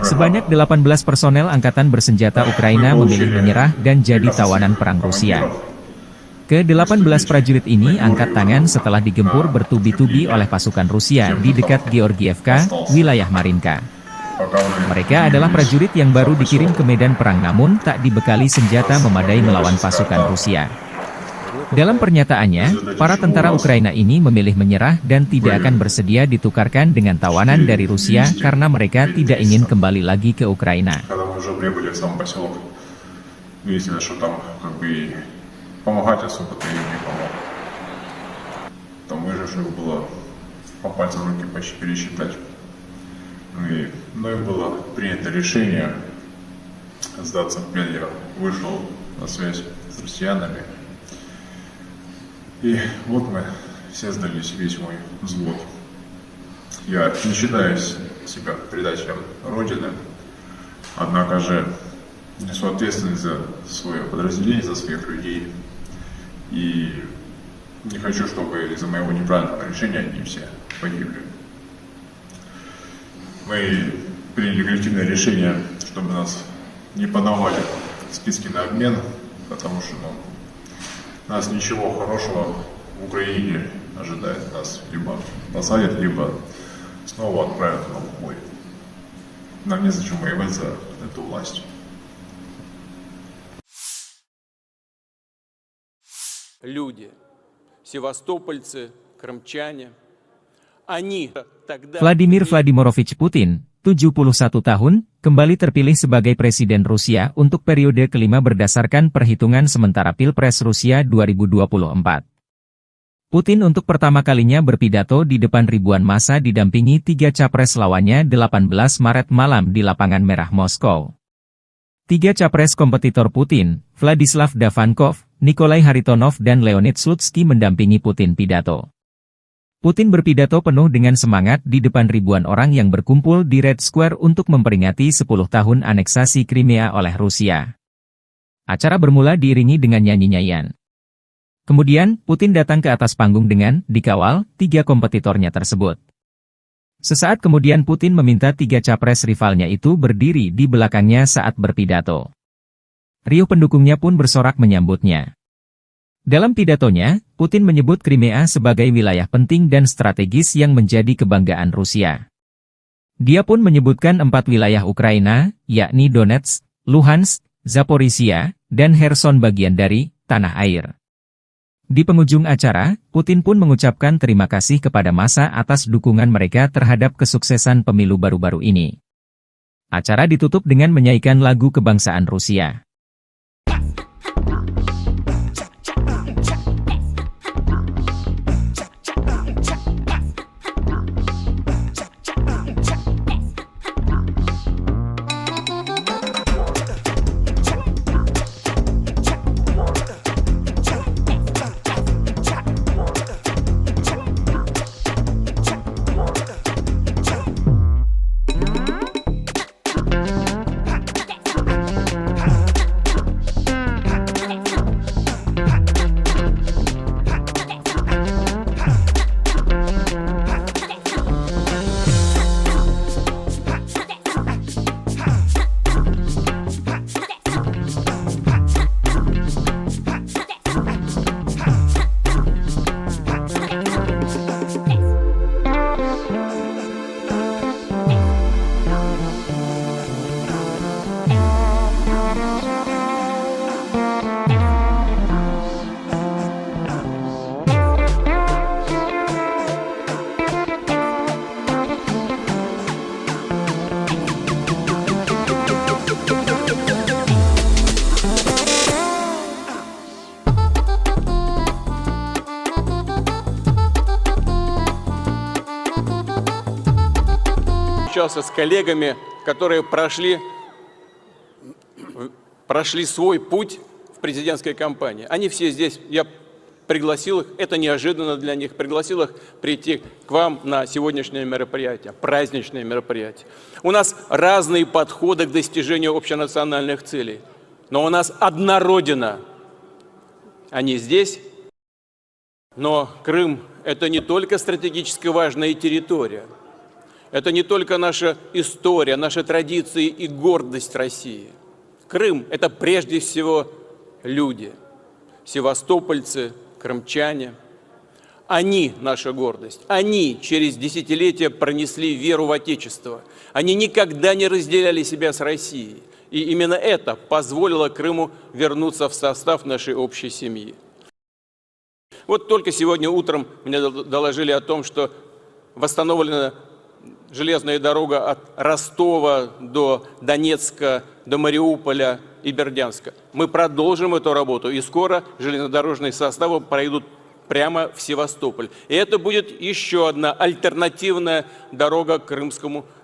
Sebanyak 18 personel angkatan bersenjata Ukraina memilih menyerah dan jadi tawanan perang Rusia. Ke-18 prajurit ini angkat tangan setelah digempur bertubi-tubi oleh pasukan Rusia di dekat Georgievka, wilayah Marinka. Mereka adalah prajurit yang baru dikirim ke medan perang namun tak dibekali senjata memadai melawan pasukan Rusia. Dalam pernyataannya, para tentara Ukraina ini memilih menyerah dan tidak akan bersedia ditukarkan dengan tawanan dari Rusia karena mereka tidak ingin kembali lagi ke Ukraina. Мною было принято решение сдаться в плен. Я вышел на связь с россиянами. И вот мы все сдались, весь мой взвод. Я не считаю себя предателем Родины, однако же несу ответственность за свое подразделение, за своих людей. И не хочу, чтобы из-за моего неправильного решения они все погибли. Мы приняли коллективное решение, чтобы нас не подавали в списки на обмен, потому что нас ничего хорошего в Украине ожидает. Нас либо посадят, либо снова отправят на бой. Нам незачем воевать за эту власть. Люди, севастопольцы, крымчане, они тогда... Vladimir Vladimirovich Putin, 71 tahun, kembali terpilih sebagai Presiden Rusia untuk periode kelima berdasarkan perhitungan sementara Pilpres Rusia 2024. Putin untuk pertama kalinya berpidato di depan ribuan massa didampingi 3 capres lawannya 18 Maret malam di Lapangan Merah Moskow. 3 capres kompetitor Putin, Vladislav Davankov, Nikolai Haritonov dan Leonid Slutsky mendampingi Putin pidato. Putin berpidato penuh dengan semangat di depan ribuan orang yang berkumpul di Red Square untuk memperingati 10 tahun aneksasi Crimea oleh Rusia. Acara bermula diiringi dengan nyanyi-nyanyian. Kemudian, Putin datang ke atas panggung dengan dikawal 3 kompetitornya tersebut. Sesaat kemudian Putin meminta 3 capres rivalnya itu berdiri di belakangnya saat berpidato. Riuh pendukungnya pun bersorak menyambutnya. Dalam pidatonya, Putin menyebut Crimea sebagai wilayah penting dan strategis yang menjadi kebanggaan Rusia. Dia pun menyebutkan 4 wilayah Ukraina, yakni Donetsk, Luhansk, Zaporizhia, dan Kherson bagian dari tanah air. Di penghujung acara, Putin pun mengucapkan terima kasih kepada massa atas dukungan mereka terhadap kesuksesan pemilu baru-baru ini. Acara ditutup dengan menyanyikan lagu kebangsaan Rusia. Общался с коллегами, которые прошли свой путь в президентской кампании. Они все здесь, я пригласил их, это неожиданно для них, пригласил их прийти к вам на сегодняшнее мероприятие, праздничное мероприятие. У нас разные подходы к достижению общенациональных целей, но у нас одна Родина. Они здесь, Но Крым – это не только стратегически важная территория, это не только наша история, наши традиции и гордость России. Крым – это прежде всего люди, севастопольцы, крымчане. Они – наша гордость. Они через десятилетия пронесли веру в Отечество. Они никогда не разделяли себя с Россией. И именно это позволило Крыму вернуться в состав нашей общей семьи. Вот только сегодня утром мне доложили о том, что восстановлена железная дорога от Ростова до Донецка, до Мариуполя и Бердянска. Мы продолжим эту работу, и скоро железнодорожные составы пройдут прямо в Севастополь. И это будет еще одна альтернативная дорога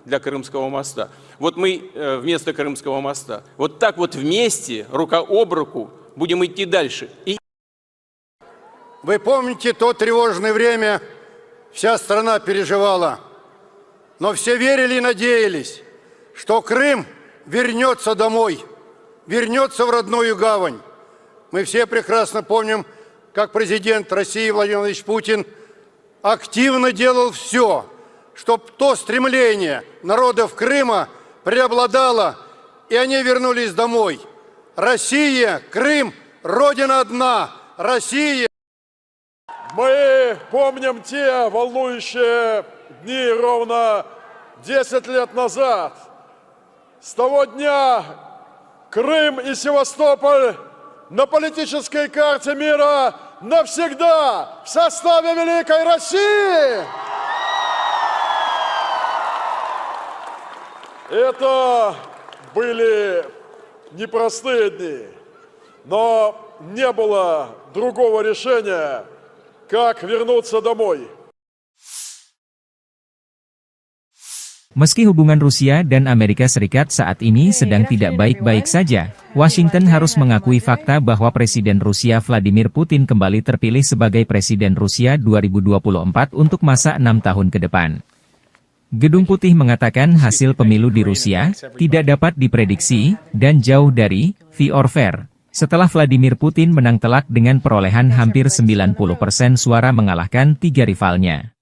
для Крымского моста. Вот мы вместо Крымского моста, вот так вот вместе, рука об руку, будем идти дальше. Вы помните то тревожное время, вся страна переживала, но все верили и надеялись, что Крым вернется домой, вернется в родную гавань. Мы все прекрасно помним, как президент России Владимир Владимирович Путин активно делал все, чтобы то стремление народов Крыма преобладало, и они вернулись домой. Россия, Крым, Родина одна, Россия. Мы помним те волнующие дни ровно 10 лет назад. С того дня Крым и Севастополь на политической карте мира навсегда в составе Великой России. Это были непростые дни, но не было другого решения, как вернуться домой. Meski hubungan Rusia dan Amerika Serikat saat ini sedang tidak baik-baik saja, Washington harus mengakui fakta bahwa Presiden Rusia Vladimir Putin kembali terpilih sebagai Presiden Rusia 2024 untuk masa 6 tahun ke depan. Gedung Putih mengatakan hasil pemilu di Rusia tidak dapat diprediksi dan jauh dari fair or fair, setelah Vladimir Putin menang telak dengan perolehan hampir 90% suara mengalahkan 3 rivalnya.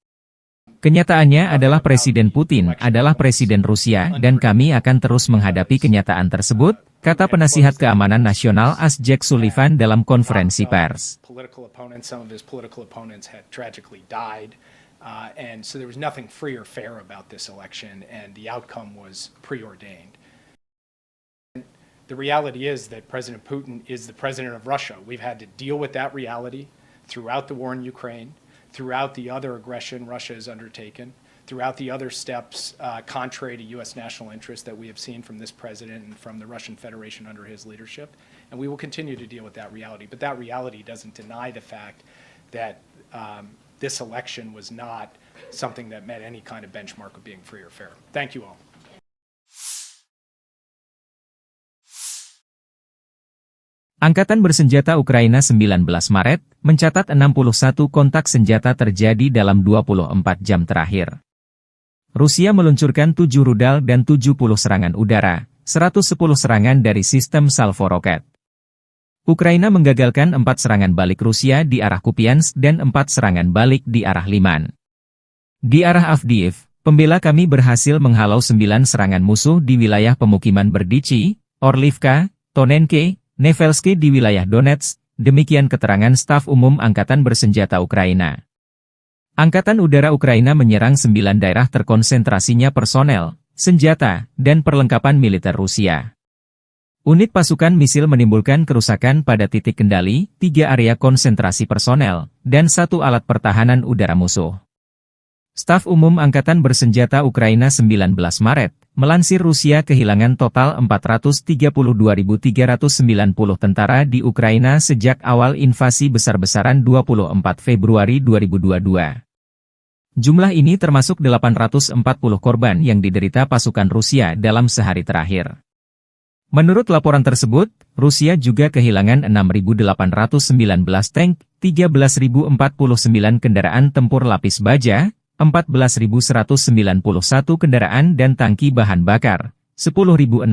Kenyataannya adalah Presiden Putin adalah Presiden Rusia dan kami akan terus menghadapi kenyataan tersebut, kata penasihat keamanan nasional AS Jake Sullivan dalam konferensi pers. And so there was nothing free or fair about this election, and the outcome was preordained. The reality is that President Putin is the president of Russia. We've had to deal with that reality throughout the war in Ukraine, throughout the other aggression Russia has undertaken, throughout the other steps contrary to U.S. national interest that we have seen from this president and from the Russian Federation under his leadership. And we will continue to deal with that reality. But that reality doesn't deny the fact that this election was not something that met any kind of benchmark of being free or fair. Thank you all. Angkatan Bersenjata Ukraina 19 Maret mencatat 61 kontak senjata terjadi dalam 24 jam terakhir. Rusia meluncurkan 7 rudal dan 70 serangan udara, 110 serangan dari sistem salvo roket. Ukraina menggagalkan 4 serangan balik Rusia di arah Kupiansk dan 4 serangan balik di arah Liman. Di arah Avdiivka, pembela kami berhasil menghalau 9 serangan musuh di wilayah pemukiman Berdichi, Orlivka, Tonenke, Nevelsky di wilayah Donetsk, demikian keterangan staf umum Angkatan Bersenjata Ukraina. Angkatan Udara Ukraina menyerang 9 daerah terkonsentrasinya personel, senjata, dan perlengkapan militer Rusia. Unit pasukan misil menimbulkan kerusakan pada titik kendali, 3 area konsentrasi personel, dan 1 alat pertahanan udara musuh. Staf Umum Angkatan Bersenjata Ukraina 19 Maret, melansir Rusia kehilangan total 432.390 tentara di Ukraina sejak awal invasi besar-besaran 24 Februari 2022. Jumlah ini termasuk 840 korban yang diderita pasukan Rusia dalam sehari terakhir. Menurut laporan tersebut, Rusia juga kehilangan 6.819 tank, 13.049 kendaraan tempur lapis baja, 14.191 kendaraan dan tangki bahan bakar, 10.698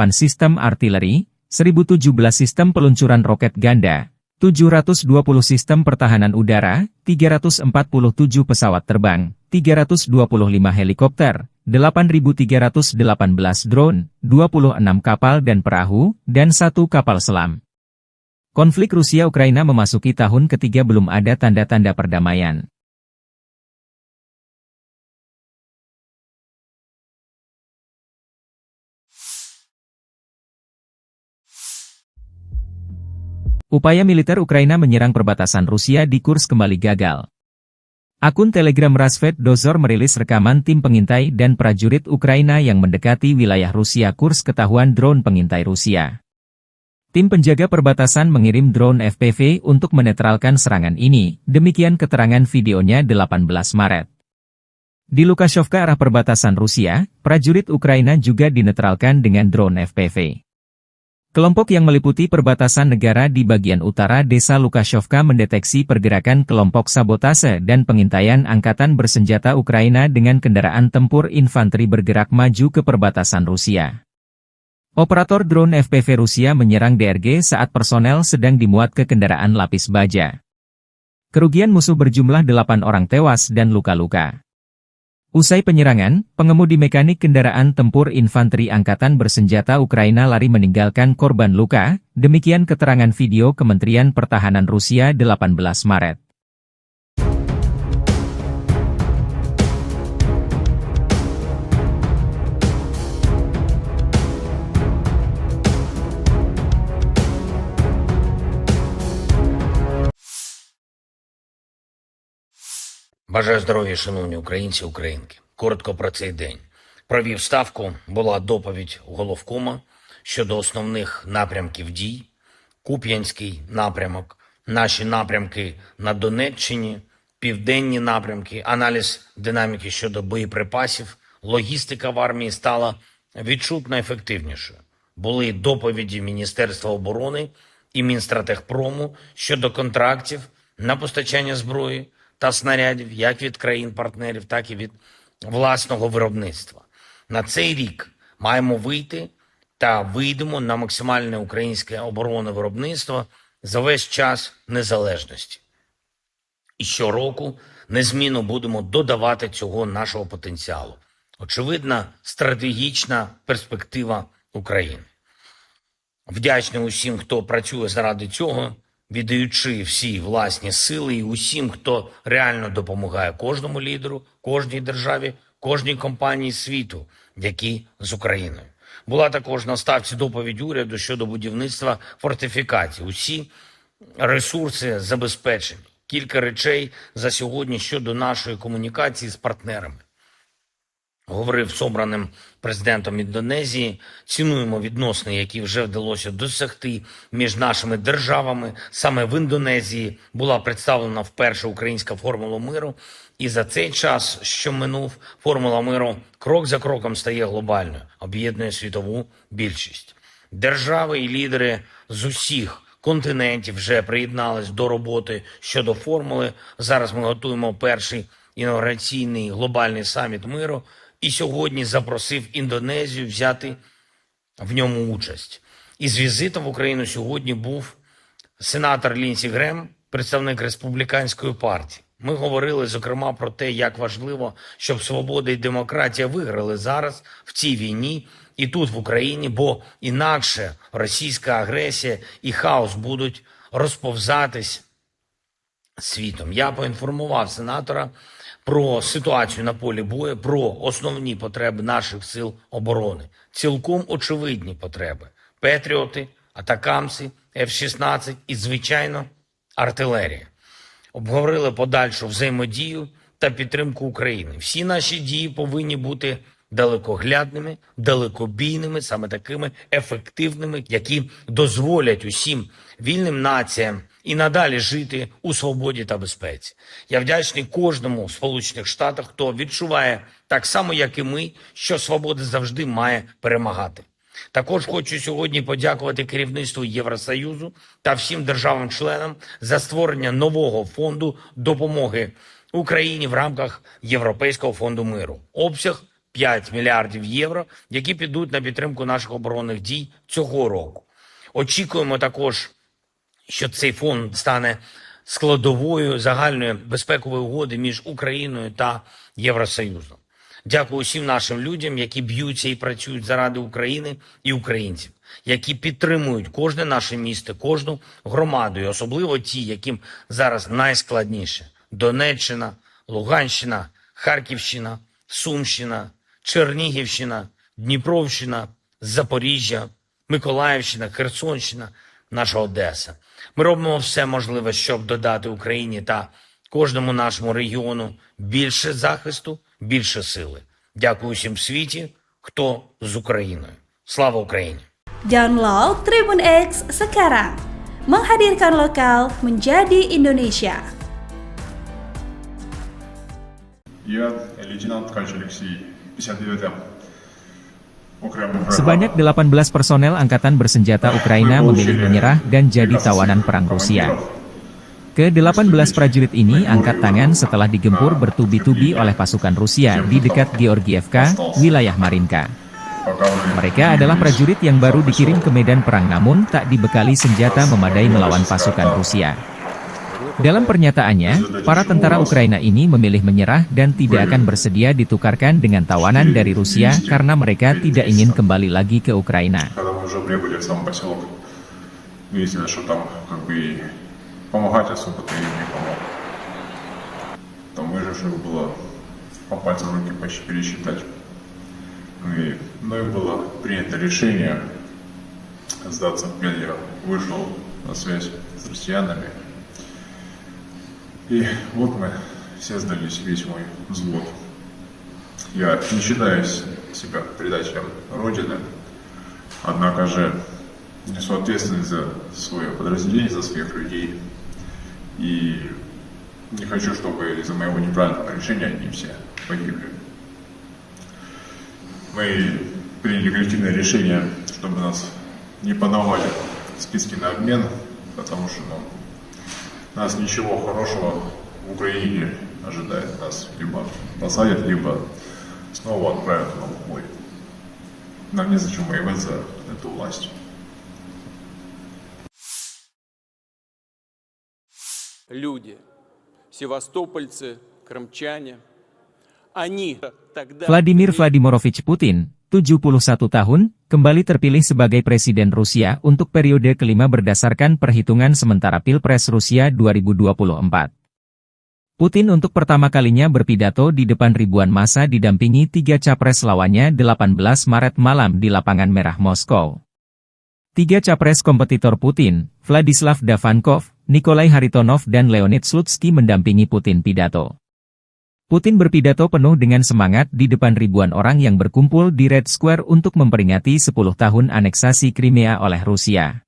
sistem artileri, 1.017 sistem peluncuran roket ganda, 720 sistem pertahanan udara, 347 pesawat terbang, 325 helikopter, 8.318 drone, 26 kapal dan perahu, dan 1 kapal selam. Konflik Rusia-Ukraina memasuki tahun ketiga belum ada tanda-tanda perdamaian. Upaya militer Ukraina menyerang perbatasan Rusia di Kursk kembali gagal. Akun Telegram Rasvet Dozor merilis rekaman tim pengintai dan prajurit Ukraina yang mendekati wilayah Rusia Kursk ketahuan drone pengintai Rusia. Tim penjaga perbatasan mengirim drone FPV untuk menetralkan serangan ini, demikian keterangan videonya 18 Maret. Di Lukashevka arah perbatasan Rusia, prajurit Ukraina juga dinetralkan dengan drone FPV. Kelompok yang meliputi perbatasan negara di bagian utara desa Lukashevka mendeteksi pergerakan kelompok sabotase dan pengintaian angkatan bersenjata Ukraina dengan kendaraan tempur infanteri bergerak maju ke perbatasan Rusia. Operator drone FPV Rusia menyerang DRG saat personel sedang dimuat ke kendaraan lapis baja. Kerugian musuh berjumlah 8 orang tewas dan luka-luka. Usai penyerangan, pengemudi mekanik kendaraan tempur infanteri angkatan bersenjata Ukraina lari meninggalkan korban luka, demikian keterangan video Kementerian Pertahanan Rusia 18 Maret. Бажаю здоров'я, шановні українці, українки. Коротко про цей день. Провів ставку, була доповідь головкома щодо основних напрямків дій. Куп'янський напрямок, наші напрямки на Донеччині, південні напрямки, аналіз динаміки щодо боєприпасів, логістика в армії стала відчутно ефективнішою. Були доповіді Міністерства оборони і Мінстратегпрому щодо контрактів на постачання зброї та снарядів як від країн-партнерів, так і від власного виробництва. На цей рік маємо вийти та вийдемо на максимальне українське оборонне виробництво за весь час незалежності. І щороку незмінно будемо додавати цього нашого потенціалу. Очевидна стратегічна перспектива України. Вдячний усім, хто працює заради цього, віддаючи всі власні сили і усім, хто реально допомагає кожному лідеру, кожній державі, кожній компанії світу, які з Україною. Була також на ставці доповідь уряду щодо будівництва фортифікацій. Усі ресурси забезпечені. Кілька речей за сьогодні щодо нашої комунікації з партнерами. Говорив з обраним президентом Індонезії, цінуємо відносини, які вже вдалося досягти між нашими державами. Саме в Індонезії була представлена вперше українська формула миру. І за цей час, що минув, формула миру крок за кроком стає глобальною, об'єднує світову більшість. Держави і лідери з усіх континентів вже приєднались до роботи щодо формули. Зараз ми готуємо перший інаугураційний глобальний саміт миру. І сьогодні запросив Індонезію взяти в ньому участь. Із візитом в Україну сьогодні був сенатор Лінсі Грем, представник Республіканської партії. Ми говорили, зокрема, про те, як важливо, щоб свобода і демократія виграли зараз в цій війні і тут, в Україні, бо інакше російська агресія і хаос будуть розповзатись світом. Я поінформував сенатора про ситуацію на полі бою, про основні потреби наших сил оборони. Цілком очевидні потреби. Петріоти, атакамси, F-16 і, звичайно, артилерія. Обговорили подальшу взаємодію та підтримку України. Всі наші дії повинні бути далекоглядними, далекобійними, саме такими ефективними, які дозволять усім вільним націям і надалі жити у свободі та безпеці. Я вдячний кожному з Сполучених Штатів, хто відчуває так само, як і ми, що свобода завжди має перемагати. Також хочу сьогодні подякувати керівництву Євросоюзу та всім державам-членам за створення нового фонду допомоги Україні в рамках Європейського фонду миру. Обсяг 5 мільярдів євро, які підуть на підтримку наших оборонних дій цього року. Очікуємо також що цей фонд стане складовою загальної безпекової угоди між Україною та Євросоюзом. Дякую усім нашим людям, які б'ються і працюють заради України і українців, які підтримують кожне наше місто, кожну громаду, і особливо ті, яким зараз найскладніше. Донеччина, Луганщина, Харківщина, Сумщина, Чернігівщина, Дніпровщина, Запоріжжя, Миколаївщина, Херсонщина, наша Одеса. Ми робимо все можливе, щоб додати Україні та кожному нашому регіону більше захисту, більше сили. Дякую усім в світі, хто з Україною. Слава Україні! Download Tribun X sekarang. Menghadirkan lokal menjadi Indonesia. Я лейтенант Ткач Алексей, 59-м. Sebanyak 18 personel angkatan bersenjata Ukraina memilih menyerah dan jadi tawanan perang Rusia. Ke-18 prajurit ini angkat tangan setelah digempur bertubi-tubi oleh pasukan Rusia di dekat Georgievka, wilayah Marinka. Mereka adalah prajurit yang baru dikirim ke medan perang namun tak dibekali senjata memadai melawan pasukan Rusia. Dalam pernyataannya, para tentara Ukraina ini memilih menyerah dan tidak akan bersedia ditukarkan dengan tawanan dari Rusia karena mereka tidak ingin kembali lagi ke Ukraina. Помогать особо-то им не помог. Там выживших было по пальцам руки почти пересчитать. И мною было принято решение сдаться в плен. Я вышел на связь с россиянами. И вот мы все сдались, весь мой взвод. Я не считаю себя предателем Родины, однако же несу ответственность за свое подразделение, за своих людей. И не хочу, чтобы из-за моего неправильного решения они все погибли. Мы приняли коллективное решение, чтобы нас не подавали в списки на обмен, потому что нас ничего хорошего в Украине ожидает. Нас либо посадят, либо снова отправят на бой. Нам незачем воевать за эту власть. Люди, севастопольцы, крымчане, они тогда... Vladimir Vladimirovich Putin, 71 tahun, kembali terpilih sebagai Presiden Rusia untuk periode kelima berdasarkan perhitungan sementara Pilpres Rusia 2024. Putin untuk pertama kalinya berpidato di depan ribuan massa didampingi 3 capres lawannya 18 Maret malam di Lapangan Merah Moskow. 3 capres kompetitor Putin, Vladislav Davankov, Nikolai Haritonov dan Leonid Slutsky mendampingi Putin pidato. Putin berpidato penuh dengan semangat di depan ribuan orang yang berkumpul di Red Square untuk memperingati 10 tahun aneksasi Crimea oleh Rusia.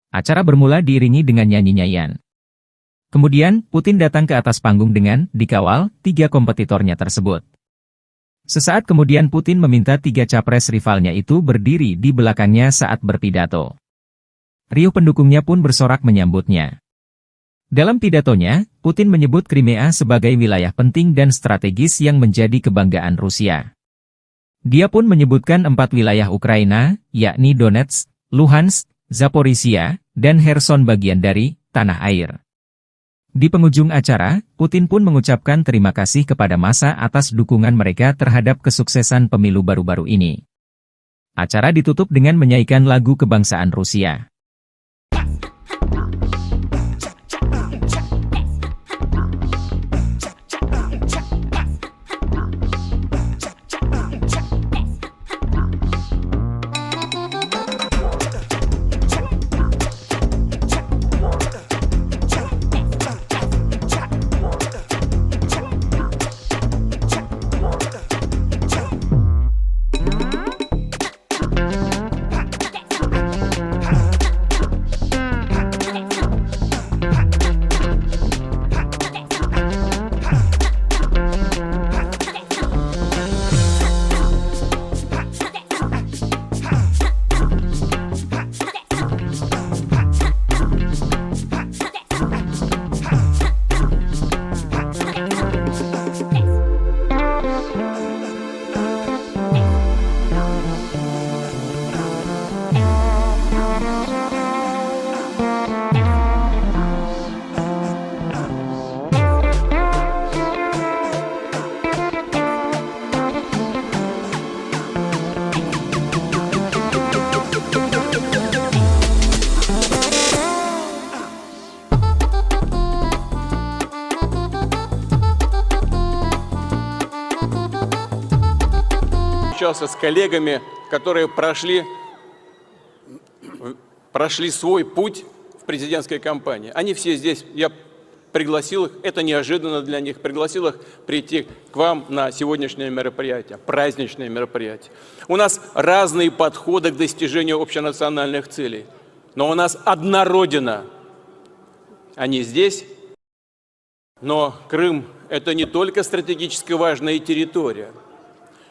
Acara bermula diiringi dengan nyanyi-nyanyian. Kemudian, Putin datang ke atas panggung dengan dikawal 3 kompetitornya tersebut. Sesaat kemudian Putin meminta 3 capres rivalnya itu berdiri di belakangnya saat berpidato. Riuh pendukungnya pun bersorak menyambutnya. Dalam pidatonya, Putin menyebut Crimea sebagai wilayah penting dan strategis yang menjadi kebanggaan Rusia. Dia pun menyebutkan 4 wilayah Ukraina, yakni Donetsk, Luhansk, Zaporizhia, dan Kherson bagian dari tanah air. Di penghujung acara, Putin pun mengucapkan terima kasih kepada massa atas dukungan mereka terhadap kesuksesan pemilu baru-baru ini. Acara ditutup dengan menyanyikan lagu kebangsaan Rusia. общался с коллегами, которые прошли свой путь в президентской кампании. Они все здесь, я пригласил их, это неожиданно для них, пригласил их прийти к вам на сегодняшнее мероприятие, праздничное мероприятие. У нас разные подходы к достижению общенациональных целей, но у нас одна Родина. Они здесь, но Крым – это не только стратегически важная территория,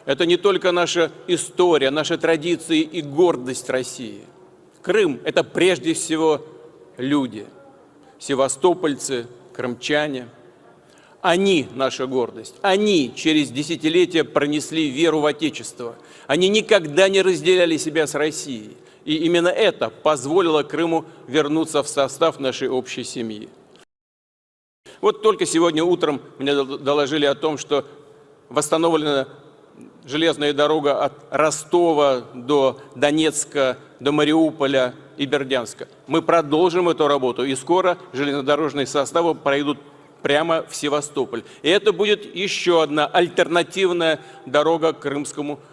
это не только наша история, наши традиции и гордость России. Крым – это прежде всего люди, севастопольцы, крымчане. Они – наша гордость. Они через десятилетия пронесли веру в Отечество. Они никогда не разделяли себя с Россией. И именно это позволило Крыму вернуться в состав нашей общей семьи. Вот только сегодня утром мне доложили о том, что восстановлена железная дорога от Ростова до Донецка, до Мариуполя и Бердянска. Мы продолжим эту работу, и скоро железнодорожные составы пройдут прямо в Севастополь. И это будет еще одна альтернативная дорога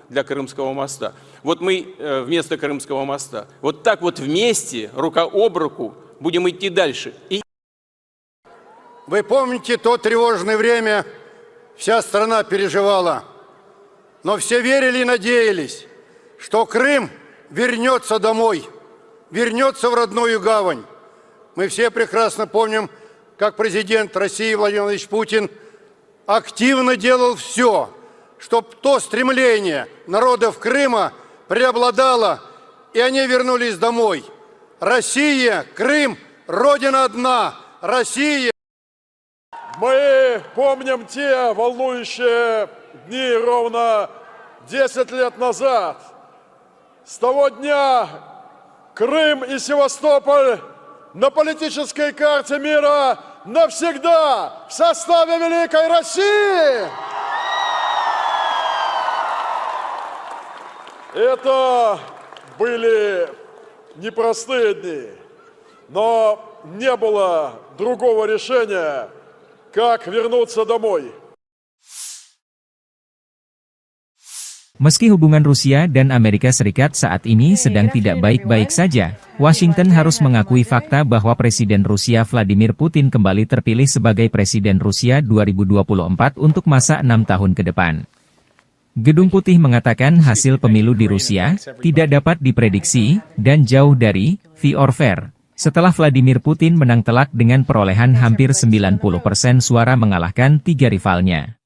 для Крымского моста. Вот мы вместо Крымского моста. Вот так вот вместе, рука об руку, будем идти дальше. Вы помните то тревожное время, вся страна переживала, но все верили и надеялись, что Крым вернется домой, вернется в родную гавань. Мы все прекрасно помним, как президент России Владимир Владимирович Путин активно делал все, чтобы то стремление народов Крыма преобладало, и они вернулись домой. Россия, Крым, Родина одна, Россия. Мы помним те волнующие дни ровно 10 лет назад. С того дня Крым и Севастополь на политической карте мира навсегда в составе Великой России. Это были непростые дни, но не было другого решения, как вернуться домой. Meski hubungan Rusia dan Amerika Serikat saat ini sedang tidak baik-baik saja, Washington harus mengakui fakta bahwa Presiden Rusia Vladimir Putin kembali terpilih sebagai Presiden Rusia 2024 untuk masa 6 tahun ke depan. Gedung Putih mengatakan hasil pemilu di Rusia tidak dapat diprediksi dan jauh dari fair or fair, setelah Vladimir Putin menang telak dengan perolehan hampir 90% suara mengalahkan 3 rivalnya.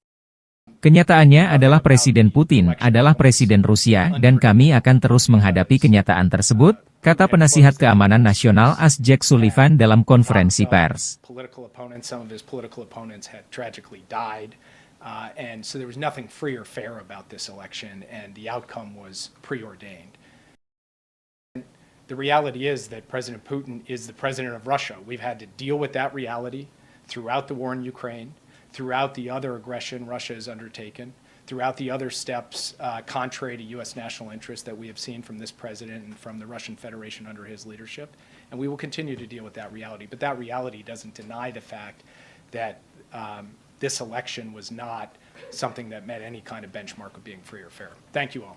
Kenyataannya adalah Presiden Putin adalah Presiden Rusia dan kami akan terus menghadapi kenyataan tersebut, kata penasihat keamanan nasional Jake Sullivan dalam konferensi pers. And so there was nothing free or fair about this election, and the outcome was preordained. The reality is that President Putin is the president of Russia. We've had to deal with that reality throughout the war in Ukraine, throughout the other aggression Russia has undertaken, throughout the other steps contrary to U.S. national interest that we have seen from this president and from the Russian Federation under his leadership. And we will continue to deal with that reality. But that reality doesn't deny the fact that this election was not something that met any kind of benchmark of being free or fair. Thank you all.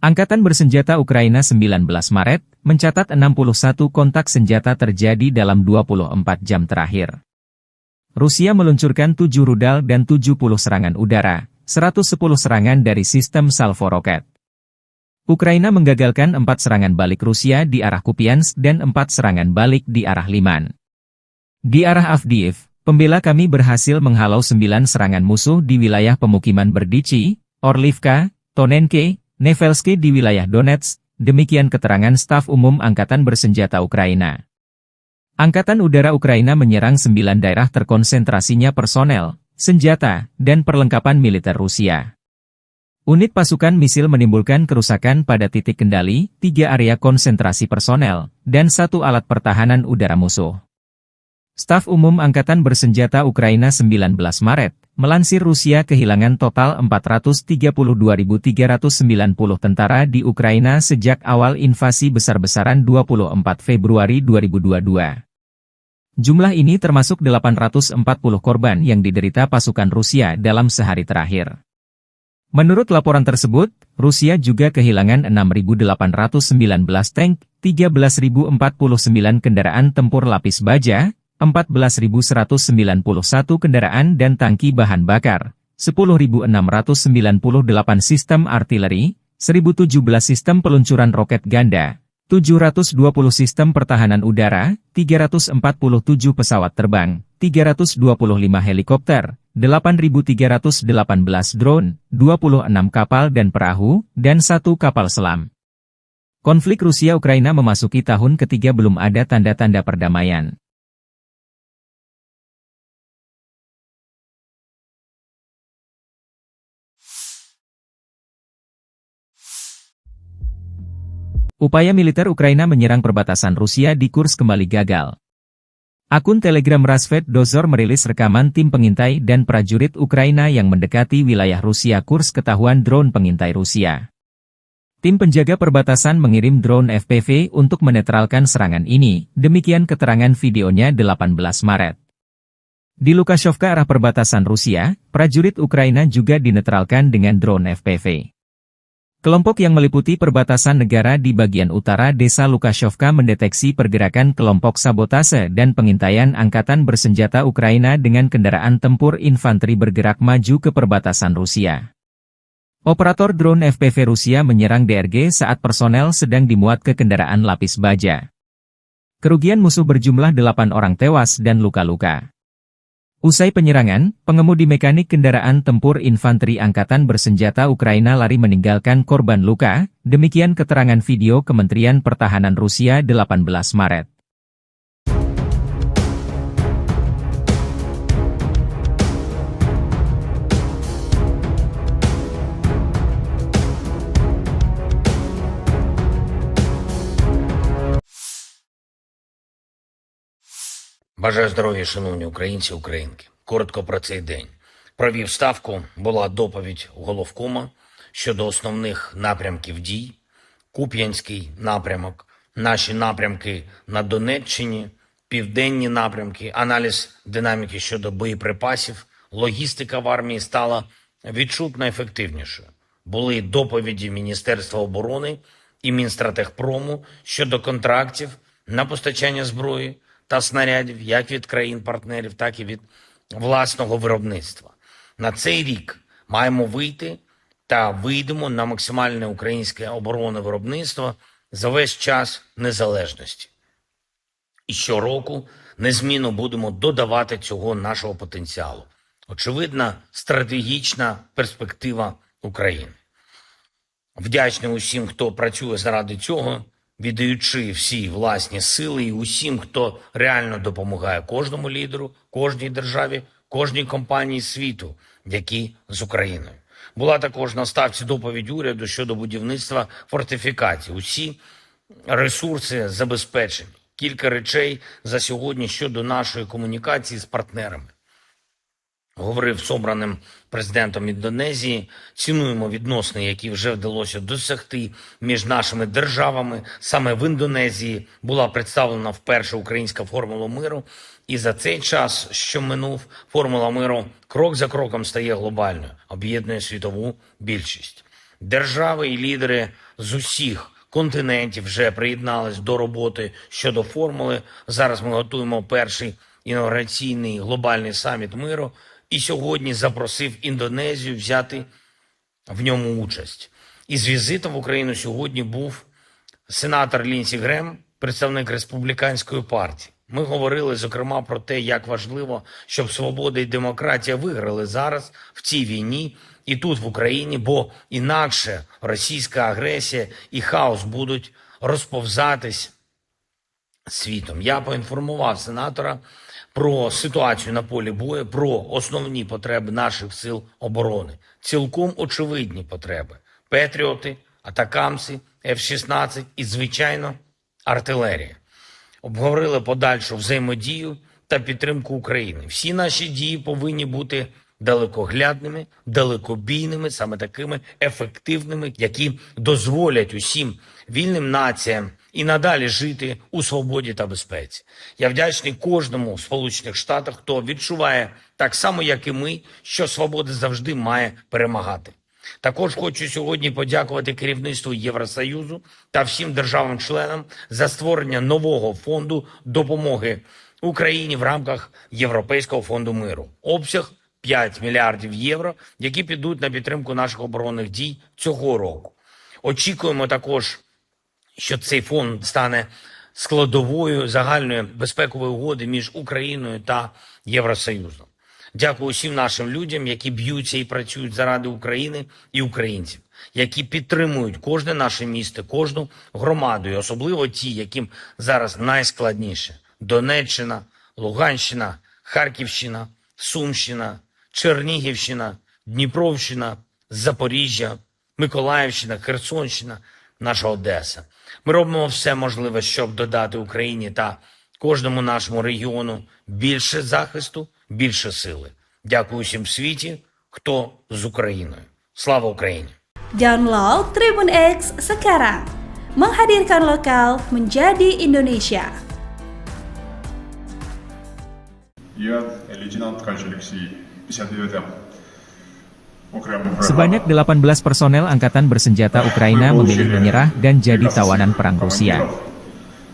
Angkatan Bersenjata Ukraina 19 Maret mencatat 61 kontak senjata terjadi dalam 24 jam terakhir. Rusia meluncurkan 7 rudal dan 70 serangan udara, 110 serangan dari sistem salvo roket. Ukraina menggagalkan 4 serangan balik Rusia di arah Kupiansk dan 4 serangan balik di arah Liman. Di arah Avdiivka, pembela kami berhasil menghalau 9 serangan musuh di wilayah pemukiman Berdichi, Orlivka, Tonenke, Nevelsky di wilayah Donetsk, demikian keterangan staf umum Angkatan Bersenjata Ukraina. Angkatan Udara Ukraina menyerang 9 daerah terkonsentrasinya personel, senjata, dan perlengkapan militer Rusia. Unit pasukan misil menimbulkan kerusakan pada titik kendali, 3 area konsentrasi personel, dan 1 alat pertahanan udara musuh. Staf Umum Angkatan Bersenjata Ukraina 19 Maret, melansir Rusia kehilangan total 432.390 tentara di Ukraina sejak awal invasi besar-besaran 24 Februari 2022. Jumlah ini termasuk 840 korban yang diderita pasukan Rusia dalam sehari terakhir. Menurut laporan tersebut, Rusia juga kehilangan 6.819 tank, 13.049 kendaraan tempur lapis baja, 14.191 kendaraan dan tangki bahan bakar, 10.698 sistem artileri, 1.017 sistem peluncuran roket ganda, 720 sistem pertahanan udara, 347 pesawat terbang, 325 helikopter, 8.318 drone, 26 kapal dan perahu, dan 1 kapal selam. Konflik Rusia-Ukraina memasuki tahun ketiga belum ada tanda-tanda perdamaian. Upaya militer Ukraina menyerang perbatasan Rusia di Kursk kembali gagal. Akun Telegram Rasvet Dozor merilis rekaman tim pengintai dan prajurit Ukraina yang mendekati wilayah Rusia Kursk ketahuan drone pengintai Rusia. Tim penjaga perbatasan mengirim drone FPV untuk menetralkan serangan ini, demikian keterangan videonya 18 Maret. Di Lukashevka arah perbatasan Rusia, prajurit Ukraina juga dinetralkan dengan drone FPV. Kelompok yang meliputi perbatasan negara di bagian utara desa Lukashevka mendeteksi pergerakan kelompok sabotase dan pengintaian angkatan bersenjata Ukraina dengan kendaraan tempur infanteri bergerak maju ke perbatasan Rusia. Operator drone FPV Rusia menyerang DRG saat personel sedang dimuat ke kendaraan lapis baja. Kerugian musuh berjumlah 8 orang tewas dan luka-luka. Usai penyerangan, pengemudi mekanik kendaraan tempur infanteri angkatan bersenjata Ukraina lari meninggalkan korban luka, demikian keterangan video Kementerian Pertahanan Rusia 18 Maret. Бажаю здоров'я, шановні українці, українки. Коротко про цей день. Провів ставку, була доповідь головкома щодо основних напрямків дій. Куп'янський напрямок, наші напрямки на Донеччині, південні напрямки, аналіз динаміки щодо боєприпасів, логістика в армії стала відчутно ефективнішою. Були доповіді Міністерства оборони і Мінстратегпрому щодо контрактів на постачання зброї та снарядів як від країн-партнерів, так і від власного виробництва. На цей рік маємо вийти та вийдемо на максимальне українське оборонне виробництво за весь час незалежності. І щороку незмінно будемо додавати цього нашого потенціалу. Очевидна стратегічна перспектива України. Вдячний усім, хто працює заради цього, віддаючи всі власні сили і усім, хто реально допомагає кожному лідеру, кожній державі, кожній компанії світу, які з Україною. Була також на ставці доповідь уряду щодо будівництва фортифікацій. Усі ресурси забезпечені. Кілька речей за сьогодні щодо нашої комунікації з партнерами. Говорив з обраним президентом Індонезії, цінуємо відносини, які вже вдалося досягти між нашими державами. Саме в Індонезії була представлена вперше українська формула миру. І за цей час, що минув, формула миру крок за кроком стає глобальною, об'єднує світову більшість. Держави і лідери з усіх континентів вже приєднались до роботи щодо формули. Зараз ми готуємо перший інаугураційний глобальний саміт миру. І сьогодні запросив Індонезію взяти в ньому участь. Із візитом в Україну сьогодні був сенатор Лінсі Грем, представник Республіканської партії. Ми говорили, зокрема, про те, як важливо, щоб свобода і демократія виграли зараз в цій війні і тут, в Україні, бо інакше російська агресія і хаос будуть розповзатись світом. Я поінформував сенатора про ситуацію на полі бою, про основні потреби наших сил оборони. Цілком очевидні потреби. Петріоти, атакамси, F-16 і, звичайно, артилерія. Обговорили подальшу взаємодію та підтримку України. Всі наші дії повинні бути далекоглядними, далекобійними, саме такими ефективними, які дозволять усім вільним націям і надалі жити у свободі та безпеці. Я вдячний кожному в Сполучених Штатах, хто відчуває так само, як і ми, що свобода завжди має перемагати. Також хочу сьогодні подякувати керівництву Євросоюзу та всім державам-членам за створення нового фонду допомоги Україні в рамках Європейського фонду миру. Обсяг 5 мільярдів євро, які підуть на підтримку наших оборонних дій цього року. Очікуємо також, що цей фонд стане складовою загальної безпекової угоди між Україною та Євросоюзом. Дякую усім нашим людям, які б'ються і працюють заради України і українців, які підтримують кожне наше місто, кожну громаду, і особливо ті, яким зараз найскладніше. Донеччина, Луганщина, Харківщина, Сумщина, Чернігівщина, Дніпровщина, Запоріжжя, Миколаївщина, Херсонщина, наша Одеса. Ми робимо все можливе, щоб додати Україні та кожному нашому регіону більше захисту, більше сили. Дякую усім в світі, хто з Україною. Слава Україні! Download Tribun X sekarang. Menghadirkan lokal menjadi Indonesia. Я лейтенант Ткач Алексей, 59-м. Sebanyak 18 personel angkatan bersenjata Ukraina memilih menyerah dan jadi tawanan perang Rusia.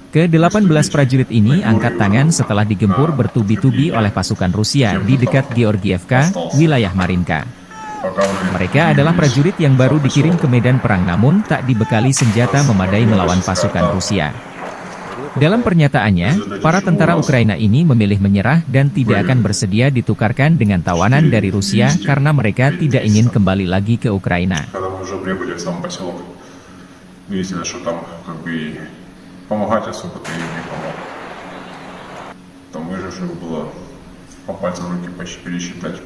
Ke-18 prajurit ini angkat tangan setelah digempur bertubi-tubi oleh pasukan Rusia di dekat Georgievka, wilayah Marinka. Mereka adalah prajurit yang baru dikirim ke medan perang namun tak dibekali senjata memadai melawan pasukan Rusia. Dalam pernyataannya, para tentara Ukraina ini memilih menyerah dan tidak akan bersedia ditukarkan dengan tawanan dari Rusia karena mereka tidak ingin kembali lagi ke Ukraina. Помогать особо-то им не помог. Там выживших было по пальцам руки почти пересчитать.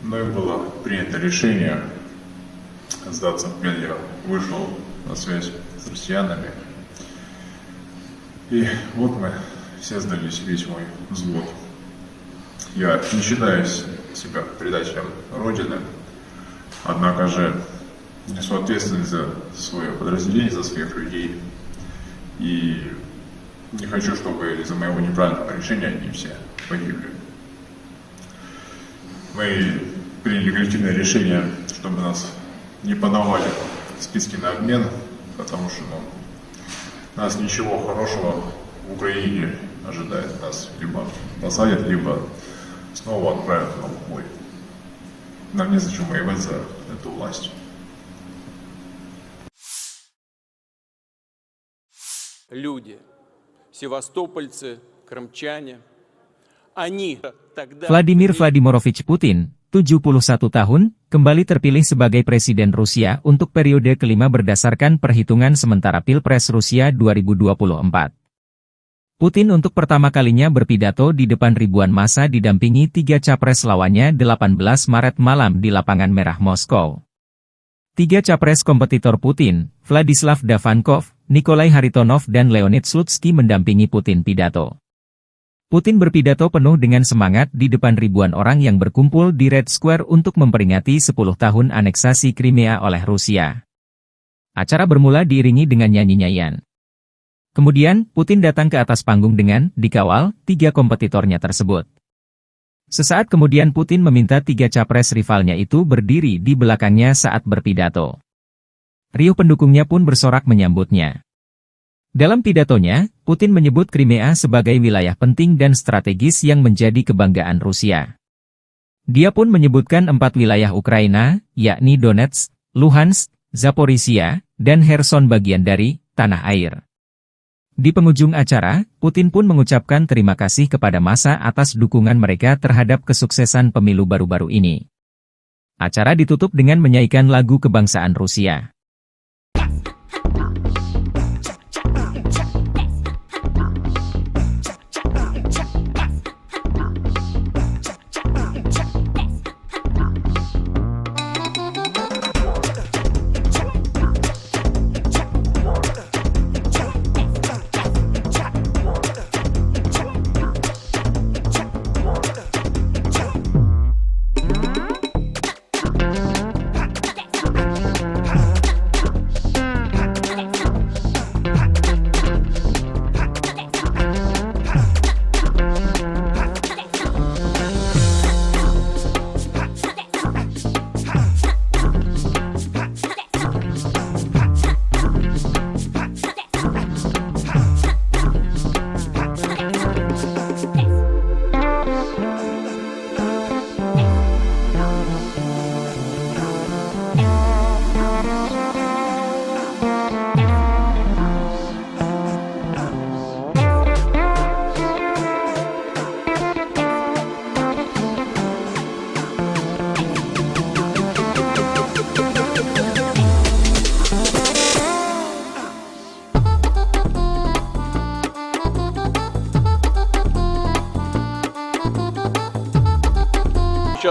Мною было принято решение сдаться в плен. Я вышел на связь с россиянами. И вот мы все сдались, весь мой взвод. Я не считаю себя предателем Родины, однако же несу ответственность за свое подразделение, за своих людей. И не хочу, чтобы из-за моего неправильного решения они все погибли. Мы приняли коллективное решение, чтобы нас не подавали в списки на обмен, потому что нас ничего хорошего в Украине ожидает. Нас либо посадят, либо снова отправят на бой. Нам незачем воевать за эту власть. Люди, севастопольцы, крымчане, они тогда... Vladimir Vladimirovich Putin, 71 tahun, kembali terpilih sebagai Presiden Rusia untuk periode kelima berdasarkan perhitungan sementara Pilpres Rusia 2024. Putin untuk pertama kalinya berpidato di depan ribuan massa didampingi 3 capres lawannya 18 Maret malam di Lapangan Merah Moskow. 3 capres kompetitor Putin, Vladislav Davankov, Nikolai Haritonov dan Leonid Slutsky mendampingi Putin pidato. Putin berpidato penuh dengan semangat di depan ribuan orang yang berkumpul di Red Square untuk memperingati 10 tahun aneksasi Crimea oleh Rusia. Acara bermula diiringi dengan nyanyi-nyanyian. Kemudian, Putin datang ke atas panggung dengan dikawal 3 kompetitornya tersebut. Sesaat kemudian Putin meminta 3 capres rivalnya itu berdiri di belakangnya saat berpidato. Riuh pendukungnya pun bersorak menyambutnya. Dalam pidatonya, Putin menyebut Crimea sebagai wilayah penting dan strategis yang menjadi kebanggaan Rusia. Dia pun menyebutkan 4 wilayah Ukraina, yakni Donetsk, Luhansk, Zaporizhia, dan Kherson bagian dari tanah air. Di penghujung acara, Putin pun mengucapkan terima kasih kepada massa atas dukungan mereka terhadap kesuksesan pemilu baru-baru ini. Acara ditutup dengan menyanyikan lagu kebangsaan Rusia.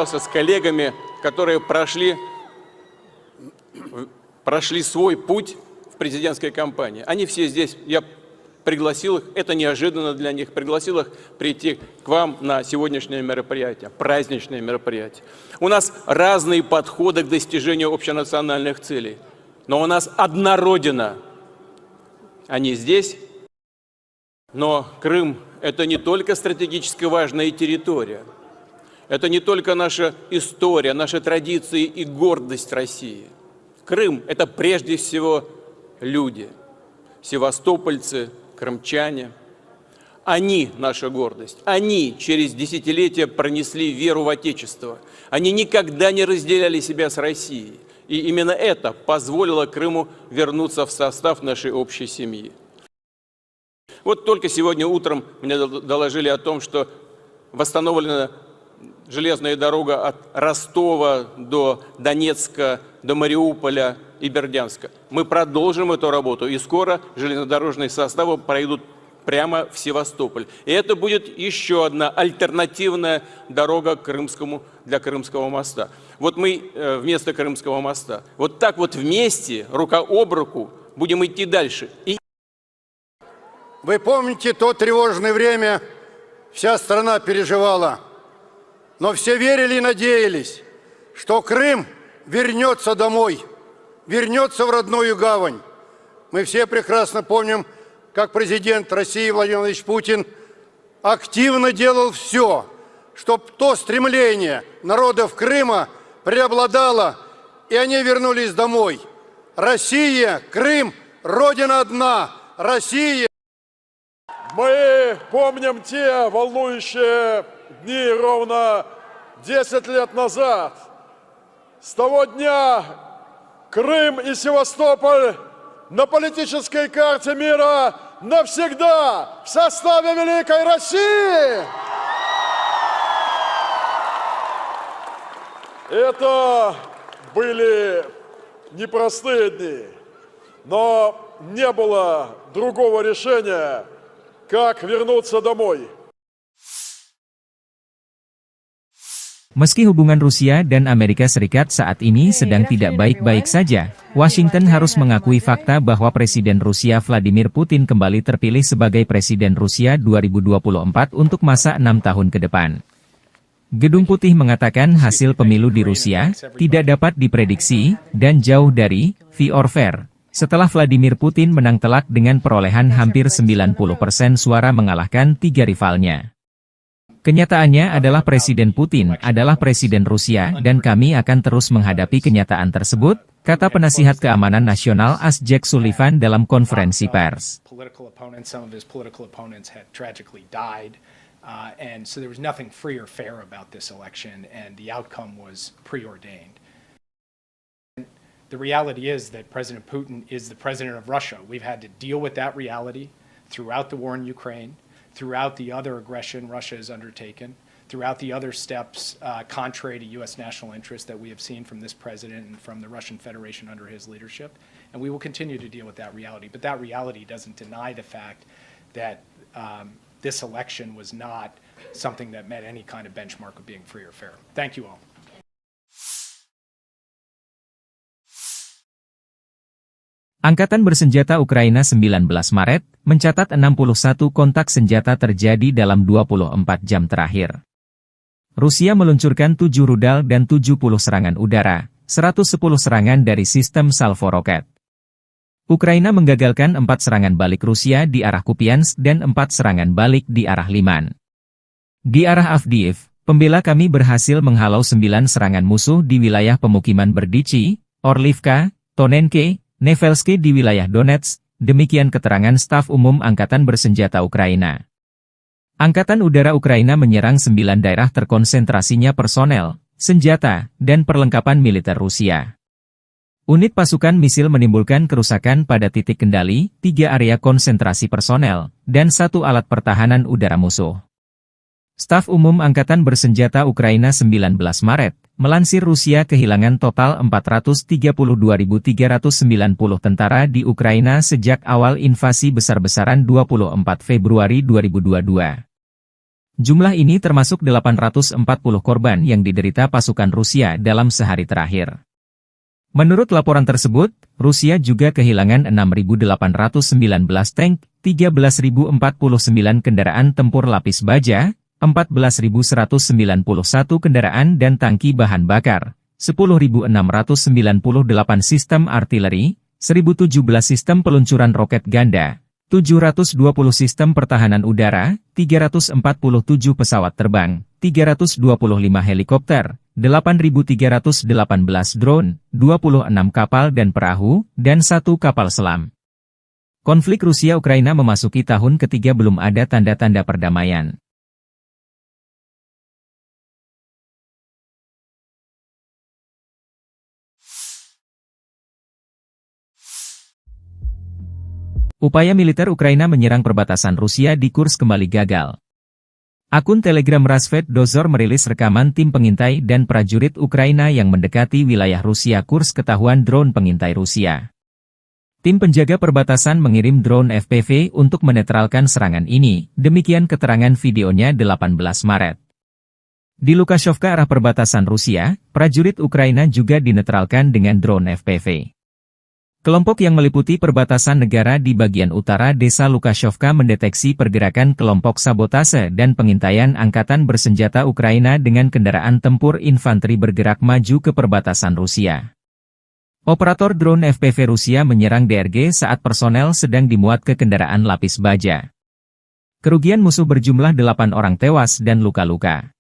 общался с коллегами, которые прошли свой путь в президентской кампании. Они все здесь, я пригласил их, это неожиданно для них, пригласил их прийти к вам на сегодняшнее мероприятие, праздничное мероприятие. У нас разные подходы к достижению общенациональных целей, но у нас одна Родина. Они здесь, но Крым – это не только стратегически важная территория, это не только наша история, наши традиции и гордость России. Крым – это прежде всего люди, севастопольцы, крымчане. Они – наша гордость. Они через десятилетия пронесли веру в Отечество. Они никогда не разделяли себя с Россией. И именно это позволило Крыму вернуться в состав нашей общей семьи. Вот только сегодня утром мне доложили о том, что восстановлена железная дорога от Ростова до Донецка, до Мариуполя и Бердянска. Мы продолжим эту работу, и скоро железнодорожные составы пройдут прямо в Севастополь. И это будет еще одна альтернативная дорога для Крымского моста. Вот мы вместо Крымского моста. Вот так вот вместе, рука об руку, будем идти дальше. Вы помните то тревожное время, вся страна переживала, но все верили и надеялись, что Крым вернется домой, вернется в родную гавань. Мы все прекрасно помним, как президент России Владимир Владимирович Путин активно делал все, чтобы то стремление народов Крыма преобладало, и они вернулись домой. Россия, Крым, Родина одна, Россия. Мы помним те волнующие дни ровно 10 лет назад. С того дня Крым и Севастополь на политической карте мира навсегда в составе Великой России. Это были непростые дни, но не было другого решения, как вернуться домой. Meski hubungan Rusia dan Amerika Serikat saat ini sedang tidak baik-baik saja, Washington harus mengakui fakta bahwa Presiden Rusia Vladimir Putin kembali terpilih sebagai Presiden Rusia 2024 untuk masa 6 tahun ke depan. Gedung Putih mengatakan hasil pemilu di Rusia tidak dapat diprediksi dan jauh dari fair or fair, setelah Vladimir Putin menang telak dengan perolehan hampir 90% suara mengalahkan 3 rivalnya. Kenyataannya adalah Presiden Putin adalah Presiden Rusia dan kami akan terus menghadapi kenyataan tersebut, kata penasihat keamanan nasional AS Jack Sullivan dalam konferensi pers. And so there was nothing free or fair about this election, and the outcome was preordained. The reality is that President Putin is the president of Russia. We've had to deal with that reality throughout the war in Ukraine, throughout the other aggression Russia has undertaken, throughout the other steps contrary to U.S. national interests that we have seen from this president and from the Russian Federation under his leadership. And we will continue to deal with that reality. But that reality doesn't deny the fact that this election was not something that met any kind of benchmark of being free or fair. Thank you all. Angkatan Bersenjata Ukraina 19 Maret mencatat 61 kontak senjata terjadi dalam 24 jam terakhir. Rusia meluncurkan 7 rudal dan 70 serangan udara, 110 serangan dari sistem salvo roket. Ukraina menggagalkan 4 serangan balik Rusia di arah Kupiansk dan 4 serangan balik di arah Liman. Di arah Avdiivka, pembela kami berhasil menghalau 9 serangan musuh di wilayah pemukiman Berdichi, Orlivka, Tonenke, Nevelski di wilayah Donetsk, demikian keterangan staf umum Angkatan Bersenjata Ukraina. Angkatan Udara Ukraina menyerang 9 daerah terkonsentrasinya personel, senjata, dan perlengkapan militer Rusia. Unit pasukan misil menimbulkan kerusakan pada titik kendali, 3 area konsentrasi personel, dan 1 alat pertahanan udara musuh. Staf umum Angkatan Bersenjata Ukraina 19 Maret, melansir Rusia kehilangan total 432.390 tentara di Ukraina sejak awal invasi besar-besaran 24 Februari 2022. Jumlah ini termasuk 840 korban yang diderita pasukan Rusia dalam sehari terakhir. Menurut laporan tersebut, Rusia juga kehilangan 6.819 tank, 13.049 kendaraan tempur lapis baja, 14.191 kendaraan dan tangki bahan bakar, 10.698 sistem artileri, 1.017 sistem peluncuran roket ganda, 720 sistem pertahanan udara, 347 pesawat terbang, 325 helikopter, 8.318 drone, 26 kapal dan perahu, dan 1 kapal selam. Konflik Rusia-Ukraina memasuki tahun ketiga belum ada tanda-tanda perdamaian. Upaya militer Ukraina menyerang perbatasan Rusia di Kursk kembali gagal. Akun Telegram Rasvet Dozor merilis rekaman tim pengintai dan prajurit Ukraina yang mendekati wilayah Rusia Kursk ketahuan drone pengintai Rusia. Tim penjaga perbatasan mengirim drone FPV untuk menetralkan serangan ini, demikian keterangan videonya 18 Maret. Di Lukashevka arah perbatasan Rusia, prajurit Ukraina juga dinetralkan dengan drone FPV. Kelompok yang meliputi perbatasan negara di bagian utara desa Lukashevka mendeteksi pergerakan kelompok sabotase dan pengintaian angkatan bersenjata Ukraina dengan kendaraan tempur infanteri bergerak maju ke perbatasan Rusia. Operator drone FPV Rusia menyerang DRG saat personel sedang dimuat ke kendaraan lapis baja. Kerugian musuh berjumlah 8 orang tewas dan luka-luka.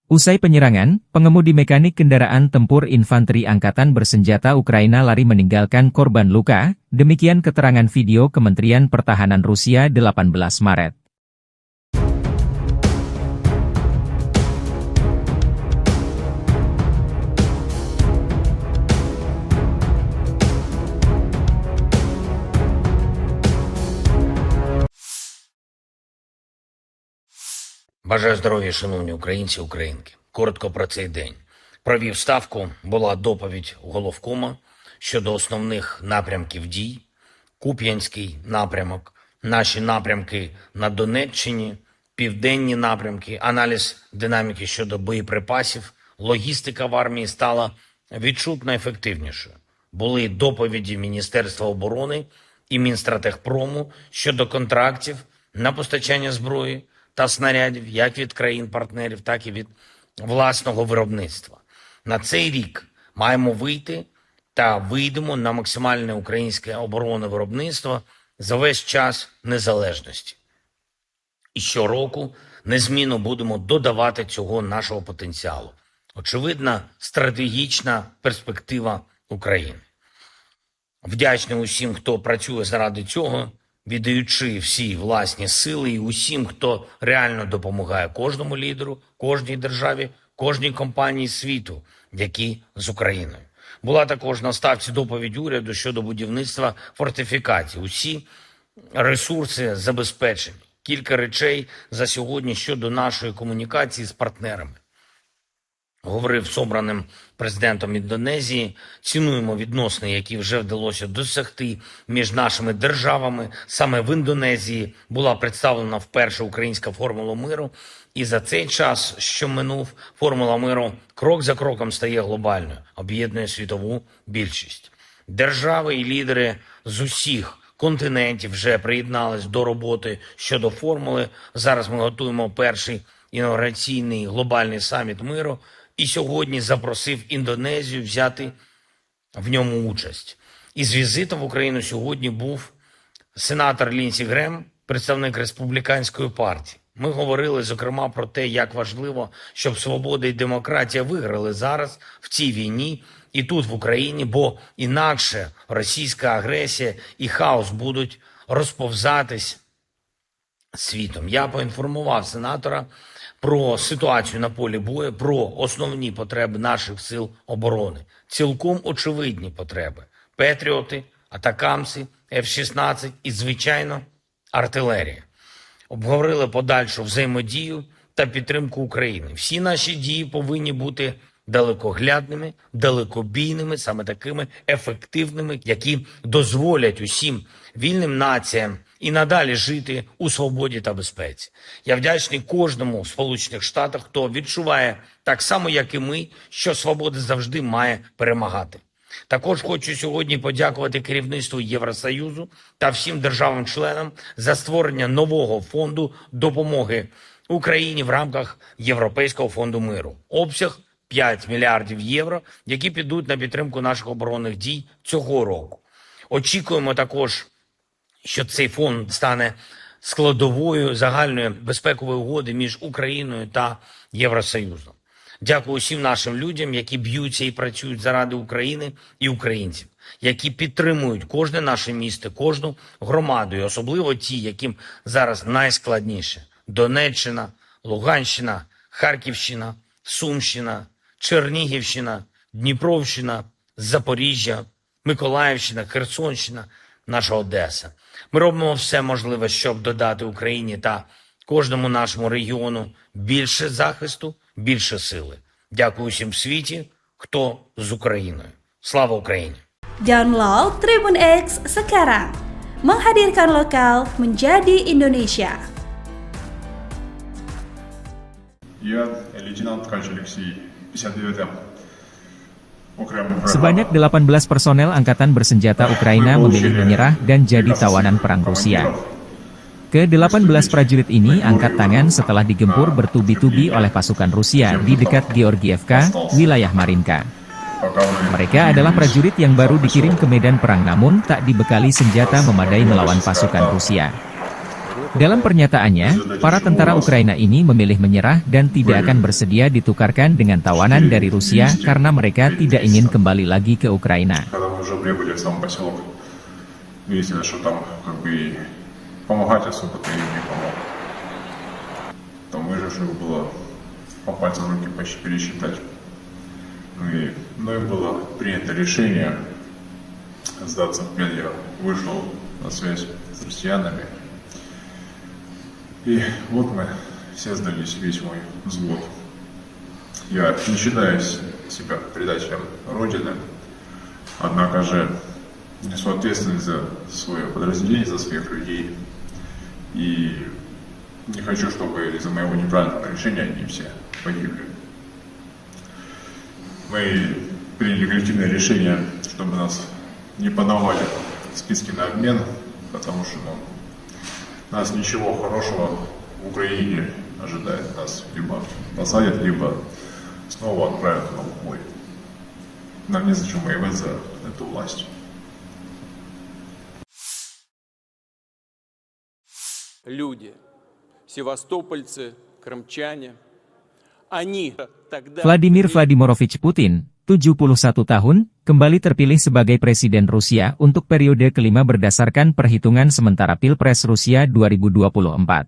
Usai penyerangan, pengemudi mekanik kendaraan tempur infanteri angkatan bersenjata Ukraina lari meninggalkan korban luka, demikian keterangan video Kementerian Pertahanan Rusia 18 Maret. Бажаю здоров'я, шановні українці, українки. Коротко про цей день. Провів ставку, була доповідь головкома щодо основних напрямків дій. Куп'янський напрямок, наші напрямки на Донеччині, південні напрямки, аналіз динаміки щодо боєприпасів, логістика в армії стала відчутно ефективнішою. Були доповіді Міністерства оборони і Мінстратегпрому щодо контрактів на постачання зброї та снарядів як від країн-партнерів, так і від власного виробництва. На цей рік маємо вийти та вийдемо на максимальне українське оборонне виробництво за весь час незалежності. І щороку незмінно будемо додавати цього нашого потенціалу. Очевидна стратегічна перспектива України. Вдячний усім, хто працює заради цього, віддаючи всі власні сили, і усім, хто реально допомагає кожному лідеру, кожній державі, кожній компанії світу, які з Україною. Була також на ставці доповідь уряду щодо будівництва фортифікацій. Усі ресурси забезпечені. Кілька речей за сьогодні щодо нашої комунікації з партнерами. Говорив з обраним президентом Індонезії, цінуємо відносини, які вже вдалося досягти між нашими державами. Саме в Індонезії була представлена вперше українська формула миру. І за цей час, що минув, формула миру крок за кроком стає глобальною, об'єднує світову більшість. Держави і лідери з усіх континентів вже приєднались до роботи щодо формули. Зараз ми готуємо перший інаугураційний глобальний саміт миру. І сьогодні запросив Індонезію взяти в ньому участь. Із візитом в Україну сьогодні був сенатор Лінсі Грем, представник Республіканської партії. Ми говорили, зокрема, про те, як важливо, щоб свобода і демократія виграли зараз в цій війні і тут, в Україні, бо інакше російська агресія і хаос будуть розповзатись світом. Я поінформував сенатора про ситуацію на полі бою, про основні потреби наших сил оборони. Цілком очевидні потреби. Петріоти, атакамси, F-16 і, звичайно, артилерія. Обговорили подальшу взаємодію та підтримку України. Всі наші дії повинні бути далекоглядними, далекобійними, саме такими ефективними, які дозволять усім вільним націям і надалі жити у свободі та безпеці. Я вдячний кожному в Сполучених Штатах, хто відчуває так само, як і ми, що свобода завжди має перемагати. Також хочу сьогодні подякувати керівництву Євросоюзу та всім державам-членам за створення нового фонду допомоги Україні в рамках Європейського фонду миру. Обсяг 5 мільярдів євро, які підуть на підтримку наших оборонних дій цього року. Очікуємо також, що цей фонд стане складовою загальної безпекової угоди між Україною та Євросоюзом. Дякую усім нашим людям, які б'ються і працюють заради України і українців, які підтримують кожне наше місто, кожну громаду, і особливо ті, яким зараз найскладніше. Донеччина, Луганщина, Харківщина, Сумщина, Чернігівщина, Дніпровщина, Запоріжжя, Миколаївщина, Херсонщина, наша Одеса. Ми робимо все можливе, щоб додати Україні та кожному нашому регіону більше захисту, більше сили. Дякую усім в світі, хто з Україною. Слава Україні! Download Tribun X sekarang. Menghadirkan lokal menjadi Indonesia. Я лейтенант Ткач Алексей, 59-м окремым бригадам. Sebanyak 18 personel angkatan bersenjata Ukraina memilih menyerah dan jadi tawanan perang Rusia. Ke-18 prajurit ini angkat tangan setelah digempur bertubi-tubi oleh pasukan Rusia di dekat Georgievka, wilayah Marinka. Mereka adalah prajurit yang baru dikirim ke medan perang namun tak dibekali senjata memadai melawan pasukan Rusia. Dalam pernyataannya, para tentara Ukraina ini memilih menyerah dan tidak akan bersedia ditukarkan dengan tawanan dari Rusia karena mereka tidak ingin kembali lagi ke Ukraina. Когда мы уже прибыли в сам поселок, выяснилось, что там как бы помогать особо-то им не помог. Там выживших было по пальцам руки почти пересчитать. И мной было принято решение сдаться в плен. Я вышел на связь с россиянами. И вот мы все сдались, весь мой взвод. Я не считаю себя предателем Родины, однако же несу ответственность за свое подразделение, за своих людей. И не хочу, чтобы из-за моего неправильного решения они все погибли. Мы приняли коллективное решение, чтобы нас не подавали в списки на обмен, потому что нас ничего хорошего в Украине ожидает. Нас либо посадят, либо снова отправят на бой. Нам незачем воевать за эту власть. Люди, севастопольцы, крымчане, они тогда... Vladimir Vladimirovich Putin, 71 tahun, kembali terpilih sebagai Presiden Rusia untuk periode kelima berdasarkan perhitungan sementara Pilpres Rusia 2024.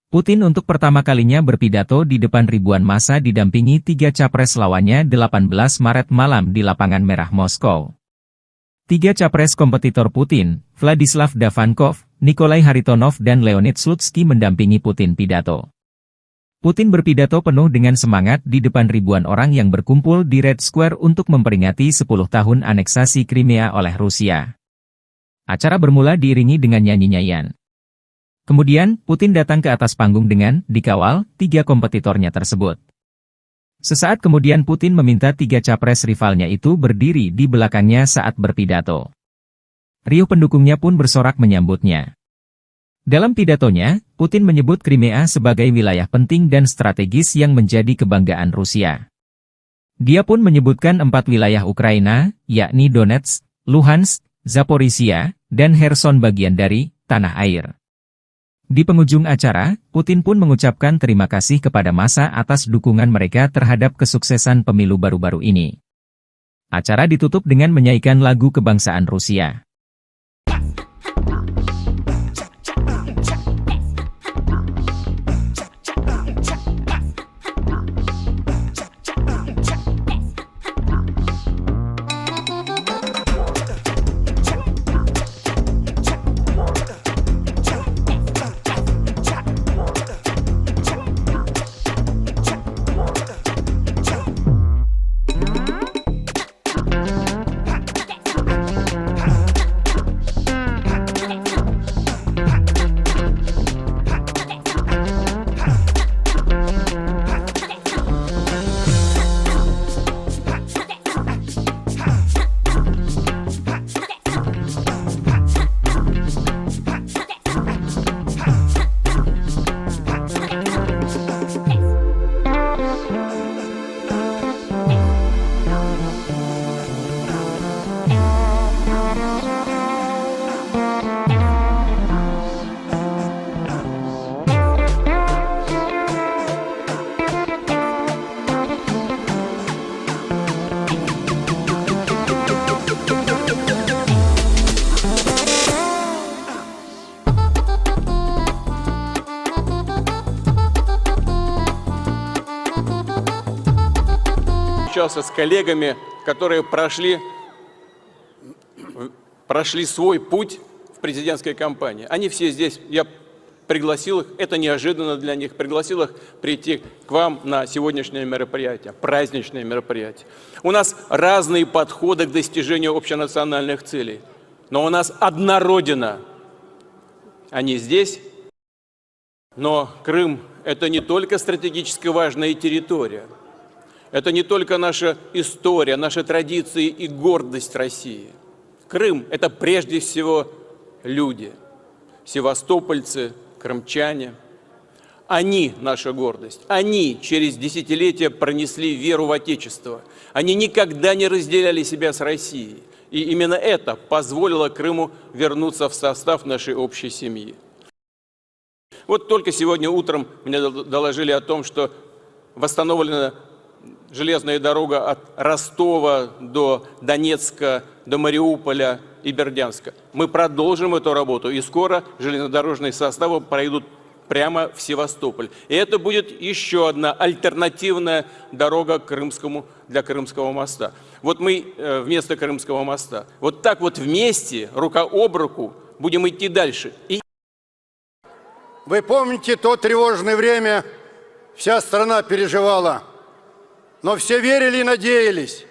Putin untuk pertama kalinya berpidato di depan ribuan massa didampingi 3 capres lawannya 18 Maret malam di Lapangan Merah Moskow. 3 capres kompetitor Putin, Vladislav Davankov, Nikolai Haritonov dan Leonid Slutsky mendampingi Putin pidato. Putin berpidato penuh dengan semangat di depan ribuan orang yang berkumpul di Red Square untuk memperingati 10 tahun aneksasi Crimea oleh Rusia. Acara bermula diiringi dengan nyanyi-nyanyian. Kemudian, Putin datang ke atas panggung dengan dikawal 3 kompetitornya tersebut. Sesaat kemudian Putin meminta 3 capres rivalnya itu berdiri di belakangnya saat berpidato. Riuh pendukungnya pun bersorak menyambutnya. Dalam pidatonya, Putin menyebut Crimea sebagai wilayah penting dan strategis yang menjadi kebanggaan Rusia. Dia pun menyebutkan 4 wilayah Ukraina, yakni Donetsk, Luhansk, Zaporizhia, dan Kherson bagian dari tanah air. Di penghujung acara, Putin pun mengucapkan terima kasih kepada massa atas dukungan mereka terhadap kesuksesan pemilu baru-baru ini. Acara ditutup dengan menyanyikan lagu kebangsaan Rusia. общался с коллегами, которые прошли свой путь в президентской кампании. Они все здесь, я пригласил их, это неожиданно для них, пригласил их прийти к вам на сегодняшнее мероприятие, праздничное мероприятие. У нас разные подходы к достижению общенациональных целей, но у нас одна Родина. Они здесь, но Крым – это не только стратегически важная территория, это не только наша история, наши традиции и гордость России. Крым – это прежде всего люди, севастопольцы, крымчане. Они – наша гордость. Они через десятилетия пронесли веру в Отечество. Они никогда не разделяли себя с Россией. И именно это позволило Крыму вернуться в состав нашей общей семьи. Вот только сегодня утром мне доложили о том, что восстановлена железная дорога от Ростова до Донецка, до Мариуполя и Бердянска. Мы продолжим эту работу, и скоро железнодорожные составы пройдут прямо в Севастополь. И это будет еще одна альтернативная дорога для Крымского моста. Вот мы вместо Крымского моста. Вот так вот вместе, рука об руку, будем идти дальше. Вы помните то тревожное время, вся страна переживала, но все верили и надеялись,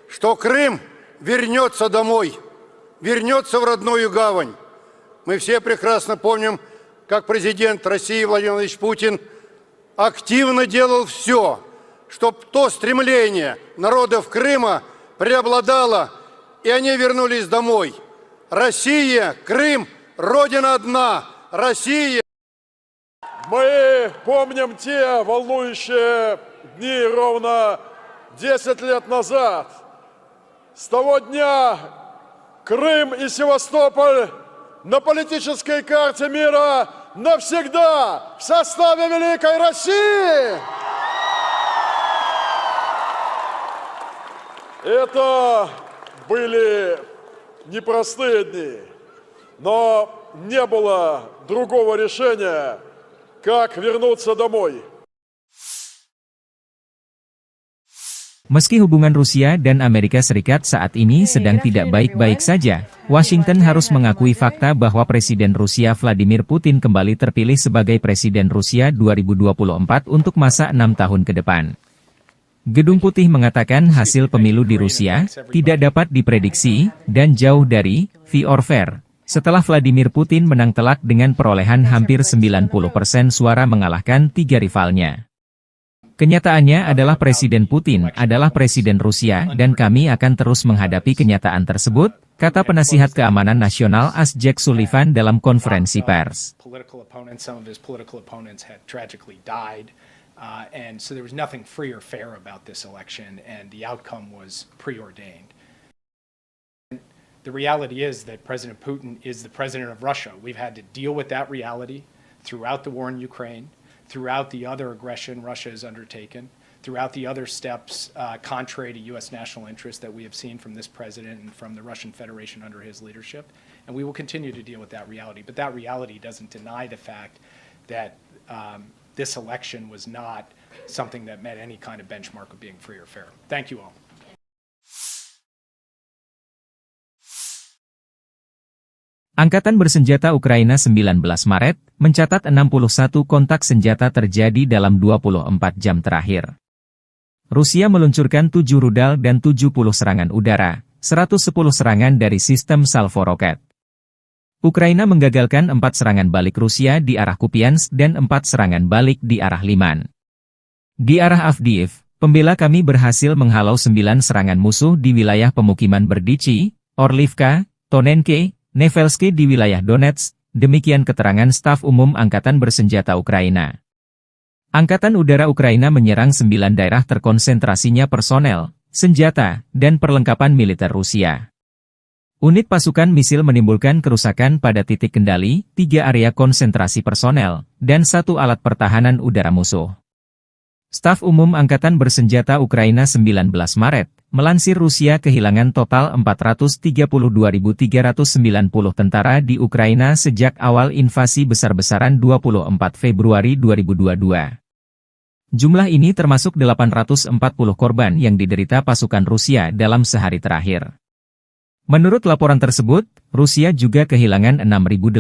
что Крым вернется домой, вернется в родную гавань. Мы все прекрасно помним, как президент России Владимир Владимирович Путин активно делал все, чтобы то стремление народов Крыма преобладало, и они вернулись домой. Россия, Крым, Родина одна, Россия. Мы помним те волнующие дни ровно 10 лет назад. С того дня Крым и Севастополь на политической карте мира навсегда в составе Великой России. Это были непростые дни, но не было другого решения, как вернуться домой. Meski hubungan Rusia dan Amerika Serikat saat ini sedang tidak baik-baik saja, Washington harus mengakui fakta bahwa Presiden Rusia Vladimir Putin kembali terpilih sebagai Presiden Rusia 2024 untuk masa 6 tahun ke depan. Gedung Putih mengatakan hasil pemilu di Rusia tidak dapat diprediksi dan jauh dari fair or fair, setelah Vladimir Putin menang telak dengan perolehan hampir 90% suara mengalahkan 3 rivalnya. Kenyataannya adalah Presiden Putin adalah Presiden Rusia dan kami akan terus menghadapi kenyataan tersebut, kata penasihat keamanan nasional AS Jack Sullivan dalam konferensi pers. And so there was nothing free or fair about this election, and the outcome was preordained. The reality is that President Putin is the president of Russia. We've had to deal with that reality throughout the war in Ukraine, throughout the other aggression Russia has undertaken, throughout the other steps contrary to U.S. national interest that we have seen from this president and from the Russian Federation under his leadership. And we will continue to deal with that reality. But that reality doesn't deny the fact that this election was not something that met any kind of benchmark of being free or fair. Thank you all. Angkatan Bersenjata Ukraina 19 Maret mencatat 61 kontak senjata terjadi dalam 24 jam terakhir. Rusia meluncurkan 7 rudal dan 70 serangan udara, 110 serangan dari sistem salvo roket. Ukraina menggagalkan 4 serangan balik Rusia di arah Kupiansk dan 4 serangan balik di arah Liman. Di arah Avdiivka, pembela kami berhasil menghalau 9 serangan musuh di wilayah pemukiman Berdichi, Orlivka, Tonenke, Nevelski di wilayah Donetsk, demikian keterangan staf umum Angkatan Bersenjata Ukraina. Angkatan Udara Ukraina menyerang 9 daerah terkonsentrasinya personel, senjata, dan perlengkapan militer Rusia. Unit pasukan misil menimbulkan kerusakan pada titik kendali, 3 area konsentrasi personel, dan 1 alat pertahanan udara musuh. Staf umum Angkatan Bersenjata Ukraina 19 Maret, melansir Rusia kehilangan total 432.390 tentara di Ukraina sejak awal invasi besar-besaran 24 Februari 2022. Jumlah ini termasuk 840 korban yang diderita pasukan Rusia dalam sehari terakhir. Menurut laporan tersebut, Rusia juga kehilangan 6.819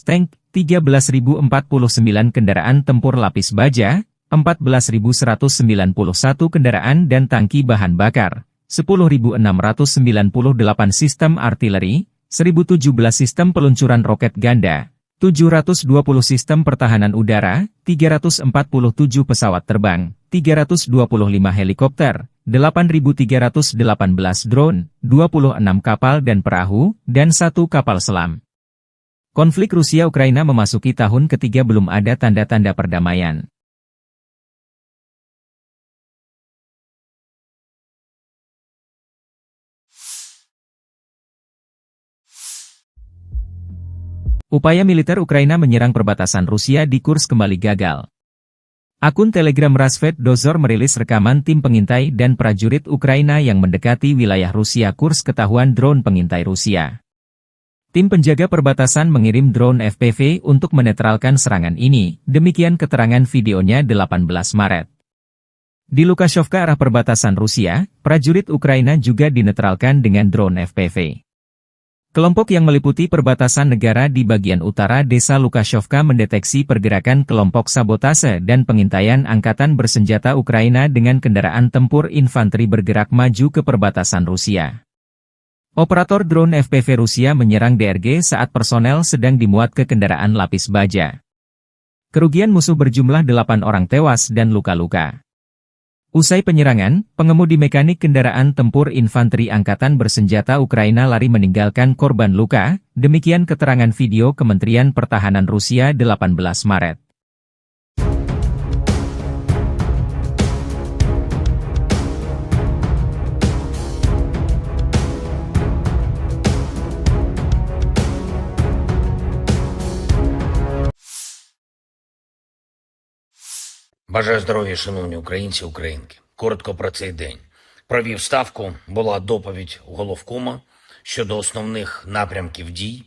tank, 13.049 kendaraan tempur lapis baja, 14.191 kendaraan dan tangki bahan bakar, 10.698 sistem artileri, 1.017 sistem peluncuran roket ganda, 720 sistem pertahanan udara, 347 pesawat terbang, 325 helikopter, 8.318 drone, 26 kapal dan perahu, dan 1 kapal selam. Konflik Rusia-Ukraina memasuki tahun ketiga belum ada tanda-tanda perdamaian. Upaya militer Ukraina menyerang perbatasan Rusia di Kursk kembali gagal. Akun Telegram Rasvet Dozor merilis rekaman tim pengintai dan prajurit Ukraina yang mendekati wilayah Rusia Kursk ketahuan drone pengintai Rusia. Tim penjaga perbatasan mengirim drone FPV untuk menetralkan serangan ini, demikian keterangan videonya 18 Maret. Di Lukashevka arah perbatasan Rusia, prajurit Ukraina juga dinetralkan dengan drone FPV. Kelompok yang meliputi perbatasan negara di bagian utara desa Lukashevka mendeteksi pergerakan kelompok sabotase dan pengintaian angkatan bersenjata Ukraina dengan kendaraan tempur infanteri bergerak maju ke perbatasan Rusia. Operator drone FPV Rusia menyerang DRG saat personel sedang dimuat ke kendaraan lapis baja. Kerugian musuh berjumlah 8 orang tewas dan luka-luka. Usai penyerangan, pengemudi mekanik kendaraan tempur infanteri angkatan bersenjata Ukraina lari meninggalkan korban luka, demikian keterangan video Kementerian Pertahanan Rusia 18 Maret. Бажаю здоров'я, шановні українці, українки. Коротко про цей день. Провів ставку, була доповідь головкома щодо основних напрямків дій.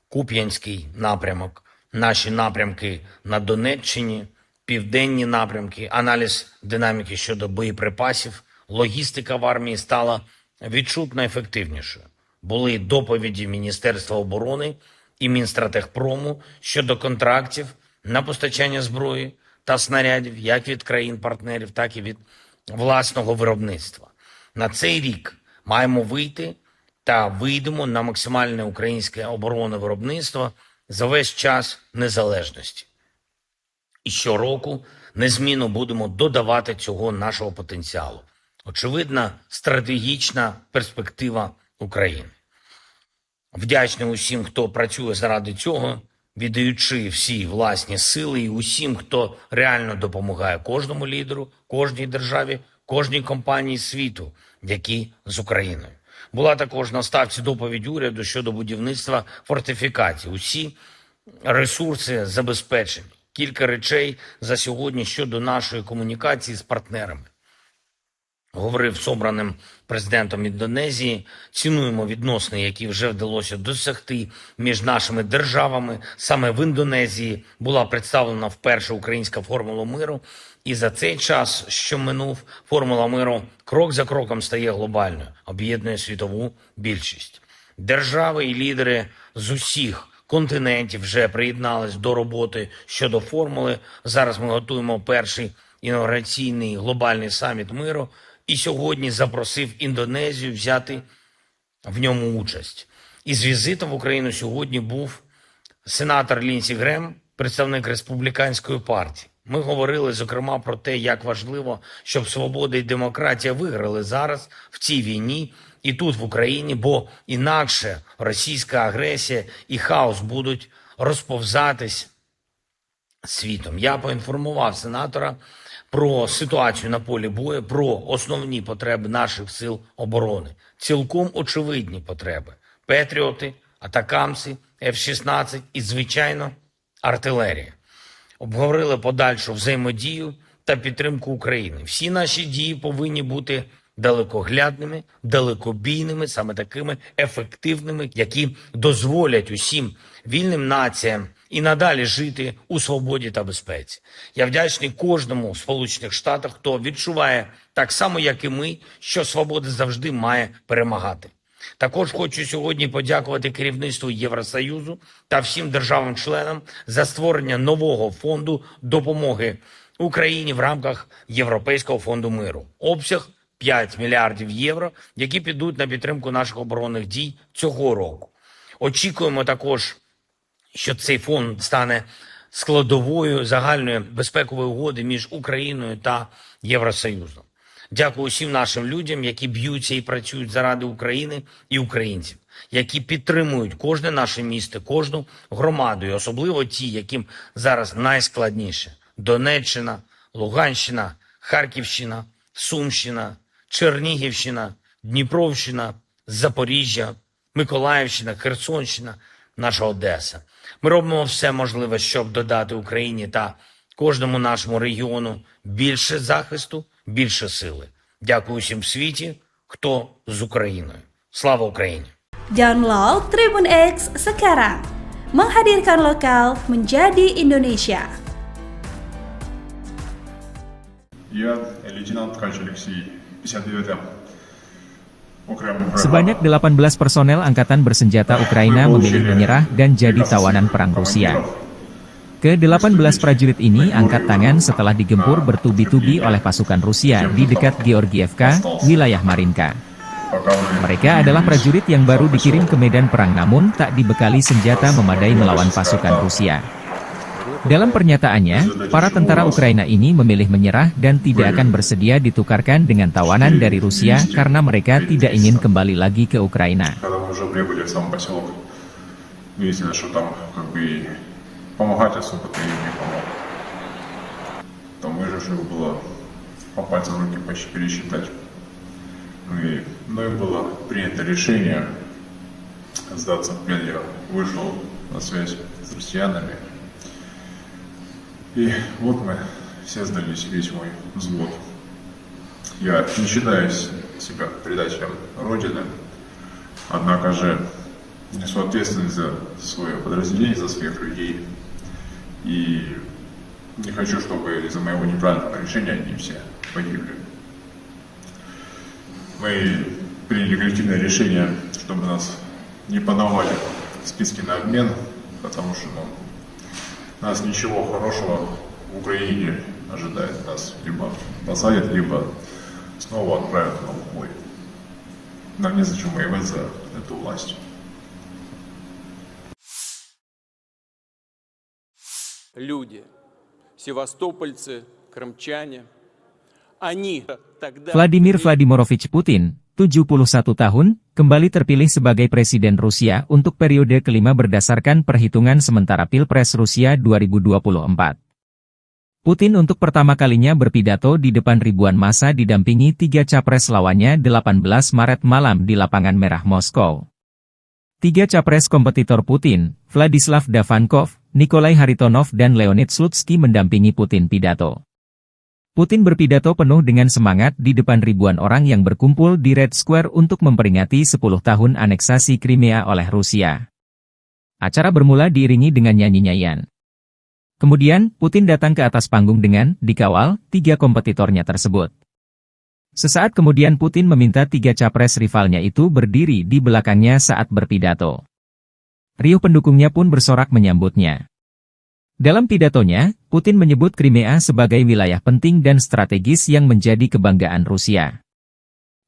Куп'янський напрямок, наші напрямки на Донеччині, південні напрямки, аналіз динаміки щодо боєприпасів, логістика в армії стала відчутно ефективнішою. Були доповіді Міністерства оборони і Мінстратегпрому щодо контрактів на постачання зброї та снарядів як від країн-партнерів, так і від власного виробництва. На цей рік маємо вийти та вийдемо на максимальне українське оборонне виробництво за весь час незалежності. І щороку незмінно будемо додавати цього нашого потенціалу. Очевидна стратегічна перспектива України. Вдячний усім, хто працює заради цього, віддаючи всі власні сили, і усім, хто реально допомагає кожному лідеру, кожній державі, кожній компанії світу, які з Україною. Була також на ставці доповідь уряду щодо будівництва фортифікацій. Усі ресурси забезпечені. Кілька речей за сьогодні щодо нашої комунікації з партнерами. Говорив з обраним президентом Індонезії, цінуємо відносини, які вже вдалося досягти між нашими державами. Саме в Індонезії була представлена вперше українська формула миру, і за цей час, що минув, формула миру крок за кроком стає глобальною, об'єднує світову більшість. Держави і лідери з усіх континентів вже приєднались до роботи щодо формули. Зараз ми готуємо перший інаугураційний глобальний саміт миру, і сьогодні запросив Індонезію взяти в ньому участь. Із візитом в Україну сьогодні був сенатор Лінсі Грем, представник Республіканської партії. Ми говорили, зокрема, про те, як важливо, щоб свобода і демократія виграли зараз в цій війні і тут, в Україні, бо інакше російська агресія і хаос будуть розповзатись світом. Я поінформував сенатора про ситуацію на полі бою, про основні потреби наших сил оборони. Цілком очевидні потреби. Петріоти, атакамси, F-16 і, звичайно, артилерія. Обговорили подальшу взаємодію та підтримку України. Всі наші дії повинні бути далекоглядними, далекобійними, саме такими ефективними, які дозволять усім вільним націям і надалі жити у свободі та безпеці. Я вдячний кожному в Сполучених Штатах, хто відчуває так само, як і ми, що свобода завжди має перемагати. Також хочу сьогодні подякувати керівництву Євросоюзу та всім державам-членам за створення нового фонду допомоги Україні в рамках Європейського фонду миру. Обсяг 5 мільярдів євро, які підуть на підтримку наших оборонних дій цього року. Очікуємо також, що цей фонд стане складовою загальної безпекової угоди між Україною та Євросоюзом. Дякую усім нашим людям, які б'ються і працюють заради України і українців, які підтримують кожне наше місто, кожну громаду, і особливо ті, яким зараз найскладніше. Донеччина, Луганщина, Харківщина, Сумщина, Чернігівщина, Дніпровщина, Запоріжжя, Миколаївщина, Херсонщина, наша Одеса. Ми робимо все можливе, щоб додати Україні та кожному нашому регіону більше захисту, більше сили. Дякую усім в світі, хто з Україною. Слава Україні! Download Tribun X sekarang. Menghadirkan lokal menjadi Indonesia. Я лейтенант Ткач Алексей, 59-м. Sebanyak 18 personel angkatan bersenjata Ukraina memilih menyerah dan jadi tawanan perang Rusia. Ke-18 prajurit ini angkat tangan setelah digempur bertubi-tubi oleh pasukan Rusia di dekat Georgievka, wilayah Marinka. Mereka adalah prajurit yang baru dikirim ke medan perang namun tak dibekali senjata memadai melawan pasukan Rusia. Dalam pernyataannya, para tentara Ukraina ini memilih menyerah dan tidak akan bersedia ditukarkan dengan tawanan dari Rusia karena mereka tidak ingin kembali lagi ke Ukraina. Помогать особо-то им не помог. Там выживших было по пальцам руки почти пересчитать. Мною было принято решение сдаться в плен. Я вышел на связь с россиянами. И вот мы все сдались, весь мой взвод. Я не считаю себя предателем Родины, однако же несу ответственность за свое подразделение, за своих людей. И не хочу, чтобы из-за моего неправильного решения они все погибли. Мы приняли коллективное решение, чтобы нас не подавали в списки на обмен, потому что нас ничего хорошего в Украине ожидает. Нас либо посадят, либо снова отправят на бой. Нам незачем воевать за эту власть. Люди, севастопольцы, крымчане, они тогда... Vladimir Vladimirovich Putin, 71 tahun, kembali terpilih sebagai Presiden Rusia untuk periode kelima berdasarkan perhitungan sementara Pilpres Rusia 2024. Putin untuk pertama kalinya berpidato di depan ribuan massa didampingi 3 capres lawannya 18 Maret malam di Lapangan Merah Moskow. 3 capres kompetitor Putin, Vladislav Davankov, Nikolai Haritonov dan Leonid Slutsky mendampingi Putin pidato. Putin berpidato penuh dengan semangat di depan ribuan orang yang berkumpul di Red Square untuk memperingati 10 tahun aneksasi Crimea oleh Rusia. Acara bermula diiringi dengan nyanyi-nyanyian. Kemudian, Putin datang ke atas panggung dengan dikawal 3 kompetitornya tersebut. Sesaat kemudian Putin meminta 3 capres rivalnya itu berdiri di belakangnya saat berpidato. Riuh pendukungnya pun bersorak menyambutnya. Dalam pidatonya, Putin menyebut Crimea sebagai wilayah penting dan strategis yang menjadi kebanggaan Rusia.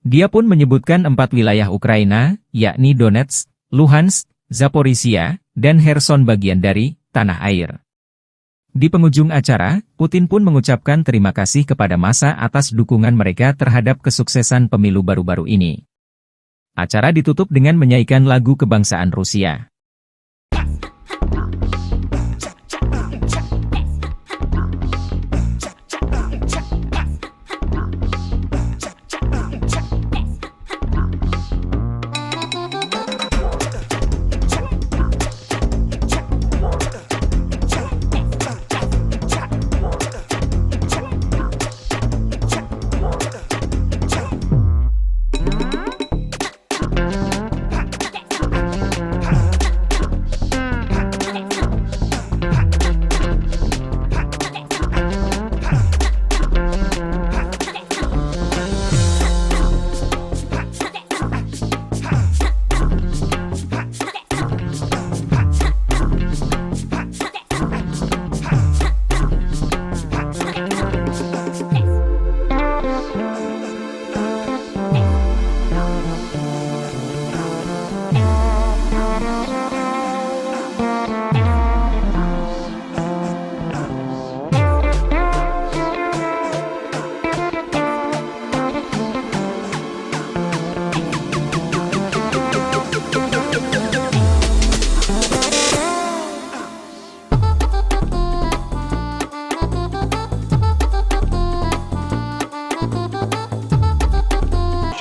Dia pun menyebutkan 4 wilayah Ukraina, yakni Donetsk, Luhansk, Zaporizhia, dan Kherson bagian dari tanah air. Di penghujung acara, Putin pun mengucapkan terima kasih kepada massa atas dukungan mereka terhadap kesuksesan pemilu baru-baru ini. Acara ditutup dengan menyanyikan lagu kebangsaan Rusia.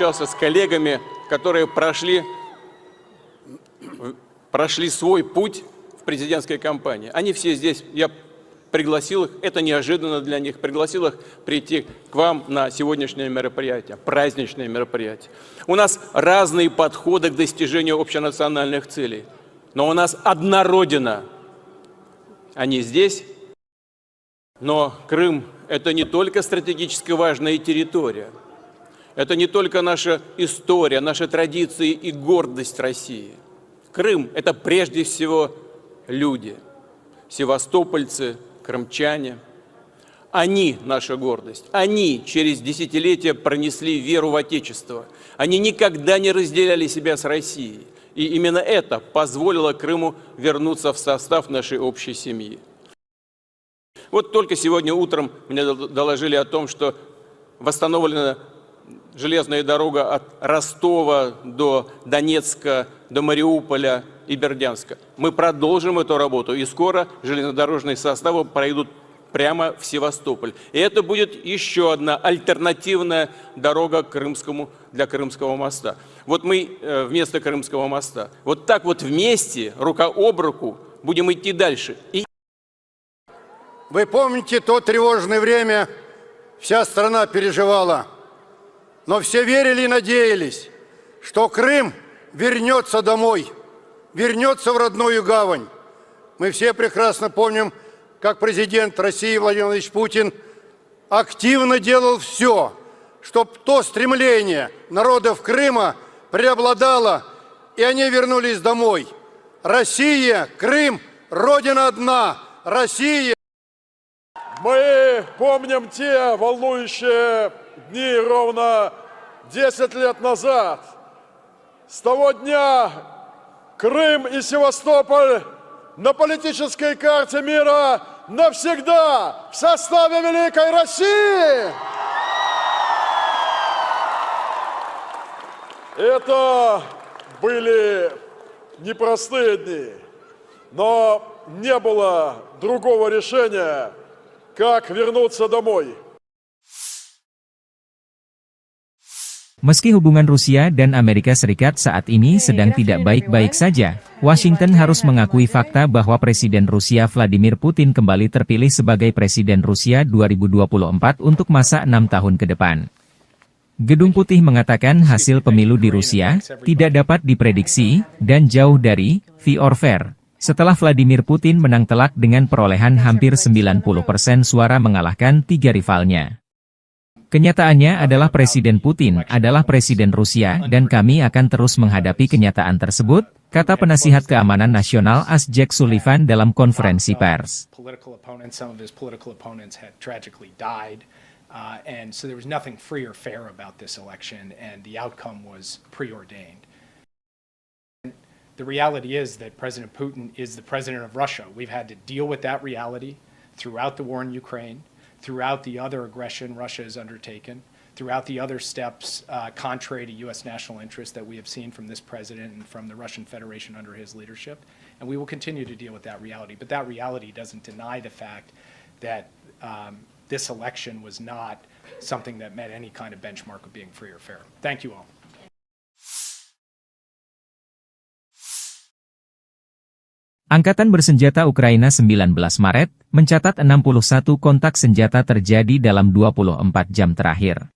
общался с коллегами, которые прошли свой путь в президентской кампании. Они все здесь, я пригласил их, это неожиданно для них, пригласил их прийти к вам на сегодняшнее мероприятие, праздничное мероприятие. У нас разные подходы к достижению общенациональных целей, но у нас одна Родина. Они здесь, но Крым – это не только стратегически важная территория, это не только наша история, наши традиции и гордость России. Крым – это прежде всего люди, севастопольцы, крымчане. Они – наша гордость. Они через десятилетия пронесли веру в Отечество. Они никогда не разделяли себя с Россией. И именно это позволило Крыму вернуться в состав нашей общей семьи. Вот только сегодня утром мне доложили о том, что восстановлена железная дорога от Ростова до Донецка, до Мариуполя и Бердянска. Мы продолжим эту работу, и скоро железнодорожные составы пройдут прямо в Севастополь. И это будет еще одна альтернативная дорога для Крымского моста. Вот мы вместо Крымского моста. Вот так вот вместе, рука об руку, будем идти дальше. Вы помните то тревожное время, вся страна переживала, но все верили и надеялись, что Крым вернется домой, вернется в родную гавань. Мы все прекрасно помним, как президент России Владимир Владимирович Путин активно делал все, чтобы то стремление народов Крыма преобладало, и они вернулись домой. Россия, Крым, Родина одна, Россия. Мы помним те волнующие дни ровно 10 лет назад. С того дня Крым и Севастополь на политической карте мира навсегда в составе Великой России. Это были непростые дни, но не было другого решения, как вернуться домой. Meski hubungan Rusia dan Amerika Serikat saat ini sedang tidak baik-baik saja, Washington harus mengakui fakta bahwa Presiden Rusia Vladimir Putin kembali terpilih sebagai Presiden Rusia 2024 untuk masa 6 tahun ke depan. Gedung Putih mengatakan hasil pemilu di Rusia tidak dapat diprediksi dan jauh dari fair or fair, setelah Vladimir Putin menang telak dengan perolehan hampir 90% suara mengalahkan 3 rivalnya. Kenyataannya adalah Presiden Putin adalah Presiden Rusia dan kami akan terus menghadapi kenyataan tersebut, kata penasihat keamanan nasional AS Jack Sullivan dalam konferensi pers. And so there was nothing free or fair about this election, and the outcome was preordained. The reality is that President Putin is the president of Russia. We've had to deal with that reality throughout the war in Ukraine, throughout the other aggression Russia has undertaken, throughout the other steps contrary to U.S. national interests that we have seen from this president and from the Russian Federation under his leadership. And we will continue to deal with that reality. But that reality doesn't deny the fact that this election was not something that met any kind of benchmark of being free or fair. Thank you all. Angkatan Bersenjata Ukraina 19 Maret mencatat 61 kontak senjata terjadi dalam 24 jam terakhir.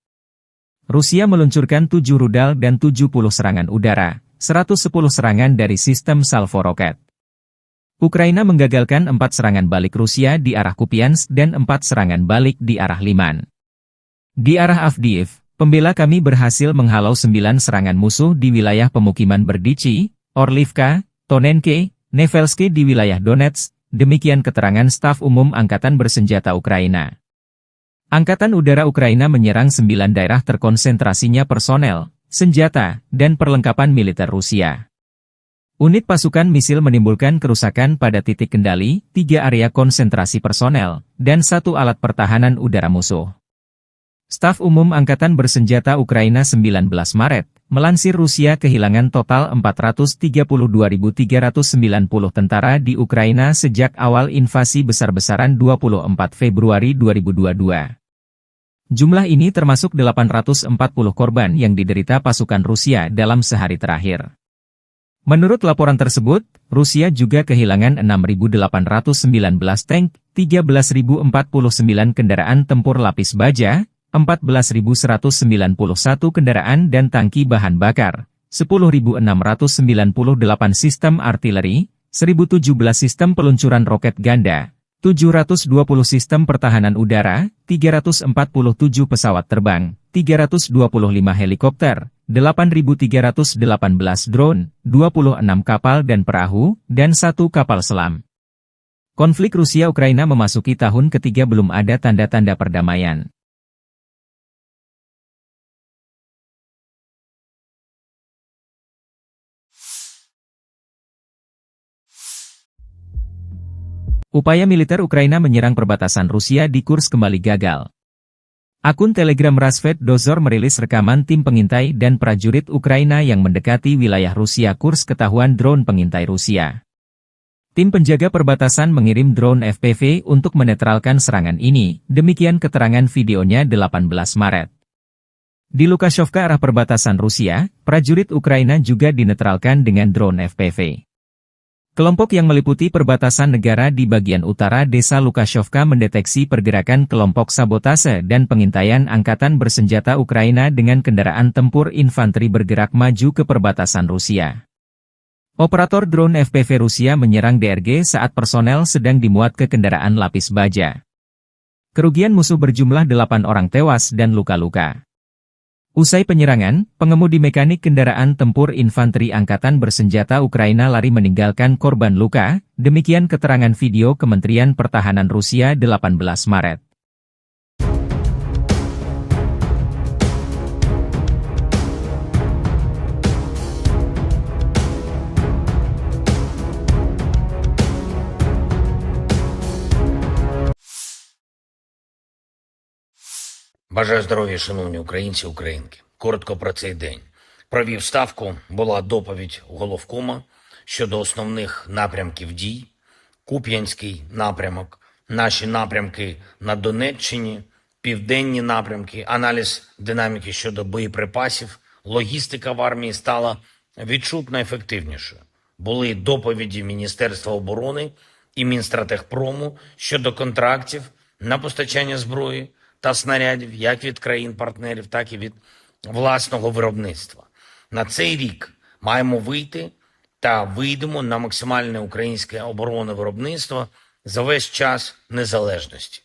Rusia meluncurkan 7 rudal dan 70 serangan udara, 110 serangan dari sistem salvo roket. Ukraina menggagalkan 4 serangan balik Rusia di arah Kupiansk dan 4 serangan balik di arah Liman. Di arah Avdiivka, pembela kami berhasil menghalau 9 serangan musuh di wilayah pemukiman Berdichi, Orlivka, Tonenke, Nevelski di wilayah Donetsk, demikian keterangan staf umum Angkatan Bersenjata Ukraina. Angkatan Udara Ukraina menyerang 9 daerah terkonsentrasinya personel, senjata, dan perlengkapan militer Rusia. Unit pasukan misil menimbulkan kerusakan pada titik kendali, 3 area konsentrasi personel, dan 1 alat pertahanan udara musuh. Staf umum Angkatan Bersenjata Ukraina 19 Maret, melansir Rusia kehilangan total 432.390 tentara di Ukraina sejak awal invasi besar-besaran 24 Februari 2022. Jumlah ini termasuk 840 korban yang diderita pasukan Rusia dalam sehari terakhir. Menurut laporan tersebut, Rusia juga kehilangan 6.819 tank, 13.049 kendaraan tempur lapis baja, 14.191 kendaraan dan tangki bahan bakar, 10.698 sistem artileri, 1.017 sistem peluncuran roket ganda, 720 sistem pertahanan udara, 347 pesawat terbang, 325 helikopter, 8.318 drone, 26 kapal dan perahu, dan 1 kapal selam. Konflik Rusia-Ukraina memasuki tahun ketiga belum ada tanda-tanda perdamaian. Upaya militer Ukraina menyerang perbatasan Rusia di Kursk kembali gagal. Akun Telegram Rasvet Dozor merilis rekaman tim pengintai dan prajurit Ukraina yang mendekati wilayah Rusia Kursk ketahuan drone pengintai Rusia. Tim penjaga perbatasan mengirim drone FPV untuk menetralkan serangan ini, demikian keterangan videonya 18 Maret. Di Lukashevka arah perbatasan Rusia, prajurit Ukraina juga dinetralkan dengan drone FPV. Kelompok yang meliputi perbatasan negara di bagian utara desa Lukashevka mendeteksi pergerakan kelompok sabotase dan pengintaian angkatan bersenjata Ukraina dengan kendaraan tempur infanteri bergerak maju ke perbatasan Rusia. Operator drone FPV Rusia menyerang DRG saat personel sedang dimuat ke kendaraan lapis baja. Kerugian musuh berjumlah 8 orang tewas dan luka-luka. Usai penyerangan, pengemudi mekanik kendaraan tempur infanteri angkatan bersenjata Ukraina lari meninggalkan korban luka, demikian keterangan video Kementerian Pertahanan Rusia 18 Maret. Бажаю здоров'я, шановні українці, українки. Коротко про цей день. Провів ставку, була доповідь головкома щодо основних напрямків дій. Куп'янський напрямок, наші напрямки на Донеччині, південні напрямки, аналіз динаміки щодо боєприпасів, логістика в армії стала відчутно ефективнішою. Були доповіді Міністерства оборони і Мінстратегпрому щодо контрактів на постачання зброї та снарядів як від країн-партнерів, так і від власного виробництва. На цей рік маємо вийти та вийдемо на максимальне українське оборонне виробництво за весь час незалежності.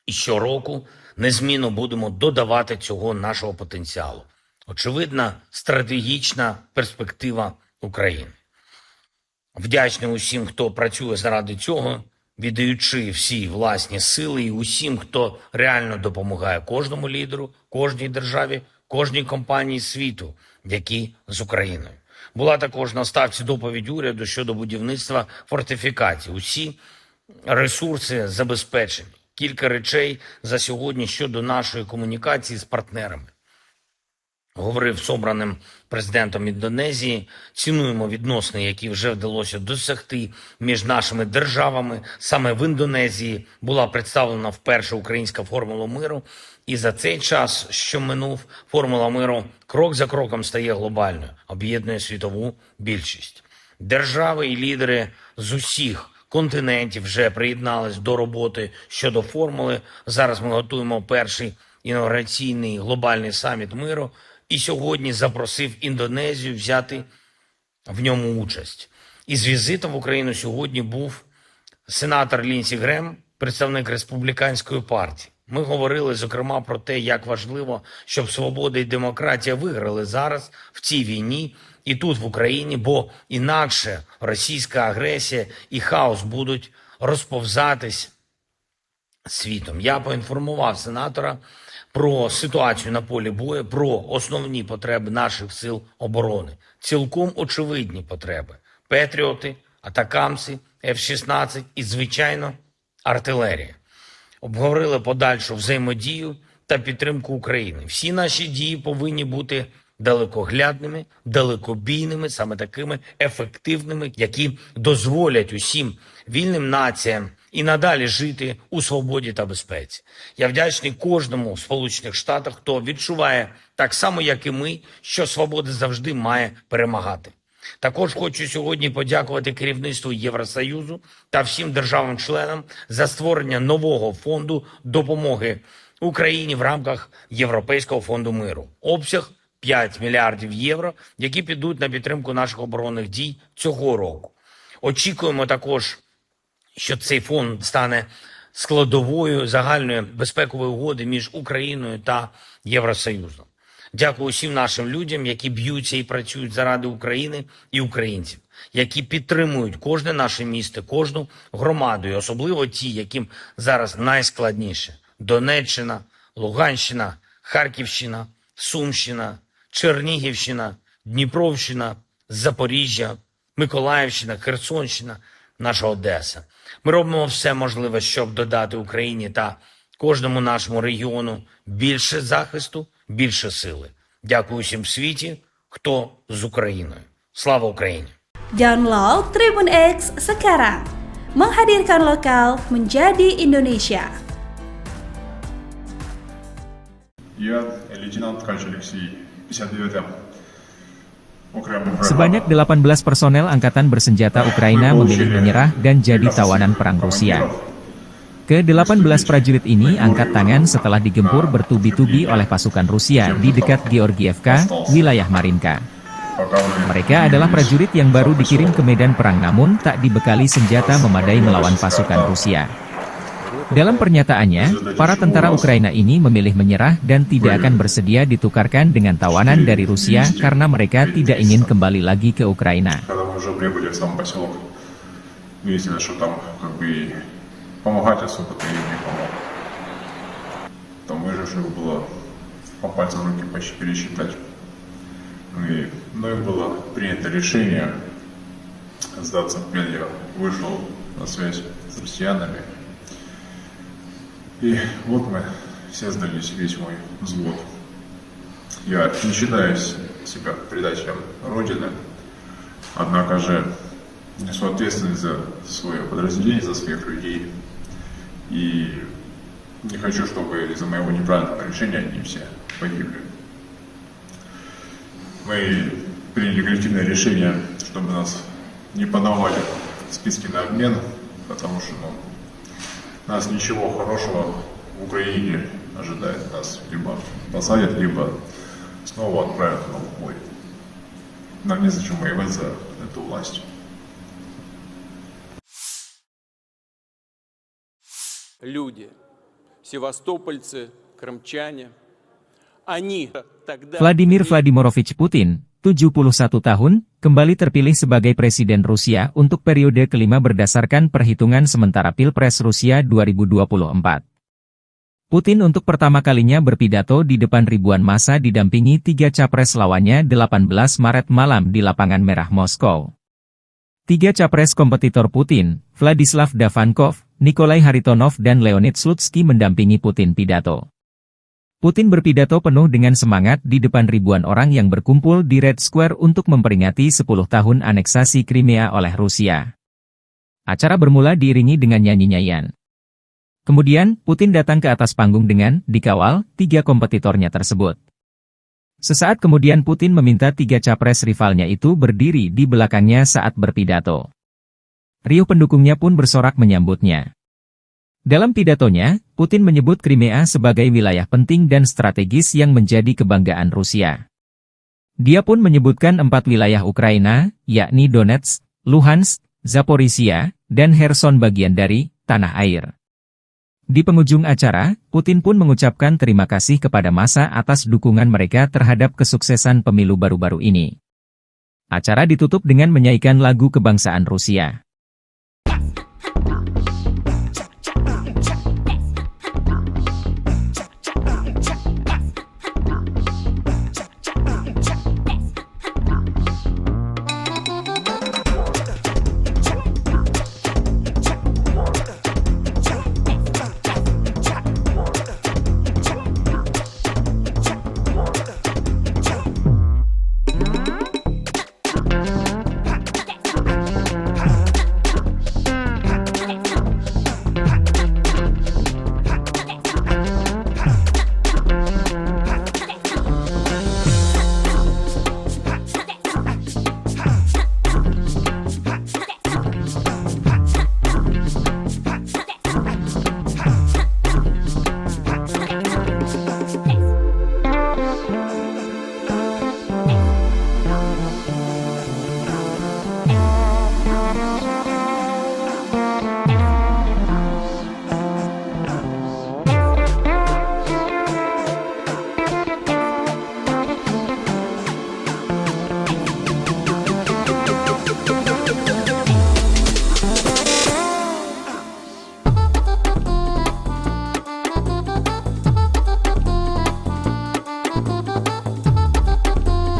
І щороку незмінно будемо додавати цього нашого потенціалу. Очевидна стратегічна перспектива України. Вдячний усім, хто працює заради цього, віддаючи всі власні сили, і усім, хто реально допомагає кожному лідеру, кожній державі, кожній компанії світу, які з Україною. Була також на ставці доповідь уряду щодо будівництва фортифікацій. Усі ресурси забезпечені. Кілька речей за сьогодні щодо нашої комунікації з партнерами. Говорив з обраним президентом Індонезії, цінуємо відносини, які вже вдалося досягти між нашими державами. Саме в Індонезії була представлена вперше українська формула миру, і за цей час, що минув, формула миру крок за кроком стає глобальною, об'єднує світову більшість. Держави і лідери з усіх континентів вже приєднались до роботи щодо формули. Зараз ми готуємо перший інаугураційний глобальний саміт миру, і сьогодні запросив Індонезію взяти в ньому участь. Із візитом в Україну сьогодні був сенатор Лінсі Грем, представник Республіканської партії. Ми говорили, зокрема, про те, як важливо, щоб свобода і демократія виграли зараз в цій війні і тут, в Україні, бо інакше російська агресія і хаос будуть розповзатись світом. Я поінформував сенатора про ситуацію на полі бою, про основні потреби наших сил оборони. Цілком очевидні потреби. Петріоти, атакамси, F-16 і, звичайно, артилерія. Обговорили подальшу взаємодію та підтримку України. Всі наші дії повинні бути далекоглядними, далекобійними, саме такими ефективними, які дозволять усім вільним націям і надалі жити у свободі та безпеці. Я вдячний кожному в Сполучених Штатах, хто відчуває так само, як і ми, що свобода завжди має перемагати. Також хочу сьогодні подякувати керівництву Євросоюзу та всім державам-членам за створення нового фонду допомоги Україні в рамках Європейського фонду миру. Обсяг 5 мільярдів євро, які підуть на підтримку наших оборонних дій цього року. Очікуємо також, що цей фонд стане складовою загальної безпекової угоди між Україною та Євросоюзом. Дякую усім нашим людям, які б'ються і працюють заради України і українців, які підтримують кожне наше місто, кожну громаду, і особливо ті, яким зараз найскладніше. Донеччина, Луганщина, Харківщина, Сумщина, Чернігівщина, Дніпровщина, Запоріжжя, Миколаївщина, Херсонщина, наша Одеса. Ми робимо все можливе, щоб додати Україні та кожному нашому регіону більше захисту, більше сили. Дякую всім в світі, хто з Україною. Слава Україні! Download Tribun X sekarang. Menghadirkan lokal menjadi Indonesia. Я лейтенант Ткач Алексей, 59-м окремым бригадам. Sebanyak 18 personel angkatan bersenjata Ukraina memilih menyerah dan jadi tawanan perang Rusia. Ke-18 prajurit ini angkat tangan setelah digempur bertubi-tubi oleh pasukan Rusia di dekat Georgievka, wilayah Marinka. Mereka adalah prajurit yang baru dikirim ke medan perang namun tak dibekali senjata memadai melawan pasukan Rusia. Dalam pernyataannya, para tentara Ukraina ini memilih menyerah dan tidak akan bersedia ditukarkan dengan tawanan dari Rusia karena mereka tidak ingin kembali lagi ke Ukraina. Когда мы уже прибыли в сам поселок, выяснилось, что там как бы помогать особо-то им не помог. Там выживших было по пальцам руки почти пересчитать. И мною было принято решение сдаться в плен. Я вышел на связь с россиянами. И вот мы все сдались, весь мой взвод. Я не считаю себя предателем Родины, однако же несу ответственность за свое подразделение, за своих людей. И не хочу, чтобы из-за моего неправильного решения они все погибли. Мы приняли коллективное решение, чтобы нас не подавали в списки на обмен, потому что нас ничего хорошего в Украине ожидает. Нас либо посадят, либо снова отправят на бой. Нам незачем воевать за эту власть. Люди, севастопольцы, крымчане, они тогда... Vladimir Vladimirovich Putin, 71 tahun, kembali terpilih sebagai Presiden Rusia untuk periode kelima berdasarkan perhitungan sementara Pilpres Rusia 2024. Putin untuk pertama kalinya berpidato di depan ribuan massa didampingi 3 capres lawannya 18 Maret malam di Lapangan Merah Moskow. 3 capres kompetitor Putin, Vladislav Davankov, Nikolai Haritonov dan Leonid Slutsky mendampingi Putin pidato. Putin berpidato penuh dengan semangat di depan ribuan orang yang berkumpul di Red Square untuk memperingati 10 tahun aneksasi Crimea oleh Rusia. Acara bermula diiringi dengan nyanyi-nyanyian. Kemudian, Putin datang ke atas panggung dengan dikawal 3 kompetitornya tersebut. Sesaat kemudian Putin meminta 3 capres rivalnya itu berdiri di belakangnya saat berpidato. Riuh pendukungnya pun bersorak menyambutnya. Dalam pidatonya, Putin menyebut Crimea sebagai wilayah penting dan strategis yang menjadi kebanggaan Rusia. Dia pun menyebutkan 4 wilayah Ukraina, yakni Donetsk, Luhansk, Zaporizhia, dan Kherson bagian dari tanah air. Di penghujung acara, Putin pun mengucapkan terima kasih kepada massa atas dukungan mereka terhadap kesuksesan pemilu baru-baru ini. Acara ditutup dengan menyanyikan lagu kebangsaan Rusia.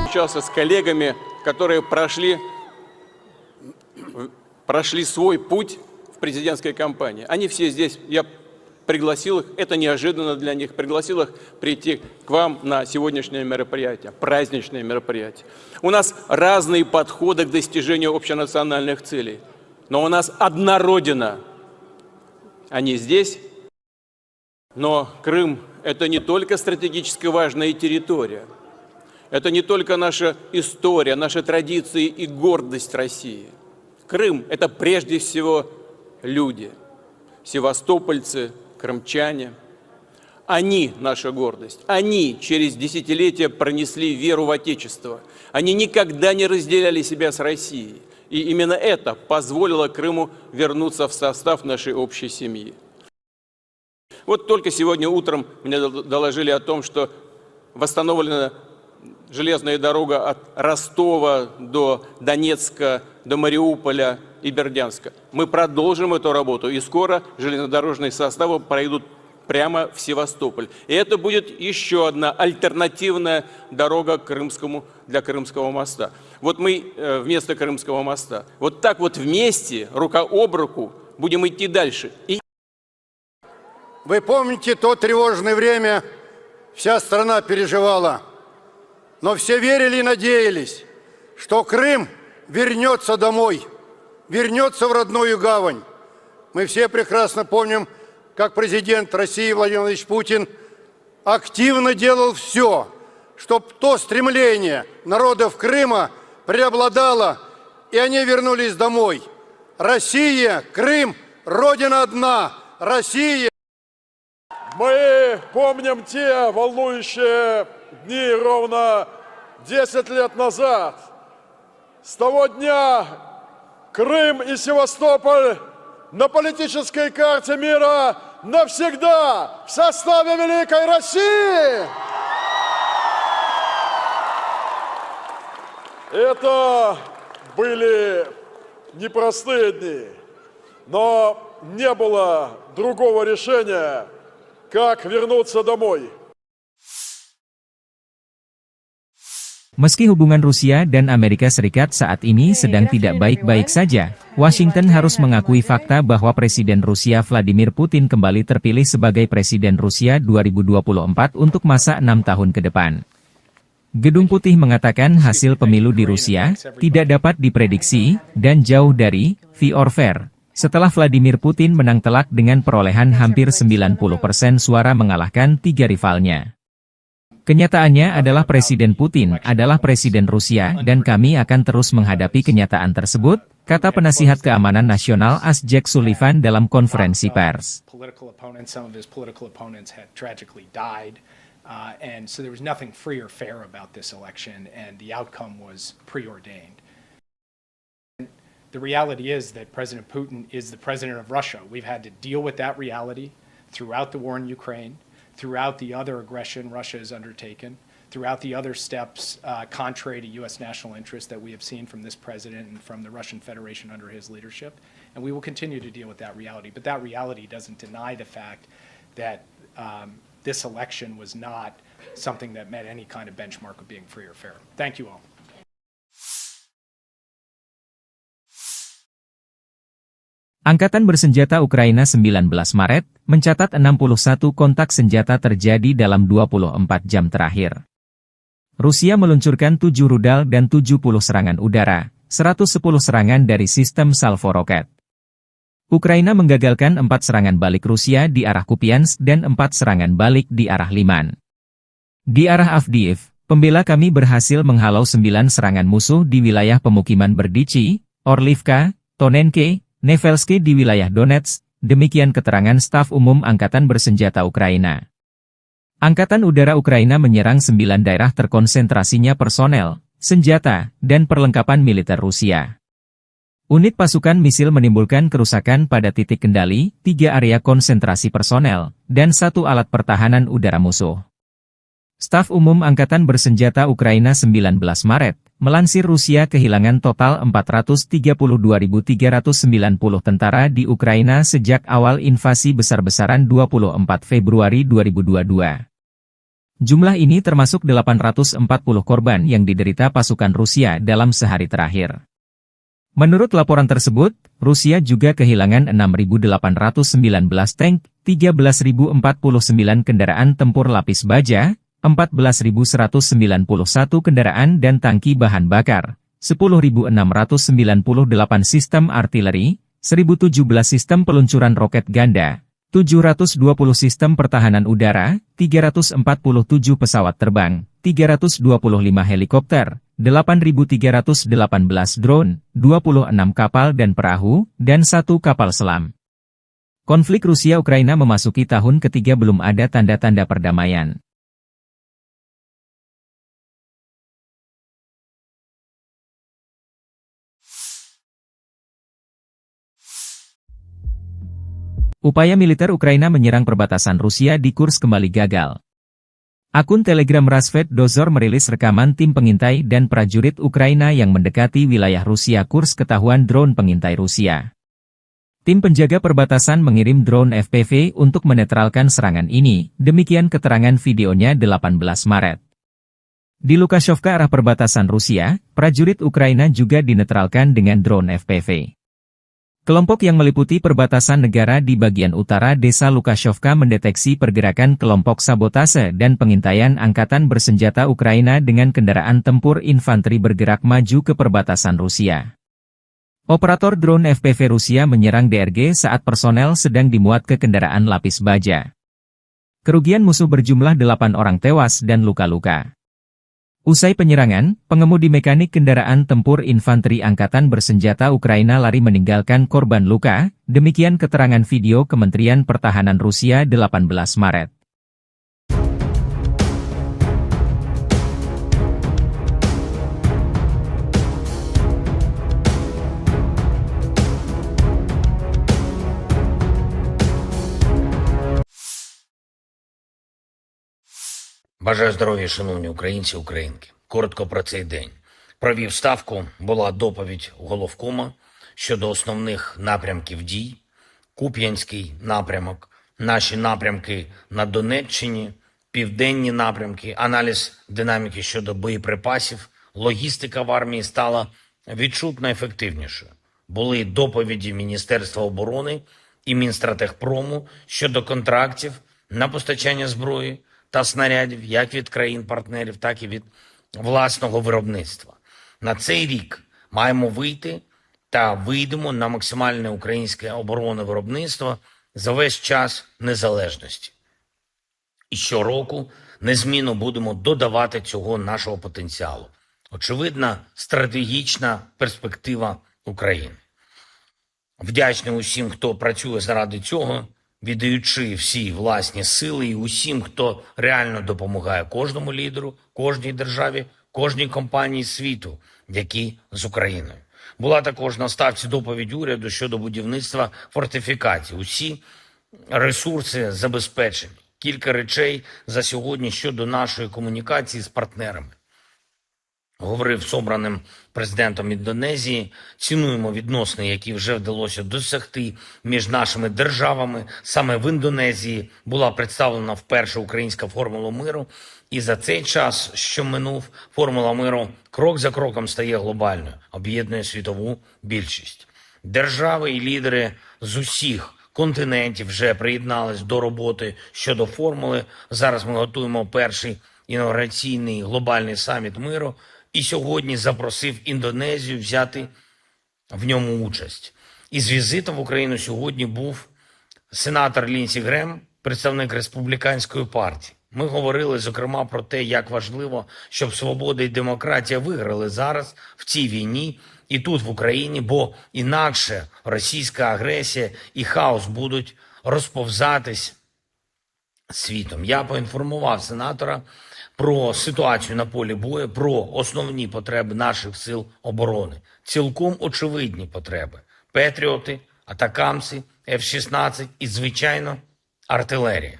Общался с коллегами, которые прошли свой путь в президентской кампании. Они все здесь, я пригласил их, это неожиданно для них, пригласил их прийти к вам на сегодняшнее мероприятие, праздничное мероприятие. У нас разные подходы к достижению общенациональных целей, но у нас одна Родина. Они здесь, но Крым – это не только стратегически важная территория. Это не только наша история, наши традиции и гордость России. Крым – это прежде всего люди, севастопольцы, крымчане. Они – наша гордость. Они через десятилетия пронесли веру в Отечество. Они никогда не разделяли себя с Россией. И именно это позволило Крыму вернуться в состав нашей общей семьи. Вот только сегодня утром мне доложили о том, что восстановлена железная дорога от Ростова до Донецка, до Мариуполя и Бердянска. Мы продолжим эту работу, и скоро железнодорожные составы пройдут прямо в Севастополь. И это будет еще одна альтернативная дорога для Крымского моста. Вот мы вместо Крымского моста. Вот так вот вместе, рука об руку, будем идти дальше. Вы помните то тревожное время, вся страна переживала. Но все верили и надеялись, что Крым вернется домой, вернется в родную гавань. Мы все прекрасно помним, как президент России Владимир Владимирович Путин активно делал все, чтобы то стремление народов Крыма преобладало, и они вернулись домой. Россия, Крым, Родина одна, Россия. Мы помним те волнующие дни ровно 10 лет назад. С того дня Крым и Севастополь на политической карте мира навсегда в составе Великой России. Это были непростые дни, но не было другого решения, как вернуться домой. Meski hubungan Rusia dan Amerika Serikat saat ini sedang tidak baik-baik saja, Washington harus mengakui fakta bahwa Presiden Rusia Vladimir Putin kembali terpilih sebagai Presiden Rusia 2024 untuk masa 6 tahun ke depan. Gedung Putih mengatakan hasil pemilu di Rusia tidak dapat diprediksi dan jauh dari fair or fair, setelah Vladimir Putin menang telak dengan perolehan hampir 90% suara mengalahkan 3 rivalnya. Kenyataannya adalah Presiden Putin adalah Presiden Rusia dan kami akan terus menghadapi kenyataan tersebut, kata penasihat keamanan nasional AS Jake Sullivan dalam konferensi pers. And so there was nothing free or fair about this election, and the outcome was preordained. The reality is that President Putin is the president of Russia. We've had to deal with that reality throughout the war in Ukraine, throughout the other aggression Russia has undertaken, throughout the other steps contrary to U.S. national interest that we have seen from this president and from the Russian Federation under his leadership. And we will continue to deal with that reality. But that reality doesn't deny the fact that this election was not something that met any kind of benchmark of being free or fair. Thank you all. Angkatan Bersenjata Ukraina 19 Maret, mencatat 61 kontak senjata terjadi dalam 24 jam terakhir. Rusia meluncurkan 7 rudal dan 70 serangan udara, 110 serangan dari sistem salvo roket. Ukraina menggagalkan 4 serangan balik Rusia di arah Kupiansk dan 4 serangan balik di arah Liman. Di arah Avdiivka, pembela kami berhasil menghalau 9 serangan musuh di wilayah pemukiman Berdichi, Orlivka, Tonenke, Nevelski di wilayah Donetsk, demikian keterangan staf umum Angkatan Bersenjata Ukraina. Angkatan Udara Ukraina menyerang 9 daerah terkonsentrasinya personel, senjata, dan perlengkapan militer Rusia. Unit pasukan misil menimbulkan kerusakan pada titik kendali, 3 area konsentrasi personel, dan 1 alat pertahanan udara musuh. Staf Umum Angkatan Bersenjata Ukraina 19 Maret, melansir Rusia kehilangan total 432.390 tentara di Ukraina sejak awal invasi besar-besaran 24 Februari 2022. Jumlah ini termasuk 840 korban yang diderita pasukan Rusia dalam sehari terakhir. Menurut laporan tersebut, Rusia juga kehilangan 6.819 tank, 13.049 kendaraan tempur lapis baja, 14.191 kendaraan dan tangki bahan bakar, 10.698 sistem artileri, 1.017 sistem peluncuran roket ganda, 720 sistem pertahanan udara, 347 pesawat terbang, 325 helikopter, 8.318 drone, 26 kapal dan perahu, dan 1 kapal selam. Konflik Rusia-Ukraina memasuki tahun ketiga belum ada tanda-tanda perdamaian. Upaya militer Ukraina menyerang perbatasan Rusia di Kursk kembali gagal. Akun Telegram Rasvet Dozor merilis rekaman tim pengintai dan prajurit Ukraina yang mendekati wilayah Rusia Kursk ketahuan drone pengintai Rusia. Tim penjaga perbatasan mengirim drone FPV untuk menetralkan serangan ini, demikian keterangan videonya 18 Maret. Di Lukashovka arah perbatasan Rusia, prajurit Ukraina juga dinetralkan dengan drone FPV. Kelompok yang meliputi perbatasan negara di bagian utara desa Lukashovka mendeteksi pergerakan kelompok sabotase dan pengintaian angkatan bersenjata Ukraina dengan kendaraan tempur infanteri bergerak maju ke perbatasan Rusia. Operator drone FPV Rusia menyerang DRG saat personel sedang dimuat ke kendaraan lapis baja. Kerugian musuh berjumlah 8 orang tewas dan luka-luka. Usai penyerangan, pengemudi mekanik kendaraan tempur infanteri angkatan bersenjata Ukraina lari meninggalkan korban luka, demikian keterangan video Kementerian Pertahanan Rusia 18 Maret. Бажаю здоров'я, шановні українці, українки. Коротко про цей день. Провів ставку, була доповідь головкома щодо основних напрямків дій. Куп'янський напрямок, наші напрямки на Донеччині, південні напрямки, аналіз динаміки щодо боєприпасів, логістика в армії стала відчутно ефективнішою. Були доповіді Міністерства оборони і Мінстратегпрому щодо контрактів на постачання зброї та снарядів як від країн-партнерів, так і від власного виробництва. На цей рік маємо вийти та вийдемо на максимальне українське оборонне виробництво за весь час незалежності. І щороку незмінно будемо додавати цього нашого потенціалу. Очевидна стратегічна перспектива України. Вдячний усім, хто працює заради цього, віддаючи всі власні сили і усім, хто реально допомагає кожному лідеру, кожній державі, кожній компанії світу, які з Україною. Була також на ставці доповідь уряду щодо будівництва фортифікацій. Усі ресурси забезпечені. Кілька речей за сьогодні щодо нашої комунікації з партнерами. Говорив з обраним президентом Індонезії, цінуємо відносини, які вже вдалося досягти між нашими державами. Саме в Індонезії була представлена вперше українська формула миру. І за цей час, що минув, формула миру крок за кроком стає глобальною, об'єднує світову більшість. Держави і лідери з усіх континентів вже приєднались до роботи щодо формули. Зараз ми готуємо перший інаугураційний глобальний саміт миру. І сьогодні запросив Індонезію взяти в ньому участь. Із візитом в Україну сьогодні був сенатор Лінсі Грем, представник Республіканської партії. Ми говорили, зокрема, про те, як важливо, щоб свобода і демократія виграли зараз в цій війні і тут, в Україні, бо інакше російська агресія і хаос будуть розповзатись світом. Я поінформував сенатора про ситуацію на полі бою, про основні потреби наших сил оборони. Цілком очевидні потреби. Петріоти, атакамси, F-16 і, звичайно, артилерія.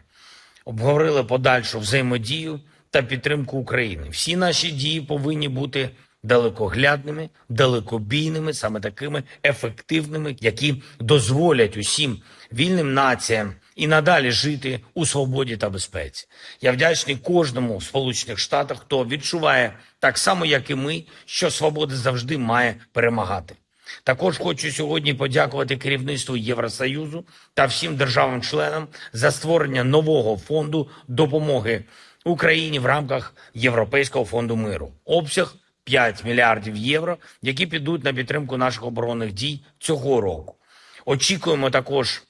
Обговорили подальшу взаємодію та підтримку України. Всі наші дії повинні бути далекоглядними, далекобійними, саме такими ефективними, які дозволять усім вільним націям і надалі жити у свободі та безпеці. Я вдячний кожному в Сполучених Штатах, хто відчуває так само, як і ми, що свобода завжди має перемагати. Також хочу сьогодні подякувати керівництву Євросоюзу та всім державам-членам за створення нового фонду допомоги Україні в рамках Європейського фонду миру. Обсяг 5 мільярдів євро, які підуть на підтримку наших оборонних дій цього року. Очікуємо також,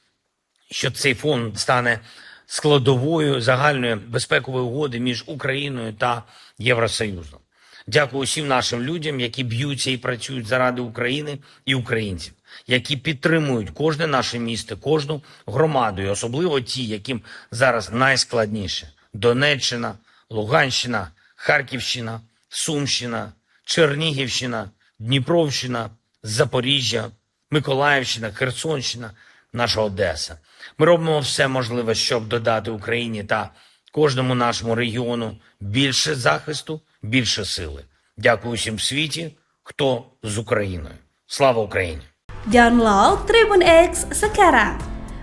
що цей фонд стане складовою загальної безпекової угоди між Україною та Євросоюзом. Дякую усім нашим людям, які б'ються і працюють заради України і українців, які підтримують кожне наше місто, кожну громаду, і особливо ті, яким зараз найскладніше. Донеччина, Луганщина, Харківщина, Сумщина, Чернігівщина, Дніпровщина, Запоріжжя, Миколаївщина, Херсонщина, наша Одеса. Ми робимо все можливе, щоб додати Україні та кожному нашому регіону більше захисту, більше сили. Дякую всім в світі, хто з Україною. Слава Україні! Download Tribun X sekarang.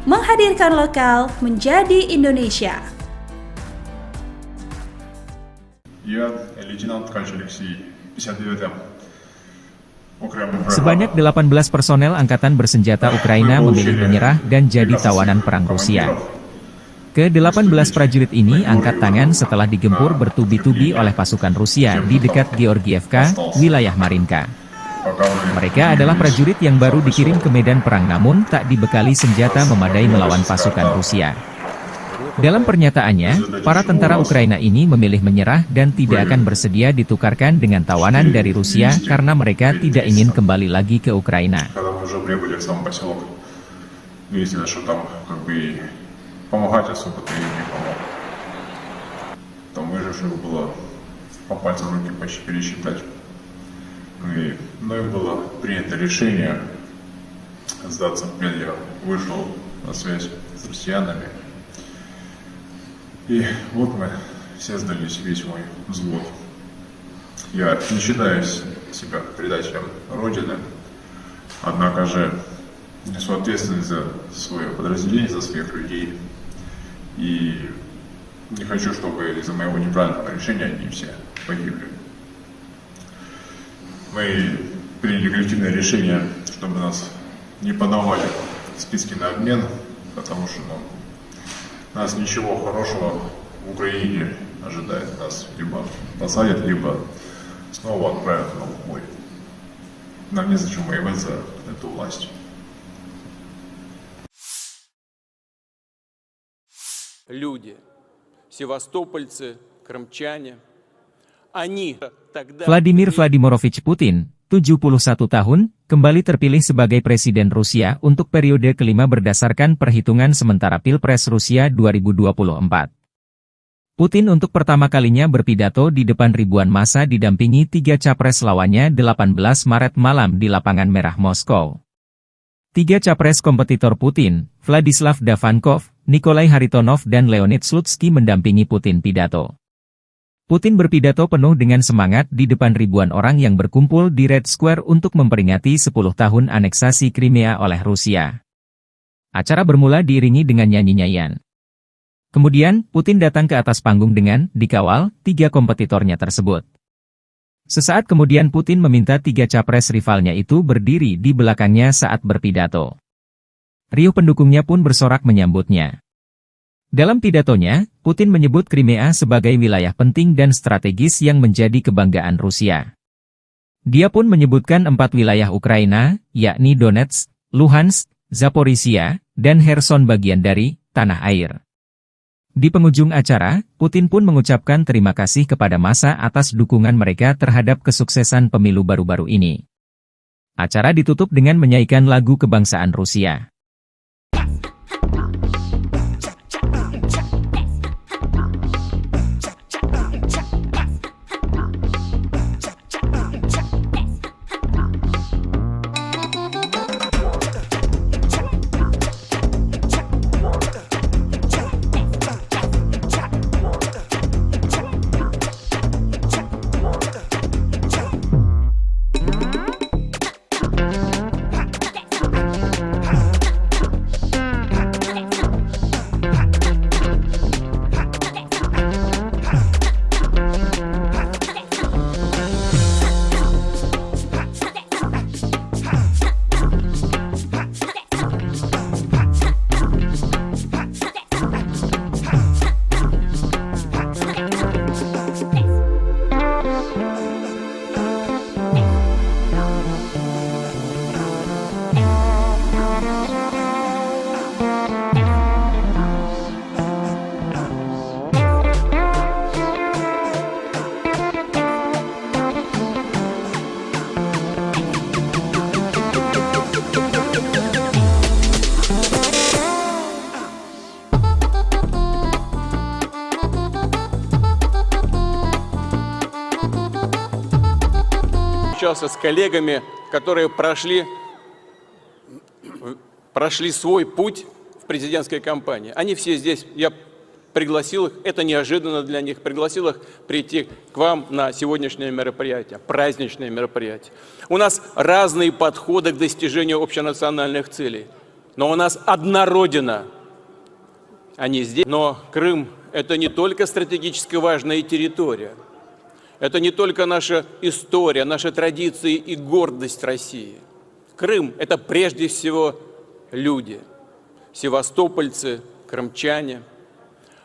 Menghadirkan lokal menjadi Indonesia. Я лейтенант Ткач Алексей, 59-м окремым бригадам. Sebanyak 18 personel angkatan bersenjata Ukraina memilih menyerah dan jadi tawanan perang Rusia. Ke-18 prajurit ini angkat tangan setelah digempur bertubi-tubi oleh pasukan Rusia di dekat Georgievka, wilayah Marinka. Mereka adalah prajurit yang baru dikirim ke medan perang namun tak dibekali senjata memadai melawan pasukan Rusia. Dalam pernyataannya, para tentara Ukraina ini memilih menyerah dan tidak akan bersedia ditukarkan dengan tawanan dari Rusia karena mereka tidak ingin kembali lagi ke Ukraina. Когда мы уже прибыли в сам поселок, выяснилось, что там как бы помогать особо-то и не помог. Там выживших было по пальцам руки почти пересчитать. И мною было принято решение сдаться в плен. Я вышел на связь с россиянами. И вот мы все сдались, весь мой взвод. Я не считаю себя предателем Родины, однако же несу ответственность за свое подразделение, за своих людей. И не хочу, чтобы из-за моего неправильного решения они все погибли. Мы приняли коллективное решение, чтобы нас не подавали в списки на обмен, потому что нас ничего хорошего в Украине ожидает. Нас либо посадят, либо снова отправят на бой. Нам незачем воевать за эту власть. Люди, севастопольцы, крымчане, они тогда... Vladimir Vladimirovich Putin, 71 tahun, kembali terpilih sebagai Presiden Rusia untuk periode kelima berdasarkan perhitungan sementara Pilpres Rusia 2024. Putin untuk pertama kalinya berpidato di depan ribuan massa didampingi 3 capres lawannya 18 Maret malam di Lapangan Merah Moskow. 3 capres kompetitor Putin, Vladislav Davankov, Nikolai Haritonov dan Leonid Slutsky mendampingi Putin pidato. Putin berpidato penuh dengan semangat di depan ribuan orang yang berkumpul di Red Square untuk memperingati 10 tahun aneksasi Crimea oleh Rusia. Acara bermula diiringi dengan nyanyi-nyanyian. Kemudian, Putin datang ke atas panggung dengan dikawal 3 kompetitornya tersebut. Sesaat kemudian Putin meminta 3 capres rivalnya itu berdiri di belakangnya saat berpidato. Riuh pendukungnya pun bersorak menyambutnya. Dalam pidatonya, Putin menyebut Crimea sebagai wilayah penting dan strategis yang menjadi kebanggaan Rusia. Dia pun menyebutkan 4 wilayah Ukraina, yakni Donetsk, Luhansk, Zaporizhia, dan Kherson bagian dari tanah air. Di penghujung acara, Putin pun mengucapkan terima kasih kepada massa atas dukungan mereka terhadap kesuksesan pemilu baru-baru ini. Acara ditutup dengan menyanyikan lagu kebangsaan Rusia. общался с коллегами, которые прошли свой путь в президентской кампании. Они все здесь, я пригласил их, это неожиданно для них, пригласил их прийти к вам на сегодняшнее мероприятие, праздничное мероприятие. У нас разные подходы к достижению общенациональных целей, но у нас одна Родина, они здесь. Но Крым – это не только стратегически важная территория, это не только наша история, наши традиции и гордость России. Крым – это прежде всего люди, севастопольцы, крымчане.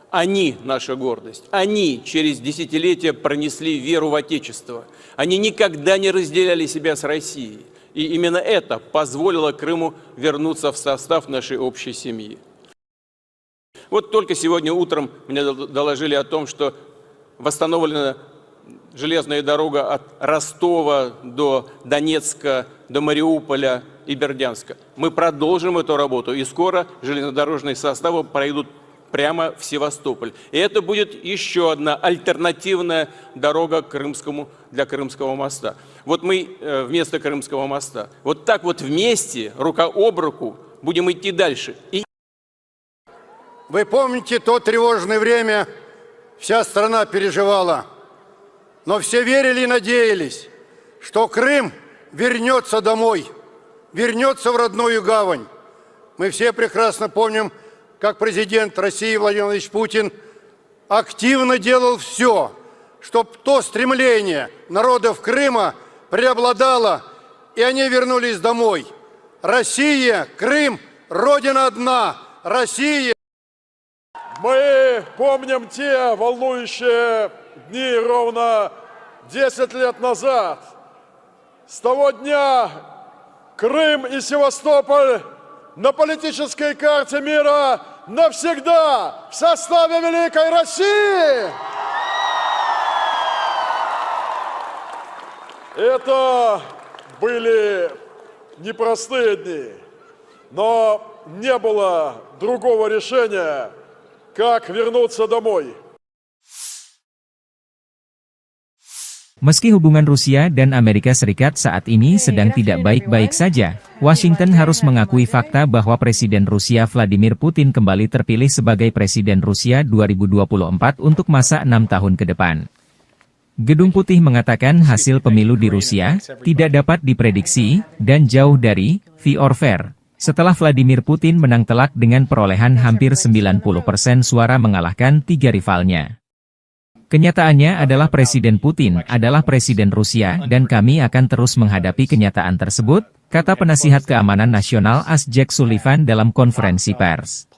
Они наша гордость. Они через десятилетия пронесли веру в Отечество. Они никогда не разделяли себя с Россией. И именно это позволило Крыму вернуться в состав нашей общей семьи. Вот только сегодня утром мне доложили о том, что восстановлена железная дорога от Ростова до Донецка, до Мариуполя и Бердянска. Мы продолжим эту работу, и скоро железнодорожные составы пройдут прямо в Севастополь. И это будет еще одна альтернативная дорога для Крымского моста. Вот мы вместо Крымского моста. Вот так вот вместе, рука об руку, будем идти дальше. Вы помните то тревожное время, вся страна переживала, но все верили и надеялись, что Крым вернется домой, вернется в родную гавань. Мы все прекрасно помним, как президент России Владимир Владимирович Путин активно делал все, чтобы то стремление народов Крыма преобладало, и они вернулись домой. Россия, Крым, Родина одна, Россия. Мы помним те волнующие дни ровно 10 лет назад. С того дня Крым и Севастополь на политической карте мира навсегда в составе Великой России. Это были непростые дни, но не было другого решения, как вернуться домой. Meski hubungan Rusia dan Amerika Serikat saat ini sedang tidak baik-baik saja, Washington harus mengakui fakta bahwa Presiden Rusia Vladimir Putin kembali terpilih sebagai Presiden Rusia 2024 untuk masa 6 tahun ke depan. Gedung Putih mengatakan hasil pemilu di Rusia tidak dapat diprediksi dan jauh dari fair or fair, setelah Vladimir Putin menang telak dengan perolehan hampir 90% suara mengalahkan 3 rivalnya. Kenyataannya adalah Presiden Putin adalah Presiden Rusia dan kami akan terus menghadapi kenyataan tersebut, kata penasihat keamanan nasional AS Jake Sullivan dalam konferensi pers.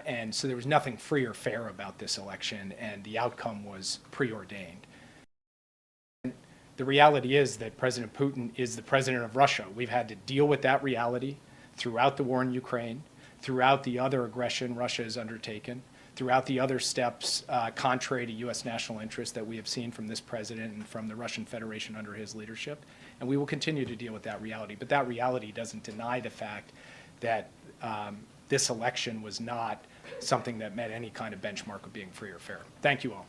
And so there was nothing free or fair about this election, and the outcome was preordained. The reality is that President Putin is the president of Russia. We've had to deal with that reality throughout the war in Ukraine, throughout the other aggression Russia has undertaken, throughout the other steps contrary to U.S. national interest that we have seen from this president and from the Russian Federation under his leadership. And we will continue to deal with that reality. But that reality doesn't deny the fact that this election was not something that met any kind of benchmark of being free or fair. Thank you all.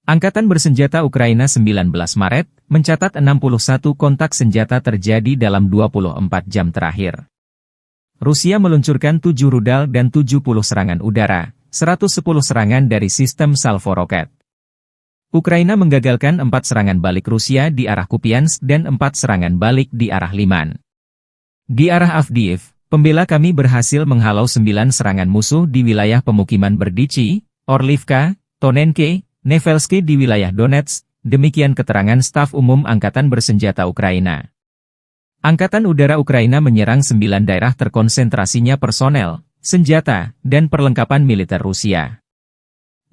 Angkatan Bersenjata Ukraina 19 Maret, mencatat 61 kontak senjata terjadi dalam 24 jam terakhir. Rusia meluncurkan 7 rudal dan 70 serangan udara, 110 serangan dari sistem salvo roket. Ukraina menggagalkan 4 serangan balik Rusia di arah Kupiansk dan 4 serangan balik di arah Liman. Di arah Avdiivka, pembela kami berhasil menghalau 9 serangan musuh di wilayah pemukiman Berdichi, Orlivka, Tonenke, Nevelsky di wilayah Donetsk, demikian keterangan staf umum Angkatan Bersenjata Ukraina. Angkatan Udara Ukraina menyerang 9 daerah terkonsentrasinya personel, senjata, dan perlengkapan militer Rusia.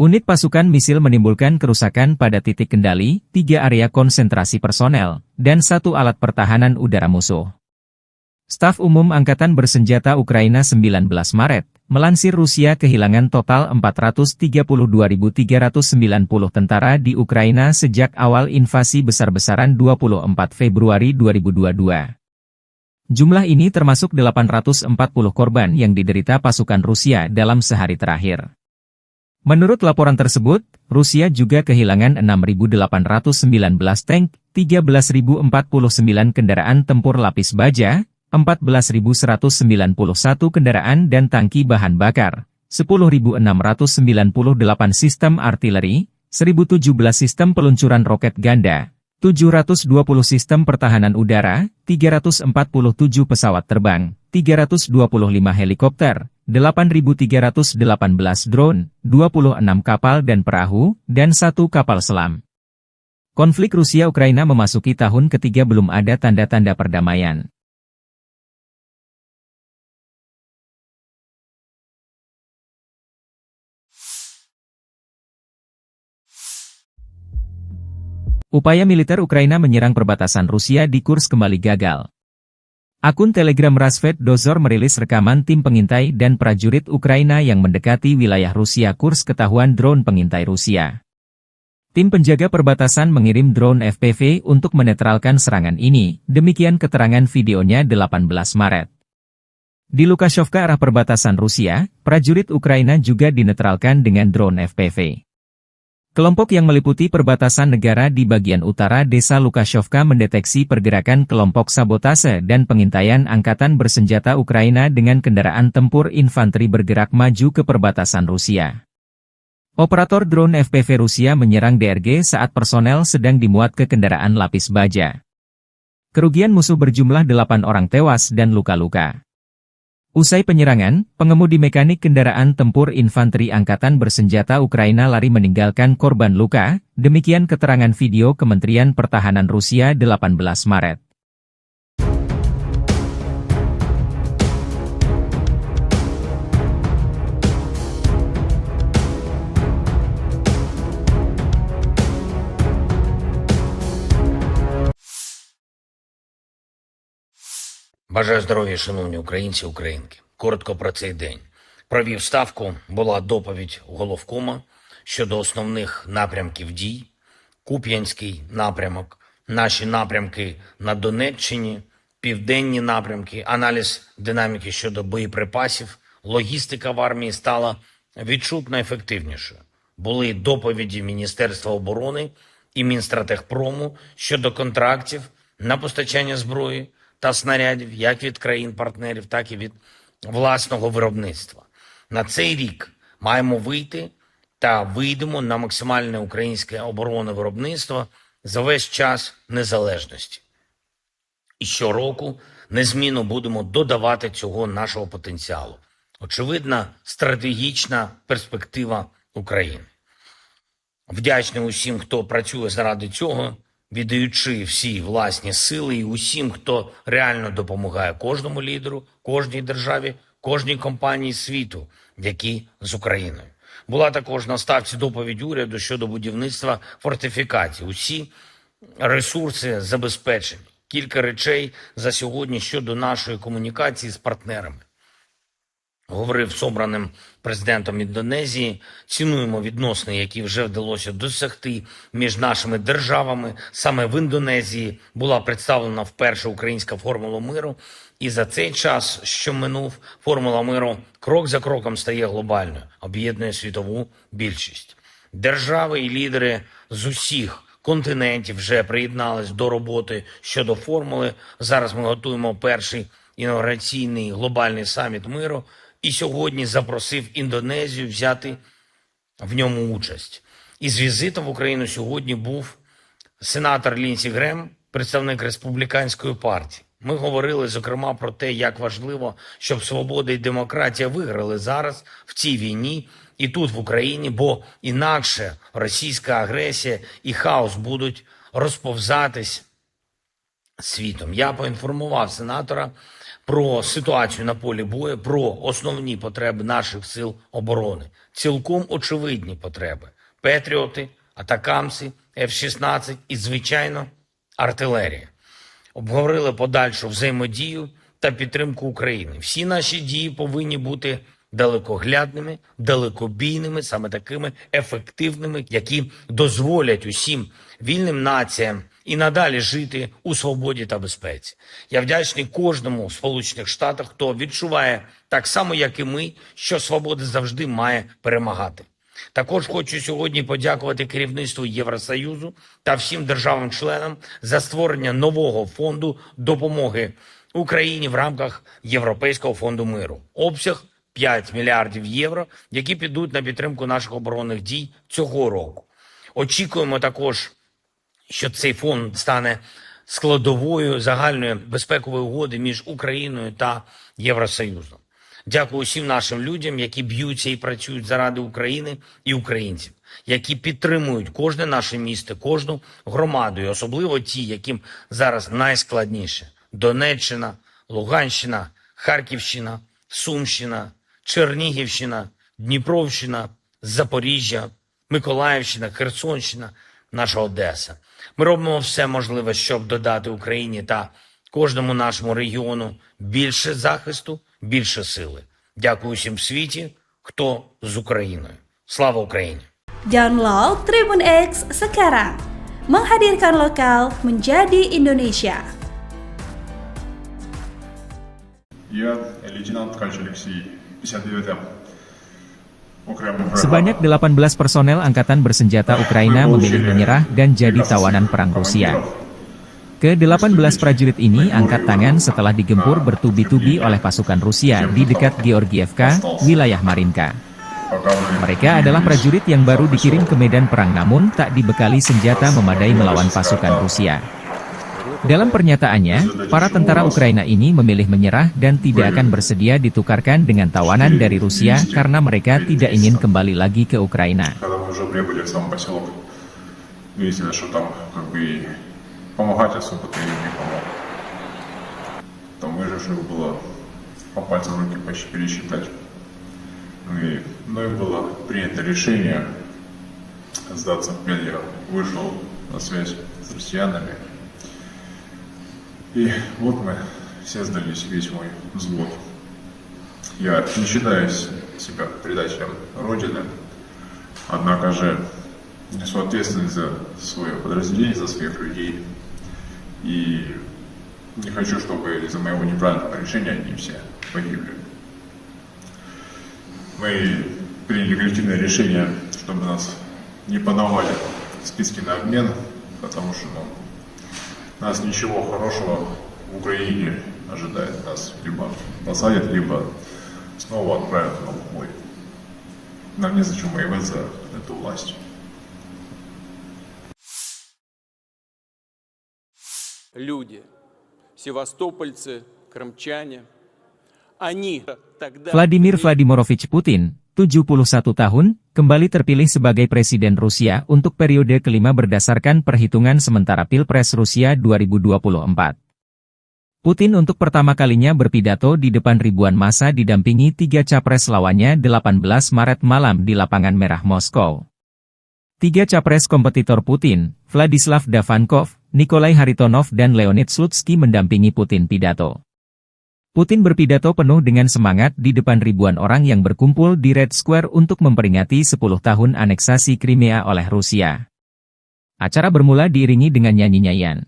Unit pasukan misil menimbulkan kerusakan pada titik kendali, 3 area konsentrasi personel, dan 1 alat pertahanan udara musuh. Staf umum Angkatan Bersenjata Ukraina 19 Maret, melansir Rusia kehilangan total 432.390 tentara di Ukraina sejak awal invasi besar-besaran 24 Februari 2022. Jumlah ini termasuk 840 korban yang diderita pasukan Rusia dalam sehari terakhir. Menurut laporan tersebut, Rusia juga kehilangan 6.819 tank, 13.049 kendaraan tempur lapis baja, 14.191 kendaraan dan tangki bahan bakar, 10.698 sistem artileri, 1.017 sistem peluncuran roket ganda, 720 sistem pertahanan udara, 347 pesawat terbang, 325 helikopter, 8.318 drone, 26 kapal dan perahu, dan 1 kapal selam. Konflik Rusia-Ukraina memasuki tahun ketiga belum ada tanda-tanda perdamaian. Upaya militer Ukraina menyerang perbatasan Rusia di Kursk kembali gagal. Akun Telegram Rasvet Dozor merilis rekaman tim pengintai dan prajurit Ukraina yang mendekati wilayah Rusia Kursk ketahuan drone pengintai Rusia. Tim penjaga perbatasan mengirim drone FPV untuk menetralkan serangan ini, demikian keterangan videonya 18 Maret. Di Lukashovka arah perbatasan Rusia, prajurit Ukraina juga dinetralkan dengan drone FPV. Kelompok yang meliputi perbatasan negara di bagian utara desa Lukashovka mendeteksi pergerakan kelompok sabotase dan pengintaian angkatan bersenjata Ukraina dengan kendaraan tempur infanteri bergerak maju ke perbatasan Rusia. Operator drone FPV Rusia menyerang DRG saat personel sedang dimuat ke kendaraan lapis baja. Kerugian musuh berjumlah 8 orang tewas dan luka-luka. Usai penyerangan, pengemudi mekanik kendaraan tempur infanteri angkatan bersenjata Ukraina lari meninggalkan korban luka, demikian keterangan video Kementerian Pertahanan Rusia 18 Maret. Бажаю здоров'я, шановні українці, українки. Коротко про цей день. Провів ставку, була доповідь головкома щодо основних напрямків дій. Куп'янський напрямок, наші напрямки на Донеччині, південні напрямки, аналіз динаміки щодо боєприпасів, логістика в армії стала відчутно ефективнішою. Були доповіді Міністерства оборони і Мінстратегпрому щодо контрактів на постачання зброї та снарядів як від країн-партнерів, так і від власного виробництва. На цей рік маємо вийти та вийдемо на максимальне українське оборонне виробництво за весь час незалежності. І щороку незмінно будемо додавати цього нашого потенціалу. Очевидна стратегічна перспектива України. Вдячний усім, хто працює заради цього, віддаючи всі власні сили і усім, хто реально допомагає кожному лідеру, кожній державі, кожній компанії світу, які з Україною. Була також на ставці доповідь уряду щодо будівництва фортифікацій. Усі ресурси забезпечені. Кілька речей за сьогодні щодо нашої комунікації з партнерами. Говорив з обраним президентом Індонезії, цінуємо відносини, які вже вдалося досягти між нашими державами. Саме в Індонезії була представлена вперше українська формула миру. І за цей час, що минув, формула миру крок за кроком стає глобальною, об'єднує світову більшість. Держави і лідери з усіх континентів вже приєднались до роботи щодо формули. Зараз ми готуємо перший інаугураційний глобальний саміт миру. І сьогодні запросив Індонезію взяти в ньому участь. Із візитом в Україну сьогодні був сенатор Лінсі Грем, представник республіканської партії. Ми говорили, зокрема, про те, як важливо, щоб свобода і демократія виграли зараз в цій війні і тут, в Україні, бо інакше російська агресія і хаос будуть розповзатись світом. Я поінформував сенатора про ситуацію на полі бою, про основні потреби наших сил оборони. Цілком очевидні потреби. Петріоти, атакамси, F-16 і, звичайно, артилерія. Обговорили подальшу взаємодію та підтримку України. Всі наші дії повинні бути далекоглядними, далекобійними, саме такими ефективними, які дозволять усім вільним націям і надалі жити у свободі та безпеці. Я вдячний кожному в Сполучених Штатах, хто відчуває так само, як і ми, що свобода завжди має перемагати. Також хочу сьогодні подякувати керівництву Євросоюзу та всім державам-членам за створення нового фонду допомоги Україні в рамках Європейського фонду миру. Обсяг 5 мільярдів євро, які підуть на підтримку наших оборонних дій цього року. Очікуємо також, що цей фонд стане складовою загальної безпекової угоди між Україною та Євросоюзом. Дякую всім нашим людям, які б'ються і працюють заради України і українців, які підтримують кожне наше місто, кожну громаду, і особливо ті, яким зараз найскладніше. Донеччина, Луганщина, Харківщина, Сумщина, Чернігівщина, Дніпровщина, Запоріжжя, Миколаївщина, Херсонщина, наша Одеса. Ми робимо все можливе, щоб додати Україні та кожному нашому регіону більше захисту, більше сили. Дякую всім в світі, хто з Україною. Слава Україні! Download Tribun X sekarang. Menghadirkan lokal menjadi Indonesia. Я лейтенант Ткач Алексей, 59-м. Sebanyak 18 personel angkatan bersenjata Ukraina memilih menyerah dan jadi tawanan perang Rusia. Ke-18 prajurit ini angkat tangan setelah digempur bertubi-tubi oleh pasukan Rusia di dekat Georgievka, wilayah Marinka. Mereka adalah prajurit yang baru dikirim ke medan perang namun tak dibekali senjata memadai melawan pasukan Rusia. Dalam pernyataannya, para tentara Ukraina ini memilih menyerah dan tidak akan bersedia ditukarkan dengan tawanan dari Rusia karena mereka tidak ingin kembali lagi ke Ukraina. Помогать особо-то им не помог. Там выживших было по пальцам руки почти пересчитать. И мной было принято решение сдаться в плен. Я вышел на связь с россиянами. И вот мы все сдались, весь мой взвод. Я не считаю себя предателем Родины, однако же несу ответственность за свое подразделение, за своих людей. И не хочу, чтобы из-за моего неправильного решения они все погибли. Мы приняли коллективное решение, чтобы нас не подавали в списки на обмен, потому что нас ничего хорошего в Украине ожидает. Нас либо посадят, либо снова отправят на бой. Нам незачем воевать за эту власть. Люди, севастопольцы, крымчане, они тогда... Vladimir Vladimirovich Putin, 71 tahun, kembali terpilih sebagai Presiden Rusia untuk periode kelima berdasarkan perhitungan sementara Pilpres Rusia 2024. Putin untuk pertama kalinya berpidato di depan ribuan massa didampingi 3 capres lawannya 18 Maret malam di Lapangan Merah Moskow. 3 capres kompetitor Putin, Vladislav Davankov, Nikolai Haritonov dan Leonid Slutsky mendampingi Putin pidato. Putin berpidato penuh dengan semangat di depan ribuan orang yang berkumpul di Red Square untuk memperingati 10 tahun aneksasi Crimea oleh Rusia. Acara bermula diiringi dengan nyanyi-nyanyian.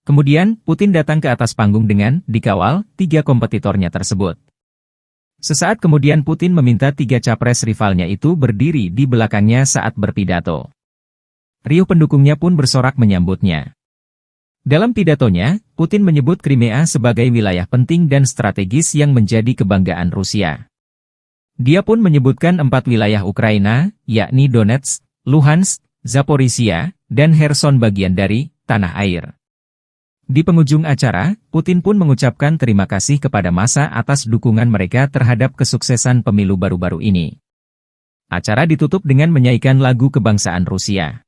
Kemudian, Putin datang ke atas panggung dengan dikawal 3 kompetitornya tersebut. Sesaat kemudian Putin meminta 3 capres rivalnya itu berdiri di belakangnya saat berpidato. Riuh pendukungnya pun bersorak menyambutnya. Dalam pidatonya, Putin menyebut Crimea sebagai wilayah penting dan strategis yang menjadi kebanggaan Rusia. Dia pun menyebutkan 4 wilayah Ukraina, yakni Donetsk, Luhansk, Zaporizhia, dan Kherson bagian dari tanah air. Di penghujung acara, Putin pun mengucapkan terima kasih kepada massa atas dukungan mereka terhadap kesuksesan pemilu baru-baru ini. Acara ditutup dengan menyanyikan lagu kebangsaan Rusia.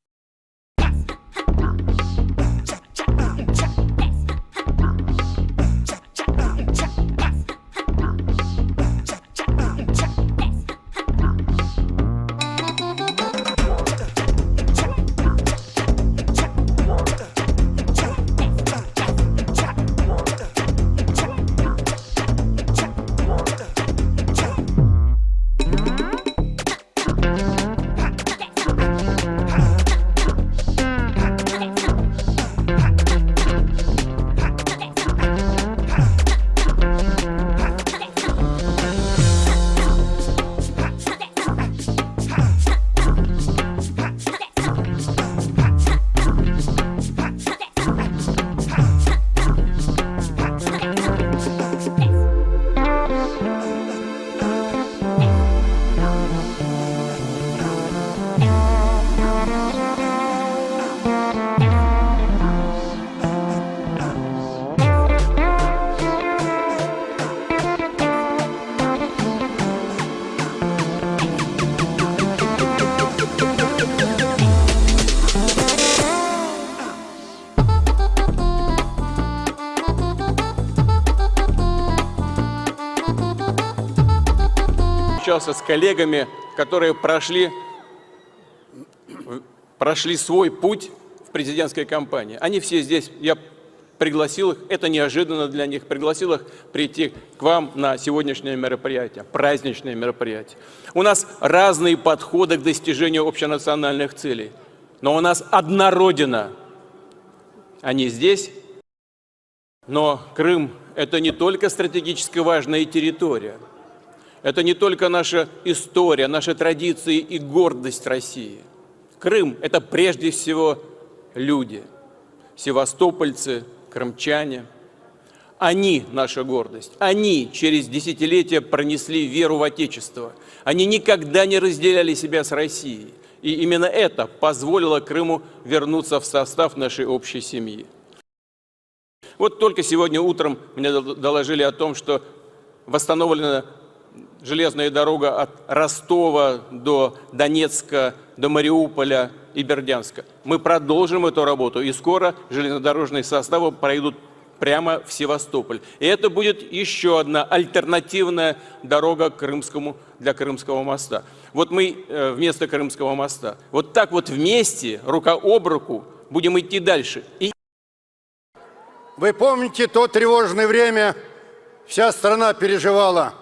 общался с коллегами, которые прошли свой путь в президентской кампании. Они все здесь, я пригласил их, это неожиданно для них, пригласил их прийти к вам на сегодняшнее мероприятие, праздничное мероприятие. У нас разные подходы к достижению общенациональных целей, но у нас одна Родина. Они здесь, но Крым – это не только стратегически важная территория, это не только наша история, наши традиции и гордость России. Крым – это прежде всего люди, севастопольцы, крымчане. Они – наша гордость. Они через десятилетия пронесли веру в Отечество. Они никогда не разделяли себя с Россией. И именно это позволило Крыму вернуться в состав нашей общей семьи. Вот только сегодня утром мне доложили о том, что восстановлена железная дорога от Ростова до Донецка, до Мариуполя и Бердянска. Мы продолжим эту работу, и скоро железнодорожные составы пройдут прямо в Севастополь. И это будет еще одна альтернативная дорога для Крымского моста. Вот мы вместо Крымского моста, вот так вот вместе, рука об руку, будем идти дальше. Вы помните то тревожное время, вся страна переживала,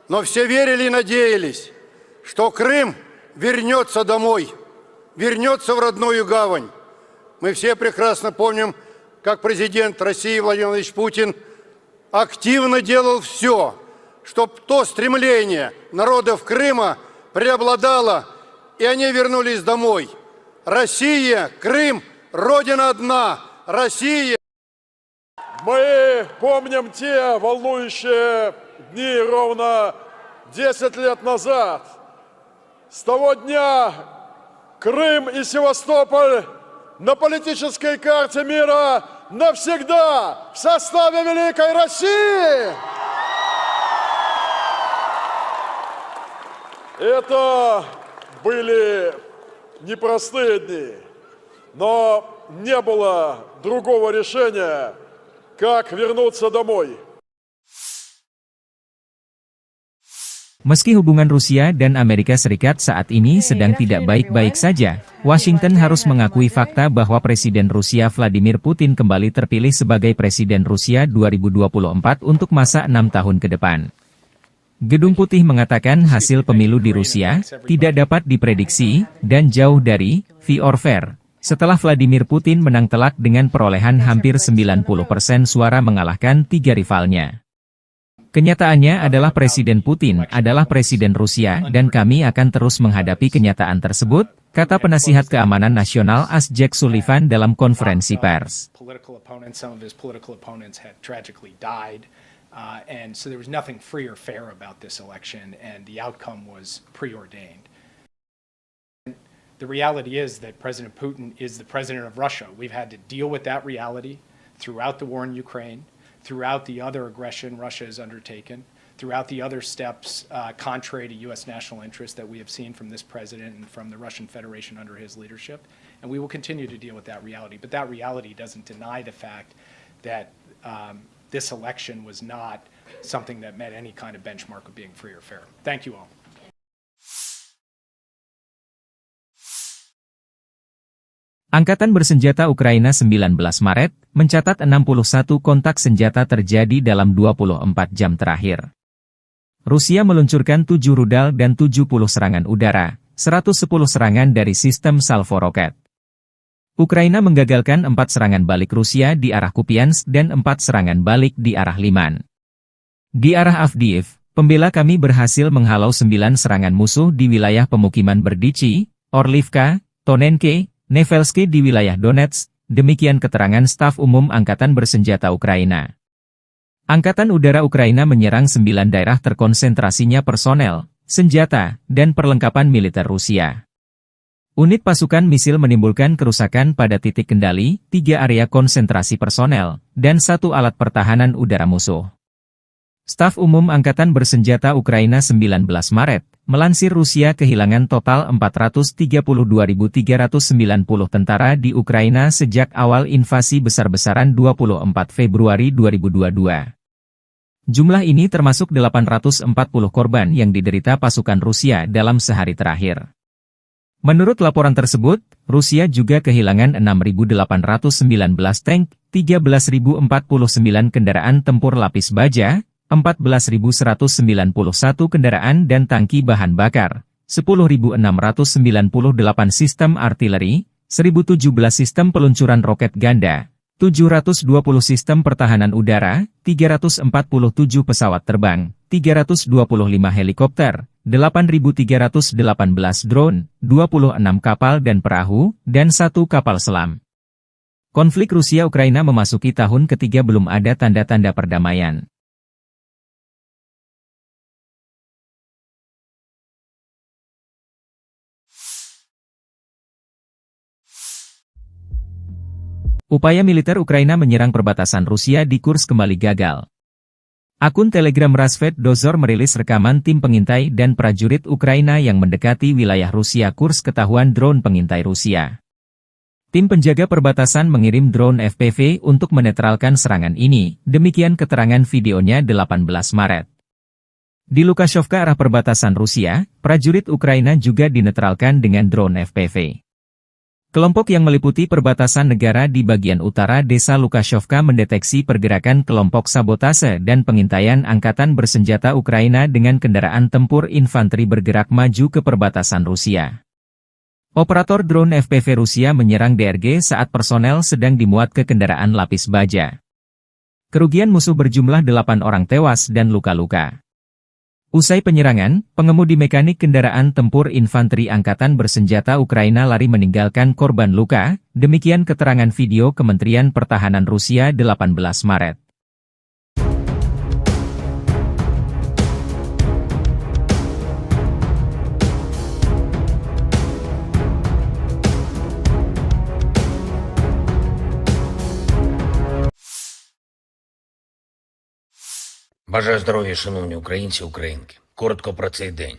но все верили и надеялись, что Крым вернется домой, вернется в родную гавань. Мы все прекрасно помним, как президент России Владимир Владимирович Путин активно делал все, чтобы то стремление народов Крыма преобладало, и они вернулись домой. Россия, Крым, Родина одна, Россия. Мы помним те волнующие дни ровно 10 лет назад. С того дня Крым и Севастополь на политической карте мира навсегда в составе Великой России. Это были непростые дни, но не было другого решения, как вернуться домой. Meski hubungan Rusia dan Amerika Serikat saat ini sedang tidak baik-baik saja, Washington harus mengakui fakta bahwa Presiden Rusia Vladimir Putin kembali terpilih sebagai Presiden Rusia 2024 untuk masa 6 tahun ke depan. Gedung Putih mengatakan hasil pemilu di Rusia tidak dapat diprediksi dan jauh dari fair or fair, setelah Vladimir Putin menang telak dengan perolehan hampir 90% suara mengalahkan 3 rivalnya. Kenyataannya adalah Presiden Putin adalah Presiden Rusia dan kami akan terus menghadapi kenyataan tersebut, kata penasihat keamanan nasional AS Jack Sullivan dalam konferensi pers. And so there was nothing free or fair about this election, and the outcome was preordained. The reality is that President Putin is the president of Russia. We've had to deal with that reality throughout the war in Ukraine, throughout the other aggression Russia has undertaken, throughout the other steps contrary to U.S. national interests that we have seen from this president and from the Russian Federation under his leadership. And we will continue to deal with that reality. But that reality doesn't deny the fact that this election was not something that met any kind of benchmark of being free or fair. Thank you all. Angkatan Bersenjata Ukraina 19 Maret mencatat 61 kontak senjata terjadi dalam 24 jam terakhir. Rusia meluncurkan 7 rudal dan 70 serangan udara, 110 serangan dari sistem salvo roket. Ukraina menggagalkan 4 serangan balik Rusia di arah Kupiansk dan 4 serangan balik di arah Liman. Di arah Avdiivka, pembela kami berhasil menghalau 9 serangan musuh di wilayah pemukiman Berdichi, Orlivka, Tonenke, Nevelski di wilayah Donetsk, demikian keterangan staf umum Angkatan Bersenjata Ukraina. Angkatan Udara Ukraina menyerang 9 daerah terkonsentrasinya personel, senjata, dan perlengkapan militer Rusia. Unit pasukan misil menimbulkan kerusakan pada titik kendali, 3 area konsentrasi personel, dan 1 alat pertahanan udara musuh. Staf umum Angkatan Bersenjata Ukraina 19 Maret, melansir Rusia kehilangan total 432.390 tentara di Ukraina sejak awal invasi besar-besaran 24 Februari 2022. Jumlah ini termasuk 840 korban yang diderita pasukan Rusia dalam sehari terakhir. Menurut laporan tersebut, Rusia juga kehilangan 6.819 tank, 13.049 kendaraan tempur lapis baja, 14.191 kendaraan dan tangki bahan bakar, 10.698 sistem artileri, 1.017 sistem peluncuran roket ganda, 720 sistem pertahanan udara, 347 pesawat terbang, 325 helikopter, 8.318 drone, 26 kapal dan perahu, dan 1 kapal selam. Konflik Rusia-Ukraina memasuki tahun ketiga belum ada tanda-tanda perdamaian. Upaya militer Ukraina menyerang perbatasan Rusia di Kursk kembali gagal. Akun Telegram Rasvet Dozor merilis rekaman tim pengintai dan prajurit Ukraina yang mendekati wilayah Rusia Kursk ketahuan drone pengintai Rusia. Tim penjaga perbatasan mengirim drone FPV untuk menetralkan serangan ini, demikian keterangan videonya 18 Maret. Di Lukashevka arah perbatasan Rusia, prajurit Ukraina juga dinetralkan dengan drone FPV. Kelompok yang meliputi perbatasan negara di bagian utara desa Lukashevka mendeteksi pergerakan kelompok sabotase dan pengintaian angkatan bersenjata Ukraina dengan kendaraan tempur infanteri bergerak maju ke perbatasan Rusia. Operator drone FPV Rusia menyerang DRG saat personel sedang dimuat ke kendaraan lapis baja. Kerugian musuh berjumlah 8 orang tewas dan luka-luka. Usai penyerangan, pengemudi mekanik kendaraan tempur infanteri angkatan bersenjata Ukraina lari meninggalkan korban luka, demikian keterangan video Kementerian Pertahanan Rusia 18 Maret. Бажаю здоров'я, шановні українці, українки. Коротко про цей день.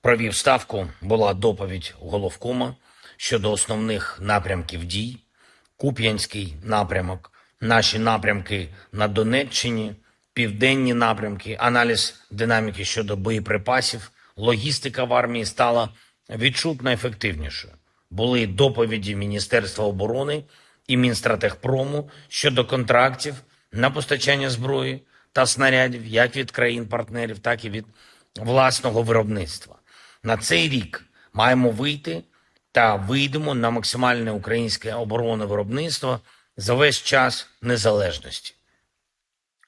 Провів ставку, була доповідь головкома щодо основних напрямків дій. Куп'янський напрямок, наші напрямки на Донеччині, південні напрямки, аналіз динаміки щодо боєприпасів, логістика в армії стала відчутно ефективнішою. Були доповіді Міністерства оборони і Мінстратегпрому щодо контрактів на постачання зброї та снарядів як від країн-партнерів, так і від власного виробництва. На цей рік маємо вийти та вийдемо на максимальне українське оборонне виробництво за весь час незалежності.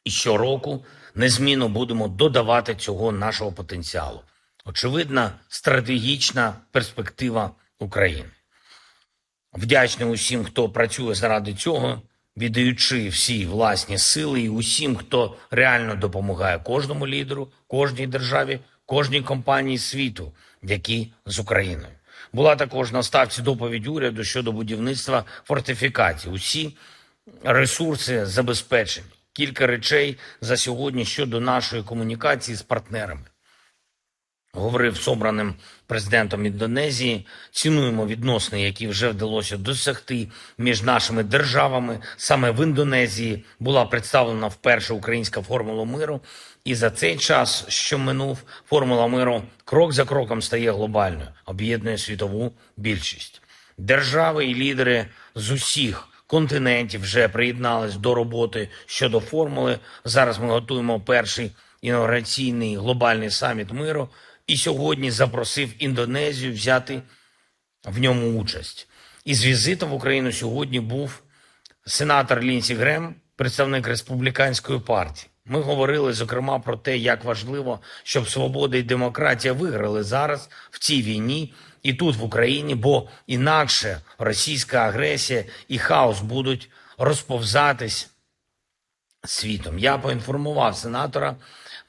І щороку незмінно будемо додавати цього нашого потенціалу. Очевидна стратегічна перспектива України. Вдячний усім, хто працює заради цього, віддаючи всі власні сили, і усім, хто реально допомагає кожному лідеру, кожній державі, кожній компанії світу, які з Україною. Була також на ставці доповідь уряду щодо будівництва фортифікацій. Усі ресурси забезпечені. Кілька речей за сьогодні щодо нашої комунікації з партнерами. Говорив з обраним президентом Індонезії, цінуємо відносини, які вже вдалося досягти між нашими державами. Саме в Індонезії була представлена вперше українська формула миру. І за цей час, що минув, формула миру крок за кроком стає глобальною, об'єднує світову більшість. Держави і лідери з усіх континентів вже приєднались до роботи щодо формули. Зараз ми готуємо перший інаугураційний глобальний саміт миру. І сьогодні запросив Індонезію взяти в ньому участь. Із візитом в Україну сьогодні був сенатор Лінсі Грем, представник Республіканської партії. Ми говорили, зокрема, про те, як важливо, щоб свобода і демократія виграли зараз в цій війні і тут, в Україні, бо інакше російська агресія і хаос будуть розповзатись світом. Я поінформував сенатора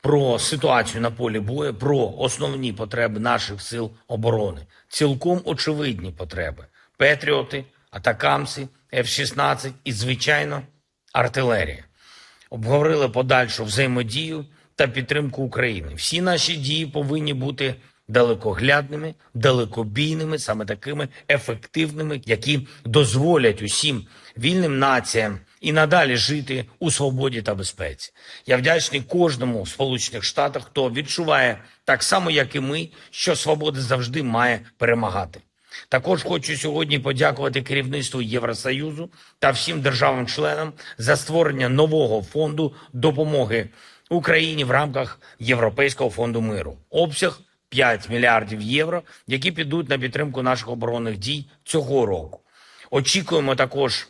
про ситуацію на полі бою, про основні потреби наших сил оборони. Цілком очевидні потреби. Петріоти, атакамси, F-16 і, звичайно, артилерія. Обговорили подальшу взаємодію та підтримку України. Всі наші дії повинні бути далекоглядними, далекобійними, саме такими ефективними, які дозволять усім вільним націям і надалі жити у свободі та безпеці. Я вдячний кожному в Сполучених Штатах, хто відчуває так само, як і ми, що свобода завжди має перемагати. Також хочу сьогодні подякувати керівництву Євросоюзу та всім державам-членам за створення нового фонду допомоги Україні в рамках Європейського фонду миру. Обсяг 5 мільярдів євро, які підуть на підтримку наших оборонних дій цього року. Очікуємо також,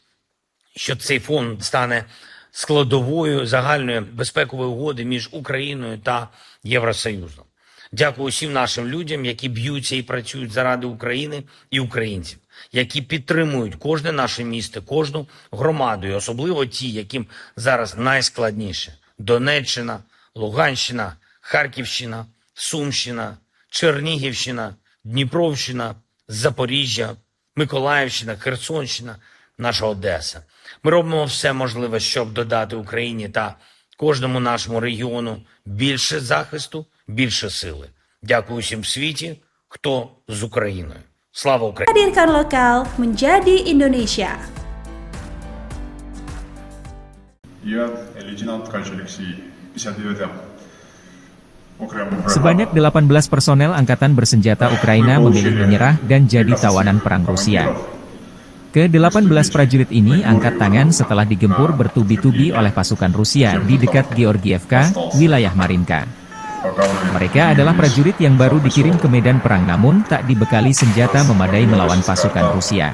що цей фонд стане складовою загальної безпекової угоди між Україною та Євросоюзом. Дякую всім нашим людям, які б'ються і працюють заради України і українців, які підтримують кожне наше місто, кожну громаду, і особливо ті, яким зараз найскладніше. Донеччина, Луганщина, Харківщина, Сумщина, Чернігівщина, Дніпровщина, Запоріжжя, Миколаївщина, Херсонщина, наша Одеса. Ми робимо все можливе, щоб додати Україні та кожному нашому регіону більше захисту, більше сили. Дякую всім в світі, хто з Україною. Слава Україні! Hadirkan lokal menjadi Indonesia. Я лейтенант Ткач Алексей, 59-я окремая бригада. Sebanyak 18 personel angkatan bersenjata Ukraina memilih menyerah dan jadi tawanan perang Rusia. Ke-18 prajurit ini angkat tangan setelah digempur bertubi-tubi oleh pasukan Rusia di dekat Georgievka, wilayah Marinka. Mereka adalah prajurit yang baru dikirim ke medan perang namun tak dibekali senjata memadai melawan pasukan Rusia.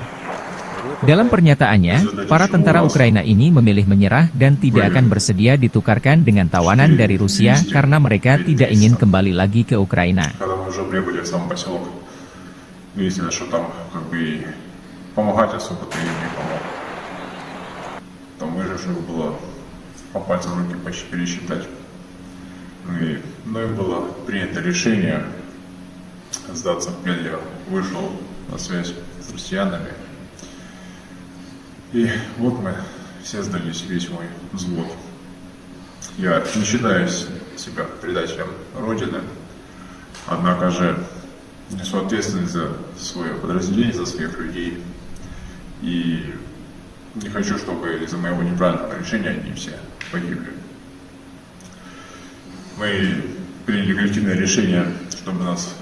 Dalam pernyataannya, para tentara Ukraina ini memilih menyerah dan tidak akan bersedia ditukarkan dengan tawanan dari Rusia karena mereka tidak ingin kembali lagi ke Ukraina. Когда мы уже прибыли в сам поселок, выяснили, что там как бы помогать особо-то им не помог. Там выживших было по пальцам руки почти пересчитать. И мной было принято решение сдаться в плен. Я вышел на связь с россиянами. И вот мы все сдались, весь мой взвод. Я не считаю себя предателем Родины, однако же несу ответственность за свое подразделение, за своих людей. И не хочу, чтобы из-за моего неправильного решения они все погибли. Мы приняли коллективное решение, чтобы нас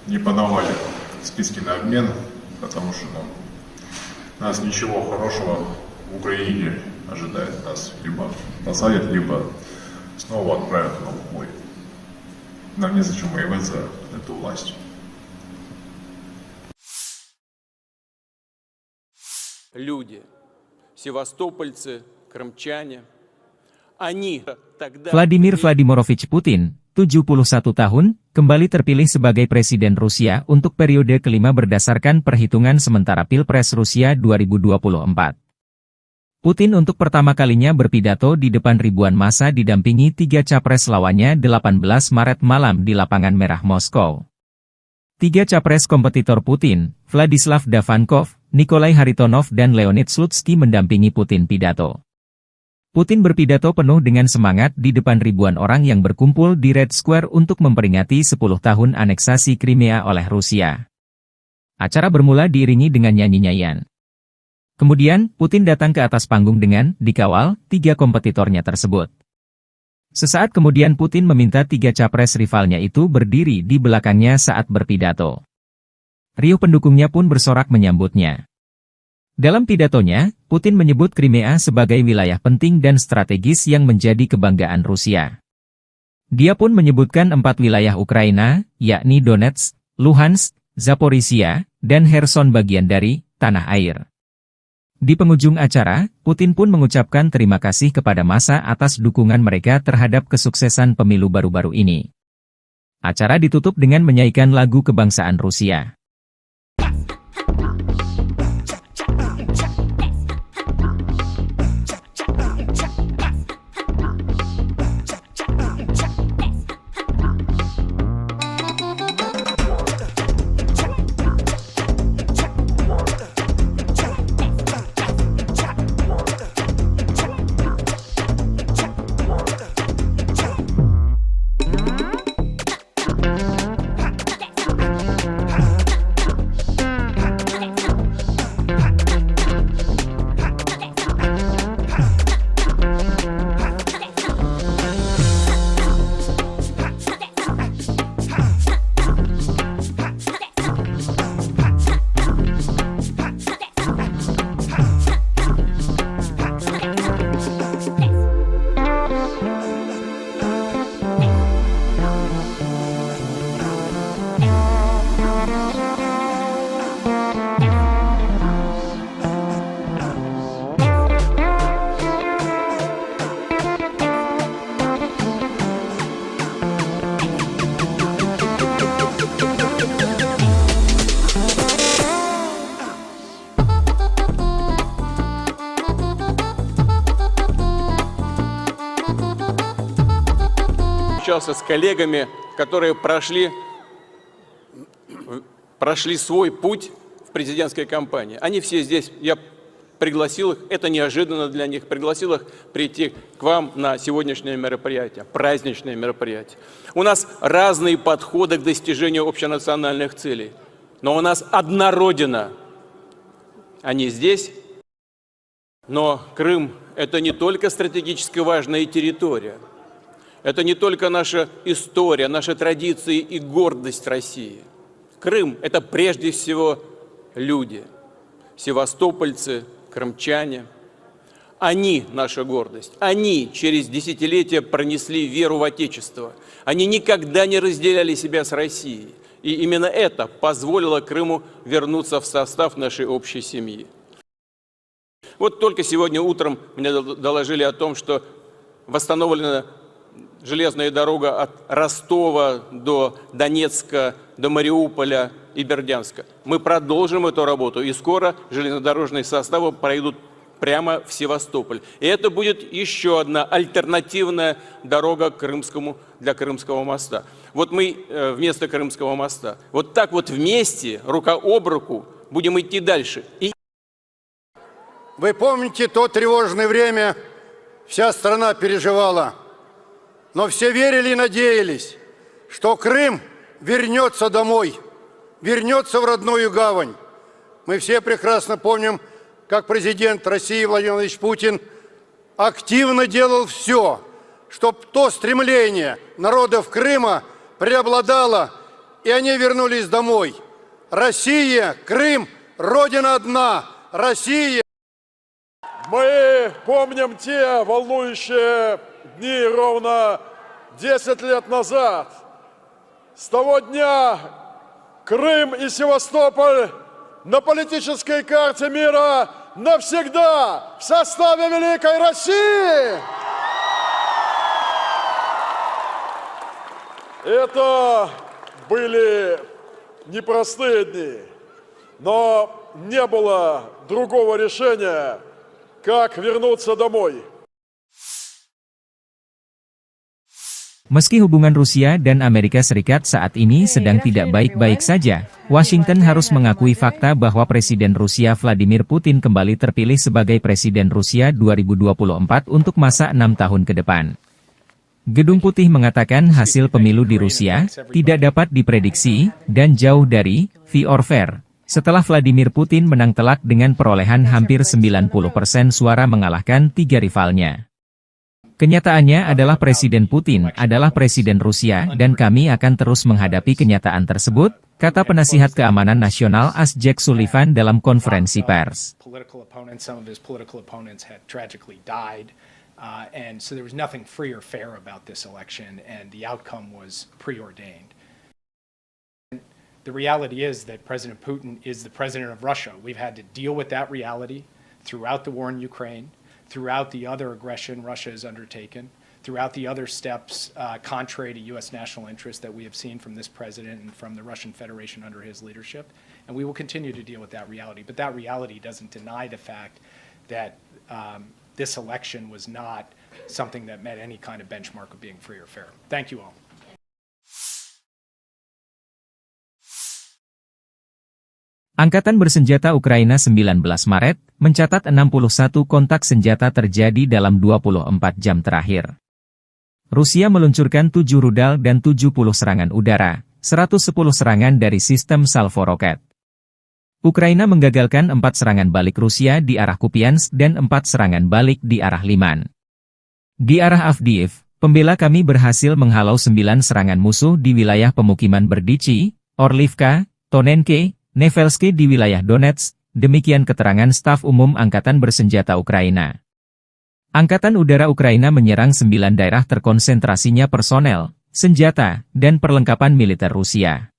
не подавали в списки на обмен, потому что нас ничего хорошего в Украине ожидает. Нас либо посадят, либо снова отправят на бой. Нам незачем воевать за эту власть. Люди, севастопольцы, крымчане, они тогда... Vladimir Vladimirovich Putin, 71 tahun, kembali terpilih sebagai Presiden Rusia untuk periode kelima berdasarkan perhitungan sementara Pilpres Rusia 2024. Putin untuk pertama kalinya berpidato di depan ribuan massa didampingi 3 capres lawannya 18 Maret malam di Lapangan Merah Moskow. 3 capres kompetitor Putin, Vladislav Davankov, Nikolai Haritonov dan Leonid Slutsky mendampingi Putin pidato. Putin berpidato penuh dengan semangat di depan ribuan orang yang berkumpul di Red Square untuk memperingati 10 tahun aneksasi Crimea oleh Rusia. Acara bermula diiringi dengan nyanyi-nyanyian. Kemudian, Putin datang ke atas panggung dengan dikawal 3 kompetitornya tersebut. Sesaat kemudian Putin meminta 3 capres rivalnya itu berdiri di belakangnya saat berpidato. Riuh pendukungnya pun bersorak menyambutnya. Dalam pidatonya, Putin menyebut Crimea sebagai wilayah penting dan strategis yang menjadi kebanggaan Rusia. Dia pun menyebutkan 4 wilayah Ukraina, yakni Donetsk, Luhansk, Zaporizhia, dan Kherson bagian dari tanah air. Di penghujung acara, Putin pun mengucapkan terima kasih kepada massa atas dukungan mereka terhadap kesuksesan pemilu baru-baru ini. Acara ditutup dengan menyanyikan lagu kebangsaan Rusia. встречался с коллегами, которые прошли свой путь в президентской кампании. Они все здесь, я пригласил их, это неожиданно для них, пригласил их прийти к вам на сегодняшнее мероприятие, праздничное мероприятие. У нас разные подходы к достижению общенациональных целей, но у нас одна Родина. Они здесь, но Крым – это не только стратегически важная территория, это не только наша история, наши традиции и гордость России. Крым – это прежде всего люди, севастопольцы, крымчане. Они – наша гордость. Они через десятилетия пронесли веру в Отечество. Они никогда не разделяли себя с Россией. И именно это позволило Крыму вернуться в состав нашей общей семьи. Вот только сегодня утром мне доложили о том, что восстановлена железная дорога от Ростова до Донецка, до Мариуполя и Бердянска. Мы продолжим эту работу, и скоро железнодорожные составы пройдут прямо в Севастополь. И это будет еще одна альтернативная дорога для Крымского моста. Вот мы вместо Крымского моста, вот так вот вместе, рука об руку, будем идти дальше. Вы помните то тревожное время, вся страна переживала, но все верили и надеялись, что Крым вернется домой, вернется в родную гавань. Мы все прекрасно помним, как президент России Владимир Владимирович Путин активно делал все, чтобы то стремление народов Крыма преобладало, и они вернулись домой. Россия, Крым, Родина одна, Россия. Мы помним те волнующие дни ровно 10 лет назад. С того дня Крым и Севастополь на политической карте мира навсегда в составе Великой России. Это были непростые дни, но не было другого решения, как вернуться домой. Meski hubungan Rusia dan Amerika Serikat saat ini sedang tidak baik-baik saja, Washington harus mengakui fakta bahwa Presiden Rusia Vladimir Putin kembali terpilih sebagai Presiden Rusia 2024 untuk masa 6 tahun ke depan. Gedung Putih mengatakan hasil pemilu di Rusia tidak dapat diprediksi dan jauh dari fair or fair, setelah Vladimir Putin menang telak dengan perolehan hampir 90% suara mengalahkan 3 rivalnya. Kenyataannya adalah Presiden Putin adalah Presiden Rusia dan kami akan terus menghadapi kenyataan tersebut, kata penasihat keamanan nasional AS Jake Sullivan dalam konferensi pers. And so there was nothing free or fair about this election, and the outcome was preordained. The reality is that President Putin is the president of Russia. We've had to deal with that reality throughout the war in Ukraine, throughout the other aggression Russia has undertaken, throughout the other steps contrary to U.S. national interests that we have seen from this president and from the Russian Federation under his leadership. And we will continue to deal with that reality. But that reality doesn't deny the fact that this election was not something that met any kind of benchmark of being free or fair. Thank you all. Angkatan Bersenjata Ukraina 19 Maret mencatat 61 kontak senjata terjadi dalam 24 jam terakhir. Rusia meluncurkan 7 rudal dan 70 serangan udara, 110 serangan dari sistem salvo roket. Ukraina menggagalkan 4 serangan balik Rusia di arah Kupiansk dan 4 serangan balik di arah Liman. Di arah Avdiivka, pembela kami berhasil menghalau 9 serangan musuh di wilayah pemukiman Berdichi, Orlivka, Tonenke, Nevelski di wilayah Donetsk, demikian keterangan staf umum Angkatan Bersenjata Ukraina. Angkatan Udara Ukraina menyerang 9 daerah terkonsentrasinya personel, senjata, dan perlengkapan militer Rusia.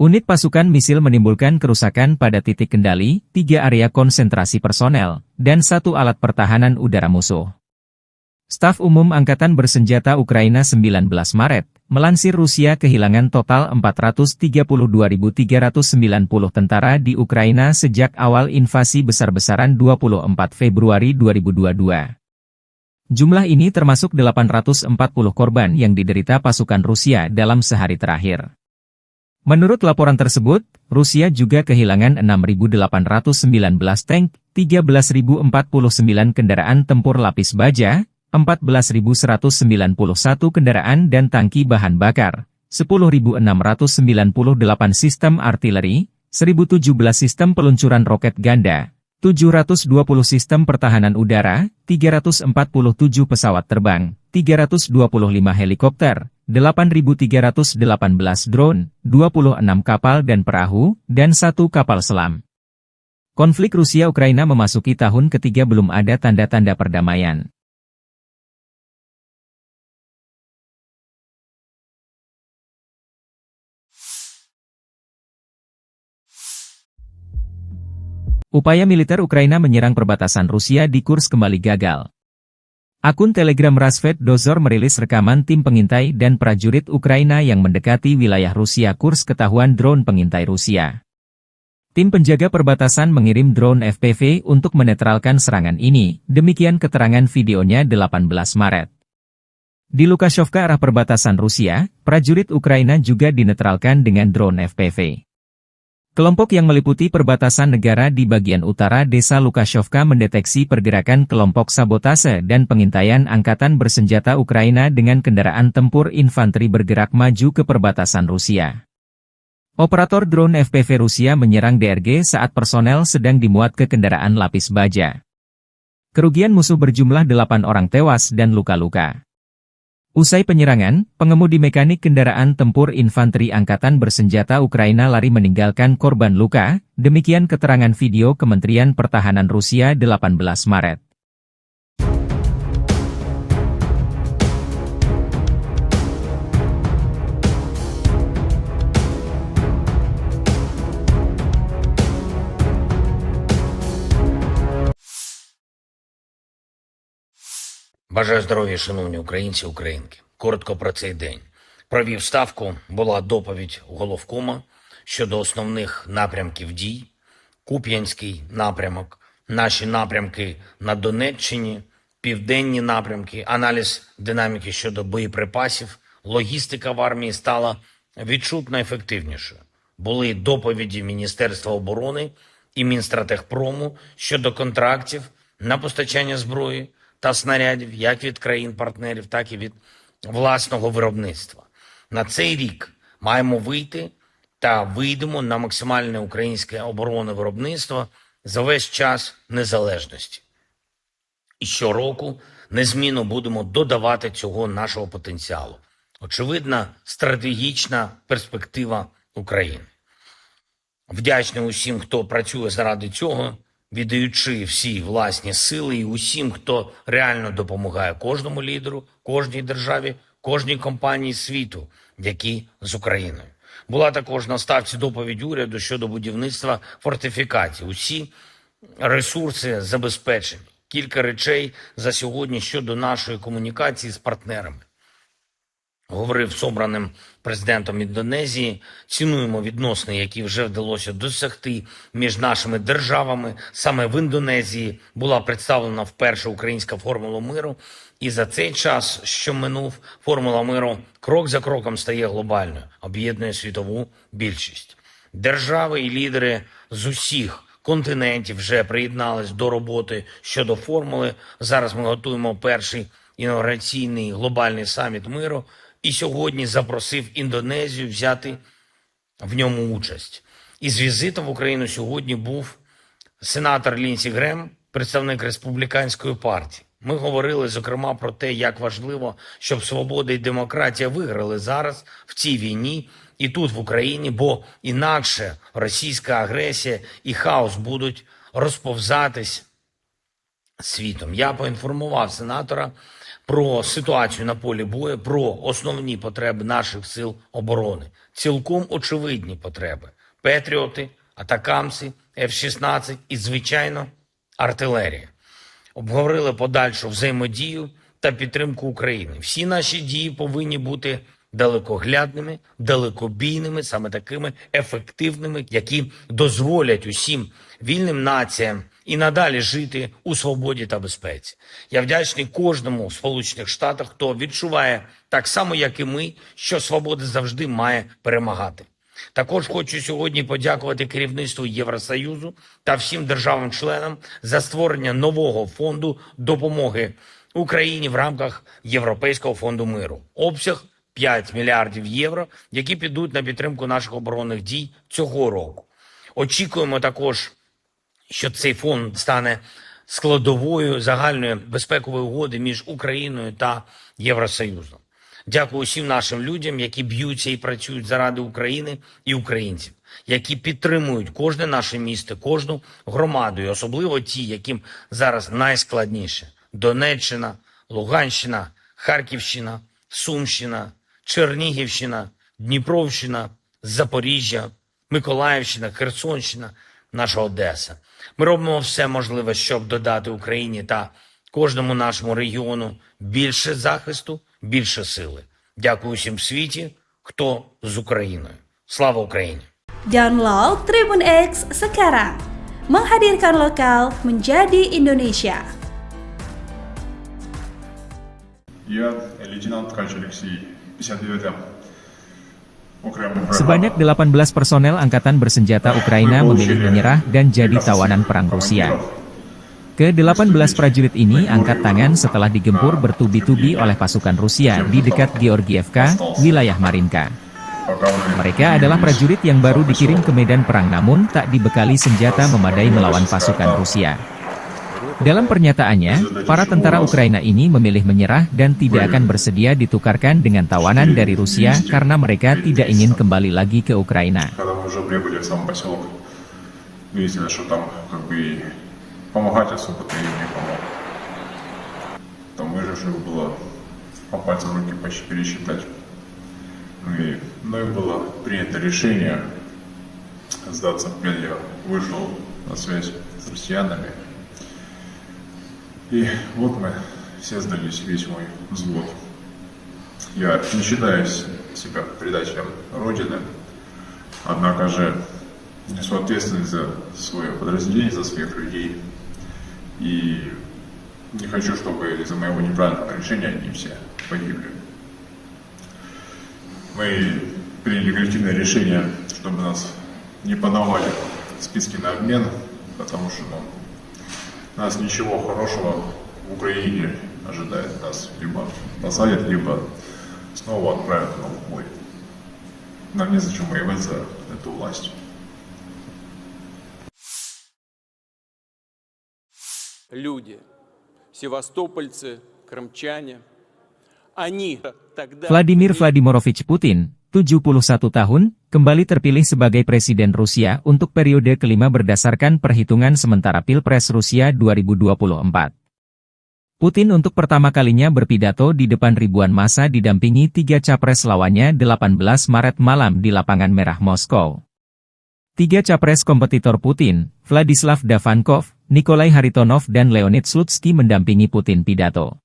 Unit pasukan misil menimbulkan kerusakan pada titik kendali, 3 area konsentrasi personel, dan 1 alat pertahanan udara musuh. Staf umum Angkatan Bersenjata Ukraina 19 Maret, melansir Rusia kehilangan total 432.390 tentara di Ukraina sejak awal invasi besar-besaran 24 Februari 2022. Jumlah ini termasuk 840 korban yang diderita pasukan Rusia dalam sehari terakhir. Menurut laporan tersebut, Rusia juga kehilangan 6.819 tank, 13.049 kendaraan tempur lapis baja, 14.191 kendaraan dan tangki bahan bakar, 10.698 sistem artileri, 1.017 sistem peluncuran roket ganda, 720 sistem pertahanan udara, 347 pesawat terbang, 325 helikopter, 8.318 drone, 26 kapal dan perahu, dan 1 kapal selam. Konflik Rusia-Ukraina memasuki tahun ketiga belum ada tanda-tanda perdamaian. Upaya militer Ukraina menyerang perbatasan Rusia di Kursk kembali gagal. Akun Telegram Rasvet Dozor merilis rekaman tim pengintai dan prajurit Ukraina yang mendekati wilayah Rusia Kursk ketahuan drone pengintai Rusia. Tim penjaga perbatasan mengirim drone FPV untuk menetralkan serangan ini, demikian keterangan videonya 18 Maret. Di Lukashovka arah perbatasan Rusia, prajurit Ukraina juga dinetralkan dengan drone FPV. Kelompok yang meliputi perbatasan negara di bagian utara desa Lukashovka mendeteksi pergerakan kelompok sabotase dan pengintaian angkatan bersenjata Ukraina dengan kendaraan tempur infanteri bergerak maju ke perbatasan Rusia. Operator drone FPV Rusia menyerang DRG saat personel sedang dimuat ke kendaraan lapis baja. Kerugian musuh berjumlah 8 orang tewas dan luka-luka. Usai penyerangan, pengemudi mekanik kendaraan tempur infanteri angkatan bersenjata Ukraina lari meninggalkan korban luka, demikian keterangan video Kementerian Pertahanan Rusia 18 Maret. Бажаю здоров'я, шановні українці, українки. Коротко про цей день. Провів ставку, була доповідь головкома щодо основних напрямків дій. Куп'янський напрямок, наші напрямки на Донеччині, південні напрямки, аналіз динаміки щодо боєприпасів, логістика в армії стала відчутно ефективнішою. Були доповіді Міністерства оборони і Мінстратегпрому щодо контрактів на постачання зброї та снарядів як від країн-партнерів, так і від власного виробництва. На цей рік маємо вийти та вийдемо на максимальне українське оборонне виробництво за весь час незалежності. І щороку незмінно будемо додавати цього нашого потенціалу. Очевидна стратегічна перспектива України. Вдячний усім, хто працює заради цього, віддаючи всі власні сили, і усім, хто реально допомагає кожному лідеру, кожній державі, кожній компанії світу, які з Україною. Була також на ставці доповідь уряду щодо будівництва фортифікацій. Усі ресурси забезпечені. Кілька речей за сьогодні щодо нашої комунікації з партнерами. Говорив з обраним президентом Індонезії, цінуємо відносини, які вже вдалося досягти між нашими державами. Саме в Індонезії була представлена вперше українська формула миру. І за цей час, що минув, формула миру крок за кроком стає глобальною, об'єднує світову більшість. Держави і лідери з усіх континентів вже приєднались до роботи щодо формули. Зараз ми готуємо перший інаугураційний глобальний саміт миру. І сьогодні запросив Індонезію взяти в ньому участь. Із візитом в Україну сьогодні був сенатор Лінсі Грем, представник Республіканської партії. Ми говорили, зокрема, про те, як важливо, щоб свобода і демократія виграли зараз в цій війні і тут, в Україні, бо інакше російська агресія і хаос будуть розповзатись світом. Я поінформував сенатора про ситуацію на полі бою, про основні потреби наших сил оборони. Цілком очевидні потреби. Петріоти, атакамси, F-16 і, звичайно, артилерія. Обговорили подальшу взаємодію та підтримку України. Всі наші дії повинні бути далекоглядними, далекобійними, саме такими ефективними, які дозволять усім вільним націям і надалі жити у свободі та безпеці. Я вдячний кожному в Сполучених Штатах, хто відчуває так само, як і ми, що свобода завжди має перемагати. Також хочу сьогодні подякувати керівництву Євросоюзу та всім державам-членам за створення нового фонду допомоги Україні в рамках Європейського фонду миру. Обсяг 5 мільярдів євро, які підуть на підтримку наших оборонних дій цього року. Очікуємо також, що цей фонд стане складовою загальної безпекової угоди між Україною та Євросоюзом. Дякую усім нашим людям, які б'ються і працюють заради України і українців, які підтримують кожне наше місто, кожну громаду, і особливо ті, яким зараз найскладніше. Донеччина, Луганщина, Харківщина, Сумщина, Чернігівщина, Дніпровщина, Запоріжжя, Миколаївщина, Херсонщина, наша Одеса. Ми робимо все можливе, щоб додати Україні та кожному нашому регіону більше захисту, більше сили. Дякую всім в світі, хто з Україною. Слава Україні! Download Tribun X sekarang. Menghadirkan lokal menjadi Indonesia. Я лейтенант Ткач Алексей, 59-м. Sebanyak 18 personel angkatan bersenjata Ukraina memilih menyerah dan jadi tawanan perang Rusia. Ke-18 prajurit ini angkat tangan setelah digempur bertubi-tubi oleh pasukan Rusia di dekat Georgievka, wilayah Marinka. Mereka adalah prajurit yang baru dikirim ke medan perang namun tak dibekali senjata memadai melawan pasukan Rusia. Dalam pernyataannya, para tentara Ukraina ini memilih menyerah dan tidak akan bersedia ditukarkan dengan tawanan dari Rusia karena mereka tidak ingin kembali lagi ke Ukraina. Помогать особо-то им не помог. Там выживших было по пальцам руки почти пересчитать. Мною было принято решение сдаться в плен. Я вышел на связь с россиянами. И вот мы все сдались, весь мой взвод. Я не считаю себя предателем Родины, однако же несу ответственность за свое подразделение, за своих людей. И не хочу, чтобы из-за моего неправильного решения они все погибли. Мы приняли коллективное решение, чтобы нас не подавали в списки на обмен, потому что нас ничего хорошего в Украине ожидает. Нас либо посадят, либо снова отправят на бой. Нам незачем воевать за эту власть. Люди, севастопольцы, крымчане, они тогда... Vladimir Vladimirovich Putin, 71 tahun, kembali terpilih sebagai Presiden Rusia untuk periode kelima berdasarkan perhitungan sementara Pilpres Rusia 2024. Putin untuk pertama kalinya berpidato di depan ribuan massa didampingi 3 capres lawannya 18 Maret malam di Lapangan Merah Moskow. 3 capres kompetitor Putin, Vladislav Davankov, Nikolai Haritonov dan Leonid Slutsky mendampingi Putin pidato.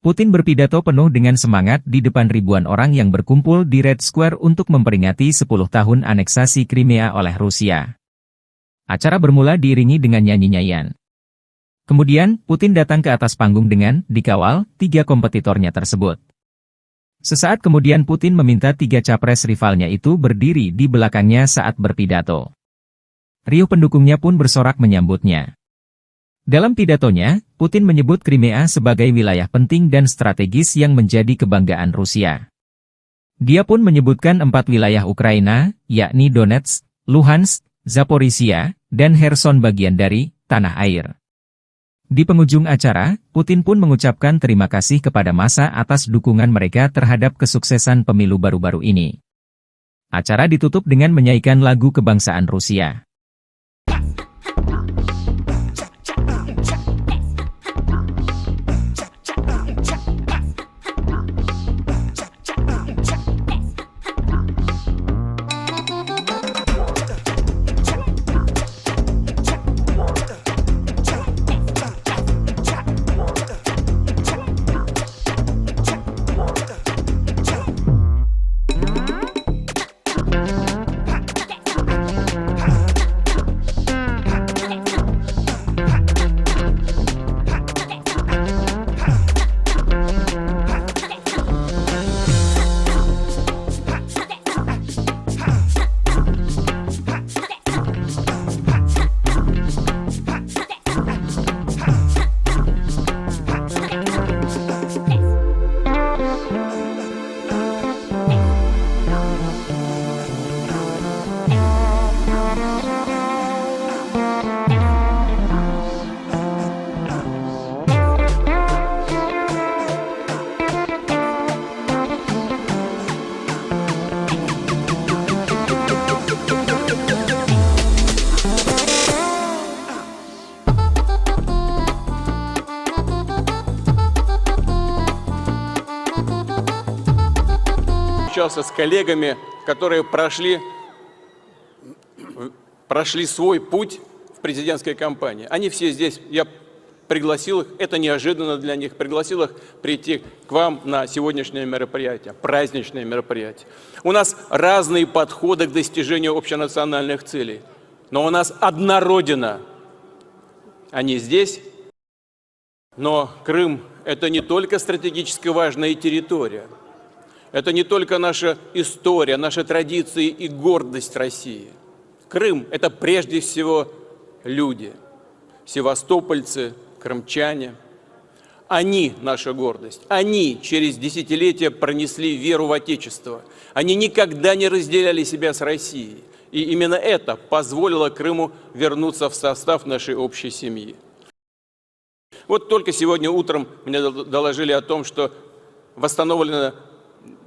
Putin berpidato penuh dengan semangat di depan ribuan orang yang berkumpul di Red Square untuk memperingati 10 tahun aneksasi Crimea oleh Rusia. Acara bermula diiringi dengan nyanyi-nyanyian. Kemudian, Putin datang ke atas panggung dengan dikawal 3 kompetitornya tersebut. Sesaat kemudian Putin meminta 3 capres rivalnya itu berdiri di belakangnya saat berpidato. Riuh pendukungnya pun bersorak menyambutnya. Dalam pidatonya, Putin menyebut Crimea sebagai wilayah penting dan strategis yang menjadi kebanggaan Rusia. Dia pun menyebutkan 4 wilayah Ukraina, yakni Donetsk, Luhansk, Zaporizhia, dan Kherson bagian dari tanah air. Di penghujung acara, Putin pun mengucapkan terima kasih kepada massa atas dukungan mereka terhadap kesuksesan pemilu baru-baru ini. Acara ditutup dengan menyanyikan lagu kebangsaan Rusia. встречался с коллегами, которые прошли свой путь в президентской кампании. Они все здесь, я пригласил их, это неожиданно для них, пригласил их прийти к вам на сегодняшнее мероприятие, праздничное мероприятие. У нас разные подходы к достижению общенациональных целей, но у нас одна Родина. Они здесь, но Крым – это не только стратегически важная территория, это не только наша история, наши традиции и гордость России. Крым – это прежде всего люди, севастопольцы, крымчане. Они – наша гордость. Они через десятилетия пронесли веру в Отечество. Они никогда не разделяли себя с Россией. И именно это позволило Крыму вернуться в состав нашей общей семьи. Вот только сегодня утром мне доложили о том, что восстановлена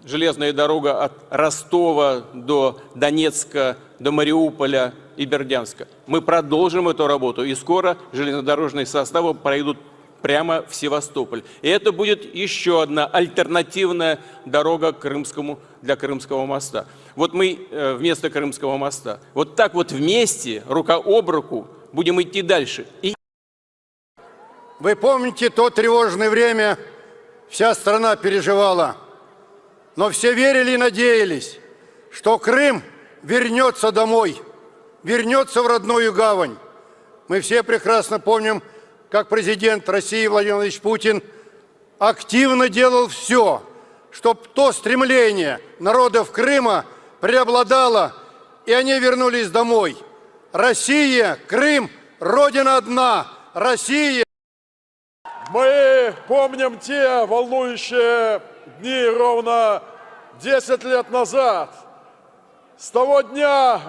железная дорога от Ростова до Донецка, до Мариуполя и Бердянска. Мы продолжим эту работу, и скоро железнодорожные составы пройдут прямо в Севастополь. И это будет еще одна альтернативная дорога для Крымского моста. Вот мы вместо Крымского моста, вот так вот вместе, рука об руку, будем идти дальше. Вы помните то тревожное время, вся страна переживала, но все верили и надеялись, что Крым вернется домой, вернется в родную гавань. Мы все прекрасно помним, как президент России Владимир Владимирович Путин активно делал все, чтобы то стремление народов Крыма преобладало, и они вернулись домой. Россия, Крым, Родина одна, Россия. Мы помним те волнующие дни ровно 10 лет назад. С того дня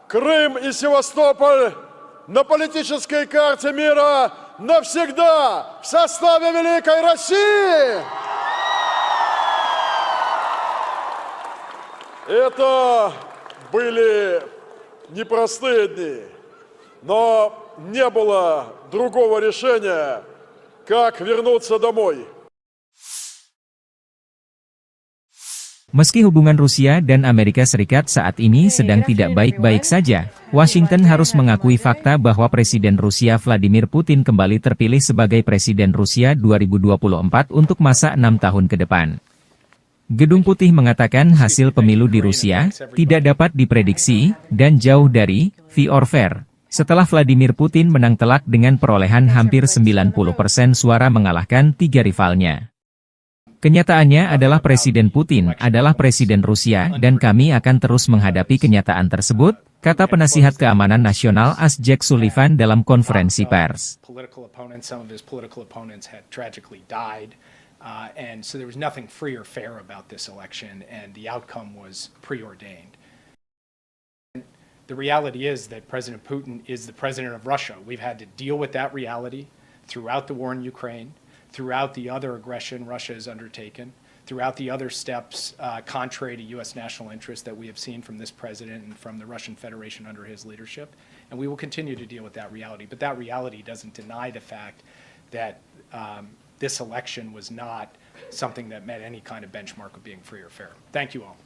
Крым и Севастополь на политической карте мира навсегда в составе Великой России. Это были непростые дни, но не было другого решения, как вернуться домой. Meski hubungan Rusia dan Amerika Serikat saat ini sedang tidak baik-baik saja, Washington harus mengakui fakta bahwa Presiden Rusia Vladimir Putin kembali terpilih sebagai Presiden Rusia 2024 untuk masa 6 tahun ke depan. Gedung Putih mengatakan hasil pemilu di Rusia tidak dapat diprediksi dan jauh dari fair or fair, setelah Vladimir Putin menang telak dengan perolehan hampir 90% suara mengalahkan 3 rivalnya. Kenyataannya adalah Presiden Putin adalah Presiden Rusia dan kami akan terus menghadapi kenyataan tersebut, kata penasihat keamanan nasional AS Jake Sullivan dalam konferensi pers. And so there was nothing free or fair about this election, and the outcome was preordained. The reality is that President Putin is the president of Russia. We've had to deal with that reality throughout the war in Ukraine, throughout the other aggression Russia has undertaken, throughout the other steps contrary to U.S. national interests that we have seen from this president and from the Russian Federation under his leadership. And we will continue to deal with that reality. But that reality doesn't deny the fact that this election was not something that met any kind of benchmark of being free or fair. Thank you all.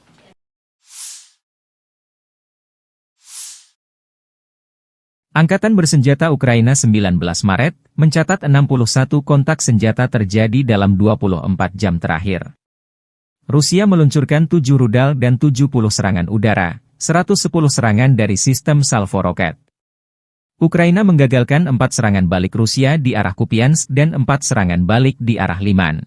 Angkatan Bersenjata Ukraina 19 Maret, mencatat 61 kontak senjata terjadi dalam 24 jam terakhir. Rusia meluncurkan 7 rudal dan 70 serangan udara, 110 serangan dari sistem salvo roket. Ukraina menggagalkan 4 serangan balik Rusia di arah Kupiansk dan 4 serangan balik di arah Liman.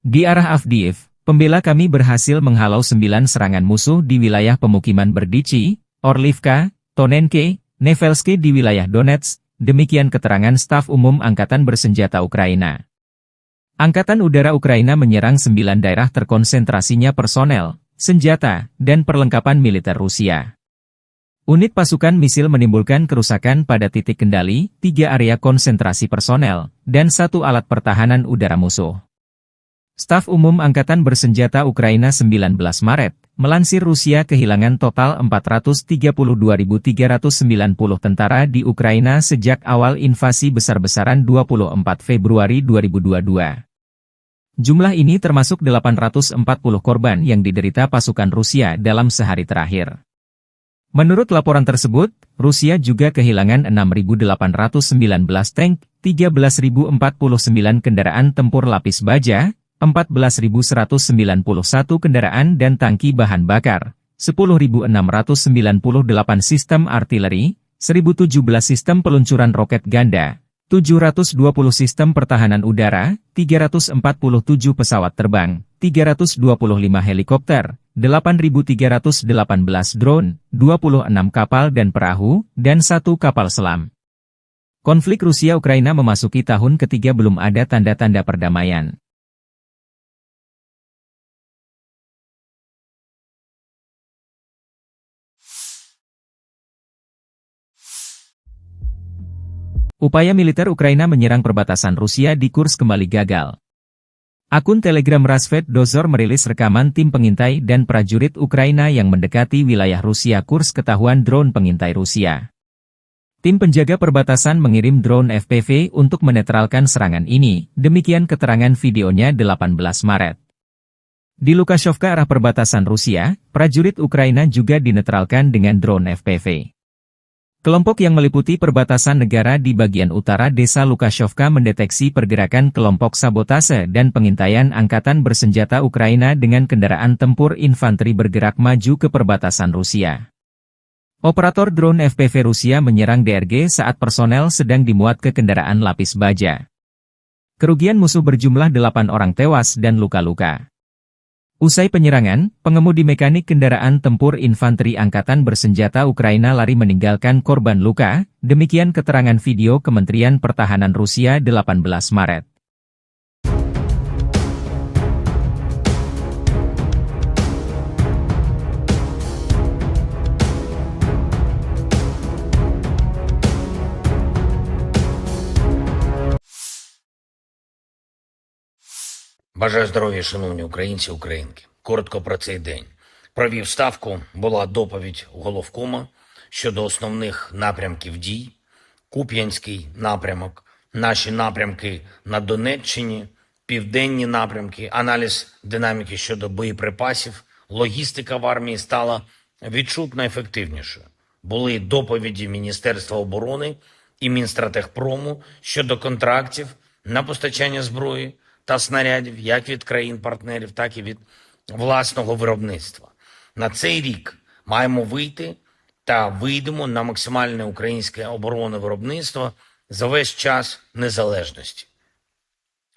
Di arah Avdiivka, pembela kami berhasil menghalau 9 serangan musuh di wilayah pemukiman Berdichi, Orlivka, Tonenke, Nevelski di wilayah Donetsk, demikian keterangan staf umum Angkatan Bersenjata Ukraina. Angkatan Udara Ukraina menyerang 9 daerah terkonsentrasinya personel, senjata, dan perlengkapan militer Rusia. Unit pasukan misil menimbulkan kerusakan pada titik kendali, 3 area konsentrasi personel, dan 1 alat pertahanan udara musuh. Staf umum Angkatan Bersenjata Ukraina 19 Maret, melansir Rusia kehilangan total 432.390 tentara di Ukraina sejak awal invasi besar-besaran 24 Februari 2022. Jumlah ini termasuk 840 korban yang diderita pasukan Rusia dalam sehari terakhir. Menurut laporan tersebut, Rusia juga kehilangan 6.819 tank, 13.049 kendaraan tempur lapis baja, 14.191 kendaraan dan tangki bahan bakar, 10.698 sistem artileri, 1.017 sistem peluncuran roket ganda, 720 sistem pertahanan udara, 347 pesawat terbang, 325 helikopter, 8.318 drone, 26 kapal dan perahu, dan 1 kapal selam. Konflik Rusia-Ukraina memasuki tahun ketiga belum ada tanda-tanda perdamaian. Upaya militer Ukraina menyerang perbatasan Rusia di Kursk kembali gagal. Akun Telegram Rasvet Dozor merilis rekaman tim pengintai dan prajurit Ukraina yang mendekati wilayah Rusia Kursk ketahuan drone pengintai Rusia. Tim penjaga perbatasan mengirim drone FPV untuk menetralkan serangan ini, demikian keterangan videonya 18 Maret. Di Lukashovka arah perbatasan Rusia, prajurit Ukraina juga dinetralkan dengan drone FPV. Kelompok yang meliputi perbatasan negara di bagian utara desa Lukashovka mendeteksi pergerakan kelompok sabotase dan pengintaian angkatan bersenjata Ukraina dengan kendaraan tempur infanteri bergerak maju ke perbatasan Rusia. Operator drone FPV Rusia menyerang DRG saat personel sedang dimuat ke kendaraan lapis baja. Kerugian musuh berjumlah 8 orang tewas dan luka-luka. Usai penyerangan, pengemudi mekanik kendaraan tempur infanteri angkatan bersenjata Ukraina lari meninggalkan korban luka, demikian keterangan video Kementerian Pertahanan Rusia 18 Maret. Бажаю здоров'я, шановні українці, українки. Коротко про цей день. Провів ставку, була доповідь головкома щодо основних напрямків дій. Куп'янський напрямок, наші напрямки на Донеччині, південні напрямки, аналіз динаміки щодо боєприпасів, логістика в армії стала відчутно ефективнішою. Були доповіді Міністерства оборони і Мінстратегпрому щодо контрактів на постачання зброї та снарядів як від країн-партнерів, так і від власного виробництва. На цей рік маємо вийти та вийдемо на максимальне українське оборонне виробництво за весь час незалежності.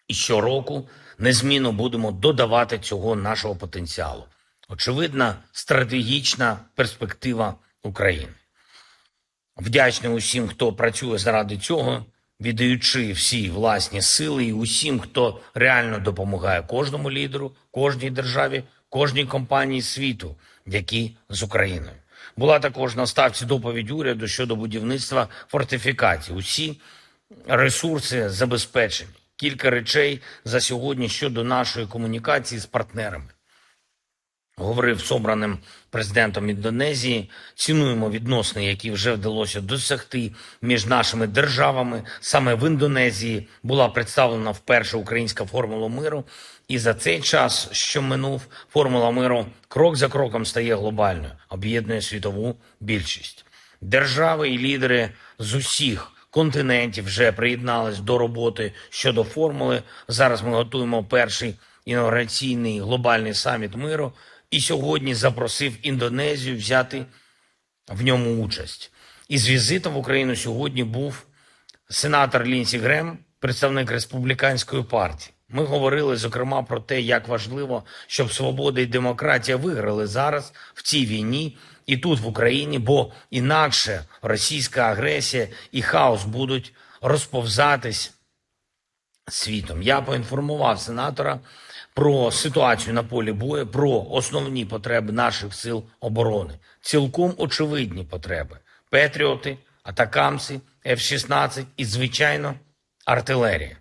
І щороку незмінно будемо додавати цього нашого потенціалу. Очевидна стратегічна перспектива України. Вдячний усім, хто працює заради цього, віддаючи всі власні сили, і усім, хто реально допомагає кожному лідеру, кожній державі, кожній компанії світу, які з Україною. Була також на ставці доповідь уряду щодо будівництва фортифікацій. Усі ресурси забезпечені. Кілька речей за сьогодні щодо нашої комунікації з партнерами. Говорив з обраним президентом Індонезії, цінуємо відносини, які вже вдалося досягти між нашими державами. Саме в Індонезії була представлена вперше українська формула миру, і за цей час, що минув, формула миру крок за кроком стає глобальною, об'єднує світову більшість. Держави і лідери з усіх континентів вже приєднались до роботи щодо формули. Зараз ми готуємо перший інаугураційний глобальний саміт миру, і сьогодні запросив Індонезію взяти в ньому участь. Із візитом в Україну сьогодні був сенатор Лінсі Грем, представник республіканської партії. Ми говорили, зокрема, про те, як важливо, щоб свобода і демократія виграли зараз в цій війні і тут, в Україні, бо інакше російська агресія і хаос будуть розповзатись світом. Я поінформував сенатора про ситуацію на полі бою, про основні потреби наших сил оборони. Цілком очевидні потреби. Петріоти, атакамси, F-16 і, звичайно, артилерія.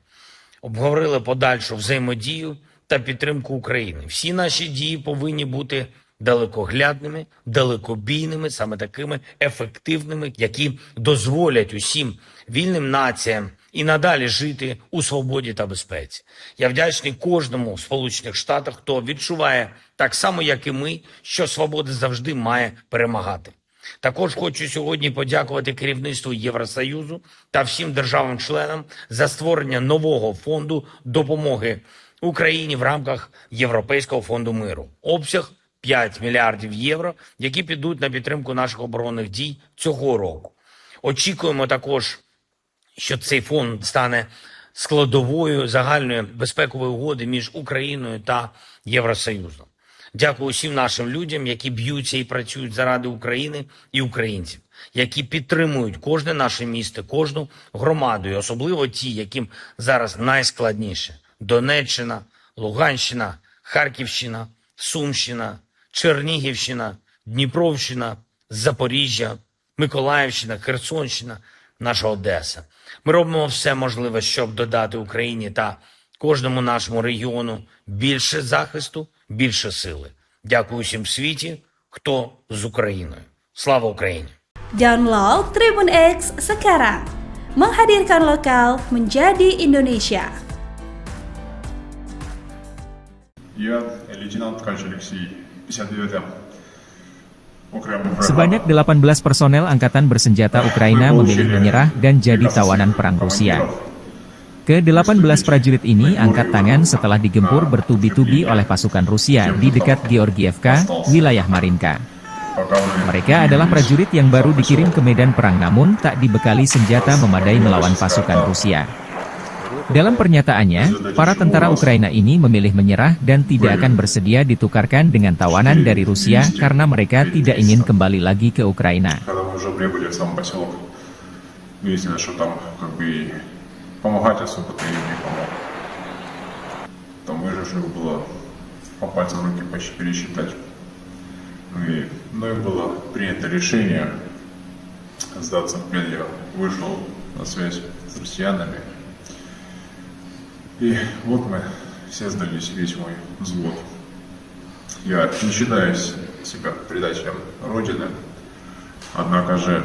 Обговорили подальшу взаємодію та підтримку України. Всі наші дії повинні бути далекоглядними, далекобійними, саме такими ефективними, які дозволять усім вільним націям і надалі жити у свободі та безпеці. Я вдячний кожному в Сполучених Штатах, хто відчуває так само, як і ми, що свобода завжди має перемагати. Також хочу сьогодні подякувати керівництву Євросоюзу та всім державам-членам за створення нового фонду допомоги Україні в рамках Європейського фонду миру. Обсяг 5 мільярдів євро, які підуть на підтримку наших оборонних дій цього року. Очікуємо також, що цей фонд стане складовою загальної безпекової угоди між Україною та Євросоюзом. Дякую усім нашим людям, які б'ються і працюють заради України і українців, які підтримують кожне наше місто, кожну громаду, і особливо ті, яким зараз найскладніше. Донеччина, Луганщина, Харківщина, Сумщина, Чернігівщина, Дніпровщина, Запоріжжя, Миколаївщина, Херсонщина, наша Одеса. Ми робимо все можливе, щоб додати Україні та кожному нашому регіону більше захисту, більше сили. Dякую усім в світі, хто з Україною. Слава Україні! Download Tribun X sekarang. Menghadirkan lokal menjadi Indonesia. Я лейтенант Ткач Алексей, 59-м окремий бригада. Sebanyak 18 personel angkatan bersenjata Ukraina memilih menyerah dan jadi tawanan perang Rusia. Ke-18 prajurit ini angkat tangan setelah digempur bertubi-tubi oleh pasukan Rusia di dekat Georgievka, wilayah Marinka. Mereka adalah prajurit yang baru dikirim ke medan perang namun tak dibekali senjata memadai melawan pasukan Rusia. Dalam pernyataannya, para tentara Ukraina ini memilih menyerah dan tidak akan bersedia ditukarkan dengan tawanan dari Rusia karena mereka tidak ingin kembali lagi ke Ukraina. Когда мы уже прибыли в сам поселок, выяснилось, что там как бы помогать особо-то им не помог. Там выживших было по пальцам руки почти пересчитать. И мной было принято решение сдаться в плен. Я вышел на связь с россиянами. И вот мы все сдались, весь мой взвод. Я не считаю себя предателем Родины, однако же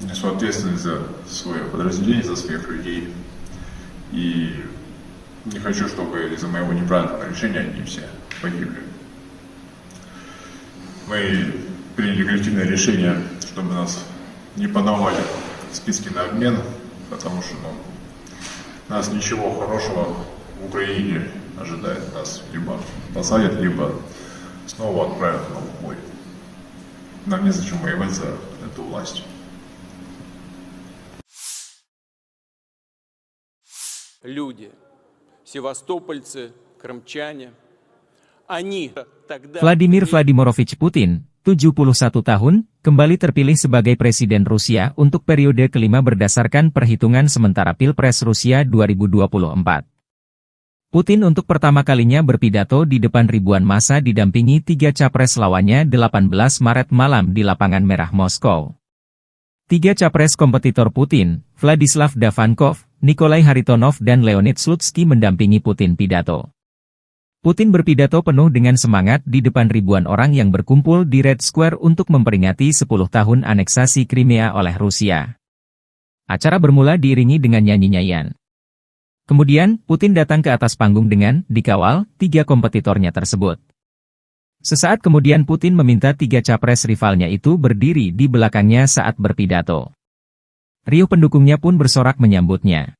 несу ответственность за свое подразделение, за своих людей. И не хочу, чтобы из-за моего неправильного решения они все погибли. Мы приняли коллективное решение, чтобы нас не подавали в списки на обмен, потому что нас ничего хорошего в Украине ожидает. Нас либо посадят, либо снова отправят на бой. Нам незачем воевать за эту власть. Люди, севастопольцы, крымчане, они тогда... Vladimir Vladimirovich Putin, 71 tahun, kembali terpilih sebagai Presiden Rusia untuk periode kelima berdasarkan perhitungan sementara Pilpres Rusia 2024. Putin untuk pertama kalinya berpidato di depan ribuan massa didampingi 3 capres lawannya 18 Maret malam di Lapangan Merah Moskow. 3 capres kompetitor Putin, Vladislav Davankov, Nikolai Haritonov dan Leonid Slutsky mendampingi Putin pidato. Putin berpidato penuh dengan semangat di depan ribuan orang yang berkumpul di Red Square untuk memperingati 10 tahun aneksasi Crimea oleh Rusia. Acara bermula diiringi dengan nyanyi-nyanyian. Kemudian, Putin datang ke atas panggung dengan dikawal 3 kompetitornya tersebut. Sesaat kemudian Putin meminta 3 capres rivalnya itu berdiri di belakangnya saat berpidato. Riuh pendukungnya pun bersorak menyambutnya.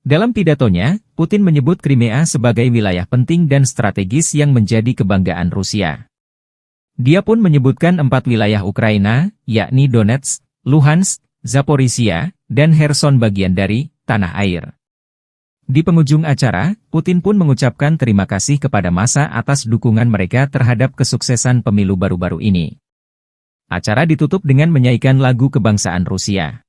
Dalam pidatonya, Putin menyebut Crimea sebagai wilayah penting dan strategis yang menjadi kebanggaan Rusia. Dia pun menyebutkan 4 wilayah Ukraina, yakni Donetsk, Luhansk, Zaporizhia, dan Kherson bagian dari tanah air. Di penghujung acara, Putin pun mengucapkan terima kasih kepada massa atas dukungan mereka terhadap kesuksesan pemilu baru-baru ini. Acara ditutup dengan menyanyikan lagu kebangsaan Rusia.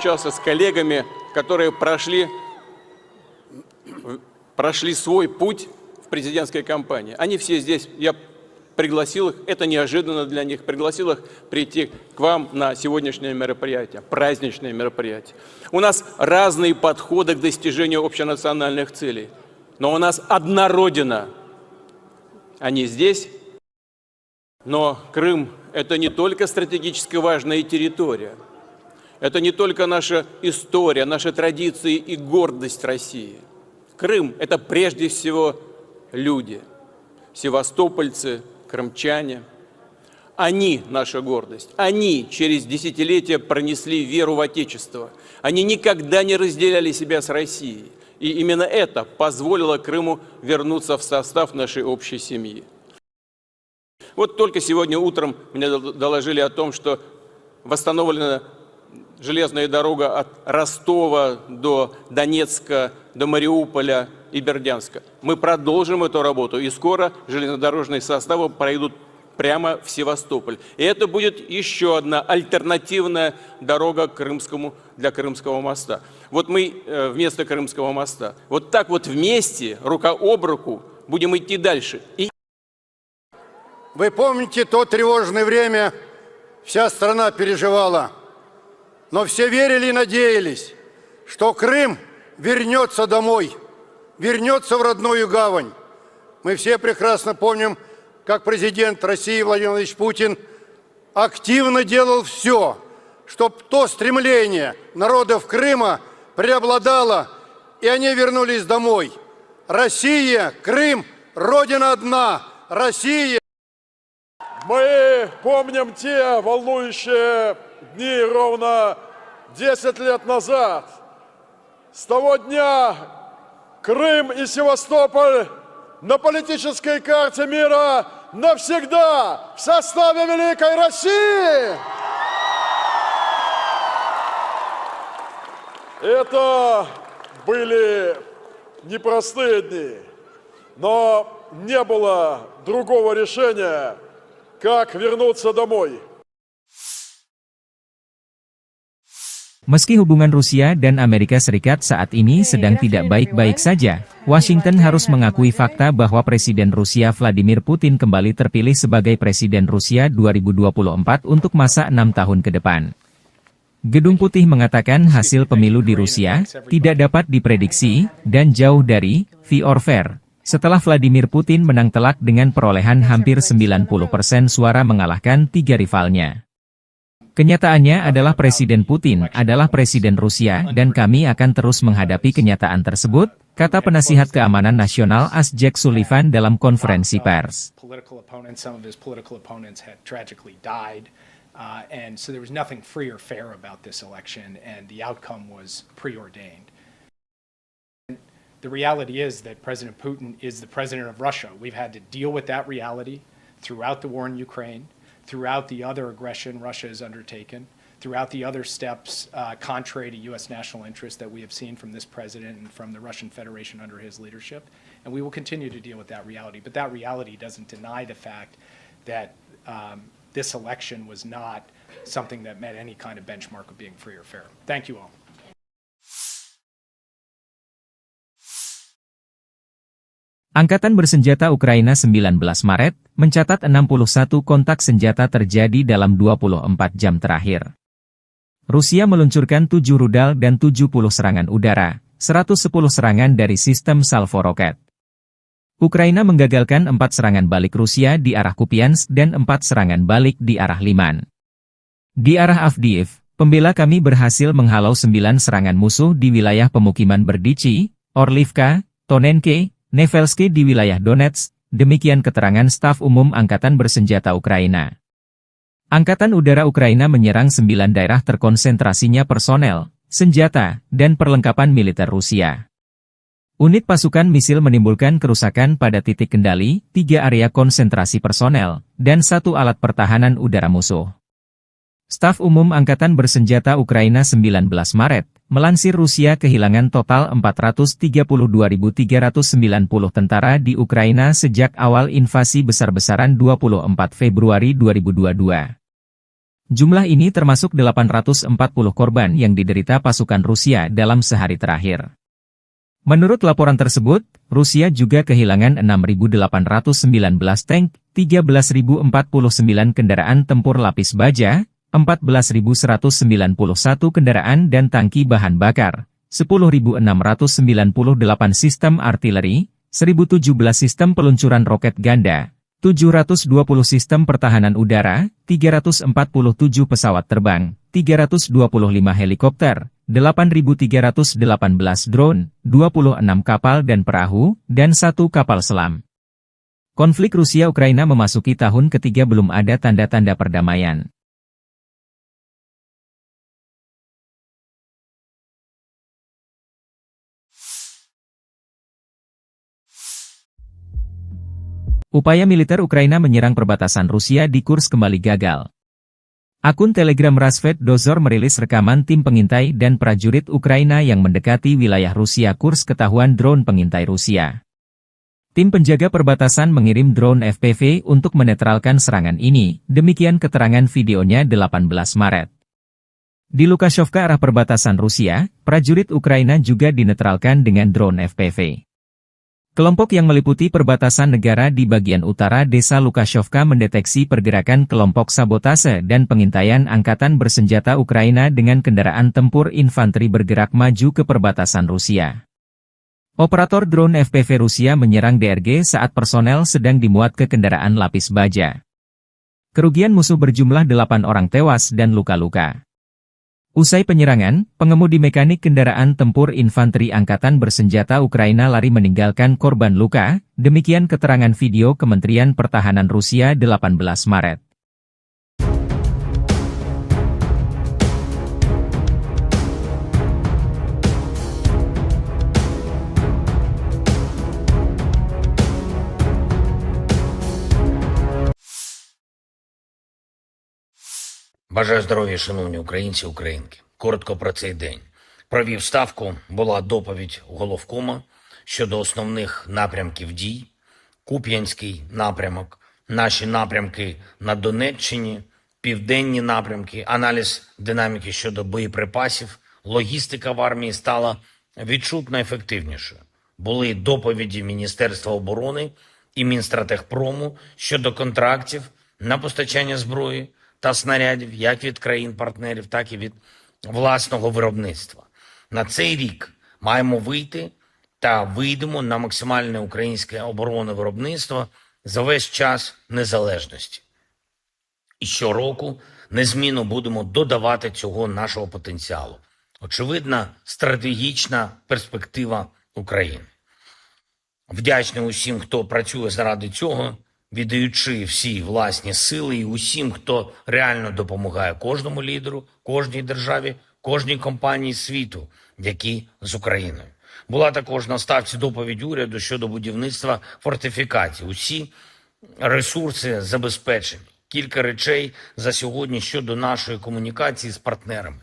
встречался с коллегами, которые прошли свой путь в президентской кампании. Они все здесь, я пригласил их, это неожиданно для них, пригласил их прийти к вам на сегодняшнее мероприятие, праздничное мероприятие. У нас разные подходы к достижению общенациональных целей, но у нас одна Родина. Они здесь, но Крым – это не только стратегически важная территория, это не только наша история, наши традиции и гордость России. Крым – это прежде всего люди, севастопольцы, крымчане. Они – наша гордость. Они через десятилетия пронесли веру в Отечество. Они никогда не разделяли себя с Россией. И именно это позволило Крыму вернуться в состав нашей общей семьи. Вот только сегодня утром мне доложили о том, что восстановлена железная дорога от Ростова до Донецка, до Мариуполя и Бердянска. Мы продолжим эту работу, и скоро железнодорожные составы пройдут прямо в Севастополь. И это будет еще одна альтернативная дорога для Крымского моста. Вот мы вместо Крымского моста, вот так вот вместе, рука об руку, будем идти дальше. Вы помните то тревожное время, вся страна переживала, но все верили и надеялись, что Крым вернется домой, вернется в родную гавань. Мы все прекрасно помним, как президент России Владимир Владимирович Путин активно делал все, чтобы то стремление народов Крыма преобладало, и они вернулись домой. Россия, Крым, Родина одна, Россия. Мы помним те волнующие дни ровно 10 лет назад. С того дня Крым и Севастополь на политической карте мира навсегда в составе Великой России. Это были непростые дни, но не было другого решения, как вернуться домой. Meski hubungan Rusia dan Amerika Serikat saat ini sedang tidak baik-baik saja, Washington harus mengakui fakta bahwa Presiden Rusia Vladimir Putin kembali terpilih sebagai Presiden Rusia 2024 untuk masa 6 tahun ke depan. Gedung Putih mengatakan hasil pemilu di Rusia tidak dapat diprediksi dan jauh dari fair or fair, setelah Vladimir Putin menang telak dengan perolehan hampir 90% suara mengalahkan 3 rivalnya. Kenyataannya adalah Presiden Putin adalah Presiden Rusia dan kami akan terus menghadapi kenyataan tersebut, kata penasihat keamanan nasional AS Jake Sullivan dalam konferensi pers. And so there was nothing free or fair about this election, and the outcome was preordained. The reality is that President Putin is the president of Russia. We've had to deal with that reality throughout the war in Ukraine, throughout the other aggression Russia has undertaken, throughout the other steps contrary to U.S. national interest that we have seen from this president and from the Russian Federation under his leadership. And we will continue to deal with that reality. But that reality doesn't deny the fact that this election was not something that met any kind of benchmark of being free or fair. Thank you all. Angkatan Bersenjata Ukraina 19 Maret mencatat 61 kontak senjata terjadi dalam 24 jam terakhir. Rusia meluncurkan 7 rudal dan 70 serangan udara, 110 serangan dari sistem salvo roket. Ukraina menggagalkan 4 serangan balik Rusia di arah Kupiansk dan 4 serangan balik di arah Liman. Di arah Avdiivka, pembela kami berhasil menghalau 9 serangan musuh di wilayah pemukiman Berdichi, Orlivka, Tonenke, Nevelsky di wilayah Donetsk, demikian keterangan staf umum Angkatan Bersenjata Ukraina. Angkatan Udara Ukraina menyerang 9 daerah terkonsentrasinya personel, senjata, dan perlengkapan militer Rusia. Unit pasukan misil menimbulkan kerusakan pada titik kendali, 3 area konsentrasi personel, dan 1 alat pertahanan udara musuh. Staf umum Angkatan Bersenjata Ukraina 19 Maret, melansir Rusia kehilangan total 432.390 tentara di Ukraina sejak awal invasi besar-besaran 24 Februari 2022. Jumlah ini termasuk 840 korban yang diderita pasukan Rusia dalam sehari terakhir. Menurut laporan tersebut, Rusia juga kehilangan 6.819 tank, 13.049 kendaraan tempur lapis baja, 14.191 kendaraan dan tangki bahan bakar, 10.698 sistem artileri, 1.017 sistem peluncuran roket ganda, 720 sistem pertahanan udara, 347 pesawat terbang, 325 helikopter, 8.318 drone, 26 kapal dan perahu, dan 1 kapal selam. Konflik Rusia-Ukraina memasuki tahun ketiga belum ada tanda-tanda perdamaian. Upaya militer Ukraina menyerang perbatasan Rusia di Kursk kembali gagal. Akun Telegram Rasvet Dozor merilis rekaman tim pengintai dan prajurit Ukraina yang mendekati wilayah Rusia Kursk ketahuan drone pengintai Rusia. Tim penjaga perbatasan mengirim drone FPV untuk menetralkan serangan ini, demikian keterangan videonya 18 Maret. Di Lukashevka arah perbatasan Rusia, prajurit Ukraina juga dinetralkan dengan drone FPV. Kelompok yang meliputi perbatasan negara di bagian utara desa Lukashevka mendeteksi pergerakan kelompok sabotase dan pengintaian angkatan bersenjata Ukraina dengan kendaraan tempur infanteri bergerak maju ke perbatasan Rusia. Operator drone FPV Rusia menyerang DRG saat personel sedang dimuat ke kendaraan lapis baja. Kerugian musuh berjumlah 8 orang tewas dan luka-luka. Usai penyerangan, pengemudi mekanik kendaraan tempur infanteri angkatan bersenjata Ukraina lari meninggalkan korban luka, demikian keterangan video Kementerian Pertahanan Rusia 18 Maret. Бажаю здоров'я, шановні українці, українки. Коротко про цей день. Провів ставку, була доповідь головкома щодо основних напрямків дій. Куп'янський напрямок, наші напрямки на Донеччині, південні напрямки, аналіз динаміки щодо боєприпасів, логістика в армії стала відчутно ефективнішою. Були доповіді Міністерства оборони і Мінстратегпрому щодо контрактів на постачання зброї та снарядів як від країн-партнерів, так і від власного виробництва. На цей рік маємо вийти та вийдемо на максимальне українське оборонне виробництво за весь час незалежності. І щороку незмінно будемо додавати цього нашого потенціалу. Очевидна стратегічна перспектива України. Вдячний усім, хто працює заради цього, віддаючи всі власні сили, і усім, хто реально допомагає кожному лідеру, кожній державі, кожній компанії світу, які з Україною. Була також на ставці доповідь уряду щодо будівництва фортифікацій. Усі ресурси забезпечені. Кілька речей за сьогодні щодо нашої комунікації з партнерами.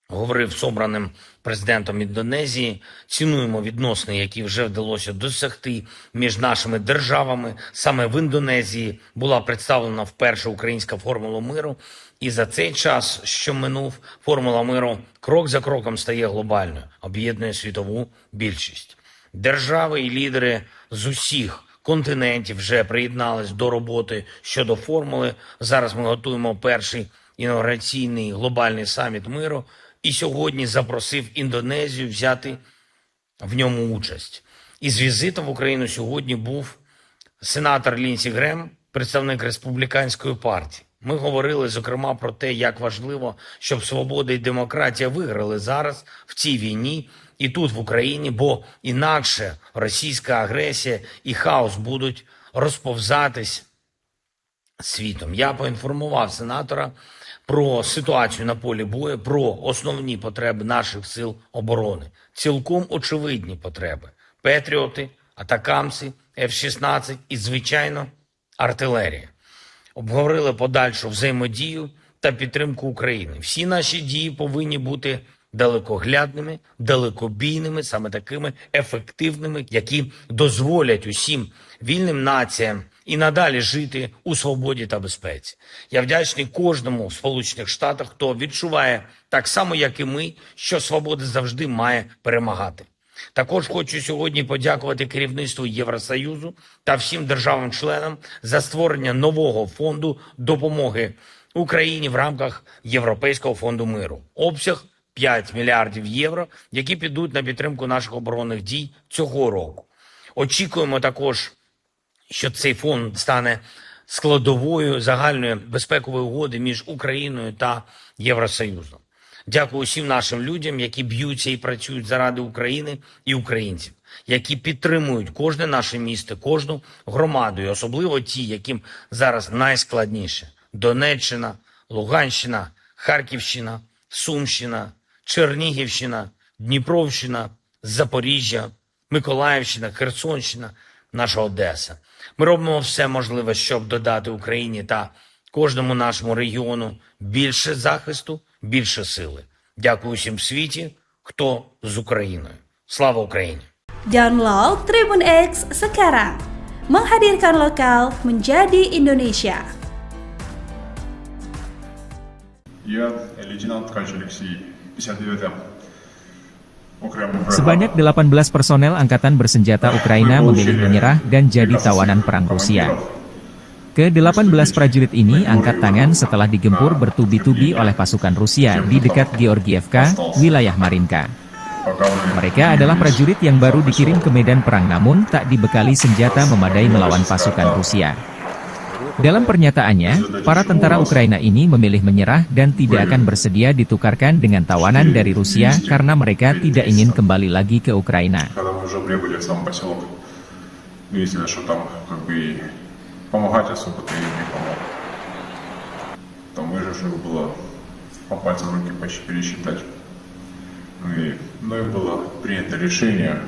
Говорив з обраним президентом Індонезії, цінуємо відносини, які вже вдалося досягти між нашими державами. Саме в Індонезії була представлена вперше українська формула миру, і за цей час, що минув, формула миру крок за кроком стає глобальною, об'єднує світову більшість. Держави і лідери з усіх континентів вже приєднались до роботи щодо формули. Зараз ми готуємо перший інаугураційний глобальний саміт миру, і сьогодні запросив Індонезію взяти в ньому участь. Із візитом в Україну сьогодні був сенатор Лінсі Грем, представник Республіканської партії. Ми говорили, зокрема, про те, як важливо, щоб свобода і демократія виграли зараз в цій війні і тут, в Україні, бо інакше російська агресія і хаос будуть розповзатись світом. Я поінформував сенатора про ситуацію на полі бою, про основні потреби наших сил оборони. Цілком очевидні потреби. Петріоти, атакамси, F-16 і, звичайно, артилерія. Обговорили подальшу взаємодію та підтримку України. Всі наші дії повинні бути далекоглядними, далекобійними, саме такими ефективними, які дозволять усім вільним націям і надалі жити у свободі та безпеці. Я вдячний кожному в Сполучених Штатах, хто відчуває так само, як і ми, що свобода завжди має перемагати. Також хочу сьогодні подякувати керівництву Євросоюзу та всім державам-членам за створення нового фонду допомоги Україні в рамках Європейського фонду миру. Обсяг 5 мільярдів євро, які підуть на підтримку наших оборонних дій цього року. Очікуємо також, що цей фонд стане складовою загальної безпекової угоди між Україною та Євросоюзом. Дякую усім нашим людям, які б'ються і працюють заради України і українців, які підтримують кожне наше місто, кожну громаду, і особливо ті, яким зараз найскладніше. Донеччина, Луганщина, Харківщина, Сумщина, Чернігівщина, Дніпровщина, Запоріжжя, Миколаївщина, Херсонщина, наша Одеса. Ми робимо все можливе, щоб додати Україні та кожному нашому регіону більше захисту, більше сили. Дякую усім в світі, хто з Україною. Слава Україні! Download Tribun X sekarang. Menghadirkan lokal menjadi Indonesia. Я лейтенант Ткач Алексей, 59-я окремая бригада. Sebanyak 18 personel angkatan bersenjata Ukraina memilih menyerah dan jadi tawanan perang Rusia. Ke-18 prajurit ini angkat tangan setelah digempur bertubi-tubi oleh pasukan Rusia di dekat Georgievka, wilayah Marinka. Mereka adalah prajurit yang baru dikirim ke medan perang namun tak dibekali senjata memadai melawan pasukan Rusia. Dalam pernyataannya, para tentara Ukraina ini memilih menyerah dan tidak akan bersedia ditukarkan dengan tawanan dari Rusia karena mereka tidak ingin kembali lagi ke Ukraina. Помогать особо-то им не помог. Там выживших было по пальцам руки почти пересчитать. Ну и было принято решение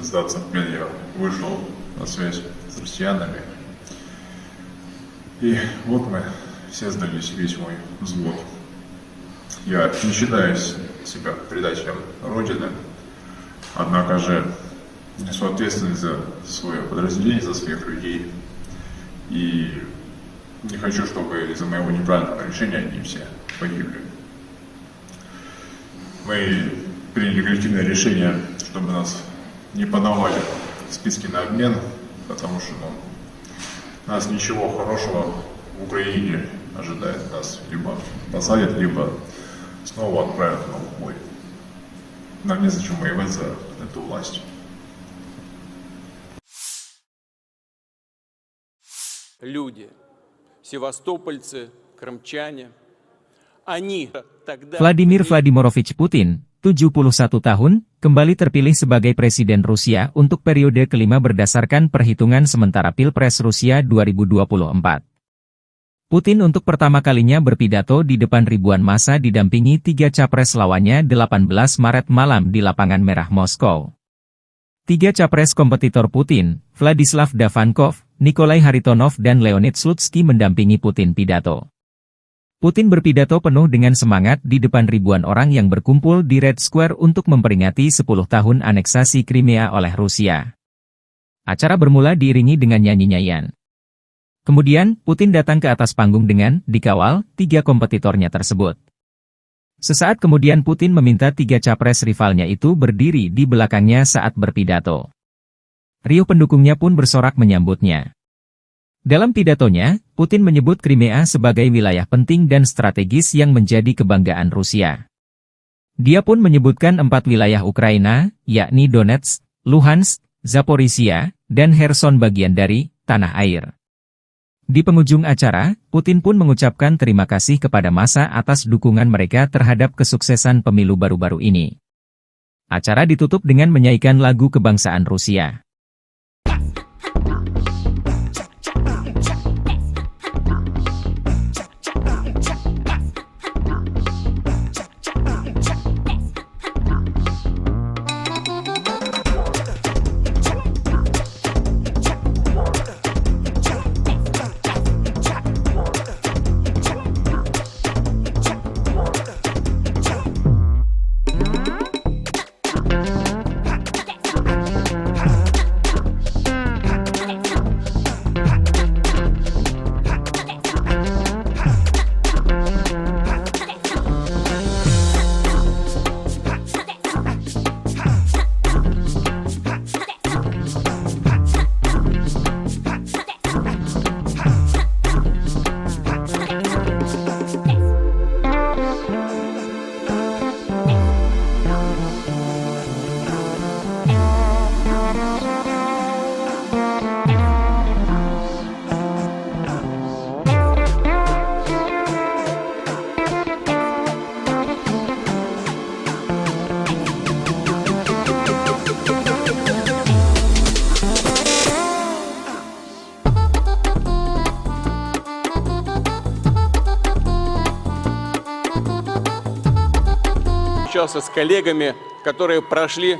сдаться в плен. Я вышел на связь с россиянами. И вот мы все сдались, весь мой взвод. Я не считаю себя предателем Родины, однако же несу ответственность за свое подразделение, за своих людей. И не хочу, чтобы из-за моего неправильного решения они все погибли. Мы приняли коллективное решение, чтобы нас не подавали в списки на обмен, потому что нас ничего хорошего в Украине ожидает. Нас либо посадят, либо снова отправят на бой. Нам незачем воевать за эту власть. Люди, севастопольцы, крымчане, они тогда... Vladimir Vladimirovich Putin, 71 tahun, kembali terpilih sebagai Presiden Rusia untuk periode kelima berdasarkan perhitungan sementara Pilpres Rusia 2024. Putin untuk pertama kalinya berpidato di depan ribuan massa didampingi 3 capres lawannya 18 Maret malam di Lapangan Merah Moskow. 3 capres kompetitor Putin, Vladislav Davankov, Nikolai Haritonov dan Leonid Slutsky mendampingi Putin pidato. Putin berpidato penuh dengan semangat di depan ribuan orang yang berkumpul di Red Square untuk memperingati 10 tahun aneksasi Crimea oleh Rusia. Acara bermula diiringi dengan nyanyi-nyanyian. Kemudian, Putin datang ke atas panggung dengan dikawal 3 kompetitornya tersebut. Sesaat kemudian Putin meminta 3 capres rivalnya itu berdiri di belakangnya saat berpidato. Riuh pendukungnya pun bersorak menyambutnya. Dalam pidatonya, Putin menyebut Crimea sebagai wilayah penting dan strategis yang menjadi kebanggaan Rusia. Dia pun menyebutkan 4 wilayah Ukraina, yakni Donetsk, Luhansk, Zaporizhia, dan Kherson bagian dari tanah air. Di penghujung acara, Putin pun mengucapkan terima kasih kepada massa atas dukungan mereka terhadap kesuksesan pemilu baru-baru ini. Acara ditutup dengan menyanyikan lagu kebangsaan Rusia. общался с коллегами, которые прошли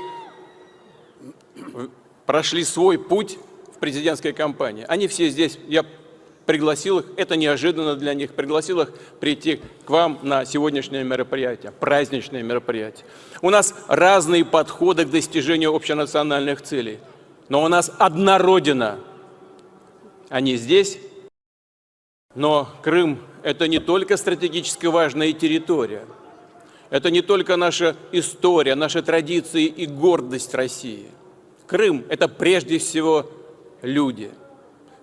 свой путь в президентской кампании. Они все здесь, я пригласил их, это неожиданно для них, пригласил их прийти к вам на сегодняшнее мероприятие, праздничное мероприятие. У нас разные подходы к достижению общенациональных целей, но у нас одна Родина. Они здесь, но Крым – это не только стратегически важная территория, это не только наша история, наши традиции и гордость России. Крым – это прежде всего люди,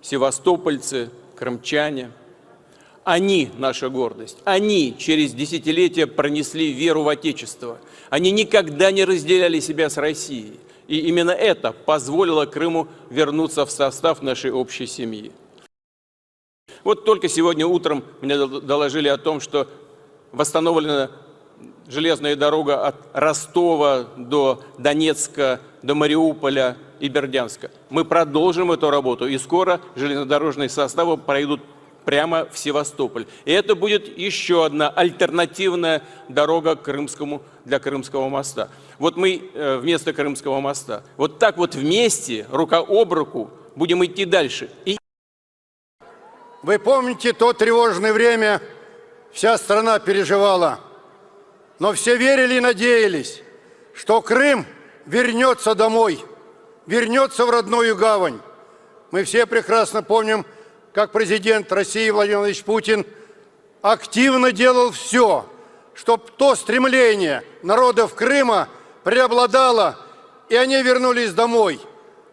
севастопольцы, крымчане. Они – наша гордость. Они через десятилетия пронесли веру в Отечество. Они никогда не разделяли себя с Россией. И именно это позволило Крыму вернуться в состав нашей общей семьи. Вот только сегодня утром мне доложили о том, что восстановлена железная дорога от Ростова до Донецка, до Мариуполя и Бердянска. Мы продолжим эту работу, и скоро железнодорожные составы пройдут прямо в Севастополь. И это будет еще одна альтернативная дорога для Крымского моста. Вот мы вместо Крымского моста. Вот так вот вместе, рука об руку, будем идти дальше. Вы помните то тревожное время, вся страна переживала, но все верили и надеялись, что Крым вернется домой, вернется в родную гавань. Мы все прекрасно помним, как президент России Владимир Владимирович Путин активно делал все, чтобы то стремление народов Крыма преобладало, и они вернулись домой.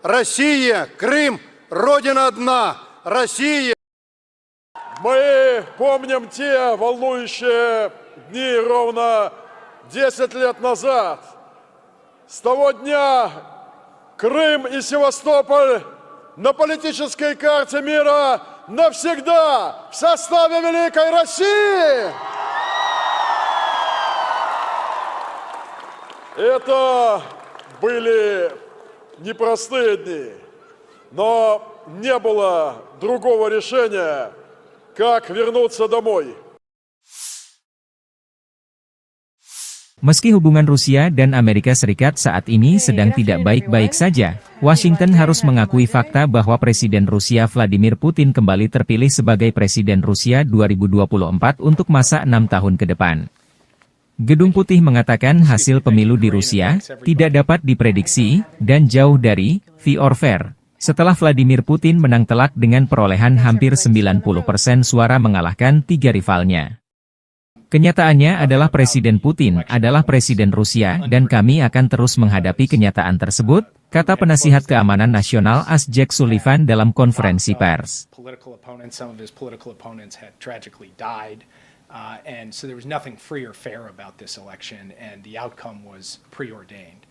Россия, Крым, Родина одна, Россия. Мы помним те волнующие дни ровно 10 лет назад. С того дня Крым и Севастополь на политической карте мира навсегда в составе Великой России. Это были непростые дни, но не было другого решения, как вернуться домой. Meski hubungan Rusia dan Amerika Serikat saat ini sedang tidak baik-baik saja, Washington harus mengakui fakta bahwa Presiden Rusia Vladimir Putin kembali terpilih sebagai Presiden Rusia 2024 untuk masa 6 tahun ke depan. Gedung Putih mengatakan hasil pemilu di Rusia tidak dapat diprediksi dan jauh dari fair or fair, setelah Vladimir Putin menang telak dengan perolehan hampir 90% suara mengalahkan 3 rivalnya. Kenyataannya adalah Presiden Putin adalah Presiden Rusia dan kami akan terus menghadapi kenyataan tersebut, kata penasihat keamanan nasional Jake Sullivan dalam konferensi pers. And so there was nothing free or fair about this election, and the outcome was preordained.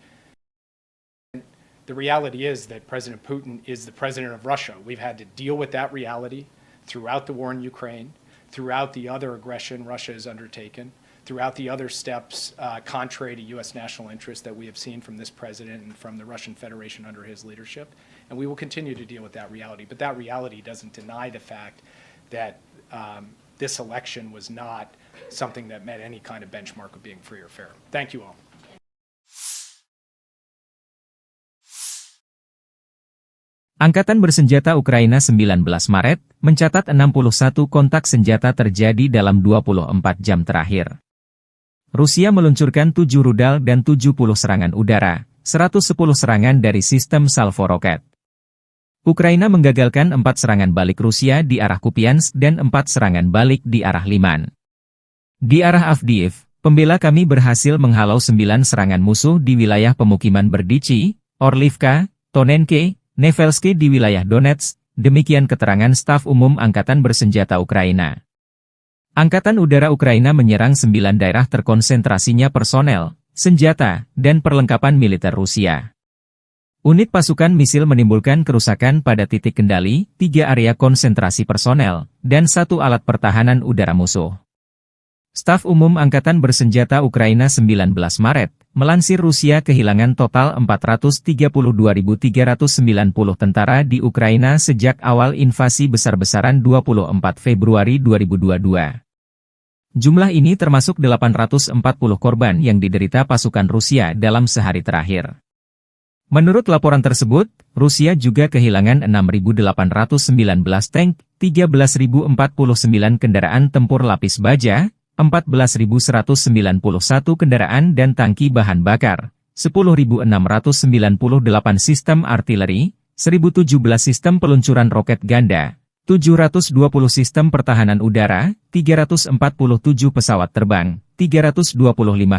The reality is that President Putin is the president of Russia. We've had to deal with that reality throughout the war in Ukraine, throughout the other aggression Russia has undertaken, throughout the other steps contrary to U.S. national interest that we have seen from this president and from the Russian Federation under his leadership. And we will continue to deal with that reality. But that reality doesn't deny the fact that this election was not something that met any kind of benchmark of being free or fair. Thank you all. Angkatan Bersenjata Ukraina 19 Maret mencatat 61 kontak senjata terjadi dalam 24 jam terakhir. Rusia meluncurkan 7 rudal dan 70 serangan udara, 110 serangan dari sistem salvo roket. Ukraina menggagalkan 4 serangan balik Rusia di arah Kupiansk dan 4 serangan balik di arah Liman. Di arah Avdiivka, pembela kami berhasil menghalau 9 serangan musuh di wilayah pemukiman Berdichi, Orlivka, Tonenke, Nevelsky di wilayah Donetsk, demikian keterangan staf umum Angkatan Bersenjata Ukraina. Angkatan Udara Ukraina menyerang 9 daerah terkonsentrasinya personel, senjata, dan perlengkapan militer Rusia. Unit pasukan misil menimbulkan kerusakan pada titik kendali, 3 area konsentrasi personel, dan 1 alat pertahanan udara musuh. Staf Umum Angkatan Bersenjata Ukraina 19 Maret, melansir Rusia kehilangan total 432.390 tentara di Ukraina sejak awal invasi besar-besaran 24 Februari 2022. Jumlah ini termasuk 840 korban yang diderita pasukan Rusia dalam sehari terakhir. Menurut laporan tersebut, Rusia juga kehilangan 6.819 tank, 13.049 kendaraan tempur lapis baja, 14.191 kendaraan dan tangki bahan bakar, 10.698 sistem artileri, 1.017 sistem peluncuran roket ganda, 720 sistem pertahanan udara, 347 pesawat terbang, 325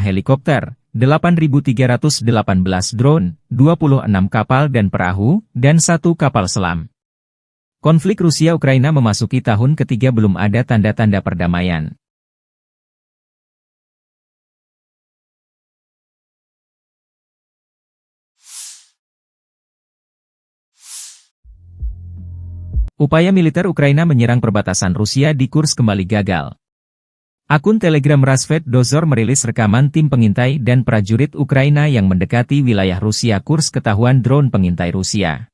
helikopter, 8.318 drone, 26 kapal dan perahu, dan 1 kapal selam. Konflik Rusia-Ukraina memasuki tahun ketiga belum ada tanda-tanda perdamaian. Upaya militer Ukraina menyerang perbatasan Rusia di Kursk kembali gagal. Akun Telegram Rasvet Dozor merilis rekaman tim pengintai dan prajurit Ukraina yang mendekati wilayah Rusia Kursk ketahuan drone pengintai Rusia.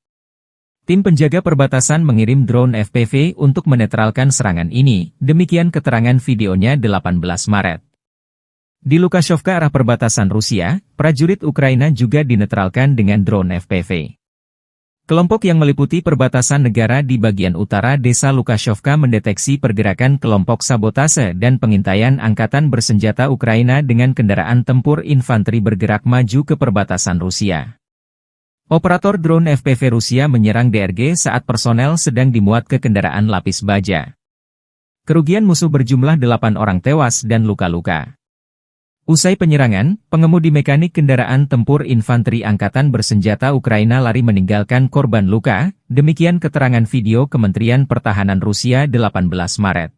Tim penjaga perbatasan mengirim drone FPV untuk menetralkan serangan ini, demikian keterangan videonya 18 Maret. Di Lukashevka arah perbatasan Rusia, prajurit Ukraina juga dinetralkan dengan drone FPV. Kelompok yang meliputi perbatasan negara di bagian utara desa Lukashevka mendeteksi pergerakan kelompok sabotase dan pengintaian angkatan bersenjata Ukraina dengan kendaraan tempur infanteri bergerak maju ke perbatasan Rusia. Operator drone FPV Rusia menyerang DRG saat personel sedang dimuat ke kendaraan lapis baja. Kerugian musuh berjumlah 8 orang tewas dan luka-luka. Usai penyerangan, pengemudi mekanik kendaraan tempur infanteri angkatan bersenjata Ukraina lari meninggalkan korban luka, demikian keterangan video Kementerian Pertahanan Rusia 18 Maret.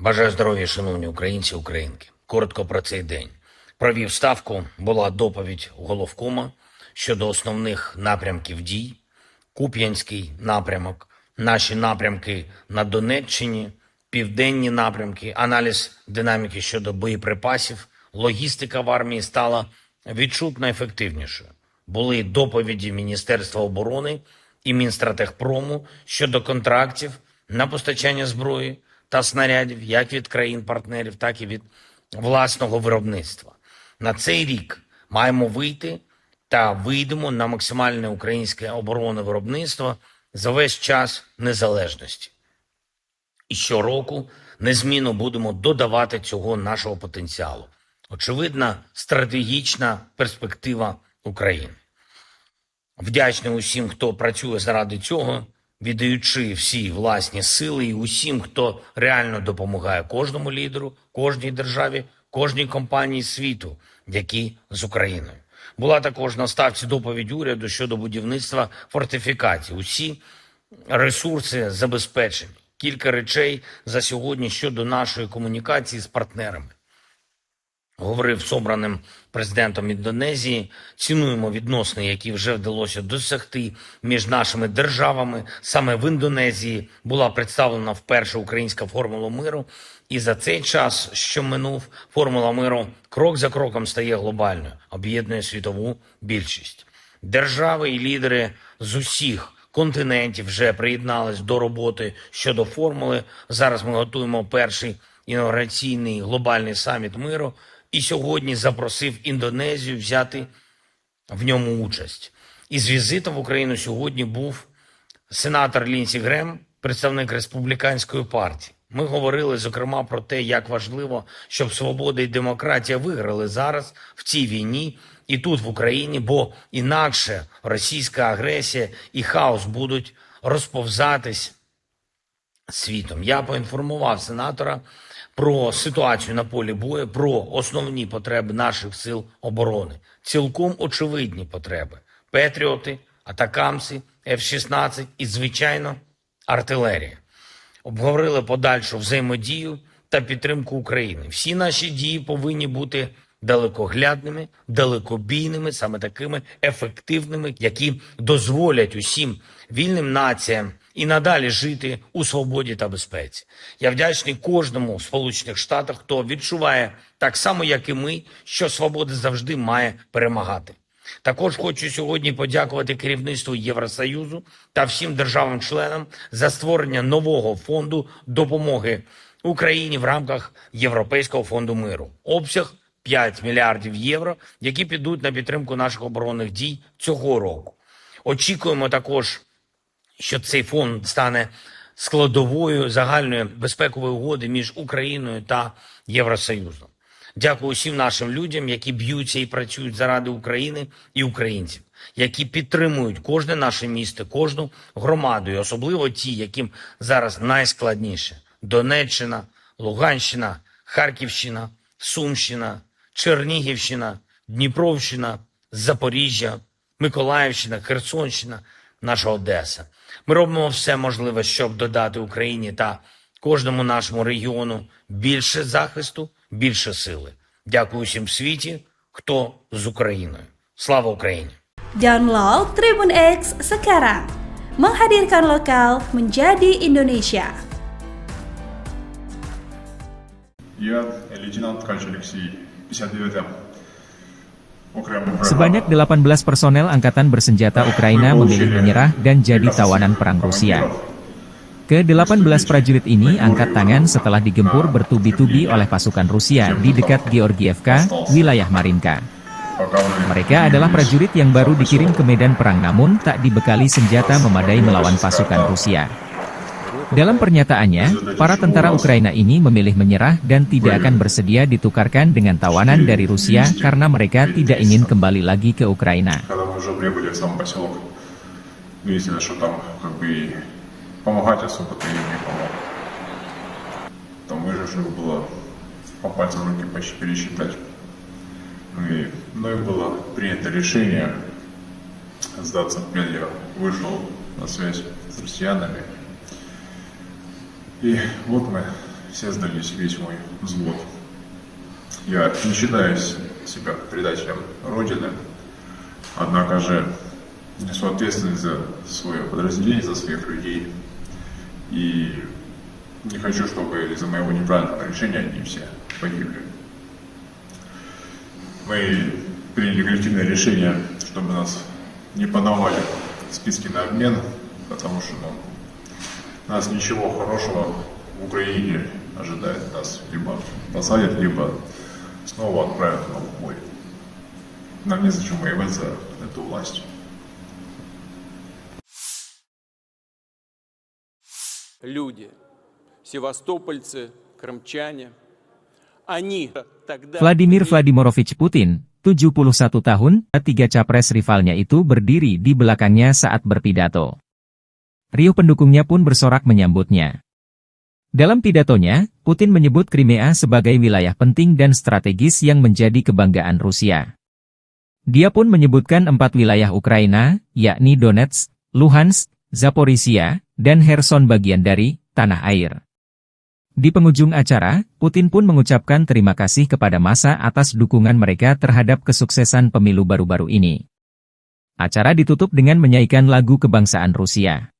Бажаю здоров'я, шановні українці, українки. Коротко про цей день. Провів ставку, була доповідь головкома щодо основних напрямків дій. Куп'янський напрямок, наші напрямки на Донеччині, південні напрямки, аналіз динаміки щодо боєприпасів, логістика в армії стала відчутно ефективнішою. Були доповіді Міністерства оборони і Мінстратегпрому щодо контрактів на постачання зброї та снарядів як від країн-партнерів, так і від власного виробництва. На цей рік маємо вийти та вийдемо на максимальне українське оборонне виробництво за весь час незалежності. І щороку незмінно будемо додавати цього нашого потенціалу. Очевидна стратегічна перспектива України. Вдячний усім, хто працює заради цього, віддаючи всі власні сили, і усім, хто реально допомагає кожному лідеру, кожній державі, кожній компанії світу, які з Україною. Була також на ставці доповідь уряду щодо будівництва фортифікацій. Усі ресурси забезпечені. Кілька речей за сьогодні щодо нашої комунікації з партнерами. Говорив з обраним президентом Індонезії, цінуємо відносини, які вже вдалося досягти між нашими державами. Саме в Індонезії була представлена вперше українська формула миру, і за цей час, що минув, формула миру крок за кроком стає глобальною, об'єднує світову більшість. Держави і лідери з усіх континентів вже приєднались до роботи щодо формули. Зараз ми готуємо перший інаугураційний глобальний саміт миру, і сьогодні запросив Індонезію взяти в ньому участь. Із візитом в Україну сьогодні був сенатор Лінсі Грем, представник республіканської партії. Ми говорили, зокрема, про те, як важливо, щоб свобода і демократія виграли зараз в цій війні і тут, в Україні, бо інакше російська агресія і хаос будуть розповзатись світом. Я поінформував сенатора про ситуацію на полі бою, про основні потреби наших сил оборони. Цілком очевидні потреби. Петріоти, атакамси, F-16 і, звичайно, артилерія. Обговорили подальшу взаємодію та підтримку України. Всі наші дії повинні бути далекоглядними, далекобійними, саме такими ефективними, які дозволять усім вільним націям і надалі жити у свободі та безпеці. Я вдячний кожному в Сполучених Штатах, хто відчуває так само, як і ми, що свобода завжди має перемагати. Також хочу сьогодні подякувати керівництву Євросоюзу та всім державам-членам за створення нового фонду допомоги Україні в рамках Європейського фонду миру. Обсяг 5 мільярдів євро, які підуть на підтримку наших оборонних дій цього року. Очікуємо також, що цей фонд стане складовою загальної безпекової угоди між Україною та Євросоюзом. Дякую усім нашим людям, які б'ються і працюють заради України і українців, які підтримують кожне наше місто, кожну громаду, і особливо ті, яким зараз найскладніше. Донеччина, Луганщина, Харківщина, Сумщина, Чернігівщина, Дніпровщина, Запоріжжя, Миколаївщина, Херсонщина, наша Одеса. Ми робимо все можливе, щоб додати Україні та кожному нашому регіону більше захисту, більше сили. Dякую усім в світі, хто з Україною. Слава Україні! Download Tribun X sekarang. Menghadirkan lokal menjadi Indonesia. Я лейтенант Ткач Алексей, 59-м. Sebanyak 18 personel angkatan bersenjata Ukraina memilih menyerah dan jadi tawanan perang Rusia. Ke-18 prajurit ini angkat tangan setelah digempur bertubi-tubi oleh pasukan Rusia di dekat Georgievka, wilayah Marinka. Mereka adalah prajurit yang baru dikirim ke medan perang namun tak dibekali senjata memadai melawan pasukan Rusia. Dalam pernyataannya, para tentara Ukraina ini memilih menyerah dan tidak akan bersedia ditukarkan dengan tawanan dari Rusia karena mereka tidak ingin kembali lagi ke Ukraina. Помогать особо-то им не помог. Там выживших было по пальцам руки почти пересчитать. Мной было принято решение сдаться в плен. Я вышел на связь с россиянами. И вот мы все сдались, весь мой взвод. Я не считаю себя предателем Родины, однако же несу ответственность за свое подразделение, за своих людей. И не хочу, чтобы из-за моего неправильного решения они все погибли. Мы приняли коллективное решение, чтобы нас не подавали в списки на обмен, потому что нас ничего хорошего в Украине ожидает. Нас либо посадят, либо снова отправят на бой. Нам незачем воевать за эту власть. Люди, севастопольцы, крымчане, они тогда... Vladimir Vladimirovich Putin, 71 tahun, tiga capres rivalnya itu berdiri di belakangnya saat berpidato. Riuh pendukungnya pun bersorak menyambutnya. Dalam pidatonya, Putin menyebut Crimea sebagai wilayah penting dan strategis yang menjadi kebanggaan Rusia. Dia pun menyebutkan 4 wilayah Ukraina, yakni Donetsk, Luhansk, Zaporizhia, dan Kherson bagian dari tanah air. Di penghujung acara, Putin pun mengucapkan terima kasih kepada massa atas dukungan mereka terhadap kesuksesan pemilu baru-baru ini. Acara ditutup dengan menyanyikan lagu kebangsaan Rusia.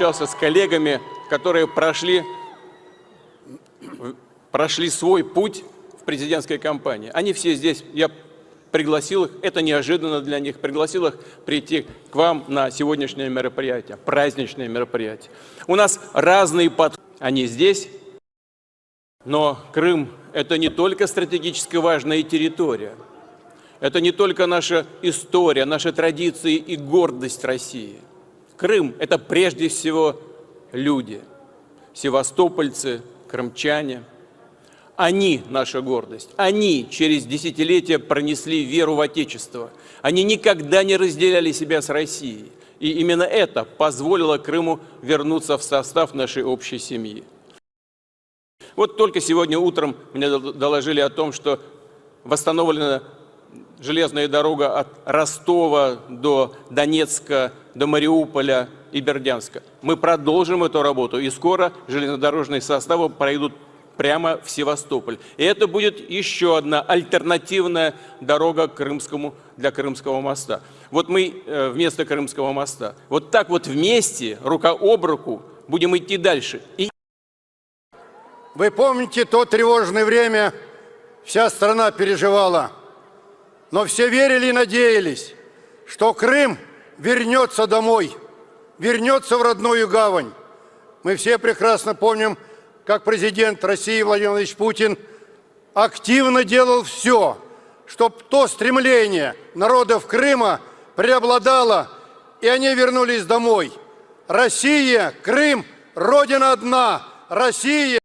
общался с коллегами, которые прошли свой путь в президентской кампании. Они все здесь, я пригласил их, это неожиданно для них, пригласил их прийти к вам на сегодняшнее мероприятие, праздничное мероприятие. У нас разные подходы, они здесь, но Крым – это не только стратегически важная территория, это не только наша история, наши традиции и гордость России. Крым – это прежде всего люди, севастопольцы, крымчане. Они – наша гордость. Они через десятилетия пронесли веру в Отечество. Они никогда не разделяли себя с Россией. И именно это позволило Крыму вернуться в состав нашей общей семьи. Вот только сегодня утром мне доложили о том, что восстановлена железная дорога от Ростова до Донецка, до Мариуполя и Бердянска. Мы продолжим эту работу, и скоро железнодорожные составы пройдут прямо в Севастополь. И это будет еще одна альтернативная дорога для Крымского моста. Вот мы вместо Крымского моста. Вот так вот вместе, рука об руку, будем идти дальше. Вы помните то тревожное время, вся страна переживала, но все верили и надеялись, что Крым вернется домой, вернется в родную гавань. Мы все прекрасно помним, как президент России Владимир Владимирович Путин активно делал все, чтобы то стремление народов Крыма преобладало, и они вернулись домой. Россия, Крым, Родина одна, Россия.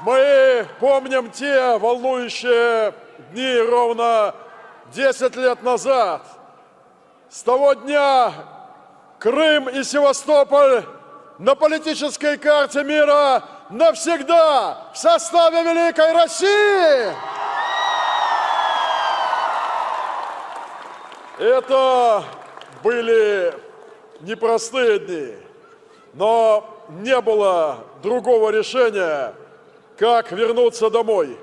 Мы помним те волнующие дни ровно 10 лет назад. С того дня Крым и Севастополь на политической карте мира навсегда в составе Великой России. Это были непростые дни, но не было другого решения, как вернуться домой.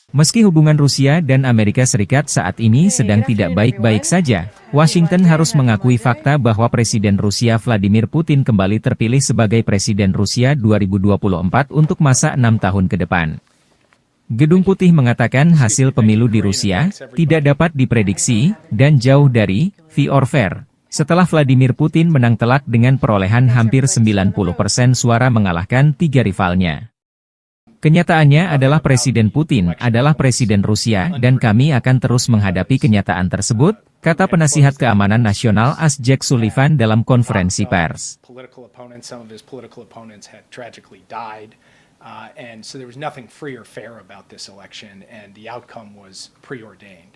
Meski hubungan Rusia dan Amerika Serikat saat ini sedang tidak baik-baik saja, Washington harus mengakui fakta bahwa Presiden Rusia Vladimir Putin kembali terpilih sebagai Presiden Rusia 2024 untuk masa 6 tahun ke depan. Gedung Putih mengatakan hasil pemilu di Rusia tidak dapat diprediksi dan jauh dari fair or fair, setelah Vladimir Putin menang telak dengan perolehan hampir 90% suara mengalahkan 3 rivalnya. Kenyataannya adalah Presiden Putin adalah Presiden Rusia dan kami akan terus menghadapi kenyataan tersebut, kata penasihat keamanan nasional AS Jake Sullivan dalam konferensi pers. And so there was nothing free or fair about this election, and the outcome was preordained.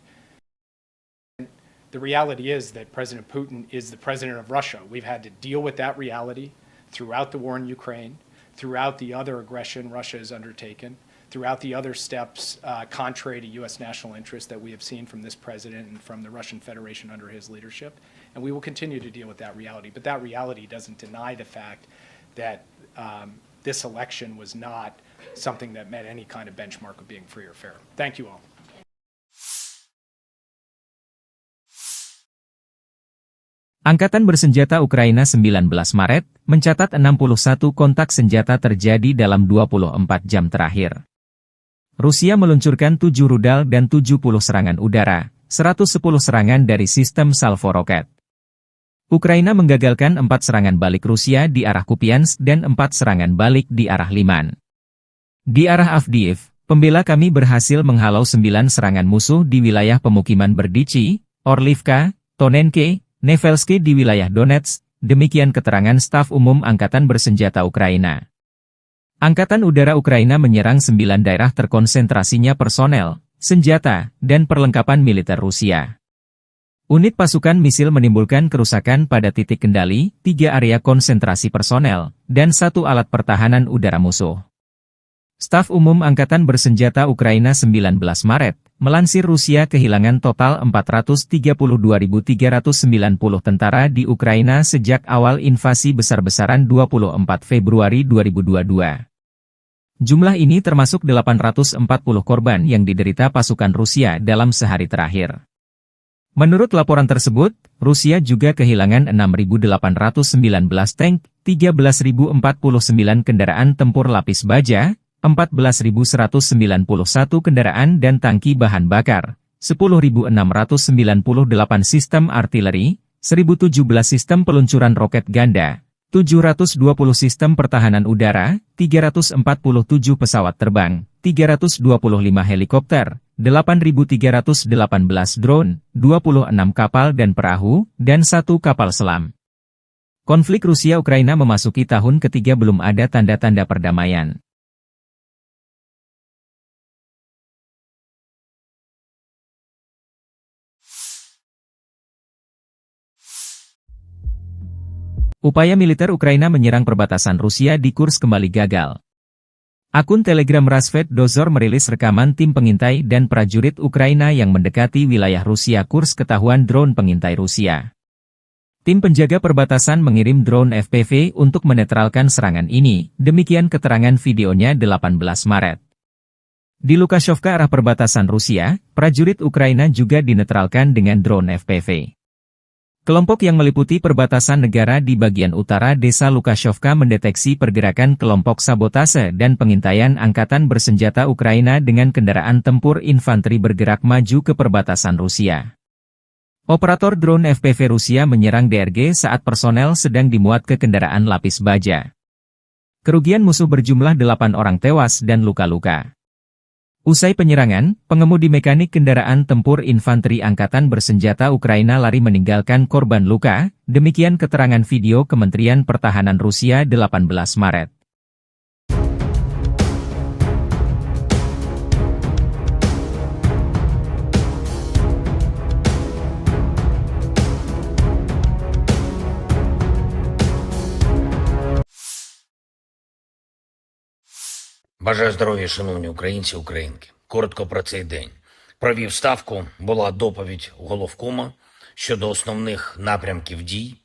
The reality is that President Putin is the president of Russia. We've had to deal with that reality throughout the war in Ukraine, throughout the other aggression Russia has undertaken, throughout the other steps contrary to U.S. national interest that we have seen from this president and from the Russian Federation under his leadership. And we will continue to deal with that reality. But that reality doesn't deny the fact that this election was not something that met any kind of benchmark of being free or fair. Thank you all. Angkatan Bersenjata Ukraina 19 Maret mencatat 61 kontak senjata terjadi dalam 24 jam terakhir. Rusia meluncurkan 7 rudal dan 70 serangan udara, 110 serangan dari sistem salvo roket. Ukraina menggagalkan 4 serangan balik Rusia di arah Kupiansk dan 4 serangan balik di arah Liman. Di arah Avdiivka, pembela kami berhasil menghalau 9 serangan musuh di wilayah pemukiman Berdichi, Orlivka, Tonenke, Nevelsky di wilayah Donetsk, demikian keterangan staf umum Angkatan Bersenjata Ukraina. Angkatan Udara Ukraina menyerang 9 daerah terkonsentrasinya personel, senjata, dan perlengkapan militer Rusia. Unit pasukan misil menimbulkan kerusakan pada titik kendali, 3 area konsentrasi personel, dan 1 alat pertahanan udara musuh. Staf umum Angkatan Bersenjata Ukraina 19 Maret, melansir Rusia kehilangan total 432.390 tentara di Ukraina sejak awal invasi besar-besaran 24 Februari 2022. Jumlah ini termasuk 840 korban yang diderita pasukan Rusia dalam sehari terakhir. Menurut laporan tersebut, Rusia juga kehilangan 6.819 tank, 13.049 kendaraan tempur lapis baja, 14.191 kendaraan dan tangki bahan bakar, 10.698 sistem artileri, 1.017 sistem peluncuran roket ganda, 720 sistem pertahanan udara, 347 pesawat terbang, 325 helikopter, 8.318 drone, 26 kapal dan perahu, dan 1 kapal selam. Konflik Rusia-Ukraina memasuki tahun ketiga belum ada tanda-tanda perdamaian. Upaya militer Ukraina menyerang perbatasan Rusia di Kursk kembali gagal. Akun Telegram Rasvet Dozor merilis rekaman tim pengintai dan prajurit Ukraina yang mendekati wilayah Rusia Kursk ketahuan drone pengintai Rusia. Tim penjaga perbatasan mengirim drone FPV untuk menetralkan serangan ini, demikian keterangan videonya 18 Maret. Di Lukashevka arah perbatasan Rusia, prajurit Ukraina juga dinetralkan dengan drone FPV. Kelompok yang meliputi perbatasan negara di bagian utara desa Lukashevka mendeteksi pergerakan kelompok sabotase dan pengintaian angkatan bersenjata Ukraina dengan kendaraan tempur infanteri bergerak maju ke perbatasan Rusia. Operator drone FPV Rusia menyerang DRG saat personel sedang dimuat ke kendaraan lapis baja. Kerugian musuh berjumlah 8 orang tewas dan luka-luka. Usai penyerangan, pengemudi mekanik kendaraan tempur infanteri angkatan bersenjata Ukraina lari meninggalkan korban luka, demikian keterangan video Kementerian Pertahanan Rusia 18 Maret. Бажаю здоров'я, шановні українці, українки. Коротко про цей день. Провів ставку, була доповідь головкома щодо основних напрямків дій.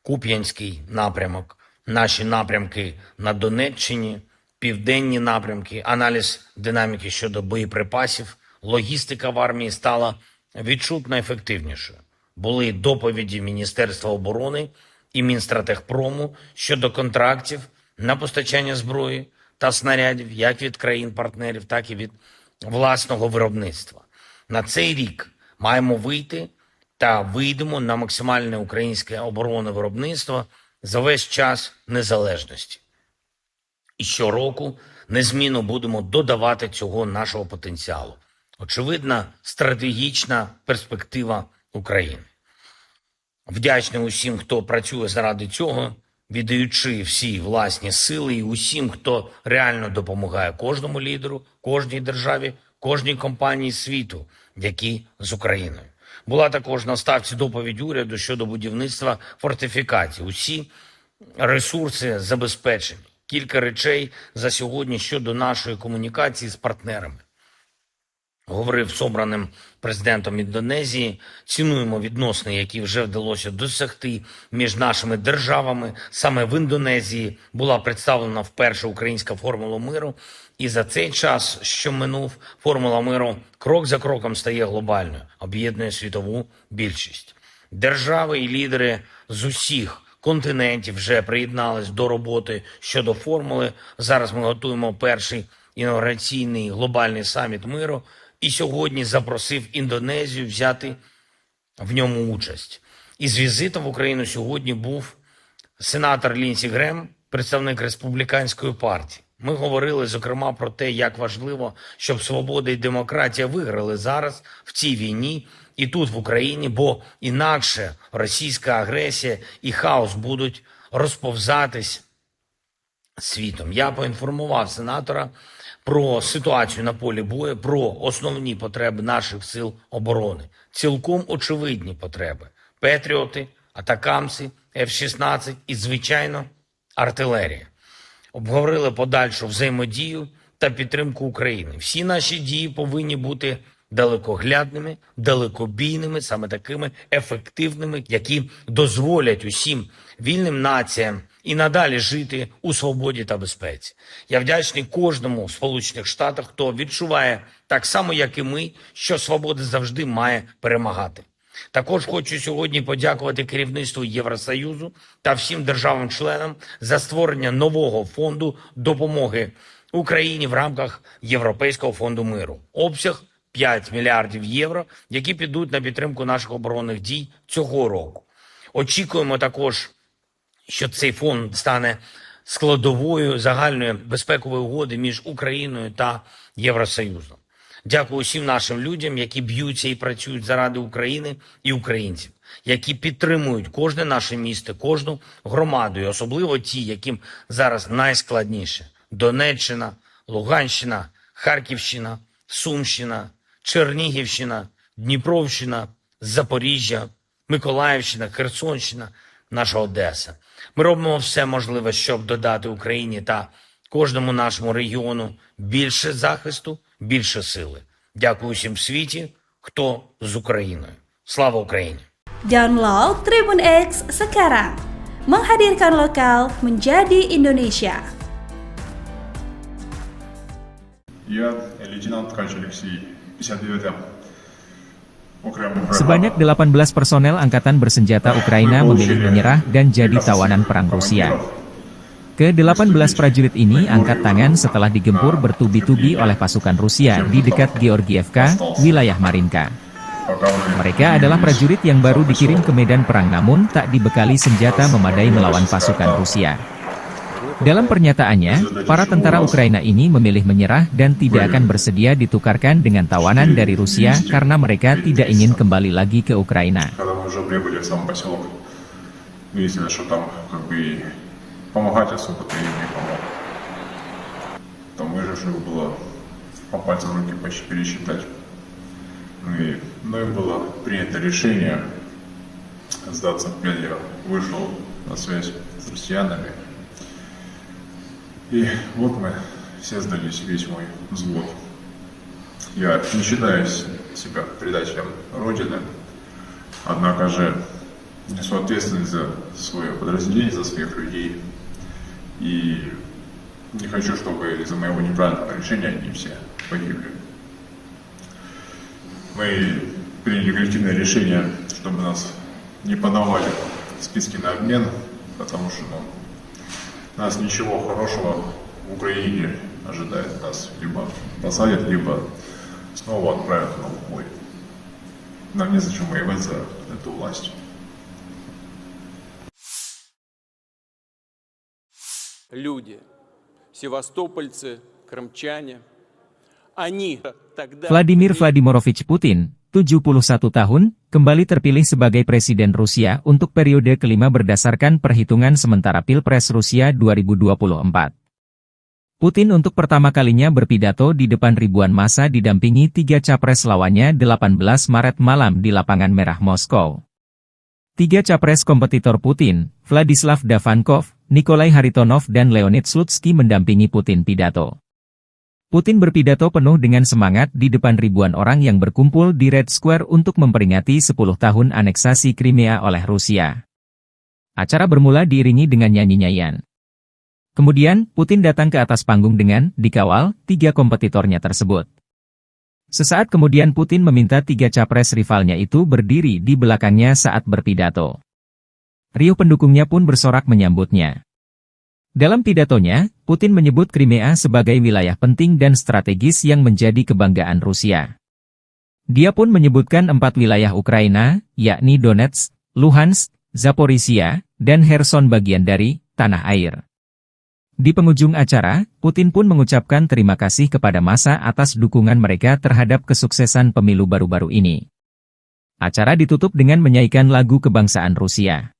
Куп'янський напрямок, наші напрямки на Донеччині, південні напрямки, аналіз динаміки щодо боєприпасів, логістика в армії стала відчутно ефективнішою. Були доповіді Міністерства оборони і Мінстратегпрому щодо контрактів на постачання зброї та снарядів як від країн-партнерів, так і від власного виробництва. На цей рік маємо вийти та вийдемо на максимальне українське оборонне виробництво за весь час незалежності. І щороку незмінно будемо додавати цього нашого потенціалу. Очевидна стратегічна перспектива України. Вдячний усім, хто працює заради цього, віддаючи всі власні сили і усім, хто реально допомагає кожному лідеру, кожній державі, кожній компанії світу, які з Україною. Була також на ставці доповідь уряду щодо будівництва фортифікацій. Усі ресурси забезпечені. Кілька речей за сьогодні щодо нашої комунікації з партнерами. Говорив з обраним президентом Індонезії, цінуємо відносини, які вже вдалося досягти між нашими державами. Саме в Індонезії була представлена вперше українська формула миру. І за цей час, що минув, формула миру крок за кроком стає глобальною, об'єднує світову більшість. Держави і лідери з усіх континентів вже приєднались до роботи щодо формули. Зараз ми готуємо перший інаугураційний глобальний саміт миру. І сьогодні запросив Індонезію взяти в ньому участь. Із візитом в Україну сьогодні був сенатор Лінсі Грем, представник Республіканської партії. Ми говорили, зокрема, про те, як важливо, щоб свобода і демократія виграли зараз в цій війні і тут, в Україні, бо інакше російська агресія і хаос будуть розповзатись світом. Я поінформував сенатора про ситуацію на полі бою, про основні потреби наших сил оборони. Цілком очевидні потреби. Петріоти, атакамси, F-16 і, звичайно, артилерія. Обговорили подальшу взаємодію та підтримку України. Всі наші дії повинні бути далекоглядними, далекобійними, саме такими ефективними, які дозволять усім вільним націям і надалі жити у свободі та безпеці. Я вдячний кожному в Сполучених Штатах, хто відчуває так само, як і ми, що свобода завжди має перемагати. Також хочу сьогодні подякувати керівництву Євросоюзу та всім державам-членам за створення нового фонду допомоги Україні в рамках Європейського фонду миру. Обсяг 5 мільярдів євро, які підуть на підтримку наших оборонних дій цього року. Очікуємо також, що цей фонд стане складовою загальної безпекової угоди між Україною та Євросоюзом. Дякую усім нашим людям, які б'ються і працюють заради України і українців, які підтримують кожне наше місто, кожну громаду, і особливо ті, яким зараз найскладніше. Донеччина, Луганщина, Харківщина, Сумщина, Чернігівщина, Дніпровщина, Запоріжжя, Миколаївщина, Херсонщина, наша Одеса. Ми робимо все можливе, щоб додати Україні та кожному нашому регіону більше захисту, більше сили. Дякую всім в світі, хто з Україною. Слава Україні! Download Tribun X sekarang. Menghadirkan lokal menjadi Indonesia. Я лейтенант Ткач Алексей, 59-я. Sebanyak 18 personel angkatan bersenjata Ukraina memilih menyerah dan jadi tawanan perang Rusia. Ke-18 prajurit ini angkat tangan setelah digempur bertubi-tubi oleh pasukan Rusia di dekat Georgievka, wilayah Marinka. Mereka adalah prajurit yang baru dikirim ke medan perang namun tak dibekali senjata memadai melawan pasukan Rusia. Dalam pernyataannya, para tentara Ukraina ini memilih menyerah dan tidak akan bersedia ditukarkan dengan tawanan dari Rusia karena mereka tidak ingin kembali lagi ke Ukraina. Помогать особо-то им не помог. Там выживших было по пальцам руки почти пересчитать. Но им было принято решение сдаться в плен. Я вышел на связь с россиянами. И вот мы все сдались, весь мой взвод. Я не считаю себя предателем Родины, однако же несу ответственность за свое подразделение, за своих людей. И не хочу, чтобы из-за моего неправильного решения они все погибли. Мы приняли коллективное решение, чтобы нас не подавали в списки на обмен, потому что нас ничего хорошего в Украине ожидает. Нас либо посадят, либо снова отправят на убой. Нам незачем воевать за эту власть. Люди, севастопольцы, крымчане, они тогда... Vladimir Vladimirovich Putin, 71 tahun, kembali terpilih sebagai Presiden Rusia untuk periode kelima berdasarkan perhitungan sementara Pilpres Rusia 2024. Putin untuk pertama kalinya berpidato di depan ribuan massa didampingi 3 capres lawannya 18 Maret malam di Lapangan Merah Moskow. 3 capres kompetitor Putin, Vladislav Davankov, Nikolai Haritonov dan Leonid Slutsky mendampingi Putin pidato. Putin berpidato penuh dengan semangat di depan ribuan orang yang berkumpul di Red Square untuk memperingati 10 tahun aneksasi Crimea oleh Rusia. Acara bermula diiringi dengan nyanyi-nyanyian. Kemudian, Putin datang ke atas panggung dengan dikawal 3 kompetitornya tersebut. Sesaat kemudian Putin meminta 3 capres rivalnya itu berdiri di belakangnya saat berpidato. Riuh pendukungnya pun bersorak menyambutnya. Dalam pidatonya, Putin menyebut Crimea sebagai wilayah penting dan strategis yang menjadi kebanggaan Rusia. Dia pun menyebutkan 4 wilayah Ukraina, yakni Donetsk, Luhansk, Zaporizhia, dan Kherson bagian dari tanah air. Di penghujung acara, Putin pun mengucapkan terima kasih kepada massa atas dukungan mereka terhadap kesuksesan pemilu baru-baru ini. Acara ditutup dengan menyanyikan lagu kebangsaan Rusia.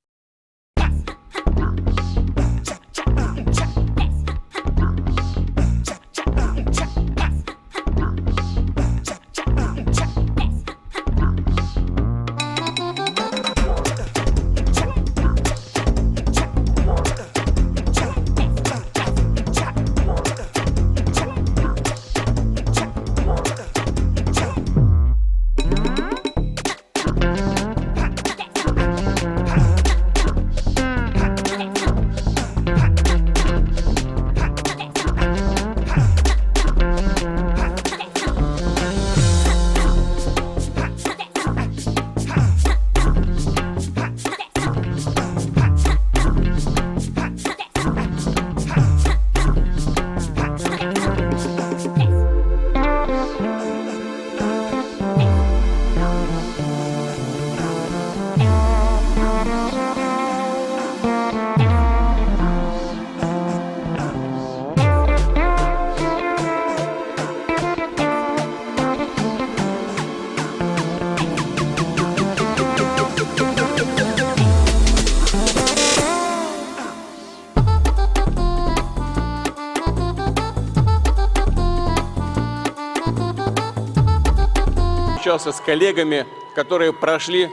Общался с коллегами, которые прошли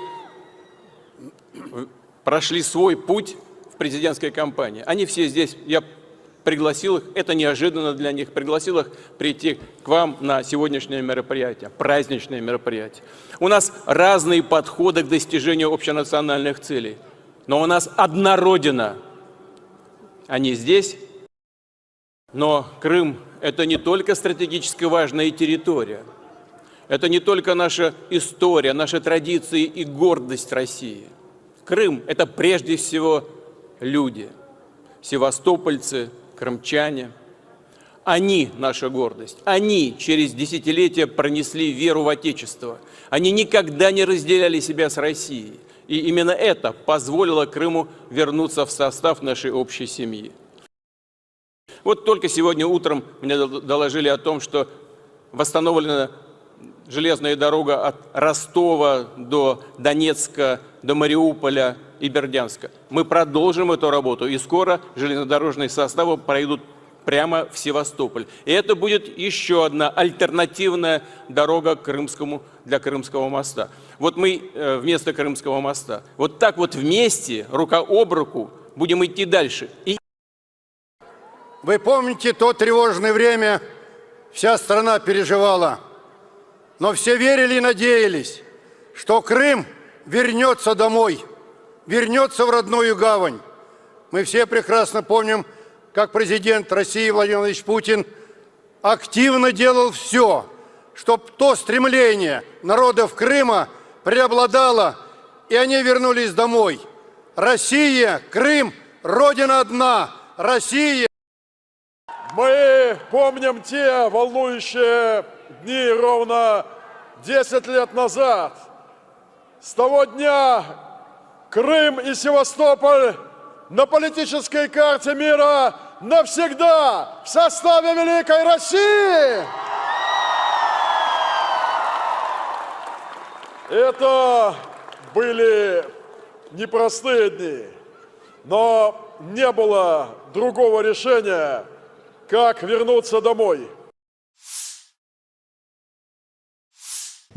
свой путь в президентской кампании. Они все здесь, я пригласил их, это неожиданно для них, пригласил их прийти к вам на сегодняшнее мероприятие, праздничное мероприятие. У нас разные подходы к достижению общенациональных целей, но у нас одна Родина. Они здесь, но Крым – это не только стратегически важная территория. Это не только наша история, наши традиции и гордость России. Крым – это прежде всего люди, севастопольцы, крымчане. Они – наша гордость. Они через десятилетия пронесли веру в Отечество. Они никогда не разделяли себя с Россией. И именно это позволило Крыму вернуться в состав нашей общей семьи. Вот только сегодня утром мне доложили о том, что восстановлена железная дорога от Ростова до Донецка, до Мариуполя и Бердянска. Мы продолжим эту работу, и скоро железнодорожные составы пройдут прямо в Севастополь. И это будет еще одна альтернативная дорога для Крымского моста. Вот мы вместо Крымского моста. Вот так вот вместе, рука об руку, будем идти дальше. Вы помните то тревожное время, вся страна переживала. Но все верили и надеялись, что Крым вернется домой, вернется в родную гавань. Мы все прекрасно помним, как президент России Владимир Владимирович Путин активно делал все, чтобы то стремление народов Крыма преобладало, и они вернулись домой. Россия, Крым, Родина одна, Россия. Мы помним те волнующие дни ровно 10 лет назад. С того дня Крым и Севастополь на политической карте мира навсегда в составе Великой России. Это были непростые дни, но не было другого решения, как вернуться домой.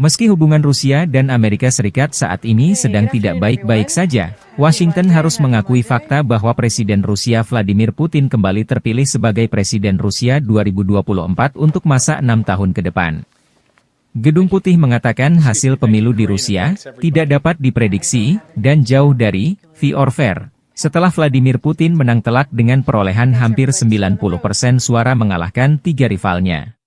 Meski hubungan Rusia dan Amerika Serikat saat ini sedang tidak baik-baik saja, Washington harus mengakui fakta bahwa Presiden Rusia Vladimir Putin kembali terpilih sebagai Presiden Rusia 2024 untuk masa 6 tahun ke depan. Gedung Putih mengatakan hasil pemilu di Rusia tidak dapat diprediksi dan jauh dari fair or fair, setelah Vladimir Putin menang telak dengan perolehan hampir 90% suara mengalahkan 3 rivalnya.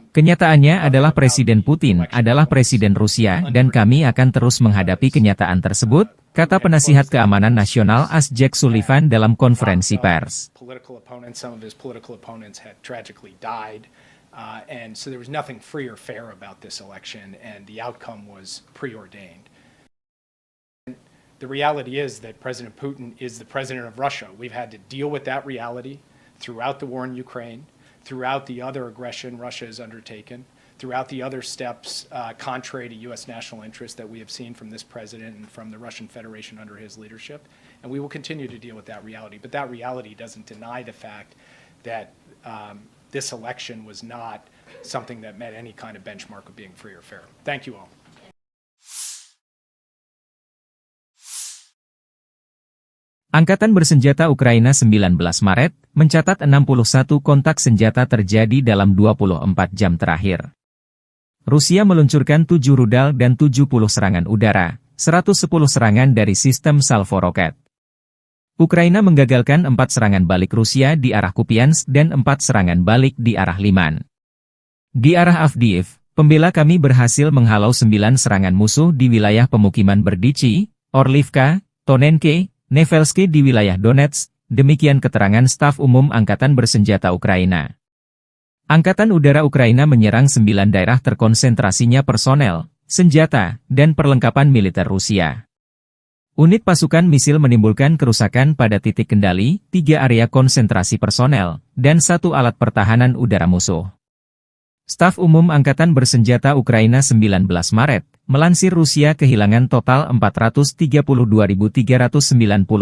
Kenyataannya adalah Presiden Putin adalah Presiden Rusia dan kami akan terus menghadapi kenyataan tersebut, kata penasihat keamanan nasional AS Jake Sullivan dalam konferensi pers. And so there was nothing free or fair about this election, and the outcome was preordained. The reality is that President Putin is the president of Russia. We've had to deal with that reality throughout the war in Ukraine, throughout the other aggression Russia has undertaken, throughout the other steps contrary to U.S. national interest that we have seen from this president and from the Russian Federation under his leadership. And we will continue to deal with that reality. But that reality doesn't deny the fact that this election was not something that met any kind of benchmark of being free or fair. Thank you all. Angkatan Bersenjata Ukraina 19 Maret, mencatat 61 kontak senjata terjadi dalam 24 jam terakhir. Rusia meluncurkan 7 rudal dan 70 serangan udara, 110 serangan dari sistem salvo roket. Ukraina menggagalkan 4 serangan balik Rusia di arah Kupiansk dan 4 serangan balik di arah Liman. Di arah Avdiivka, pembela kami berhasil menghalau 9 serangan musuh di wilayah pemukiman Berdichi, Orlivka, Tonenke, Nevelsky di wilayah Donetsk, demikian keterangan staf umum Angkatan Bersenjata Ukraina. Angkatan Udara Ukraina menyerang 9 daerah terkonsentrasinya personel, senjata, dan perlengkapan militer Rusia. Unit pasukan misil menimbulkan kerusakan pada titik kendali, 3 area konsentrasi personel, dan 1 alat pertahanan udara musuh. Staf Umum Angkatan Bersenjata Ukraina 19 Maret, melansir Rusia kehilangan total 432.390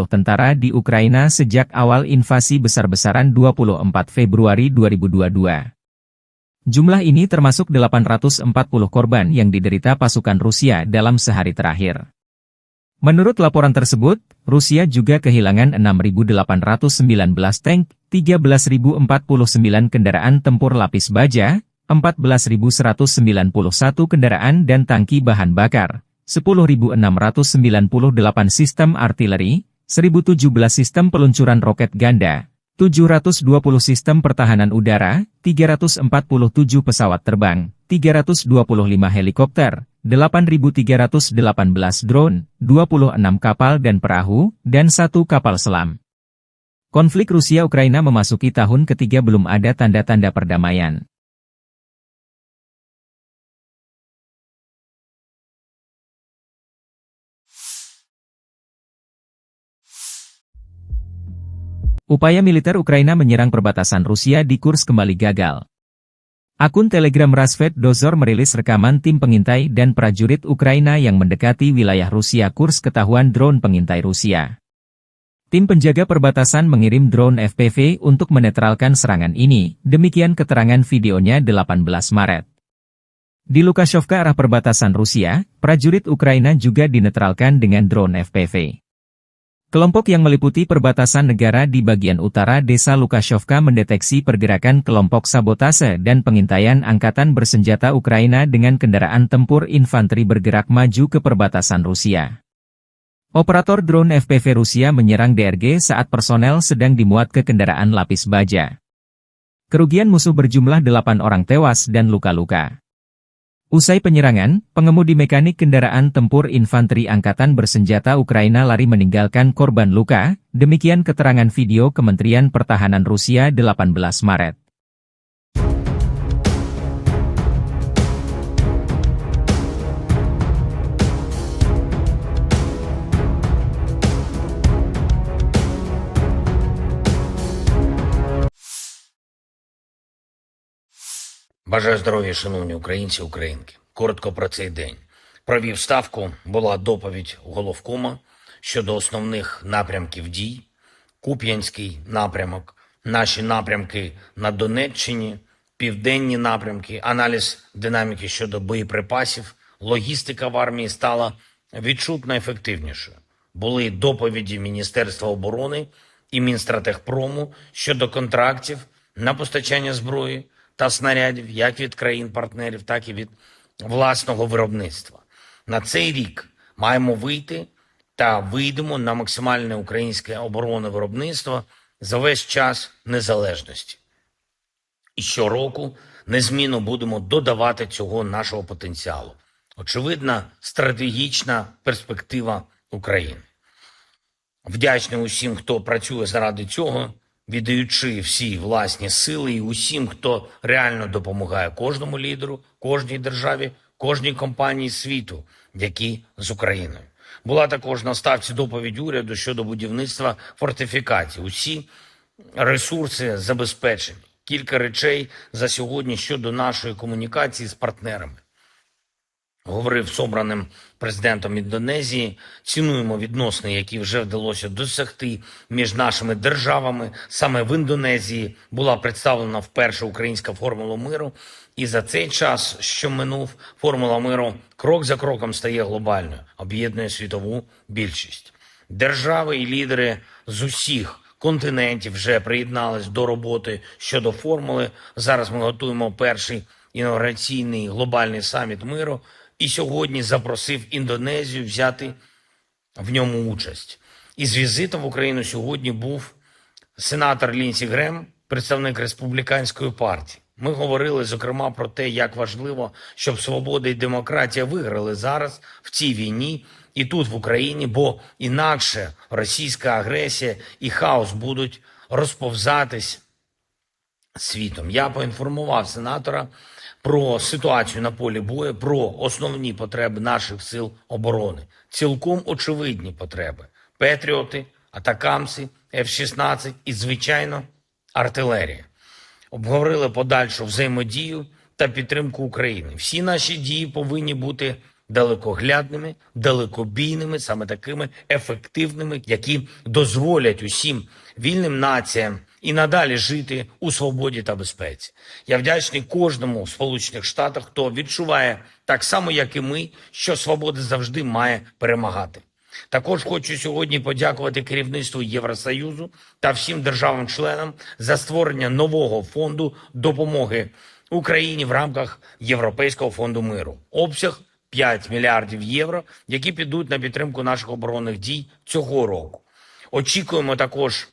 tentara di Ukraina sejak awal invasi besar-besaran 24 Februari 2022. Jumlah ini termasuk 840 korban yang diderita pasukan Rusia dalam sehari terakhir. Menurut laporan tersebut, Rusia juga kehilangan 6.819 tank, 13.049 kendaraan tempur lapis baja, 14.191 kendaraan dan tangki bahan bakar, 10.698 sistem artileri, 1.017 sistem peluncuran roket ganda, 720 sistem pertahanan udara, 347 pesawat terbang, 325 helikopter, 8.318 drone, 26 kapal dan perahu, dan 1 kapal selam. Konflik Rusia-Ukraina memasuki tahun ketiga belum ada tanda-tanda perdamaian. Upaya militer Ukraina menyerang perbatasan Rusia di Kursk kembali gagal. Akun Telegram Rasvet Dozor merilis rekaman tim pengintai dan prajurit Ukraina yang mendekati wilayah Rusia Kursk ketahuan drone pengintai Rusia. Tim penjaga perbatasan mengirim drone FPV untuk menetralkan serangan ini, demikian keterangan videonya 18 Maret. Di Lukashovka arah perbatasan Rusia, prajurit Ukraina juga dinetralkan dengan drone FPV. Kelompok yang meliputi perbatasan negara di bagian utara desa Lukashovka mendeteksi pergerakan kelompok sabotase dan pengintaian angkatan bersenjata Ukraina dengan kendaraan tempur infanteri bergerak maju ke perbatasan Rusia. Operator drone FPV Rusia menyerang DRG saat personel sedang dimuat ke kendaraan lapis baja. Kerugian musuh berjumlah 8 orang tewas dan luka-luka. Usai penyerangan, pengemudi mekanik kendaraan tempur infanteri angkatan bersenjata Ukraina lari meninggalkan korban luka, demikian keterangan video Kementerian Pertahanan Rusia 18 Maret. Бажаю здоров'я, шановні українці, українки. Коротко про цей день. Провів ставку, була доповідь головкома щодо основних напрямків дій. Куп'янський напрямок, наші напрямки на Донеччині, південні напрямки, аналіз динаміки щодо боєприпасів, логістика в армії стала відчутно ефективнішою. Були доповіді Міністерства оборони і Мінстратегпрому щодо контрактів на постачання зброї та снарядів як від країн-партнерів, так і від власного виробництва. На цей рік маємо вийти та вийдемо на максимальне українське оборонне виробництво за весь час незалежності. І щороку незмінно будемо додавати цього нашого потенціалу. Очевидна стратегічна перспектива України. Вдячний усім, хто працює заради цього, віддаючи всі власні сили, і усім, хто реально допомагає кожному лідеру, кожній державі, кожній компанії світу, які з Україною. Була також на ставці доповідь уряду щодо будівництва фортифікацій. Усі ресурси забезпечені. Кілька речей за сьогодні щодо нашої комунікації з партнерами. Говорив з обраним президентом Індонезії, цінуємо відносини, які вже вдалося досягти між нашими державами. Саме в Індонезії була представлена вперше українська формула миру. І за цей час, що минув, формула миру крок за кроком стає глобальною, об'єднує світову більшість. Держави і лідери з усіх континентів вже приєднались до роботи щодо формули. Зараз ми готуємо перший інаугураційний глобальний саміт миру. І сьогодні запросив Індонезію взяти в ньому участь. Із візитом в Україну сьогодні був сенатор Лінсі Грем, представник Республіканської партії. Ми говорили, зокрема, про те, як важливо, щоб свобода і демократія виграли зараз в цій війні і тут, в Україні, бо інакше російська агресія і хаос будуть розповзатись світом. Я поінформував сенатора про ситуацію на полі бою, про основні потреби наших сил оборони. Цілком очевидні потреби. Петріоти, атакамси, F-16 і, звичайно, артилерія. Обговорили подальшу взаємодію та підтримку України. Всі наші дії повинні бути далекоглядними, далекобійними, саме такими ефективними, які дозволять усім вільним націям і надалі жити у свободі та безпеці. Я вдячний кожному в Сполучених Штатах, хто відчуває так само, як і ми, що свобода завжди має перемагати. Також хочу сьогодні подякувати керівництву Євросоюзу та всім державам-членам за створення нового фонду допомоги Україні в рамках Європейського фонду миру. Обсяг 5 мільярдів євро, які підуть на підтримку наших оборонних дій цього року. Очікуємо також,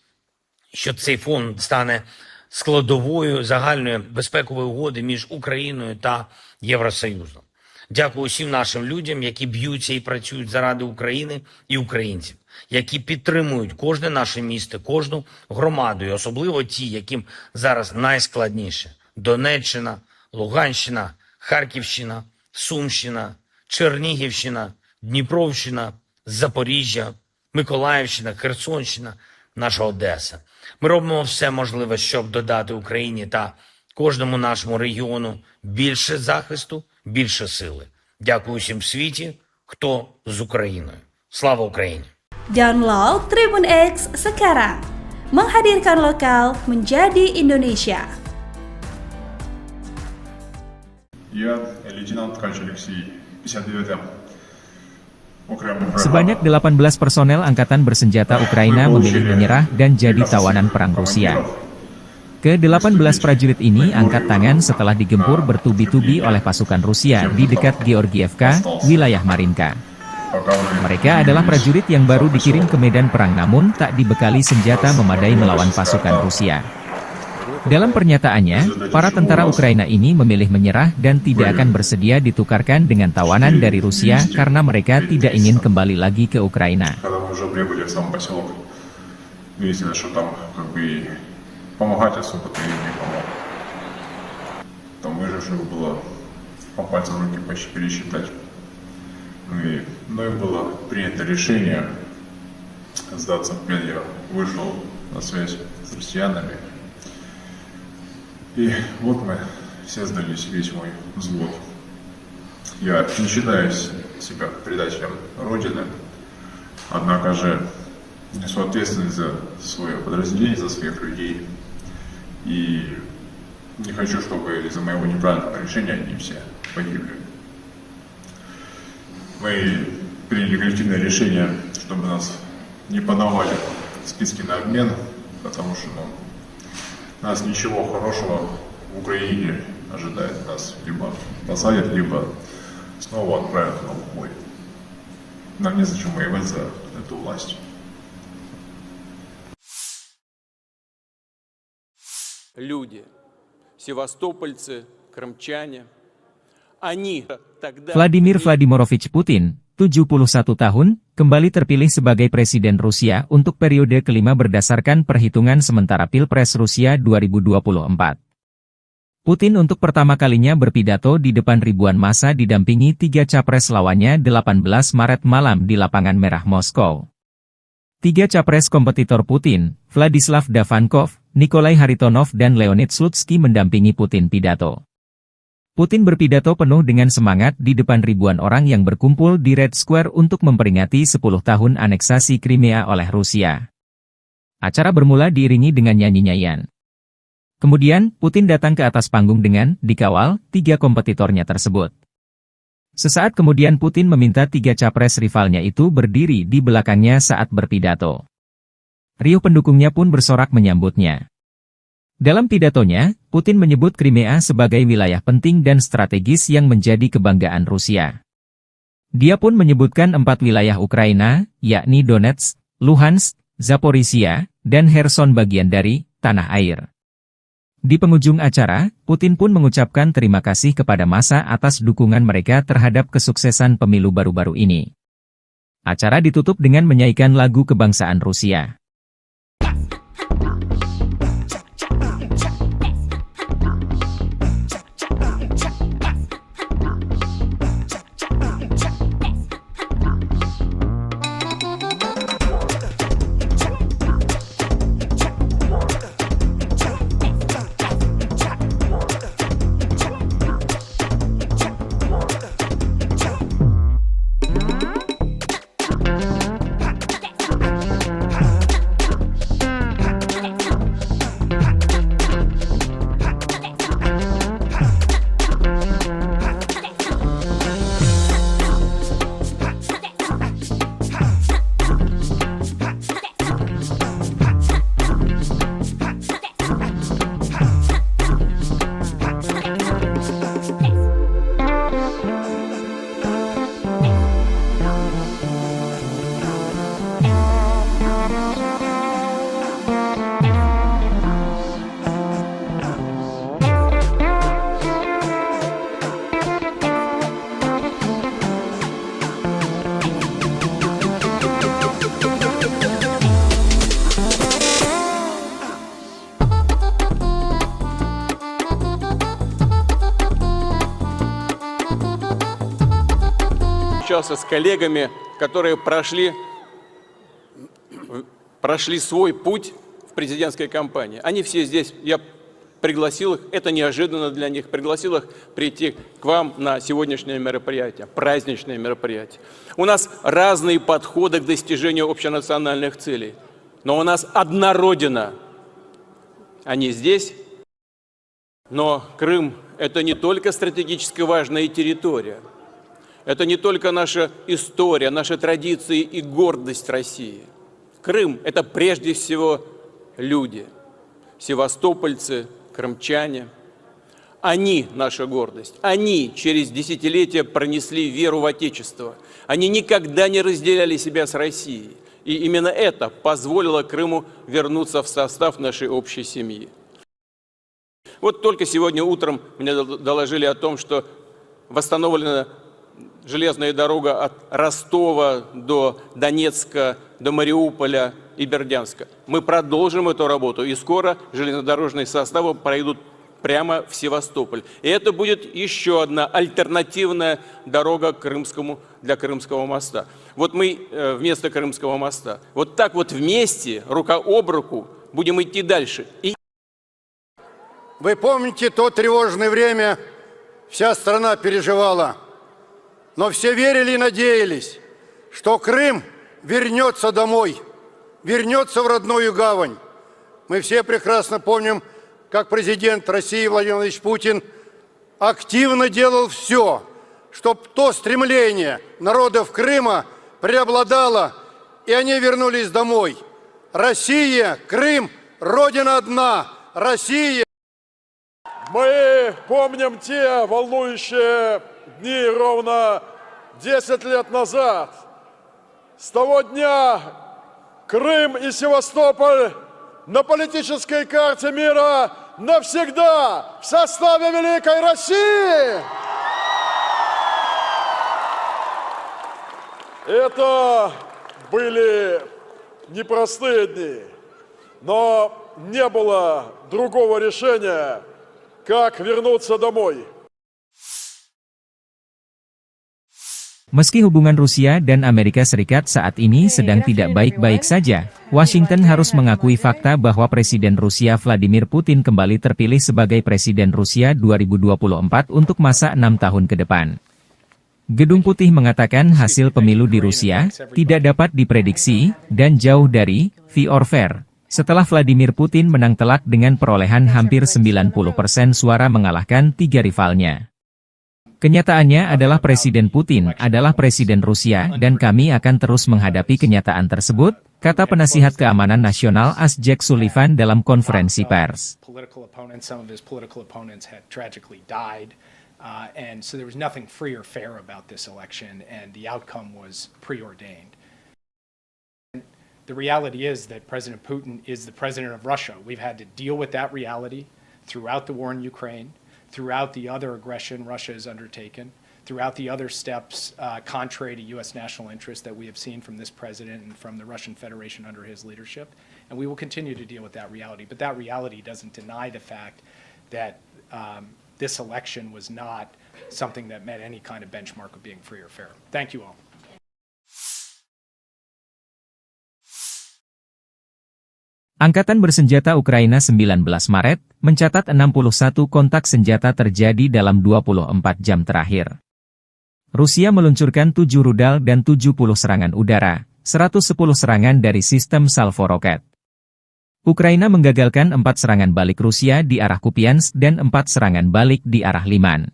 що цей фонд стане складовою загальної безпекової угоди між Україною та Євросоюзом. Дякую усім нашим людям, які б'ються і працюють заради України і українців, які підтримують кожне наше місто, кожну громаду, і особливо ті, яким зараз найскладніше. Донеччина, Луганщина, Харківщина, Сумщина, Чернігівщина, Дніпровщина, Запоріжжя, Миколаївщина, Херсонщина, наша Одеса. Ми робимо все можливе, щоб додати Україні та кожному нашому регіону більше захисту, більше сили. Дякую всім в світі, хто з Україною. Слава Україні! Download Tribun X sekarang. Menghadirkan lokal menjadi Indonesia. Я лейтенант Ткач Алексей, 59-м окремым бригадам. Sebanyak 18 personel angkatan bersenjata Ukraina memilih menyerah dan jadi tawanan perang Rusia. Ke-18 prajurit ini angkat tangan setelah digempur bertubi-tubi oleh pasukan Rusia di dekat Georgievka, wilayah Marinka. Mereka adalah prajurit yang baru dikirim ke medan perang namun tak dibekali senjata memadai melawan pasukan Rusia. Dalam pernyataannya, para tentara Ukraina ini memilih menyerah dan tidak akan bersedia ditukarkan dengan tawanan dari Rusia karena mereka tidak ingin kembali lagi ke Ukraina. Когда мы уже прибыли в сам поселок, выяснилось, что там как бы помогать особо-то и не помог. Там выживших было по пальцам руки почти пересчитать. И мною было принято решение сдаться в плен. Я вышел на связь с россиянами. И вот мы все сдались, весь мой взвод. Я не считаю себя предателем Родины, однако же несу ответственность за свое подразделение, за своих людей. И не хочу, чтобы из-за моего неправильного решения они все погибли. Мы приняли коллективное решение, чтобы нас не подавали в списки на обмен, потому что нас ничего хорошего в Украине ожидает. Нас либо посадят, либо снова отправят на убой. Нам незачем воевать за эту власть. Люди, севастопольцы, крымчане, они тогда... Vladimir Vladimirovich Putin, 71 tahun, kembali terpilih sebagai Presiden Rusia untuk periode kelima berdasarkan perhitungan sementara Pilpres Rusia 2024. Putin untuk pertama kalinya berpidato di depan ribuan massa didampingi 3 capres lawannya 18 Maret malam di Lapangan Merah Moskow. 3 capres kompetitor Putin, Vladislav Davankov, Nikolai Haritonov dan Leonid Slutsky mendampingi Putin pidato. Putin berpidato penuh dengan semangat di depan ribuan orang yang berkumpul di Red Square untuk memperingati 10 tahun aneksasi Crimea oleh Rusia. Acara bermula diiringi dengan nyanyi-nyanyian. Kemudian, Putin datang ke atas panggung dengan dikawal 3 kompetitornya tersebut. Sesaat kemudian Putin meminta 3 capres rivalnya itu berdiri di belakangnya saat berpidato. Riuh pendukungnya pun bersorak menyambutnya. Dalam pidatonya, Putin menyebut Crimea sebagai wilayah penting dan strategis yang menjadi kebanggaan Rusia. Dia pun menyebutkan 4 wilayah Ukraina, yakni Donetsk, Luhansk, Zaporizhia, dan Kherson bagian dari tanah air. Di penghujung acara, Putin pun mengucapkan terima kasih kepada massa atas dukungan mereka terhadap kesuksesan pemilu baru-baru ini. Acara ditutup dengan menyanyikan lagu kebangsaan Rusia. общался с коллегами, которые прошли свой путь в президентской кампании. Они все здесь, я пригласил их, это неожиданно для них, пригласил их прийти к вам на сегодняшнее мероприятие, праздничное мероприятие. У нас разные подходы к достижению общенациональных целей, но у нас одна Родина. Они здесь, но Крым – это не только стратегически важная территория, это не только наша история, наши традиции и гордость России. Крым – это прежде всего люди, севастопольцы, крымчане. Они наша гордость. Они через десятилетия пронесли веру в Отечество. Они никогда не разделяли себя с Россией. И именно это позволило Крыму вернуться в состав нашей общей семьи. Вот только сегодня утром мне доложили о том, что восстановлена железная дорога от Ростова до Донецка, до Мариуполя и Бердянска. Мы продолжим эту работу, и скоро железнодорожные составы пройдут прямо в Севастополь. И это будет еще одна альтернативная дорога для Крымского моста. Вот мы вместо Крымского моста. Вот так вот вместе, рука об руку, будем идти дальше. Вы помните то тревожное время, вся страна переживала, но все верили и надеялись, что Крым вернется домой, вернется в родную гавань. Мы все прекрасно помним, как президент России Владимир Владимирович Путин активно делал все, чтобы то стремление народов Крыма преобладало, и они вернулись домой. Россия, Крым, Родина одна, Россия. Мы помним те волнующие дни ровно 10 лет назад. С того дня Крым и Севастополь на политической карте мира навсегда в составе Великой России. Это были непростые дни, но не было другого решения, как вернуться домой. Meski hubungan Rusia dan Amerika Serikat saat ini sedang tidak baik-baik saja, Washington harus mengakui fakta bahwa Presiden Rusia Vladimir Putin kembali terpilih sebagai Presiden Rusia 2024 untuk masa 6 tahun ke depan. Gedung Putih mengatakan hasil pemilu di Rusia tidak dapat diprediksi dan jauh dari fair or fair, setelah Vladimir Putin menang telak dengan perolehan hampir 90% suara mengalahkan 3 rivalnya. Kenyataannya adalah Presiden Putin adalah Presiden Rusia dan kami akan terus menghadapi kenyataan tersebut, kata penasihat keamanan nasional AS Jake Sullivan dalam konferensi pers. And so there was nothing free or fair about this election, and the outcome was preordained. The reality is that President Putin is the president of Russia. We've had to deal with that reality throughout the war in Ukraine, throughout the other aggression Russia has undertaken, throughout the other steps contrary to U.S. national interest that we have seen from this president and from the Russian Federation under his leadership. And we will continue to deal with that reality. But that reality doesn't deny the fact that this election was not something that met any kind of benchmark of being free or fair. Thank you all. Angkatan Bersenjata Ukraina 19 Maret, mencatat 61 kontak senjata terjadi dalam 24 jam terakhir. Rusia meluncurkan 7 rudal dan 70 serangan udara, 110 serangan dari sistem salvo roket. Ukraina menggagalkan 4 serangan balik Rusia di arah Kupiansk dan 4 serangan balik di arah Liman.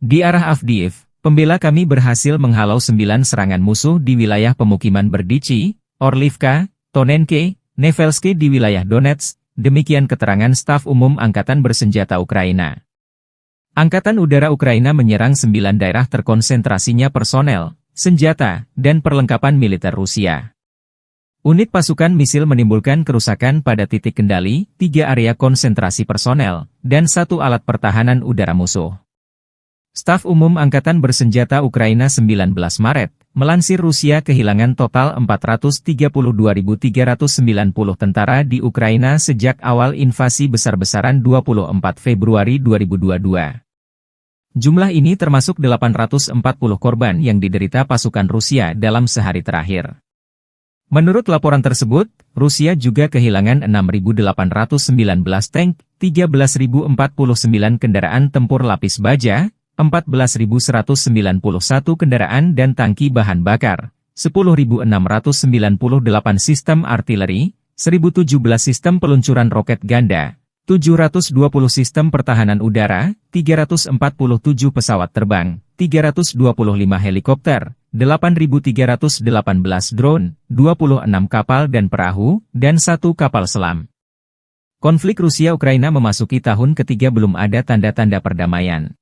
Di arah Avdiivka, pembela kami berhasil menghalau 9 serangan musuh di wilayah pemukiman Berdichi, Orlivka, Tonenke, Nevelske di wilayah Donetsk, demikian keterangan staf umum Angkatan Bersenjata Ukraina. Angkatan Udara Ukraina menyerang 9 daerah terkonsentrasinya personel, senjata, dan perlengkapan militer Rusia. Unit pasukan misil menimbulkan kerusakan pada titik kendali, 3 area konsentrasi personel, dan 1 alat pertahanan udara musuh. Staf umum Angkatan Bersenjata Ukraina 19 Maret, melansir Rusia kehilangan total 432.390 tentara di Ukraina sejak awal invasi besar-besaran 24 Februari 2022. Jumlah ini termasuk 840 korban yang diderita pasukan Rusia dalam sehari terakhir. Menurut laporan tersebut, Rusia juga kehilangan 6.819 tank, 13.049 kendaraan tempur lapis baja, 14.191 kendaraan dan tangki bahan bakar, 10.698 sistem artileri, 1.017 sistem peluncuran roket ganda, 720 sistem pertahanan udara, 347 pesawat terbang, 325 helikopter, 8.318 drone, 26 kapal dan perahu, dan 1 kapal selam. Konflik Rusia-Ukraina memasuki tahun ketiga belum ada tanda-tanda perdamaian.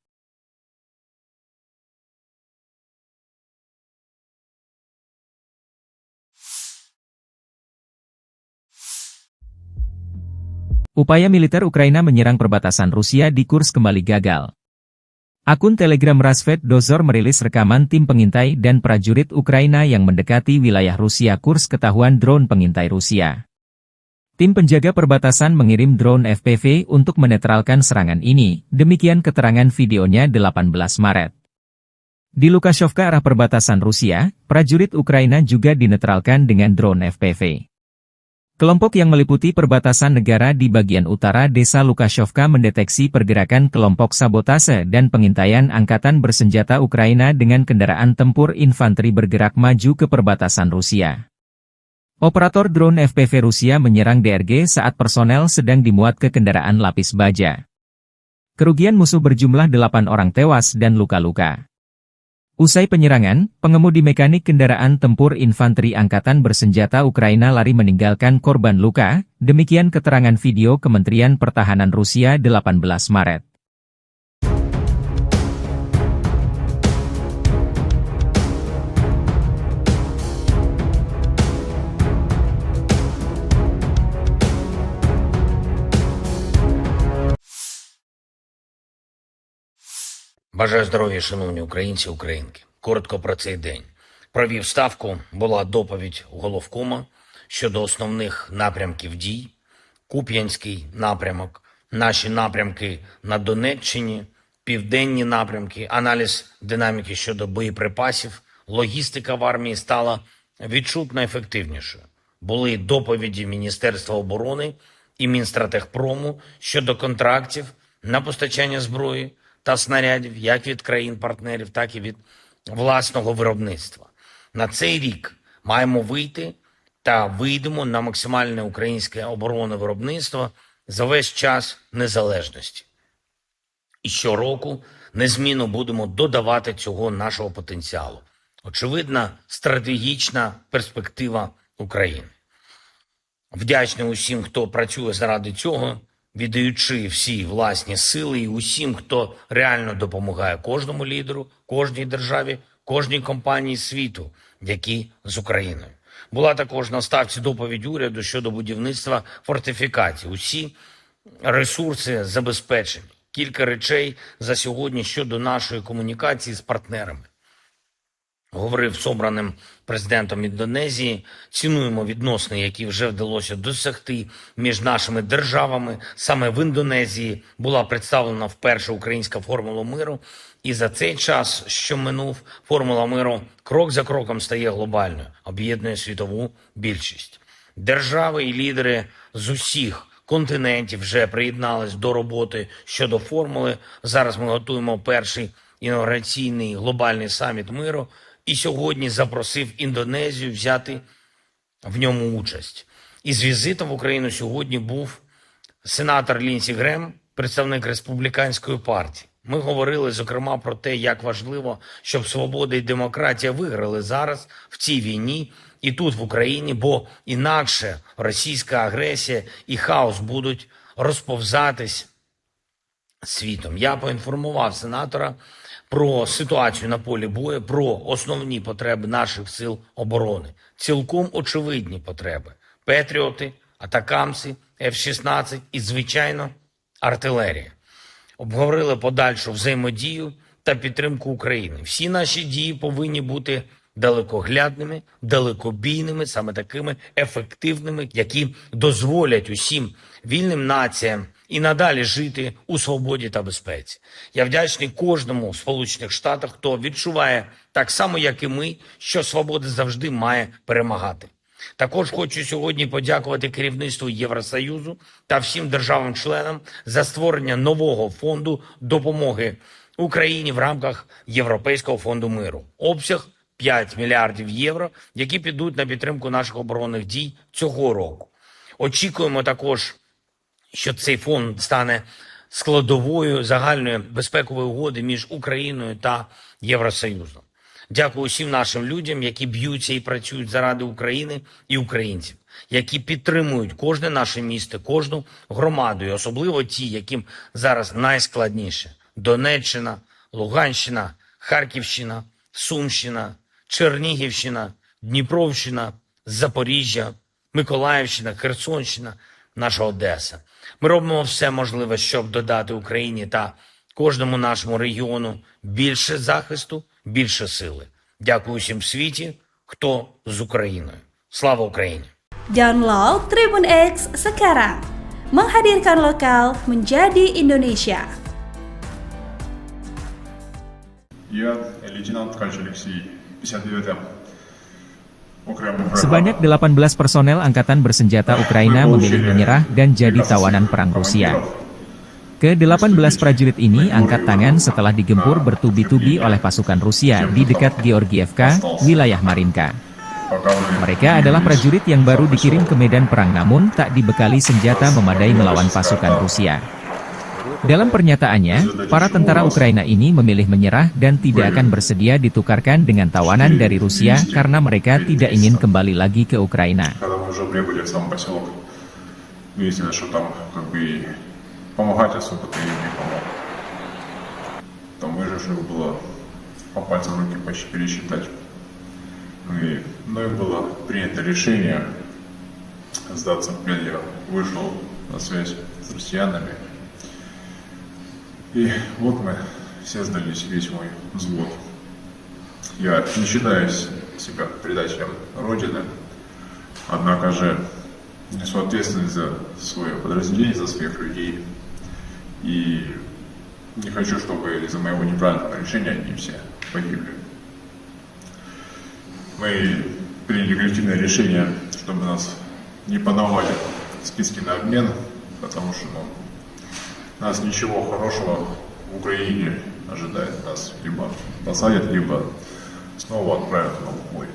Upaya militer Ukraina menyerang perbatasan Rusia di Kursk kembali gagal. Akun Telegram Rasvet Dozor merilis rekaman tim pengintai dan prajurit Ukraina yang mendekati wilayah Rusia Kursk ketahuan drone pengintai Rusia. Tim penjaga perbatasan mengirim drone FPV untuk menetralkan serangan ini, demikian keterangan videonya 18 Maret. Di Lukashovka arah perbatasan Rusia, prajurit Ukraina juga dinetralkan dengan drone FPV. Kelompok yang meliputi perbatasan negara di bagian utara desa Lukashovka mendeteksi pergerakan kelompok sabotase dan pengintaian angkatan bersenjata Ukraina dengan kendaraan tempur infanteri bergerak maju ke perbatasan Rusia. Operator drone FPV Rusia menyerang DRG saat personel sedang dimuat ke kendaraan lapis baja. Kerugian musuh berjumlah 8 orang tewas dan luka-luka. Usai penyerangan, pengemudi mekanik kendaraan tempur infanteri angkatan bersenjata Ukraina lari meninggalkan korban luka, demikian keterangan video Kementerian Pertahanan Rusia 18 Maret. Бажаю здоров'я, шановні українці, українки. Коротко про цей день. Провів ставку, була доповідь головкома щодо основних напрямків дій. Куп'янський напрямок, наші напрямки на Донеччині, південні напрямки, аналіз динаміки щодо боєприпасів, логістика в армії стала відчутно ефективнішою. Були доповіді Міністерства оборони і Мінстратегпрому щодо контрактів на постачання зброї та снарядів як від країн-партнерів, так і від власного виробництва. На цей рік маємо вийти та вийдемо на максимальне українське оборонне виробництво за весь час незалежності. І щороку незмінно будемо додавати цього нашого потенціалу. Очевидна стратегічна перспектива України. Вдячний усім, хто працює заради цього, віддаючи всі власні сили і усім, хто реально допомагає кожному лідеру, кожній державі, кожній компанії світу, які з Україною. Була також на ставці доповідь уряду щодо будівництва фортифікацій. Усі ресурси забезпечені. Кілька речей за сьогодні щодо нашої комунікації з партнерами. Говорив з обраним президентом Індонезії, цінуємо відносини, які вже вдалося досягти між нашими державами. Саме в Індонезії була представлена вперше українська формула миру. І за цей час, що минув, формула миру крок за кроком стає глобальною, об'єднує світову більшість. Держави і лідери з усіх континентів вже приєднались до роботи щодо формули. Зараз ми готуємо перший інаугураційний глобальний саміт миру. І сьогодні запросив Індонезію взяти в ньому участь. Із візитом в Україну сьогодні був сенатор Лінсі Грем, представник Республіканської партії. Ми говорили, зокрема, про те, як важливо, щоб свобода і демократія виграли зараз в цій війні і тут, в Україні, бо інакше російська агресія і хаос будуть розповзатись світом. Я поінформував сенатора про ситуацію на полі бою, про основні потреби наших сил оборони. Цілком очевидні потреби. Петріоти, атакамси, F-16 і, звичайно, артилерія. Обговорили подальшу взаємодію та підтримку України. Всі наші дії повинні бути далекоглядними, далекобійними, саме такими ефективними, які дозволять усім вільним націям і надалі жити у свободі та безпеці. Я вдячний кожному в Сполучених Штатах, хто відчуває так само, як і ми, що свобода завжди має перемагати. Також хочу сьогодні подякувати керівництву Євросоюзу та всім державам-членам за створення нового фонду допомоги Україні в рамках Європейського фонду миру. Обсяг 5 мільярдів євро, які підуть на підтримку наших оборонних дій цього року. Очікуємо також, що цей фонд стане складовою загальної безпекової угоди між Україною та Євросоюзом. Дякую усім нашим людям, які б'ються і працюють заради України і українців, які підтримують кожне наше місто, кожну громаду, і особливо ті, яким зараз найскладніше. Донеччина, Луганщина, Харківщина, Сумщина, Чернігівщина, Дніпровщина, Запоріжжя, Миколаївщина, Херсонщина, наша Одеса. Ми робимо все можливе, щоб додати Україні та кожному нашому регіону більше захисту, більше сили. Дякую всім в світі, хто з Україною. Слава Україні! Download Tribun X sekarang. Menghadirkan lokal menjadi Indonesia. Я лейтенант Ткач Алексей, 59-я окремая бригада. Sebanyak 18 personel angkatan bersenjata Ukraina memilih menyerah dan jadi tawanan perang Rusia. Ke-18 prajurit ini angkat tangan setelah digempur bertubi-tubi oleh pasukan Rusia di dekat Georgievka, wilayah Marinka. Mereka adalah prajurit yang baru dikirim ke medan perang namun tak dibekali senjata memadai melawan pasukan Rusia. Dalam pernyataannya, para tentara Ukraina ini memilih menyerah dan tidak akan bersedia ditukarkan dengan tawanan dari Rusia karena mereka tidak ingin kembali lagi ke Ukraina. Когда мы уже прибыли в сам поселок, выяснилось, что там как бы помогать особо-то и не помог. Там выживших было по пальцам руки почти пересчитать. И мною было принято решение сдаться в плен. Я вышел на связь с россиянами. И вот мы все сдались, весь мой взвод. Я не считаю себя предателем Родины, однако же несу ответственность за свое подразделение, за своих людей. И не хочу, чтобы из-за моего неправильного решения они все погибли. Мы приняли коллективное решение, чтобы нас не подавали в списки на обмен, потому что нас ничего хорошего в Украине ожидает. Нас либо посадят, либо снова отправят на бой.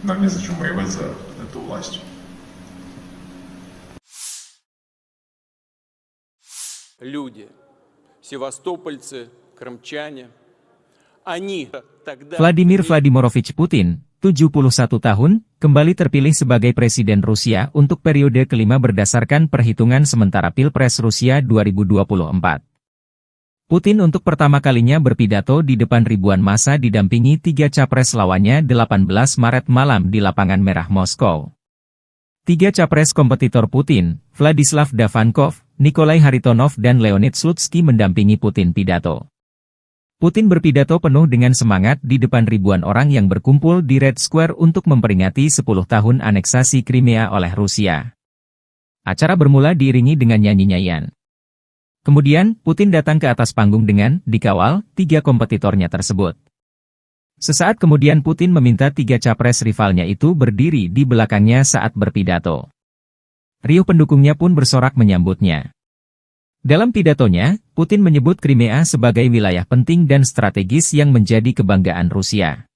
Нам незачем воевать за эту власть. Люди, севастопольцы, крымчане, они тогда... Vladimir Vladimirovich Putin, 71 tahun, kembali terpilih sebagai Presiden Rusia untuk periode kelima berdasarkan perhitungan sementara Pilpres Rusia 2024. Putin untuk pertama kalinya berpidato di depan ribuan massa didampingi 3 capres lawannya 18 Maret malam di Lapangan Merah Moskow. 3 capres kompetitor Putin, Vladislav Davankov, Nikolai Haritonov dan Leonid Slutsky mendampingi Putin pidato. Putin berpidato penuh dengan semangat di depan ribuan orang yang berkumpul di Red Square untuk memperingati 10 tahun aneksasi Crimea oleh Rusia. Acara bermula diiringi dengan nyanyi-nyanyian. Kemudian, Putin datang ke atas panggung dengan dikawal 3 kompetitornya tersebut. Sesaat kemudian Putin meminta 3 capres rivalnya itu berdiri di belakangnya saat berpidato. Riuh pendukungnya pun bersorak menyambutnya. Dalam pidatonya, Putin menyebut Crimea sebagai wilayah penting dan strategis yang menjadi kebanggaan Rusia.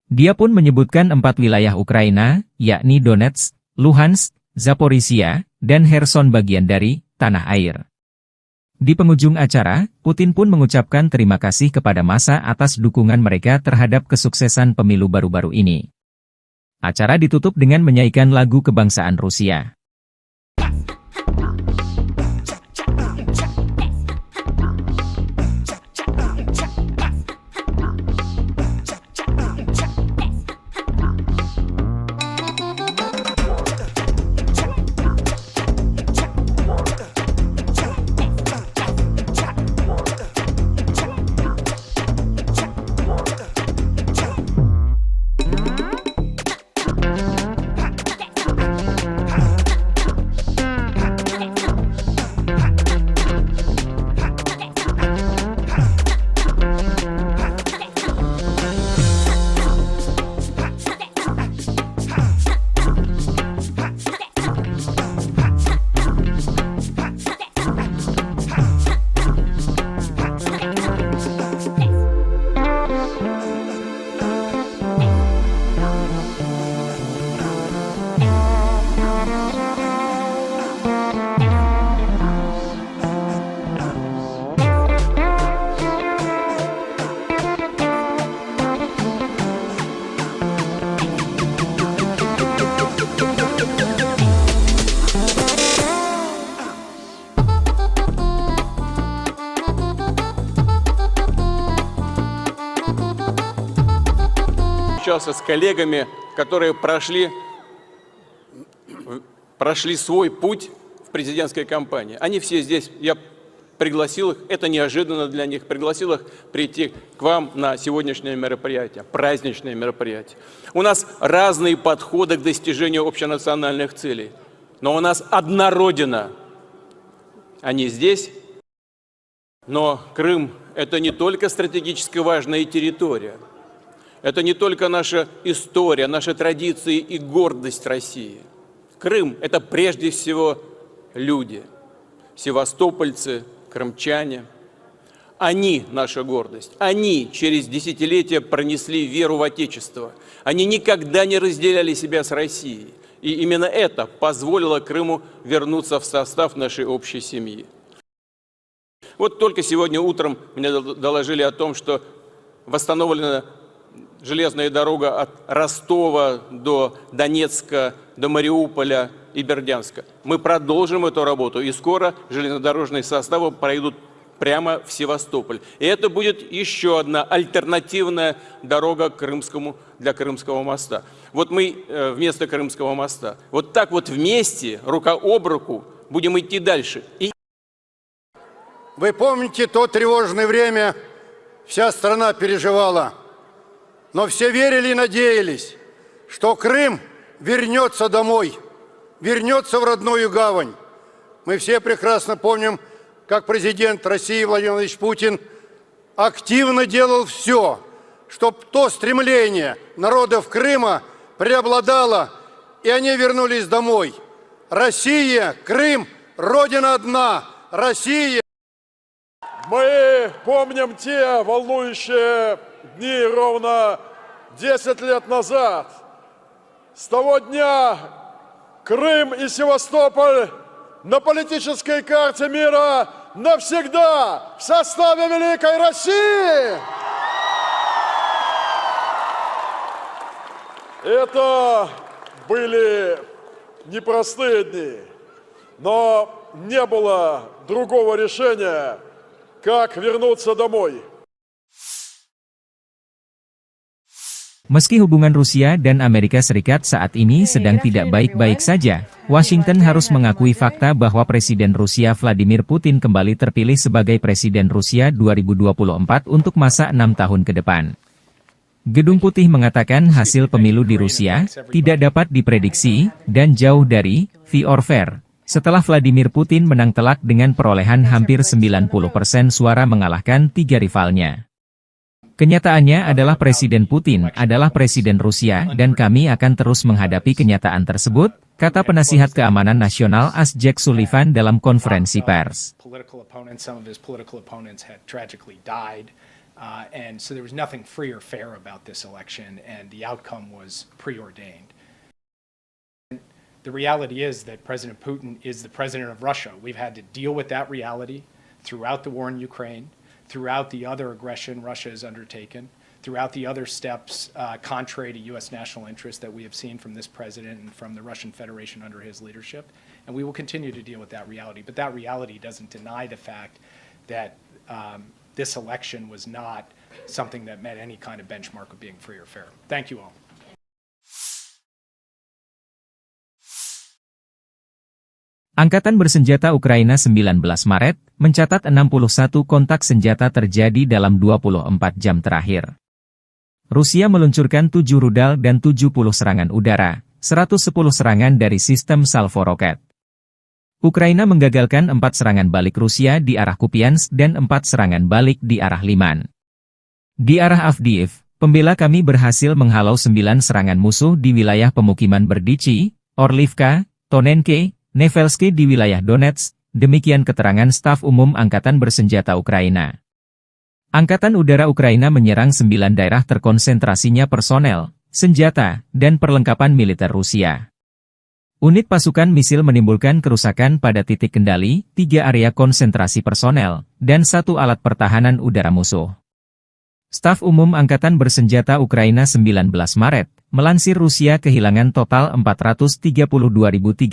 Dia pun menyebutkan 4 wilayah Ukraina, yakni Donetsk, Luhansk, Zaporizhia, dan Kherson bagian dari tanah air. Di penghujung acara, Putin pun mengucapkan terima kasih kepada massa atas dukungan mereka terhadap kesuksesan pemilu baru-baru ini. Acara ditutup dengan menyanyikan lagu kebangsaan Rusia. общался с коллегами, которые прошли свой путь в президентской кампании. Они все здесь, я пригласил их, это неожиданно для них, пригласил их прийти к вам на сегодняшнее мероприятие, праздничное мероприятие. У нас разные подходы к достижению общенациональных целей, но у нас одна Родина. Они здесь, но Крым – это не только стратегически важная территория, это не только наша история, наши традиции и гордость России. Крым – это прежде всего люди, севастопольцы, крымчане. Они наша гордость. Они через десятилетия пронесли веру в Отечество. Они никогда не разделяли себя с Россией. И именно это позволило Крыму вернуться в состав нашей общей семьи. Вот только сегодня утром мне доложили о том, что восстановлена железная дорога от Ростова до Донецка, до Мариуполя и Бердянска. Мы продолжим эту работу, и скоро железнодорожные составы пройдут прямо в Севастополь. И это будет еще одна альтернативная дорога для Крымского моста. Вот мы вместо Крымского моста. Вот так вот вместе, рука об руку, будем идти дальше. Вы помните то тревожное время, вся страна переживала, но все верили и надеялись, что Крым вернется домой, вернется в родную гавань. Мы все прекрасно помним, как президент России Владимир Владимирович Путин активно делал все, чтобы то стремление народов Крыма преобладало, и они вернулись домой. Россия, Крым, Родина одна, Россия. Мы помним те волнующие дни ровно 10 лет назад. С того дня Крым и Севастополь на политической карте мира навсегда в составе Великой России. Это были непростые дни, но не было другого решения, как вернуться домой. Meski hubungan Rusia dan Amerika Serikat saat ini sedang tidak baik-baik saja, Washington harus mengakui fakta bahwa Presiden Rusia Vladimir Putin kembali terpilih sebagai Presiden Rusia 2024 untuk masa 6 tahun ke depan. Gedung Putih mengatakan hasil pemilu di Rusia tidak dapat diprediksi dan jauh dari fair or fair, setelah Vladimir Putin menang telak dengan perolehan hampir 90% suara mengalahkan 3 rivalnya. Kenyataannya adalah Presiden Putin adalah Presiden Rusia dan kami akan terus menghadapi kenyataan tersebut, kata penasihat keamanan nasional AS Jake Sullivan dalam konferensi pers. And so there was nothing free or fair about this election, and the outcome was preordained. The reality is that President Putin is the president of Russia. We've had to deal with that reality throughout the war in Ukraine, throughout the other aggression Russia has undertaken, throughout the other steps contrary to U.S. national interest that we have seen from this president and from the Russian Federation under his leadership. And we will continue to deal with that reality. But that reality doesn't deny the fact that this election was not something that met any kind of benchmark of being free or fair. Thank you all. Angkatan Bersenjata Ukraina 19 Maret, mencatat 61 kontak senjata terjadi dalam 24 jam terakhir. Rusia meluncurkan 7 rudal dan 70 serangan udara, 110 serangan dari sistem salvo roket. Ukraina menggagalkan 4 serangan balik Rusia di arah Kupiansk dan 4 serangan balik di arah Liman. Di arah Avdiivka, pembela kami berhasil menghalau 9 serangan musuh di wilayah pemukiman Berdichi, Orlivka, Tonenke, Nevelski di wilayah Donetsk, demikian keterangan staf umum Angkatan Bersenjata Ukraina. Angkatan Udara Ukraina menyerang 9 daerah terkonsentrasinya personel, senjata, dan perlengkapan militer Rusia. Unit pasukan misil menimbulkan kerusakan pada titik kendali, 3 area konsentrasi personel, dan 1 alat pertahanan udara musuh. Staf umum Angkatan Bersenjata Ukraina 19 Maret, melansir Rusia kehilangan total 432.390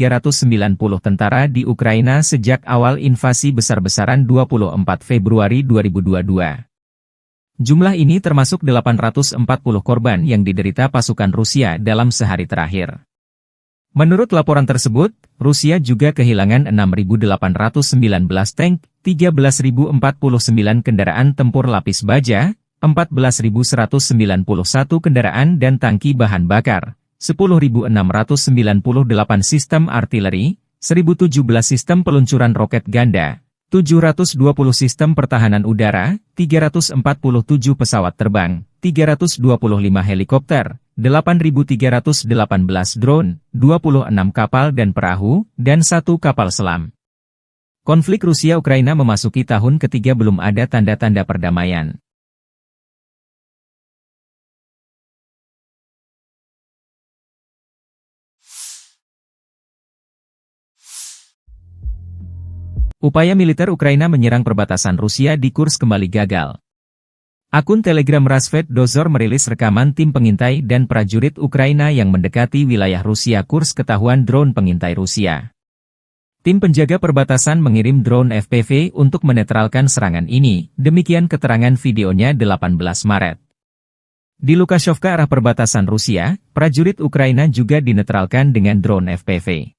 tentara di Ukraina sejak awal invasi besar-besaran 24 Februari 2022. Jumlah ini termasuk 840 korban yang diderita pasukan Rusia dalam sehari terakhir. Menurut laporan tersebut, Rusia juga kehilangan 6.819 tank, 13.049 kendaraan tempur lapis baja, 14.191 kendaraan dan tangki bahan bakar, 10.698 sistem artileri, 1.017 sistem peluncuran roket ganda, 720 sistem pertahanan udara, 347 pesawat terbang, 325 helikopter, 8.318 drone, 26 kapal dan perahu, dan 1 kapal selam. Konflik Rusia-Ukraina memasuki tahun ketiga belum ada tanda-tanda perdamaian. Upaya militer Ukraina menyerang perbatasan Rusia di Kursk kembali gagal. Akun Telegram Rasvet Dozor merilis rekaman tim pengintai dan prajurit Ukraina yang mendekati wilayah Rusia Kursk ketahuan drone pengintai Rusia. Tim penjaga perbatasan mengirim drone FPV untuk menetralkan serangan ini, demikian keterangan videonya 18 Maret. Di Lukashovka arah perbatasan Rusia, prajurit Ukraina juga dinetralkan dengan drone FPV.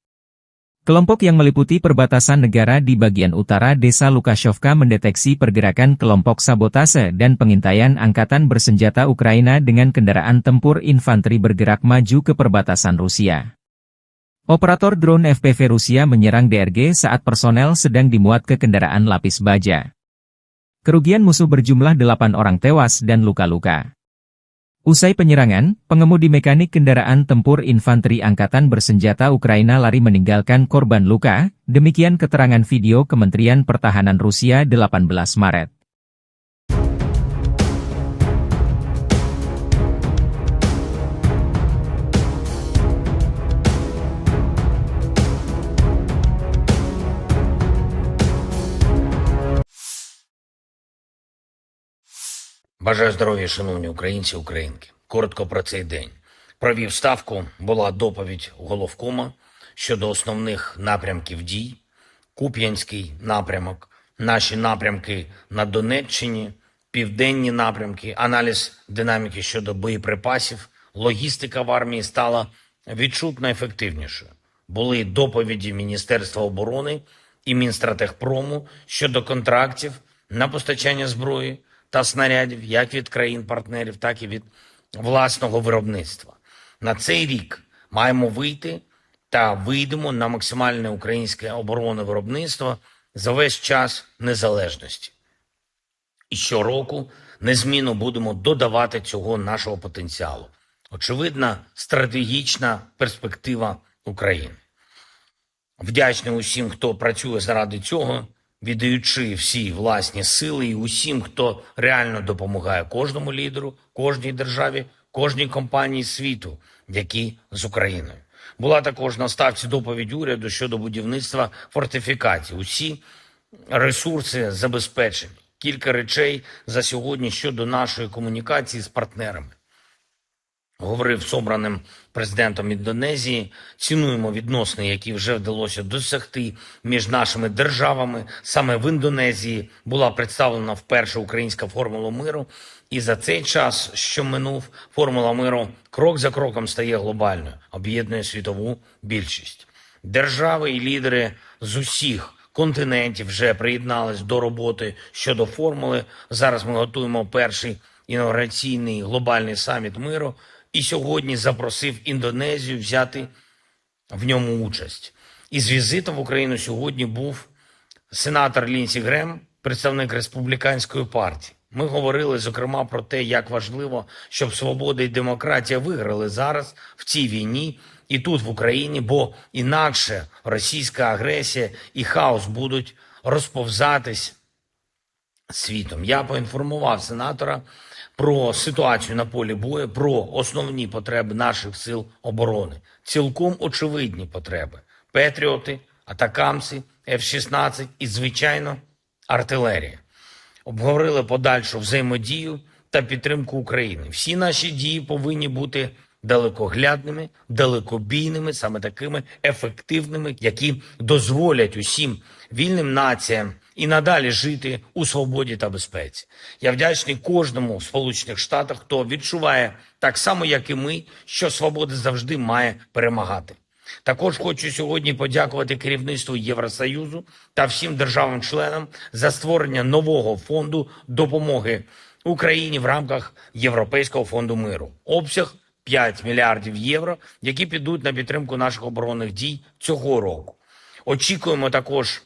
Kelompok yang meliputi perbatasan negara di bagian utara desa Lukashovka mendeteksi pergerakan kelompok sabotase dan pengintaian angkatan bersenjata Ukraina dengan kendaraan tempur infanteri bergerak maju ke perbatasan Rusia. Operator drone FPV Rusia menyerang DRG saat personel sedang dimuat ke kendaraan lapis baja. Kerugian musuh berjumlah 8 orang tewas dan luka-luka. Usai penyerangan, pengemudi mekanik kendaraan tempur infanteri angkatan bersenjata Ukraina lari meninggalkan korban luka, demikian keterangan video Kementerian Pertahanan Rusia 18 Maret. Бажаю здоров'я, шановні українці, українки. Коротко про цей день. Провів ставку, була доповідь головкома щодо основних напрямків дій. Куп'янський напрямок, наші напрямки на Донеччині, південні напрямки, аналіз динаміки щодо боєприпасів, логістика в армії стала відчутно ефективнішою. Були доповіді Міністерства оборони і Мінстратегпрому щодо контрактів на постачання зброї та снарядів як від країн-партнерів, так і від власного виробництва. На цей рік маємо вийти та вийдемо на максимальне українське оборонне виробництво за весь час незалежності. І щороку незмінно будемо додавати цього нашого потенціалу. Очевидна стратегічна перспектива України. Вдячний усім, хто працює заради цього, віддаючи всі власні сили і усім, хто реально допомагає кожному лідеру, кожній державі, кожній компанії світу, які з Україною. Була також на ставці доповідь уряду щодо будівництва фортифікацій. Усі ресурси забезпечені. Кілька речей за сьогодні щодо нашої комунікації з партнерами. Говорив з обраним президентом Індонезії, цінуємо відносини, які вже вдалося досягти між нашими державами. Саме в Індонезії була представлена вперше українська формула миру. І за цей час, що минув, формула миру крок за кроком стає глобальною, об'єднує світову більшість. Держави і лідери з усіх континентів вже приєднались до роботи щодо формули. Зараз ми готуємо перший інаугураційний глобальний саміт миру. І сьогодні запросив Індонезію взяти в ньому участь. Із візитом в Україну сьогодні був сенатор Лінсі Грем, представник Республіканської партії. Ми говорили, зокрема, про те, як важливо, щоб свобода і демократія виграли зараз в цій війні і тут, в Україні, бо інакше російська агресія і хаос будуть розповзатись світом. Я поінформував сенатора про ситуацію на полі бою, про основні потреби наших сил оборони. Цілком очевидні потреби. Петріоти, атакамси, F-16 і, звичайно, артилерія. Обговорили подальшу взаємодію та підтримку України. Всі наші дії повинні бути далекоглядними, далекобійними, саме такими ефективними, які дозволять усім вільним націям і надалі жити у свободі та безпеці. Я вдячний кожному в Сполучених Штатах, хто відчуває так само, як і ми, що свобода завжди має перемагати. Також хочу сьогодні подякувати керівництву Євросоюзу та всім державам-членам за створення нового фонду допомоги Україні в рамках Європейського фонду миру. Обсяг 5 мільярдів євро, які підуть на підтримку наших оборонних дій цього року. Очікуємо також,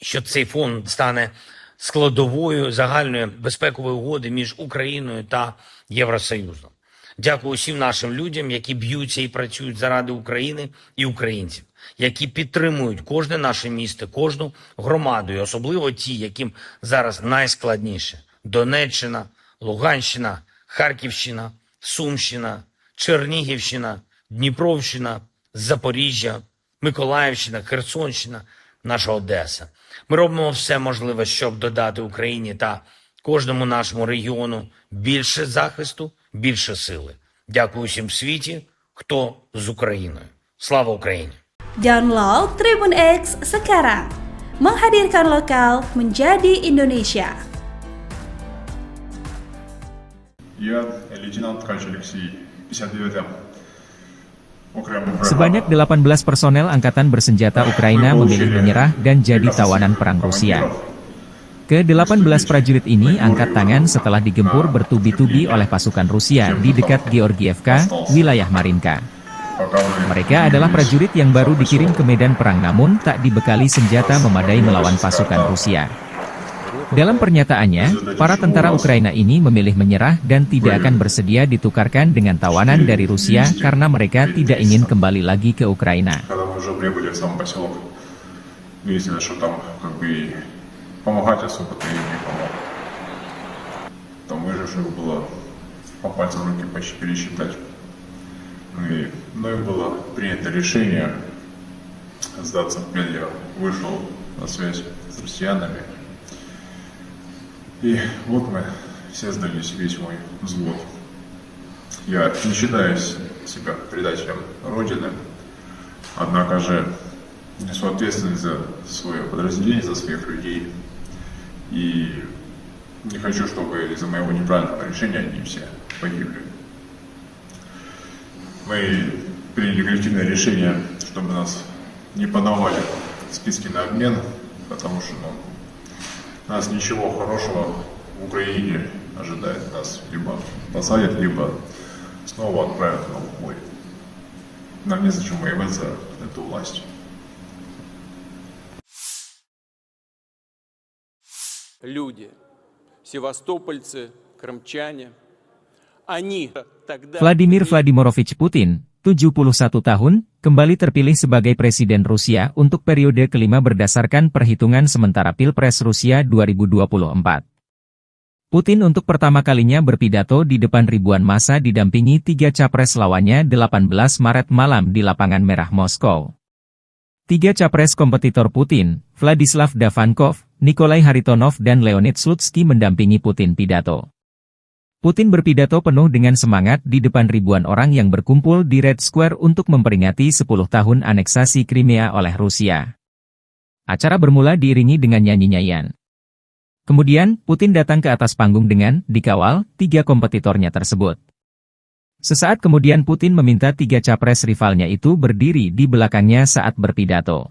що цей фонд стане складовою загальної безпекової угоди між Україною та Євросоюзом. Дякую усім нашим людям, які б'ються і працюють заради України і українців, які підтримують кожне наше місто, кожну громаду, і особливо ті, яким зараз найскладніше. Донеччина, Луганщина, Харківщина, Сумщина, Чернігівщина, Дніпровщина, Запоріжжя, Миколаївщина, Херсонщина, наша Одеса. Ми робимо все можливе, щоб додати Україні та кожному нашому регіону більше захисту, більше сили. Дякую всім в світі, хто з Україною. Слава Україні! Download Tribun X sekarang. Menghadirkan lokal menjadi Indonesia. Я лейтенант Ткач Алексей, 59-м окремым бригадам. Sebanyak 18 personel angkatan bersenjata Ukraina memilih menyerah dan jadi tawanan perang Rusia. Ke-18 prajurit ini angkat tangan setelah digempur bertubi-tubi oleh pasukan Rusia di dekat Georgievka, wilayah Marinka. Mereka adalah prajurit yang baru dikirim ke medan perang namun tak dibekali senjata memadai melawan pasukan Rusia. Dalam pernyataannya, para tentara Ukraina ini memilih menyerah dan tidak akan bersedia ditukarkan dengan tawanan dari Rusia karena mereka tidak ingin kembali lagi ke Ukraina. Когда мы уже прибыли в сам поселок, выяснилось, что там как бы помогать особо-то им не помог. Там выживших было по пальцам руки почти пересчитать. И мною было принято решение сдаться в плен. Я вышел на связь с россиянами. И вот мы все сдались, весь мой взвод. Я не считаю себя предателем Родины, однако же несу ответственность за свое подразделение, за своих людей. И не хочу, чтобы из-за моего неправильного решения они все погибли. Мы приняли коллективное решение, чтобы нас не подавали в списки на обмен, потому что нас ничего хорошего в Украине ожидает. Нас либо посадят, либо снова отправят на убой. Нам незачем воевать за эту власть. Люди, севастопольцы, крымчане, они тогда... Vladimir Vladimirovich Putin, 71 tahun, kembali terpilih sebagai Presiden Rusia untuk periode kelima berdasarkan perhitungan sementara Pilpres Rusia 2024. Putin untuk pertama kalinya berpidato di depan ribuan massa didampingi 3 capres lawannya 18 Maret malam di Lapangan Merah Moskow. 3 capres kompetitor Putin, Vladislav Davankov, Nikolai Haritonov dan Leonid Slutsky mendampingi Putin pidato. Putin berpidato penuh dengan semangat di depan ribuan orang yang berkumpul di Red Square untuk memperingati 10 tahun aneksasi Crimea oleh Rusia. Acara bermula diiringi dengan nyanyi-nyanyian. Kemudian, Putin datang ke atas panggung dengan dikawal 3 kompetitornya tersebut. Sesaat kemudian Putin meminta 3 capres rivalnya itu berdiri di belakangnya saat berpidato.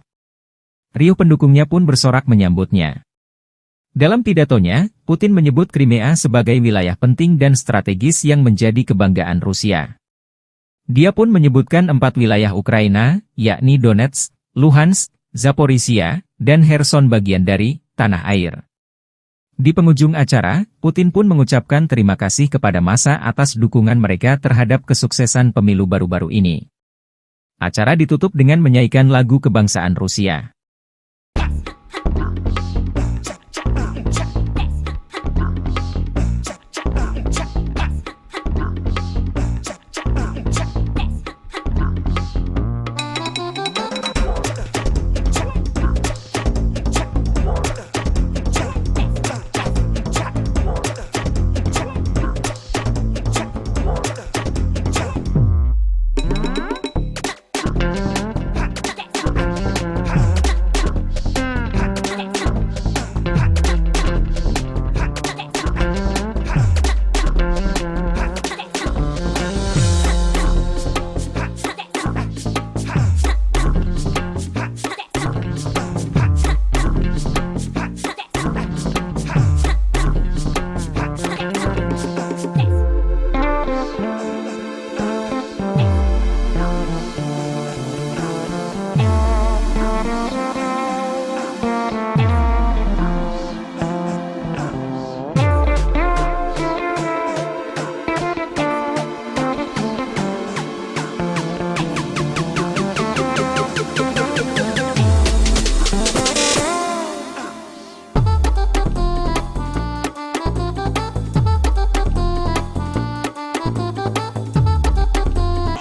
Riuh pendukungnya pun bersorak menyambutnya. Dalam pidatonya, Putin menyebut Crimea sebagai wilayah penting dan strategis yang menjadi kebanggaan Rusia. Dia pun menyebutkan 4 wilayah Ukraina, yakni Donetsk, Luhansk, Zaporizhia, dan Kherson bagian dari tanah air. Di penghujung acara, Putin pun mengucapkan terima kasih kepada massa atas dukungan mereka terhadap kesuksesan pemilu baru-baru ini. Acara ditutup dengan menyanyikan lagu kebangsaan Rusia.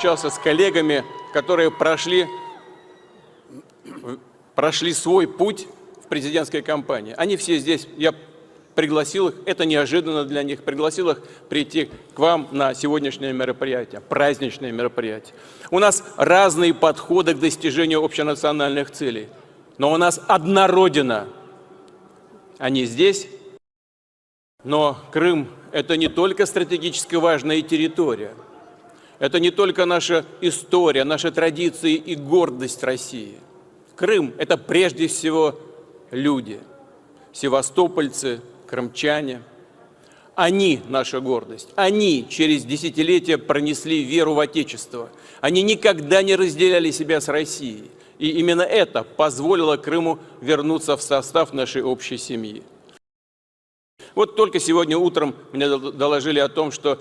общался с коллегами, которые прошли свой путь в президентской кампании. Они все здесь, я пригласил их, это неожиданно для них, пригласил их прийти к вам на сегодняшнее мероприятие, праздничное мероприятие. У нас разные подходы к достижению общенациональных целей, но у нас одна Родина. Они здесь, но Крым – это не только стратегически важная территория, это не только наша история, наши традиции и гордость России. Крым – это прежде всего люди, севастопольцы, крымчане. Они – наша гордость. Они через десятилетия пронесли веру в Отечество. Они никогда не разделяли себя с Россией. И именно это позволило Крыму вернуться в состав нашей общей семьи. Вот только сегодня утром мне доложили о том, что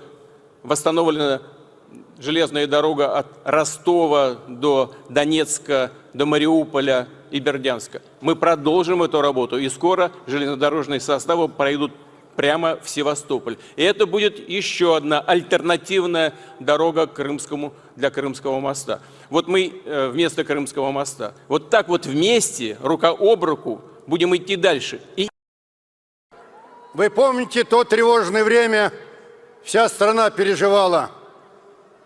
восстановлена железная дорога от Ростова до Донецка, до Мариуполя и Бердянска. Мы продолжим эту работу, и скоро железнодорожные составы пройдут прямо в Севастополь. И это будет еще одна альтернативная дорога для Крымского моста. Вот мы вместо Крымского моста. Вот так вот вместе, рука об руку, будем идти дальше. Вы помните то тревожное время, вся страна переживала,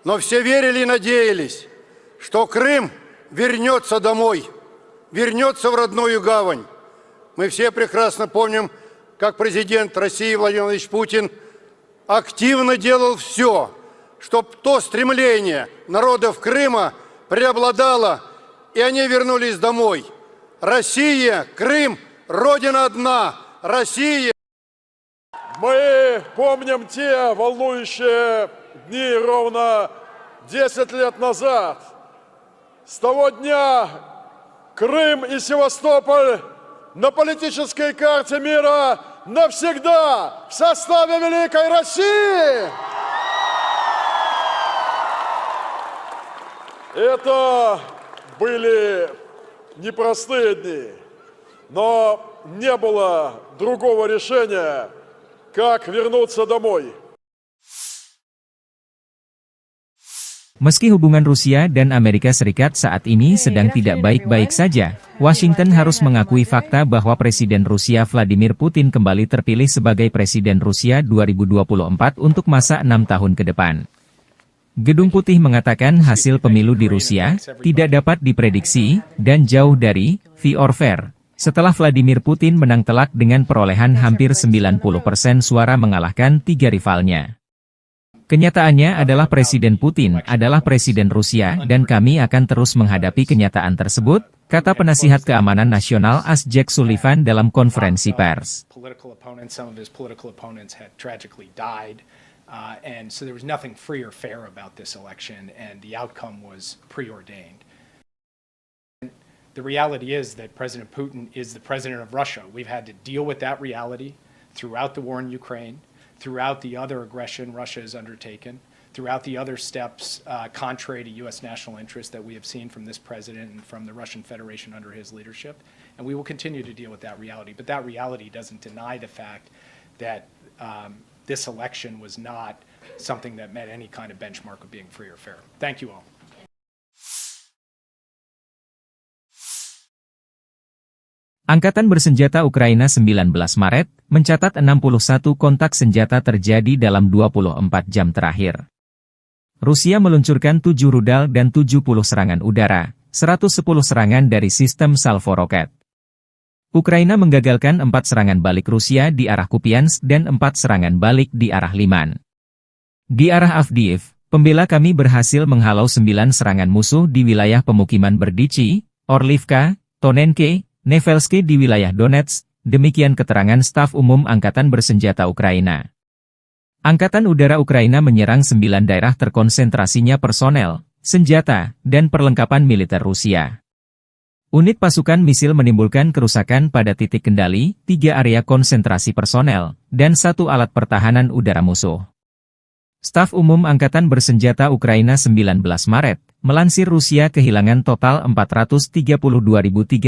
но все верили и надеялись, что Крым вернется домой, вернется в родную гавань. Мы все прекрасно помним, как президент России Владимир Владимирович Путин активно делал все, чтобы то стремление народов Крыма преобладало, и они вернулись домой. Россия, Крым, Родина одна, Россия. Мы помним те волнующие дни ровно 10 лет назад. С того дня Крым и Севастополь на политической карте мира навсегда в составе Великой России. Это были непростые дни, но не было другого решения, как вернуться домой. Meski hubungan Rusia dan Amerika Serikat saat ini sedang tidak baik-baik saja, Washington harus mengakui fakta bahwa Presiden Rusia Vladimir Putin kembali terpilih sebagai Presiden Rusia 2024 untuk masa 6 tahun ke depan. Gedung Putih mengatakan hasil pemilu di Rusia tidak dapat diprediksi dan jauh dari fair or fair, setelah Vladimir Putin menang telak dengan perolehan hampir 90% suara mengalahkan 3 rivalnya. Kenyataannya adalah Presiden Putin adalah Presiden Rusia dan kami akan terus menghadapi kenyataan tersebut, kata penasihat keamanan nasional AS Jake Sullivan dalam konferensi pers. And so there was nothing free or fair about this election, and the outcome was preordained. The reality is that President Putin is the president of Russia. We've had to deal with that reality throughout the war in Ukraine, throughout the other aggression Russia has undertaken, throughout the other steps contrary to U.S. national interest that we have seen from this president and from the Russian Federation under his leadership. And we will continue to deal with that reality. But that reality doesn't deny the fact that this election was not something that met any kind of benchmark of being free or fair. Thank you all. Angkatan Bersenjata Ukraina 19 Maret, mencatat 61 kontak senjata terjadi dalam 24 jam terakhir. Rusia meluncurkan 7 rudal dan 70 serangan udara, 110 serangan dari sistem salvo roket. Ukraina menggagalkan 4 serangan balik Rusia di arah Kupiansk dan 4 serangan balik di arah Liman. Di arah Avdiivka, pembela kami berhasil menghalau 9 serangan musuh di wilayah pemukiman Berdichi, Orlivka, Tonenke, Nevelske di wilayah Donetsk, demikian keterangan staf umum Angkatan Bersenjata Ukraina. Angkatan Udara Ukraina menyerang 9 daerah terkonsentrasinya personel, senjata, dan perlengkapan militer Rusia. Unit pasukan misil menimbulkan kerusakan pada titik kendali, 3 area konsentrasi personel, dan 1 alat pertahanan udara musuh. Staf umum Angkatan Bersenjata Ukraina 19 Maret, melansir Rusia kehilangan total 432.390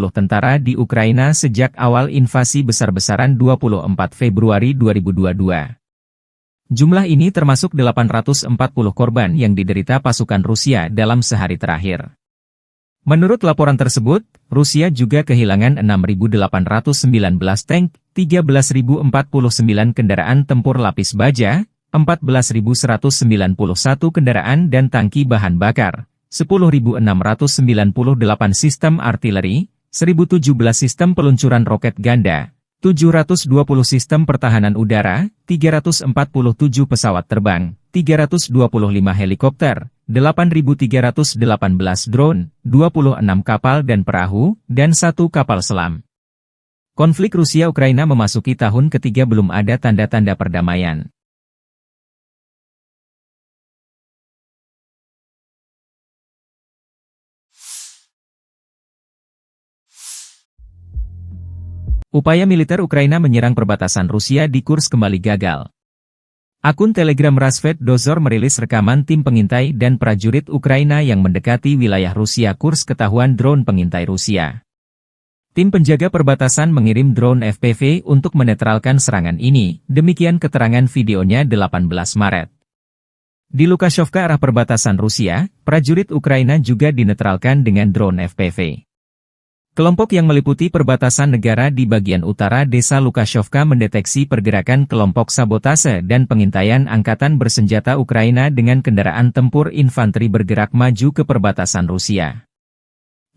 tentara di Ukraina sejak awal invasi besar-besaran 24 Februari 2022. Jumlah ini termasuk 840 korban yang diderita pasukan Rusia dalam sehari terakhir. Menurut laporan tersebut, Rusia juga kehilangan 6.819 tank, 13.049 kendaraan tempur lapis baja, 14.191 kendaraan dan tangki bahan bakar, 10.698 sistem artileri, 1.017 sistem peluncuran roket ganda, 720 sistem pertahanan udara, 347 pesawat terbang, 325 helikopter, 8.318 drone, 26 kapal dan perahu, dan 1 kapal selam. Konflik Rusia-Ukraina memasuki tahun ketiga belum ada tanda-tanda perdamaian. Upaya militer Ukraina menyerang perbatasan Rusia di Kursk kembali gagal. Akun Telegram Rasvet Dozor merilis rekaman tim pengintai dan prajurit Ukraina yang mendekati wilayah Rusia Kursk ketahuan drone pengintai Rusia. Tim penjaga perbatasan mengirim drone FPV untuk menetralkan serangan ini, demikian keterangan videonya 18 Maret. Di Lukashovka arah perbatasan Rusia, prajurit Ukraina juga dinetralkan dengan drone FPV. Kelompok yang meliputi perbatasan negara di bagian utara desa Lukashovka mendeteksi pergerakan kelompok sabotase dan pengintaian angkatan bersenjata Ukraina dengan kendaraan tempur infanteri bergerak maju ke perbatasan Rusia.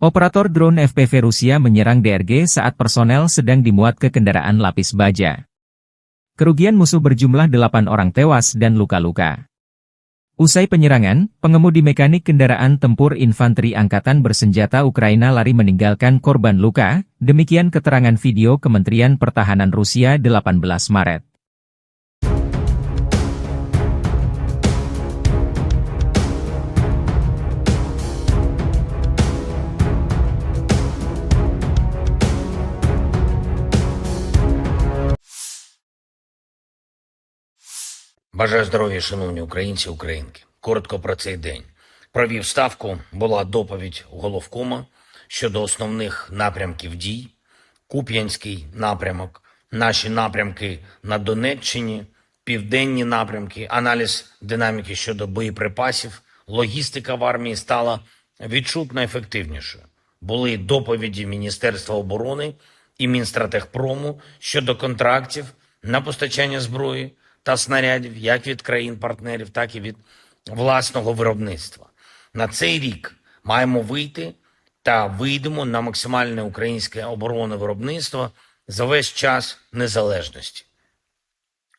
Operator drone FPV Rusia menyerang DRG saat personel sedang dimuat ke kendaraan lapis baja. Kerugian musuh berjumlah 8 orang tewas dan luka-luka. Usai penyerangan, pengemudi mekanik kendaraan tempur infanteri angkatan bersenjata Ukraina lari meninggalkan korban luka, demikian keterangan video Kementerian Pertahanan Rusia 18 Maret. Бажаю здоров'я, шановні українці, українки. Коротко про цей день. Провів ставку, була доповідь головкома щодо основних напрямків дій. Куп'янський напрямок, наші напрямки на Донеччині, південні напрямки, аналіз динаміки щодо боєприпасів, логістика в армії стала відчутно ефективнішою. Були доповіді Міністерства оборони і Мінстратегпрому щодо контрактів на постачання зброї та снарядів як від країн-партнерів, так і від власного виробництва. На цей рік маємо вийти та вийдемо на максимальне українське оборонне виробництво за весь час незалежності.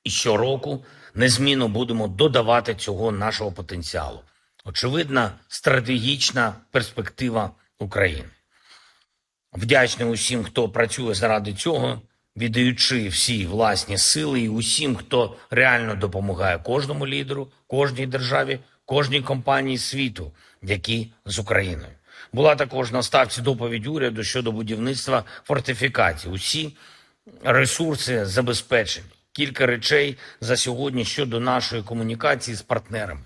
І щороку незмінно будемо додавати цього нашого потенціалу. Очевидна стратегічна перспектива України. Вдячний усім, хто працює заради цього, віддаючи всі власні сили і усім, хто реально допомагає кожному лідеру, кожній державі, кожній компанії світу, які з Україною. Була також на ставці доповідь уряду щодо будівництва фортифікацій. Усі ресурси забезпечені. Кілька речей за сьогодні щодо нашої комунікації з партнерами.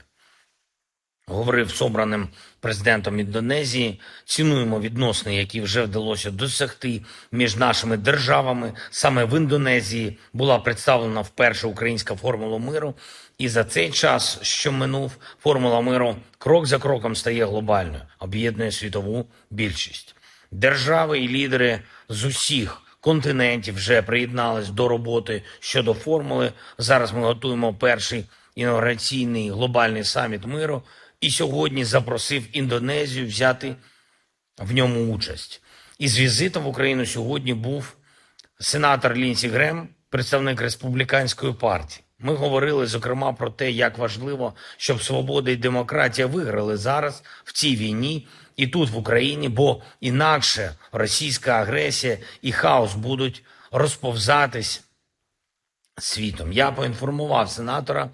Говорив з обраним президентом Індонезії, цінуємо відносини, які вже вдалося досягти між нашими державами. Саме в Індонезії була представлена вперше українська формула миру. І за цей час, що минув, формула миру крок за кроком стає глобальною, об'єднує світову більшість. Держави і лідери з усіх континентів вже приєднались до роботи щодо формули. Зараз ми готуємо перший інаугураційний глобальний саміт миру. І сьогодні запросив Індонезію взяти в ньому участь. Із візитом в Україну сьогодні був сенатор Лінсі Грем, представник Республіканської партії. Ми говорили, зокрема, про те, як важливо, щоб свобода і демократія виграли зараз в цій війні і тут, в Україні, бо інакше російська агресія і хаос будуть розповзатись світом. Я поінформував сенатора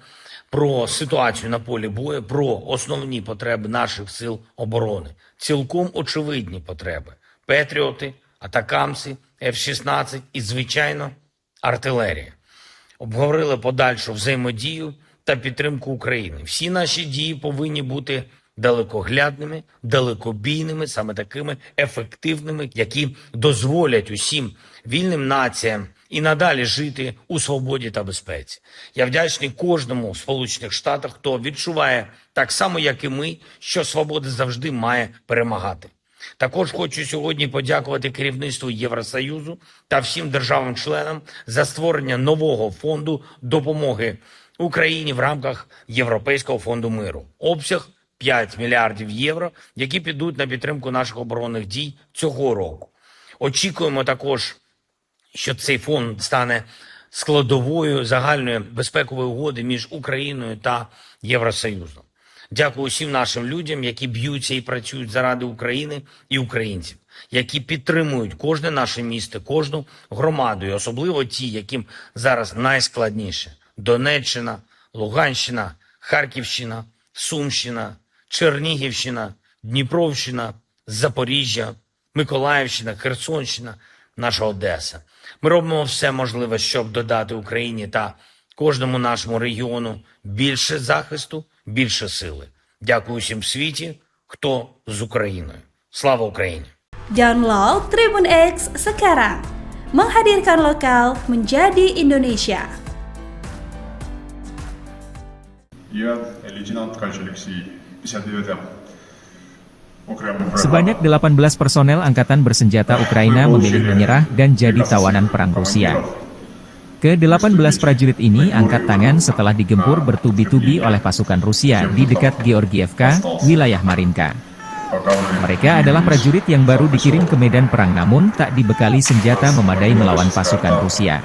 про ситуацію на полі бою, про основні потреби наших сил оборони. Цілком очевидні потреби. Петріоти, атакамси, F-16 і, звичайно, артилерія. Обговорили подальшу взаємодію та підтримку України. Всі наші дії повинні бути далекоглядними, далекобійними, саме такими ефективними, які дозволять усім вільним націям і надалі жити у свободі та безпеці. Я вдячний кожному в Сполучених Штатах, хто відчуває так само, як і ми, що свобода завжди має перемагати. Також хочу сьогодні подякувати керівництву Євросоюзу та всім державам-членам за створення нового фонду допомоги Україні в рамках Європейського фонду миру. Обсяг 5 мільярдів євро, які підуть на підтримку наших оборонних дій цього року. Очікуємо також, що цей фонд стане складовою загальної безпекової угоди між Україною та Євросоюзом. Дякую усім нашим людям, які б'ються і працюють заради України і українців, які підтримують кожне наше місто, кожну громаду, і особливо ті, яким зараз найскладніше. Донеччина, Луганщина, Харківщина, Сумщина, Чернігівщина, Дніпровщина, Запоріжжя, Миколаївщина, Херсонщина, наша Одеса. Ми робимо все можливе, щоб додати Україні та кожному нашому регіону більше захисту, більше сили. Дякую всім в світі, хто з Україною. Слава Україні! Download Tribun X sekarang. Menghadirkan lokal menjadi Indonesia. Я лейтенант Ткач Алексей, 59-м окремий бригада. Sebanyak 18 personel angkatan bersenjata Ukraina memilih menyerah dan jadi tawanan perang Rusia. Ke-18 prajurit ini angkat tangan setelah digempur bertubi-tubi oleh pasukan Rusia di dekat Georgievka, wilayah Marinka. Mereka adalah prajurit yang baru dikirim ke medan perang namun tak dibekali senjata memadai melawan pasukan Rusia.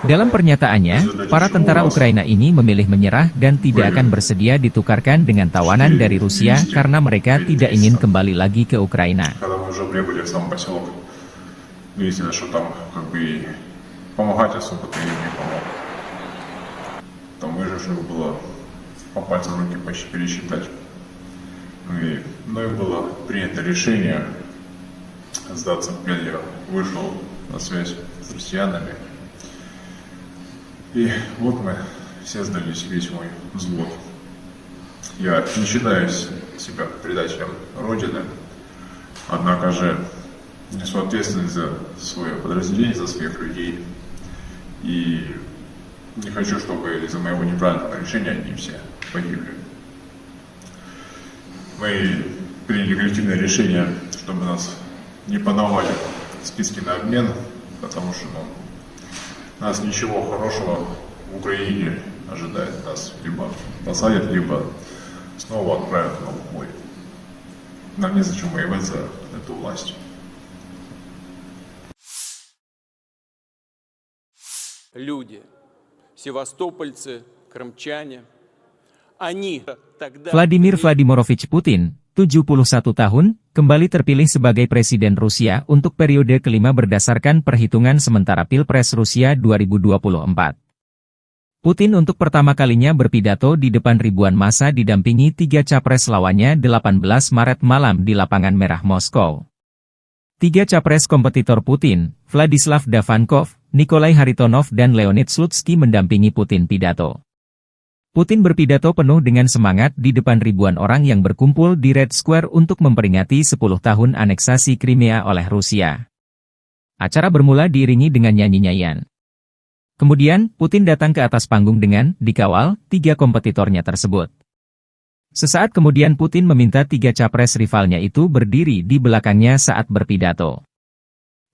Dalam pernyataannya, para tentara Ukraina ini memilih menyerah dan tidak akan bersedia ditukarkan dengan tawanan dari Rusia karena mereka tidak ingin kembali lagi ke Ukraina. Когда мы уже прибыли в сам поселок, выяснилось, что там как бы помогать особо-то им не помог. Там выживших было по пальцам руки почти пересчитать. И мною было принято решение сдаться в плен. Я вышел на связь с россиянами. И вот мы все сдались, весь мой взвод. Я не считаю себя предателем Родины, однако же несу ответственность за свое подразделение, за своих людей. И не хочу, чтобы из-за моего неправильного решения они все погибли. Мы приняли коллективное решение, чтобы нас не подавали в списки на обмен, потому что нас ничего хорошего в Украине ожидает. Нас либо посадят, либо снова отправят на убой. Нам незачем воевать за эту власть. Люди, севастопольцы, крымчане, они тогда... Vladimir Vladimirovich Putin, 71 tahun, kembali terpilih sebagai Presiden Rusia untuk periode kelima berdasarkan perhitungan sementara Pilpres Rusia 2024. Putin untuk pertama kalinya berpidato di depan ribuan massa didampingi 3 capres lawannya 18 Maret malam di Lapangan Merah Moskow. 3 capres kompetitor Putin, Vladislav Davankov, Nikolai Haritonov dan Leonid Slutsky mendampingi Putin pidato. Putin berpidato penuh dengan semangat di depan ribuan orang yang berkumpul di Red Square untuk memperingati 10 tahun aneksasi Crimea oleh Rusia. Acara bermula diiringi dengan nyanyi-nyanyian. Kemudian, Putin datang ke atas panggung dengan dikawal 3 kompetitornya tersebut. Sesaat kemudian Putin meminta 3 capres rivalnya itu berdiri di belakangnya saat berpidato.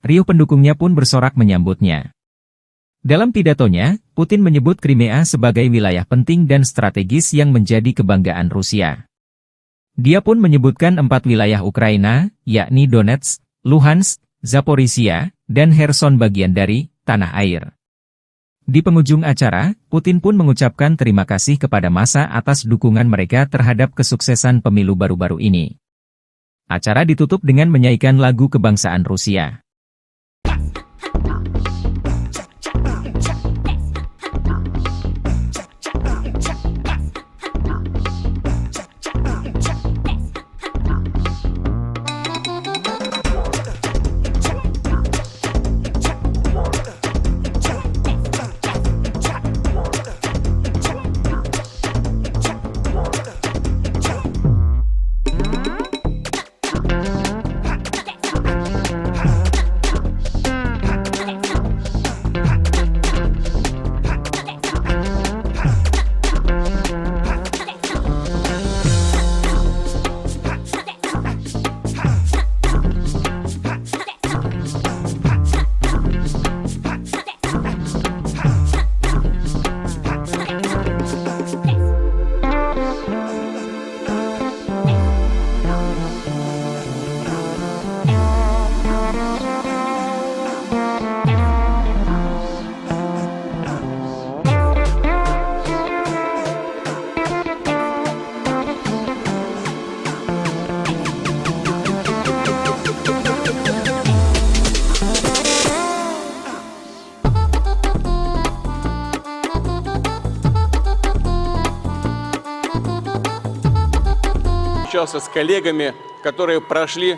Riuh pendukungnya pun bersorak menyambutnya. Dalam pidatonya, Putin menyebut Crimea sebagai wilayah penting dan strategis yang menjadi kebanggaan Rusia. Dia pun menyebutkan 4 wilayah Ukraina, yakni Donetsk, Luhansk, Zaporizhia, dan Kherson bagian dari tanah air. Di penghujung acara, Putin pun mengucapkan terima kasih kepada massa atas dukungan mereka terhadap kesuksesan pemilu baru-baru ini. Acara ditutup dengan menyanyikan lagu kebangsaan Rusia. общался с коллегами, которые прошли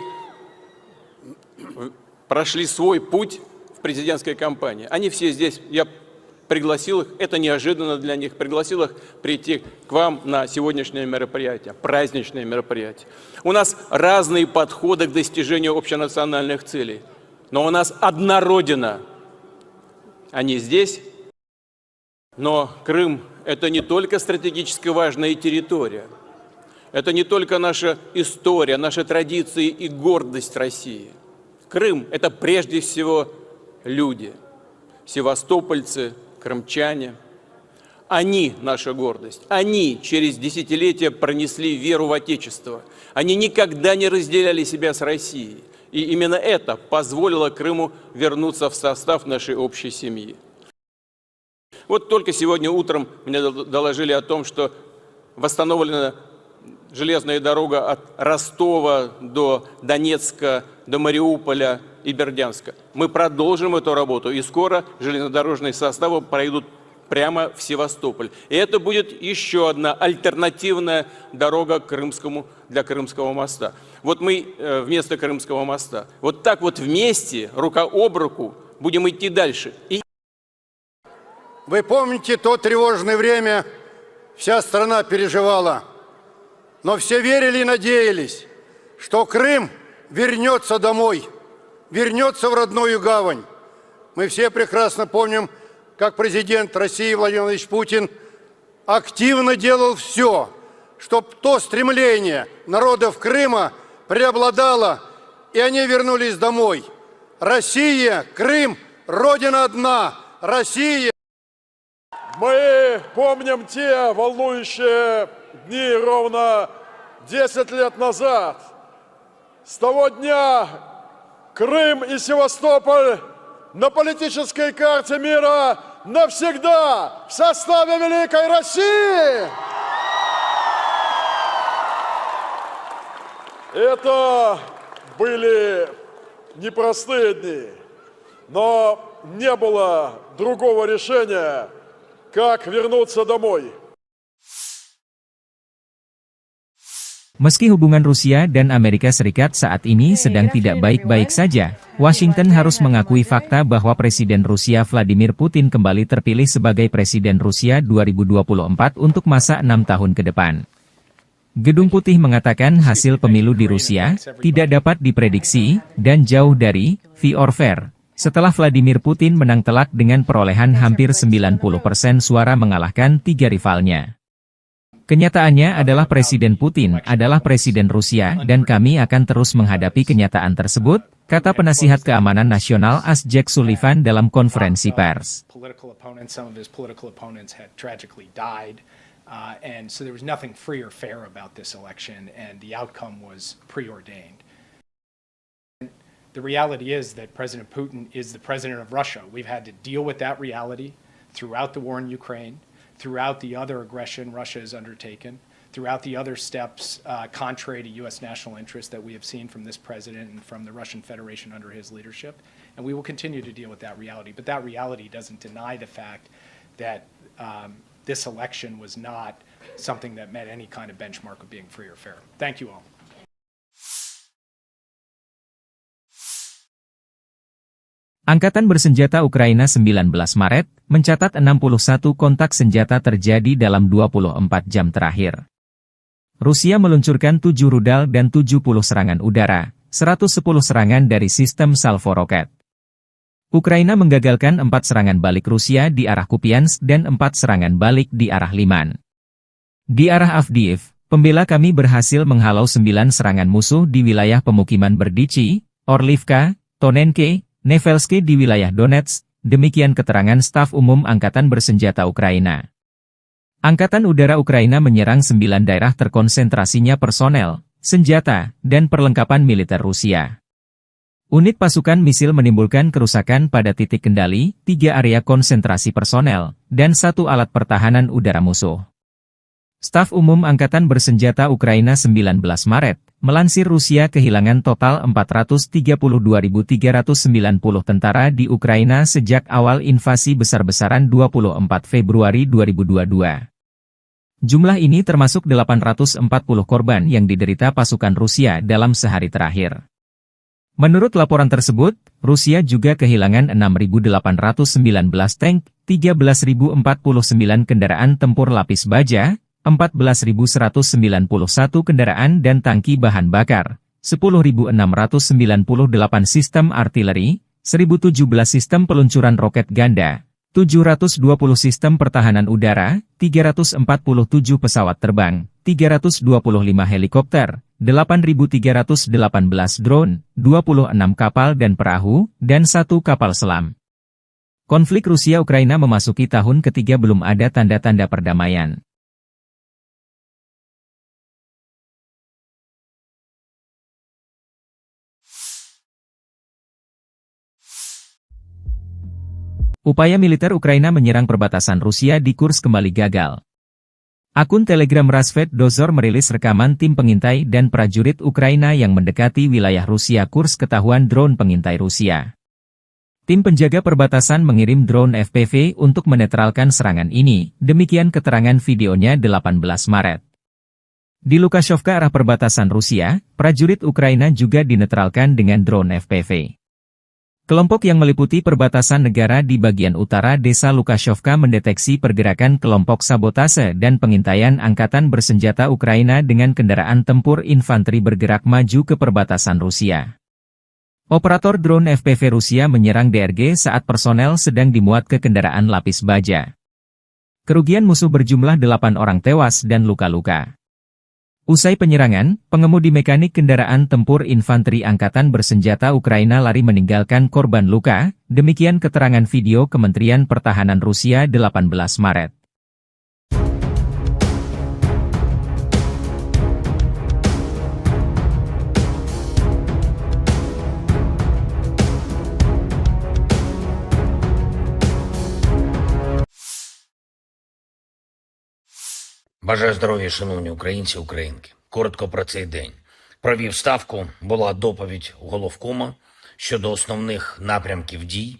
свой путь в президентской кампании. Они все здесь, я пригласил их, это неожиданно для них, пригласил их прийти к вам на сегодняшнее мероприятие, праздничное мероприятие. У нас разные подходы к достижению общенациональных целей, но у нас одна Родина. Они здесь, но Крым – это не только стратегически важная территория, это не только наша история, наши традиции и гордость России. Крым – это прежде всего люди, севастопольцы, крымчане. Они наша гордость. Они через десятилетия пронесли веру в Отечество. Они никогда не разделяли себя с Россией. И именно это позволило Крыму вернуться в состав нашей общей семьи. Вот только сегодня утром мне доложили о том, что восстановлена железная дорога от Ростова до Донецка, до Мариуполя и Бердянска. Мы продолжим эту работу, и скоро железнодорожные составы пройдут прямо в Севастополь. И это будет еще одна альтернативная дорога для Крымского моста. Вот мы вместо Крымского моста. Вот так вот вместе, рука об руку, будем идти дальше. Вы помните то тревожное время, вся страна переживала, но все верили и надеялись, что Крым вернется домой, вернется в родную гавань. Мы все прекрасно помним, как президент России Владимир Владимирович Путин активно делал все, чтобы то стремление народов Крыма преобладало, и они вернулись домой. Россия, Крым, Родина одна, Россия. Мы помним те волнующие дни ровно 10 лет назад. С того дня Крым и Севастополь на политической карте мира навсегда в составе Великой России. Это были непростые дни, но не было другого решения, как вернуться домой. Meski hubungan Rusia dan Amerika Serikat saat ini sedang tidak baik-baik saja, Washington harus mengakui fakta bahwa Presiden Rusia Vladimir Putin kembali terpilih sebagai Presiden Rusia 2024 untuk masa 6 tahun ke depan. Gedung Putih mengatakan hasil pemilu di Rusia tidak dapat diprediksi dan jauh dari fair or fair, setelah Vladimir Putin menang telak dengan perolehan hampir 90% suara mengalahkan 3 rivalnya. Kenyataannya adalah Presiden Putin adalah Presiden Rusia dan kami akan terus menghadapi kenyataan tersebut, kata penasihat keamanan nasional AS Jake Sullivan dalam konferensi pers. And so there was nothing free or fair about this election, and the outcome was preordained. The reality is that President Putin is the president of Russia. We've had to deal with that reality throughout the war in Ukraine, throughout the other aggression Russia has undertaken, throughout the other steps contrary to U.S. national interest that we have seen from this president and from the Russian Federation under his leadership. And we will continue to deal with that reality. But that reality doesn't deny the fact that this election was not something that met any kind of benchmark of being free or fair. Thank you all. Angkatan Bersenjata Ukraina 19 Maret, mencatat 61 kontak senjata terjadi dalam 24 jam terakhir. Rusia meluncurkan 7 rudal dan 70 serangan udara, 110 serangan dari sistem salvo roket. Ukraina menggagalkan 4 serangan balik Rusia di arah Kupiansk dan 4 serangan balik di arah Liman. Di arah Avdiivka, pembela kami berhasil menghalau 9 serangan musuh di wilayah pemukiman Berdichi, Orlivka, Tonenke, Nevelske di wilayah Donetsk, demikian keterangan staf umum Angkatan Bersenjata Ukraina. Angkatan Udara Ukraina menyerang 9 daerah terkonsentrasinya personel, senjata, dan perlengkapan militer Rusia. Unit pasukan misil menimbulkan kerusakan pada titik kendali, 3 area konsentrasi personel, dan 1 alat pertahanan udara musuh. Staf umum Angkatan Bersenjata Ukraina 19 Maret, melansir Rusia kehilangan total 432.390 tentara di Ukraina sejak awal invasi besar-besaran 24 Februari 2022. Jumlah ini termasuk 840 korban yang diderita pasukan Rusia dalam sehari terakhir. Menurut laporan tersebut, Rusia juga kehilangan 6.819 tank, 13.049 kendaraan tempur lapis baja, 14.191 kendaraan dan tangki bahan bakar, 10.698 sistem artileri, 1.017 sistem peluncuran roket ganda, 720 sistem pertahanan udara, 347 pesawat terbang, 325 helikopter, 8.318 drone, 26 kapal dan perahu, dan 1 kapal selam. Konflik Rusia-Ukraina memasuki tahun ketiga belum ada tanda-tanda perdamaian. Upaya militer Ukraina menyerang perbatasan Rusia di Kursk kembali gagal. Akun Telegram Rasvet Dozor merilis rekaman tim pengintai dan prajurit Ukraina yang mendekati wilayah Rusia Kursk ketahuan drone pengintai Rusia. Tim penjaga perbatasan mengirim drone FPV untuk menetralkan serangan ini, demikian keterangan videonya 18 Maret. Di Lukashovka arah perbatasan Rusia, prajurit Ukraina juga dinetralkan dengan drone FPV. Kelompok yang meliputi perbatasan negara di bagian utara desa Lukashovka mendeteksi pergerakan kelompok sabotase dan pengintaian angkatan bersenjata Ukraina dengan kendaraan tempur infanteri bergerak maju ke perbatasan Rusia. Operator drone FPV Rusia menyerang DRG saat personel sedang dimuat ke kendaraan lapis baja. Kerugian musuh berjumlah 8 orang tewas dan luka-luka. Usai penyerangan, pengemudi mekanik kendaraan tempur infanteri angkatan bersenjata Ukraina lari meninggalkan korban luka, demikian keterangan video Kementerian Pertahanan Rusia 18 Maret. Бажаю здоров'я, шановні українці, українки. Коротко про цей день. Провів ставку, була доповідь головкома щодо основних напрямків дій.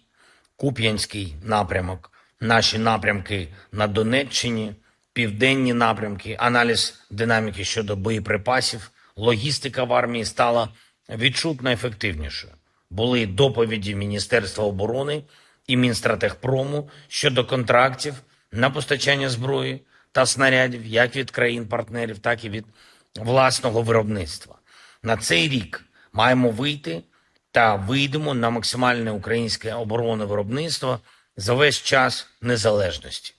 Куп'янський напрямок, наші напрямки на Донеччині, південні напрямки, аналіз динаміки щодо боєприпасів, логістика в армії стала відчутно ефективнішою. Були доповіді Міністерства оборони і Мінстратегпрому щодо контрактів на постачання зброї та снарядів як від країн-партнерів, так і від власного виробництва. На цей рік маємо вийти та вийдемо на максимальне українське оборонне виробництво за весь час незалежності.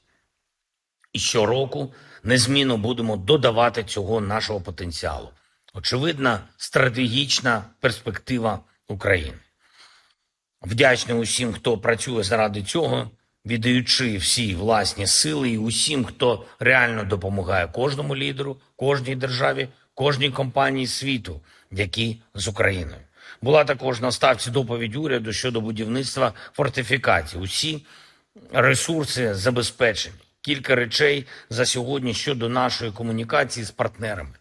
І щороку незмінно будемо додавати цього нашого потенціалу. Очевидна стратегічна перспектива України. Вдячний усім, хто працює заради цього, віддаючи всі власні сили і усім, хто реально допомагає кожному лідеру, кожній державі, кожній компанії світу, які з Україною. Була також на ставці доповідь уряду щодо будівництва фортифікацій. Усі ресурси забезпечені. Кілька речей за сьогодні щодо нашої комунікації з партнерами.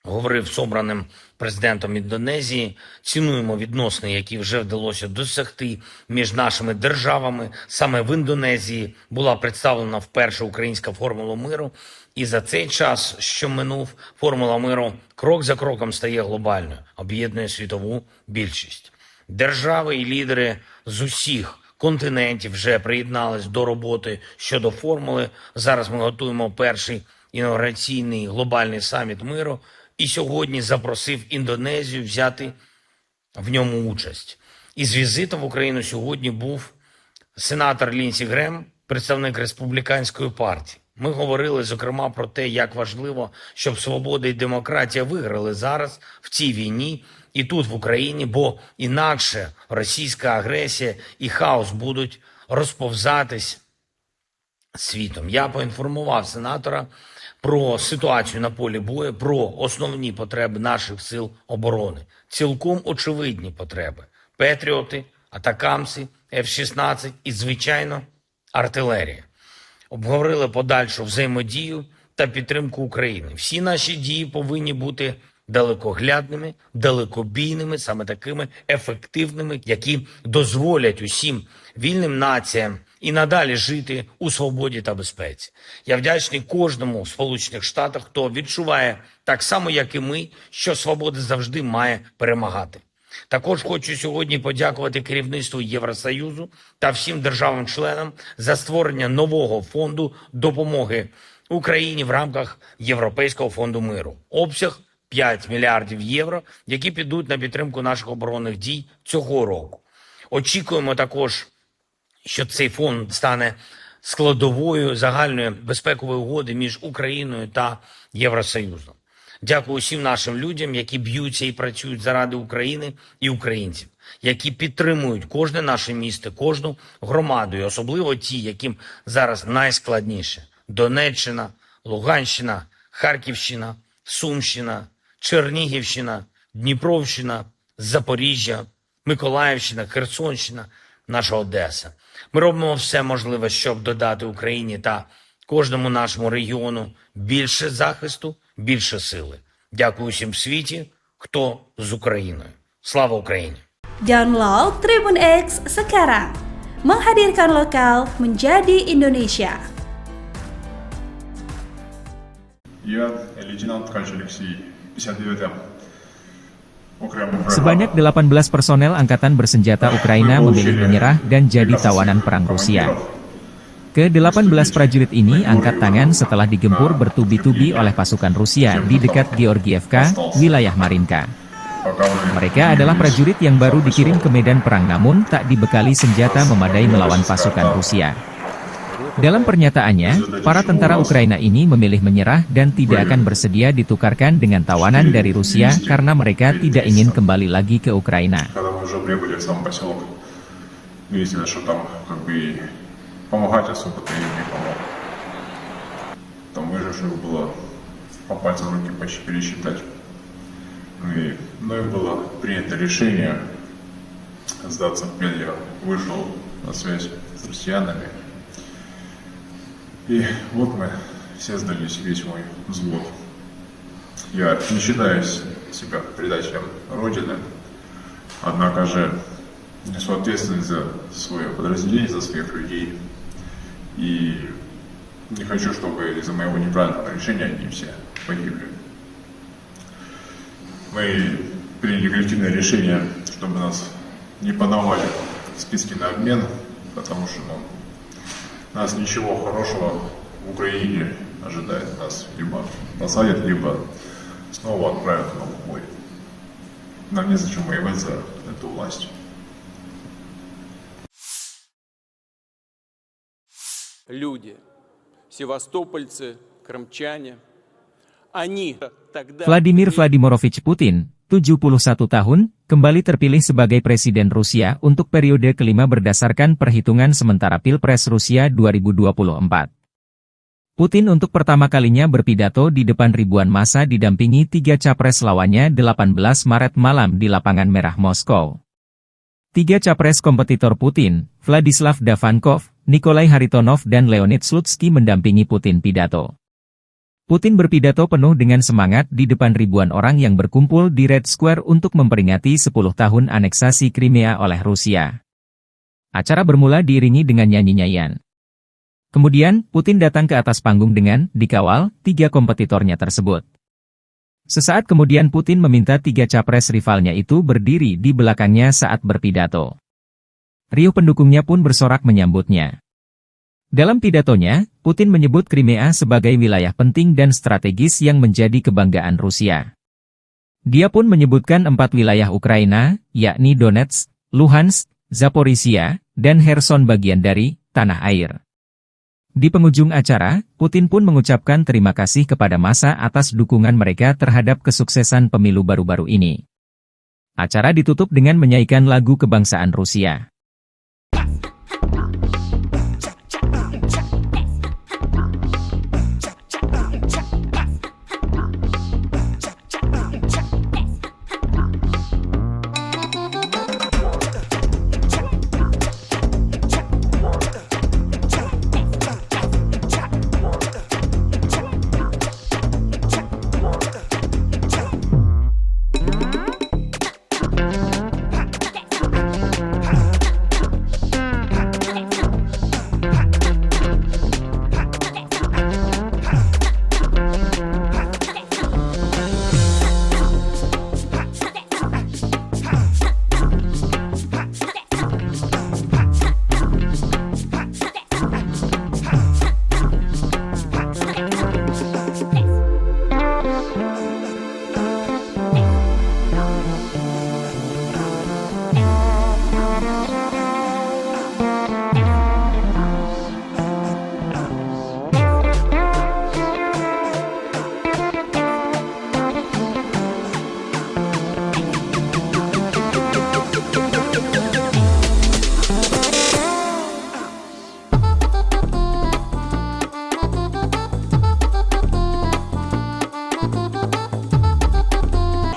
Говорив з обраним президентом Індонезії, цінуємо відносини, які вже вдалося досягти між нашими державами. Саме в Індонезії була представлена вперше українська формула миру. І за цей час, що минув, формула миру крок за кроком стає глобальною, об'єднує світову більшість. Держави і лідери з усіх континентів вже приєднались до роботи щодо формули. Зараз ми готуємо перший інаугураційний глобальний саміт миру. І сьогодні запросив Індонезію взяти в ньому участь. Із візитом в Україну сьогодні був сенатор Лінсі Грем, представник Республіканської партії. Ми говорили, зокрема, про те, як важливо, щоб свобода і демократія виграли зараз в цій війні і тут, в Україні, бо інакше російська агресія і хаос будуть розповзатись світом. Я поінформував сенатора про ситуацію на полі бою, про основні потреби наших сил оборони. Цілком очевидні потреби. Петріоти, атакамси, F-16 і, звичайно, артилерія. Обговорили подальшу взаємодію та підтримку України. Всі наші дії повинні бути далекоглядними, далекобійними, саме такими ефективними, які дозволять усім вільним націям і надалі жити у свободі та безпеці. Я вдячний кожному в Сполучених Штатах, хто відчуває так само, як і ми, що свобода завжди має перемагати. Також хочу сьогодні подякувати керівництву Євросоюзу та всім державам-членам за створення нового фонду допомоги Україні в рамках Європейського фонду миру. Обсяг 5 мільярдів євро, які підуть на підтримку наших оборонних дій цього року. Очікуємо також, що цей фонд стане складовою загальної безпекової угоди між Україною та Євросоюзом. Дякую усім нашим людям, які б'ються і працюють заради України і українців, які підтримують кожне наше місто, кожну громаду, і особливо ті, яким зараз найскладніше. Донеччина, Луганщина, Харківщина, Сумщина, Чернігівщина, Дніпровщина, Запоріжжя, Миколаївщина, Херсонщина, наша Одеса. Ми робимо все можливе, щоб додати Україні та кожному нашому регіону більше захисту, більше сили. Дякую всім в світі, хто з Україною. Слава Україні! Download Tribun X sekarang. Menghadirkan lokal menjadi Indonesia. Я лейтенант Ткач Алексей, 59-м окремым бригадам. Sebanyak 18 personel angkatan bersenjata Ukraina memilih menyerah dan jadi tawanan perang Rusia. Ke-18 prajurit ini angkat tangan setelah digempur bertubi-tubi oleh pasukan Rusia di dekat Georgievka, wilayah Marinka. Mereka adalah prajurit yang baru dikirim ke medan perang namun tak dibekali senjata memadai melawan pasukan Rusia. Dalam pernyataannya, para tentara Ukraina ini memilih menyerah dan tidak akan bersedia ditukarkan dengan tawanan dari Rusia karena mereka tidak ingin kembali lagi ke Ukraina. Когда мы уже прибыли в сам поселок, видели, что там как бы помогать особо-то им не помог. Там выживших было по пальцам руки почти пересчитать. И мною было принято решение сдаться в плен. Я вышел на связь с россиянами. И вот мы все сдались, весь мой взвод. Я не считаю себя предателем Родины, однако же несу ответственность за свое подразделение, за своих людей. И не хочу, чтобы из-за моего неправильного решения они все погибли. Мы приняли коллективное решение, чтобы нас не подавали в списки на обмен, потому что нас ничего хорошего в Украине ожидает. Нас либо посадят, либо снова отправят на бой. Нам незачем воевать за эту власть. Люди, севастопольцы, крымчане, они тогда... Vladimir Vladimirovich Putin, 71 tahun, kembali terpilih sebagai Presiden Rusia untuk periode kelima berdasarkan perhitungan sementara Pilpres Rusia 2024. Putin untuk pertama kalinya berpidato di depan ribuan massa didampingi 3 capres lawannya 18 Maret malam di Lapangan Merah Moskow. 3 capres kompetitor Putin, Vladislav Davankov, Nikolai Haritonov dan Leonid Slutsky mendampingi Putin pidato. Putin berpidato penuh dengan semangat di depan ribuan orang yang berkumpul di Red Square untuk memperingati 10 tahun aneksasi Crimea oleh Rusia. Acara bermula diiringi dengan nyanyi-nyanyian. Kemudian, Putin datang ke atas panggung dengan dikawal 3 kompetitornya tersebut. Sesaat kemudian Putin meminta 3 capres rivalnya itu berdiri di belakangnya saat berpidato. Riuh pendukungnya pun bersorak menyambutnya. Dalam pidatonya, Putin menyebut Crimea sebagai wilayah penting dan strategis yang menjadi kebanggaan Rusia. Dia pun menyebutkan 4 wilayah Ukraina, yakni Donetsk, Luhansk, Zaporizhia, dan Kherson bagian dari tanah air. Di penghujung acara, Putin pun mengucapkan terima kasih kepada massa atas dukungan mereka terhadap kesuksesan pemilu baru-baru ini. Acara ditutup dengan menyanyikan lagu kebangsaan Rusia.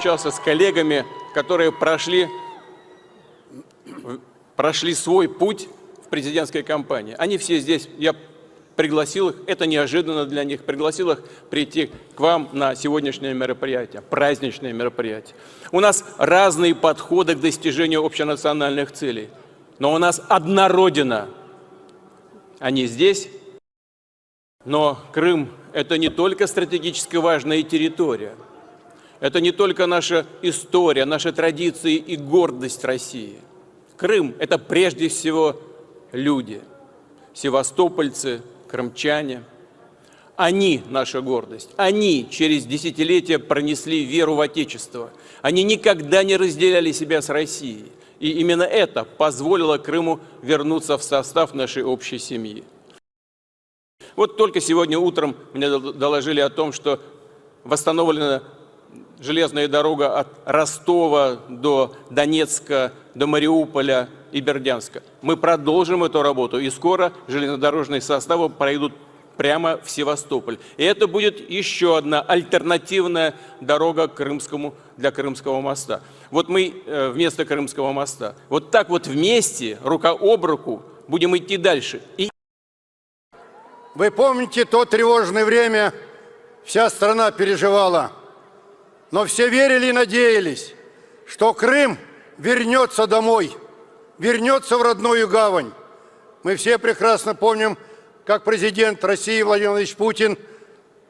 общался с коллегами, которые прошли свой путь в президентской кампании. Они все здесь, я пригласил их, это неожиданно для них, пригласил их прийти к вам на сегодняшнее мероприятие, праздничное мероприятие. У нас разные подходы к достижению общенациональных целей, но у нас одна Родина. Они здесь, но Крым – это не только стратегически важная территория, это не только наша история, наши традиции и гордость России. Крым – это прежде всего люди, севастопольцы, крымчане. Они наша гордость. Они через десятилетия пронесли веру в Отечество. Они никогда не разделяли себя с Россией. И именно это позволило Крыму вернуться в состав нашей общей семьи. Вот только сегодня утром мне доложили о том, что восстановлена железная дорога от Ростова до Донецка, до Мариуполя и Бердянска. Мы продолжим эту работу, и скоро железнодорожные составы пройдут прямо в Севастополь. И это будет еще одна альтернативная дорога для Крымского моста. Вот мы вместо Крымского моста. Вот так вот вместе, рука об руку, будем идти дальше. Вы помните то тревожное время, вся страна переживала, но все верили и надеялись, что Крым вернется домой, вернется в родную гавань. Мы все прекрасно помним, как президент России Владимир Владимирович Путин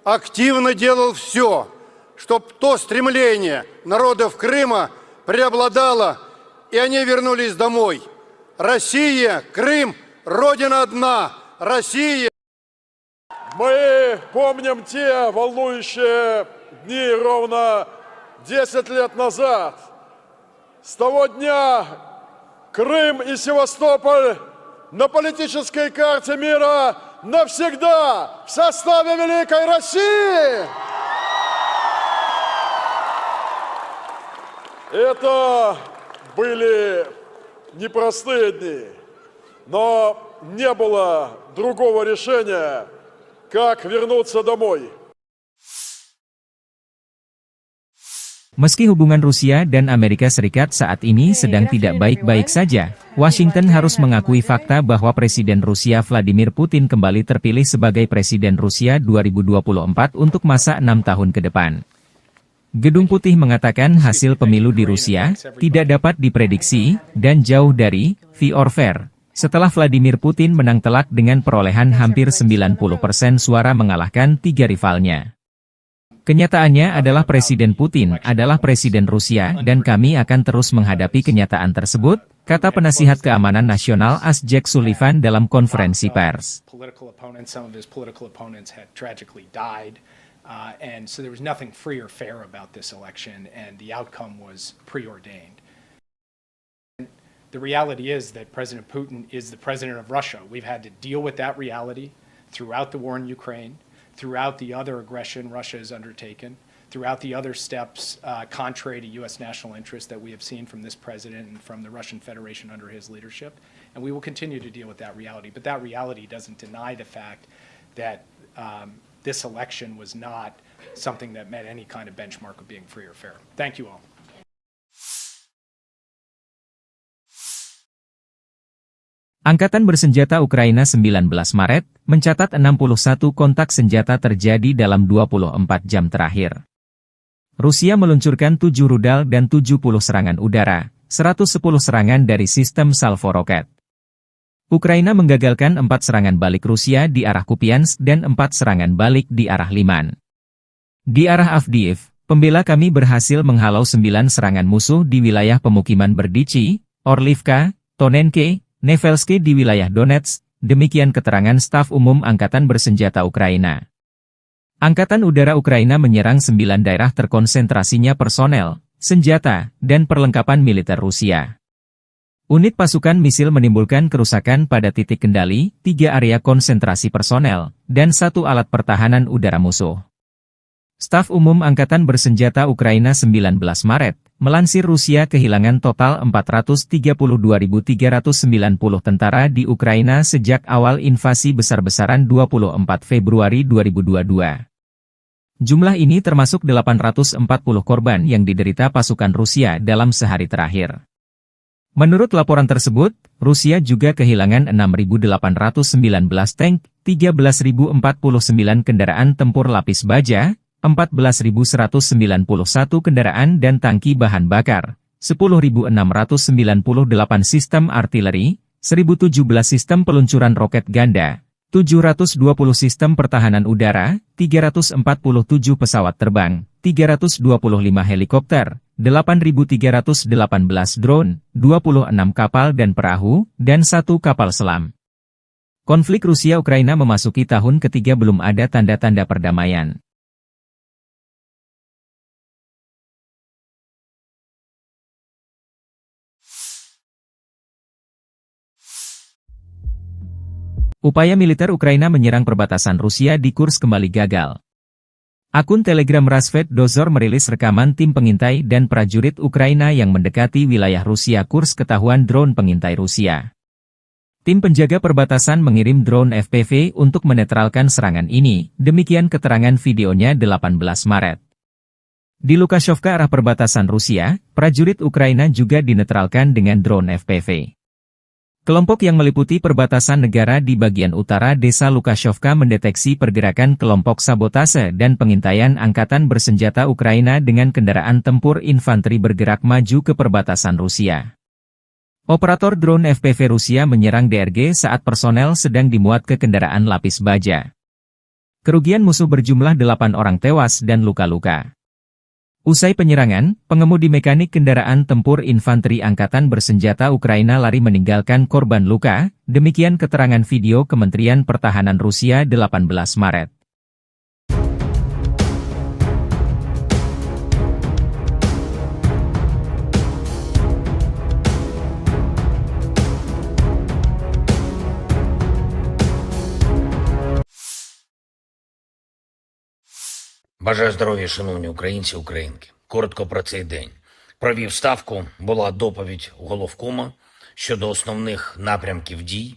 активно делал все, чтобы то стремление народов Крыма преобладало, и они вернулись домой. Россия, Крым, Родина одна, Россия. Мы помним те волнующие дни ровно 10 лет назад. С того дня Крым и Севастополь на политической карте мира навсегда в составе Великой России. Это были непростые дни, но не было другого решения, как вернуться домой. Meski hubungan Rusia dan Amerika Serikat saat ini sedang tidak baik-baik saja, Washington harus mengakui fakta bahwa Presiden Rusia Vladimir Putin kembali terpilih sebagai Presiden Rusia 2024 untuk masa 6 tahun ke depan. Gedung Putih mengatakan hasil pemilu di Rusia tidak dapat diprediksi dan jauh dari fair or fair, setelah Vladimir Putin menang telak dengan perolehan hampir 90% suara mengalahkan 3 rivalnya. Kenyataannya adalah Presiden Putin adalah Presiden Rusia dan kami akan terus menghadapi kenyataan tersebut, kata penasihat keamanan nasional Jake Sullivan dalam konferensi pers. And so there was nothing free or fair about this election, and the outcome was preordained. The reality is that President Putin is the president of Russia. We've had to deal with that reality throughout the war in Ukraine, throughout the other aggression Russia has undertaken, throughout the other steps contrary to U.S. national interest that we have seen from this president and from the Russian Federation under his leadership. And we will continue to deal with that reality. But that reality doesn't deny the fact that this election was not something that met any kind of benchmark of being free or fair. Thank you all. Angkatan Bersenjata Ukraina 19 Maret, mencatat 61 kontak senjata terjadi dalam 24 jam terakhir. Rusia meluncurkan 7 rudal dan 70 serangan udara, 110 serangan dari sistem salvo roket. Ukraina menggagalkan 4 serangan balik Rusia di arah Kupiansk dan 4 serangan balik di arah Liman. Di arah Avdiivka, pembela kami berhasil menghalau 9 serangan musuh di wilayah pemukiman Berdichi, Orlivka, Tonenke, Nevelske di wilayah Donetsk, demikian keterangan staf umum Angkatan Bersenjata Ukraina. Angkatan Udara Ukraina menyerang 9 daerah terkonsentrasinya personel, senjata, dan perlengkapan militer Rusia. Unit pasukan misil menimbulkan kerusakan pada titik kendali, 3 area konsentrasi personel, dan 1 alat pertahanan udara musuh. Staf umum Angkatan Bersenjata Ukraina 19 Maret, melansir Rusia kehilangan total 432.390 tentara di Ukraina sejak awal invasi besar-besaran 24 Februari 2022. Jumlah ini termasuk 840 korban yang diderita pasukan Rusia dalam sehari terakhir. Menurut laporan tersebut, Rusia juga kehilangan 6.819 tank, 13.049 kendaraan tempur lapis baja, 14.191 kendaraan dan tangki bahan bakar, 10.698 sistem artileri, 1.017 sistem peluncuran roket ganda, 720 sistem pertahanan udara, 347 pesawat terbang, 325 helikopter, 8.318 drone, 26 kapal dan perahu, dan 1 kapal selam. Konflik Rusia-Ukraina memasuki tahun ketiga belum ada tanda-tanda perdamaian. Upaya militer Ukraina menyerang perbatasan Rusia di Kursk kembali gagal. Akun Telegram Rasvet Dozor merilis rekaman tim pengintai dan prajurit Ukraina yang mendekati wilayah Rusia Kursk ketahuan drone pengintai Rusia. Tim penjaga perbatasan mengirim drone FPV untuk menetralkan serangan ini, demikian keterangan videonya 18 Maret. Di Lukashovka arah perbatasan Rusia, prajurit Ukraina juga dinetralkan dengan drone FPV. Kelompok yang meliputi perbatasan negara di bagian utara desa Lukashovka mendeteksi pergerakan kelompok sabotase dan pengintaian angkatan bersenjata Ukraina dengan kendaraan tempur infanteri bergerak maju ke perbatasan Rusia. Operator drone FPV Rusia menyerang DRG saat personel sedang dimuat ke kendaraan lapis baja. Kerugian musuh berjumlah 8 orang tewas dan luka-luka. Usai penyerangan, pengemudi mekanik kendaraan tempur infanteri angkatan bersenjata Ukraina lari meninggalkan korban luka, demikian keterangan video Kementerian Pertahanan Rusia 18 Maret. Бажаю здоров'я, шановні українці, українки. Коротко про цей день. Провів ставку, була доповідь головкома щодо основних напрямків дій.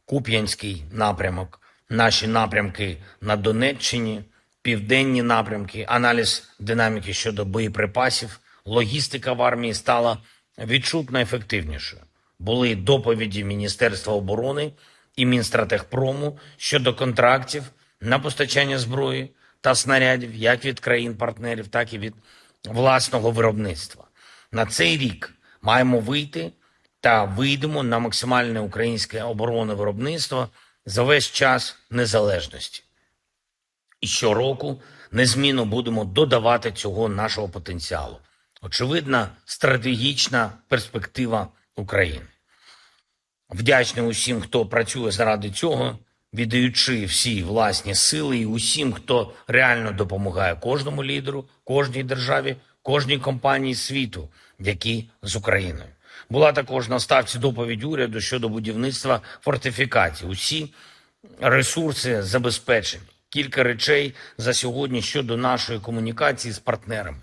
Куп'янський напрямок, наші напрямки на Донеччині, південні напрямки, аналіз динаміки щодо боєприпасів, логістика в армії стала відчутно ефективнішою. Були доповіді Міністерства оборони і Мінстратегпрому щодо контрактів на постачання зброї та снарядів як від країн-партнерів, так і від власного виробництва. На цей рік маємо вийти та вийдемо на максимальне українське оборонне виробництво за весь час незалежності. І щороку незмінно будемо додавати цього нашого потенціалу. Очевидна стратегічна перспектива України. Вдячний усім, хто працює заради цього, віддаючи всі власні сили і усім, хто реально допомагає кожному лідеру, кожній державі, кожній компанії світу, які з Україною. Була також на ставці доповідь уряду щодо будівництва фортифікацій. Усі ресурси забезпечені. Кілька речей за сьогодні щодо нашої комунікації з партнерами.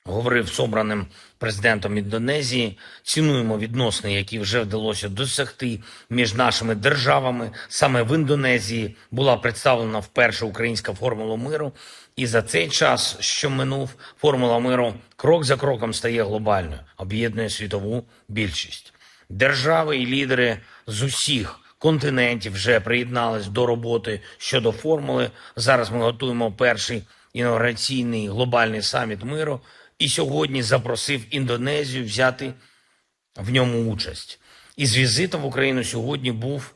Говорив з обраним президентом Індонезії, цінуємо відносини, які вже вдалося досягти між нашими державами. Саме в Індонезії була представлена вперше українська формула миру. І за цей час, що минув, формула миру крок за кроком стає глобальною, об'єднує світову більшість. Держави і лідери з усіх континентів вже приєднались до роботи щодо формули. Зараз ми готуємо перший інаугураційний глобальний саміт миру. І сьогодні запросив Індонезію взяти в ньому участь. Із візитом в Україну сьогодні був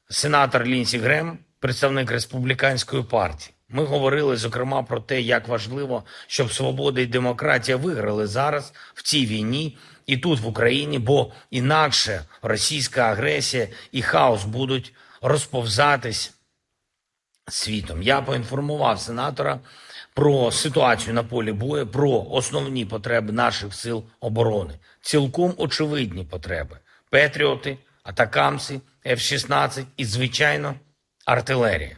сенатор Лінсі Грем, представник республіканської партії. Ми говорили, зокрема, про те, як важливо, щоб свобода і демократія виграли зараз в цій війні і тут, в Україні, бо інакше російська агресія і хаос будуть розповзатись світом. Я поінформував сенатора про ситуацію на полі бою, про основні потреби наших сил оборони. Цілком очевидні потреби. Петріоти, атакамси, F-16 і, звичайно, артилерія.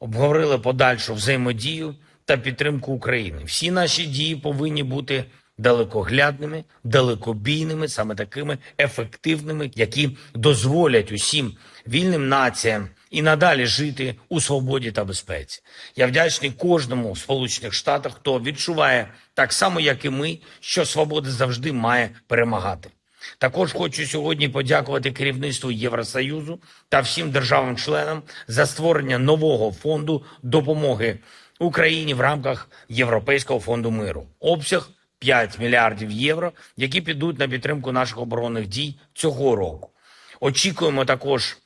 Обговорили подальшу взаємодію та підтримку України. Всі наші дії повинні бути далекоглядними, далекобійними, саме такими ефективними, які дозволять усім вільним націям і надалі жити у свободі та безпеці. Я вдячний кожному в Сполучених Штатах, хто відчуває так само, як і ми, що свобода завжди має перемагати. Також хочу сьогодні подякувати керівництву Євросоюзу та всім державам-членам за створення нового фонду допомоги Україні в рамках Європейського фонду миру. Обсяг 5 мільярдів євро, які підуть на підтримку наших оборонних дій цього року. Очікуємо також,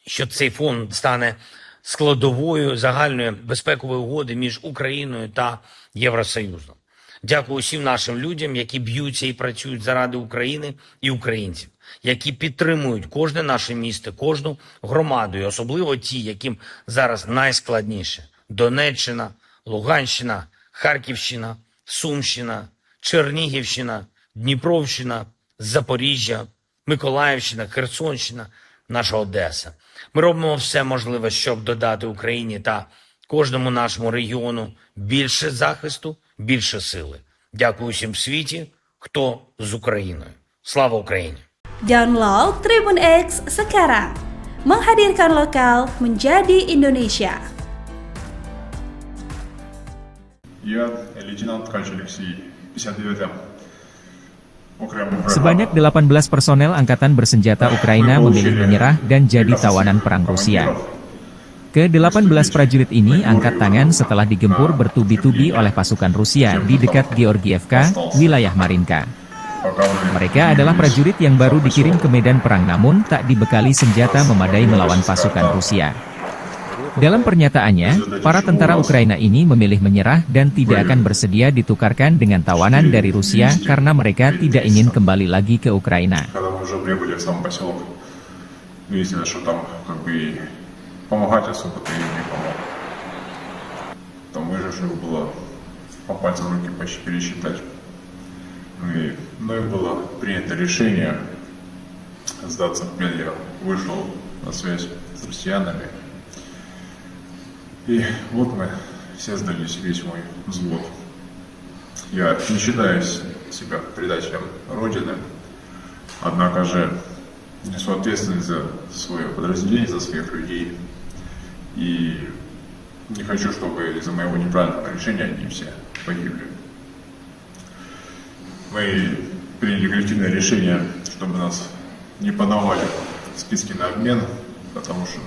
що цей фонд стане складовою загальної безпекової угоди між Україною та Євросоюзом. Дякую усім нашим людям, які б'ються і працюють заради України і українців, які підтримують кожне наше місто, кожну громаду, і особливо ті, яким зараз найскладніше. Донеччина, Луганщина, Харківщина, Сумщина, Чернігівщина, Дніпровщина, Запоріжжя, Миколаївщина, Херсонщина, наша Одеса. Ми робимо все можливе, щоб додати Україні та кожному нашому регіону більше захисту, більше сили. Дякую усім в світі, хто з Україною. Слава Україні! Download Tribun X sekarang. Menghadirkan lokal menjadi Indonesia. Я лейтенант Ткач Алексей, 59-м окремым бригадам. Sebanyak 18 personel angkatan bersenjata Ukraina memilih menyerah dan jadi tawanan perang Rusia. Ke-18 prajurit ini angkat tangan setelah digempur bertubi-tubi oleh pasukan Rusia di dekat Georgievka, wilayah Marinka. Mereka adalah prajurit yang baru dikirim ke medan perang namun tak dibekali senjata memadai melawan pasukan Rusia. Dalam pernyataannya, para tentara Ukraina ini memilih menyerah dan tidak akan bersedia ditukarkan dengan tawanan dari Rusia karena mereka tidak ingin kembali lagi ke Ukraina. Когда мы уже прибыли в сам поселок, видели, что там как бы помогать особо-то им не помог. Там выживших было по пальцам руки почти пересчитать. И мной было принято решение сдаться в плен. Я вышел на связь с россиянами. И вот мы все сдались, весь мой взвод. Я не считаю себя предателем Родины, однако же несу ответственность за свое подразделение, за своих людей. И не хочу, чтобы из-за моего неправильного решения они все погибли. Мы приняли коллективное решение, чтобы нас не подавали в списки на обмен, потому что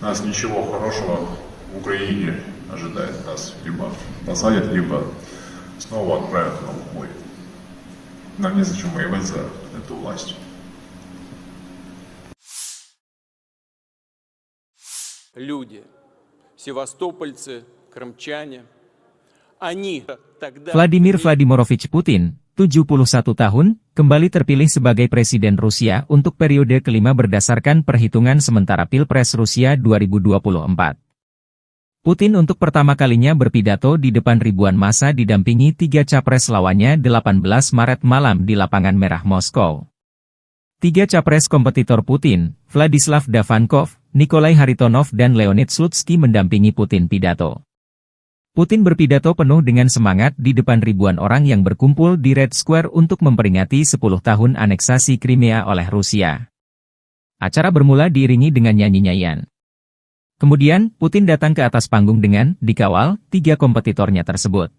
нас ничего хорошего в Украине ожидает. Нас либо посадят, либо снова отправят на бой. Нам незачем воевать за эту власть. Люди, севастопольцы, крымчане, они тогда... Vladimir Vladimirovich Putin, 71 tahun, kembali terpilih sebagai Presiden Rusia untuk periode kelima berdasarkan perhitungan sementara Pilpres Rusia 2024. Putin untuk pertama kalinya berpidato di depan ribuan massa didampingi 3 capres lawannya 18 Maret malam di Lapangan Merah Moskow. 3 capres kompetitor Putin, Vladislav Davankov, Nikolai Haritonov dan Leonid Slutsky mendampingi Putin pidato. Putin berpidato penuh dengan semangat di depan ribuan orang yang berkumpul di Red Square untuk memperingati 10 tahun aneksasi Crimea oleh Rusia. Acara bermula diiringi dengan nyanyi-nyanyian. Kemudian, Putin datang ke atas panggung dengan dikawal 3 kompetitornya tersebut.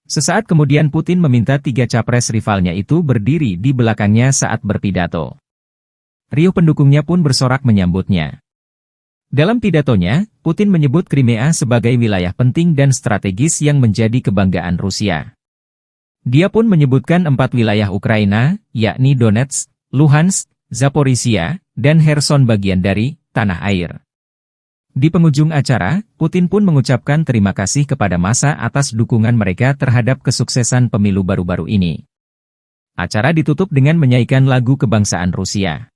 Sesaat kemudian Putin meminta 3 capres rivalnya itu berdiri di belakangnya saat berpidato. Riuh pendukungnya pun bersorak menyambutnya. Dalam pidatonya, Putin menyebut Crimea sebagai wilayah penting dan strategis yang menjadi kebanggaan Rusia. Dia pun menyebutkan 4 wilayah Ukraina, yakni Donetsk, Luhansk, Zaporizhia, dan Kherson bagian dari tanah air. Di penghujung acara, Putin pun mengucapkan terima kasih kepada massa atas dukungan mereka terhadap kesuksesan pemilu baru-baru ini. Acara ditutup dengan menyanyikan lagu kebangsaan Rusia.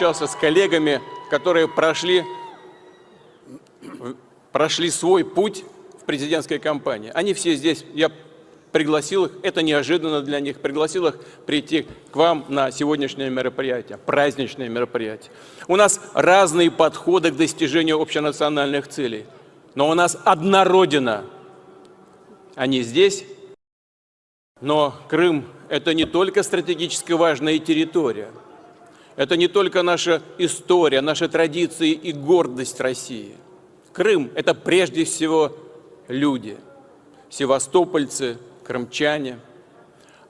общался с коллегами, которые прошли свой путь в президентской кампании. Они все здесь, я пригласил их, это неожиданно для них, пригласил их прийти к вам на сегодняшнее мероприятие, праздничное мероприятие. У нас разные подходы к достижению общенациональных целей, но у нас одна Родина. Они здесь, но Крым – это не только стратегически важная территория, это не только наша история, наши традиции и гордость России. Крым – это прежде всего люди, севастопольцы, крымчане.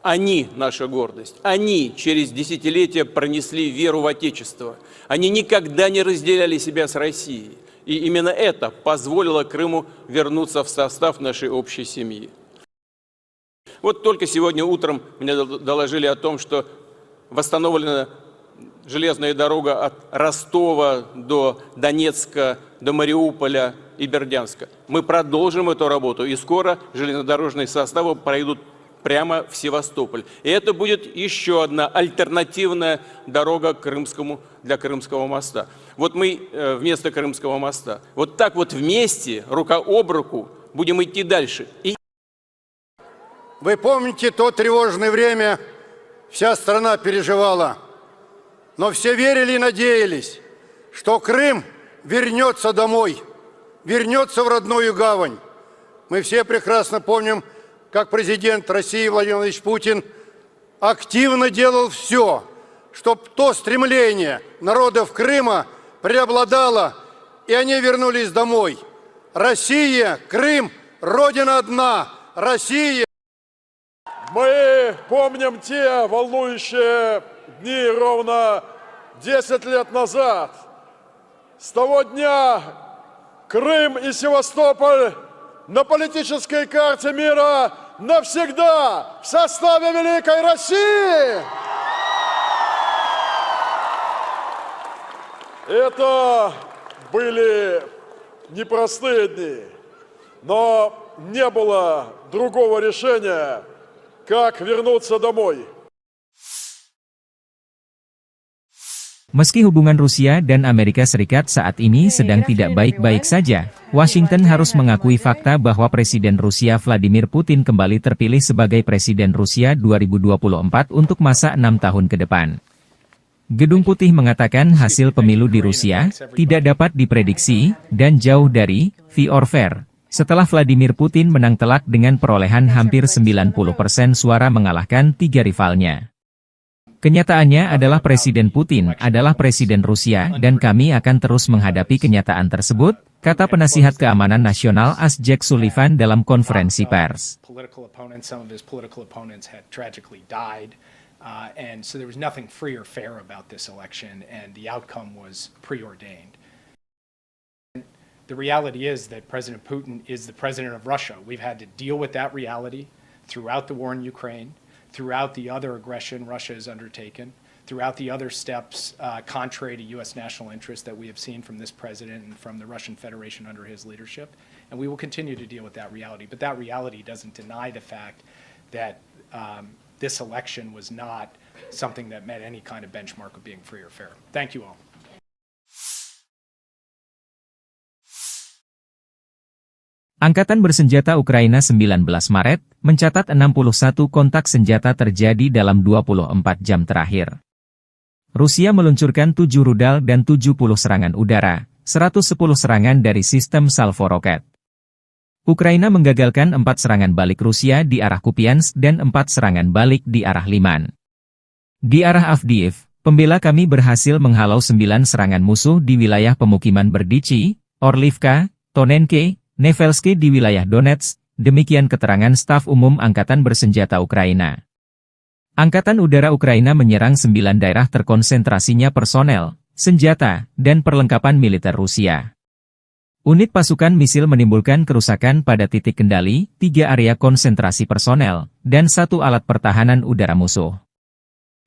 Они наша гордость. Они через десятилетия пронесли веру в Отечество. Они никогда не разделяли себя с Россией. И именно это позволило Крыму вернуться в состав нашей общей семьи. Вот только сегодня утром мне доложили о том, что восстановлена железная дорога от Ростова до Донецка, до Мариуполя и Бердянска. Мы продолжим эту работу, и скоро железнодорожные составы пройдут прямо в Севастополь. И это будет еще одна альтернативная дорога для Крымского моста. Вот мы вместо Крымского моста. Вот так вот вместе, рука об руку, будем идти дальше. Вы помните то тревожное время, вся страна переживала, но все верили и надеялись, что Крым вернется домой, вернется в родную гавань. Мы все прекрасно помним, как президент России Владимир Владимирович Путин активно делал все, чтобы то стремление народов Крыма преобладало, и они вернулись домой. Россия, Крым, Родина одна, Россия. Мы помним те волнующие дни ровно 10 лет назад. С того дня Крым и Севастополь на политической карте мира навсегда в составе Великой России. Это были непростые дни, но не было другого решения, как вернуться домой. Meski hubungan Rusia dan Amerika Serikat saat ini sedang tidak baik-baik saja, Washington harus mengakui fakta bahwa Presiden Rusia Vladimir Putin kembali terpilih sebagai Presiden Rusia 2024 untuk masa 6 tahun ke depan. Gedung Putih mengatakan hasil pemilu di Rusia tidak dapat diprediksi dan jauh dari fair or fair, setelah Vladimir Putin menang telak dengan perolehan hampir 90% suara mengalahkan 3 rivalnya. Kenyataannya adalah Presiden Putin adalah Presiden Rusia dan kami akan terus menghadapi kenyataan tersebut, kata penasihat keamanan nasional Jake Sullivan dalam konferensi pers. And so there was nothing free or fair about this election, and the outcome was preordained. The reality is that President Putin is the president of Russia. We've had to deal with that reality throughout the war in Ukraine, throughout the other aggression Russia has undertaken, throughout the other steps contrary to U.S. national interest that we have seen from this president and from the Russian Federation under his leadership. And we will continue to deal with that reality. But that reality doesn't deny the fact that this election was not something that met any kind of benchmark of being free or fair. Thank you all. Angkatan Bersenjata Ukraina 19 Maret, mencatat 61 kontak senjata terjadi dalam 24 jam terakhir. Rusia meluncurkan 7 rudal dan 70 serangan udara, 110 serangan dari sistem salvo roket. Ukraina menggagalkan 4 serangan balik Rusia di arah Kupiansk dan 4 serangan balik di arah Liman. Di arah Avdiivka, pembela kami berhasil menghalau 9 serangan musuh di wilayah pemukiman Berdichi, Orlivka, Tonenke, Nevelsky di wilayah Donetsk, demikian keterangan staf umum Angkatan Bersenjata Ukraina. Angkatan Udara Ukraina menyerang 9 daerah terkonsentrasinya personel, senjata, dan perlengkapan militer Rusia. Unit pasukan misil menimbulkan kerusakan pada titik kendali, 3 area konsentrasi personel, dan 1 alat pertahanan udara musuh.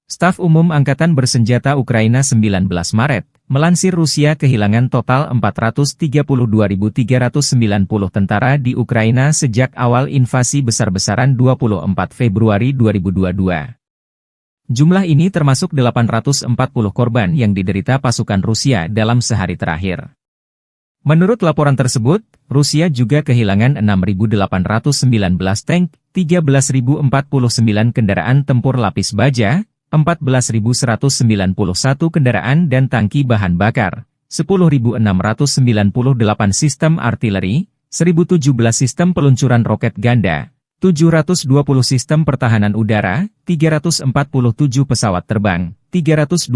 Staf umum Angkatan Bersenjata Ukraina 19 Maret, melansir Rusia kehilangan total 432.390 tentara di Ukraina sejak awal invasi besar-besaran 24 Februari 2022. Jumlah ini termasuk 840 korban yang diderita pasukan Rusia dalam sehari terakhir. Menurut laporan tersebut, Rusia juga kehilangan 6.819 tank, 13.049 kendaraan tempur lapis baja, 14.191 kendaraan dan tangki bahan bakar, 10.698 sistem artileri, 1.017 sistem peluncuran roket ganda, 720 sistem pertahanan udara, 347 pesawat terbang, 325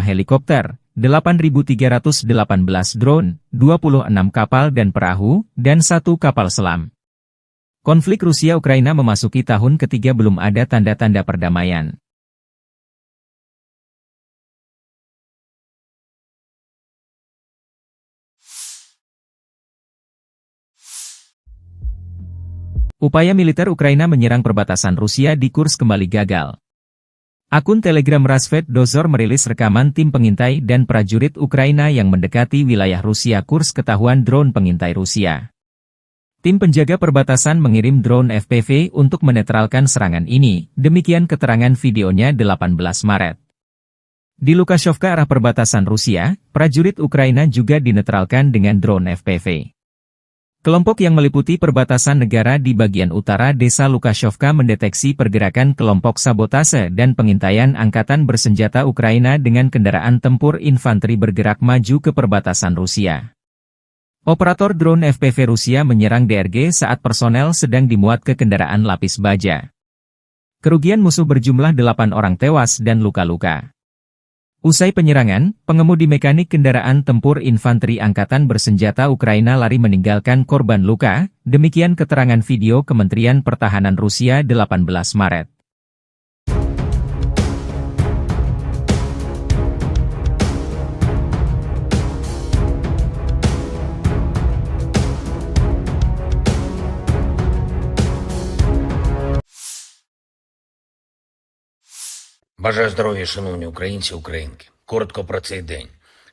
helikopter, 8.318 drone, 26 kapal dan perahu, dan 1 kapal selam. Konflik Rusia-Ukraina memasuki tahun ketiga belum ada tanda-tanda perdamaian. Upaya militer Ukraina menyerang perbatasan Rusia di Kursk kembali gagal. Akun Telegram Rasvet Dozor merilis rekaman tim pengintai dan prajurit Ukraina yang mendekati wilayah Rusia Kursk ketahuan drone pengintai Rusia. Tim penjaga perbatasan mengirim drone FPV untuk menetralkan serangan ini, demikian keterangan videonya 18 Maret. Di Lukashovka arah perbatasan Rusia, prajurit Ukraina juga dinetralkan dengan drone FPV. Kelompok yang meliputi perbatasan negara di bagian utara desa Lukashovka mendeteksi pergerakan kelompok sabotase dan pengintaian angkatan bersenjata Ukraina dengan kendaraan tempur infanteri bergerak maju ke perbatasan Rusia. Operator drone FPV Rusia menyerang DRG saat personel sedang dimuat ke kendaraan lapis baja. Kerugian musuh berjumlah 8 orang tewas dan luka-luka. Usai penyerangan, pengemudi mekanik kendaraan tempur infanteri angkatan bersenjata Ukraina lari meninggalkan korban luka, demikian keterangan video Kementerian Pertahanan Rusia 18 Maret. Бажаю здоров'я, шановні українці, українки. Коротко про цей день.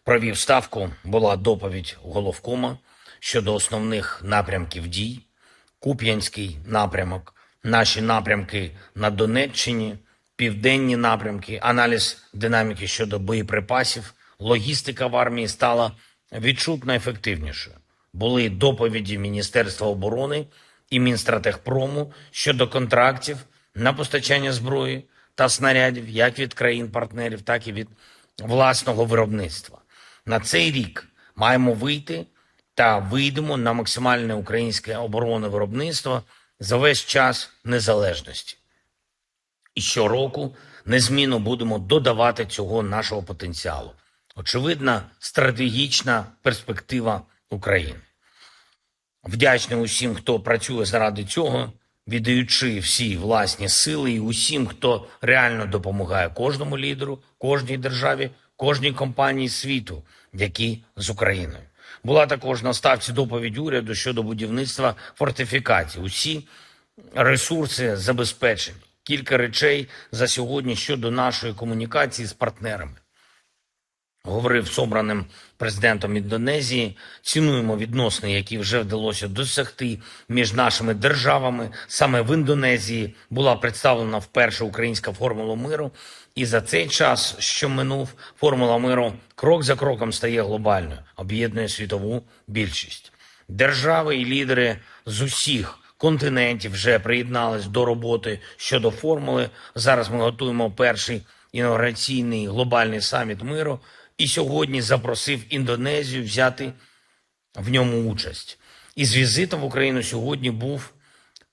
Провів ставку, була доповідь головкома щодо основних напрямків дій. Куп'янський напрямок, наші напрямки на Донеччині, південні напрямки, аналіз динаміки щодо боєприпасів, логістика в армії стала відчутно ефективнішою. Були доповіді Міністерства оборони і Мінстратегпрому щодо контрактів на постачання зброї та снарядів як від країн-партнерів, так і від власного виробництва. На цей рік маємо вийти та вийдемо на максимальне українське оборонне виробництво за весь час незалежності. І щороку незмінно будемо додавати цього нашого потенціалу. Очевидна стратегічна перспектива України. Вдячний усім, хто працює заради цього, віддаючи всі власні сили і усім, хто реально допомагає кожному лідеру, кожній державі, кожній компанії світу, які з Україною. Була також на ставці доповідь уряду щодо будівництва фортифікацій. Усі ресурси забезпечені. Кілька речей за сьогодні щодо нашої комунікації з партнерами. Говорив з обраним президентом Індонезії, цінуємо відносини, які вже вдалося досягти між нашими державами. Саме в Індонезії була представлена вперше українська формула миру. І за цей час, що минув, формула миру крок за кроком стає глобальною, об'єднує світову більшість. Держави і лідери з усіх континентів вже приєднались до роботи щодо формули. Зараз ми готуємо перший інаугураційний глобальний саміт миру. І сьогодні запросив Індонезію взяти в ньому участь. Із візитом в Україну сьогодні був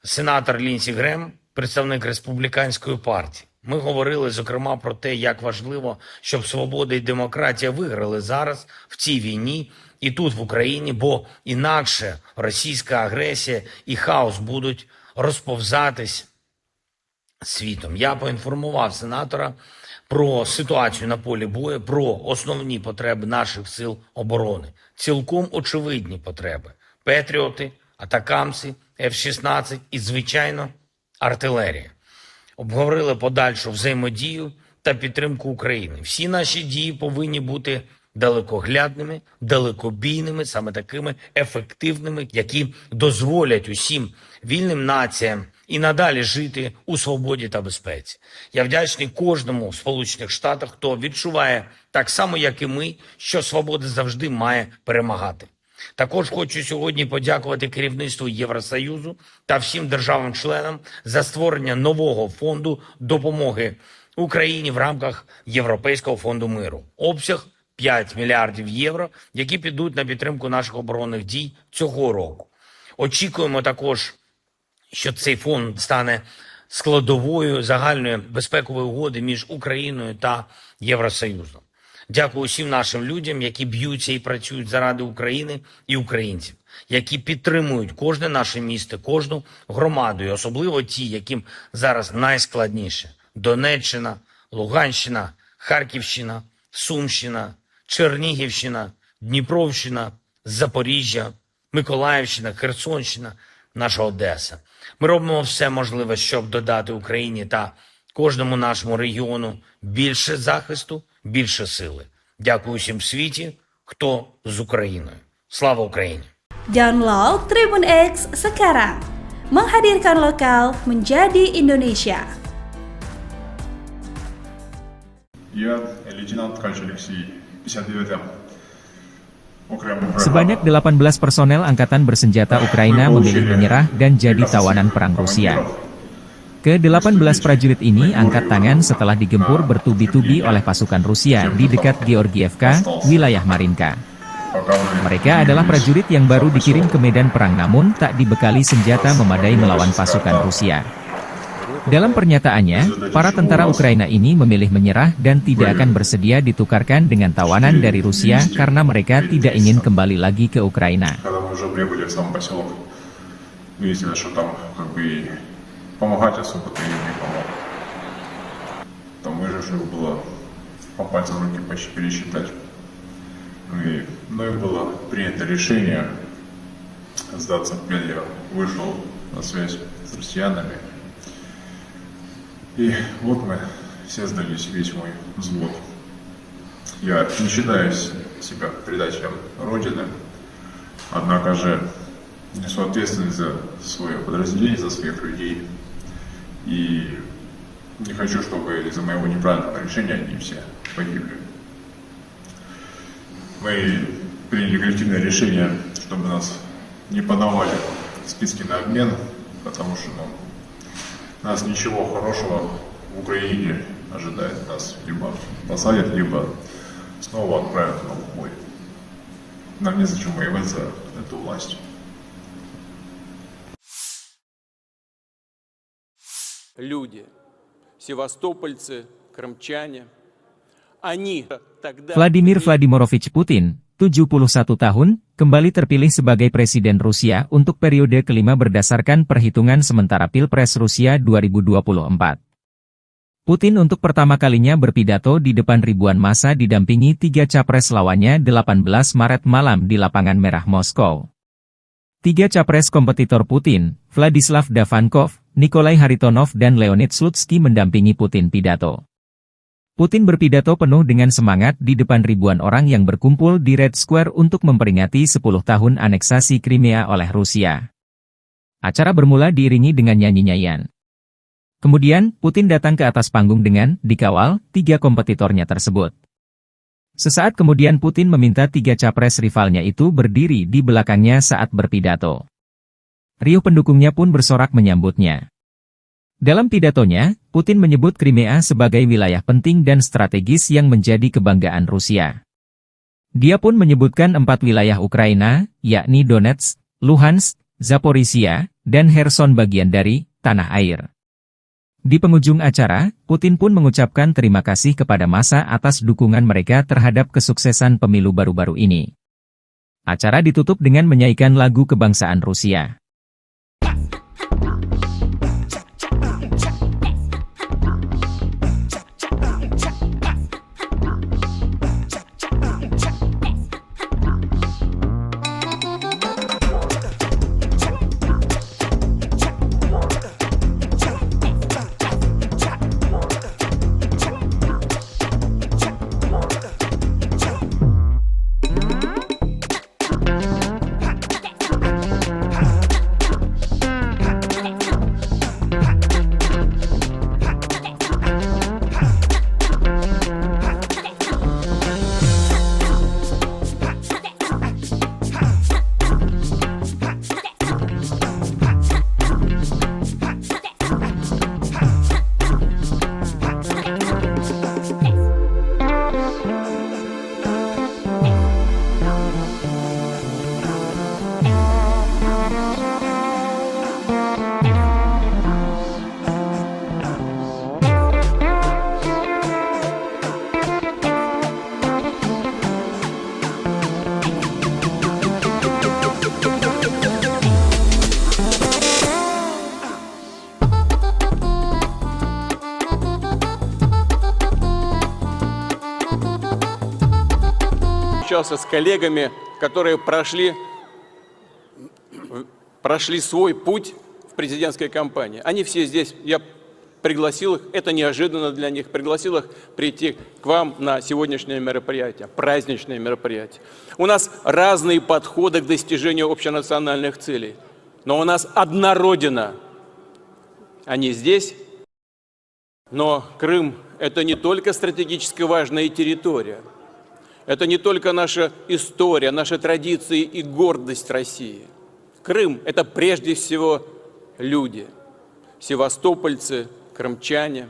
сенатор Лінсі Грем, представник Республіканської партії. Ми говорили, зокрема, про те, як важливо, щоб свобода і демократія виграли зараз в цій війні і тут, в Україні, бо інакше російська агресія і хаос будуть розповзатись світом. Я поінформував сенатора про ситуацію на полі бою, про основні потреби наших сил оборони. Цілком очевидні потреби. Петріоти, атакамси, F-16 і, звичайно, артилерія. Обговорили подальшу взаємодію та підтримку України. Всі наші дії повинні бути далекоглядними, далекобійними, саме такими ефективними, які дозволять усім вільним націям і надалі жити у свободі та безпеці. Я вдячний кожному в Сполучених Штатах, хто відчуває так само, як і ми, що свобода завжди має перемагати. Також хочу сьогодні подякувати керівництву Євросоюзу та всім державам-членам за створення нового фонду допомоги Україні в рамках Європейського фонду миру. Обсяг 5 мільярдів євро, які підуть на підтримку наших оборонних дій цього року. Очікуємо також, що цей фонд стане складовою загальної безпекової угоди між Україною та Євросоюзом. Дякую усім нашим людям, які б'ються і працюють заради України і українців, які підтримують кожне наше місто, кожну громаду, і особливо ті, яким зараз найскладніше. Донеччина, Луганщина, Харківщина, Сумщина, Чернігівщина, Дніпровщина, Запоріжжя, Миколаївщина, Херсонщина, наша Одеса. Ми робимо все можливе, щоб додати Україні та кожному нашому регіону більше захисту, більше сили. Дякую всім в світі, хто з Україною. Слава Україні! Download Tribun X sekarang. Menghadirkan lokal menjadi Indonesia. Я лейтенант Ткач Алексей, 59-м. Sebanyak 18 personel angkatan bersenjata Ukraina memilih menyerah dan jadi tawanan perang Rusia. Ke-18 prajurit ini angkat tangan setelah digempur bertubi-tubi oleh pasukan Rusia di dekat Georgievka, wilayah Marinka. Mereka adalah prajurit yang baru dikirim ke medan perang namun tak dibekali senjata memadai melawan pasukan Rusia. Dalam pernyataannya, para tentara Ukraina ini memilih menyerah dan tidak akan bersedia ditukarkan dengan tawanan dari Rusia karena mereka tidak ingin kembali lagi ke Ukraina. Помогать особо-то им не помог. Там выживших было по пальцам руки почти пересчитать. Мною было принято решение сдаться в плен. Я вышел на связь с россиянами. И вот мы все сдались, весь мой взвод. Я не считаю себя предателем Родины, однако же несу ответственность за свое подразделение, за своих людей. И не хочу, чтобы из-за моего неправильного решения они все погибли. Мы приняли коллективное решение, чтобы нас не подавали в списки на обмен, потому что нас ничего хорошего в Украине ожидает. Нас либо посадят, либо снова отправят на бой. Нам незачем воевать за эту власть. Люди, севастопольцы, крымчане, они тогда... Vladimir Vladimirovich Putin, 71 tahun, kembali terpilih sebagai Presiden Rusia untuk periode kelima berdasarkan perhitungan sementara Pilpres Rusia 2024. Putin untuk pertama kalinya berpidato di depan ribuan massa didampingi 3 capres lawannya 18 Maret malam di Lapangan Merah Moskow. 3 capres kompetitor Putin, Vladislav Davankov, Nikolai Haritonov dan Leonid Slutsky mendampingi Putin pidato. Putin berpidato penuh dengan semangat di depan ribuan orang yang berkumpul di Red Square untuk memperingati 10 tahun aneksasi Crimea oleh Rusia. Acara bermula diiringi dengan nyanyi-nyanyian. Kemudian, Putin datang ke atas panggung dengan dikawal 3 kompetitornya tersebut. Sesaat kemudian Putin meminta 3 capres rivalnya itu berdiri di belakangnya saat berpidato. Riuh pendukungnya pun bersorak menyambutnya. Dalam pidatonya, Putin menyebut Crimea sebagai wilayah penting dan strategis yang menjadi kebanggaan Rusia. Dia pun menyebutkan 4 wilayah Ukraina, yakni Donetsk, Luhansk, Zaporizhia, dan Kherson bagian dari tanah air. Di penghujung acara, Putin pun mengucapkan terima kasih kepada massa atas dukungan mereka terhadap kesuksesan pemilu baru-baru ini. Acara ditutup dengan menyanyikan lagu kebangsaan Rusia. встречался с коллегами, которые прошли свой путь в президентской кампании. Они все здесь, я пригласил их, это неожиданно для них, пригласил их прийти к вам на сегодняшнее мероприятие, праздничное мероприятие. У нас разные подходы к достижению общенациональных целей, но у нас одна Родина. Они здесь, но Крым – это не только стратегически важная территория, это не только наша история, наши традиции и гордость России. Крым – это прежде всего люди, севастопольцы, крымчане.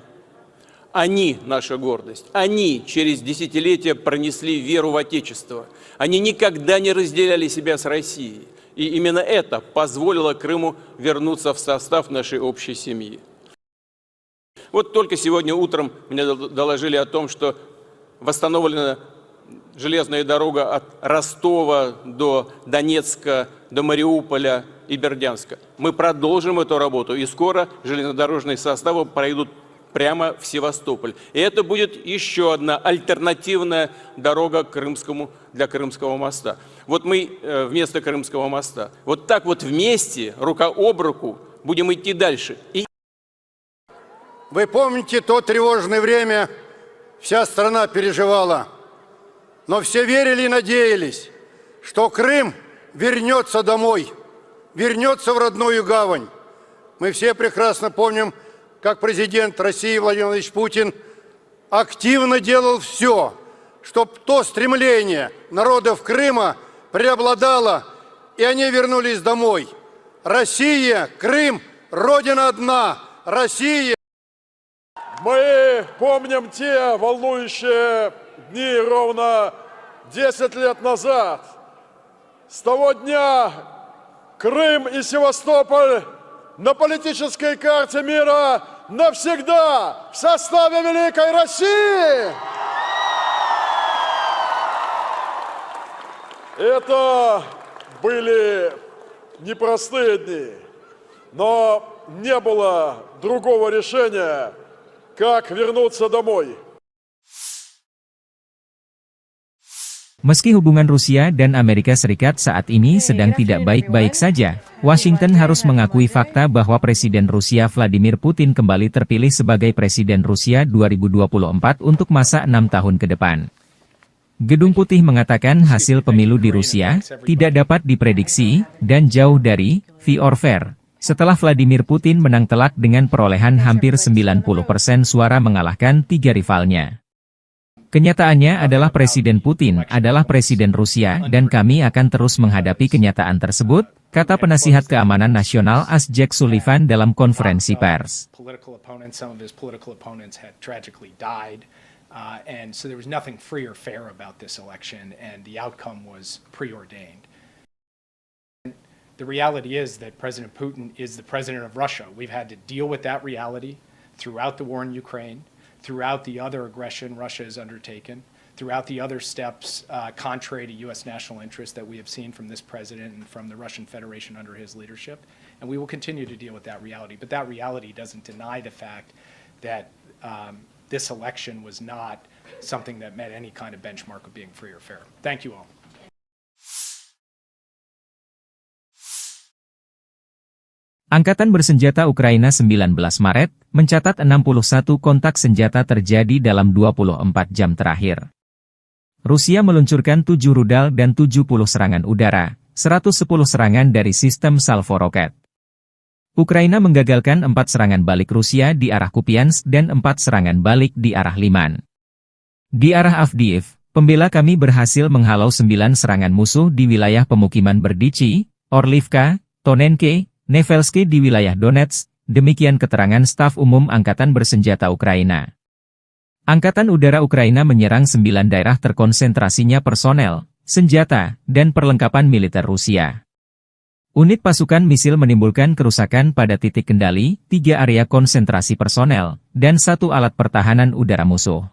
Они – наша гордость. Они через десятилетия пронесли веру в Отечество. Они никогда не разделяли себя с Россией. И именно это позволило Крыму вернуться в состав нашей общей семьи. Вот только сегодня утром мне доложили о том, что восстановлена железная дорога от Ростова до Донецка, до Мариуполя и Бердянска. Мы продолжим эту работу, и скоро железнодорожные составы пройдут прямо в Севастополь. И это будет еще одна альтернативная дорога для Крымского моста. Вот мы вместо Крымского моста. Вот так вот вместе, рука об руку, будем идти дальше. Вы помните то тревожное время, вся страна переживала, но все верили и надеялись, что Крым вернется домой, вернется в родную гавань. Мы все прекрасно помним, как президент России Владимир Владимирович Путин активно делал все, чтобы то стремление народов Крыма преобладало, и они вернулись домой. Россия, Крым, Родина одна, Россия. Мы помним те волнующие дни ровно 10 лет назад. С того дня Крым и Севастополь на политической карте мира навсегда в составе Великой России. Это были непростые дни, но не было другого решения, как вернуться домой. Meski hubungan Rusia dan Amerika Serikat saat ini sedang tidak baik-baik saja, Washington harus mengakui fakta bahwa Presiden Rusia Vladimir Putin kembali terpilih sebagai Presiden Rusia 2024 untuk masa 6 tahun ke depan. Gedung Putih mengatakan hasil pemilu di Rusia tidak dapat diprediksi dan jauh dari fair or fair, setelah Vladimir Putin menang telak dengan perolehan hampir 90% suara mengalahkan 3 rivalnya. Kenyataannya adalah Presiden Putin adalah Presiden Rusia dan kami akan terus menghadapi kenyataan tersebut, kata penasihat keamanan nasional AS Jack Sullivan dalam konferensi pers. And so there was nothing free or fair about this election, and the outcome was preordained. The reality is that President Putin is the president of Russia. We've had to deal with that reality throughout the war in Ukraine, throughout the other aggression Russia has undertaken, throughout the other steps contrary to U.S. national interest that we have seen from this president and from the Russian Federation under his leadership. And we will continue to deal with that reality. But that reality doesn't deny the fact that this election was not something that met any kind of benchmark of being free or fair. Thank you all. Angkatan Bersenjata Ukraina 19 Maret mencatat 61 kontak senjata terjadi dalam 24 jam terakhir. Rusia meluncurkan 7 rudal dan 70 serangan udara, 110 serangan dari sistem salvo roket. Ukraina menggagalkan 4 serangan balik Rusia di arah Kupiansk dan 4 serangan balik di arah Liman. Di arah Avdiivka, pembela kami berhasil menghalau 9 serangan musuh di wilayah pemukiman Berdichi, Orlivka, Tonenke, Nevelski di wilayah Donetsk, demikian keterangan staf umum Angkatan Bersenjata Ukraina. Angkatan Udara Ukraina menyerang 9 daerah terkonsentrasinya personel, senjata, dan perlengkapan militer Rusia. Unit pasukan misil menimbulkan kerusakan pada titik kendali, 3 area konsentrasi personel, dan 1 alat pertahanan udara musuh.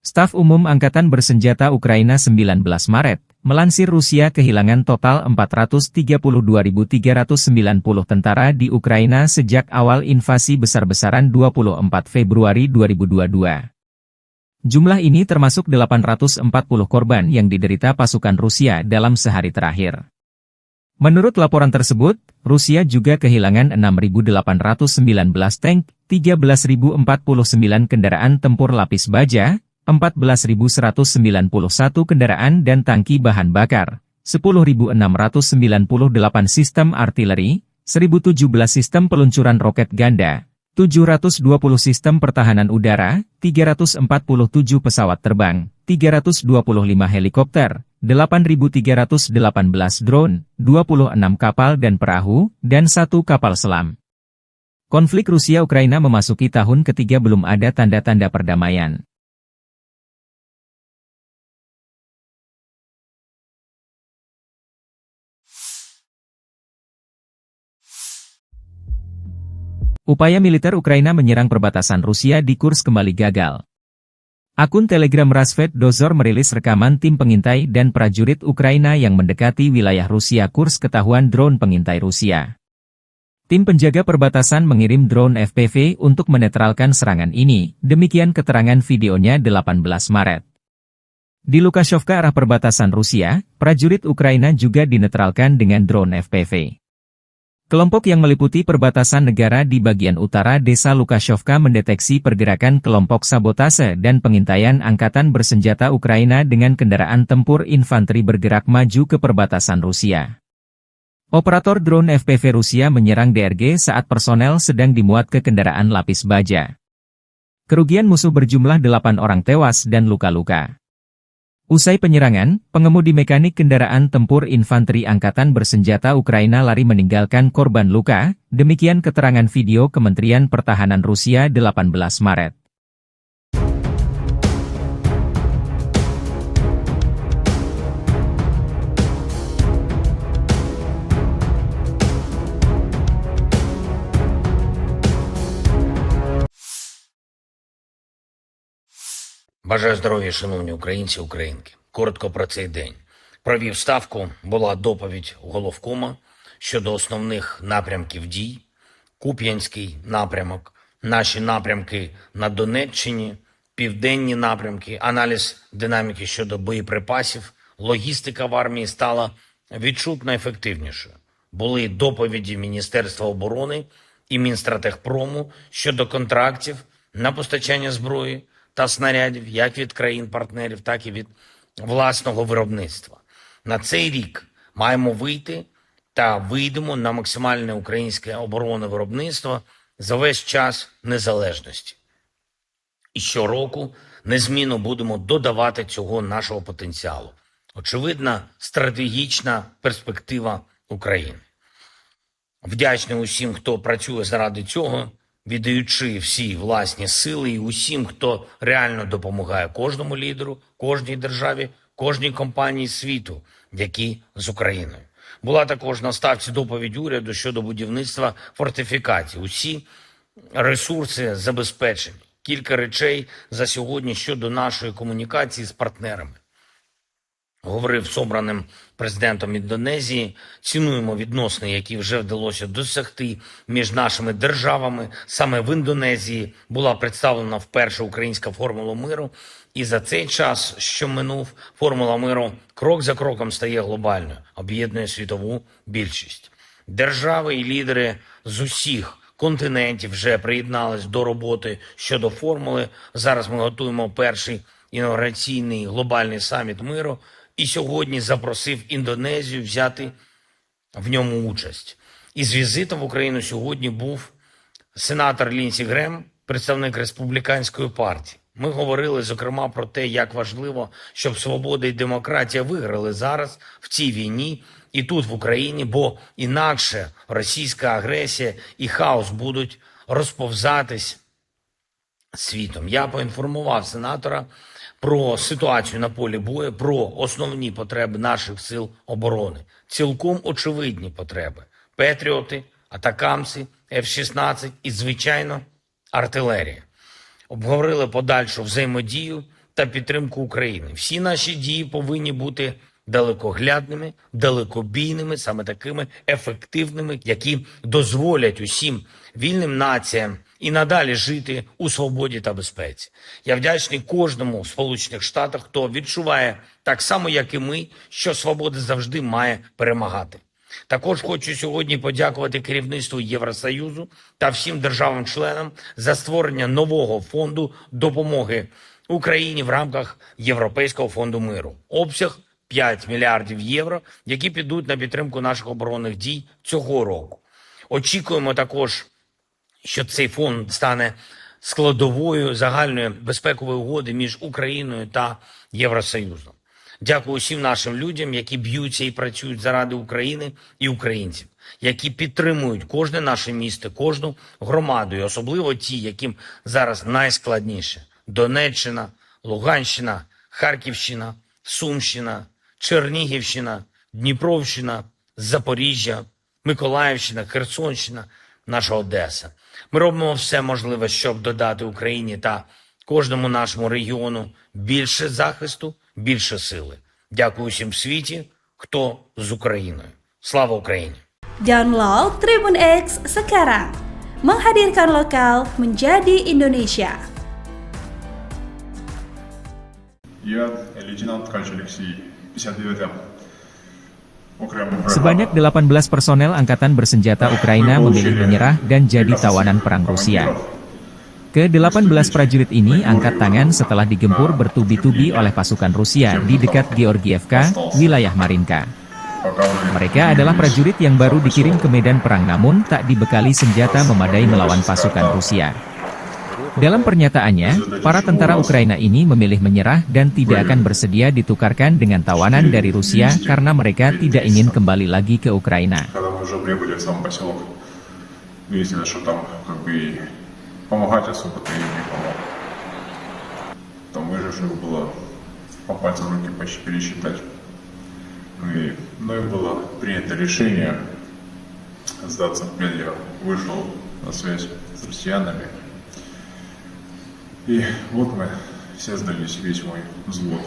Staf umum Angkatan Bersenjata Ukraina 19 Maret, melansir Rusia kehilangan total 432.390 tentara di Ukraina sejak awal invasi besar-besaran 24 Februari 2022. Jumlah ini termasuk 840 korban yang diderita pasukan Rusia dalam sehari terakhir. Menurut laporan tersebut, Rusia juga kehilangan 6.819 tank, 13.049 kendaraan tempur lapis baja, 14.191 kendaraan dan tangki bahan bakar, 10.698 sistem artileri, 1.017 sistem peluncuran roket ganda, 720 sistem pertahanan udara, 347 pesawat terbang, 325 helikopter, 8.318 drone, 26 kapal dan perahu, dan 1 kapal selam. Konflik Rusia-Ukraina memasuki tahun ketiga belum ada tanda-tanda perdamaian. Upaya militer Ukraina menyerang perbatasan Rusia di Kursk kembali gagal. Akun Telegram Rasvet Dozor merilis rekaman tim pengintai dan prajurit Ukraina yang mendekati wilayah Rusia Kursk ketahuan drone pengintai Rusia. Tim penjaga perbatasan mengirim drone FPV untuk menetralkan serangan ini, demikian keterangan videonya 18 Maret. Di Lukashovka arah perbatasan Rusia, prajurit Ukraina juga dinetralkan dengan drone FPV. Kelompok yang meliputi perbatasan negara di bagian utara desa Lukashovka mendeteksi pergerakan kelompok sabotase dan pengintaian angkatan bersenjata Ukraina dengan kendaraan tempur infanteri bergerak maju ke perbatasan Rusia. Operator drone FPV Rusia menyerang DRG saat personel sedang dimuat ke kendaraan lapis baja. Kerugian musuh berjumlah 8 orang tewas dan luka-luka. Usai penyerangan, pengemudi mekanik kendaraan tempur infanteri angkatan bersenjata Ukraina lari meninggalkan korban luka, demikian keterangan video Kementerian Pertahanan Rusia 18 Maret. Бажаю здоров'я, шановні українці, українки. Коротко про цей день. Провів ставку, була доповідь головкома щодо основних напрямків дій. Куп'янський напрямок, наші напрямки на Донеччині, південні напрямки, аналіз динаміки щодо боєприпасів, логістика в армії стала відчутно ефективнішою. Були доповіді Міністерства оборони і Мінстратегпрому щодо контрактів на постачання зброї та снарядів як від країн-партнерів, так і від власного виробництва. На цей рік маємо вийти та вийдемо на максимальне українське оборонне виробництво за весь час незалежності. І щороку незмінно будемо додавати цього нашого потенціалу. Очевидна стратегічна перспектива України. Вдячний усім, хто працює заради цього, віддаючи всі власні сили, і усім, хто реально допомагає кожному лідеру, кожній державі, кожній компанії світу, які з Україною. Була також на ставці доповідь уряду щодо будівництва фортифікацій. Усі ресурси забезпечені. Кілька речей за сьогодні щодо нашої комунікації з партнерами. Говорив з обраним президентом Індонезії, цінуємо відносини, які вже вдалося досягти між нашими державами. Саме в Індонезії була представлена вперше українська формула миру, і за цей час, що минув, формула миру крок за кроком стає глобальною, об'єднує світову більшість. Держави і лідери з усіх континентів вже приєднались до роботи щодо формули. Зараз ми готуємо перший інаугураційний глобальний саміт миру, і сьогодні запросив Індонезію взяти в ньому участь. Із візитом в Україну сьогодні був сенатор Лінсі Грем, представник Республіканської партії. Ми говорили, зокрема, про те, як важливо, щоб свобода і демократія виграли зараз в цій війні і тут, в Україні, бо інакше російська агресія і хаос будуть розповзатись світом. Я поінформував сенатора про ситуацію на полі бою, про основні потреби наших сил оборони. Цілком очевидні потреби. Петріоти, атакамси, F-16 і, звичайно, артилерія. Обговорили подальшу взаємодію та підтримку України. Всі наші дії повинні бути далекоглядними, далекобійними, саме такими ефективними, які дозволять усім вільним націям і надалі жити у свободі та безпеці. Я вдячний кожному в Сполучених Штатах, хто відчуває так само, як і ми, що свобода завжди має перемагати. Також хочу сьогодні подякувати керівництву Євросоюзу та всім державам-членам за створення нового фонду допомоги Україні в рамках Європейського фонду миру. Обсяг 5 мільярдів євро, які підуть на підтримку наших оборонних дій цього року. Очікуємо також, що цей фонд стане складовою загальної безпекової угоди між Україною та Євросоюзом. Дякую усім нашим людям, які б'ються і працюють заради України і українців, які підтримують кожне наше місто, кожну громаду, і особливо ті, яким зараз найскладніше. Донеччина, Луганщина, Харківщина, Сумщина, Чернігівщина, Дніпровщина, Запоріжжя, Миколаївщина, Херсонщина, наша Одеса. Ми робимо все можливе, щоб додати Україні та кожному нашому регіону більше захисту, більше сили. Дякую усім в світі, хто з Україною. Слава Україні! Download Tribun X sekarang. Menghadirkan lokal menjadi Indonesia. Я лейтенант Ткач Алексей, 59-м. Sebanyak 18 personel angkatan bersenjata Ukraina memilih menyerah dan jadi tawanan perang Rusia. Ke-18 prajurit ini angkat tangan setelah digempur bertubi-tubi oleh pasukan Rusia di dekat Georgievka, wilayah Marinka. Mereka adalah prajurit yang baru dikirim ke medan perang namun tak dibekali senjata memadai melawan pasukan Rusia. Dalam pernyataannya, para tentara Ukraina ini memilih menyerah dan tidak akan bersedia ditukarkan dengan tawanan dari Rusia karena mereka tidak ingin kembali lagi ke Ukraina. Помогать особо-то им не помог. Там выживших было по пальцам руки почти пересчитать. Мною было принято решение сдаться в плен. Я вышел на связь с россиянами. И вот мы все сдались, весь мой взвод.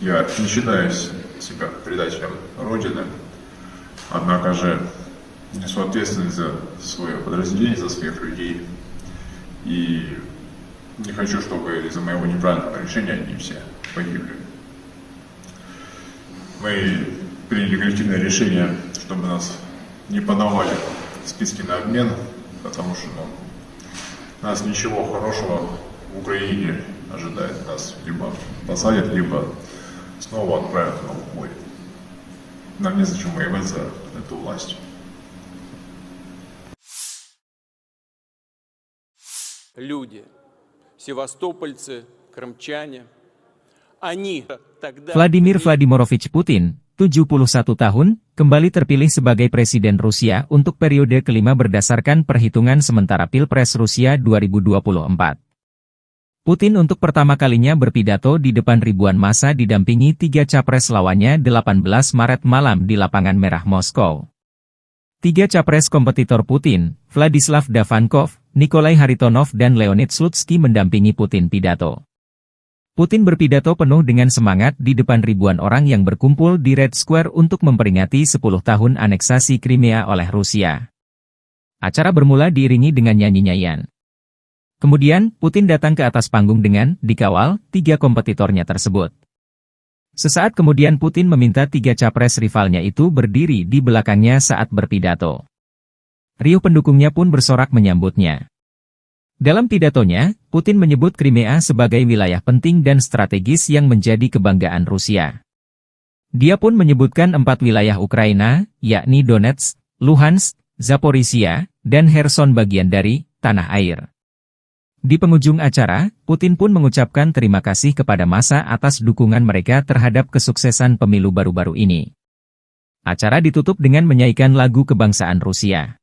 Я не считаю себя предателем Родины, однако же несу ответственность за свое подразделение, за своих людей. И не хочу, чтобы из-за моего неправильного решения они все погибли. Мы приняли коллективное решение, чтобы нас не подавали в списки на обмен, потому что нас ничего хорошего в Украине ожидает. Нас либо посадят, либо снова отправят на убой. Нам незачем воевать за эту власть. Люди, севастопольцы, крымчане, они тогда... Vladimir Vladimirovich Putin, 71 tahun, kembali terpilih sebagai Presiden Rusia untuk periode kelima berdasarkan perhitungan sementara Pilpres Rusia 2024. Putin untuk pertama kalinya berpidato di depan ribuan massa didampingi 3 capres lawannya 18 Maret malam di Lapangan Merah Moskow. 3 capres kompetitor Putin, Vladislav Davankov, Nikolai Haritonov dan Leonid Slutsky mendampingi Putin pidato. Putin berpidato penuh dengan semangat di depan ribuan orang yang berkumpul di Red Square untuk memperingati 10 tahun aneksasi Crimea oleh Rusia. Acara bermula diiringi dengan nyanyi-nyanyian. Kemudian, Putin datang ke atas panggung dengan dikawal 3 kompetitornya tersebut. Sesaat kemudian Putin meminta 3 capres rivalnya itu berdiri di belakangnya saat berpidato. Riuh pendukungnya pun bersorak menyambutnya. Dalam pidatonya, Putin menyebut Crimea sebagai wilayah penting dan strategis yang menjadi kebanggaan Rusia. Dia pun menyebutkan 4 wilayah Ukraina, yakni Donetsk, Luhansk, Zaporizhia, dan Kherson bagian dari tanah air. Di penghujung acara, Putin pun mengucapkan terima kasih kepada massa atas dukungan mereka terhadap kesuksesan pemilu baru-baru ini. Acara ditutup dengan menyanyikan lagu kebangsaan Rusia.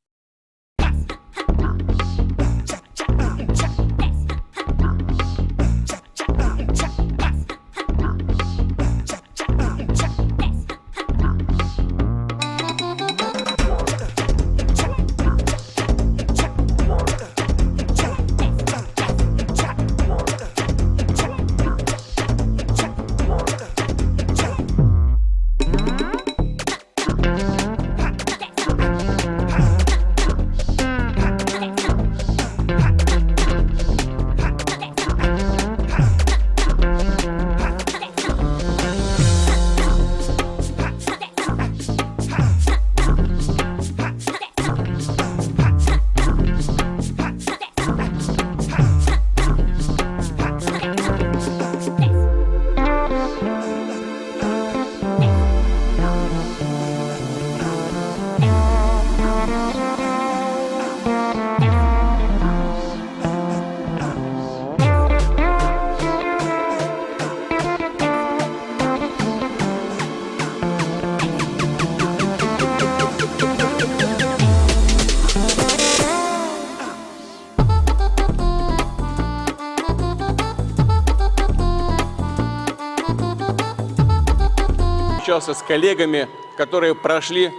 встречался с коллегами, которые прошли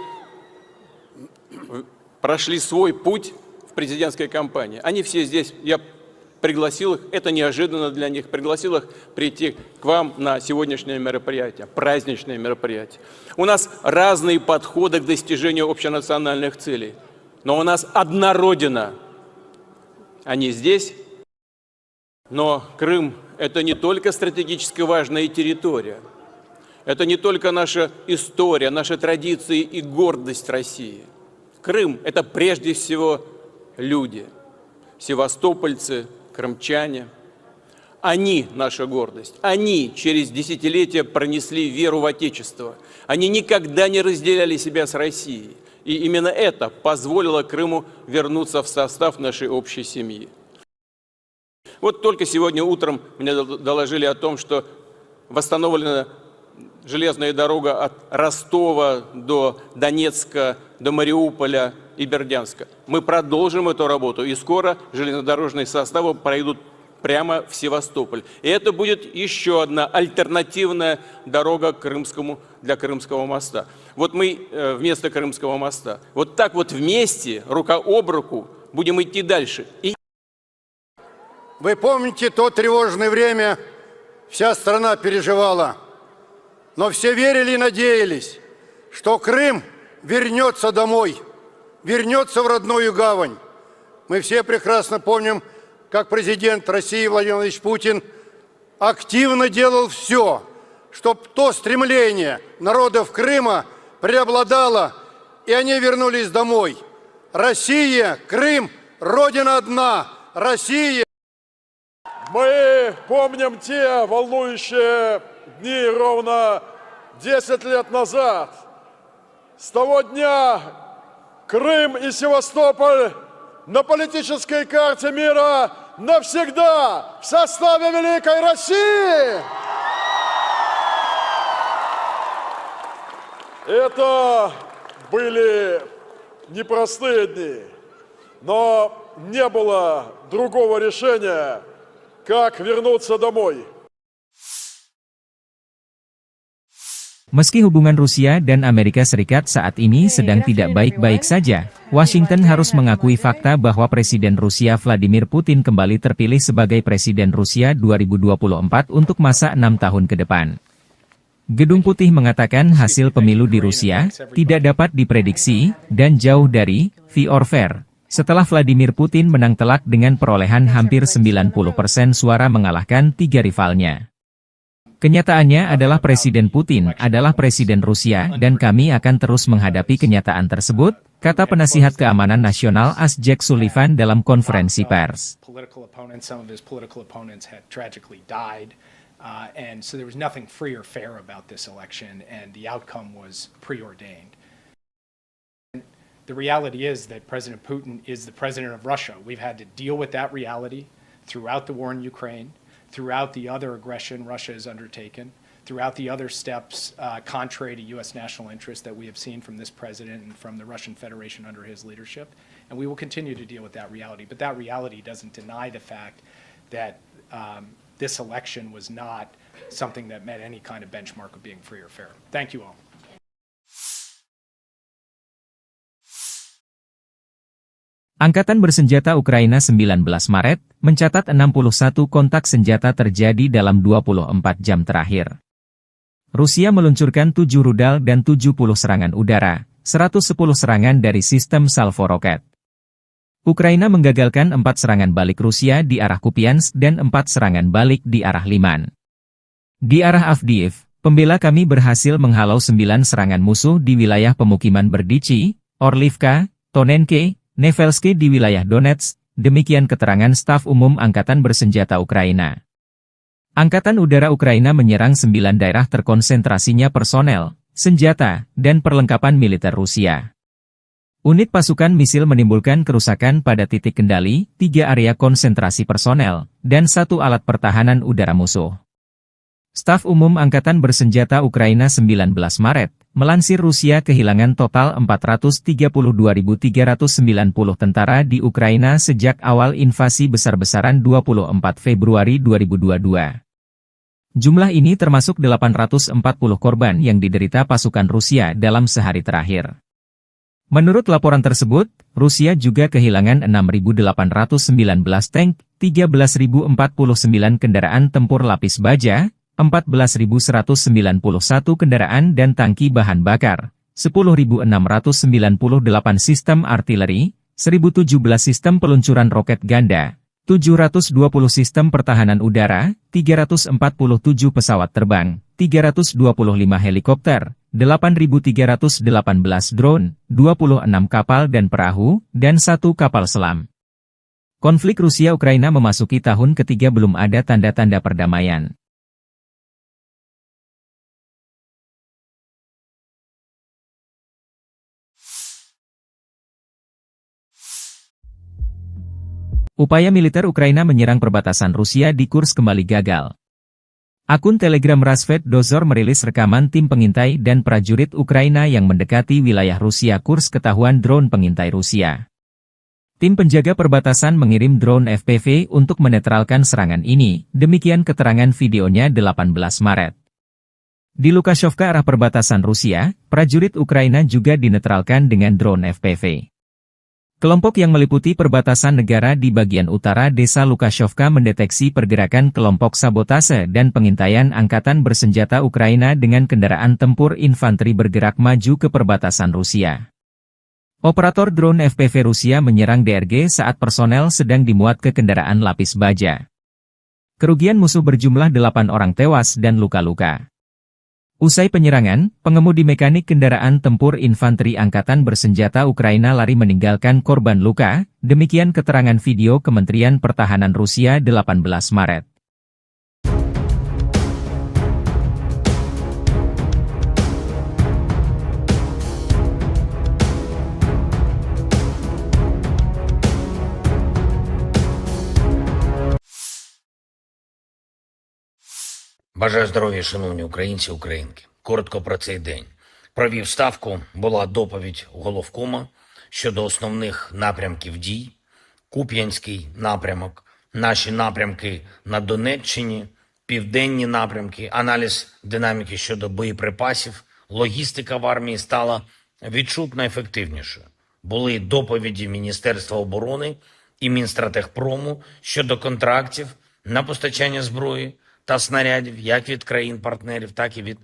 свой путь в президентской кампании. Они все здесь, я пригласил их, это неожиданно для них, пригласил их прийти к вам на сегодняшнее мероприятие, праздничное мероприятие. У нас разные подходы к достижению общенациональных целей, но у нас одна Родина. Они здесь, но Крым – это не только стратегически важная территория, это не только наша история, наши традиции и гордость России. Крым – это прежде всего люди, севастопольцы, крымчане. Они наша гордость. Они через десятилетия пронесли веру в Отечество. Они никогда не разделяли себя с Россией. И именно это позволило Крыму вернуться в состав нашей общей семьи. Вот только сегодня утром мне доложили о том, что восстановлена железная дорога от Ростова до Донецка, до Мариуполя и Бердянска. Мы продолжим эту работу, и скоро железнодорожные составы пройдут прямо в Севастополь. И это будет еще одна альтернативная дорога для Крымского моста. Вот мы вместо Крымского моста. Вот так вот вместе, рука об руку, будем идти дальше. Вы помните то тревожное время, вся страна переживала, но все верили и надеялись, что Крым вернется домой, вернется в родную гавань. Мы все прекрасно помним, как президент России Владимир Владимирович Путин активно делал все, чтобы то стремление народов Крыма преобладало, и они вернулись домой. Россия, Крым, Родина одна, Россия. Мы помним те волнующие дни ровно 10 лет назад. С того дня Крым и Севастополь на политической карте мира навсегда в составе Великой России. Это были непростые дни, но не было другого решения, как вернуться домой. Meski hubungan Rusia dan Amerika Serikat saat ini sedang tidak baik-baik saja, Washington harus mengakui fakta bahwa Presiden Rusia Vladimir Putin kembali terpilih sebagai Presiden Rusia 2024 untuk masa 6 tahun ke depan. Gedung Putih mengatakan hasil pemilu di Rusia tidak dapat diprediksi dan jauh dari fair or fair. Setelah Vladimir Putin menang telak dengan perolehan hampir 90% suara mengalahkan 3 rivalnya. Kenyataannya adalah Presiden Putin adalah Presiden Rusia dan kami akan terus menghadapi kenyataan tersebut, kata penasihat keamanan nasional AS Jake Sullivan dalam konferensi pers. And so there was nothing free or fair about this election, and the outcome was preordained. The reality is that President Putin is the president of Russia. We've had to deal with that reality throughout the war in Ukraine, throughout the other aggression Russia has undertaken, throughout the other steps contrary to U.S. national interest that we have seen from this president and from the Russian Federation under his leadership. And we will continue to deal with that reality. But that reality doesn't deny the fact that this election was not something that met any kind of benchmark of being free or fair. Thank you all. Angkatan Bersenjata Ukraina 19 Maret, mencatat 61 kontak senjata terjadi dalam 24 jam terakhir. Rusia meluncurkan 7 rudal dan 70 serangan udara, 110 serangan dari sistem salvo roket. Ukraina menggagalkan 4 serangan balik Rusia di arah Kupiansk dan 4 serangan balik di arah Liman. Di arah Avdiivka, pembela kami berhasil menghalau 9 serangan musuh di wilayah pemukiman Berdichi, Orlivka, Tonenke, Nevelski di wilayah Donetsk, demikian keterangan staf umum Angkatan Bersenjata Ukraina. Angkatan Udara Ukraina menyerang 9 daerah terkonsentrasinya personel, senjata, dan perlengkapan militer Rusia. Unit pasukan misil menimbulkan kerusakan pada titik kendali, 3 area konsentrasi personel, dan 1 alat pertahanan udara musuh. Staf umum Angkatan Bersenjata Ukraina 19 Maret, melansir Rusia kehilangan total 432.390 tentara di Ukraina sejak awal invasi besar-besaran 24 Februari 2022. Jumlah ini termasuk 840 korban yang diderita pasukan Rusia dalam sehari terakhir. Menurut laporan tersebut, Rusia juga kehilangan 6.819 tank, 13.049 kendaraan tempur lapis baja, 14.191 kendaraan dan tangki bahan bakar, 10.698 sistem artileri, 1.017 sistem peluncuran roket ganda, 720 sistem pertahanan udara, 347 pesawat terbang, 325 helikopter, 8.318 drone, 26 kapal dan perahu, dan 1 kapal selam. Konflik Rusia-Ukraina memasuki tahun ketiga belum ada tanda-tanda perdamaian. Upaya militer Ukraina menyerang perbatasan Rusia di Kursk kembali gagal. Akun Telegram Rasvet Dozor merilis rekaman tim pengintai dan prajurit Ukraina yang mendekati wilayah Rusia Kursk ketahuan drone pengintai Rusia. Tim penjaga perbatasan mengirim drone FPV untuk menetralkan serangan ini, demikian keterangan videonya 18 Maret. Di Lukashovka arah perbatasan Rusia, prajurit Ukraina juga dinetralkan dengan drone FPV. Kelompok yang meliputi perbatasan negara di bagian utara desa Lukashovka mendeteksi pergerakan kelompok sabotase dan pengintaian angkatan bersenjata Ukraina dengan kendaraan tempur infanteri bergerak maju ke perbatasan Rusia. Operator drone FPV Rusia menyerang DRG saat personel sedang dimuat ke kendaraan lapis baja. Kerugian musuh berjumlah 8 orang tewas dan luka-luka. Usai penyerangan, pengemudi mekanik kendaraan tempur infanteri angkatan bersenjata Ukraina lari meninggalkan korban luka, demikian keterangan video Kementerian Pertahanan Rusia 18 Maret. Бажаю здоров'я, шановні українці, українки. Коротко про цей день. Провів ставку, була доповідь головкома щодо основних напрямків дій. Куп'янський напрямок, наші напрямки на Донеччині, південні напрямки, аналіз динаміки щодо боєприпасів, логістика в армії стала відчутно ефективнішою. Були доповіді Міністерства оборони і Мінстратегпрому щодо контрактів на постачання зброї та снарядів як від країн-партнерів, так і від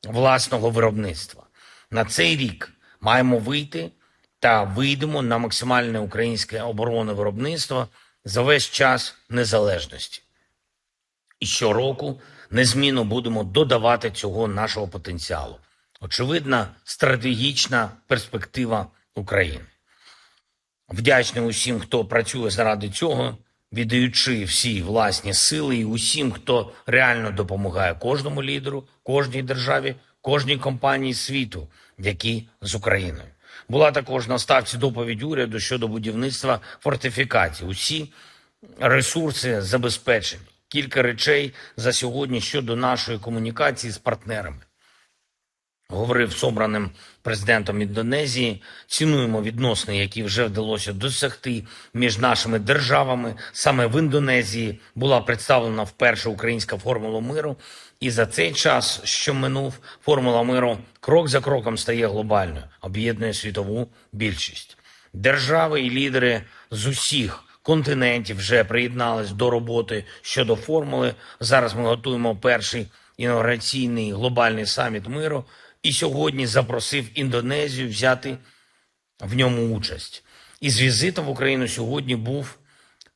власного виробництва. На цей рік маємо вийти та вийдемо на максимальне українське оборонне виробництво за весь час незалежності. І щороку незмінно будемо додавати цього нашого потенціалу. Очевидна стратегічна перспектива України. Вдячний усім, хто працює заради цього, віддаючи всі власні сили, і усім, хто реально допомагає кожному лідеру, кожній державі, кожній компанії світу, які з Україною. Була також на ставці доповідь уряду щодо будівництва фортифікацій. Усі ресурси забезпечені. Кілька речей за сьогодні щодо нашої комунікації з партнерами. Говорив з обраним президентом Індонезії, цінуємо відносини, які вже вдалося досягти між нашими державами. Саме в Індонезії була представлена вперше українська формула миру. І за цей час, що минув, формула миру крок за кроком стає глобальною, об'єднує світову більшість. Держави і лідери з усіх континентів вже приєднались до роботи щодо формули. Зараз ми готуємо перший інаугураційний глобальний саміт миру. І сьогодні запросив Індонезію взяти в ньому участь. Із візитом в Україну сьогодні був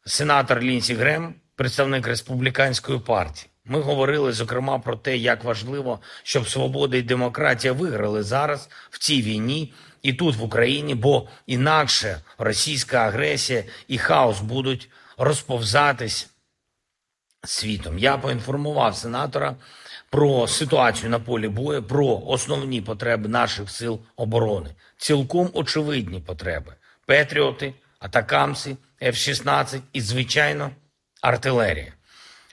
сенатор Лінсі Грем, представник Республіканської партії. Ми говорили, зокрема, про те, як важливо, щоб свобода і демократія виграли зараз в цій війні і тут, в Україні, бо інакше російська агресія і хаос будуть розповзатись світом. Я поінформував сенатора про ситуацію на полі бою, про основні потреби наших сил оборони. Цілком очевидні потреби. Петріоти, атакамси, F-16 і, звичайно, артилерія.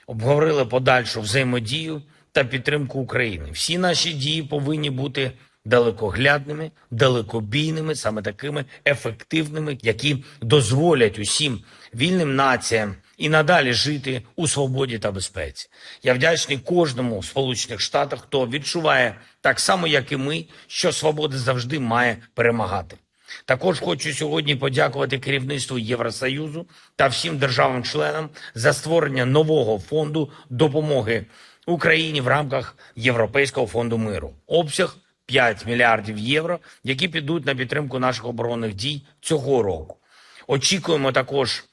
Обговорили подальшу взаємодію та підтримку України. Всі наші дії повинні бути далекоглядними, далекобійними, саме такими ефективними, які дозволять усім вільним націям і надалі жити у свободі та безпеці. Я вдячний кожному в Сполучених Штатах, хто відчуває так само, як і ми, що свобода завжди має перемагати. Також хочу сьогодні подякувати керівництву Євросоюзу та всім державам-членам за створення нового фонду допомоги Україні в рамках Європейського фонду миру. Обсяг 5 мільярдів євро, які підуть на підтримку наших оборонних дій цього року. Очікуємо також,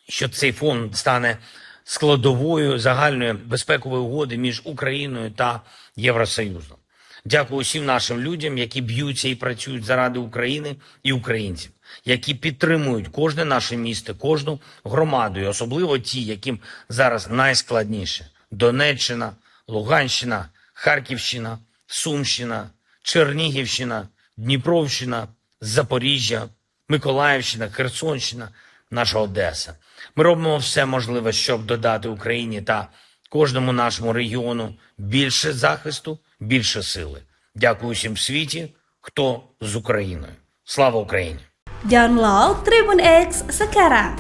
що цей фонд стане складовою загальної безпекової угоди між Україною та Євросоюзом. Дякую усім нашим людям, які б'ються і працюють заради України і українців, які підтримують кожне наше місто, кожну громаду, і особливо ті, яким зараз найскладніше. Донеччина, Луганщина, Харківщина, Сумщина, Чернігівщина, Дніпровщина, Запоріжжя, Миколаївщина, Херсонщина, наша Одеса. Ми робимо все можливе, щоб додати Україні та кожному нашому регіону більше захисту, більше сили. Дякую всім в світі, хто з Україною. Слава Україні! Download Tribun X sekarang.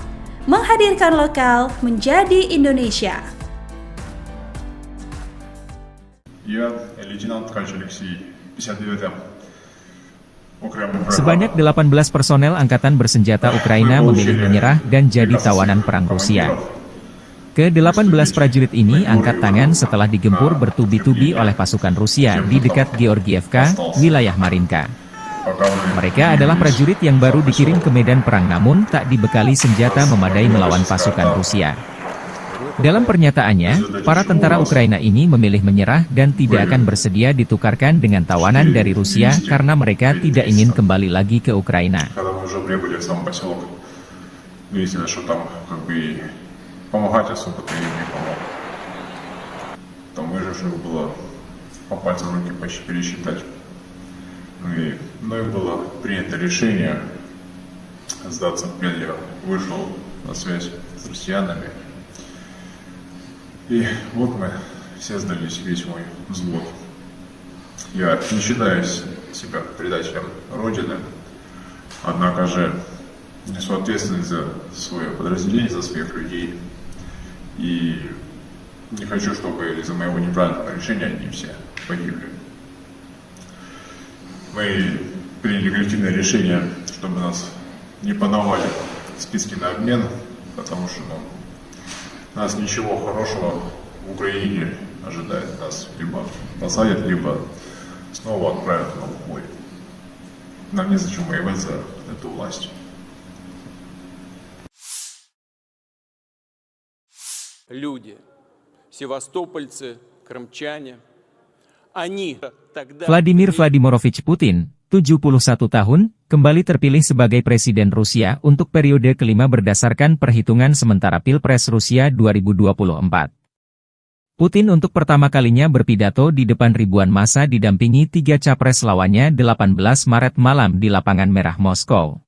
Menghadirkan lokal menjadi Indonesia. Я лейтенант Ткач Алексей, 59-м. Sebanyak 18 personel angkatan bersenjata Ukraina memilih menyerah dan jadi tawanan perang Rusia. Ke-18 prajurit ini angkat tangan setelah digempur bertubi-tubi oleh pasukan Rusia di dekat Georgievka, wilayah Marinka. Mereka adalah prajurit yang baru dikirim ke medan perang namun tak dibekali senjata memadai melawan pasukan Rusia. Dalam pernyataannya, para tentara Ukraina ini memilih menyerah dan tidak akan bersedia ditukarkan dengan tawanan dari Rusia karena mereka tidak ingin kembali lagi ke Ukraina. Помогать особо-то им не помог. Там выживших было по пальцам руки почти пересчитать. И мной было принято решение сдаться в плен. Я вышел на связь с россиянами. И вот мы все сдались, весь мой взвод. Я не считаю себя предателем Родины, однако же несу ответственность за свое подразделение, за своих людей. И не хочу, чтобы из-за моего неправильного решения они все погибли. Мы приняли коллективное решение, чтобы нас не подавали в списки на обмен, потому что нас ничего хорошего в Украине ожидает. Нас либо посадят, либо снова отправят на бой. Нам незачем воевать за эту власть. Люди, севастопольцы, крымчане, они тогда... Vladimir Vladimirovich Putin, 71 tahun, kembali terpilih sebagai Presiden Rusia untuk periode kelima berdasarkan perhitungan sementara Pilpres Rusia 2024. Putin untuk pertama kalinya berpidato di depan ribuan massa didampingi 3 capres lawannya 18 Maret malam di Lapangan Merah Moskow.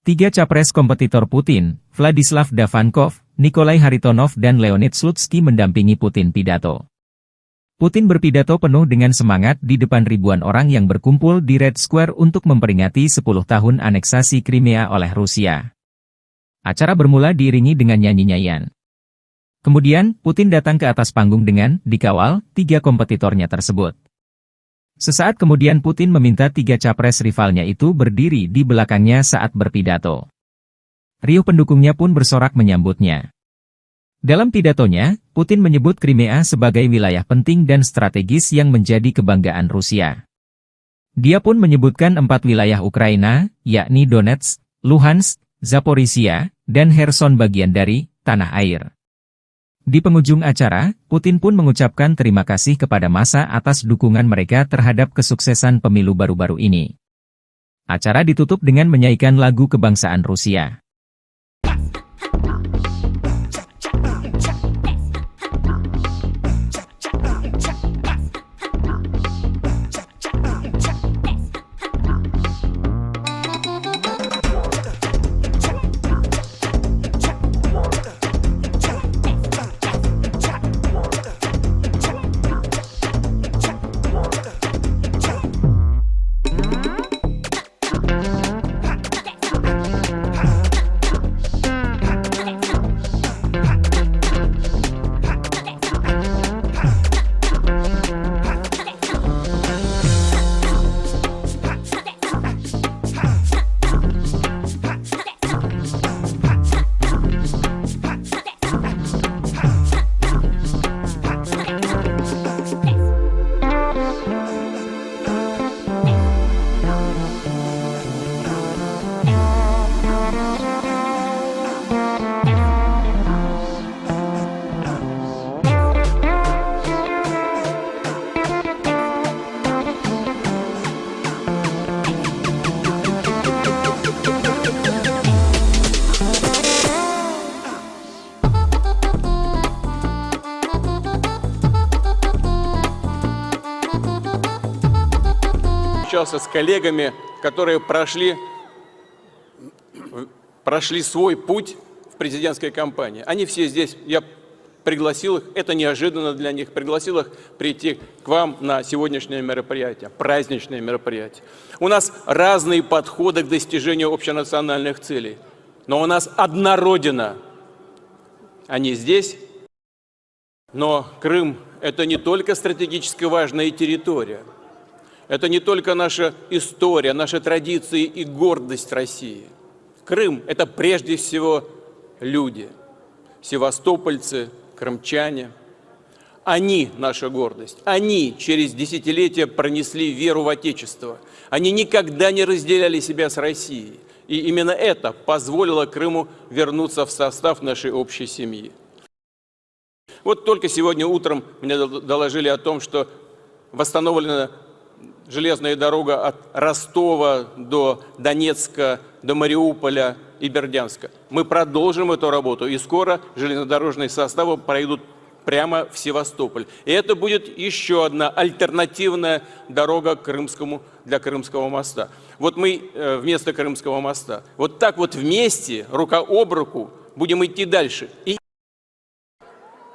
3 capres kompetitor Putin, Vladislav Davankov, Nikolai Haritonov dan Leonid Slutsky mendampingi Putin pidato. Putin berpidato penuh dengan semangat di depan ribuan orang yang berkumpul di Red Square untuk memperingati 10 tahun aneksasi Crimea oleh Rusia. Acara bermula diiringi dengan nyanyi-nyanyian. Kemudian, Putin datang ke atas panggung dengan dikawal 3 kompetitornya tersebut. Sesaat kemudian Putin meminta 3 capres rivalnya itu berdiri di belakangnya saat berpidato. Riuh pendukungnya pun bersorak menyambutnya. Dalam pidatonya, Putin menyebut Crimea sebagai wilayah penting dan strategis yang menjadi kebanggaan Rusia. Dia pun menyebutkan 4 wilayah Ukraina, yakni Donetsk, Luhansk, Zaporizhia, dan Kherson bagian dari tanah air. Di penghujung acara, Putin pun mengucapkan terima kasih kepada massa atas dukungan mereka terhadap kesuksesan pemilu baru-baru ini. Acara ditutup dengan menyanyikan lagu kebangsaan Rusia. встречался с коллегами, которые прошли свой путь в президентской кампании. Они все здесь, я пригласил их, это неожиданно для них, пригласил их прийти к вам на сегодняшнее мероприятие, праздничное мероприятие. У нас разные подходы к достижению общенациональных целей, но у нас одна Родина. Они здесь, но Крым – это не только стратегически важная территория, это не только наша история, наши традиции и гордость России. Крым – это прежде всего люди, севастопольцы, крымчане. Они наша гордость. Они через десятилетия пронесли веру в Отечество. Они никогда не разделяли себя с Россией. И именно это позволило Крыму вернуться в состав нашей общей семьи. Вот только сегодня утром мне доложили о том, что восстановлена железная дорога от Ростова до Донецка, до Мариуполя и Бердянска. Мы продолжим эту работу, и скоро железнодорожные составы пройдут прямо в Севастополь. И это будет еще одна альтернативная дорога для Крымского моста. Вот мы вместо Крымского моста. Вот так вот вместе, рука об руку, будем идти дальше.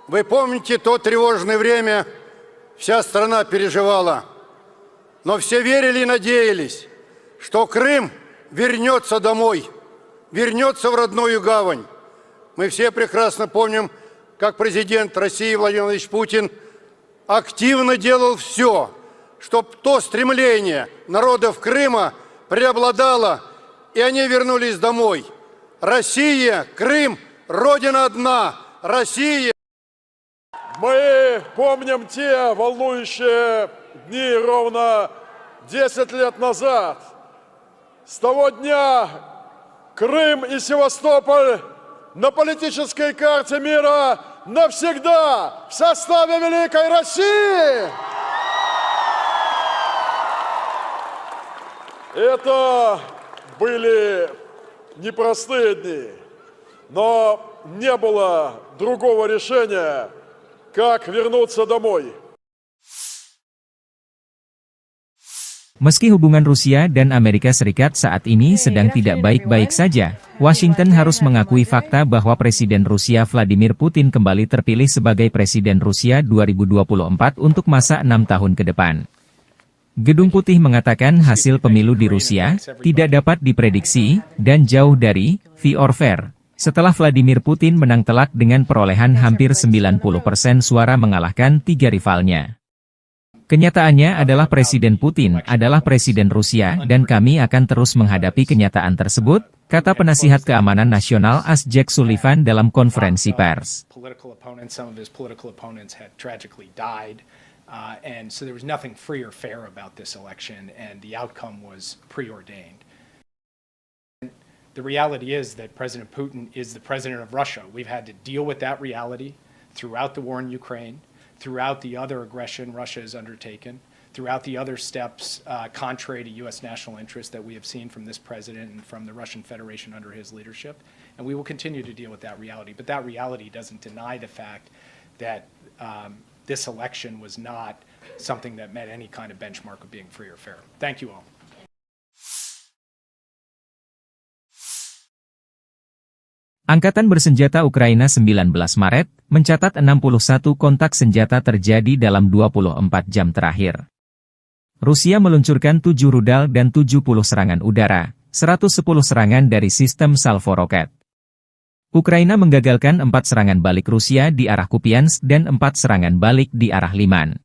Вы помните то тревожное время, вся страна переживала, но все верили и надеялись, что Крым вернется домой, вернется в родную гавань. Мы все прекрасно помним, как президент России Владимир Владимирович Путин активно делал все, чтобы то стремление народов Крыма преобладало, и они вернулись домой. Россия, Крым, Родина одна, Россия. Мы помним те волнующие дни ровно 10 лет назад. С того дня Крым и Севастополь на политической карте мира навсегда в составе Великой России. Это были непростые дни, но не было другого решения, как вернуться домой. Meski hubungan Rusia dan Amerika Serikat saat ini sedang tidak baik-baik saja, Washington harus mengakui fakta bahwa Presiden Rusia Vladimir Putin kembali terpilih sebagai Presiden Rusia 2024 untuk masa 6 tahun ke depan. Gedung Putih mengatakan hasil pemilu di Rusia tidak dapat diprediksi dan jauh dari fair or fair. Setelah Vladimir Putin menang telak dengan perolehan hampir 90% suara mengalahkan 3 rivalnya. Kenyataannya adalah Presiden Putin adalah Presiden Rusia dan kami akan terus menghadapi kenyataan tersebut, kata penasihat keamanan nasional AS Jack Sullivan dalam konferensi pers. And so there was nothing free or fair about this election, and the outcome was preordained. The reality is that President Putin is the president of Russia. We've had to deal with that reality throughout the war in Ukraine, throughout the other aggression Russia has undertaken, throughout the other steps contrary to U.S. national interest that we have seen from this president and from the Russian Federation under his leadership. And we will continue to deal with that reality. But that reality doesn't deny the fact that this election was not something that met any kind of benchmark of being free or fair. Thank you all. Angkatan Bersenjata Ukraina 19 Maret, mencatat 61 kontak senjata terjadi dalam 24 jam terakhir. Rusia meluncurkan 7 rudal dan 70 serangan udara, 110 serangan dari sistem salvo roket. Ukraina menggagalkan 4 serangan balik Rusia di arah Kupiansk dan 4 serangan balik di arah Liman.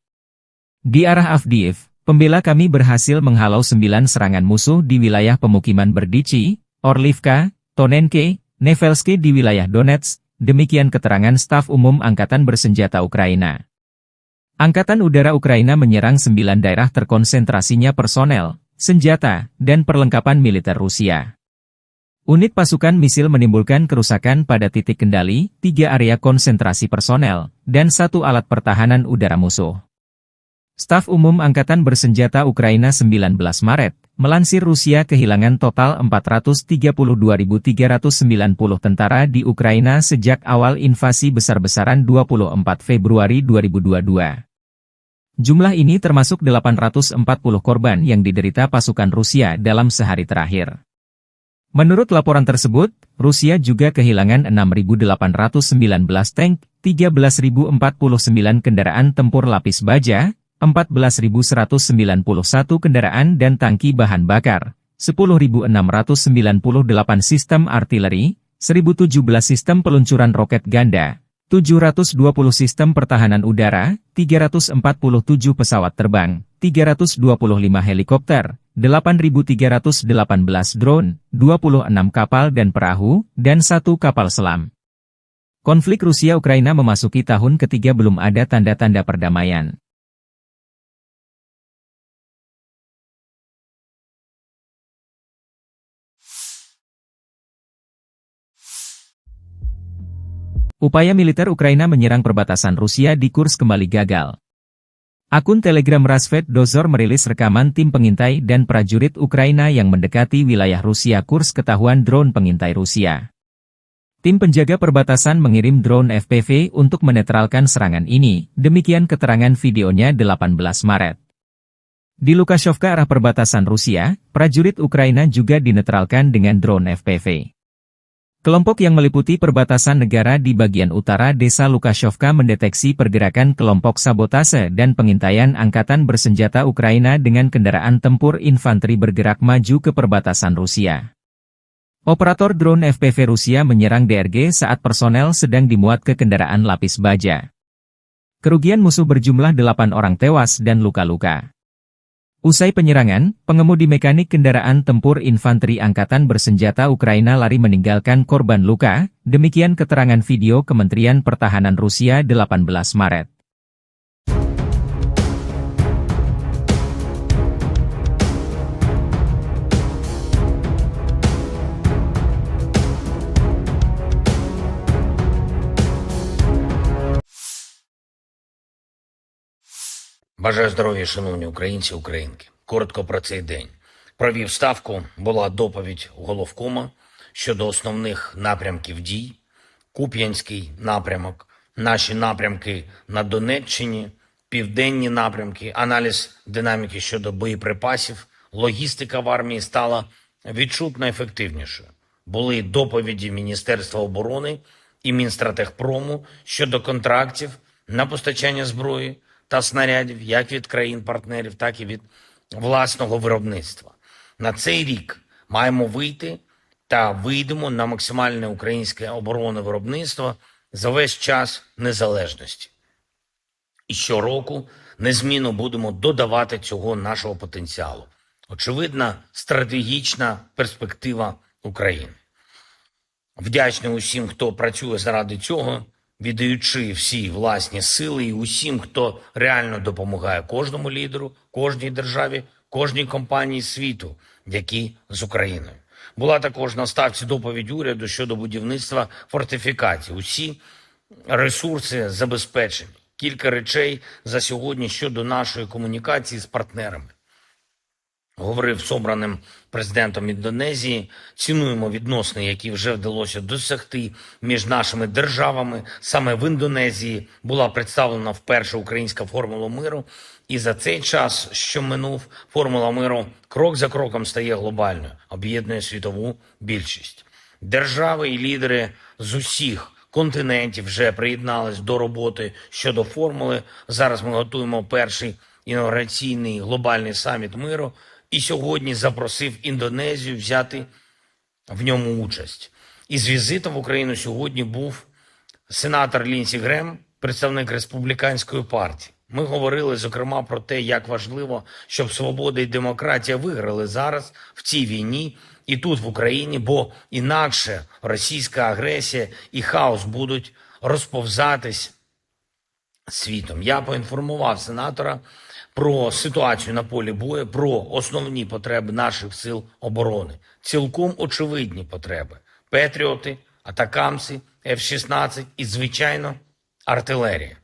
Di arah Avdiivka, pembela kami berhasil menghalau 9 serangan musuh di wilayah pemukiman Berdichi, Orlivka, Tonenke, Nevelski di wilayah Donetsk, demikian keterangan staf umum Angkatan Bersenjata Ukraina. Angkatan Udara Ukraina menyerang 9 daerah terkonsentrasinya personel, senjata, dan perlengkapan militer Rusia. Unit pasukan misil menimbulkan kerusakan pada titik kendali, 3 area konsentrasi personel, dan 1 alat pertahanan udara musuh. Staf umum Angkatan Bersenjata Ukraina 19 Maret, melansir Rusia kehilangan total 432.390 tentara di Ukraina sejak awal invasi besar-besaran 24 Februari 2022. Jumlah ini termasuk 840 korban yang diderita pasukan Rusia dalam sehari terakhir. Menurut laporan tersebut, Rusia juga kehilangan 6.819 tank, 13.049 kendaraan tempur lapis baja, 14.191 kendaraan dan tangki bahan bakar, 10.698 sistem artileri, 1.017 sistem peluncuran roket ganda, 720 sistem pertahanan udara, 347 pesawat terbang, 325 helikopter, 8.318 drone, 26 kapal dan perahu, dan 1 kapal selam. Konflik Rusia-Ukraina memasuki tahun ketiga belum ada tanda-tanda perdamaian. Upaya militer Ukraina menyerang perbatasan Rusia di Kursk kembali gagal. Akun Telegram Rasvet Dozor merilis rekaman tim pengintai dan prajurit Ukraina yang mendekati wilayah Rusia Kursk ketahuan drone pengintai Rusia. Tim penjaga perbatasan mengirim drone FPV untuk menetralkan serangan ini, demikian keterangan videonya 18 Maret. Di Lukashevka arah perbatasan Rusia, prajurit Ukraina juga dinetralkan dengan drone FPV. Kelompok yang meliputi perbatasan negara di bagian utara desa Lukashevka mendeteksi pergerakan kelompok sabotase dan pengintaian angkatan bersenjata Ukraina dengan kendaraan tempur infanteri bergerak maju ke perbatasan Rusia. Operator drone FPV Rusia menyerang DRG saat personel sedang dimuat ke kendaraan lapis baja. Kerugian musuh berjumlah 8 orang tewas dan luka-luka. Usai penyerangan, pengemudi mekanik kendaraan tempur infanteri angkatan bersenjata Ukraina lari meninggalkan korban luka, demikian keterangan video Kementerian Pertahanan Rusia 18 Maret. Бажаю здоров'я, шановні українці, українки. Коротко про цей день. Провів ставку, була доповідь головкома щодо основних напрямків дій. Куп'янський напрямок, наші напрямки на Донеччині, південні напрямки, аналіз динаміки щодо боєприпасів, логістика в армії стала відчутно ефективнішою. Були доповіді Міністерства оборони і Мінстратегпрому щодо контрактів на постачання зброї та снарядів як від країн-партнерів, так і від власного виробництва. На цей рік маємо вийти та вийдемо на максимальне українське оборонне виробництво за весь час незалежності. І щороку незмінно будемо додавати цього нашого потенціалу. Очевидна стратегічна перспектива України. Вдячний усім, хто працює заради цього, віддаючи всі власні сили, і усім, хто реально допомагає кожному лідеру, кожній державі, кожній компанії світу, які з Україною. Була також на ставці доповідь уряду щодо будівництва фортифікацій. Усі ресурси забезпечені. Кілька речей за сьогодні щодо нашої комунікації з партнерами. Говорив з обраним президентом Індонезії, цінуємо відносини, які вже вдалося досягти між нашими державами. Саме в Індонезії була представлена вперше українська формула миру. І за цей час, що минув, формула миру крок за кроком стає глобальною, об'єднує світову більшість. Держави і лідери з усіх континентів вже приєднались до роботи щодо формули. Зараз ми готуємо перший інаугураційний глобальний саміт миру. І сьогодні запросив Індонезію взяти в ньому участь. Із візитом в Україну сьогодні був сенатор Лінсі Грем, представник Республіканської партії. Ми говорили, зокрема, про те, як важливо, щоб свобода і демократія виграли зараз в цій війні і тут, в Україні, бо інакше російська агресія і хаос будуть розповзатись світом. Я поінформував сенатора про ситуацію на полі бою, про основні потреби наших сил оборони. Цілком очевидні потреби. Петріоти, атакамси, F-16 і, звичайно, артилерія.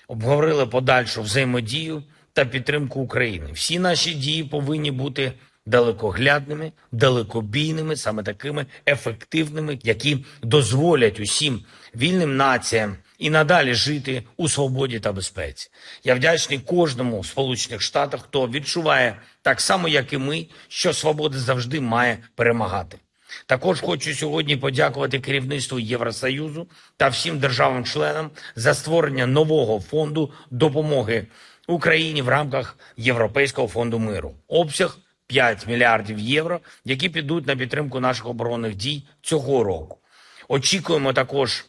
Обговорили подальшу взаємодію та підтримку України. Всі наші дії повинні бути далекоглядними, далекобійними, саме такими ефективними, які дозволять усім вільним націям і надалі жити у свободі та безпеці. Я вдячний кожному в Сполучених Штатах, хто відчуває так само, як і ми, що свобода завжди має перемагати. Також хочу сьогодні подякувати керівництву Євросоюзу та всім державам-членам за створення нового фонду допомоги Україні в рамках Європейського фонду миру. Обсяг 5 мільярдів євро, які підуть на підтримку наших оборонних дій цього року. Очікуємо також,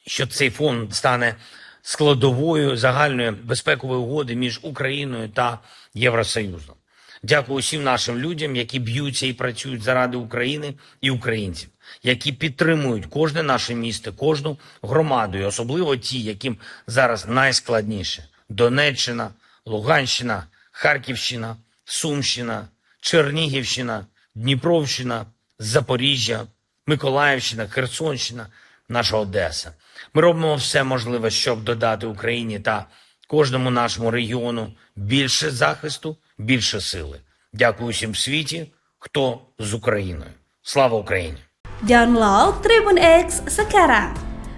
що цей фонд стане складовою загальної безпекової угоди між Україною та Євросоюзом. Дякую усім нашим людям, які б'ються і працюють заради України і українців, які підтримують кожне наше місто, кожну громаду, і особливо ті, яким зараз найскладніше. Донеччина, Луганщина, Харківщина, Сумщина, Чернігівщина, Дніпровщина, Запоріжжя, Миколаївщина, Херсонщина, наша Одеса. Ми робимо все можливе, щоб додати Україні та кожному нашому регіону більше захисту, більше сили. Дякую всім в світі, хто з Україною. Слава Україні! Download Tribun X sekarang.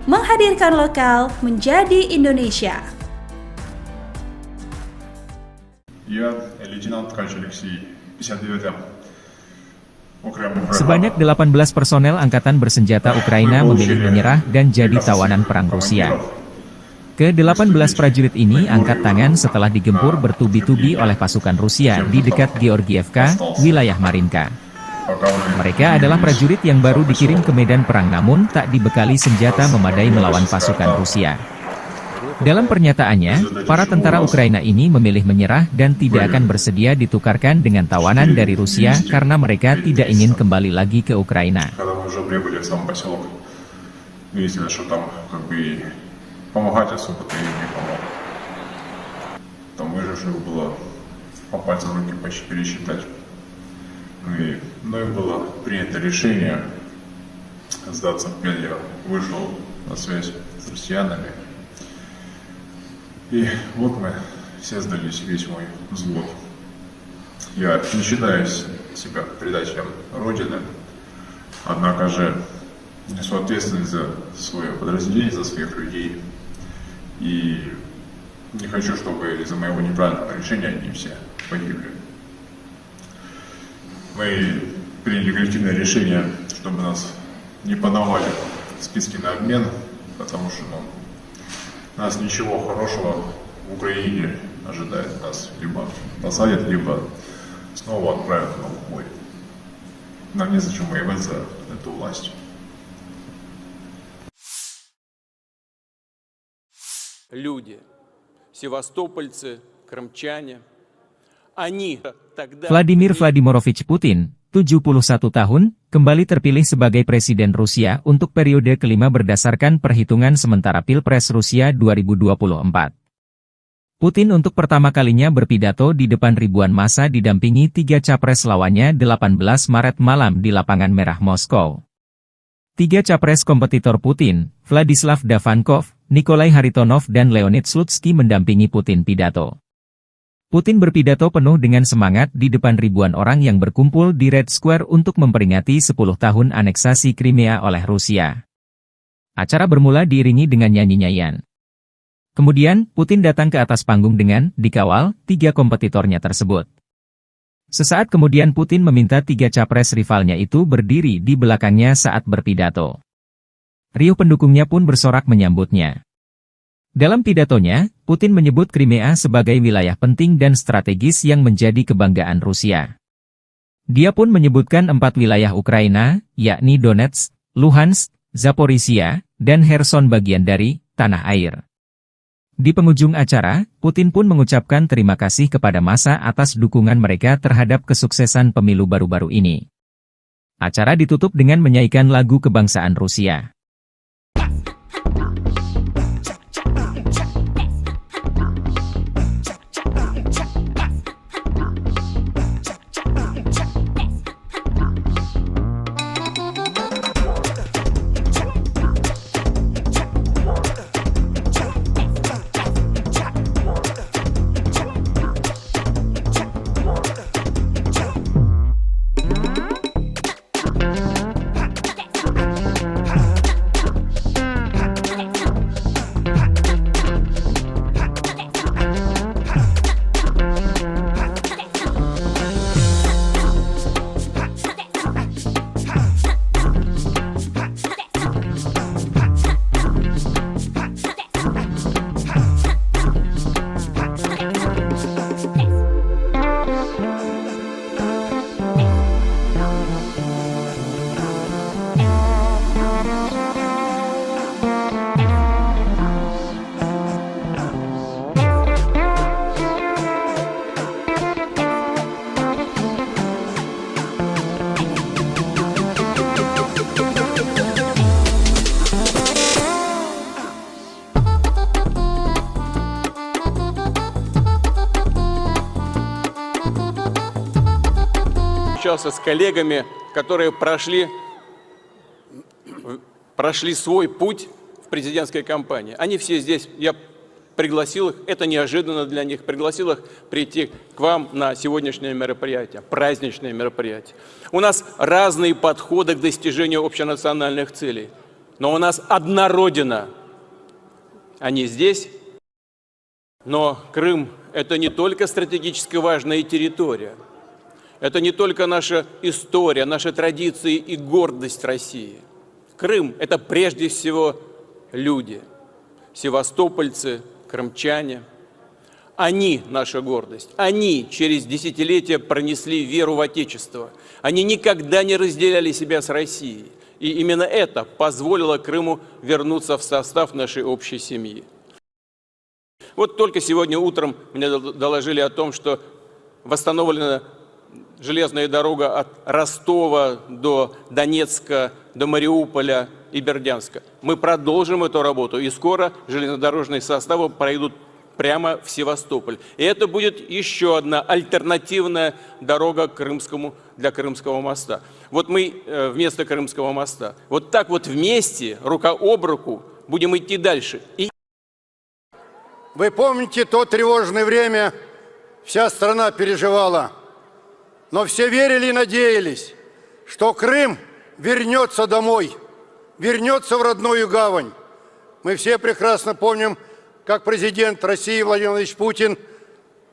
Menghadirkan lokal menjadi Indonesia. Я лейтенант Ткач Алексей, 59-я окремая бригада. Sebanyak 18 personel angkatan bersenjata Ukraina memilih menyerah dan jadi tawanan perang Rusia. Ke-18 prajurit ini angkat tangan setelah digempur bertubi-tubi oleh pasukan Rusia di dekat Georgievka, wilayah Marinka. Mereka adalah prajurit yang baru dikirim ke medan perang namun tak dibekali senjata memadai melawan pasukan Rusia. Dalam pernyataannya, para tentara Ukraina ini memilih menyerah dan tidak akan bersedia ditukarkan dengan tawanan dari Rusia karena mereka tidak ingin kembali lagi ke Ukraina. Когда мы уже прибыли в сам поселок, выяснилось, что там как бы помогать особо-то и не помог. Там выживших было по пальцам руки почти пересчитать. И мною было принято решение сдаться в плен. Я вышел на связь с россиянами. И вот мы все сдались, весь мой взвод. Я не считаю себя предателем Родины, однако же несу ответственность за свое подразделение, за своих людей. И не хочу, чтобы из-за моего неправильного решения они все погибли. Мы приняли коллективное решение, чтобы нас не подавали в списки на обмен, потому что нас ничего хорошего в Украине ожидает. Нас либо посадят, либо снова отправят на убой. Нам незачем воевать за эту власть. Люди, севастопольцы, крымчане, они тогда... Vladimir Vladimirovich Putin, 71 tahun, kembali terpilih sebagai Presiden Rusia untuk periode kelima berdasarkan perhitungan sementara Pilpres Rusia 2024. Putin untuk pertama kalinya berpidato di depan ribuan massa didampingi 3 capres lawannya 18 Maret malam di Lapangan Merah Moskow. 3 capres kompetitor Putin, Vladislav Davankov, Nikolai Haritonov dan Leonid Slutsky mendampingi Putin pidato. Putin berpidato penuh dengan semangat di depan ribuan orang yang berkumpul di Red Square untuk memperingati 10 tahun aneksasi Crimea oleh Rusia. Acara bermula diiringi dengan nyanyi-nyanyian. Kemudian, Putin datang ke atas panggung dengan dikawal 3 kompetitornya tersebut. Sesaat kemudian Putin meminta 3 capres rivalnya itu berdiri di belakangnya saat berpidato. Riuh pendukungnya pun bersorak menyambutnya. Dalam pidatonya, Putin menyebut Crimea sebagai wilayah penting dan strategis yang menjadi kebanggaan Rusia. Dia pun menyebutkan 4 wilayah Ukraina, yakni Donetsk, Luhansk, Zaporizhia, dan Kherson bagian dari tanah air. Di penghujung acara, Putin pun mengucapkan terima kasih kepada massa atas dukungan mereka terhadap kesuksesan pemilu baru-baru ini. Acara ditutup dengan menyanyikan lagu kebangsaan Rusia. общался с коллегами, которые прошли свой путь в президентской кампании. Они все здесь, я пригласил их, это неожиданно для них, пригласил их прийти к вам на сегодняшнее мероприятие, праздничное мероприятие. У нас разные подходы к достижению общенациональных целей, но у нас одна Родина. Они здесь, но Крым – это не только стратегически важная территория, это не только наша история, наши традиции и гордость России. Крым – это прежде всего люди, севастопольцы, крымчане. Они наша гордость. Они через десятилетия пронесли веру в Отечество. Они никогда не разделяли себя с Россией. И именно это позволило Крыму вернуться в состав нашей общей семьи. Вот только сегодня утром мне доложили о том, что восстановлена железная дорога от Ростова до Донецка, до Мариуполя и Бердянска. Мы продолжим эту работу, и скоро железнодорожные составы пройдут прямо в Севастополь. И это будет еще одна альтернативная дорога для Крымского моста. Вот мы вместо Крымского моста. Вот так вот вместе, рука об руку, будем идти дальше. Вы помните то тревожное время, вся страна переживала, но все верили и надеялись, что Крым вернется домой, вернется в родную гавань. Мы все прекрасно помним, как президент России Владимир Владимирович Путин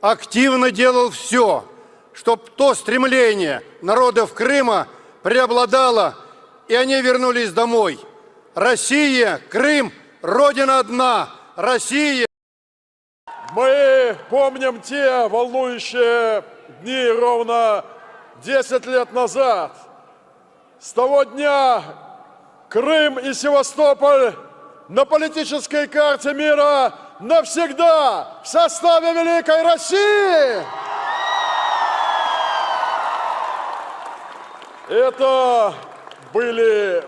активно делал все, чтобы то стремление народов Крыма преобладало, и они вернулись домой. Россия, Крым, Родина одна, Россия. Мы помним те волнующие дни ровно 10 лет назад. С того дня Крым и Севастополь на политической карте мира навсегда в составе Великой России. Это были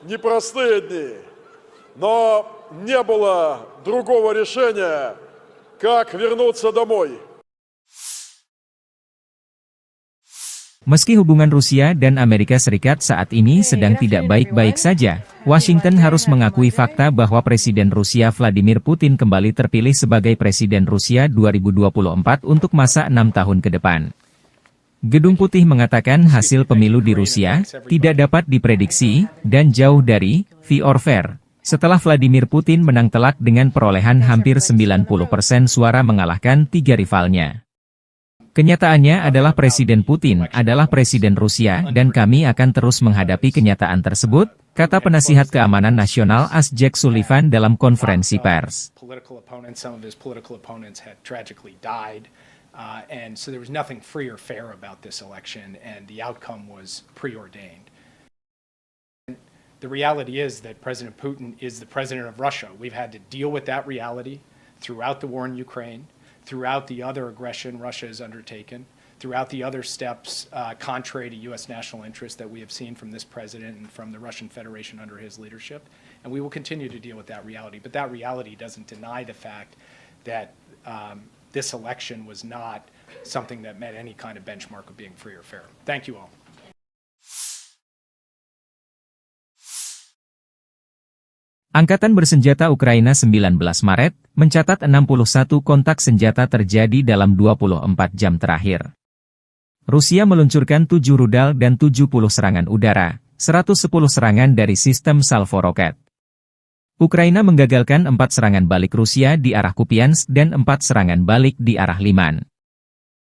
непростые дни, но не было другого решения, как вернуться домой. Meski hubungan Rusia dan Amerika Serikat saat ini sedang tidak baik-baik saja, Washington harus mengakui fakta bahwa Presiden Rusia Vladimir Putin kembali terpilih sebagai Presiden Rusia 2024 untuk masa 6 tahun ke depan. Gedung Putih mengatakan hasil pemilu di Rusia tidak dapat diprediksi dan jauh dari fair or fair, setelah Vladimir Putin menang telak dengan perolehan hampir 90% suara mengalahkan 3 rivalnya. Kenyataannya adalah Presiden Putin adalah Presiden Rusia dan kami akan terus menghadapi kenyataan tersebut, kata penasihat keamanan nasional AS Jake Sullivan dalam konferensi pers. And so there was nothing free or fair about this election, and the outcome was preordained. The reality is that President Putin is the president of Russia. We've had to deal with that reality throughout the war in Ukraine, throughout the other aggression Russia has undertaken, throughout the other steps contrary to U.S. national interest that we have seen from this president and from the Russian Federation under his leadership. And we will continue to deal with that reality. But that reality doesn't deny the fact that this election was not something that met any kind of benchmark of being free or fair. Thank you all. Angkatan Bersenjata Ukraina 19 Maret, mencatat 61 kontak senjata terjadi dalam 24 jam terakhir. Rusia meluncurkan 7 rudal dan 70 serangan udara, 110 serangan dari sistem salvo roket. Ukraina menggagalkan 4 serangan balik Rusia di arah Kupiansk dan 4 serangan balik di arah Liman.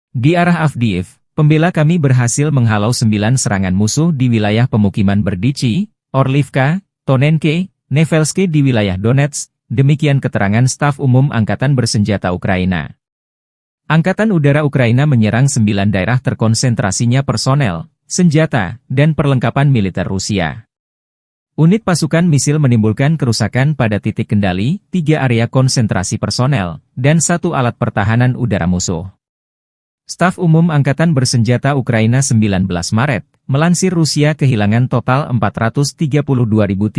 Di arah Avdiivka, pembela kami berhasil menghalau 9 serangan musuh di wilayah pemukiman Berdichi, Orlivka, Tonenke, Nevelske di wilayah Donetsk, demikian keterangan staf umum Angkatan Bersenjata Ukraina. Angkatan Udara Ukraina menyerang 9 daerah terkonsentrasinya personel, senjata, dan perlengkapan militer Rusia. Unit pasukan misil menimbulkan kerusakan pada titik kendali, 3 area konsentrasi personel, dan 1 alat pertahanan udara musuh. Staf umum Angkatan Bersenjata Ukraina 19 Maret, melansir Rusia kehilangan total 432.390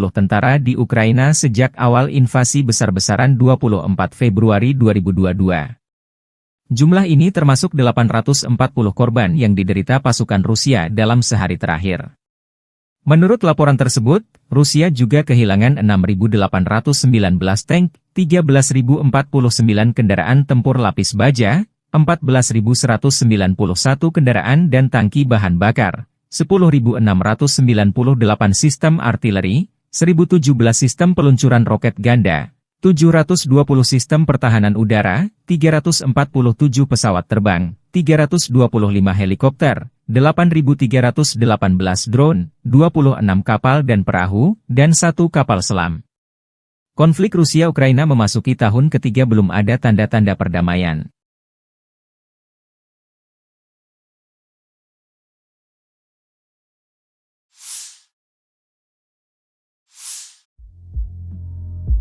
tentara di Ukraina sejak awal invasi besar-besaran 24 Februari 2022. Jumlah ini termasuk 840 korban yang diderita pasukan Rusia dalam sehari terakhir. Menurut laporan tersebut, Rusia juga kehilangan 6.819 tank, 13.049 kendaraan tempur lapis baja, 14.191 kendaraan dan tangki bahan bakar, 10.698 sistem artileri, 1.017 sistem peluncuran roket ganda, 720 sistem pertahanan udara, 347 pesawat terbang, 325 helikopter, 8.318 drone, 26 kapal dan perahu, dan 1 kapal selam. Konflik Rusia-Ukraina memasuki tahun ketiga belum ada tanda-tanda perdamaian.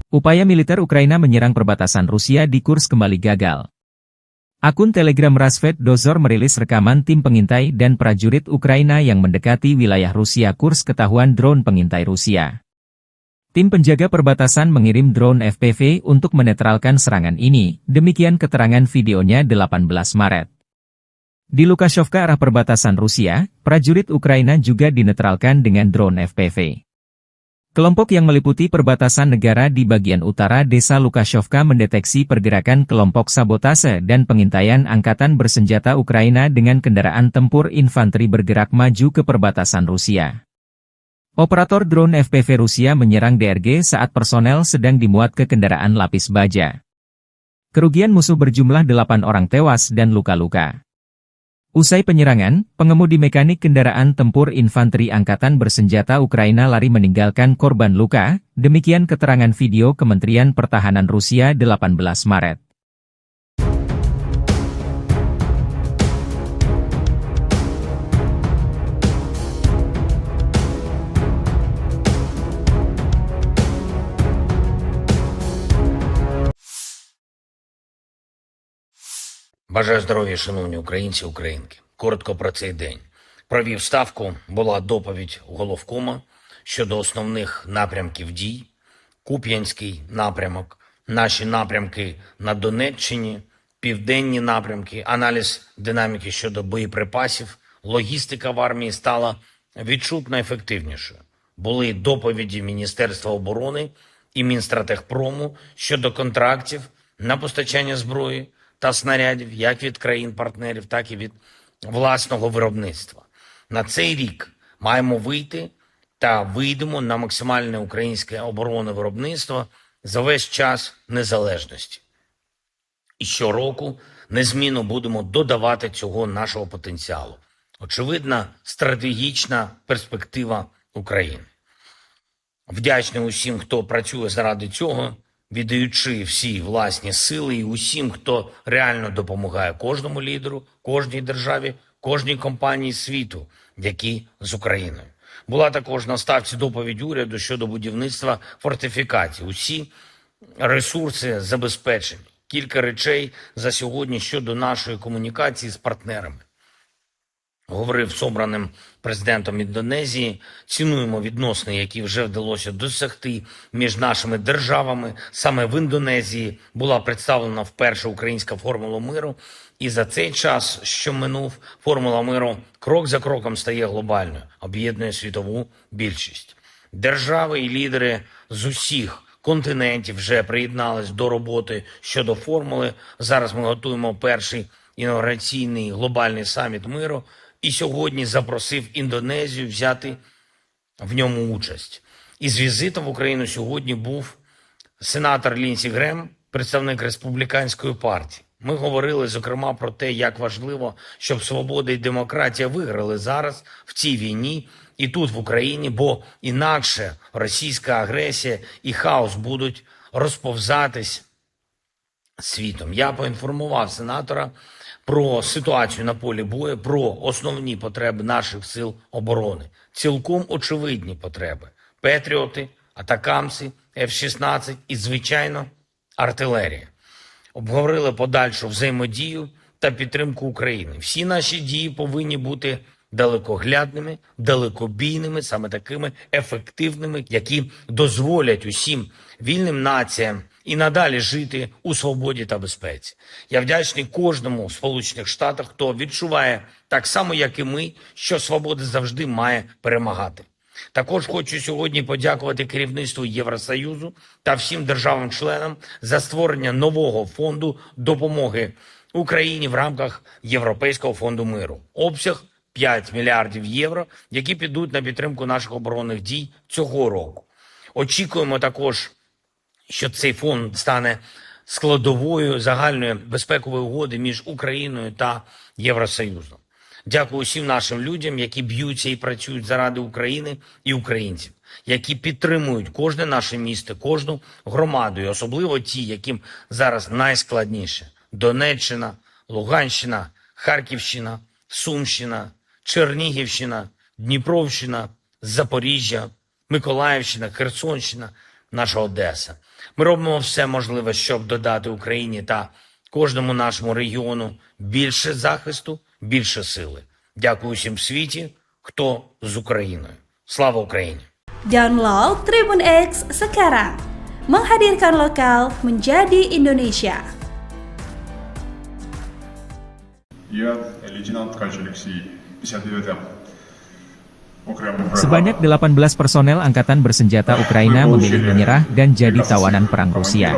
Upaya militer Ukraina menyerang perbatasan Rusia di Kursk kembali gagal. Akun Telegram Rasvet Dozor merilis rekaman tim pengintai dan prajurit Ukraina yang mendekati wilayah Rusia Kursk ketahuan drone pengintai Rusia. Tim penjaga perbatasan mengirim drone FPV untuk menetralkan serangan ini, demikian keterangan videonya 18 Maret. Di Lukashovka arah perbatasan Rusia, prajurit Ukraina juga dinetralkan dengan drone FPV. Kelompok yang meliputi perbatasan negara di bagian utara desa Lukashovka mendeteksi pergerakan kelompok sabotase dan pengintaian angkatan bersenjata Ukraina dengan kendaraan tempur infanteri bergerak maju ke perbatasan Rusia. Operator drone FPV Rusia menyerang DRG saat personel sedang dimuat ke kendaraan lapis baja. Kerugian musuh berjumlah 8 orang tewas dan luka-luka. Usai penyerangan, pengemudi mekanik kendaraan tempur infanteri angkatan bersenjata Ukraina lari meninggalkan korban luka, demikian keterangan video Kementerian Pertahanan Rusia 18 Maret. Бажаю здоров'я, шановні українці, українки. Коротко про цей день. Провів ставку, була доповідь головкома щодо основних напрямків дій. Куп'янський напрямок, наші напрямки на Донеччині, південні напрямки, аналіз динаміки щодо боєприпасів, логістика в армії стала відчутно ефективнішою. Були доповіді Міністерства оборони і Мінстратегпрому щодо контрактів на постачання зброї та снарядів як від країн-партнерів, так і від власного виробництва. На цей рік маємо вийти та вийдемо на максимальне українське оборонне виробництво за весь час незалежності. І щороку незмінно будемо додавати цього нашого потенціалу. Очевидна стратегічна перспектива України. Вдячний усім, хто працює заради цього, віддаючи всі власні сили і усім, хто реально допомагає кожному лідеру, кожній державі, кожній компанії світу, які з Україною. Була також на ставці доповідь уряду щодо будівництва фортифікацій. Усі ресурси забезпечені. Кілька речей за сьогодні щодо нашої комунікації з партнерами. Говорив з обраним президентом Індонезії, цінуємо відносини, які вже вдалося досягти між нашими державами. Саме в Індонезії була представлена вперше українська формула миру. І за цей час, що минув, формула миру крок за кроком стає глобальною, об'єднує світову більшість. Держави і лідери з усіх континентів вже приєднались до роботи щодо формули. Зараз ми готуємо перший інаугураційний глобальний саміт миру. І сьогодні запросив Індонезію взяти в ньому участь. Із візитом в Україну сьогодні був сенатор Лінсі Грем, представник Республіканської партії. Ми говорили, зокрема, про те, як важливо, щоб свобода і демократія виграли зараз в цій війні і тут, в Україні, бо інакше російська агресія і хаос будуть розповзатись світом. Я поінформував сенатора про ситуацію на полі бою, про основні потреби наших сил оборони. Цілком очевидні потреби. Петріоти, атакамси, F-16 і, звичайно, артилерія. Обговорили подальшу взаємодію та підтримку України. Всі наші дії повинні бути далекоглядними, далекобійними, саме такими ефективними, які дозволять усім вільним націям і надалі жити у свободі та безпеці. Я вдячний кожному в Сполучених Штатах, хто відчуває так само, як і ми, що свобода завжди має перемагати. Також хочу сьогодні подякувати керівництву Євросоюзу та всім державам-членам за створення нового фонду допомоги Україні в рамках Європейського фонду миру. Обсяг 5 мільярдів євро, які підуть на підтримку наших оборонних дій цього року. Очікуємо також, що цей фонд стане складовою загальної безпекової угоди між Україною та Євросоюзом. Дякую усім нашим людям, які б'ються і працюють заради України і українців, які підтримують кожне наше місто, кожну громаду, і особливо ті, яким зараз найскладніше. Донеччина, Луганщина, Харківщина, Сумщина, Чернігівщина, Дніпровщина, Запоріжжя, Миколаївщина, Херсонщина, наша Одеса. Ми робимо все можливе, щоб додати Україні та кожному нашому регіону більше захисту, більше сили. Дякую всім в світі, хто з Україною. Слава Україні! Download Tribun X sekarang. Menghadirkan lokal menjadi Indonesia. Я лейтенант Ткач Алексей, 59-м окремым. Sebanyak 18 personel angkatan bersenjata Ukraina memilih menyerah dan jadi tawanan perang Rusia.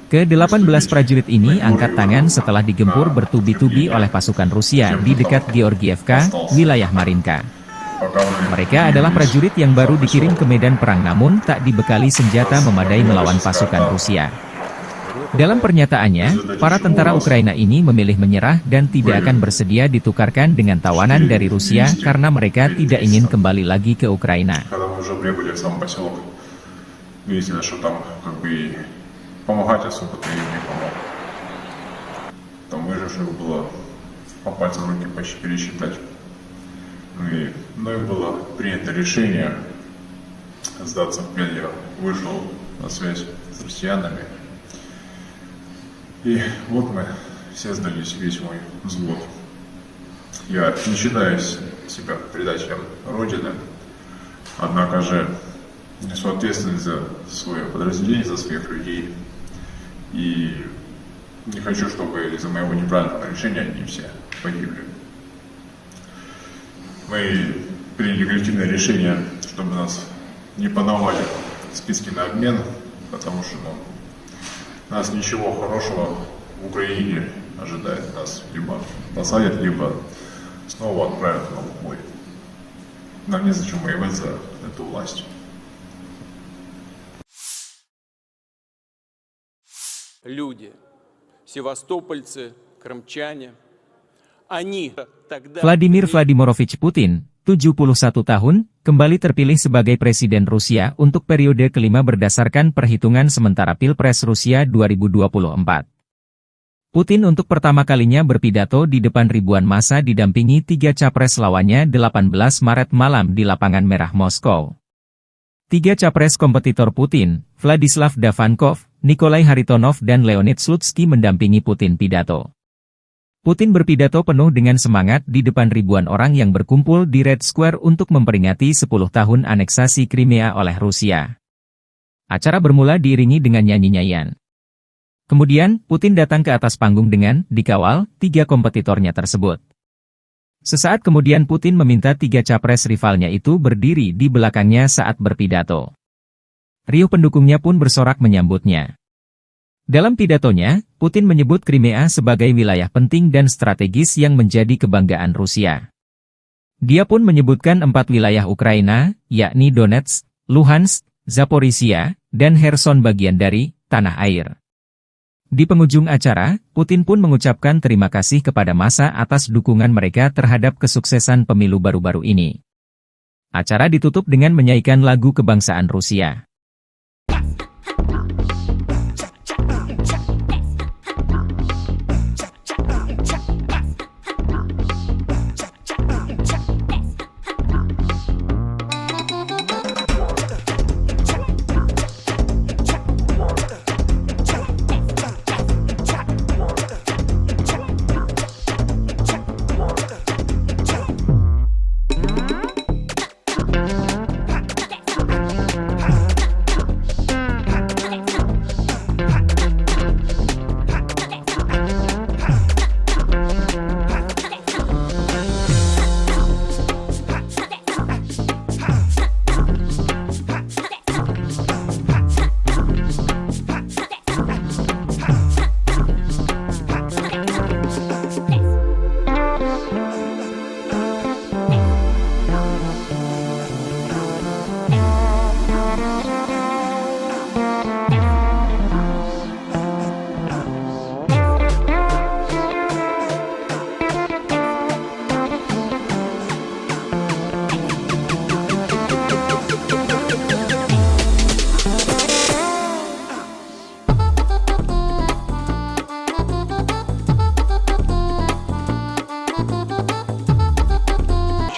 Ke-18 prajurit ini angkat tangan setelah digempur bertubi-tubi oleh pasukan Rusia di dekat Georgievka, wilayah Marinka. Mereka adalah prajurit yang baru dikirim ke medan perang namun tak dibekali senjata memadai melawan pasukan Rusia. Dalam pernyataannya, para tentara Ukraina ini memilih menyerah dan tidak akan bersedia ditukarkan dengan tawanan dari Rusia karena mereka tidak ingin kembali lagi ke Ukraina. Помогать особо-то им не помог. Там выживших было по пальцам руки почти пересчитать. И мною было принято решение сдаться в плен. Я вышел на связь с россиянами. И вот мы все сдались, весь мой взвод. Я не считаю себя предателем Родины, однако же несу ответственность за свое подразделение, за своих людей. И не хочу, чтобы из-за моего неправильного решения они все погибли. Мы приняли коллективное решение, чтобы нас не подавали в списки на обмен, потому что нас ничего хорошего в Украине ожидает. Нас либо посадят, либо снова отправят на бой. Нам незачем воевать за эту власть. Люди, севастопольцы, крымчане, они тогда... Vladimir Vladimirovich Putin, 71 tahun, kembali terpilih sebagai Presiden Rusia untuk periode kelima berdasarkan perhitungan sementara Pilpres Rusia 2024. Putin untuk pertama kalinya berpidato di depan ribuan massa didampingi 3 capres lawannya 18 Maret malam di Lapangan Merah Moskow. 3 capres kompetitor Putin, Vladislav Davankov, Nikolai Haritonov dan Leonid Slutsky mendampingi Putin pidato. Putin berpidato penuh dengan semangat di depan ribuan orang yang berkumpul di Red Square untuk memperingati 10 tahun aneksasi Crimea oleh Rusia. Acara bermula diiringi dengan nyanyi-nyanyian. Kemudian, Putin datang ke atas panggung dengan dikawal 3 kompetitornya tersebut. Sesaat kemudian Putin meminta 3 capres rivalnya itu berdiri di belakangnya saat berpidato. Riuh pendukungnya pun bersorak menyambutnya. Dalam pidatonya, Putin menyebut Crimea sebagai wilayah penting dan strategis yang menjadi kebanggaan Rusia. Dia pun menyebutkan 4 wilayah Ukraina, yakni Donetsk, Luhansk, Zaporizhia, dan Kherson bagian dari tanah air. Di penghujung acara, Putin pun mengucapkan terima kasih kepada massa atas dukungan mereka terhadap kesuksesan pemilu baru-baru ini. Acara ditutup dengan menyanyikan lagu kebangsaan Rusia.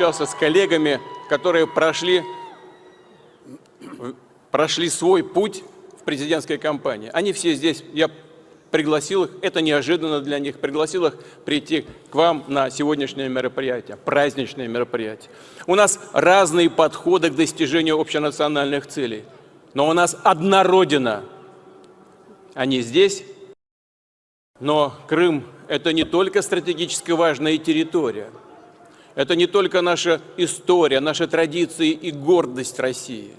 общался с коллегами, которые прошли свой путь в президентской кампании. Они все здесь, я пригласил их, это неожиданно для них, пригласил их прийти к вам на сегодняшнее мероприятие, праздничное мероприятие. У нас разные подходы к достижению общенациональных целей, но у нас одна Родина. Они здесь, но Крым – это не только стратегически важная территория, это не только наша история, наши традиции и гордость России.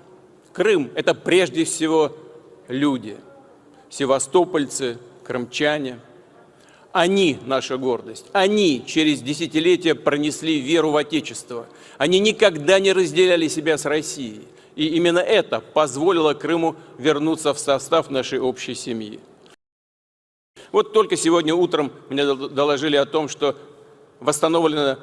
Крым – это прежде всего люди, севастопольцы, крымчане. Они – наша гордость. Они через десятилетия пронесли веру в Отечество. Они никогда не разделяли себя с Россией. И именно это позволило Крыму вернуться в состав нашей общей семьи. Вот только сегодня утром мне доложили о том, что восстановлена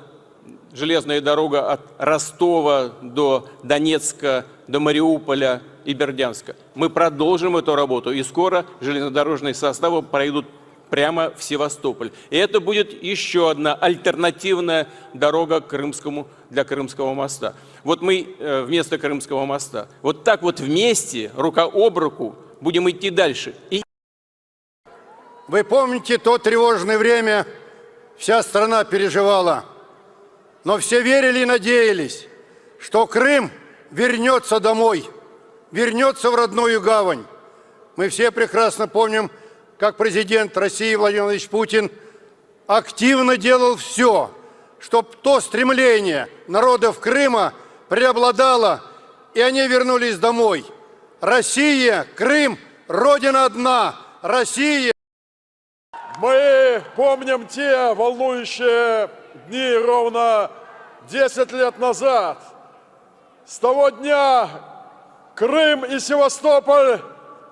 железная дорога от Ростова до Донецка, до Мариуполя и Бердянска. Мы продолжим эту работу, и скоро железнодорожные составы пройдут прямо в Севастополь. И это будет еще одна альтернативная дорога для Крымского моста. Вот мы вместо Крымского моста. Вот так вот вместе, рука об руку, будем идти дальше. Вы помните то тревожное время, вся страна переживала, но все верили и надеялись, что Крым вернется домой, вернется в родную гавань. Мы все прекрасно помним, как президент России Владимир Владимирович Путин активно делал все, чтобы то стремление народов Крыма преобладало, и они вернулись домой. Россия, Крым, Родина одна, Россия. Мы помним те волнующие дни ровно 10 лет назад. С того дня Крым и Севастополь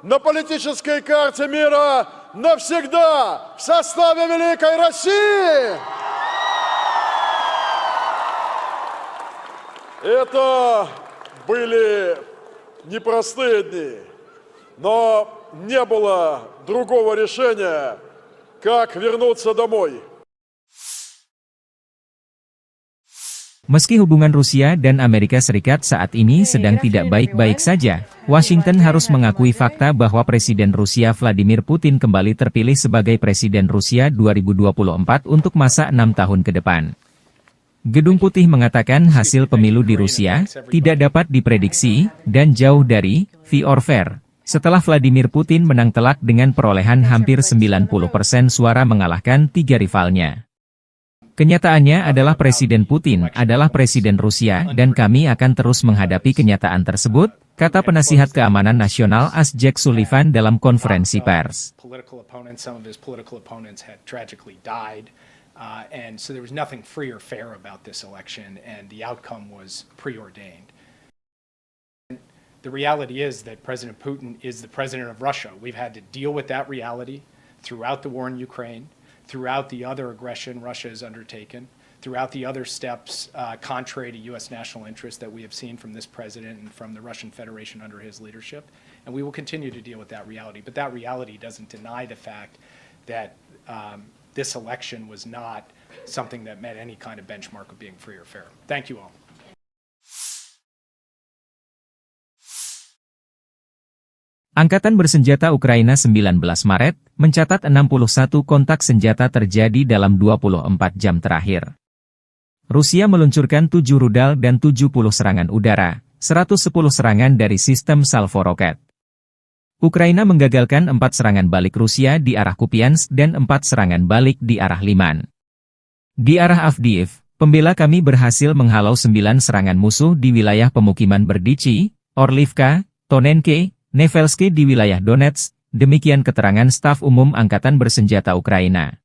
на политической карте мира навсегда в составе Великой России. Это были непростые дни, но не было другого решения, как вернуться домой. Meski hubungan Rusia dan Amerika Serikat saat ini sedang tidak baik-baik saja, Washington harus mengakui fakta bahwa Presiden Rusia Vladimir Putin kembali terpilih sebagai Presiden Rusia 2024 untuk masa 6 tahun ke depan. Gedung Putih mengatakan hasil pemilu di Rusia tidak dapat diprediksi dan jauh dari fair or fair, setelah Vladimir Putin menang telak dengan perolehan hampir 90% suara mengalahkan 3 rivalnya. Kenyataannya adalah Presiden Putin adalah Presiden Rusia dan kami akan terus menghadapi kenyataan tersebut, kata penasihat keamanan nasional Jake Sullivan dalam konferensi pers. And so there was nothing free or fair about this election, and the outcome was preordained. The reality is that President Putin is the president of Russia. We've had to deal with that reality throughout the war in Ukraine, throughout the other aggression Russia has undertaken, throughout the other steps contrary to U.S. national interest that we have seen from this president and from the Russian Federation under his leadership. And we will continue to deal with that reality. But that reality doesn't deny the fact that this election was not something that met any kind of benchmark of being free or fair. Thank you all. Angkatan Bersenjata Ukraina 19 Maret mencatat 61 kontak senjata terjadi dalam 24 jam terakhir. Rusia meluncurkan 7 rudal dan 70 serangan udara, 110 serangan dari sistem salvo roket. Ukraina menggagalkan 4 serangan balik Rusia di arah Kupiansk dan 4 serangan balik di arah Liman. Di arah Avdiivka, pembela kami berhasil menghalau 9 serangan musuh di wilayah pemukiman Berdichi, Orlivka, Tonenke, Nevelsky di wilayah Donetsk, demikian keterangan staf umum Angkatan Bersenjata Ukraina.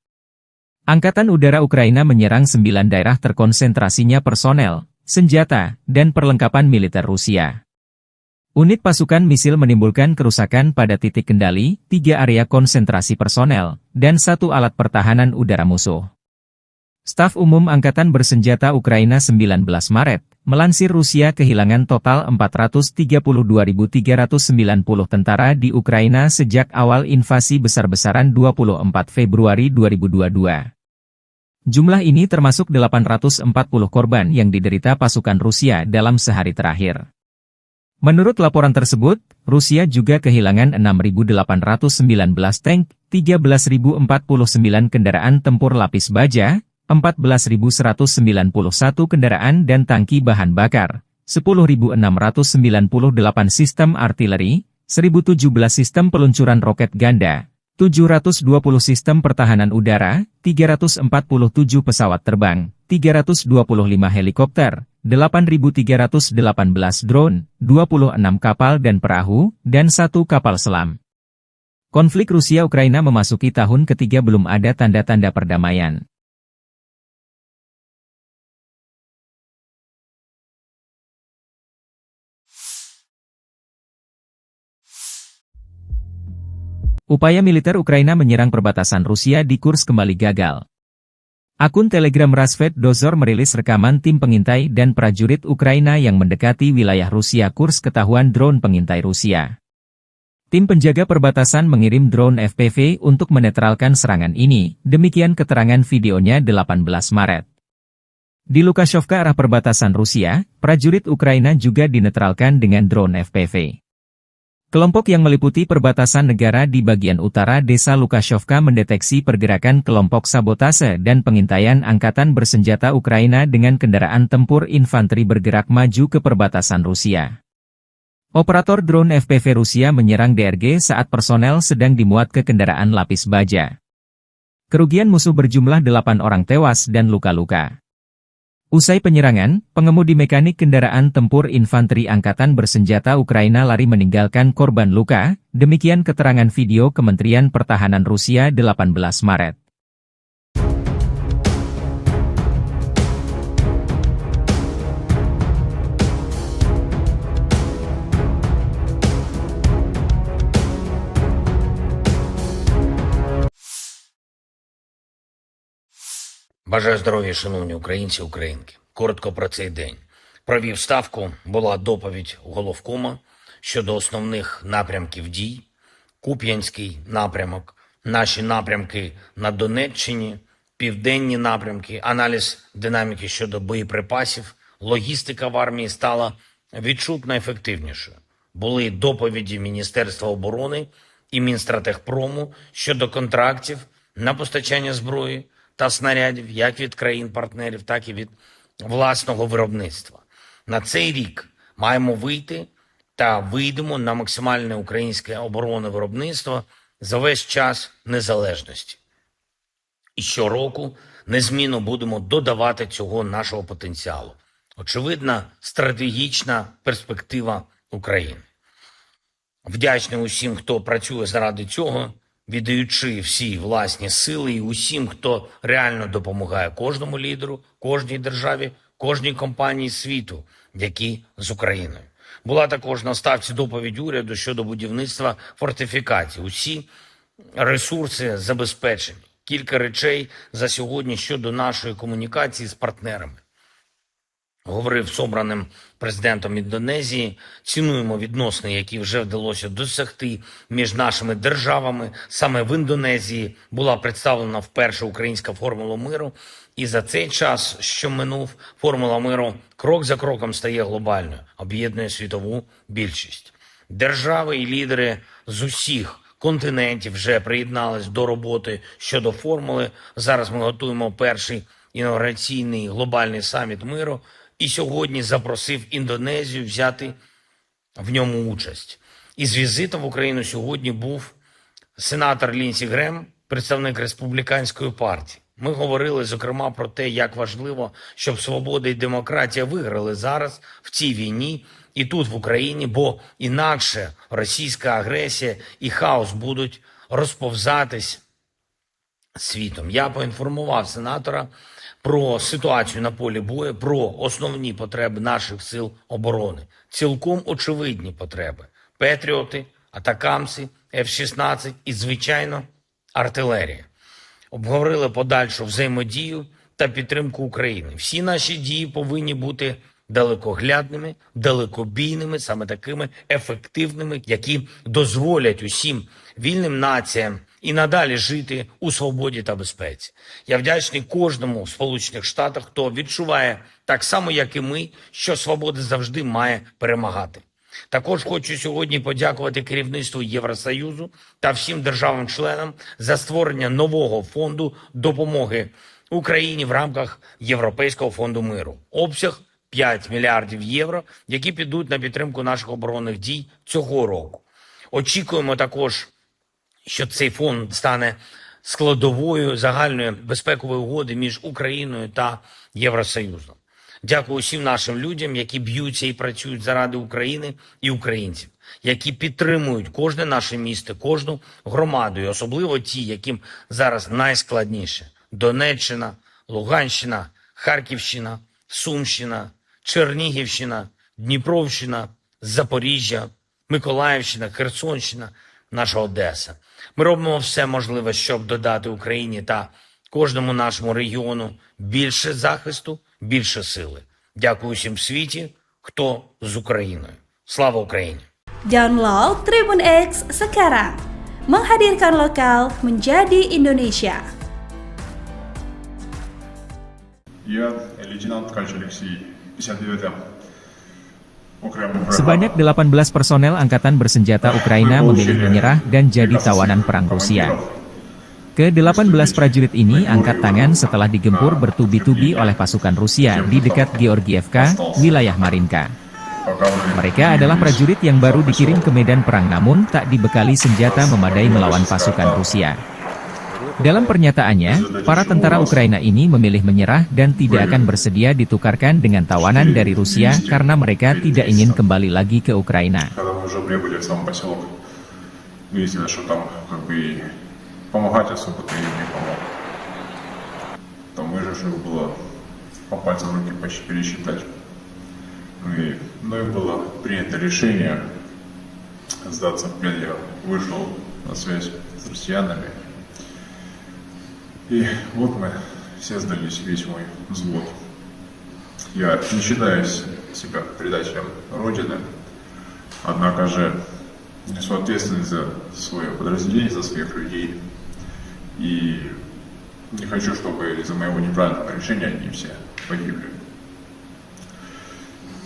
Angkatan Udara Ukraina menyerang 9 daerah terkonsentrasinya personel, senjata, dan perlengkapan militer Rusia. Unit pasukan misil menimbulkan kerusakan pada titik kendali, 3 area konsentrasi personel, dan 1 alat pertahanan udara musuh. Staf Umum Angkatan Bersenjata Ukraina 19 Maret, melansir Rusia kehilangan total 432.390 tentara di Ukraina sejak awal invasi besar-besaran 24 Februari 2022. Jumlah ini termasuk 840 korban yang diderita pasukan Rusia dalam sehari terakhir. Menurut laporan tersebut, Rusia juga kehilangan 6.819 tank, 13.049 kendaraan tempur lapis baja, 14.191 kendaraan dan tangki bahan bakar, 10.698 sistem artileri, 1.017 sistem peluncuran roket ganda, 720 sistem pertahanan udara, 347 pesawat terbang, 325 helikopter, 8.318 drone, 26 kapal dan perahu, dan 1 kapal selam. Konflik Rusia-Ukraina memasuki tahun ketiga belum ada tanda-tanda perdamaian. Upaya militer Ukraina menyerang perbatasan Rusia di Kursk kembali gagal. Akun Telegram Rasvet Dozor merilis rekaman tim pengintai dan prajurit Ukraina yang mendekati wilayah Rusia Kursk ketahuan drone pengintai Rusia. Tim penjaga perbatasan mengirim drone FPV untuk menetralkan serangan ini, demikian keterangan videonya 18 Maret. Di Lukashovka arah perbatasan Rusia, prajurit Ukraina juga dinetralkan dengan drone FPV. Kelompok yang meliputi perbatasan negara di bagian utara desa Lukashovka mendeteksi pergerakan kelompok sabotase dan pengintaian angkatan bersenjata Ukraina dengan kendaraan tempur infanteri bergerak maju ke perbatasan Rusia. Operator drone FPV Rusia menyerang DRG saat personel sedang dimuat ke kendaraan lapis baja. Kerugian musuh berjumlah 8 orang tewas dan luka-luka. Usai penyerangan, pengemudi mekanik kendaraan tempur infanteri angkatan bersenjata Ukraina lari meninggalkan korban luka, demikian keterangan video Kementerian Pertahanan Rusia 18 Maret. Бажаю здоров'я, шановні українці, українки. Коротко про цей день. Провів ставку, була доповідь головкома щодо основних напрямків дій. Куп'янський напрямок, наші напрямки на Донеччині, південні напрямки, аналіз динаміки щодо боєприпасів, логістика в армії стала відчутно ефективнішою. Були доповіді Міністерства оборони і Мінстратегпрому щодо контрактів на постачання зброї та снарядів як від країн-партнерів, так і від власного виробництва. На цей рік маємо вийти та вийдемо на максимальне українське оборонне виробництво за весь час незалежності. І щороку незмінно будемо додавати цього нашого потенціалу. Очевидна стратегічна перспектива України. Вдячний усім, хто працює заради цього, віддаючи всі власні сили, і усім, хто реально допомагає кожному лідеру, кожній державі, кожній компанії світу, які з Україною. Була також на ставці доповідь уряду щодо будівництва фортифікацій. Усі ресурси забезпечені. Кілька речей за сьогодні щодо нашої комунікації з партнерами. Говорив з обраним президентом Індонезії, цінуємо відносини, які вже вдалося досягти між нашими державами. Саме в Індонезії була представлена вперше українська формула миру, і за цей час, що минув, формула миру крок за кроком стає глобальною, об'єднує світову більшість. Держави і лідери з усіх континентів вже приєднались до роботи щодо формули. Зараз ми готуємо перший інаугураційний глобальний саміт миру, і сьогодні запросив Індонезію взяти в ньому участь. Із візитом в Україну сьогодні був сенатор Лінсі Грем, представник республіканської партії. Ми говорили, зокрема, про те, як важливо, щоб свобода і демократія виграли зараз в цій війні і тут, в Україні, бо інакше російська агресія і хаос будуть розповзатись світом. Я поінформував сенатора про ситуацію на полі бою, про основні потреби наших сил оборони. Цілком очевидні потреби. Петріоти, атакамси, F-16 і, звичайно, артилерія. Обговорили подальшу взаємодію та підтримку України. Всі наші дії повинні бути далекоглядними, далекобійними, саме такими ефективними, які дозволять усім вільним націям і надалі жити у свободі та безпеці. Я вдячний кожному в Сполучених Штатах, хто відчуває так само, як і ми, що свобода завжди має перемагати. Також хочу сьогодні подякувати керівництву Євросоюзу та всім державам-членам за створення нового фонду допомоги Україні в рамках Європейського фонду миру. Обсяг 5 мільярдів євро, які підуть на підтримку наших оборонних дій цього року. Очікуємо також, що цей фонд стане складовою загальної безпекової угоди між Україною та Євросоюзом. Дякую усім нашим людям, які б'ються і працюють заради України і українців, які підтримують кожне наше місто, кожну громаду, і особливо ті, яким зараз найскладніше. Донеччина, Луганщина, Харківщина, Сумщина, Чернігівщина, Дніпровщина, Запоріжжя, Миколаївщина, Херсонщина, наша Одеса. Ми робимо все можливе, щоб додати Україні та кожному нашому регіону більше захисту, більше сили. Дякую всім в світі, хто з Україною. Слава Україні! Download Tribun X sekarang. Menghadirkan lokal menjadi Indonesia. Я лейтенант Ткач Алексей, 59-я. Sebanyak 18 personel angkatan bersenjata Ukraina memilih menyerah dan jadi tawanan perang Rusia. Ke-18 prajurit ini angkat tangan setelah digempur bertubi-tubi oleh pasukan Rusia di dekat Georgievka, wilayah Marinka. Mereka adalah prajurit yang baru dikirim ke medan perang namun tak dibekali senjata memadai melawan pasukan Rusia. Dalam pernyataannya, para tentara Ukraina ini memilih menyerah dan tidak akan bersedia ditukarkan dengan tawanan dari Rusia karena mereka tidak ingin kembali lagi ke Ukraina. Помогать особо-то им не помог. Там выживших было по пальцам руки почти пересчитать. Мною было принято решение сдаться в плен. Я вышел на связь с россиянами. И вот мы все сдались, весь мой взвод. Я не считаю себя предателем Родины, однако же несу ответственность за свое подразделение, за своих людей. И не хочу, чтобы из-за моего неправильного решения они все погибли.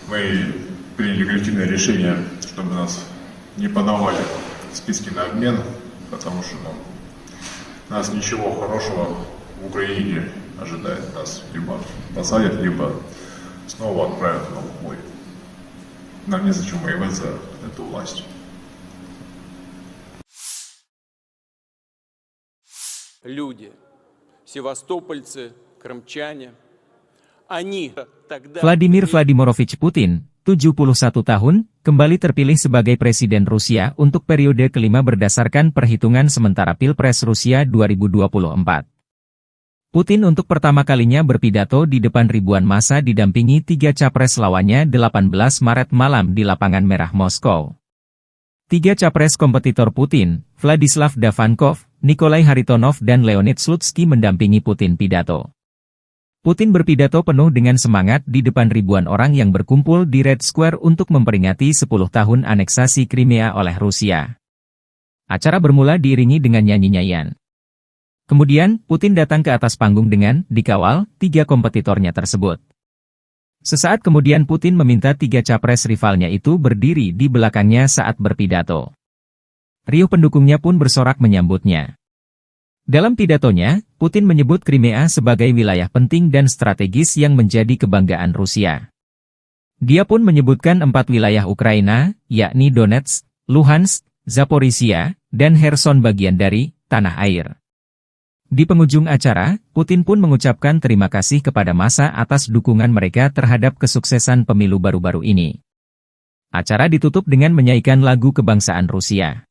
Мы приняли коллективное решение, чтобы нас не подавали в списки на обмен, потому что нас ничего хорошего в Украине ожидает. Нас либо посадят, либо снова отправят на бой. Нам незачем воевать за эту власть. Люди, севастопольцы, крымчане, они тогда... Vladimir Vladimirovich Putin, 71 tahun, kembali terpilih sebagai Presiden Rusia untuk periode kelima berdasarkan perhitungan sementara Pilpres Rusia 2024. Putin untuk pertama kalinya berpidato di depan ribuan massa didampingi 3 capres lawannya 18 Maret malam di Lapangan Merah Moskow. 3 capres kompetitor Putin, Vladislav Davankov, Nikolai Haritonov dan Leonid Slutsky mendampingi Putin pidato. Putin berpidato penuh dengan semangat di depan ribuan orang yang berkumpul di Red Square untuk memperingati 10 tahun aneksasi Crimea oleh Rusia. Acara bermula diiringi dengan nyanyi-nyanyian. Kemudian, Putin datang ke atas panggung dengan dikawal 3 kompetitornya tersebut. Sesaat kemudian Putin meminta 3 capres rivalnya itu berdiri di belakangnya saat berpidato. Riuh pendukungnya pun bersorak menyambutnya. Dalam pidatonya, Putin menyebut Crimea sebagai wilayah penting dan strategis yang menjadi kebanggaan Rusia. Dia pun menyebutkan 4 wilayah Ukraina, yakni Donetsk, Luhansk, Zaporizhia, dan Kherson bagian dari tanah air. Di penghujung acara, Putin pun mengucapkan terima kasih kepada massa atas dukungan mereka terhadap kesuksesan pemilu baru-baru ini. Acara ditutup dengan menyanyikan lagu kebangsaan Rusia.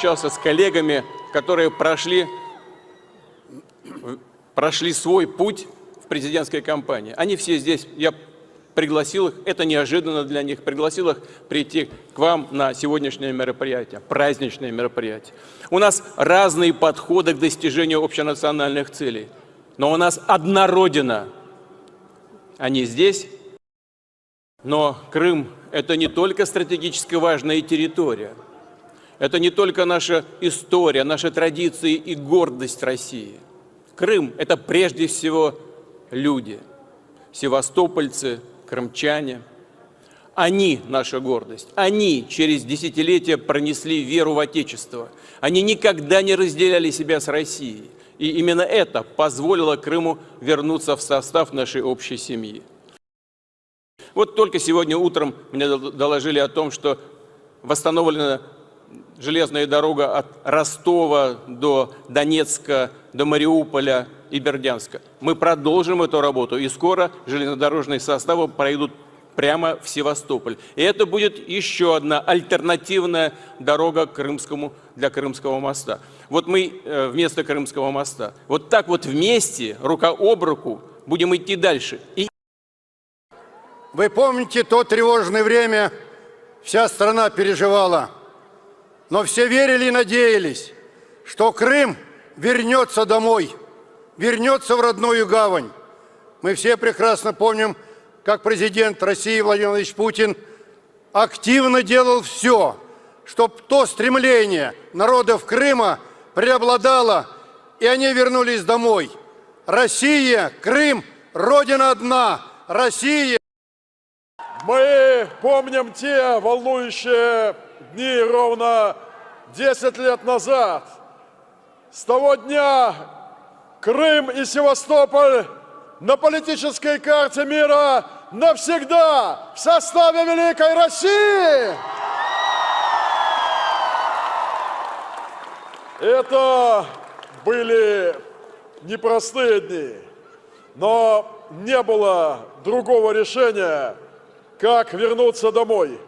встречался с коллегами, которые прошли свой путь в президентской кампании. Они все здесь, я пригласил их, это неожиданно для них, пригласил их прийти к вам на сегодняшнее мероприятие, праздничное мероприятие. У нас разные подходы к достижению общенациональных целей, но у нас одна Родина. Они здесь, но Крым – это не только стратегически важная территория, это не только наша история, наши традиции и гордость России. Крым – это прежде всего люди, севастопольцы, крымчане. Они – наша гордость. Они через десятилетия пронесли веру в Отечество. Они никогда не разделяли себя с Россией. И именно это позволило Крыму вернуться в состав нашей общей семьи. Вот только сегодня утром мне доложили о том, что восстановлена железная дорога от Ростова до Донецка, до Мариуполя и Бердянска. Мы продолжим эту работу, и скоро железнодорожные составы пройдут прямо в Севастополь. И это будет еще одна альтернативная дорога для Крымского моста. Вот мы вместо Крымского моста, вот так вот вместе, рука об руку, будем идти дальше. Вы помните то тревожное время, вся страна переживала, но все верили и надеялись, что Крым вернется домой, вернется в родную гавань. Мы все прекрасно помним, как президент России Владимир Владимирович Путин активно делал все, чтобы то стремление народов Крыма преобладало, и они вернулись домой. Россия, Крым, Родина одна, Россия. Мы помним те волнующие дни ровно 10 лет назад. С того дня Крым и Севастополь на политической карте мира навсегда в составе Великой России. Это были непростые дни, но не было другого решения, как вернуться домой.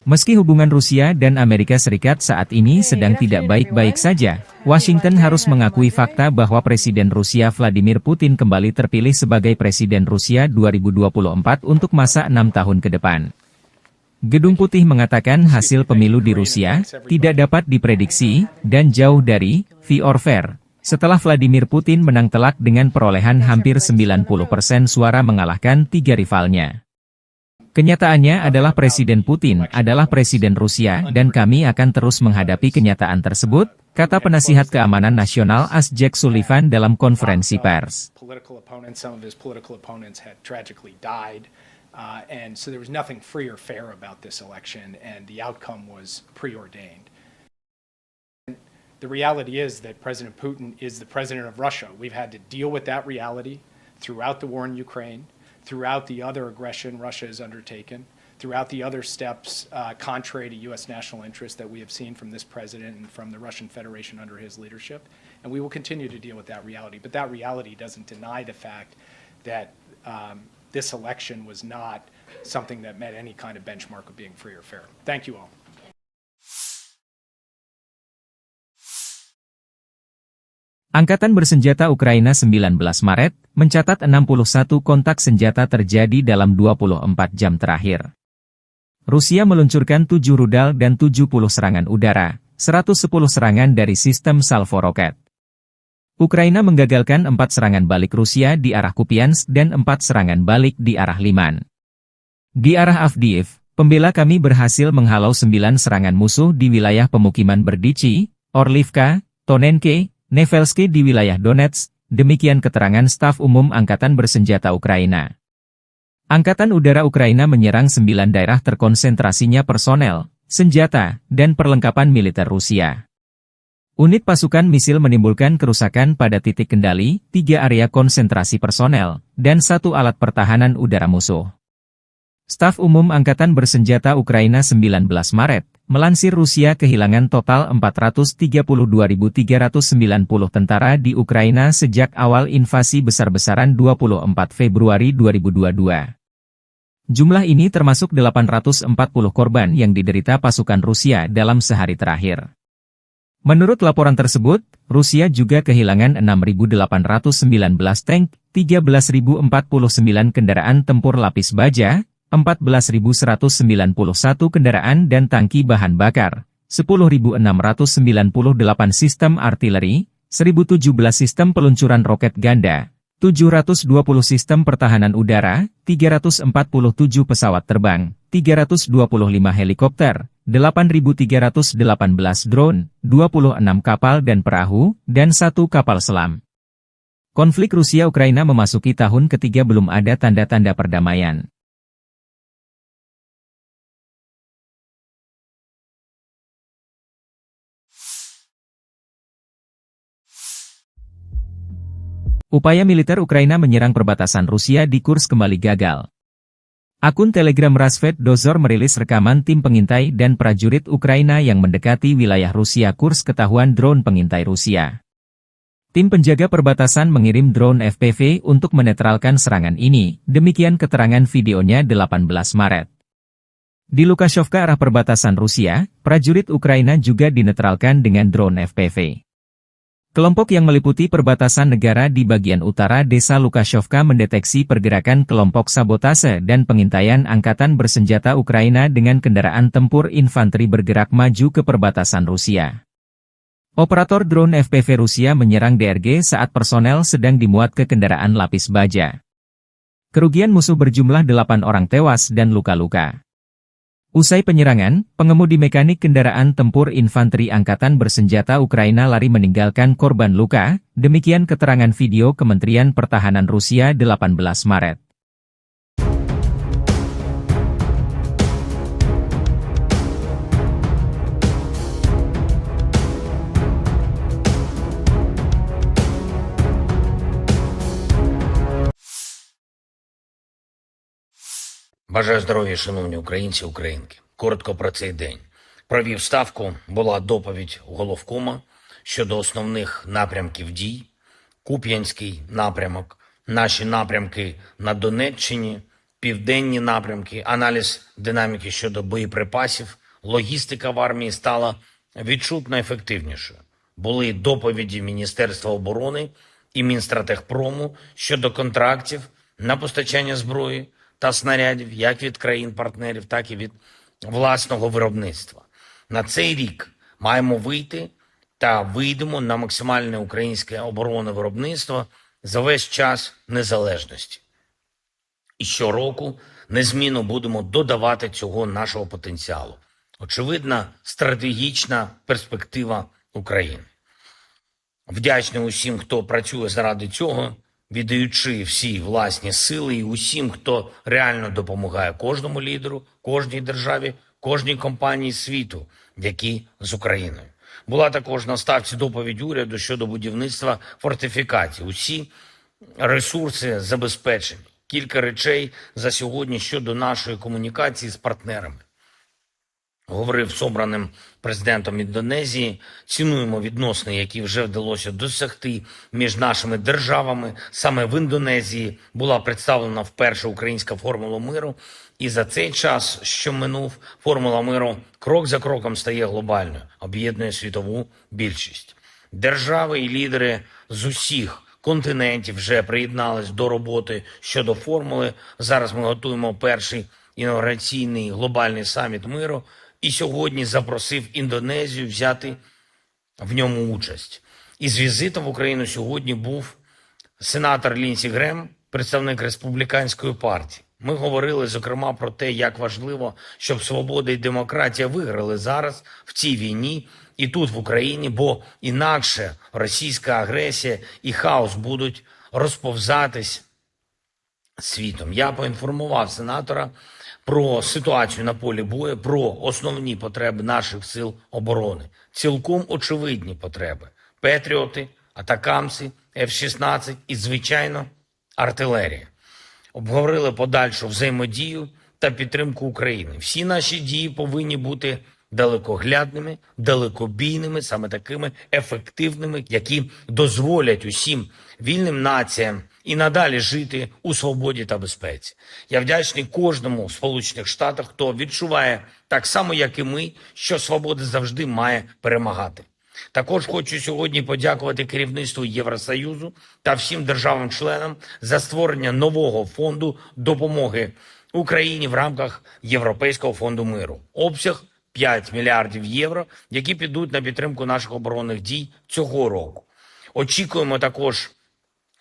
Meski hubungan Rusia dan Amerika Serikat saat ini sedang tidak baik-baik saja, Washington harus mengakui fakta bahwa Presiden Rusia Vladimir Putin kembali terpilih sebagai Presiden Rusia 2024 untuk masa 6 tahun ke depan. Gedung Putih mengatakan hasil pemilu di Rusia tidak dapat diprediksi dan jauh dari fair or fair, setelah Vladimir Putin menang telak dengan perolehan hampir 90% suara mengalahkan 3 rivalnya. Kenyataannya adalah Presiden Putin adalah Presiden Rusia dan kami akan terus menghadapi kenyataan tersebut, kata penasihat keamanan nasional AS Jake Sullivan dalam konferensi pers. And so there was nothing free or fair about this election, and the outcome was preordained. The reality is that President Putin is the president of Russia. We've had to deal with that reality throughout the war in Ukraine, throughout the other aggression Russia has undertaken, throughout the other steps contrary to U.S. national interests that we have seen from this president and from the Russian Federation under his leadership. And we will continue to deal with that reality. But that reality doesn't deny the fact that this election was not something that met any kind of benchmark of being free or fair. Thank you all. Angkatan Bersenjata Ukraina 19 Maret mencatat 61 kontak senjata terjadi dalam 24 jam terakhir. Rusia meluncurkan 7 rudal dan 70 serangan udara, 110 serangan dari sistem salvo roket. Ukraina menggagalkan 4 serangan balik Rusia di arah Kupiansk dan 4 serangan balik di arah Liman. Di arah Avdiivka, pembela kami berhasil menghalau 9 serangan musuh di wilayah pemukiman Berdichi, Orlivka, Tonenke, Nevelski di wilayah Donetsk, demikian keterangan staf umum Angkatan Bersenjata Ukraina. Angkatan Udara Ukraina menyerang 9 daerah terkonsentrasinya personel, senjata, dan perlengkapan militer Rusia. Unit pasukan misil menimbulkan kerusakan pada titik kendali, 3 area konsentrasi personel, dan 1 alat pertahanan udara musuh. Staf umum Angkatan Bersenjata Ukraina 19 Maret, melansir Rusia kehilangan total 432.390 tentara di Ukraina sejak awal invasi besar-besaran 24 Februari 2022. Jumlah ini termasuk 840 korban yang diderita pasukan Rusia dalam sehari terakhir. Menurut laporan tersebut, Rusia juga kehilangan 6.819 tank, 13.049 kendaraan tempur lapis baja, 14.191 kendaraan dan tangki bahan bakar, 10.698 sistem artileri, 1.017 sistem peluncuran roket ganda, 720 sistem pertahanan udara, 347 pesawat terbang, 325 helikopter, 8.318 drone, 26 kapal dan perahu, dan 1 kapal selam. Konflik Rusia-Ukraina memasuki tahun ketiga belum ada tanda-tanda perdamaian. Upaya militer Ukraina menyerang perbatasan Rusia di Kursk kembali gagal. Akun Telegram Rasvet Dozor merilis rekaman tim pengintai dan prajurit Ukraina yang mendekati wilayah Rusia Kursk ketahuan drone pengintai Rusia. Tim penjaga perbatasan mengirim drone FPV untuk menetralkan serangan ini, demikian keterangan videonya 18 Maret. Di Lukashovka arah perbatasan Rusia, prajurit Ukraina juga dinetralkan dengan drone FPV. Kelompok yang meliputi perbatasan negara di bagian utara desa Lukashovka mendeteksi pergerakan kelompok sabotase dan pengintaian angkatan bersenjata Ukraina dengan kendaraan tempur infanteri bergerak maju ke perbatasan Rusia. Operator drone FPV Rusia menyerang DRG saat personel sedang dimuat ke kendaraan lapis baja. Kerugian musuh berjumlah 8 orang tewas dan luka-luka. Usai penyerangan, pengemudi mekanik kendaraan tempur infanteri angkatan bersenjata Ukraina lari meninggalkan korban luka, demikian keterangan video Kementerian Pertahanan Rusia 18 Maret. Бажаю здоров'я, шановні українці, українки. Коротко про цей день. Провів ставку, була доповідь головкома щодо основних напрямків дій. Куп'янський напрямок, наші напрямки на Донеччині, південні напрямки, аналіз динаміки щодо боєприпасів, логістика в армії стала відчутно ефективнішою. Були доповіді Міністерства оборони і Мінстратегпрому щодо контрактів на постачання зброї та снарядів як від країн-партнерів, так і від власного виробництва. На цей рік маємо вийти та вийдемо на максимальне українське оборонне виробництво за весь час незалежності. І щороку незмінно будемо додавати цього нашого потенціалу. Очевидна стратегічна перспектива України. Вдячний усім, хто працює заради цього, віддаючи всі власні сили, і усім, хто реально допомагає кожному лідеру, кожній державі, кожній компанії світу, які з Україною. Була також на ставці доповідь уряду щодо будівництва фортифікацій. Усі ресурси забезпечені. Кілька речей за сьогодні щодо нашої комунікації з партнерами. Говорив з обраним президентом Індонезії, цінуємо відносини, які вже вдалося досягти між нашими державами. Саме в Індонезії була представлена вперше українська формула миру, і за цей час, що минув, формула миру крок за кроком стає глобальною, об'єднує світову більшість. Держави і лідери з усіх континентів вже приєднались до роботи щодо формули. Зараз ми готуємо перший інаугураційний глобальний саміт миру, і сьогодні запросив Індонезію взяти в ньому участь. Із візитом в Україну сьогодні був сенатор Лінсі Грем, представник Республіканської партії. Ми говорили, зокрема, про те, як важливо, щоб свобода і демократія виграли зараз в цій війні і тут, в Україні, бо інакше російська агресія і хаос будуть розповзатись світом. Я поінформував сенатора про ситуацію на полі бою, про основні потреби наших сил оборони. Цілком очевидні потреби. Петріоти, атакамси, F-16 і, звичайно, артилерія. Обговорили подальшу взаємодію та підтримку України. Всі наші дії повинні бути далекоглядними, далекобійними, саме такими ефективними, які дозволять усім вільним націям і надалі жити у свободі та безпеці. Я вдячний кожному в Сполучених Штатах, хто відчуває так само, як і ми, що свобода завжди має перемагати. Також хочу сьогодні подякувати керівництву Євросоюзу та всім державам-членам за створення нового фонду допомоги Україні в рамках Європейського фонду миру. Обсяг 5 мільярдів євро, які підуть на підтримку наших оборонних дій цього року. Очікуємо також,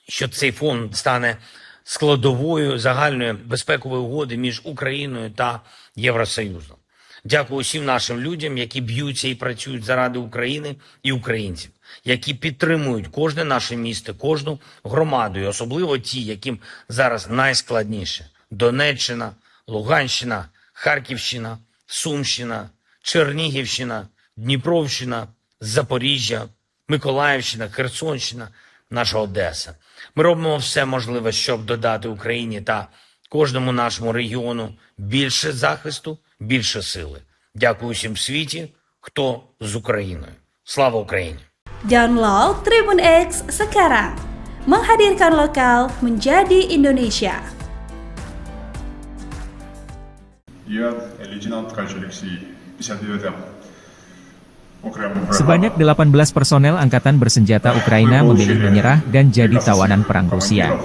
що цей фонд стане складовою загальної безпекової угоди між Україною та Євросоюзом. Дякую усім нашим людям, які б'ються і працюють заради України і українців, які підтримують кожне наше місто, кожну громаду, і особливо ті, яким зараз найскладніше. Донеччина, Луганщина, Харківщина, Сумщина, Чернігівщина, Дніпровщина, Запоріжжя, Миколаївщина, Херсонщина, наша Одеса. Ми робимо все можливе, щоб додати Україні та кожному нашому регіону більше захисту, більше сили. Дякую всім в світі, хто з Україною. Слава Україні! Download Tribun X sekarang. Menghadirkan lokal menjadi Indonesia. Я лейтенант Ткач Алексей, 59-м. Sebanyak 18 personel angkatan bersenjata Ukraina memilih menyerah dan jadi tawanan perang Rusia.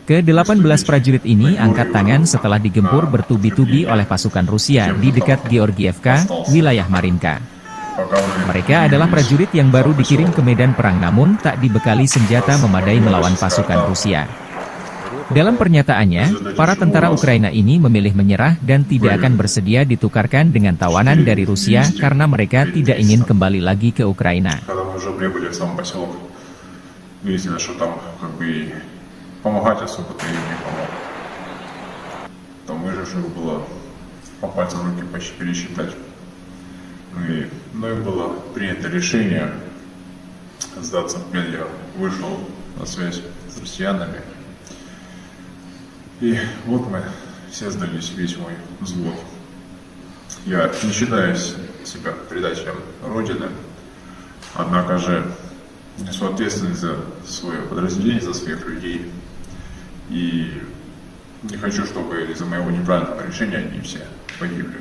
Ke-18 prajurit ini angkat tangan setelah digempur bertubi-tubi oleh pasukan Rusia di dekat Georgievka, wilayah Marinka. Mereka adalah prajurit yang baru dikirim ke medan perang namun tak dibekali senjata memadai melawan pasukan Rusia. Dalam pernyataannya, para tentara Ukraina ini memilih menyerah dan tidak akan bersedia ditukarkan dengan tawanan dari Rusia karena mereka tidak ingin kembali lagi ke Ukraina. Помогать особо-то им не помог. Там выживших было по пальцам руки почти пересчитать. Мною было принято решение сдаться в плен. Я вышел на связь с россиянами. И вот мы все сдались, весь мой взвод. Я не считаю себя предателем Родины, однако же несу ответственность за свое подразделение, за своих людей. И не хочу, чтобы из-за моего неправильного решения они все погибли.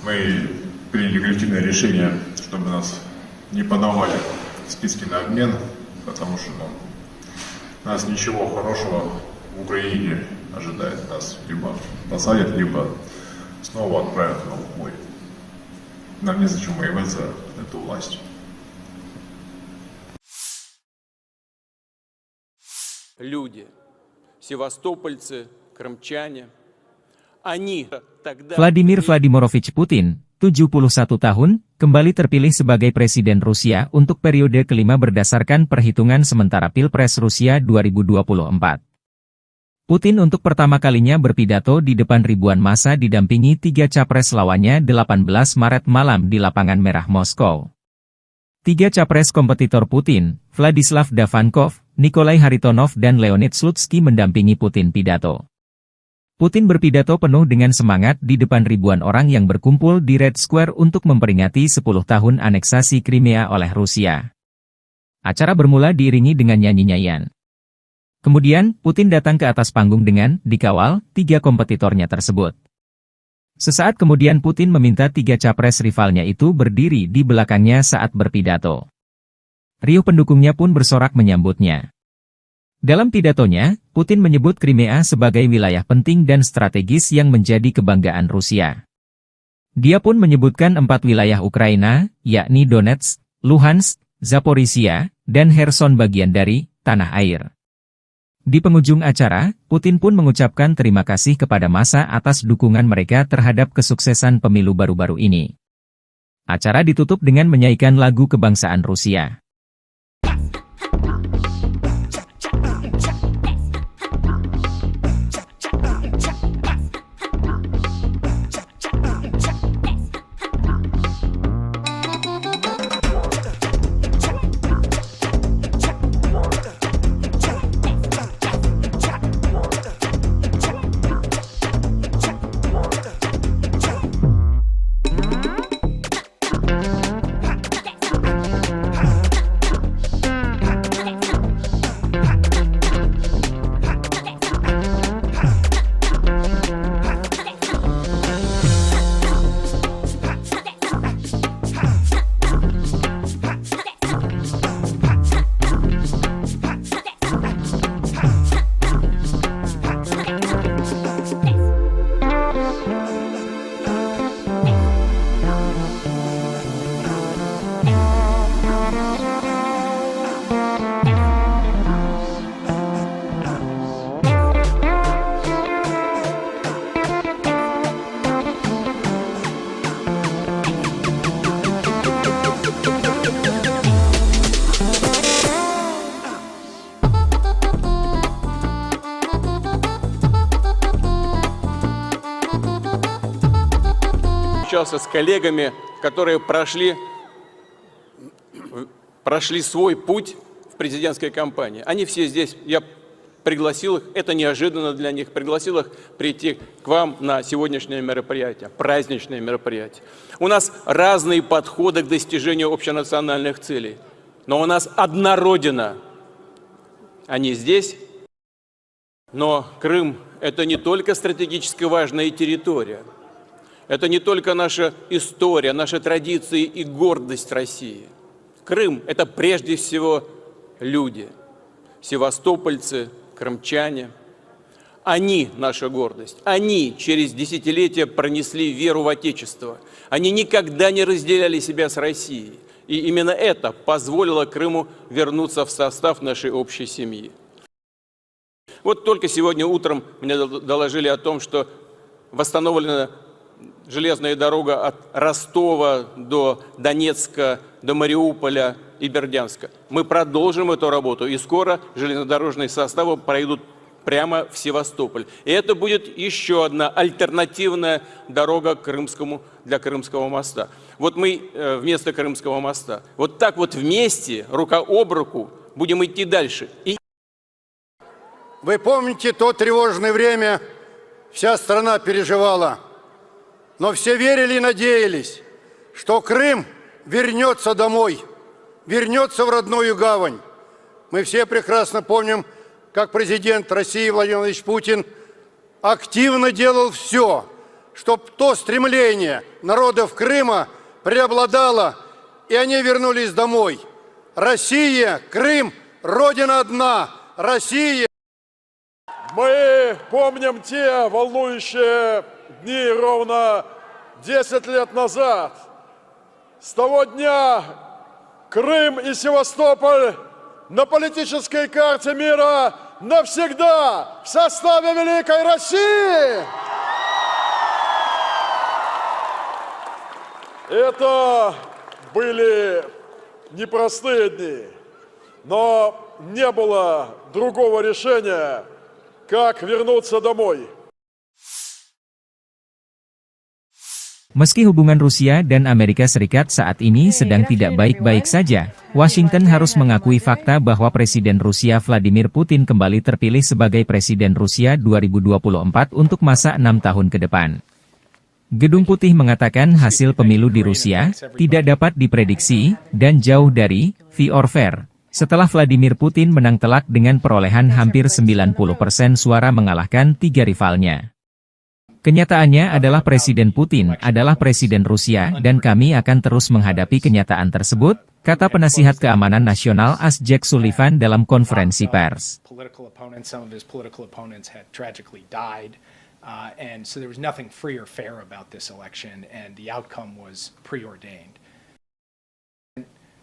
Мы приняли коллективное решение, чтобы нас не подавали в списки на обмен, потому что нас ничего хорошего в Украине ожидает. Нас либо посадят, либо снова отправят на убой. Нам незачем воевать за эту власть. Люди, севастопольцы, крымчане, они тогда... Vladimir Vladimirovich Putin, 71 tahun, kembali terpilih sebagai Presiden Rusia untuk periode kelima berdasarkan perhitungan sementara Pilpres Rusia 2024. Putin untuk pertama kalinya berpidato di depan ribuan massa didampingi 3 capres lawannya 18 Maret malam di Lapangan Merah Moskow. 3 capres kompetitor Putin, Vladislav Davankov, Nikolai Haritonov dan Leonid Slutsky mendampingi Putin pidato. Putin berpidato penuh dengan semangat di depan ribuan orang yang berkumpul di Red Square untuk memperingati 10 tahun aneksasi Crimea oleh Rusia. Acara bermula diiringi dengan nyanyi-nyanyian. Kemudian, Putin datang ke atas panggung dengan dikawal 3 kompetitornya tersebut. Sesaat kemudian Putin meminta 3 capres rivalnya itu berdiri di belakangnya saat berpidato. Riuh pendukungnya pun bersorak menyambutnya. Dalam pidatonya, Putin menyebut Crimea sebagai wilayah penting dan strategis yang menjadi kebanggaan Rusia. Dia pun menyebutkan 4 wilayah Ukraina, yakni Donetsk, Luhansk, Zaporizhia, dan Kherson bagian dari tanah air. Di penghujung acara, Putin pun mengucapkan terima kasih kepada massa atas dukungan mereka terhadap kesuksesan pemilu baru-baru ini. Acara ditutup dengan menyanyikan lagu kebangsaan Rusia. встречался с коллегами, которые прошли свой путь в президентской кампании. Они все здесь, я пригласил их, это неожиданно для них, пригласил их прийти к вам на сегодняшнее мероприятие, праздничное мероприятие. У нас разные подходы к достижению общенациональных целей, но у нас одна Родина. Они здесь, но Крым – это не только стратегически важная территория, это не только наша история, наши традиции и гордость России. Крым – это прежде всего люди, севастопольцы, крымчане. Они наша гордость. Они через десятилетия пронесли веру в Отечество. Они никогда не разделяли себя с Россией. И именно это позволило Крыму вернуться в состав нашей общей семьи. Вот только сегодня утром мне доложили о том, что восстановлена железная дорога от Ростова до Донецка, до Мариуполя и Бердянска. Мы продолжим эту работу, и скоро железнодорожные составы пройдут прямо в Севастополь. И это будет еще одна альтернативная дорога для Крымского моста. Вот мы вместо Крымского моста. Вот так вот вместе, рука об руку, будем идти дальше. Вы помните то тревожное время, вся страна переживала, но все верили и надеялись, что Крым вернется домой, вернется в родную гавань. Мы все прекрасно помним, как президент России Владимир Владимирович Путин активно делал все, чтобы то стремление народов Крыма преобладало, и они вернулись домой. Россия, Крым, Родина одна, Россия. Мы помним те волнующие дни ровно 10 лет назад. С того дня Крым и Севастополь на политической карте мира навсегда в составе Великой России. Это были непростые дни, но не было другого решения, как вернуться домой. Meski hubungan Rusia dan Amerika Serikat saat ini sedang tidak baik-baik saja, Washington harus mengakui fakta bahwa Presiden Rusia Vladimir Putin kembali terpilih sebagai Presiden Rusia 2024 untuk masa 6 tahun ke depan. Gedung Putih mengatakan hasil pemilu di Rusia tidak dapat diprediksi dan jauh dari fair or fair, setelah Vladimir Putin menang telak dengan perolehan hampir 90% suara mengalahkan 3 rivalnya. Kenyataannya adalah Presiden Putin adalah Presiden Rusia dan kami akan terus menghadapi kenyataan tersebut, kata penasihat keamanan nasional AS Jack Sullivan dalam konferensi pers. And so there was nothing free or fair about this election, and the outcome was preordained.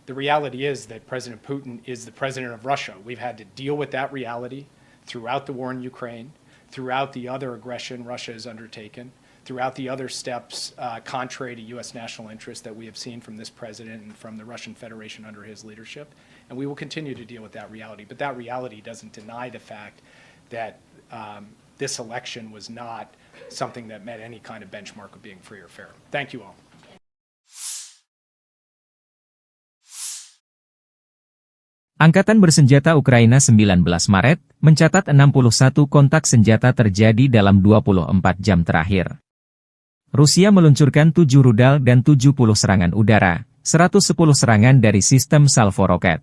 The reality is that President Putin is the president of Russia. We've had to deal with that reality throughout the war in Ukraine, throughout the other aggression Russia has undertaken, throughout the other steps contrary to U.S. national interest that we have seen from this president and from the Russian Federation under his leadership. And we will continue to deal with that reality. But that reality doesn't deny the fact that this election was not something that met any kind of benchmark of being free or fair. Thank you all. Angkatan Bersenjata Ukraina 19 Maret mencatat 61 kontak senjata terjadi dalam 24 jam terakhir. Rusia meluncurkan 7 rudal dan 70 serangan udara, 110 serangan dari sistem salvo roket.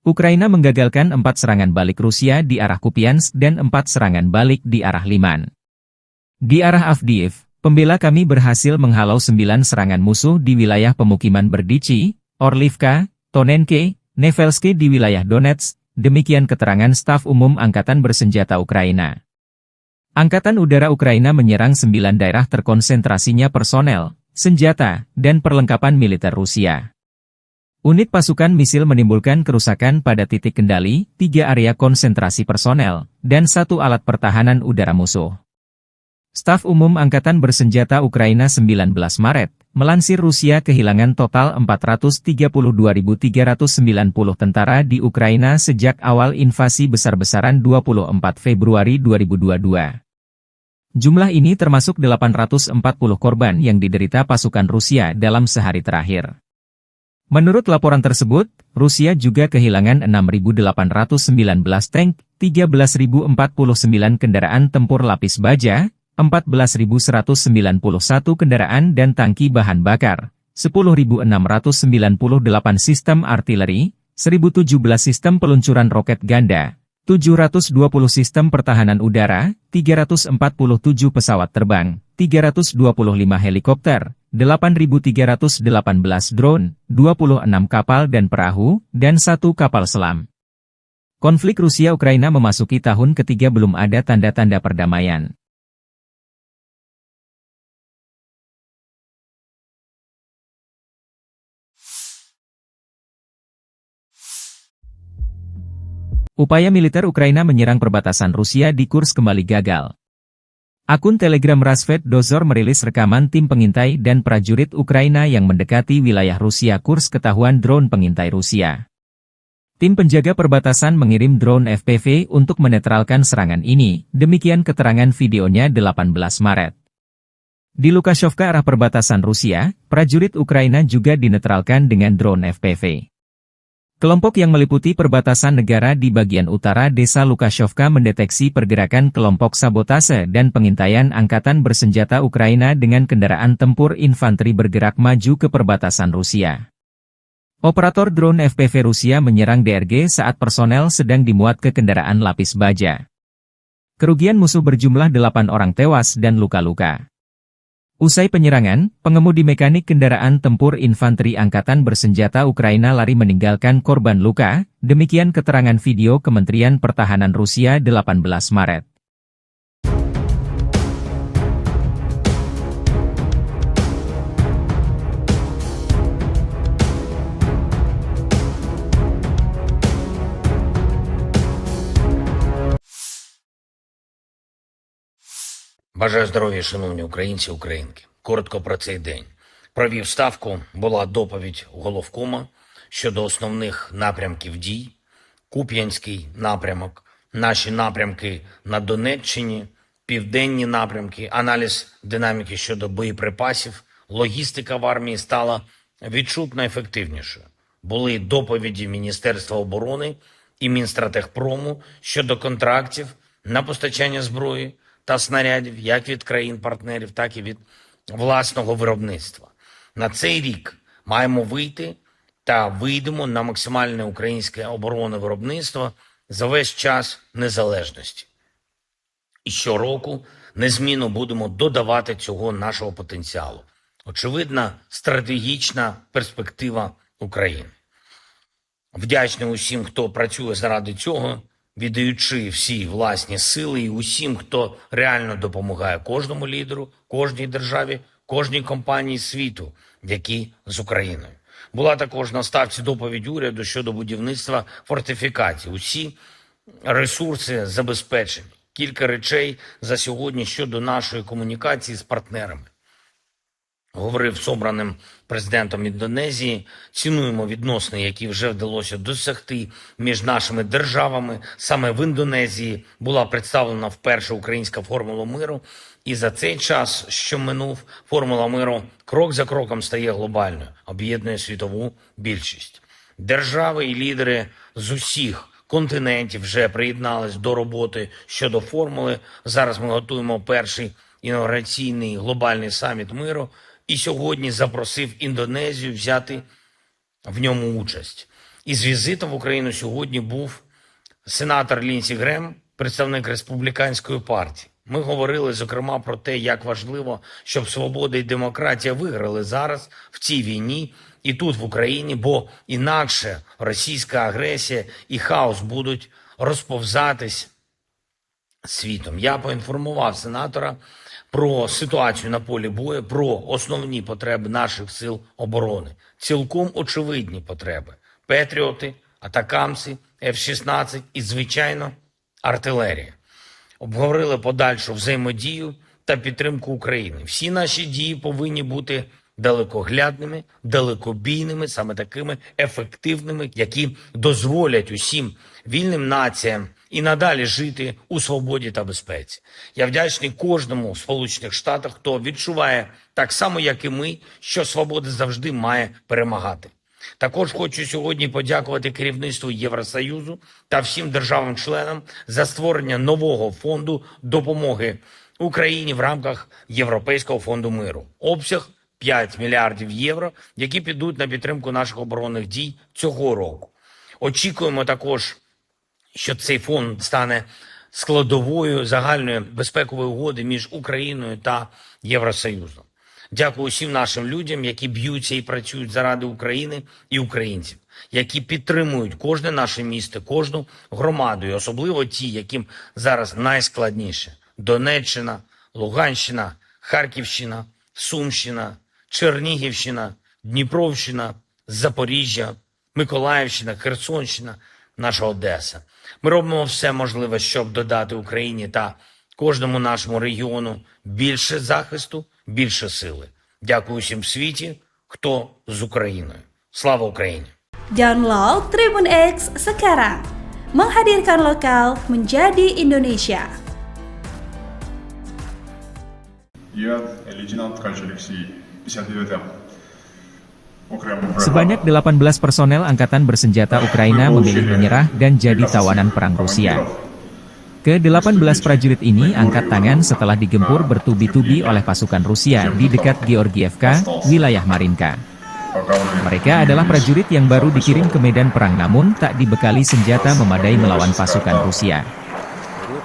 Ukraina menggagalkan 4 serangan balik Rusia di arah Kupiansk dan 4 serangan balik di arah Liman. Di arah Avdiivka, pembela kami berhasil menghalau 9 serangan musuh di wilayah pemukiman Berdichi, Orlivka, Tonenke, Nevelske di wilayah Donetsk, demikian keterangan staf umum Angkatan Bersenjata Ukraina. Angkatan Udara Ukraina menyerang 9 daerah terkonsentrasinya personel, senjata, dan perlengkapan militer Rusia. Unit pasukan misil menimbulkan kerusakan pada titik kendali, 3 area konsentrasi personel, dan 1 alat pertahanan udara musuh. Staf umum Angkatan Bersenjata Ukraina 19 Maret, melansir Rusia kehilangan total 432.390 tentara di Ukraina sejak awal invasi besar-besaran 24 Februari 2022. Jumlah ini termasuk 840 korban yang diderita pasukan Rusia dalam sehari terakhir. Menurut laporan tersebut, Rusia juga kehilangan 6.819 tank, 13.049 kendaraan tempur lapis baja, 14.191 kendaraan dan tangki bahan bakar, 10.698 sistem artileri, 1.017 sistem peluncuran roket ganda, 720 sistem pertahanan udara, 347 pesawat terbang, 325 helikopter, 8.318 drone, 26 kapal dan perahu, dan 1 kapal selam. Konflik Rusia-Ukraina memasuki tahun ketiga belum ada tanda-tanda perdamaian. Upaya militer Ukraina menyerang perbatasan Rusia di Kursk kembali gagal. Akun Telegram Rasvet Dozor merilis rekaman tim pengintai dan prajurit Ukraina yang mendekati wilayah Rusia Kursk ketahuan drone pengintai Rusia. Tim penjaga perbatasan mengirim drone FPV untuk menetralkan serangan ini, demikian keterangan videonya 18 Maret. Di Lukashovka arah perbatasan Rusia, prajurit Ukraina juga dinetralkan dengan drone FPV. Kelompok yang meliputi perbatasan negara di bagian utara desa Lukashovka mendeteksi pergerakan kelompok sabotase dan pengintaian angkatan bersenjata Ukraina dengan kendaraan tempur infanteri bergerak maju ke perbatasan Rusia. Operator drone FPV Rusia menyerang DRG saat personel sedang dimuat ke kendaraan lapis baja. Kerugian musuh berjumlah 8 orang tewas dan luka-luka. Usai penyerangan, pengemudi mekanik kendaraan tempur infanteri angkatan bersenjata Ukraina lari meninggalkan korban luka, demikian keterangan video Kementerian Pertahanan Rusia 18 Maret. Бажаю здоров'я, шановні українці, українки. Коротко про цей день. Провів ставку, була доповідь головкома щодо основних напрямків дій. Куп'янський напрямок, наші напрямки на Донеччині, південні напрямки, аналіз динаміки щодо боєприпасів, логістика в армії стала відчутно ефективнішою. Були доповіді Міністерства оборони і Мінстратегпрому щодо контрактів на постачання зброї та снарядів як від країн-партнерів, так і від власного виробництва. На цей рік маємо вийти та вийдемо на максимальне українське оборонне виробництво за весь час незалежності. І щороку незмінно будемо додавати цього нашого потенціалу. Очевидна стратегічна перспектива України. Вдячний усім, хто працює заради цього, віддаючи всі власні сили, і усім, хто реально допомагає кожному лідеру, кожній державі, кожній компанії світу, які з Україною. Була також на ставці доповідь уряду щодо будівництва фортифікацій. Усі ресурси забезпечені. Кілька речей за сьогодні щодо нашої комунікації з партнерами. Говорив з обраним президентом Індонезії, цінуємо відносини, які вже вдалося досягти між нашими державами. Саме в Індонезії була представлена вперше українська формула миру. І за цей час, що минув, формула миру крок за кроком стає глобальною, об'єднує світову більшість. Держави і лідери з усіх континентів вже приєднались до роботи щодо формули. Зараз ми готуємо перший інаугураційний глобальний саміт миру. І сьогодні запросив Індонезію взяти в ньому участь. Із візитом в Україну сьогодні був сенатор Лінсі Грем, представник Республіканської партії. Ми говорили, зокрема, про те, як важливо, щоб свобода і демократія виграли зараз в цій війні і тут, в Україні, бо інакше російська агресія і хаос будуть розповзатись світом. Я поінформував сенатора про ситуацію на полі бою, про основні потреби наших сил оборони. Цілком очевидні потреби. Петріоти, атакамси, F-16 і, звичайно, артилерія. Обговорили подальшу взаємодію та підтримку України. Всі наші дії повинні бути далекоглядними, далекобійними, саме такими ефективними, які дозволять усім вільним націям і надалі жити у свободі та безпеці. Я вдячний кожному в Сполучених Штатах, хто відчуває так само, як і ми, що свобода завжди має перемагати. Також хочу сьогодні подякувати керівництву Євросоюзу та всім державам-членам за створення нового фонду допомоги Україні в рамках Європейського фонду миру. Обсяг 5 мільярдів євро, які підуть на підтримку наших оборонних дій цього року. Очікуємо також, що цей фонд стане складовою загальної безпекової угоди між Україною та Євросоюзом. Дякую усім нашим людям, які б'ються і працюють заради України і українців, які підтримують кожне наше місто, кожну громаду, і особливо ті, яким зараз найскладніше. Донеччина, Луганщина, Харківщина, Сумщина, Чернігівщина, Дніпровщина, Запоріжжя, Миколаївщина, Херсонщина, наша Одеса. Ми робимо все можливе, щоб додати Україні та кожному нашому регіону більше захисту, більше сили. Дякую всім в світі, хто з Україною. Слава Україні! Download Tribun X sekarang. Menghadirkan lokal menjadi Indonesia. Я лейтенант Ткач Алексей, 59-м окремий бригада. Sebanyak 18 personel angkatan bersenjata Ukraina memilih menyerah dan jadi tawanan perang Rusia. Ke-18 prajurit ini angkat tangan setelah digempur bertubi-tubi oleh pasukan Rusia di dekat Georgievka, wilayah Marinka. Mereka adalah prajurit yang baru dikirim ke medan perang namun tak dibekali senjata memadai melawan pasukan Rusia.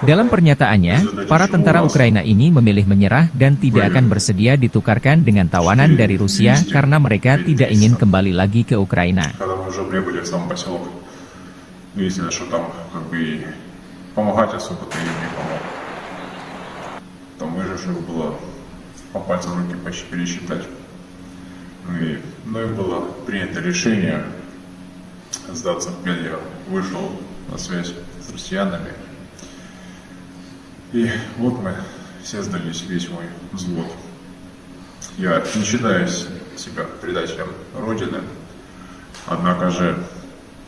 Dalam pernyataannya, para tentara Ukraina ini memilih menyerah dan tidak akan bersedia ditukarkan dengan tawanan dari Rusia karena mereka tidak ingin kembali lagi ke Ukraina. Когда мы уже прибыли в сам поселок, выяснилось, что там как бы помогать особо-то им не помог. Там выживших было по пальцам руки почти пересчитать. И мною было принято решение сдаться в плен. Я вышел на связь с россиянами. И вот мы все сдались, весь мой взвод. Я не считаю себя предателем Родины, однако же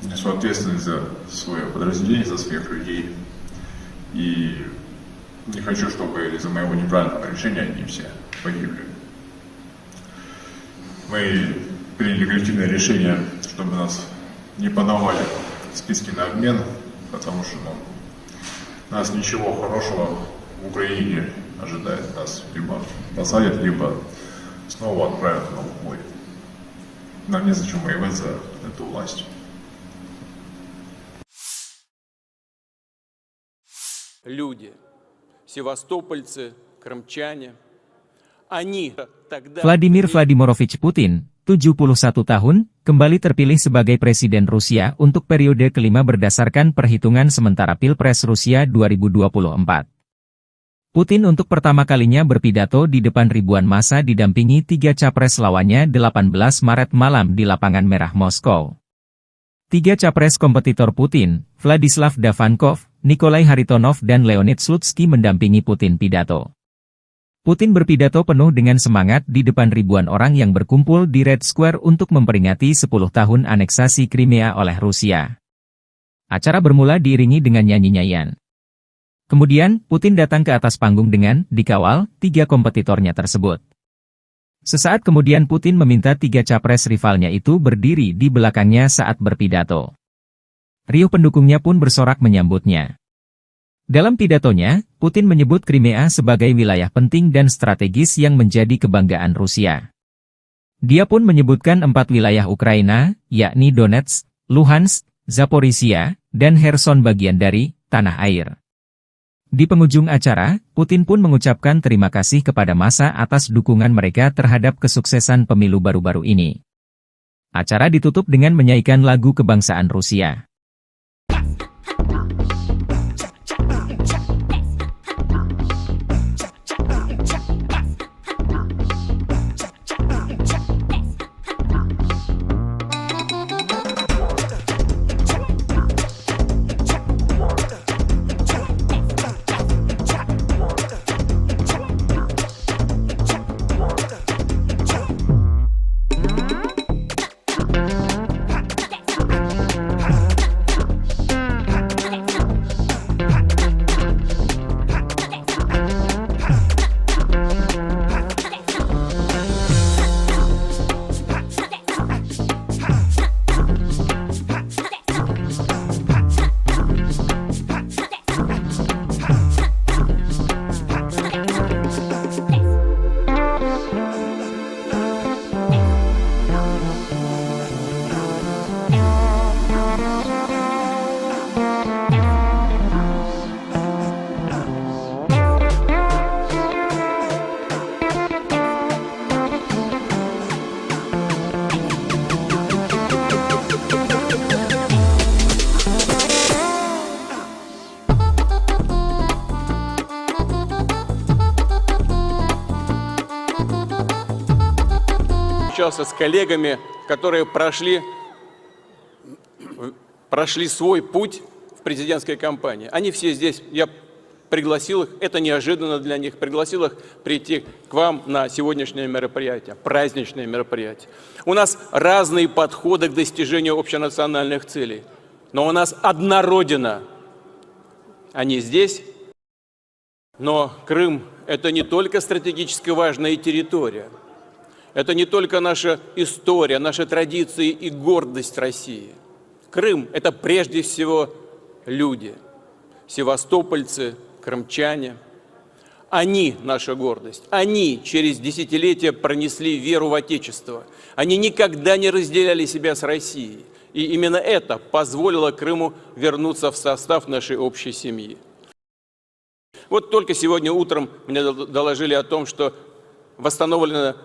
несу ответственность за свое подразделение, за своих людей. И не хочу, чтобы из-за моего неправильного решения они все погибли. Мы приняли коллективное решение, чтобы нас не подавали в списки на обмен, потому что нас ничего хорошего в Украине ожидает. Нас либо посадят, либо снова отправят на убой. Нам незачем воевать за эту власть. Люди, севастопольцы, крымчане, они тогда... Vladimir Vladimirovich Putin, 71 tahun, kembali terpilih sebagai Presiden Rusia untuk periode kelima berdasarkan perhitungan sementara Pilpres Rusia 2024. Putin untuk pertama kalinya berpidato di depan ribuan massa didampingi 3 capres lawannya 18 Maret malam di Lapangan Merah Moskow. 3 capres kompetitor Putin, Vladislav Davankov, Nikolai Haritonov dan Leonid Slutsky mendampingi Putin pidato. Putin berpidato penuh dengan semangat di depan ribuan orang yang berkumpul di Red Square untuk memperingati 10 tahun aneksasi Crimea oleh Rusia. Acara bermula diiringi dengan nyanyi-nyanyian. Kemudian, Putin datang ke atas panggung dengan dikawal 3 kompetitornya tersebut. Sesaat kemudian Putin meminta 3 capres rivalnya itu berdiri di belakangnya saat berpidato. Riuh pendukungnya pun bersorak menyambutnya. Dalam pidatonya, Putin menyebut Crimea sebagai wilayah penting dan strategis yang menjadi kebanggaan Rusia. Dia pun menyebutkan 4 wilayah Ukraina, yakni Donetsk, Luhansk, Zaporizhia, dan Kherson bagian dari tanah air. Di penghujung acara, Putin pun mengucapkan terima kasih kepada massa atas dukungan mereka terhadap kesuksesan pemilu baru-baru ini. Acara ditutup dengan menyanyikan lagu kebangsaan Rusia. Общался с коллегами, которые прошли свой путь в президентской кампании. Они все здесь, я пригласил их, это неожиданно для них, пригласил их прийти к вам на сегодняшнее мероприятие, праздничное мероприятие. У нас разные подходы к достижению общенациональных целей, но у нас одна Родина. Они здесь, но Крым – это не только стратегически важная территория, это не только наша история, наши традиции и гордость России. Крым – это прежде всего люди, севастопольцы, крымчане. Они – наша гордость. Они через десятилетия пронесли веру в Отечество. Они никогда не разделяли себя с Россией. И именно это позволило Крыму вернуться в состав нашей общей семьи. Вот только сегодня утром мне доложили о том, что восстановлена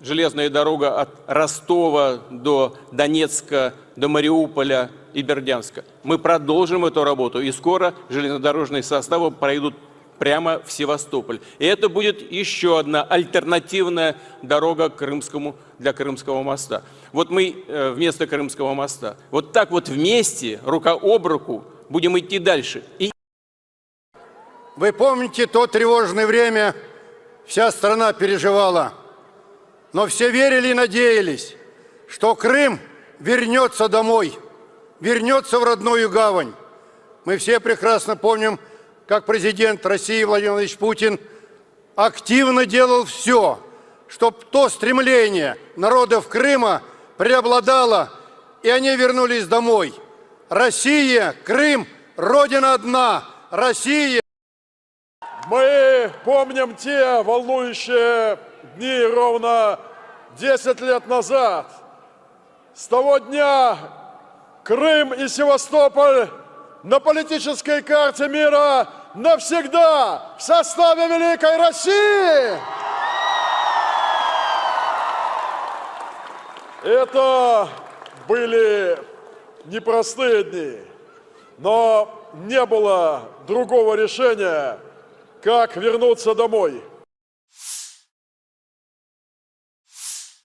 железная дорога от Ростова до Донецка, до Мариуполя и Бердянска. Мы продолжим эту работу, и скоро железнодорожные составы пройдут прямо в Севастополь. И это будет еще одна альтернативная дорога для Крымского моста. Вот мы вместо Крымского моста. Вот так вот вместе, рука об руку, будем идти дальше. Вы помните то тревожное время, вся страна переживала, но все верили и надеялись, что Крым вернется домой, вернется в родную гавань. Мы все прекрасно помним, как президент России Владимир Владимирович Путин активно делал все, чтобы то стремление народов Крыма преобладало, и они вернулись домой. Россия, Крым, Родина одна, Россия. Мы помним те волнующие дни ровно 10 лет назад. С того дня Крым и Севастополь на политической карте мира навсегда в составе Великой России. Это были непростые дни, но не было другого решения, как вернуться домой.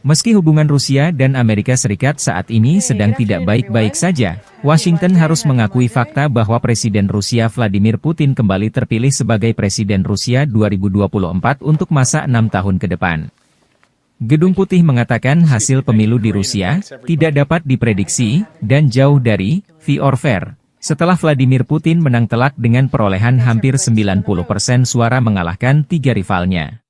Meski hubungan Rusia dan Amerika Serikat saat ini sedang tidak baik-baik saja, Washington harus mengakui fakta bahwa Presiden Rusia Vladimir Putin kembali terpilih sebagai Presiden Rusia 2024 untuk masa 6 tahun ke depan. Gedung Putih mengatakan hasil pemilu di Rusia tidak dapat diprediksi dan jauh dari fair or fair, setelah Vladimir Putin menang telak dengan perolehan hampir 90% suara mengalahkan 3 rivalnya.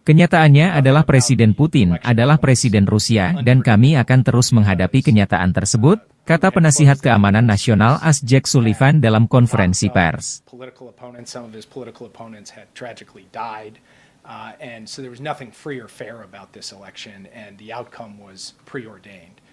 Kenyataannya adalah Presiden Putin adalah Presiden Rusia dan kami akan terus menghadapi kenyataan tersebut, kata penasihat keamanan nasional AS Jake Sullivan dalam konferensi pers. And so there was nothing free or fair about this election, and the outcome was preordained.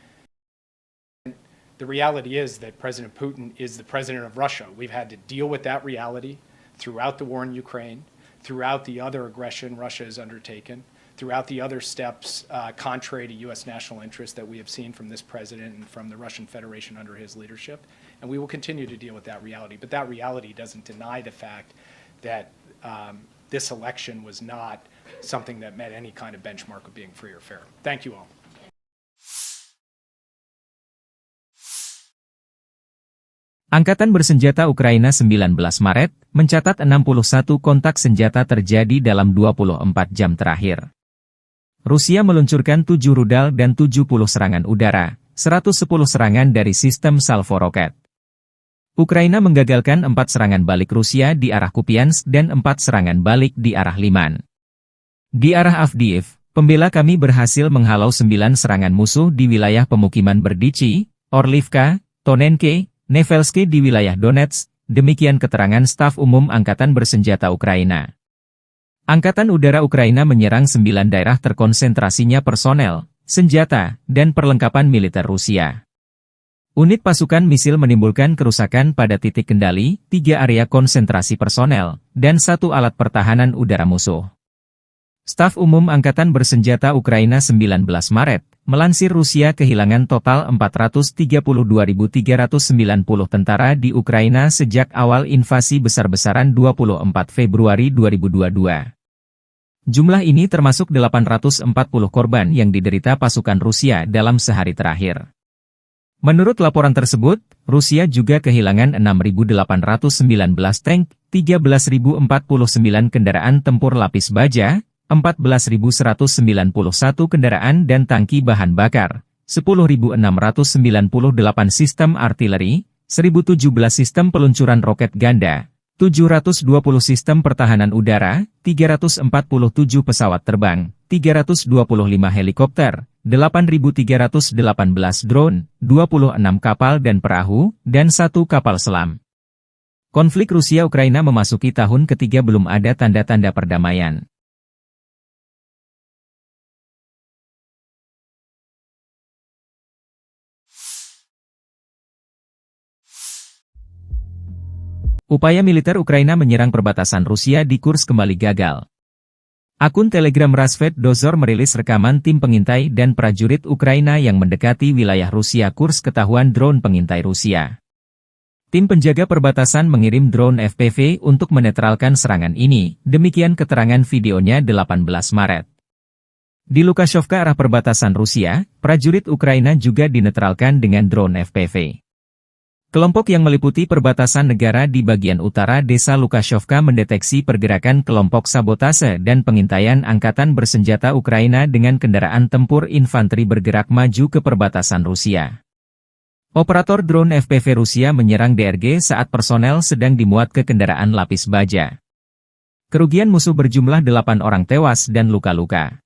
The reality is that President Putin is the president of Russia. We've had to deal with that reality throughout the war in Ukraine, throughout the other aggression Russia has undertaken, throughout the other steps contrary to U.S. national interest that we have seen from this president and from the Russian Federation under his leadership. And we will continue to deal with that reality. But that reality doesn't deny the fact that this election was not something that met any kind of benchmark of being free or fair. Thank you all. Angkatan Bersenjata Ukraina 19 Maret, mencatat 61 kontak senjata terjadi dalam 24 jam terakhir. Rusia meluncurkan 7 rudal dan 70 serangan udara, 110 serangan dari sistem salvo roket. Ukraina menggagalkan 4 serangan balik Rusia di arah Kupiansk dan 4 serangan balik di arah Liman. Di arah Avdiivka, pembela kami berhasil menghalau 9 serangan musuh di wilayah pemukiman Berdichi, Orlivka, Tonenke, Nevelske di wilayah Donetsk, demikian keterangan staf umum Angkatan Bersenjata Ukraina. Angkatan Udara Ukraina menyerang 9 daerah terkonsentrasinya personel, senjata, dan perlengkapan militer Rusia. Unit pasukan misil menimbulkan kerusakan pada titik kendali, 3 area konsentrasi personel, dan 1 alat pertahanan udara musuh. Staf umum Angkatan Bersenjata Ukraina 19 Maret, melansir Rusia kehilangan total 432.390 tentara di Ukraina sejak awal invasi besar-besaran 24 Februari 2022. Jumlah ini termasuk 840 korban yang diderita pasukan Rusia dalam sehari terakhir. Menurut laporan tersebut, Rusia juga kehilangan 6.819 tank, 13.049 kendaraan tempur lapis baja, 14.191 kendaraan dan tangki bahan bakar, 10.698 sistem artileri, 1.017 sistem peluncuran roket ganda, 720 sistem pertahanan udara, 347 pesawat terbang, 325 helikopter, 8.318 drone, 26 kapal dan perahu, dan 1 kapal selam. Konflik Rusia-Ukraina memasuki tahun ketiga belum ada tanda-tanda perdamaian. Upaya militer Ukraina menyerang perbatasan Rusia di Kursk kembali gagal. Akun Telegram Rasvet Dozor merilis rekaman tim pengintai dan prajurit Ukraina yang mendekati wilayah Rusia Kursk ketahuan drone pengintai Rusia. Tim penjaga perbatasan mengirim drone FPV untuk menetralkan serangan ini, demikian keterangan videonya 18 Maret. Di Lukashovka arah perbatasan Rusia, prajurit Ukraina juga dinetralkan dengan drone FPV. Kelompok yang meliputi perbatasan negara di bagian utara desa Lukashovka mendeteksi pergerakan kelompok sabotase dan pengintaian angkatan bersenjata Ukraina dengan kendaraan tempur infanteri bergerak maju ke perbatasan Rusia. Operator drone FPV Rusia menyerang DRG saat personel sedang dimuat ke kendaraan lapis baja. Kerugian musuh berjumlah 8 orang tewas dan luka-luka.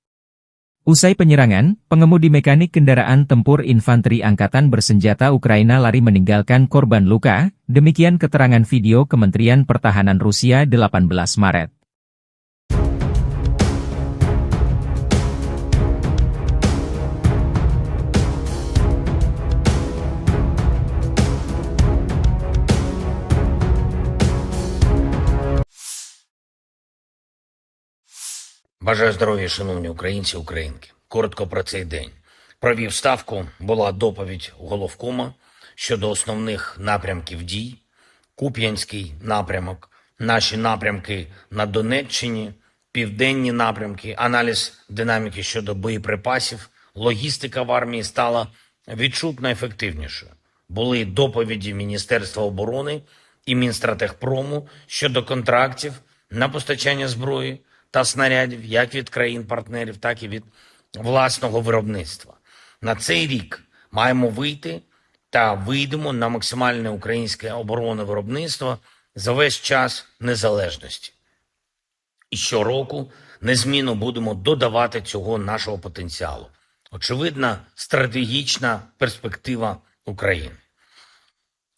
Usai penyerangan, pengemudi mekanik kendaraan tempur infanteri angkatan bersenjata Ukraina lari meninggalkan korban luka, demikian keterangan video Kementerian Pertahanan Rusia 18 Maret. Бажаю здоров'я, шановні українці і українки. Коротко про цей день. Провів ставку, була доповідь головкома щодо основних напрямків дій. Куп'янський напрямок, наші напрямки на Донеччині, південні напрямки, аналіз динаміки щодо боєприпасів, логістика в армії стала відчутно ефективнішою. Були доповіді Міністерства оборони і Мінстратегпрому щодо контрактів на постачання зброї та снарядів як від країн-партнерів, так і від власного виробництва. На цей рік маємо вийти та вийдемо на максимальне українське оборонне виробництво за весь час незалежності. І щороку незмінно будемо додавати цього нашого потенціалу. Очевидна стратегічна перспектива України.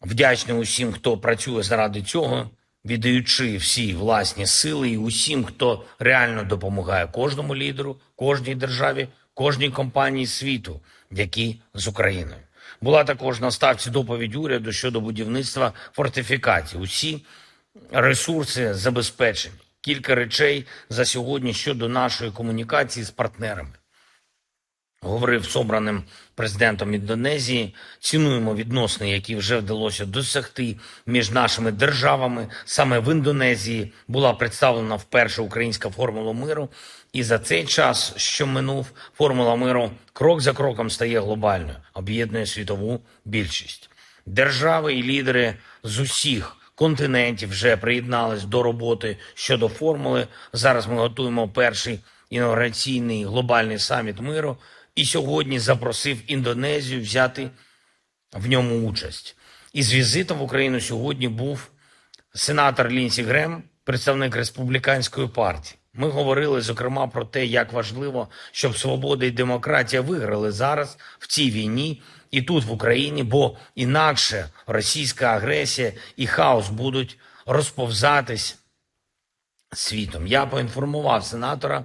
Вдячний усім, хто працює заради цього, віддаючи всі власні сили і усім, хто реально допомагає кожному лідеру, кожній державі, кожній компанії світу, які з Україною. Була також на ставці доповідь уряду щодо будівництва фортифікацій. Усі ресурси забезпечені. Кілька речей за сьогодні щодо нашої комунікації з партнерами. Говорив з обраним президентом Індонезії, цінуємо відносини, які вже вдалося досягти між нашими державами. Саме в Індонезії була представлена вперше українська формула миру. І за цей час, що минув, формула миру крок за кроком стає глобальною, об'єднує світову більшість. Держави і лідери з усіх континентів вже приєднались до роботи щодо формули. Зараз ми готуємо перший інаугураційний глобальний саміт миру. І сьогодні запросив Індонезію взяти в ньому участь. Із візитом в Україну сьогодні був сенатор Лінсі Грем, представник Республіканської партії. Ми говорили, зокрема, про те, як важливо, щоб свобода і демократія виграли зараз в цій війні і тут, в Україні, бо інакше російська агресія і хаос будуть розповзатись світом. Я поінформував сенатора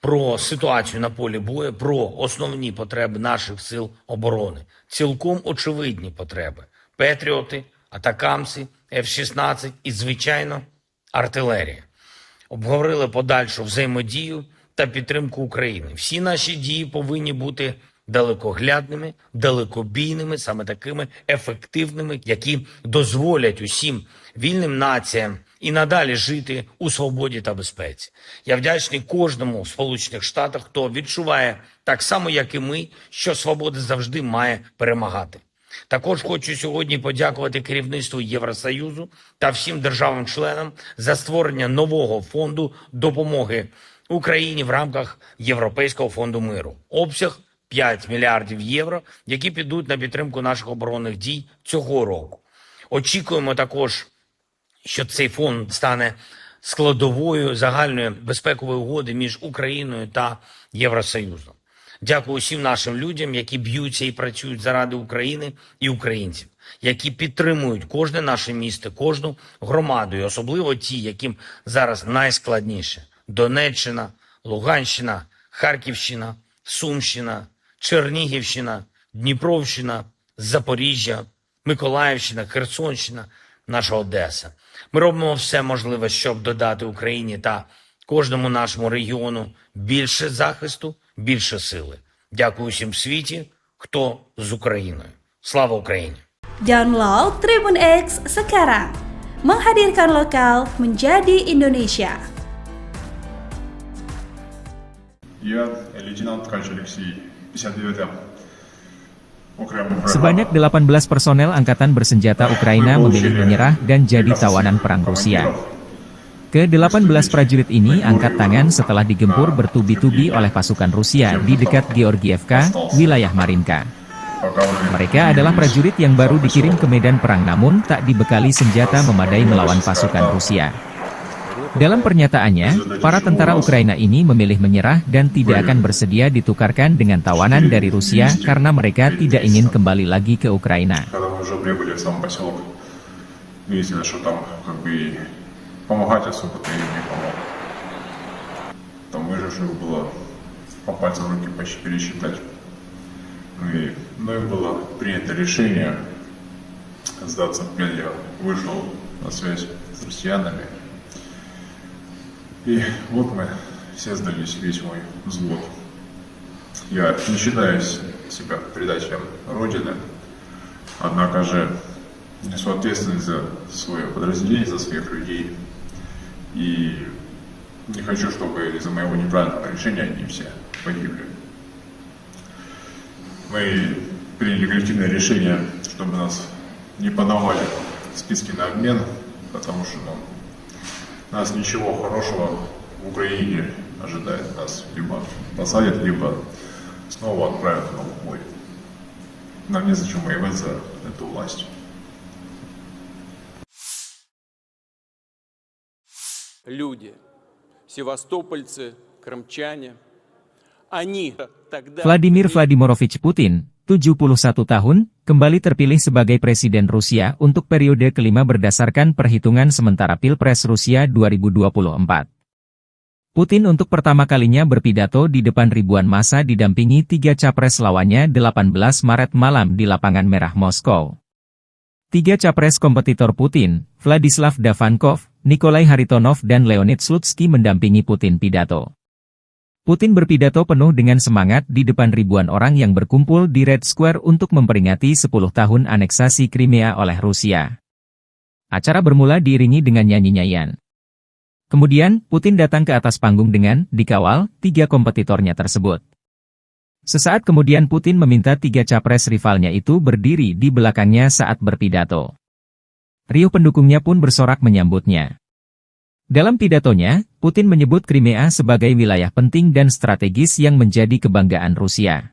про ситуацію на полі бою, про основні потреби наших сил оборони. Цілком очевидні потреби. Петріоти, атакамси, F-16 і, звичайно, артилерія. Обговорили подальшу взаємодію та підтримку України. Всі наші дії повинні бути далекоглядними, далекобійними, саме такими ефективними, які дозволять усім вільним націям і надалі жити у свободі та безпеці. Я вдячний кожному в Сполучених Штатах, хто відчуває так само, як і ми, що свобода завжди має перемагати. Також хочу сьогодні подякувати керівництву Євросоюзу та всім державам-членам за створення нового фонду допомоги Україні в рамках Європейського фонду миру. Обсяг 5 мільярдів євро, які підуть на підтримку наших оборонних дій цього року. Очікуємо також, що цей фонд стане складовою загальної безпекової угоди між Україною та Євросоюзом. Дякую всім нашим людям, які б'ються і працюють заради України і українців, які підтримують кожне наше місто, кожну громаду, і особливо ті, яким зараз найскладніше. Донеччина, Луганщина, Харківщина, Сумщина, Чернігівщина, Дніпровщина, Запоріжжя, Миколаївщина, Херсонщина, наша Одеса. Ми робимо все можливе, щоб додати Україні та кожному нашому регіону більше захисту, більше сили. Дякую всім в світі, хто з Україною. Слава Україні! Download Tribun X sekarang. Menghadirkan lokal menjadi Indonesia. Я лейтенант Ткач Алексей, 59-я окремая бригада. Sebanyak 18 personel angkatan bersenjata Ukraina memilih menyerah dan jadi tawanan perang Rusia. Ke-18 prajurit ini angkat tangan setelah digempur bertubi-tubi oleh pasukan Rusia di dekat Georgievka, wilayah Marinka. Mereka adalah prajurit yang baru dikirim ke medan perang namun tak dibekali senjata memadai melawan pasukan Rusia. Dalam pernyataannya, para tentara Ukraina ini memilih menyerah dan tidak akan bersedia ditukarkan dengan tawanan dari Rusia karena mereka tidak ingin kembali lagi ke Ukraina. Когда мы уже прибыли в сам поселок, видели, что там как бы помогать особо-то им не помог. Там выживших было по пальцам руки почти пересчитать. И мною было принято решение сдаться в плен. Я вышел на связь с россиянами. И вот мы все сдались, весь мой взвод. Я не считаю себя предателем Родины, однако же несу ответственность за свое подразделение, за своих людей. И не хочу, чтобы из-за моего неправильного решения они все погибли. Мы приняли коллективное решение, чтобы нас не подавали в списки на обмен, потому что нас ничего хорошего в Украине ожидает. Нас либо посадят, либо снова отправят на убой. Нам незачем воевать за эту власть. Люди, севастопольцы, крымчане, они тогда... Vladimir Vladimirovich Putin, 71 tahun, kembali terpilih sebagai Presiden Rusia untuk periode kelima berdasarkan perhitungan sementara Pilpres Rusia 2024. Putin untuk pertama kalinya berpidato di depan ribuan massa didampingi 3 capres lawannya 18 Maret malam di Lapangan Merah Moskow. 3 capres kompetitor Putin, Vladislav Davankov, Nikolai Haritonov dan Leonid Slutsky mendampingi Putin pidato. Putin berpidato penuh dengan semangat di depan ribuan orang yang berkumpul di Red Square untuk memperingati 10 tahun aneksasi Crimea oleh Rusia. Acara bermula diiringi dengan nyanyi-nyanyian. Kemudian, Putin datang ke atas panggung dengan dikawal 3 kompetitornya tersebut. Sesaat kemudian Putin meminta 3 capres rivalnya itu berdiri di belakangnya saat berpidato. Riuh pendukungnya pun bersorak menyambutnya. Dalam pidatonya, Putin menyebut Crimea sebagai wilayah penting dan strategis yang menjadi kebanggaan Rusia.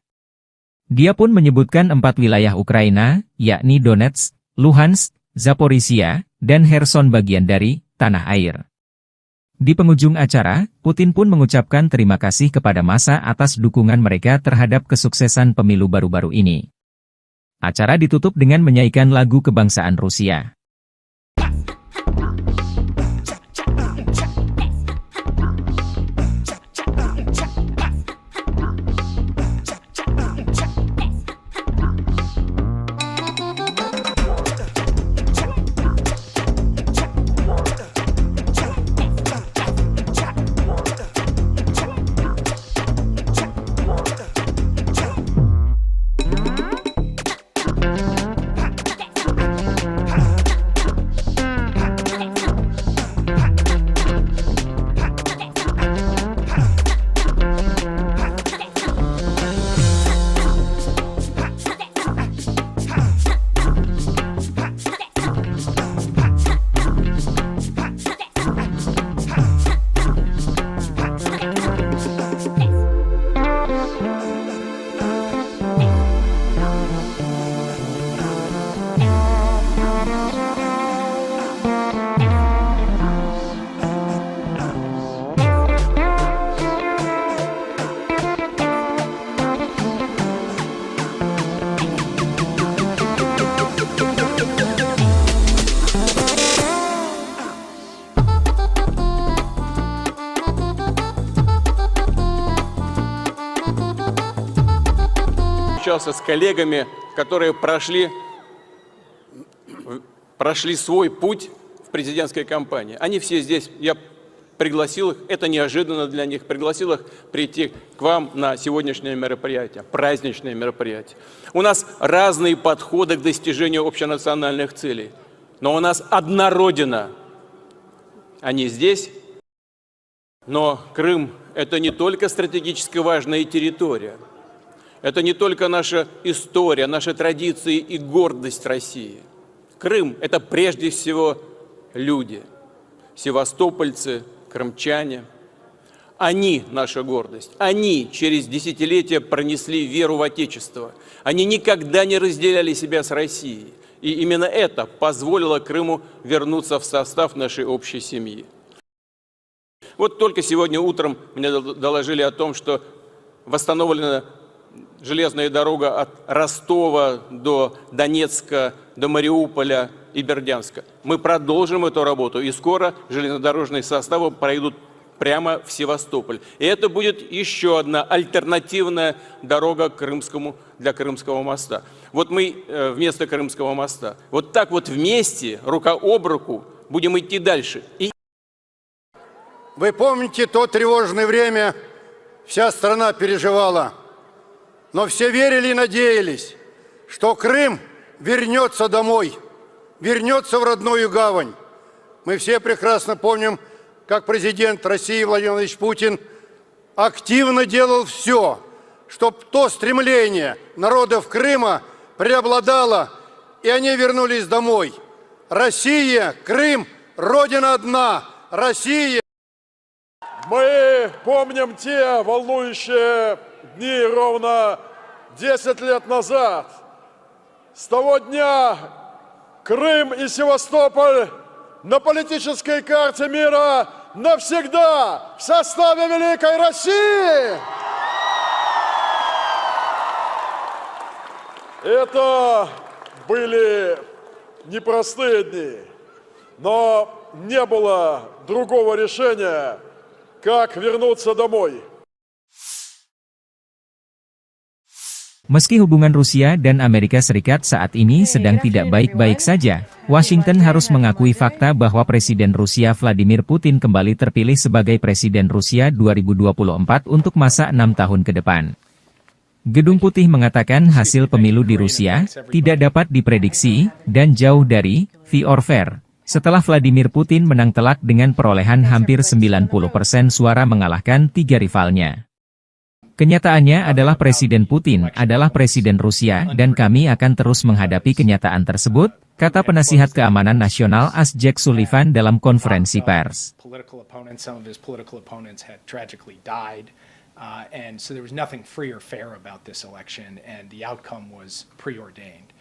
Dia pun menyebutkan 4 wilayah Ukraina, yakni Donetsk, Luhansk, Zaporizhia, dan Kherson bagian dari tanah air. Di penghujung acara, Putin pun mengucapkan terima kasih kepada massa atas dukungan mereka terhadap kesuksesan pemilu baru-baru ini. Acara ditutup dengan menyanyikan lagu kebangsaan Rusia. общался с коллегами, которые прошли свой путь в президентской кампании. Они все здесь, я пригласил их, это неожиданно для них, пригласил их прийти к вам на сегодняшнее мероприятие, праздничное мероприятие. У нас разные подходы к достижению общенациональных целей, но у нас одна Родина. Они здесь, но Крым – это не только стратегически важная территория, это не только наша история, наши традиции и гордость России. Крым – это прежде всего люди, севастопольцы, крымчане. Они – наша гордость. Они через десятилетия пронесли веру в Отечество. Они никогда не разделяли себя с Россией. И именно это позволило Крыму вернуться в состав нашей общей семьи. Вот только сегодня утром мне доложили о том, что восстановлена железная дорога от Ростова до Донецка, до Мариуполя и Бердянска. Мы продолжим эту работу, и скоро железнодорожные составы пройдут прямо в Севастополь. И это будет еще одна альтернативная дорога для Крымского моста. Вот мы вместо Крымского моста. Вот так вот вместе, рука об руку, будем идти дальше. Вы помните то тревожное время, вся страна переживала, но все верили и надеялись, что Крым вернется домой, вернется в родную гавань. Мы все прекрасно помним, как президент России Владимир Владимирович Путин активно делал все, чтобы то стремление народов Крыма преобладало, и они вернулись домой. Россия, Крым, Родина одна, Россия. Мы помним те волнующие дни ровно 10 лет назад. С того дня Крым и Севастополь на политической карте мира навсегда в составе Великой России. Это были непростые дни, но не было другого решения, как вернуться домой. Meski hubungan Rusia dan Amerika Serikat saat ini sedang tidak baik-baik saja, Washington harus mengakui fakta bahwa Presiden Rusia Vladimir Putin kembali terpilih sebagai Presiden Rusia 2024 untuk masa 6 tahun ke depan. Gedung Putih mengatakan hasil pemilu di Rusia tidak dapat diprediksi dan jauh dari fair or fair, setelah Vladimir Putin menang telak dengan perolehan hampir 90% suara mengalahkan 3 rivalnya. Kenyataannya adalah Presiden Putin adalah Presiden Rusia dan kami akan terus menghadapi kenyataan tersebut, kata penasihat keamanan nasional AS Jake Sullivan dalam konferensi pers. And so there was nothing free or fair about this election, and the outcome was preordained.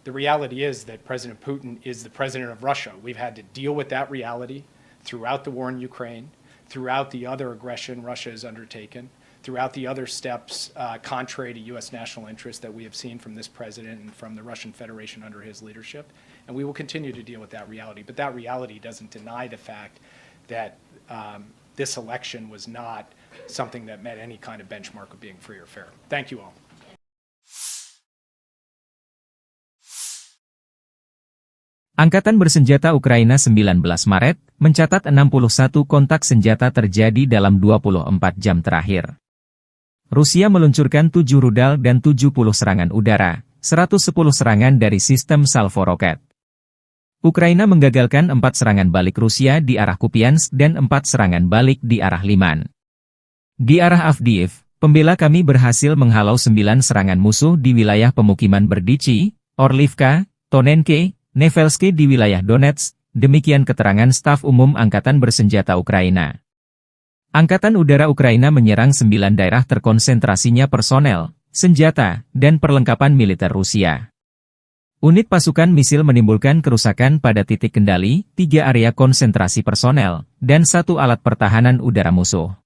The reality is that President Putin is the president of Russia. We've had to deal with that reality throughout the war in Ukraine, throughout the other aggression Russia has undertaken, throughout the other steps contrary to U.S. national interest that we have seen from this president and from the Russian Federation under his leadership. And we will continue to deal with that reality. But that reality doesn't deny the fact that this election was not something that met any kind of benchmark of being free or fair. Thank you all. Angkatan Bersenjata Ukraina 19 Maret, mencatat 61 kontak senjata terjadi dalam 24 jam terakhir. Rusia meluncurkan 7 rudal dan 70 serangan udara, 110 serangan dari sistem salvo roket. Ukraina menggagalkan 4 serangan balik Rusia di arah Kupiansk dan 4 serangan balik di arah Liman. Di arah Avdiivka, pembela kami berhasil menghalau 9 serangan musuh di wilayah pemukiman Berdichi, Orlivka, Tonenke, Nevelske di wilayah Donetsk, demikian keterangan staf umum Angkatan Bersenjata Ukraina. Angkatan Udara Ukraina menyerang 9 daerah terkonsentrasinya personel, senjata, dan perlengkapan militer Rusia. Unit pasukan misil menimbulkan kerusakan pada titik kendali, 3 area konsentrasi personel, dan 1 alat pertahanan udara musuh.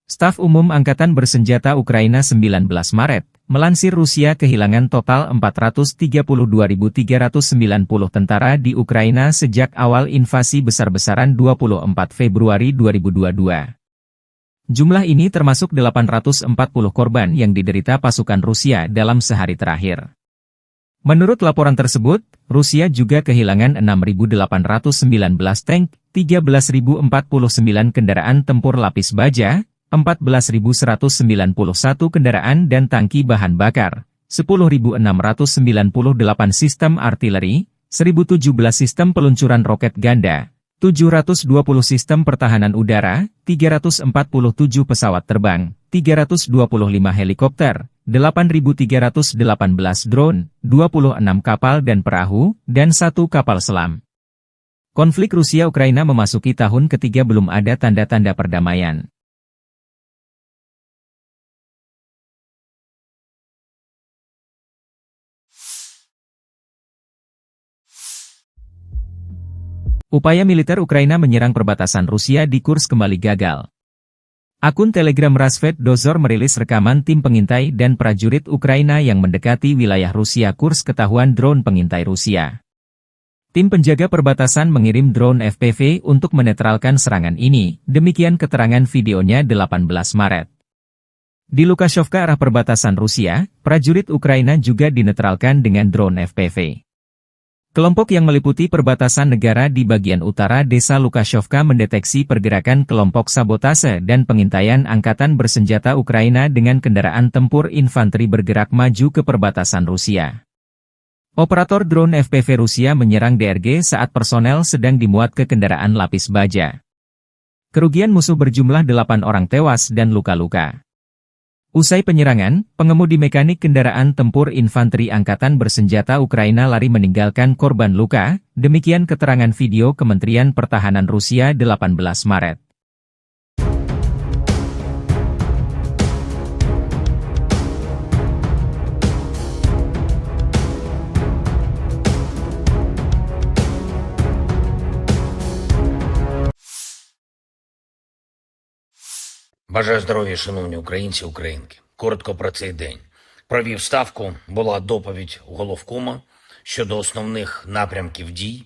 Staf Umum Angkatan Bersenjata Ukraina 19 Maret, melansir Rusia kehilangan total 432.390 tentara di Ukraina sejak awal invasi besar-besaran 24 Februari 2022. Jumlah ini termasuk 840 korban yang diderita pasukan Rusia dalam sehari terakhir. Menurut laporan tersebut, Rusia juga kehilangan 6.819 tank, 13.049 kendaraan tempur lapis baja, 14.191 kendaraan dan tangki bahan bakar, 10.698 sistem artileri, 1.017 sistem peluncuran roket ganda, 720 sistem pertahanan udara, 347 pesawat terbang, 325 helikopter, 8.318 drone, 26 kapal dan perahu, dan 1 kapal selam. Konflik Rusia-Ukraina memasuki tahun ketiga belum ada tanda-tanda perdamaian. Upaya militer Ukraina menyerang perbatasan Rusia di Kursk kembali gagal. Akun Telegram Rasvet Dozor merilis rekaman tim pengintai dan prajurit Ukraina yang mendekati wilayah Rusia Kursk ketahuan drone pengintai Rusia. Tim penjaga perbatasan mengirim drone FPV untuk menetralkan serangan ini, demikian keterangan videonya 18 Maret. Di Lukashovka arah perbatasan Rusia, prajurit Ukraina juga dinetralkan dengan drone FPV. Kelompok yang meliputi perbatasan negara di bagian utara desa Lukashovka mendeteksi pergerakan kelompok sabotase dan pengintaian angkatan bersenjata Ukraina dengan kendaraan tempur infanteri bergerak maju ke perbatasan Rusia. Operator drone FPV Rusia menyerang DRG saat personel sedang dimuat ke kendaraan lapis baja. Kerugian musuh berjumlah 8 orang tewas dan luka-luka. Usai penyerangan, pengemudi mekanik kendaraan tempur infanteri angkatan bersenjata Ukraina lari meninggalkan korban luka, demikian keterangan video Kementerian Pertahanan Rusia 18 Maret. Бажаю здоров'я, шановні українці, українки. Коротко про цей день. Провів ставку, була доповідь головкома щодо основних напрямків дій.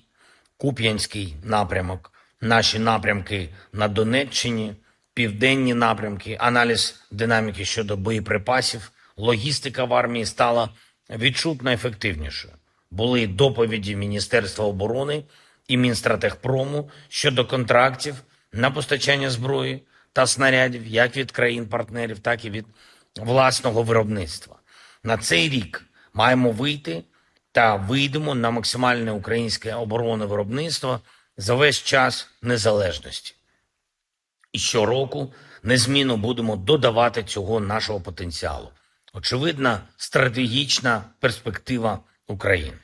Куп'янський напрямок, наші напрямки на Донеччині, південні напрямки, аналіз динаміки щодо боєприпасів, логістика в армії стала відчутно ефективнішою. Були доповіді Міністерства оборони і Мінстратегпрому щодо контрактів на постачання зброї та снарядів як від країн-партнерів, так і від власного виробництва. На цей рік маємо вийти та вийдемо на максимальне українське оборонне виробництво за весь час незалежності. І щороку незмінно будемо додавати цього нашого потенціалу. Очевидна стратегічна перспектива України.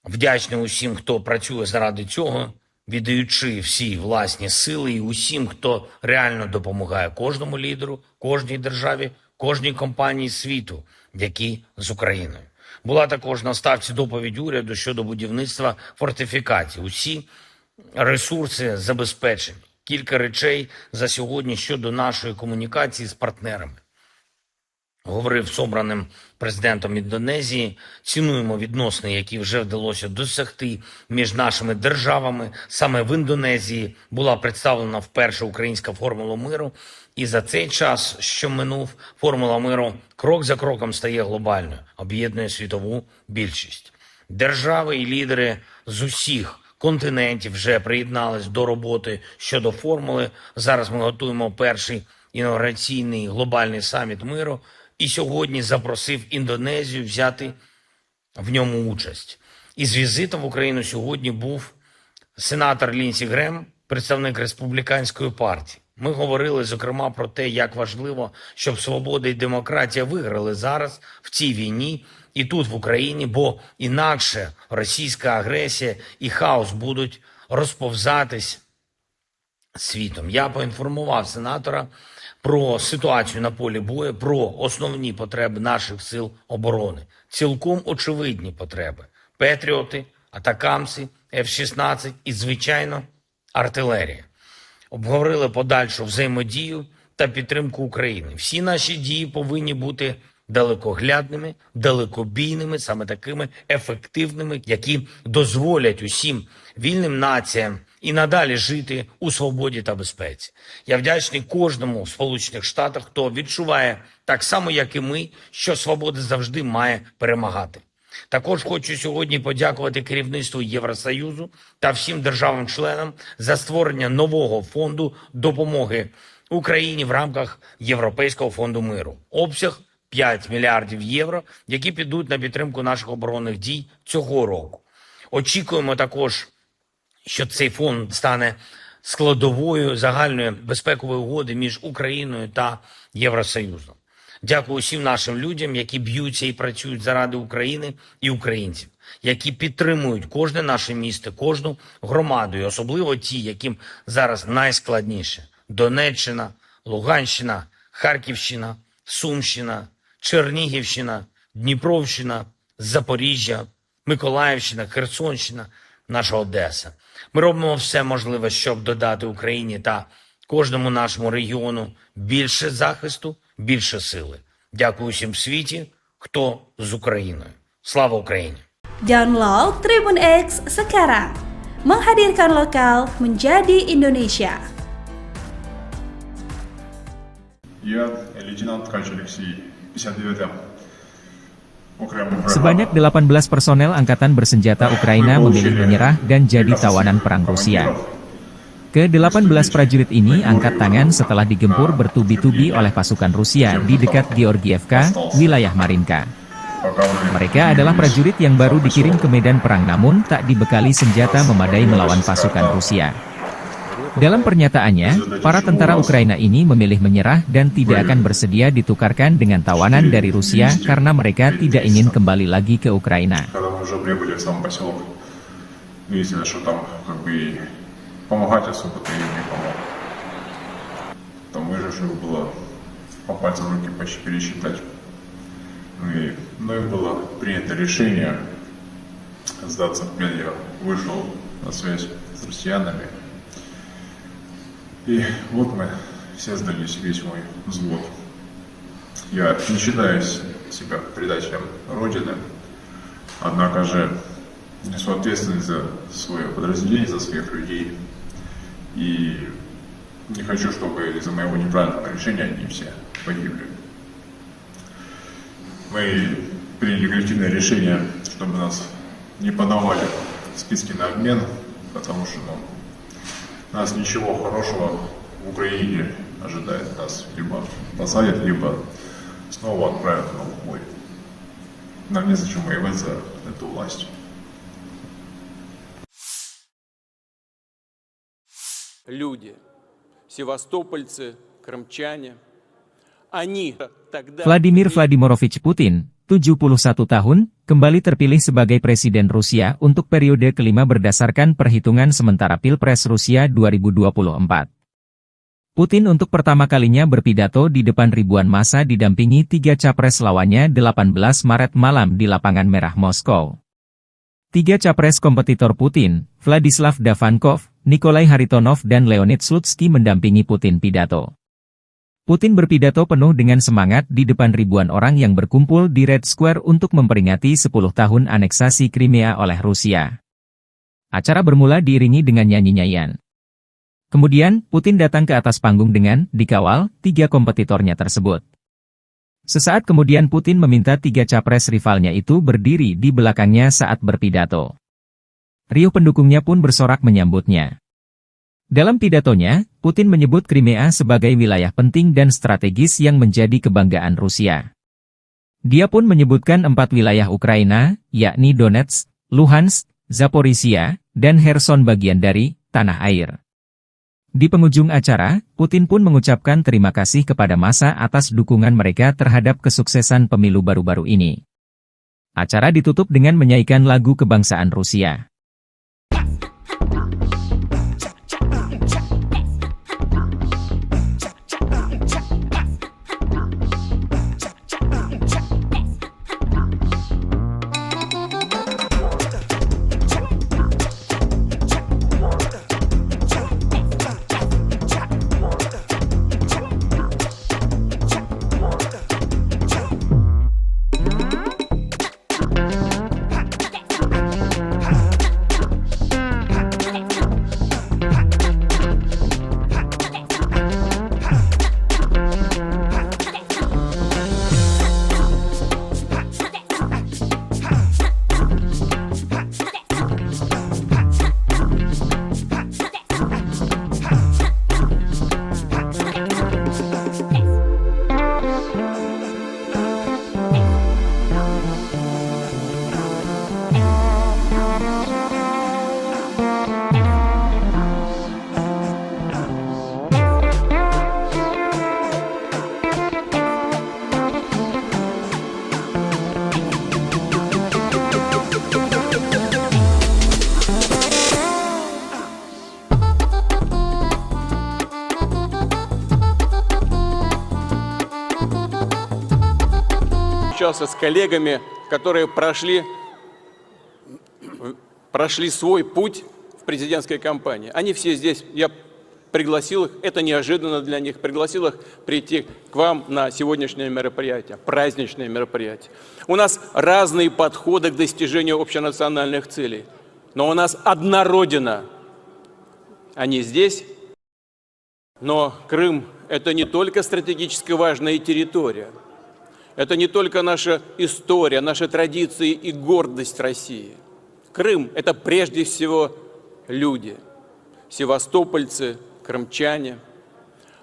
Вдячний усім, хто працює заради цього, віддаючи всі власні сили і усім, хто реально допомагає кожному лідеру, кожній державі, кожній компанії світу, які з Україною. Була також на ставці доповідь уряду щодо будівництва фортифікацій. Усі ресурси забезпечені. Кілька речей за сьогодні щодо нашої комунікації з партнерами. Говорив з обраним президентом Індонезії, цінуємо відносини, які вже вдалося досягти між нашими державами. Саме в Індонезії була представлена вперше українська формула миру. І за цей час, що минув, формула миру крок за кроком стає глобальною, об'єднує світову більшість. Держави і лідери з усіх континентів вже приєднались до роботи щодо формули. Зараз ми готуємо перший інаугураційний глобальний саміт миру. І сьогодні запросив Індонезію взяти в ньому участь. Із візитом в Україну сьогодні був сенатор Лінсі Грем, представник Республіканської партії. Ми говорили, зокрема, про те, як важливо, щоб свобода і демократія виграли зараз в цій війні і тут, в Україні, бо інакше російська агресія і хаос будуть розповзатись світом. Я поінформував сенатора про ситуацію на полі бою, про основні потреби наших сил оборони. Цілком очевидні потреби. Петріоти, атакамси, F-16 і, звичайно, артилерія. Обговорили подальшу взаємодію та підтримку України. Всі наші дії повинні бути далекоглядними, далекобійними, саме такими ефективними, які дозволять усім вільним націям і надалі жити у свободі та безпеці. Я вдячний кожному в Сполучених Штатах, хто відчуває так само, як і ми, що свобода завжди має перемагати. Також хочу сьогодні подякувати керівництву Євросоюзу та всім державам-членам за створення нового фонду допомоги Україні в рамках Європейського фонду миру. Обсяг 5 мільярдів євро, які підуть на підтримку наших оборонних дій цього року. Очікуємо також, що цей фонд стане складовою загальної безпекової угоди між Україною та Євросоюзом. Дякую всім нашим людям, які б'ються і працюють заради України і українців, які підтримують кожне наше місто, кожну громаду, і особливо ті, яким зараз найскладніше. Донеччина, Луганщина, Харківщина, Сумщина, Чернігівщина, Дніпровщина, Запоріжжя, Миколаївщина, Херсонщина, наша Одеса. Ми робимо все можливе, щоб додати Україні та кожному нашому регіону більше захисту, більше сили. Дякую всім в світі, хто з Україною. Слава Україні! Download Tribun X sekarang. Menghadirkan lokal menjadi Indonesia. Я лейтенант Ткач Алексей, 59-м окремий бригада. Sebanyak 18 personel angkatan bersenjata Ukraina memilih menyerah dan jadi tawanan perang Rusia. Ke-18 prajurit ini angkat tangan setelah digempur bertubi-tubi oleh pasukan Rusia di dekat Georgievka, wilayah Marinka. Mereka adalah prajurit yang baru dikirim ke medan perang namun tak dibekali senjata memadai melawan pasukan Rusia. Dalam pernyataannya, para tentara Ukraina ini memilih menyerah dan tidak akan bersedia ditukarkan dengan tawanan dari Rusia karena mereka tidak ingin kembali lagi ke Ukraina. Когда мы уже прибыли в сам поселок, видели, что там как бы помогать особо-то им не помог. Там выживших было по пальцам руки почти пересчитать. И мною было принято решение сдаться в плен. Я вышел на связь с россиянами. И вот мы все сдались, весь мой взвод. Я не считаю себя предателем Родины, однако же несу ответственность за свое подразделение, за своих людей. И не хочу, чтобы из-за моего неправильного решения они все погибли. Мы приняли коллективное решение, чтобы нас не подавали в списки на обмен, потому что нас ничего хорошего в Украине ожидает. Нас либо посадят, либо снова отправят на убой. Нам незачем воевать за эту власть. Люди, севастопольцы, крымчане, они тогда... Vladimir Vladimirovich Putin, 71 tahun, kembali terpilih sebagai Presiden Rusia untuk periode kelima berdasarkan perhitungan sementara Pilpres Rusia 2024. Putin untuk pertama kalinya berpidato di depan ribuan massa didampingi 3 capres lawannya 18 Maret malam di Lapangan Merah Moskow. 3 capres kompetitor Putin, Vladislav Davankov, Nikolai Haritonov dan Leonid Slutsky mendampingi Putin pidato. Putin berpidato penuh dengan semangat di depan ribuan orang yang berkumpul di Red Square untuk memperingati 10 tahun aneksasi Crimea oleh Rusia. Acara bermula diiringi dengan nyanyi-nyanyian. Kemudian, Putin datang ke atas panggung dengan dikawal 3 kompetitornya tersebut. Sesaat kemudian Putin meminta 3 capres rivalnya itu berdiri di belakangnya saat berpidato. Riuh pendukungnya pun bersorak menyambutnya. Dalam pidatonya, Putin menyebut Crimea sebagai wilayah penting dan strategis yang menjadi kebanggaan Rusia. Dia pun menyebutkan 4 wilayah Ukraina, yakni Donetsk, Luhansk, Zaporizhia, dan Kherson bagian dari tanah air. Di penghujung acara, Putin pun mengucapkan terima kasih kepada massa atas dukungan mereka terhadap kesuksesan pemilu baru-baru ini. Acara ditutup dengan menyanyikan lagu kebangsaan Rusia. общался с коллегами, которые прошли свой путь в президентской кампании. Они все здесь, я пригласил их, это неожиданно для них, пригласил их прийти к вам на сегодняшнее мероприятие, праздничное мероприятие. У нас разные подходы к достижению общенациональных целей, но у нас одна Родина. Они здесь, но Крым – это не только стратегически важная территория, это не только наша история, наши традиции и гордость России. Крым – это прежде всего люди, севастопольцы, крымчане.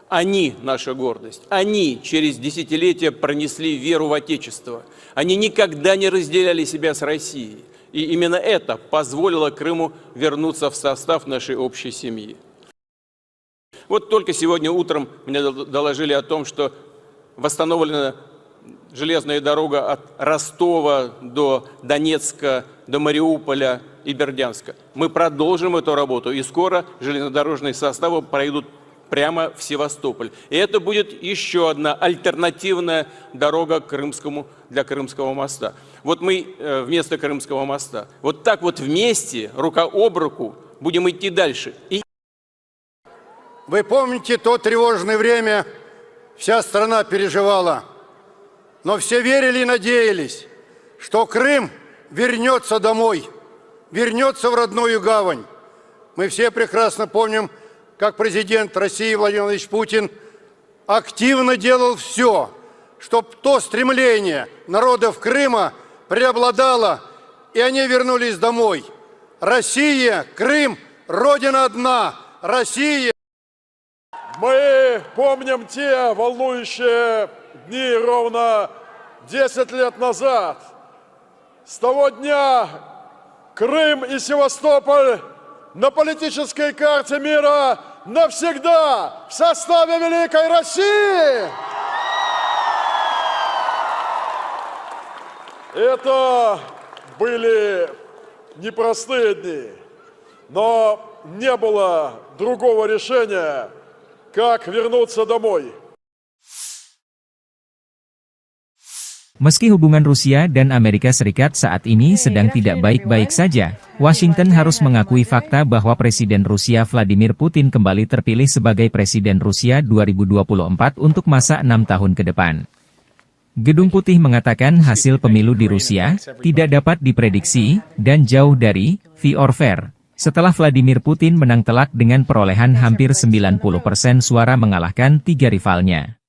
Они – наша гордость. Они через десятилетия пронесли веру в Отечество. Они никогда не разделяли себя с Россией. И именно это позволило Крыму вернуться в состав нашей общей семьи. Вот только сегодня утром мне доложили о том, что восстановлена железная дорога от Ростова до Донецка, до Мариуполя и Бердянска. Мы продолжим эту работу, и скоро железнодорожные составы пройдут прямо в Севастополь. И это будет еще одна альтернативная дорога для Крымского моста. Вот мы вместо Крымского моста. Вот так вот вместе, рука об руку, будем идти дальше. Вы помните то тревожное время, вся страна переживала, но все верили и надеялись, что Крым вернется домой, вернется в родную гавань. Мы все прекрасно помним, как президент России Владимир Владимирович Путин активно делал все, чтобы то стремление народов Крыма преобладало, и они вернулись домой. Россия, Крым, Родина одна, Россия. Мы помним те волнующие дни ровно 10 лет назад. С того дня Крым и Севастополь на политической карте мира навсегда в составе Великой России. Это были непростые дни, но не было другого решения, как вернуться домой. Meski hubungan Rusia dan Amerika Serikat saat ini sedang tidak baik-baik saja, Washington harus mengakui fakta bahwa Presiden Rusia Vladimir Putin kembali terpilih sebagai Presiden Rusia 2024 untuk masa 6 tahun ke depan. Gedung Putih mengatakan hasil pemilu di Rusia tidak dapat diprediksi dan jauh dari fair or fair, setelah Vladimir Putin menang telak dengan perolehan hampir 90% suara mengalahkan 3 rivalnya.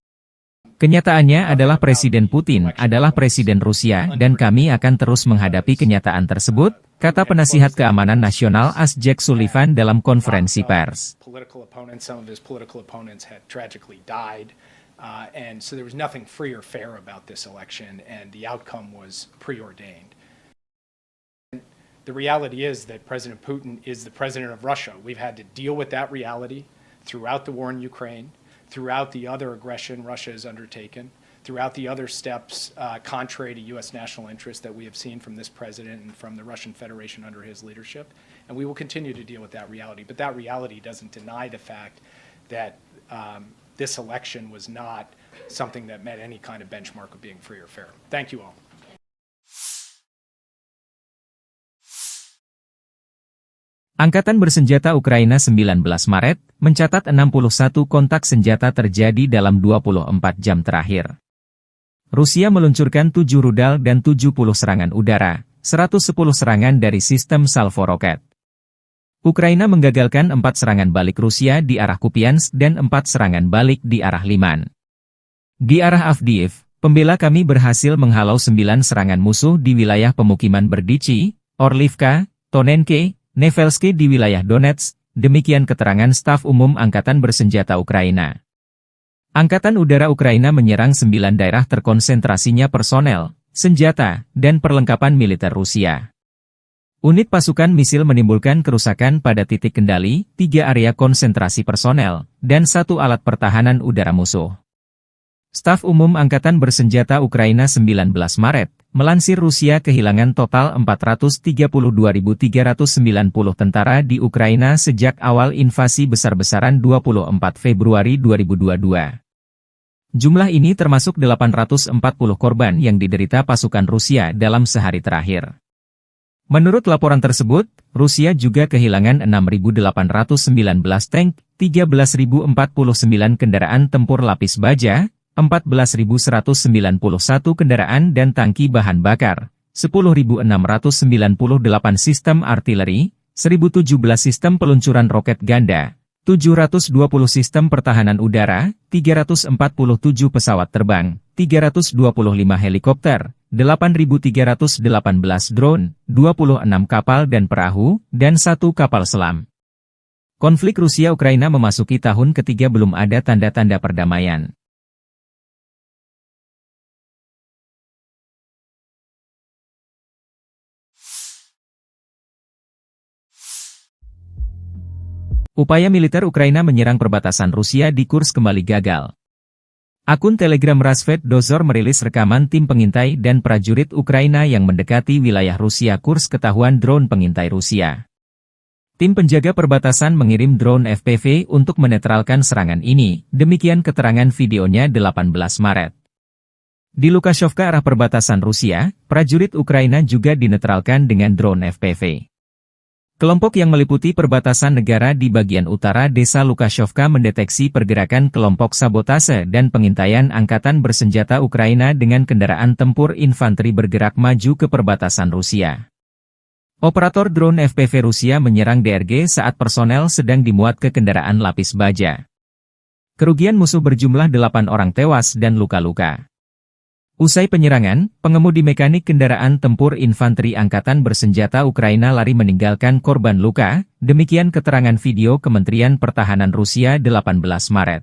Kenyataannya adalah Presiden Putin adalah Presiden Rusia dan kami akan terus menghadapi kenyataan tersebut, kata penasihat keamanan nasional AS Jake Sullivan dalam konferensi pers. And so there was nothing free or fair about this election, and the outcome was preordained. The reality is that President Putin is the president of Russia. We've had to deal with that reality throughout the war in Ukraine, throughout the other aggression Russia has undertaken, throughout the other steps contrary to U.S. national interest that we have seen from this president and from the Russian Federation under his leadership. And we will continue to deal with that reality. But that reality doesn't deny the fact that this election was not something that met any kind of benchmark of being free or fair. Thank you all. Angkatan Bersenjata Ukraina 19 Maret, mencatat 61 kontak senjata terjadi dalam 24 jam terakhir. Rusia meluncurkan 7 rudal dan 70 serangan udara, 110 serangan dari sistem salvo roket. Ukraina menggagalkan 4 serangan balik Rusia di arah Kupiansk dan 4 serangan balik di arah Liman. Di arah Avdiivka, pembela kami berhasil menghalau 9 serangan musuh di wilayah pemukiman Berdichi, Orlivka, Tonenke, Nevelske di wilayah Donetsk, demikian keterangan staf umum Angkatan Bersenjata Ukraina. Angkatan Udara Ukraina menyerang 9 daerah terkonsentrasinya personel, senjata, dan perlengkapan militer Rusia. Unit pasukan misil menimbulkan kerusakan pada titik kendali, 3 area konsentrasi personel, dan 1 alat pertahanan udara musuh. Staf Umum Angkatan Bersenjata Ukraina 19 Maret, melansir Rusia kehilangan total 432.390 tentara di Ukraina sejak awal invasi besar-besaran 24 Februari 2022. Jumlah ini termasuk 840 korban yang diderita pasukan Rusia dalam sehari terakhir. Menurut laporan tersebut, Rusia juga kehilangan 6.819 tank, 13.049 kendaraan tempur lapis baja, 14.191 kendaraan dan tangki bahan bakar, 10.698 sistem artileri, 1.017 sistem peluncuran roket ganda, 720 sistem pertahanan udara, 347 pesawat terbang, 325 helikopter, 8.318 drone, 26 kapal dan perahu, dan 1 kapal selam. Konflik Rusia-Ukraina memasuki tahun ketiga belum ada tanda-tanda perdamaian. Upaya militer Ukraina menyerang perbatasan Rusia di Kursk kembali gagal. Akun Telegram Rasvet Dozor merilis rekaman tim pengintai dan prajurit Ukraina yang mendekati wilayah Rusia Kursk ketahuan drone pengintai Rusia. Tim penjaga perbatasan mengirim drone FPV untuk menetralkan serangan ini, demikian keterangan videonya 18 Maret. Di Lukashovka arah perbatasan Rusia, prajurit Ukraina juga dinetralkan dengan drone FPV. Kelompok yang meliputi perbatasan negara di bagian utara desa Lukashovka mendeteksi pergerakan kelompok sabotase dan pengintaian angkatan bersenjata Ukraina dengan kendaraan tempur infanteri bergerak maju ke perbatasan Rusia. Operator drone FPV Rusia menyerang DRG saat personel sedang dimuat ke kendaraan lapis baja. Kerugian musuh berjumlah 8 orang tewas dan luka-luka. Usai penyerangan, pengemudi mekanik kendaraan tempur infanteri angkatan bersenjata Ukraina lari meninggalkan korban luka, demikian keterangan video Kementerian Pertahanan Rusia 18 Maret.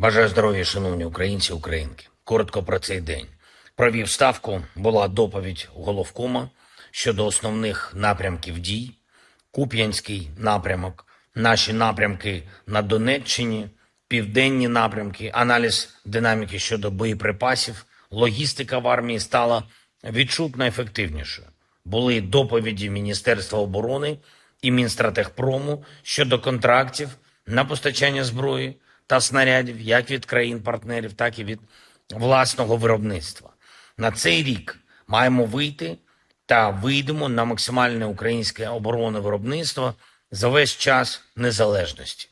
Бажаю здоров'я, шановні українці і українки. Коротко про цей день. Провів ставку, була доповідь головкома щодо основних напрямків дій. Куп'янський напрямок, наші напрямки на Донеччині, південні напрямки, аналіз динаміки щодо боєприпасів, логістика в армії стала відчутно ефективнішою. Були доповіді Міністерства оборони і Мінстратегпрому щодо контрактів на постачання зброї та снарядів як від країн-партнерів, так і від власного виробництва. На цей рік маємо вийти та вийдемо на максимальне українське оборонне виробництво за весь час незалежності.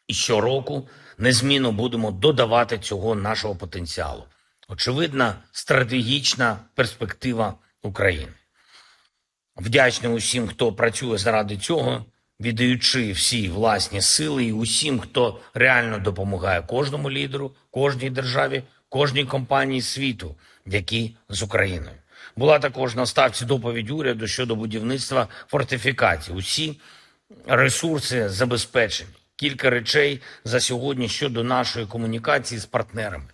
І щороку незмінно будемо додавати цього нашого потенціалу. Очевидна стратегічна перспектива України. Вдячний усім, хто працює заради цього, віддаючи всі власні сили і усім, хто реально допомагає кожному лідеру, кожній державі, кожній компанії світу, які з Україною. Була також на ставці доповідь уряду щодо будівництва фортифікацій. Усі ресурси забезпечені. Кілька речей за сьогодні щодо нашої комунікації з партнерами.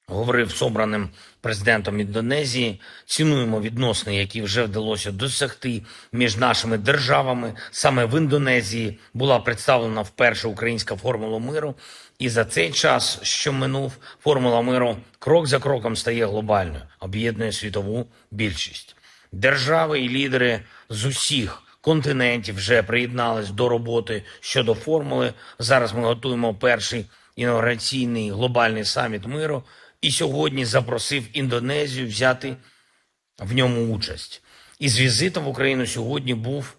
Говорив з обраним президентом Індонезії, цінуємо відносини, які вже вдалося досягти між нашими державами. Саме в Індонезії була представлена вперше українська формула миру. І за цей час, що минув, формула миру крок за кроком стає глобальною, об'єднує світову більшість. Держави і лідери з усіх континентів вже приєднались до роботи щодо формули. Зараз ми готуємо перший інаугураційний глобальний саміт миру. І сьогодні запросив Індонезію взяти в ньому участь. Із візитом в Україну сьогодні був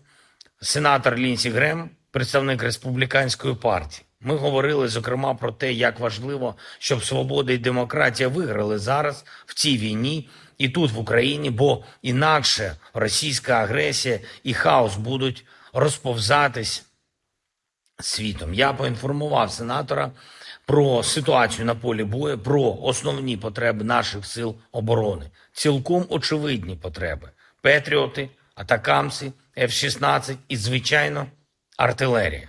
сенатор Лінсі Грем, представник Республіканської партії. Ми говорили, зокрема, про те, як важливо, щоб свобода і демократія виграли зараз в цій війні і тут, в Україні, бо інакше російська агресія і хаос будуть розповзатись світом. Я поінформував сенатора про ситуацію на полі бою, про основні потреби наших сил оборони. Цілком очевидні потреби. Петріоти, атакамси, F-16 і, звичайно, артилерія.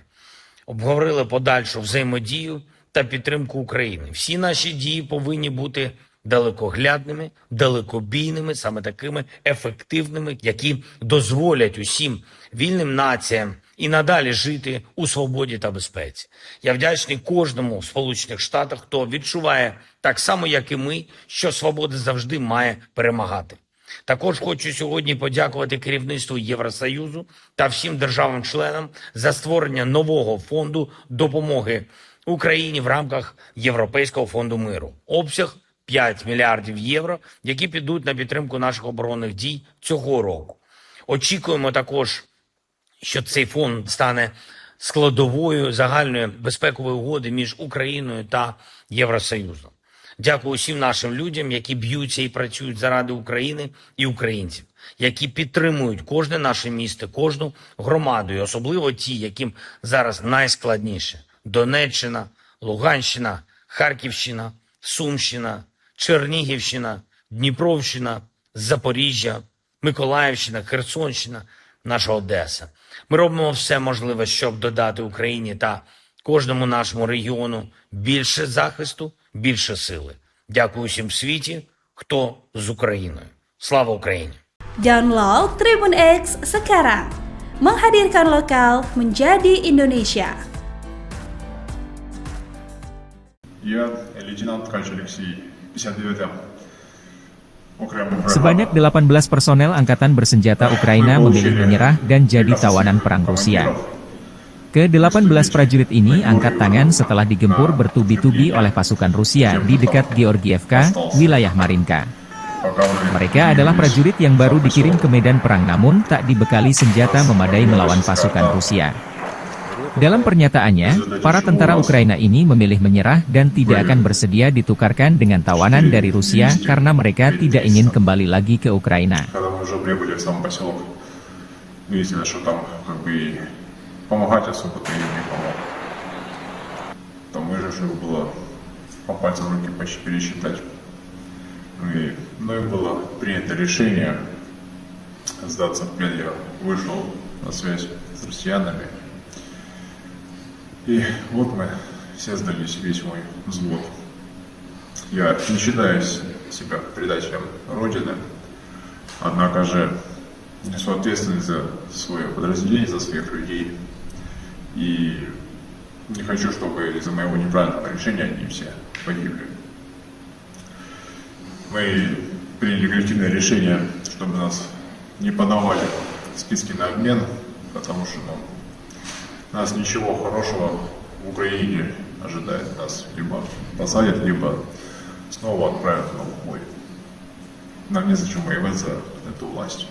Обговорили подальшу взаємодію та підтримку України. Всі наші дії повинні бути далекоглядними, далекобійними, саме такими ефективними, які дозволять усім вільним націям і надалі жити у свободі та безпеці. Я вдячний кожному в Сполучених Штатах, хто відчуває так само, як і ми, що свобода завжди має перемагати. Також хочу сьогодні подякувати керівництву Євросоюзу та всім державам-членам за створення нового фонду допомоги Україні в рамках Європейського фонду миру. Обсяг 5 мільярдів євро, які підуть на підтримку наших оборонних дій цього року. Очікуємо також, що цей фонд стане складовою загальної безпекової угоди між Україною та Євросоюзом. Дякую всім нашим людям, які б'ються і працюють заради України і українців, які підтримують кожне наше місто, кожну громаду, і особливо ті, яким зараз найскладніше. Донеччина, Луганщина, Харківщина, Сумщина, Чернігівщина, Дніпровщина, Запоріжжя, Миколаївщина, Херсонщина, наша Одеса. Ми робимо все можливе, щоб додати Україні та кожному нашому регіону більше захисту, більше сили. Дякую всім в світі, хто з Україною. Слава Україні! Download Tribun X sekarang. Menghadirkan lokal menjadi Indonesia. Я лейтенант Ткач Алексей, 59-я окремая бригада. Sebanyak 18 personel angkatan bersenjata Ukraina memilih menyerah dan jadi tawanan perang Rusia. Ke-18 prajurit ini angkat tangan setelah digempur bertubi-tubi oleh pasukan Rusia di dekat Georgievka, wilayah Marinka. Mereka adalah prajurit yang baru dikirim ke medan perang namun tak dibekali senjata memadai melawan pasukan Rusia. Dalam pernyataannya, para tentara Ukraina ini memilih menyerah dan tidak akan bersedia ditukarkan dengan tawanan dari Rusia karena mereka tidak ingin kembali lagi ke Ukraina. Когда мы уже прибыли в сам поселок, выяснилось, что там как бы помогать особо-то им не помог. Там выживших было по пальцам руки почти пересчитать. Мною было принято решение сдаться в плен. Я вышел на связь с россиянами. И вот мы все сдались, весь мой взвод. Я не считаю себя предателем Родины, однако же несу ответственность за свое подразделение, за своих людей. И не хочу, чтобы из-за моего неправильного решения они все погибли. Мы приняли коллективное решение, чтобы нас не подавали в списки на обмен, потому что нас ничего хорошего в Украине ожидает. Нас либо посадят, либо снова отправят на бой. Нам незачем воевать за эту власть.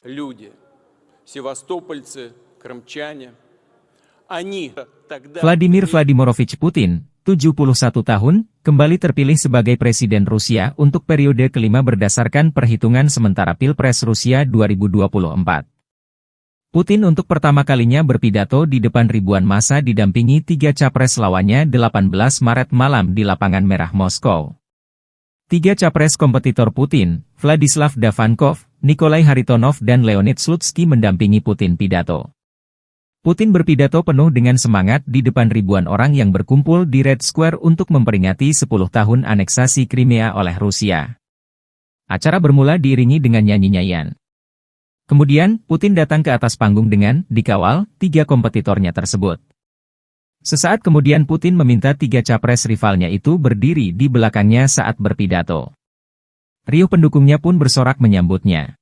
Люди, севастопольцы, крымчане, они тогда... Vladimir Vladimirovich Putin, 71 tahun, kembali terpilih sebagai Presiden Rusia untuk periode kelima berdasarkan perhitungan sementara Pilpres Rusia 2024. Putin untuk pertama kalinya berpidato di depan ribuan massa didampingi 3 capres lawannya 18 Maret malam di Lapangan Merah Moskow. 3 capres kompetitor Putin, Vladislav Davankov, Nikolai Haritonov dan Leonid Slutsky mendampingi Putin pidato. Putin berpidato penuh dengan semangat di depan ribuan orang yang berkumpul di Red Square untuk memperingati 10 tahun aneksasi Crimea oleh Rusia. Acara bermula diiringi dengan nyanyi-nyanyian. Kemudian, Putin datang ke atas panggung dengan dikawal 3 kompetitornya tersebut. Sesaat kemudian Putin meminta 3 capres rivalnya itu berdiri di belakangnya saat berpidato. Riuh pendukungnya pun bersorak menyambutnya.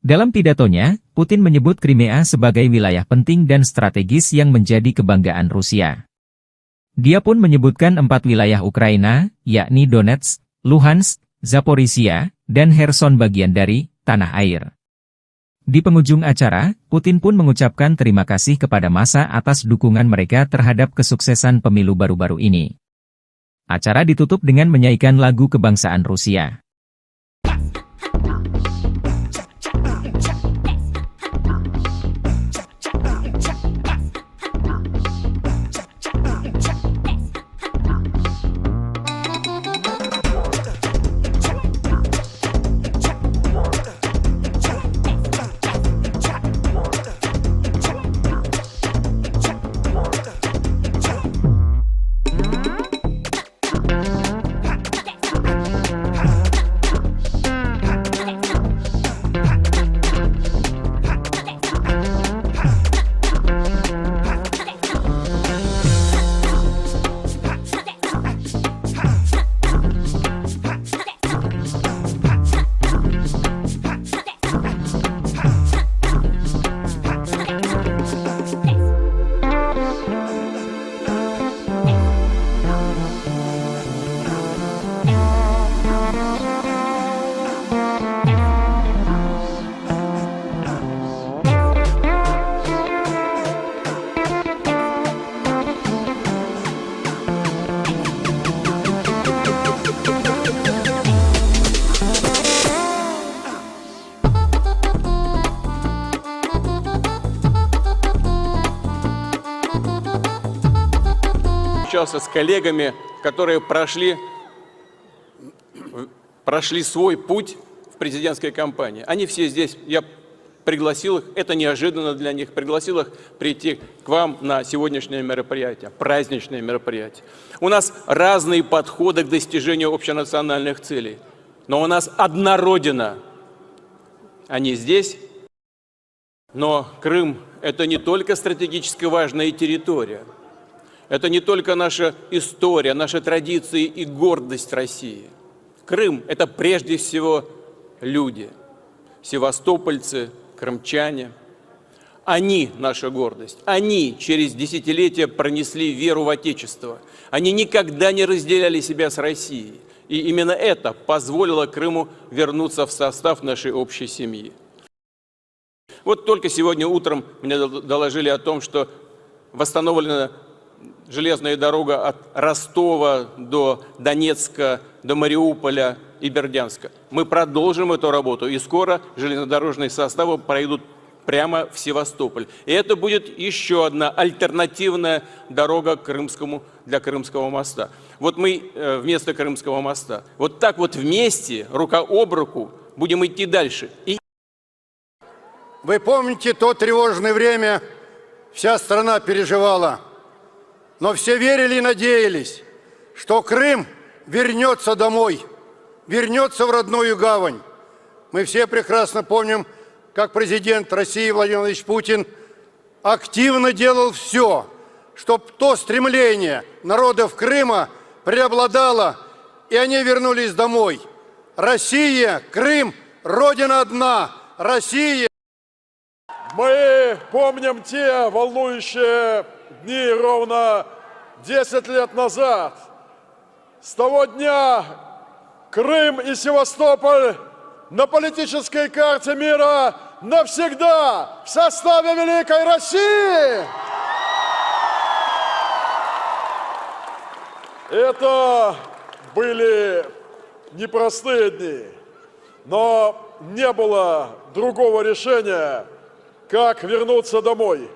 Dalam pidatonya, Putin menyebut Crimea sebagai wilayah penting dan strategis yang menjadi kebanggaan Rusia. Dia pun menyebutkan 4 wilayah Ukraina, yakni Donetsk, Luhansk, Zaporizhia, dan Kherson bagian dari tanah air. Di penghujung acara, Putin pun mengucapkan terima kasih kepada massa atas dukungan mereka terhadap kesuksesan pemilu baru-baru ini. Acara ditutup dengan menyanyikan lagu kebangsaan Rusia. встречался с коллегами, которые прошли свой путь в президентской кампании. Они все здесь, я пригласил их, это неожиданно для них, пригласил их прийти к вам на сегодняшнее мероприятие, праздничное мероприятие. У нас разные подходы к достижению общенациональных целей, но у нас одна Родина. Они здесь, но Крым – это не только стратегически важная территория, это не только наша история, наши традиции и гордость России. Крым – это прежде всего люди, севастопольцы, крымчане. Они – наша гордость. Они через десятилетия пронесли веру в Отечество. Они никогда не разделяли себя с Россией. И именно это позволило Крыму вернуться в состав нашей общей семьи. Вот только сегодня утром мне доложили о том, что восстановлена железная дорога от Ростова до Донецка, до Мариуполя и Бердянска. Мы продолжим эту работу, и скоро железнодорожные составы пройдут прямо в Севастополь. И это будет еще одна альтернативная дорога для Крымского моста. Вот мы вместо Крымского моста. Вот так вот вместе, рука об руку, будем идти дальше. Вы помните то тревожное время, вся страна переживала, но все верили и надеялись, что Крым вернется домой, вернется в родную гавань. Мы все прекрасно помним, как президент России Владимир Владимирович Путин активно делал все, чтобы то стремление народов Крыма преобладало, и они вернулись домой. Россия, Крым, Родина одна, Россия. Мы помним те волнующие дни ровно 10 лет назад. С того дня Крым и Севастополь на политической карте мира навсегда в составе Великой России. Это были непростые дни, но не было другого решения, как вернуться домой.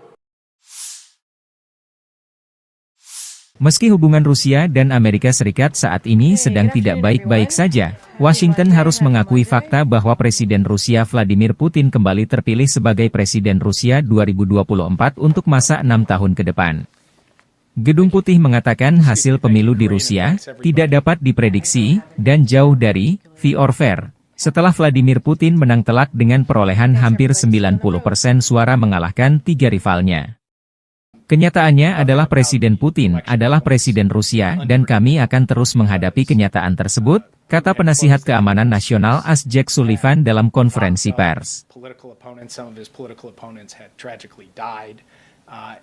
Meski hubungan Rusia dan Amerika Serikat saat ini sedang tidak baik-baik saja, Washington harus mengakui fakta bahwa Presiden Rusia Vladimir Putin kembali terpilih sebagai Presiden Rusia 2024 untuk masa 6 tahun ke depan. Gedung Putih mengatakan hasil pemilu di Rusia tidak dapat diprediksi dan jauh dari fair or fair, setelah Vladimir Putin menang telak dengan perolehan hampir 90% suara mengalahkan 3 rivalnya. Kenyataannya adalah Presiden Putin adalah Presiden Rusia dan kami akan terus menghadapi kenyataan tersebut, kata penasihat keamanan nasional Jake Sullivan dalam konferensi pers.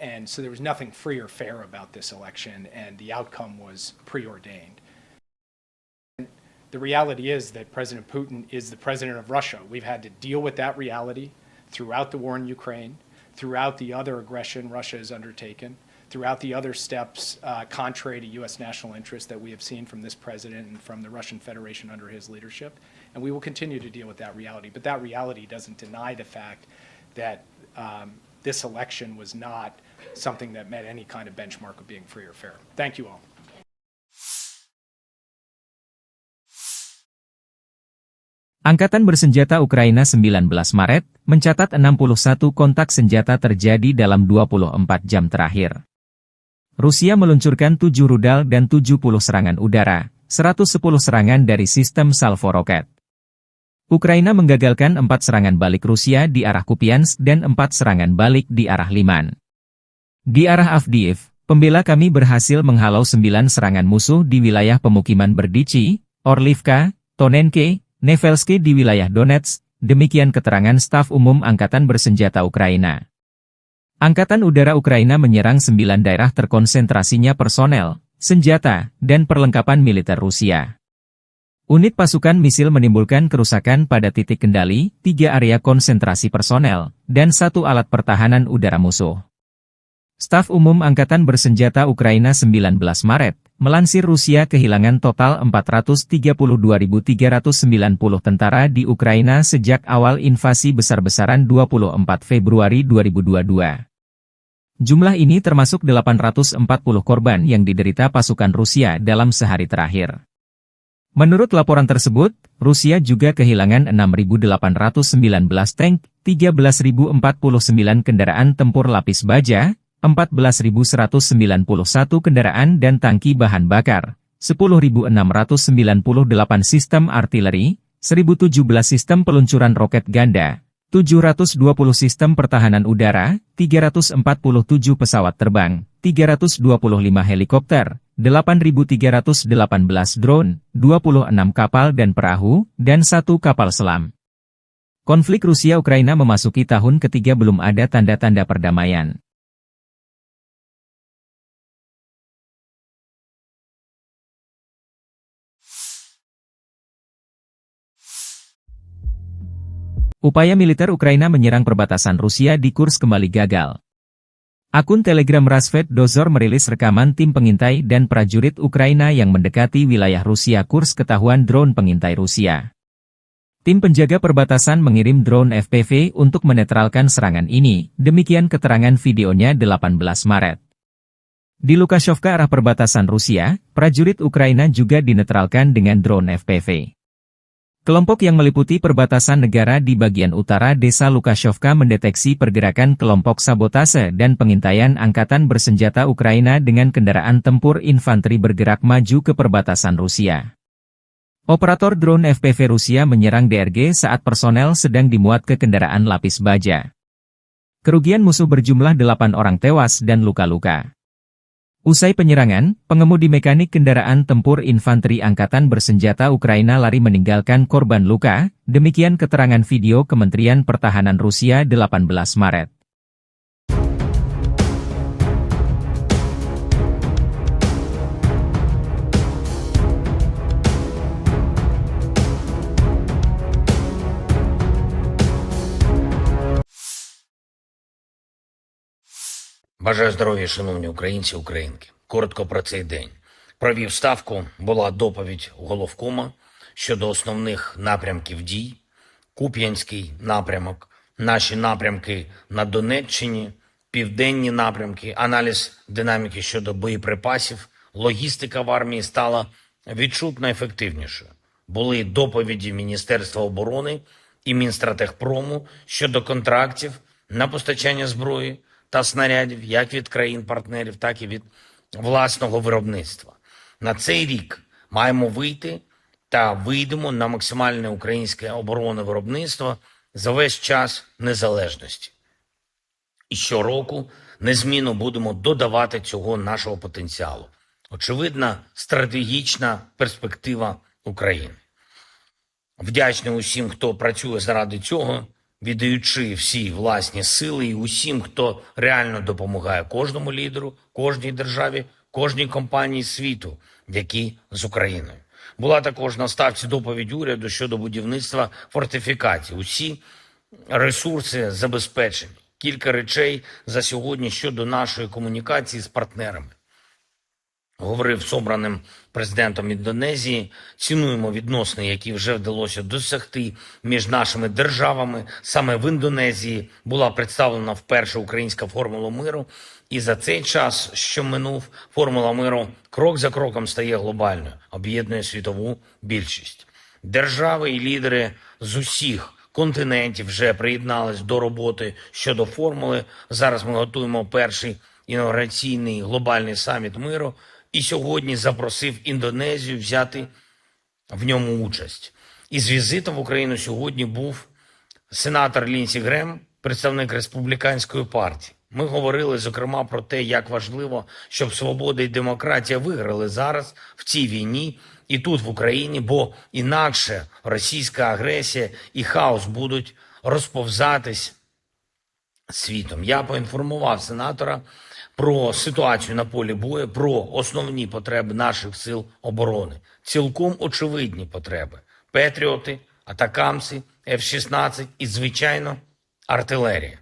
And so there was nothing free or fair about this election, and the outcome was preordained. The reality is that President Putin is the president of Russia. We've had to deal with that reality throughout the war in Ukraine, throughout the other aggression Russia has undertaken, throughout the other steps contrary to U.S. national interest that we have seen from this president and from the Russian Federation under his leadership. And we will continue to deal with that reality. But that reality doesn't deny the fact that this election was not something that met any kind of benchmark of being free or fair. Thank you all. Angkatan Bersenjata Ukraina 19 Maret mencatat 61 kontak senjata terjadi dalam 24 jam terakhir. Rusia meluncurkan 7 rudal dan 70 serangan udara, 110 serangan dari sistem salvo roket. Ukraina menggagalkan 4 serangan balik Rusia di arah Kupiansk dan 4 serangan balik di arah Liman. Di arah Avdiivka, pembela kami berhasil menghalau 9 serangan musuh di wilayah pemukiman Berdichi, Orlivka, Tonenke, Nevelsky di wilayah Donetsk, demikian keterangan staf umum Angkatan Bersenjata Ukraina. Angkatan Udara Ukraina menyerang 9 daerah terkonsentrasinya personel, senjata, dan perlengkapan militer Rusia. Unit pasukan misil menimbulkan kerusakan pada titik kendali, 3 area konsentrasi personel, dan 1 alat pertahanan udara musuh. Staf Umum Angkatan Bersenjata Ukraina 19 Maret, melansir Rusia kehilangan total 432.390 tentara di Ukraina sejak awal invasi besar-besaran 24 Februari 2022. Jumlah ini termasuk 840 korban yang diderita pasukan Rusia dalam sehari terakhir. Menurut laporan tersebut, Rusia juga kehilangan 6.819 tank, 13.049 kendaraan tempur lapis baja, 14.191 kendaraan dan tangki bahan bakar, 10.698 sistem artileri, 1.017 sistem peluncuran roket ganda, 720 sistem pertahanan udara, 347 pesawat terbang, 325 helikopter, 8.318 drone, 26 kapal dan perahu, dan 1 kapal selam. Konflik Rusia-Ukraina memasuki tahun ketiga belum ada tanda-tanda perdamaian. Upaya militer Ukraina menyerang perbatasan Rusia di Kursk kembali gagal. Akun Telegram Rasvet Dozor merilis rekaman tim pengintai dan prajurit Ukraina yang mendekati wilayah Rusia Kursk ketahuan drone pengintai Rusia. Tim penjaga perbatasan mengirim drone FPV untuk menetralkan serangan ini, demikian keterangan videonya 18 Maret. Di Lukashovka arah perbatasan Rusia, prajurit Ukraina juga dinetralkan dengan drone FPV. Kelompok yang meliputi perbatasan negara di bagian utara desa Lukashovka mendeteksi pergerakan kelompok sabotase dan pengintaian angkatan bersenjata Ukraina dengan kendaraan tempur infanteri bergerak maju ke perbatasan Rusia. Operator drone FPV Rusia menyerang DRG saat personel sedang dimuat ke kendaraan lapis baja. Kerugian musuh berjumlah 8 orang tewas dan luka-luka. Usai penyerangan, pengemudi mekanik kendaraan tempur infanteri angkatan bersenjata Ukraina lari meninggalkan korban luka, demikian keterangan video Kementerian Pertahanan Rusia 18 Maret. Бажаю здоров'я, шановні українці, українки. Коротко про цей день. Провів ставку, була доповідь головкома щодо основних напрямків дій. Куп'янський напрямок, наші напрямки на Донеччині, південні напрямки, аналіз динаміки щодо боєприпасів, логістика в армії стала відчутно ефективнішою. Були доповіді Міністерства оборони і Мінстратегпрому щодо контрактів на постачання зброї та снарядів як від країн-партнерів, так і від власного виробництва. На цей рік маємо вийти та вийдемо на максимальне українське оборонне виробництво за весь час незалежності. І щороку незмінно будемо додавати цього нашого потенціалу. Очевидна стратегічна перспектива України. Вдячний усім, хто працює заради цього, віддаючи всі власні сили, і усім, хто реально допомагає кожному лідеру, кожній державі, кожній компанії світу, які з Україною. Була також на ставці доповідь уряду щодо будівництва фортифікацій. Усі ресурси забезпечені. Кілька речей за сьогодні щодо нашої комунікації з партнерами. Говорив з обраним президентом Індонезії, цінуємо відносини, які вже вдалося досягти між нашими державами. Саме в Індонезії була представлена вперше українська формула миру, і за цей час, що минув, формула миру крок за кроком стає глобальною, об'єднує світову більшість. Держави і лідери з усіх континентів вже приєднались до роботи щодо формули. Зараз ми готуємо перший інаугураційний глобальний саміт миру, і сьогодні запросив Індонезію взяти в ньому участь. Із візитом в Україну сьогодні був сенатор Лінсі Грем, представник Республіканської партії. Ми говорили, зокрема, про те, як важливо, щоб свобода і демократія виграли зараз в цій війні і тут, в Україні, бо інакше російська агресія і хаос будуть розповзатись світом. Я поінформував сенатора про ситуацію на полі бою, про основні потреби наших сил оборони. Цілком очевидні потреби. Петріоти, атакамси, F-16 і, звичайно, артилерія.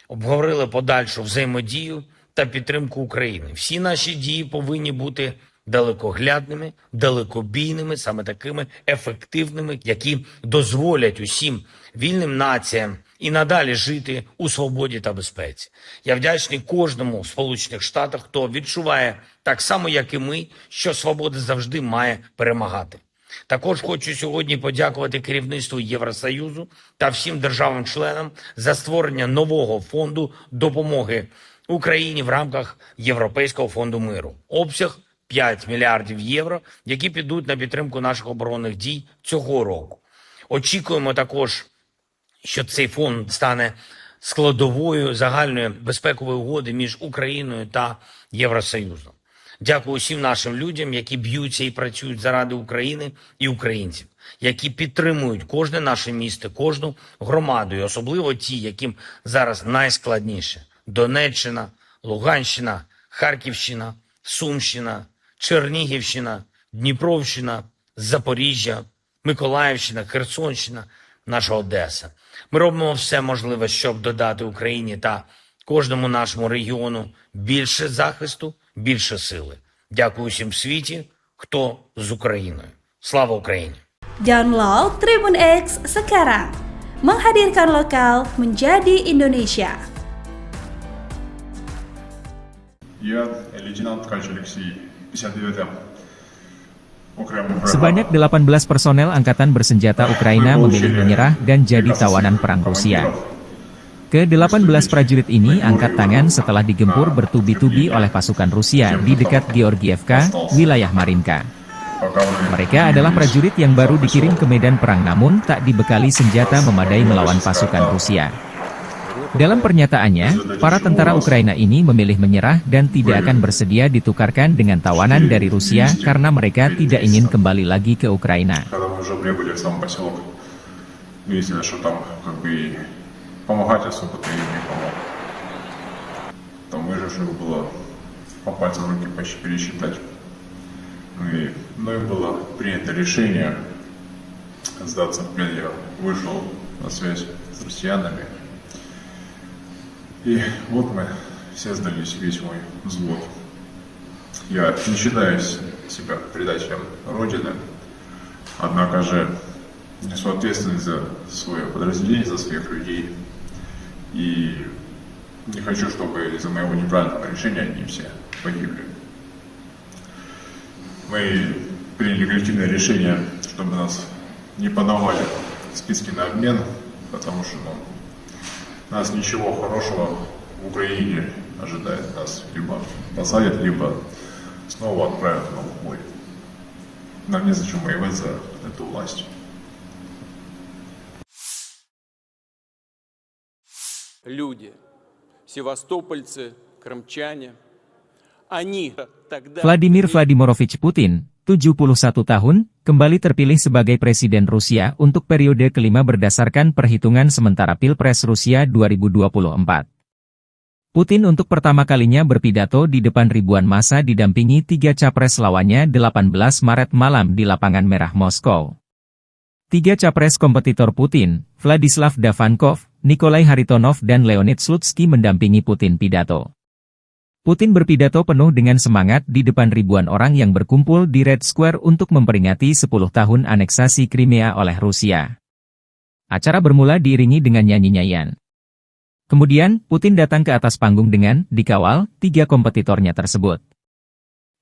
Обговорили подальшу взаємодію та підтримку України. Всі наші дії повинні бути далекоглядними, далекобійними, саме такими ефективними, які дозволять усім вільним націям і надалі жити у свободі та безпеці. Я вдячний кожному в Сполучених Штатах, хто відчуває так само, як і ми, що свобода завжди має перемагати. Також хочу сьогодні подякувати керівництву Євросоюзу та всім державам-членам за створення нового фонду допомоги Україні в рамках Європейського фонду миру. Обсяг 5 мільярдів євро, які підуть на підтримку наших оборонних дій цього року. Очікуємо також, що цей фонд стане складовою загальної безпекової угоди між Україною та Євросоюзом. Дякую усім нашим людям, які б'ються і працюють заради України і українців, які підтримують кожне наше місто, кожну громаду, і особливо ті, яким зараз найскладніше. Донеччина, Луганщина, Харківщина, Сумщина, Чернігівщина, Дніпровщина, Запоріжжя, Миколаївщина, Херсонщина, наша Одеса. Ми робимо все можливе, щоб додати Україні та кожному нашому регіону більше захисту, більше сили. Дякую усім в світі, хто з Україною. Слава Україні! Download Tribun X sekarang. Menghadirkan lokal menjadi Indonesia. Я лейтенант Ткач Алексей, 59-я. Sebanyak 18 personel angkatan bersenjata Ukraina memilih menyerah dan jadi tawanan perang Rusia. Ke-18 prajurit ini angkat tangan setelah digempur bertubi-tubi oleh pasukan Rusia di dekat Georgievka, wilayah Marinka. Mereka adalah prajurit yang baru dikirim ke medan perang namun tak dibekali senjata memadai melawan pasukan Rusia. Dalam pernyataannya, para tentara Ukraina ini memilih menyerah dan tidak akan bersedia ditukarkan dengan tawanan dari Rusia karena mereka tidak ingin kembali lagi ke Ukraina. Помогать особо-то им не помог. Там выживших было по пальцам руки почти пересчитать. Ну и было принято решение сдаться в плен. Я вышел на связь с россиянами. И вот мы все сдались, весь мой взвод. Я не считаю себя предателем Родины, однако же несу ответственность за свое подразделение, за своих людей. И не хочу, чтобы из-за моего неправильного решения они все погибли. Мы приняли коллективное решение, чтобы нас не подавали в списки на обмен, потому что нас ничего хорошего в Украине ожидает. Нас либо посадят, либо снова отправят на бой. Нам незачем воевать за эту власть. Люди, севастопольцы, крымчане, они тогда... Vladimir Vladimirovich Putin, 71 tahun, kembali terpilih sebagai Presiden Rusia untuk periode kelima berdasarkan perhitungan sementara Pilpres Rusia 2024. Putin untuk pertama kalinya berpidato di depan ribuan massa didampingi 3 capres lawannya 18 Maret malam di Lapangan Merah Moskow. 3 capres kompetitor Putin, Vladislav Davankov, Nikolai Haritonov dan Leonid Slutsky mendampingi Putin pidato. Putin berpidato penuh dengan semangat di depan ribuan orang yang berkumpul di Red Square untuk memperingati 10 tahun aneksasi Crimea oleh Rusia. Acara bermula diiringi dengan nyanyi-nyanyian. Kemudian, Putin datang ke atas panggung dengan dikawal 3 kompetitornya tersebut.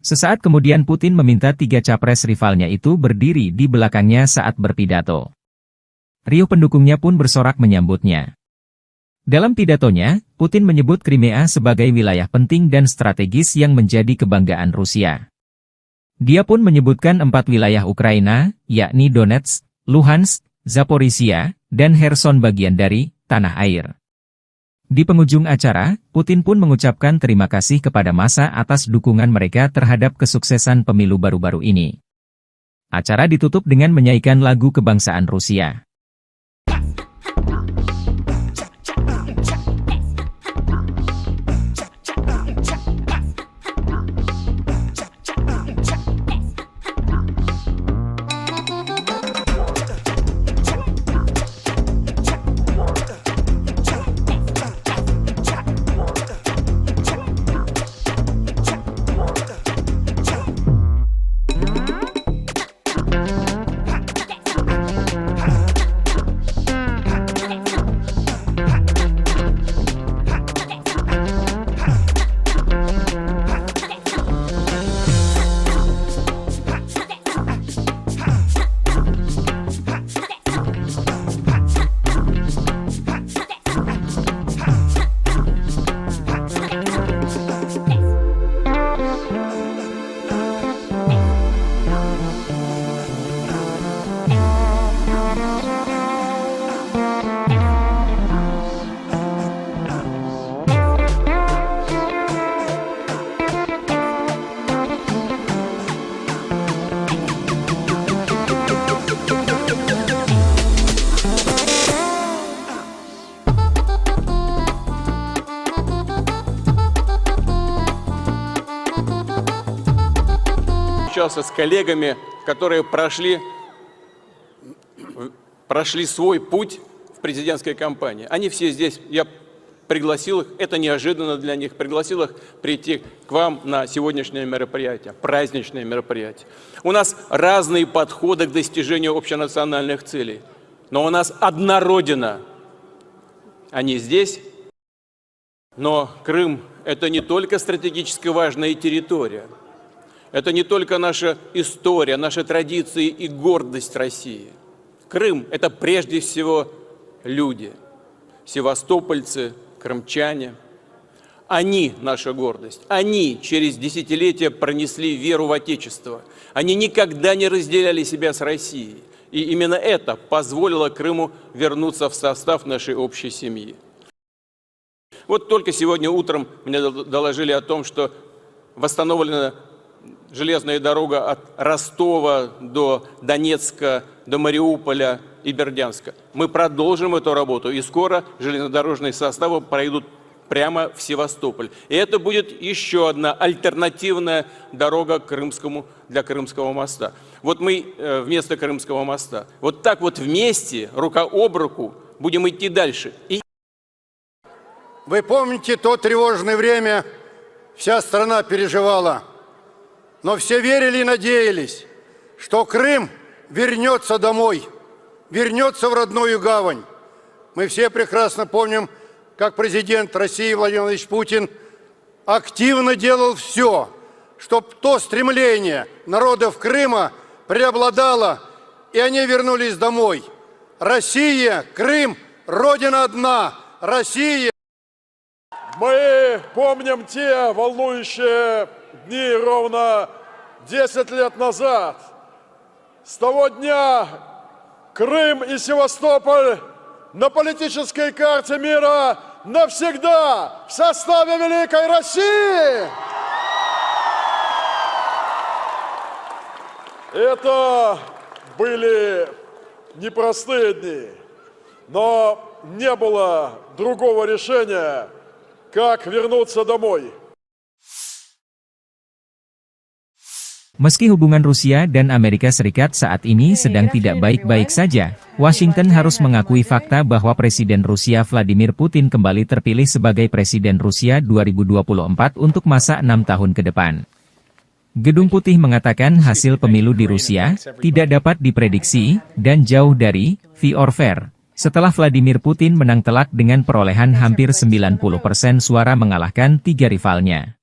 Sesaat kemudian Putin meminta 3 capres rivalnya itu berdiri di belakangnya saat berpidato. Riuh pendukungnya pun bersorak menyambutnya. Dalam pidatonya, Putin menyebut Crimea sebagai wilayah penting dan strategis yang menjadi kebanggaan Rusia. Dia pun menyebutkan 4 wilayah Ukraina, yakni Donetsk, Luhansk, Zaporizhia, dan Kherson bagian dari tanah air. Di penghujung acara, Putin pun mengucapkan terima kasih kepada massa atas dukungan mereka terhadap kesuksesan pemilu baru-baru ini. Acara ditutup dengan menyanyikan lagu kebangsaan Rusia. встречался с коллегами, которые прошли свой путь в президентской кампании. Они все здесь, я пригласил их, это неожиданно для них, пригласил их прийти к вам на сегодняшнее мероприятие, праздничное мероприятие. У нас разные подходы к достижению общенациональных целей, но у нас одна Родина. Они здесь, но Крым – это не только стратегически важная территория, это не только наша история, наши традиции и гордость России. Крым – это прежде всего люди, севастопольцы, крымчане. Они – наша гордость. Они через десятилетия пронесли веру в Отечество. Они никогда не разделяли себя с Россией. И именно это позволило Крыму вернуться в состав нашей общей семьи. Вот только сегодня утром мне доложили о том, что восстановлена железная дорога от Ростова до Донецка, до Мариуполя и Бердянска. Мы продолжим эту работу, и скоро железнодорожные составы пройдут прямо в Севастополь. И это будет еще одна альтернативная дорога для Крымского моста. Вот мы вместо Крымского моста. Вот так вот вместе, рука об руку, будем идти дальше. Вы помните то тревожное время, вся страна переживала, но все верили и надеялись, что Крым вернется домой, вернется в родную гавань. Мы все прекрасно помним, как президент России Владимир Владимирович Путин активно делал все, чтобы то стремление народов Крыма преобладало, и они вернулись домой. Россия, Крым, Родина одна, Россия. Мы помним те волнующие дни ровно 10 лет назад. С того дня Крым и Севастополь на политической карте мира навсегда в составе Великой России. Это были непростые дни, но не было другого решения, как вернуться домой. Meski hubungan Rusia dan Amerika Serikat saat ini sedang tidak baik-baik saja, Washington harus mengakui fakta bahwa Presiden Rusia Vladimir Putin kembali terpilih sebagai Presiden Rusia 2024 untuk masa 6 tahun ke depan. Gedung Putih mengatakan hasil pemilu di Rusia tidak dapat diprediksi dan jauh dari fair or fair, setelah Vladimir Putin menang telak dengan perolehan hampir 90% suara mengalahkan 3 rivalnya.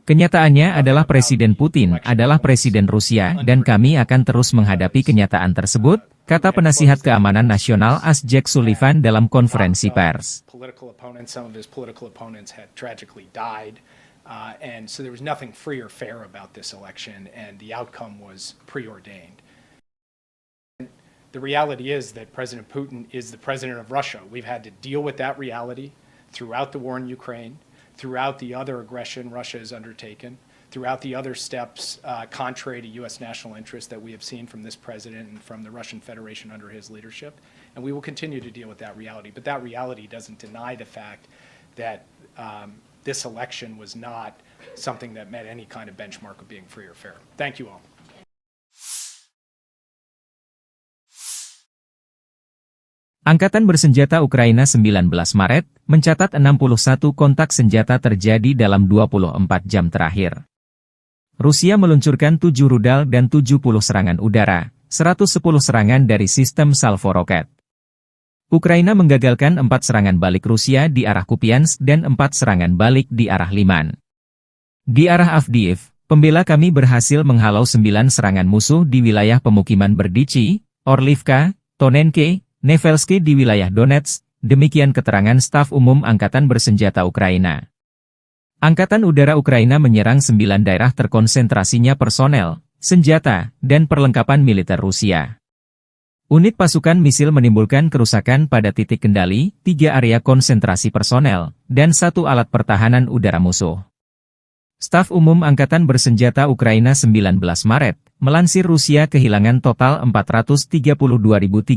Kenyataannya adalah Presiden Putin adalah Presiden Rusia dan kami akan terus menghadapi kenyataan tersebut, kata penasihat keamanan nasional Jake Sullivan dalam konferensi pers. And so there was nothing free or fair about this election, and the outcome was preordained. The reality is that President Putin is the president of Russia. We've had to deal with that reality throughout the war in Ukraine, throughout the other aggression Russia has undertaken, throughout the other steps contrary to U.S. national interest that we have seen from this president and from the Russian Federation under his leadership. And we will continue to deal with that reality. But that reality doesn't deny the fact that this election was not something that met any kind of benchmark of being free or fair. Thank you all. Angkatan Bersenjata Ukraina 19 Maret mencatat 61 kontak senjata terjadi dalam 24 jam terakhir. Rusia meluncurkan 7 rudal dan 70 serangan udara, 110 serangan dari sistem salvo roket. Ukraina menggagalkan 4 serangan balik Rusia di arah Kupiansk dan 4 serangan balik di arah Liman. Di arah Avdiivka, pembela kami berhasil menghalau 9 serangan musuh di wilayah pemukiman Berdichi, Orlivka, Tonenke, Nevelsky di wilayah Donetsk, demikian keterangan staf umum Angkatan Bersenjata Ukraina. Angkatan Udara Ukraina menyerang 9 daerah terkonsentrasinya personel, senjata, dan perlengkapan militer Rusia. Unit pasukan misil menimbulkan kerusakan pada titik kendali, 3 area konsentrasi personel, dan 1 alat pertahanan udara musuh. Staf Umum Angkatan Bersenjata Ukraina 19 Maret, melansir Rusia kehilangan total 432.390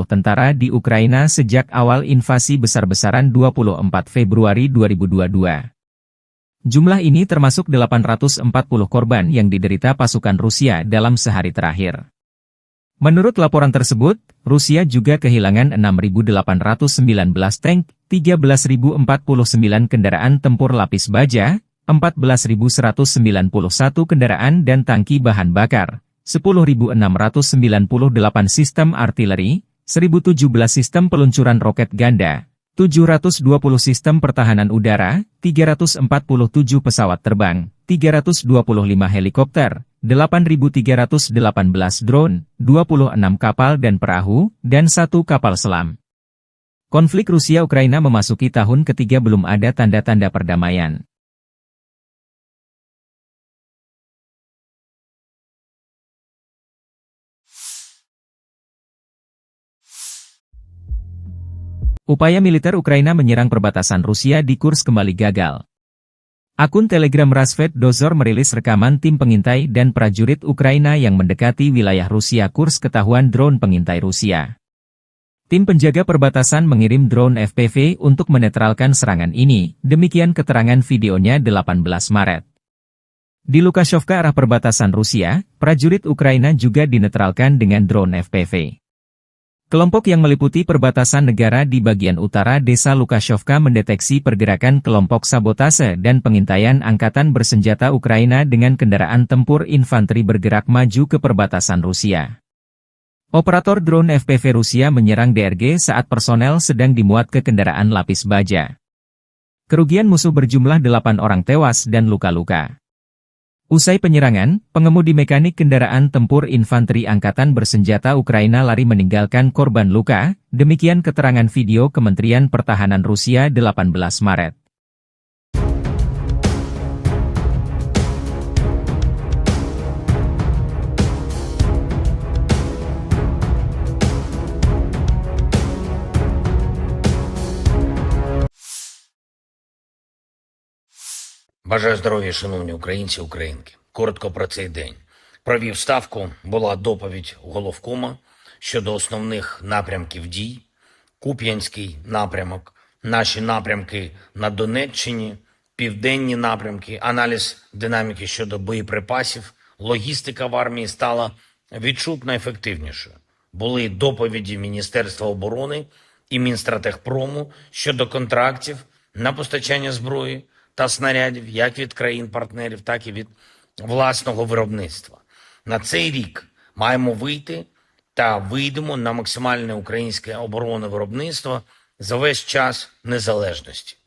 tentara di Ukraina sejak awal invasi besar-besaran 24 Februari 2022. Jumlah ini termasuk 840 korban yang diderita pasukan Rusia dalam sehari terakhir. Menurut laporan tersebut, Rusia juga kehilangan 6.819 tank, 13.049 kendaraan tempur lapis baja, 14.191 kendaraan dan tangki bahan bakar, 10.698 sistem artileri, 1.017 sistem peluncuran roket ganda, 720 sistem pertahanan udara, 347 pesawat terbang, 325 helikopter, 8.318 drone, 26 kapal dan perahu, dan 1 kapal selam. Konflik Rusia-Ukraina memasuki tahun ketiga belum ada tanda-tanda perdamaian. Upaya militer Ukraina menyerang perbatasan Rusia di Kursk kembali gagal. Akun Telegram Rasvet Dozor merilis rekaman tim pengintai dan prajurit Ukraina yang mendekati wilayah Rusia Kursk ketahuan drone pengintai Rusia. Tim penjaga perbatasan mengirim drone FPV untuk menetralkan serangan ini, demikian keterangan videonya 18 Maret. Di Lukashevka arah perbatasan Rusia, prajurit Ukraina juga dinetralkan dengan drone FPV. Kelompok yang meliputi perbatasan negara di bagian utara desa Lukashevka mendeteksi pergerakan kelompok sabotase dan pengintaian angkatan bersenjata Ukraina dengan kendaraan tempur infanteri bergerak maju ke perbatasan Rusia. Operator drone FPV Rusia menyerang DRG saat personel sedang dimuat ke kendaraan lapis baja. Kerugian musuh berjumlah 8 orang tewas dan luka-luka. Usai penyerangan, pengemudi mekanik kendaraan tempur infanteri angkatan bersenjata Ukraina lari meninggalkan korban luka, demikian keterangan video Kementerian Pertahanan Rusia 18 Maret. Бажаю здоров'я, шановні українці, українки. Коротко про цей день. Провів ставку, була доповідь головкома щодо основних напрямків дій. Куп'янський напрямок, наші напрямки на Донеччині, південні напрямки, аналіз динаміки щодо боєприпасів, логістика в армії стала відчутно ефективнішою. Були доповіді Міністерства оборони і Мінстратегпрому щодо контрактів на постачання зброї та снарядів як від країн-партнерів, так і від власного виробництва. На цей рік маємо вийти та вийдемо на максимальне українське оборонне виробництво за весь час незалежності.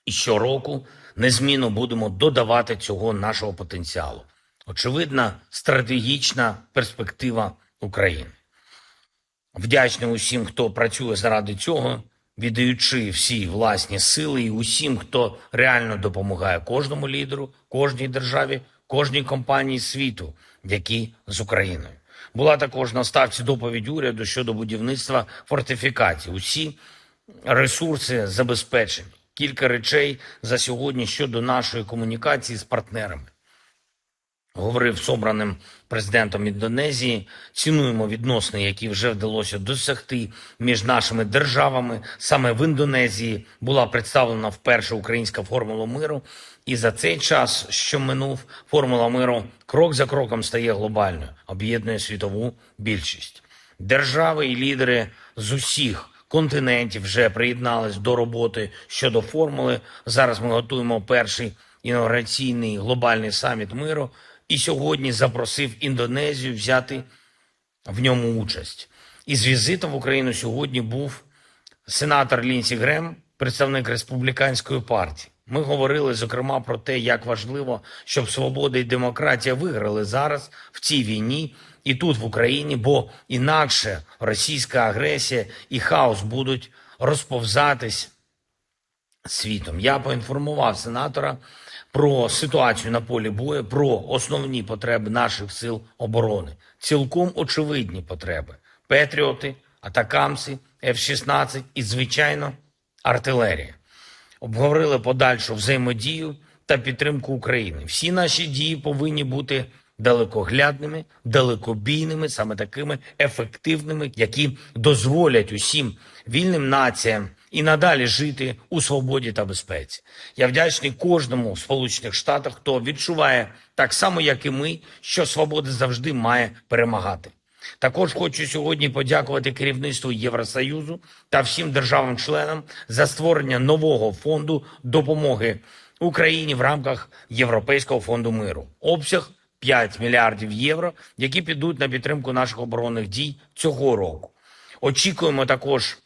І щороку незмінно будемо додавати цього нашого потенціалу. Очевидна стратегічна перспектива України. Вдячний усім, хто працює заради цього, віддаючи всі власні сили, і усім, хто реально допомагає кожному лідеру, кожній державі, кожній компанії світу, які з Україною. Була також на ставці доповідь уряду щодо будівництва фортифікацій. Усі ресурси забезпечені. Кілька речей за сьогодні щодо нашої комунікації з партнерами. Говорив з обраним президентом Індонезії, цінуємо відносини, які вже вдалося досягти між нашими державами. Саме в Індонезії була представлена вперше українська формула миру, і за цей час, що минув, формула миру крок за кроком стає глобальною, об'єднує світову більшість. Держави і лідери з усіх континентів вже приєднались до роботи щодо формули. Зараз ми готуємо перший інаугураційний глобальний саміт миру, і сьогодні запросив Індонезію взяти в ньому участь. Із візитом в Україну сьогодні був сенатор Лінсі Грем, представник Республіканської партії. Ми говорили, зокрема, про те, як важливо, щоб свобода і демократія виграли зараз в цій війні і тут, в Україні, бо інакше російська агресія і хаос будуть розповзатись світом. Я поінформував сенатора про ситуацію на полі бою, про основні потреби наших сил оборони. Цілком очевидні потреби. Петріоти, атакамси, F-16 і, звичайно, артилерія. Обговорили подальшу взаємодію та підтримку України. Всі наші дії повинні бути далекоглядними, далекобійними, саме такими ефективними, які дозволять усім вільним націям і надалі жити у свободі та безпеці. Я вдячний кожному в Сполучених Штатах, хто відчуває так само, як і ми, що свобода завжди має перемагати. Також хочу сьогодні подякувати керівництву Євросоюзу та всім державам-членам за створення нового фонду допомоги Україні в рамках Європейського фонду миру. Обсяг 5 мільярдів євро, які підуть на підтримку наших оборонних дій цього року. Очікуємо також,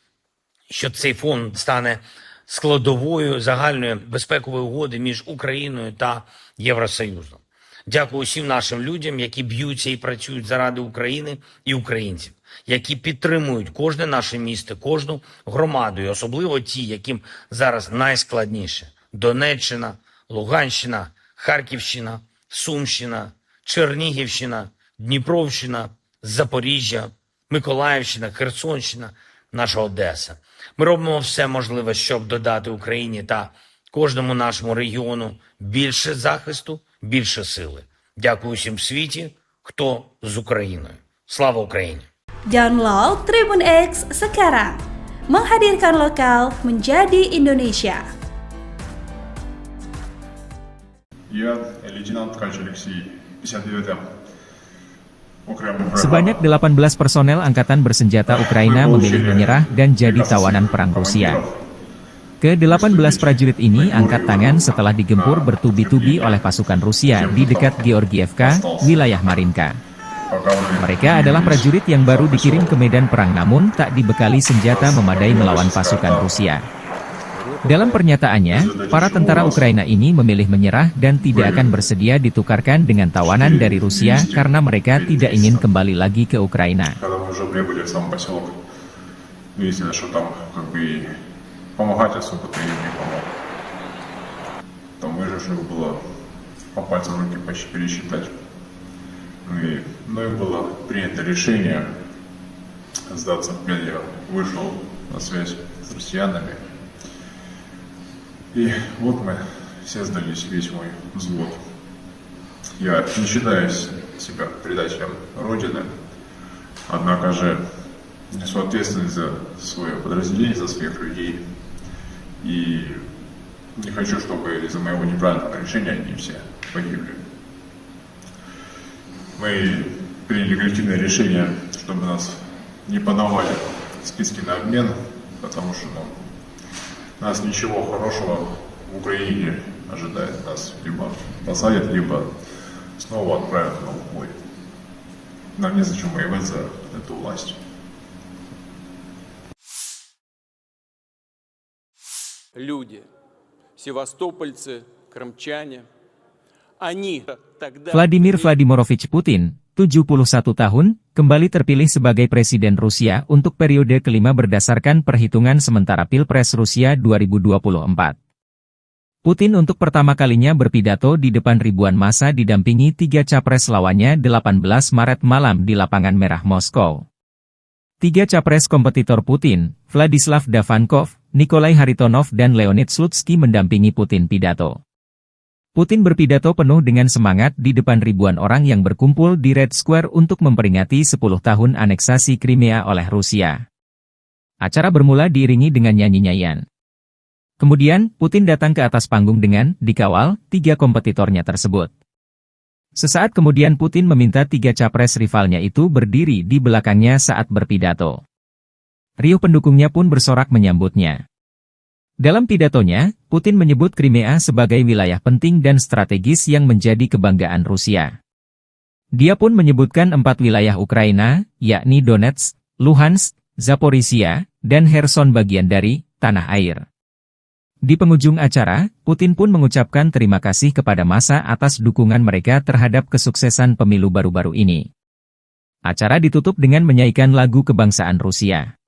що цей фонд стане складовою загальної безпекової угоди між Україною та Євросоюзом. Дякую усім нашим людям, які б'ються і працюють заради України і українців, які підтримують кожне наше місто, кожну громаду, і особливо ті, яким зараз найскладніше. Донеччина, Луганщина, Харківщина, Сумщина, Чернігівщина, Дніпровщина, Запоріжжя, Миколаївщина, Херсонщина, наша Одеса. Ми робимо все можливе, щоб додати Україні та кожному нашому регіону більше захисту, більше сили. Дякую всім в світі, хто з Україною. Слава Україні! Download Tribun X sekarang. Menghadirkan lokal menjadi Indonesia. Я лейтенант Ткач Алексей, 59-м. Sebanyak 18 personel angkatan bersenjata Ukraina memilih menyerah dan jadi tawanan perang Rusia. Ke-18 prajurit ini angkat tangan setelah digempur bertubi-tubi oleh pasukan Rusia di dekat Georgievka, wilayah Marinka. Mereka adalah prajurit yang baru dikirim ke medan perang namun tak dibekali senjata memadai melawan pasukan Rusia. Dalam pernyataannya, para tentara Ukraina ini memilih menyerah dan tidak akan bersedia ditukarkan dengan tawanan dari Rusia karena mereka tidak ingin kembali lagi ke Ukraina. Помогать особо-то им не помог. Там выживших было по пальцам руки почти пересчитать. Но им было принято решение сдаться в плен. Я вышел на связь с россиянами. И вот мы все сдались, весь мой взвод. Я не считаю себя предателем Родины, однако же несу ответственность за свое подразделение, за своих людей. И не хочу, чтобы из-за моего неправильного решения они все погибли. Мы приняли коллективное решение, чтобы нас не подавали в списки на обмен, потому что нас ничего хорошего в Украине ожидает. Нас либо посадят, либо снова отправят на убой. Нам незачем воевать за эту власть. Люди, севастопольцы, крымчане, они тогда... Vladimir Vladimirovich Putin, 71 tahun, kembali terpilih sebagai Presiden Rusia untuk periode kelima berdasarkan perhitungan sementara Pilpres Rusia 2024. Putin untuk pertama kalinya berpidato di depan ribuan massa didampingi 3 capres lawannya 18 Maret malam di Lapangan Merah Moskow. 3 capres kompetitor Putin, Vladislav Davankov, Nikolai Haritonov dan Leonid Slutsky mendampingi Putin pidato. Putin berpidato penuh dengan semangat di depan ribuan orang yang berkumpul di Red Square untuk memperingati 10 tahun aneksasi Crimea oleh Rusia. Acara bermula diiringi dengan nyanyi-nyanyian. Kemudian, Putin datang ke atas panggung dengan dikawal 3 kompetitornya tersebut. Sesaat kemudian Putin meminta 3 capres rivalnya itu berdiri di belakangnya saat berpidato. Riuh pendukungnya pun bersorak menyambutnya. Dalam pidatonya, Putin menyebut Crimea sebagai wilayah penting dan strategis yang menjadi kebanggaan Rusia. Dia pun menyebutkan 4 wilayah Ukraina, yakni Donetsk, Luhansk, Zaporizhia, dan Kherson bagian dari tanah air. Di penghujung acara, Putin pun mengucapkan terima kasih kepada massa atas dukungan mereka terhadap kesuksesan pemilu baru-baru ini. Acara ditutup dengan menyanyikan lagu kebangsaan Rusia.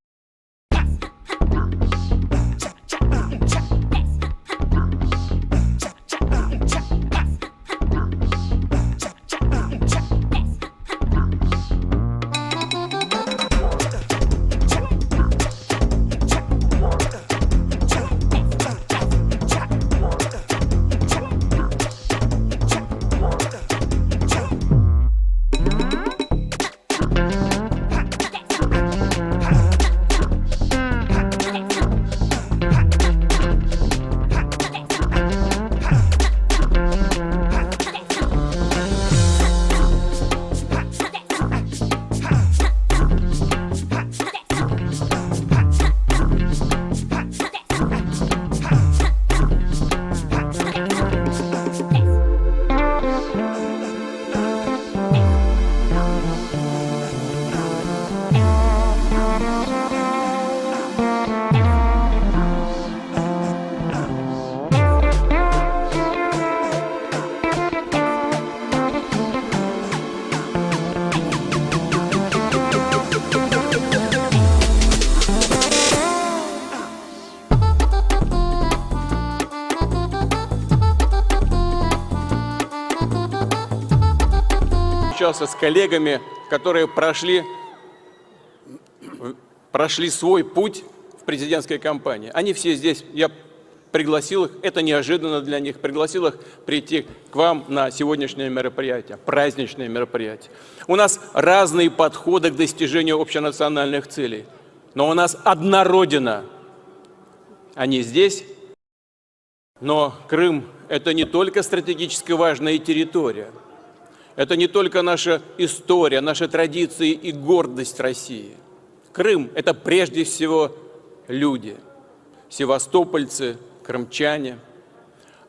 общался с коллегами, которые прошли свой путь в президентской кампании. Они все здесь, я пригласил их, это неожиданно для них, пригласил их прийти к вам на сегодняшнее мероприятие, праздничное мероприятие. У нас разные подходы к достижению общенациональных целей, но у нас одна Родина. Они здесь, но Крым – это не только стратегически важная территория, это не только наша история, наши традиции и гордость России. Крым – это прежде всего люди, севастопольцы, крымчане.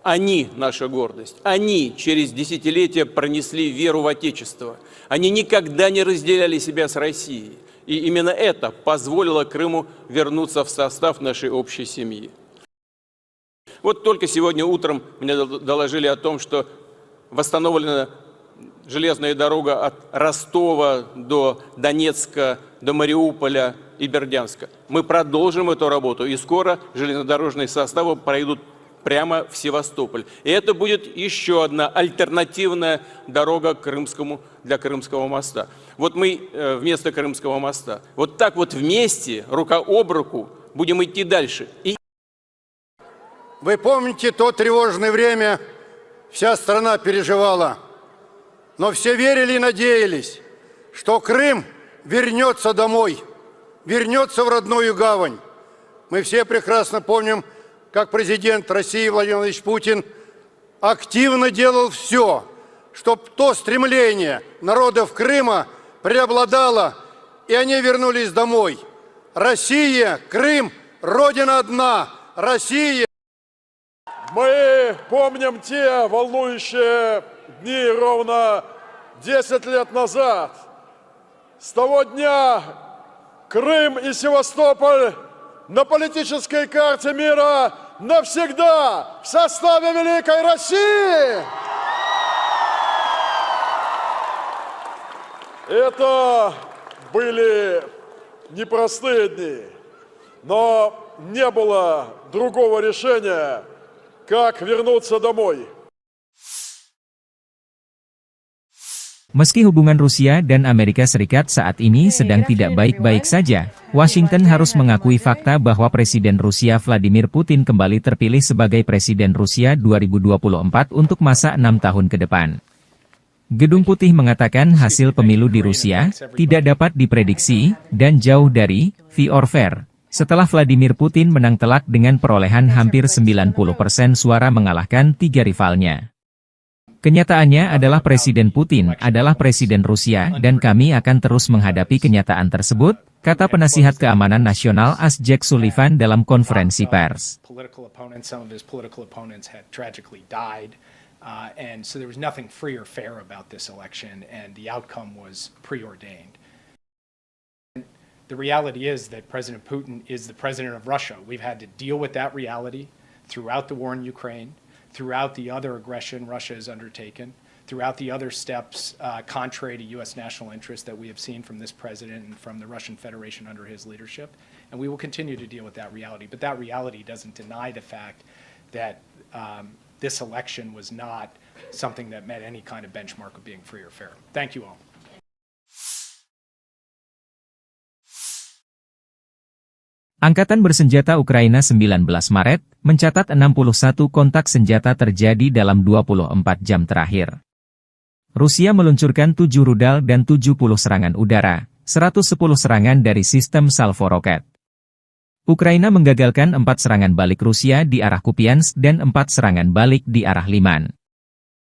Они наша гордость. Они через десятилетия пронесли веру в Отечество. Они никогда не разделяли себя с Россией. И именно это позволило Крыму вернуться в состав нашей общей семьи. Вот только сегодня утром мне доложили о том, что восстановлена железная дорога от Ростова до Донецка, до Мариуполя и Бердянска. Мы продолжим эту работу, и скоро железнодорожные составы пройдут прямо в Севастополь. И это будет еще одна альтернативная дорога для Крымского моста. Вот мы вместо Крымского моста. Вот так вот вместе, рука об руку, будем идти дальше. Вы помните то тревожное время, вся страна переживала, но все верили и надеялись, что Крым вернется домой, вернется в родную гавань. Мы все прекрасно помним, как президент России Владимир Владимирович Путин активно делал все, чтобы то стремление народов Крыма преобладало, и они вернулись домой. Россия, Крым, Родина одна, Россия. Мы помним те волнующие дни ровно 10 лет назад. С того дня Крым и Севастополь на политической карте мира навсегда в составе Великой России. Это были непростые дни, но не было другого решения, как вернуться домой. Meski hubungan Rusia dan Amerika Serikat saat ini sedang tidak baik-baik saja, Washington harus mengakui fakta bahwa Presiden Rusia Vladimir Putin kembali terpilih sebagai Presiden Rusia 2024 untuk masa 6 tahun ke depan. Gedung Putih mengatakan hasil pemilu di Rusia tidak dapat diprediksi dan jauh dari fair or fair. Setelah Vladimir Putin menang telak dengan perolehan hampir 90% suara mengalahkan 3 rivalnya. Kenyataannya adalah Presiden Putin adalah Presiden Rusia dan kami akan terus menghadapi kenyataan tersebut, kata penasihat keamanan nasional Jake Sullivan dalam konferensi pers. And so there was nothing free or fair about this election, and the outcome was preordained. The reality is that President Putin is the president of Russia. We've had to deal with that reality throughout the war in Ukraine, throughout the other aggression Russia has undertaken, throughout the other steps contrary to U.S. national interest that we have seen from this president and from the Russian Federation under his leadership. And we will continue to deal with that reality. But that reality doesn't deny the fact that this election was not something that met any kind of benchmark of being free or fair. Thank you all. Angkatan Bersenjata Ukraina 19 Maret mencatat 61 kontak senjata terjadi dalam 24 jam terakhir. Rusia meluncurkan 7 rudal dan 70 serangan udara, 110 serangan dari sistem salvo roket. Ukraina menggagalkan 4 serangan balik Rusia di arah Kupiansk dan 4 serangan balik di arah Liman.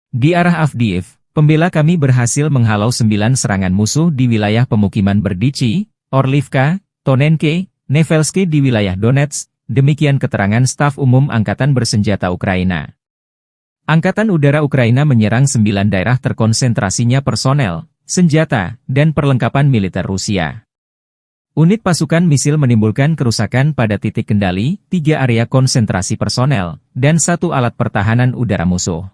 Di arah Avdiivka, pembela kami berhasil menghalau 9 serangan musuh di wilayah pemukiman Berdichi, Orlivka, Tonenke, Nevelski di wilayah Donetsk, demikian keterangan staf umum Angkatan Bersenjata Ukraina. Angkatan Udara Ukraina menyerang 9 daerah terkonsentrasinya personel, senjata, dan perlengkapan militer Rusia. Unit pasukan misil menimbulkan kerusakan pada titik kendali, 3 area konsentrasi personel, dan 1 alat pertahanan udara musuh.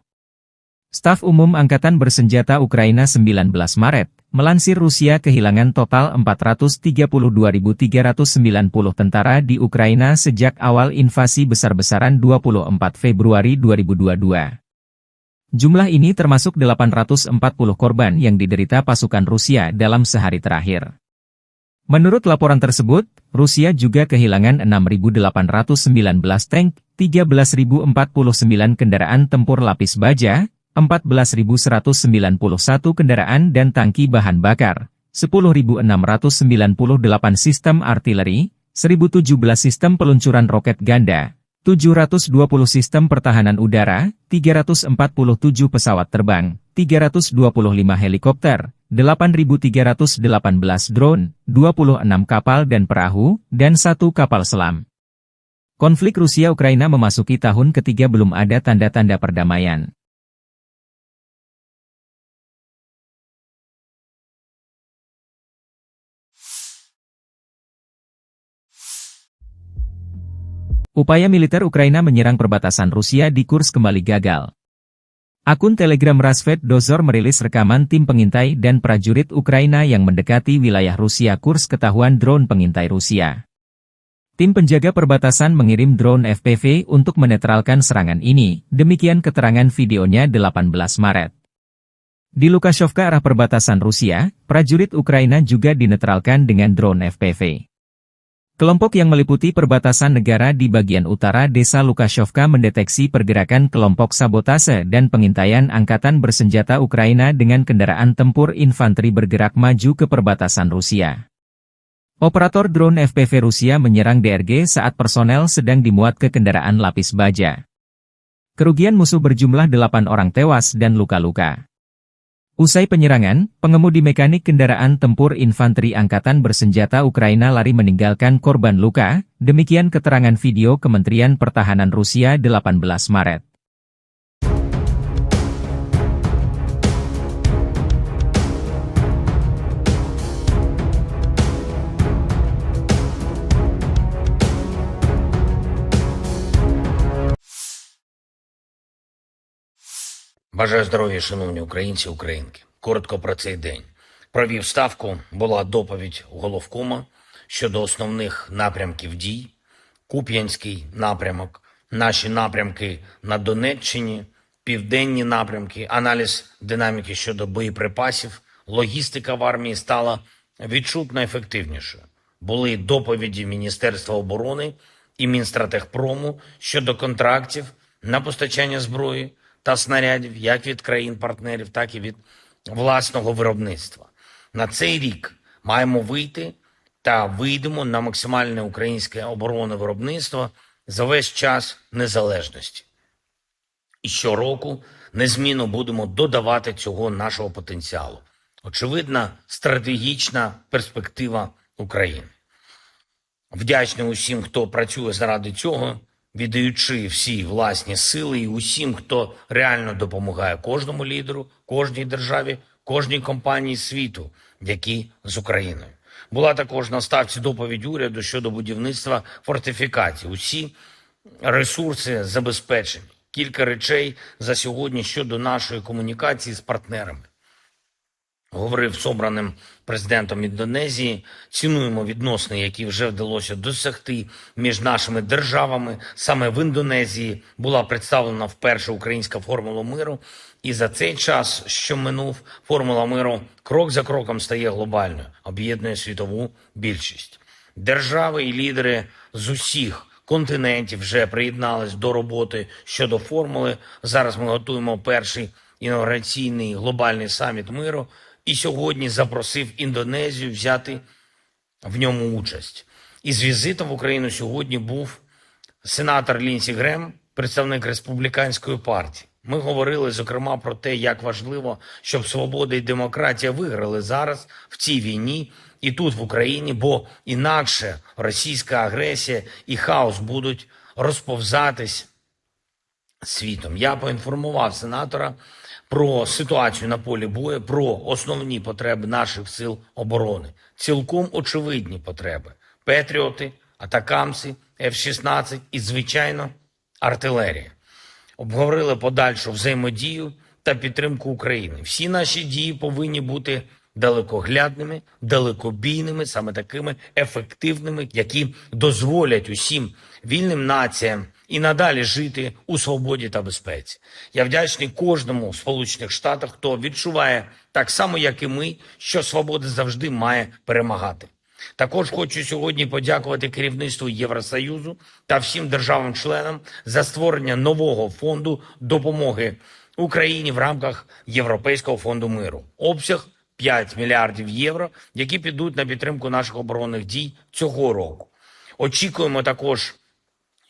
Staf umum Angkatan Bersenjata Ukraina 19 Maret, melansir Rusia kehilangan total 432.390 tentara di Ukraina sejak awal invasi besar-besaran 24 Februari 2022. Jumlah ini termasuk 840 korban yang diderita pasukan Rusia dalam sehari terakhir. Menurut laporan tersebut, Rusia juga kehilangan 6.819 tank, 13.049 kendaraan tempur lapis baja, 14.191 kendaraan dan tangki bahan bakar, 10.698 sistem artileri, 1.017 sistem peluncuran roket ganda, 720 sistem pertahanan udara, 347 pesawat terbang, 325 helikopter, 8.318 drone, 26 kapal dan perahu, dan 1 kapal selam. Konflik Rusia-Ukraina memasuki tahun ketiga belum ada tanda-tanda perdamaian. Upaya militer Ukraina menyerang perbatasan Rusia di Kursk kembali gagal. Akun Telegram Rasvet Dozor merilis rekaman tim pengintai dan prajurit Ukraina yang mendekati wilayah Rusia Kursk ketahuan drone pengintai Rusia. Tim penjaga perbatasan mengirim drone FPV untuk menetralkan serangan ini, demikian keterangan videonya 18 Maret. Di Lukashovka arah perbatasan Rusia, prajurit Ukraina juga dinetralkan dengan drone FPV. Kelompok yang meliputi perbatasan negara di bagian utara desa Lukashovka mendeteksi pergerakan kelompok sabotase dan pengintaian angkatan bersenjata Ukraina dengan kendaraan tempur infanteri bergerak maju ke perbatasan Rusia. Operator drone FPV Rusia menyerang DRG saat personel sedang dimuat ke kendaraan lapis baja. Kerugian musuh berjumlah 8 orang tewas dan luka-luka. Usai penyerangan, pengemudi mekanik kendaraan tempur infanteri angkatan bersenjata Ukraina lari meninggalkan korban luka, demikian keterangan video Kementerian Pertahanan Rusia 18 Maret. Бажаю здоров'я, шановні українці, українки. Коротко про цей день. Провів ставку, була доповідь головкома щодо основних напрямків дій. Куп'янський напрямок, наші напрямки на Донеччині, південні напрямки, аналіз динаміки щодо боєприпасів, логістика в армії стала відчутно ефективнішою. Були доповіді Міністерства оборони і Мінстратегпрому щодо контрактів на постачання зброї та снарядів як від країн-партнерів, так і від власного виробництва. На цей рік маємо вийти та вийдемо на максимальне українське оборонне виробництво за весь час незалежності. І щороку незмінно будемо додавати цього нашого потенціалу. Очевидна стратегічна перспектива України. Вдячний усім, хто працює заради цього, віддаючи всі власні сили і усім, хто реально допомагає кожному лідеру, кожній державі, кожній компанії світу, які з Україною. Була також на ставці доповідь уряду щодо будівництва фортифікацій. Усі ресурси забезпечені. Кілька речей за сьогодні щодо нашої комунікації з партнерами. Говорив з обраним президентом Індонезії, цінуємо відносини, які вже вдалося досягти між нашими державами. Саме в Індонезії була представлена вперше українська формула миру. І за цей час, що минув, формула миру крок за кроком стає глобальною, об'єднує світову більшість. Держави і лідери з усіх континентів вже приєднались до роботи щодо формули. Зараз ми готуємо перший інаугураційний глобальний саміт миру. І сьогодні запросив Індонезію взяти в ньому участь. Із візитом в Україну сьогодні був сенатор Лінсі Грем, представник Республіканської партії. Ми говорили, зокрема, про те, як важливо, щоб свобода і демократія виграли зараз в цій війні і тут, в Україні, бо інакше російська агресія і хаос будуть розповзатись світом. Я поінформував сенатора про ситуацію на полі бою, про основні потреби наших сил оборони. Цілком очевидні потреби. Петріоти, атакамси, F-16 і, звичайно, артилерія. Обговорили подальшу взаємодію та підтримку України. Всі наші дії повинні бути далекоглядними, далекобійними, саме такими ефективними, які дозволять усім вільним націям і надалі жити у свободі та безпеці. Я вдячний кожному в Сполучених Штатах, хто відчуває так само, як і ми, що свобода завжди має перемагати. Також хочу сьогодні подякувати керівництву Євросоюзу та всім державам-членам за створення нового фонду допомоги Україні в рамках Європейського фонду миру. Обсяг 5 мільярдів євро, які підуть на підтримку наших оборонних дій цього року. Очікуємо також,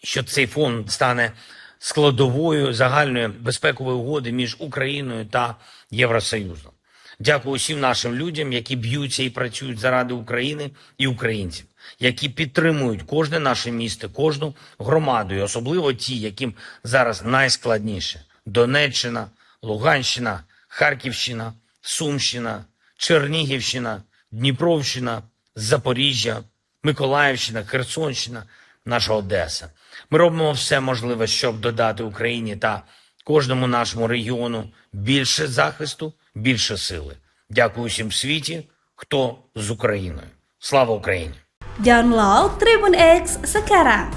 що цей фонд стане складовою загальної безпекової угоди між Україною та Євросоюзом. Дякую усім нашим людям, які б'ються і працюють заради України і українців, які підтримують кожне наше місто, кожну громаду, і особливо ті, яким зараз найскладніше. Донеччина, Луганщина, Харківщина, Сумщина, Чернігівщина, Дніпровщина, Запоріжжя, Миколаївщина, Херсонщина, наша Одеса. Ми робимо все можливе, щоб додати Україні та кожному нашому регіону більше захисту, більше сили. Дякую всім світі, хто з Україною. Слава Україні! Download Tribun X sekarang.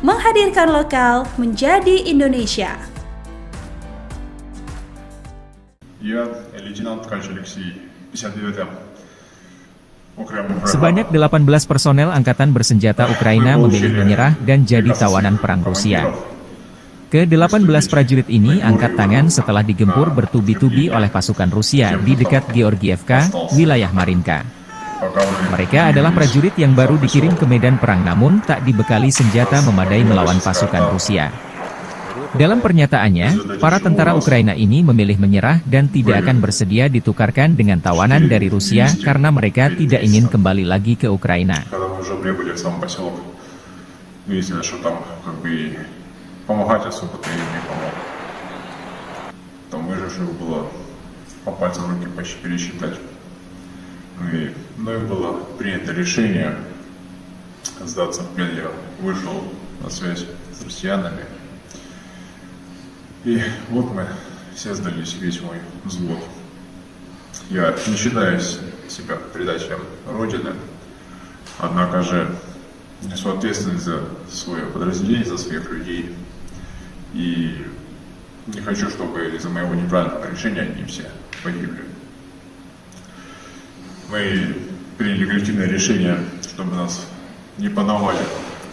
Menghadirkan lokal menjadi Indonesia. Я лейтенант Ткач Алексей, 59-я. Sebanyak 18 personel angkatan bersenjata Ukraina memilih menyerah dan jadi tawanan perang Rusia. Ke-18 prajurit ini angkat tangan setelah digempur bertubi-tubi oleh pasukan Rusia di dekat Georgievka, wilayah Marinka. Mereka adalah prajurit yang baru dikirim ke medan perang namun tak dibekali senjata memadai melawan pasukan Rusia. Dalam pernyataannya, para tentara Ukraina ini memilih menyerah dan tidak akan bersedia ditukarkan dengan tawanan dari Rusia karena mereka tidak ingin kembali lagi ke Ukraina. Помогать особо-то и не помог. Там выживших было по пальцам руки почти пересчитать. Ну и было принято решение сдаться в плен. Я вышел на связь с россиянами. И вот мы все сдались, весь мой взвод. Я не считаю себя предателем Родины, однако же несу ответственность за свое подразделение, за своих людей. И не хочу, чтобы из-за моего неправильного решения они все погибли. Мы приняли коллективное решение, чтобы нас не подавали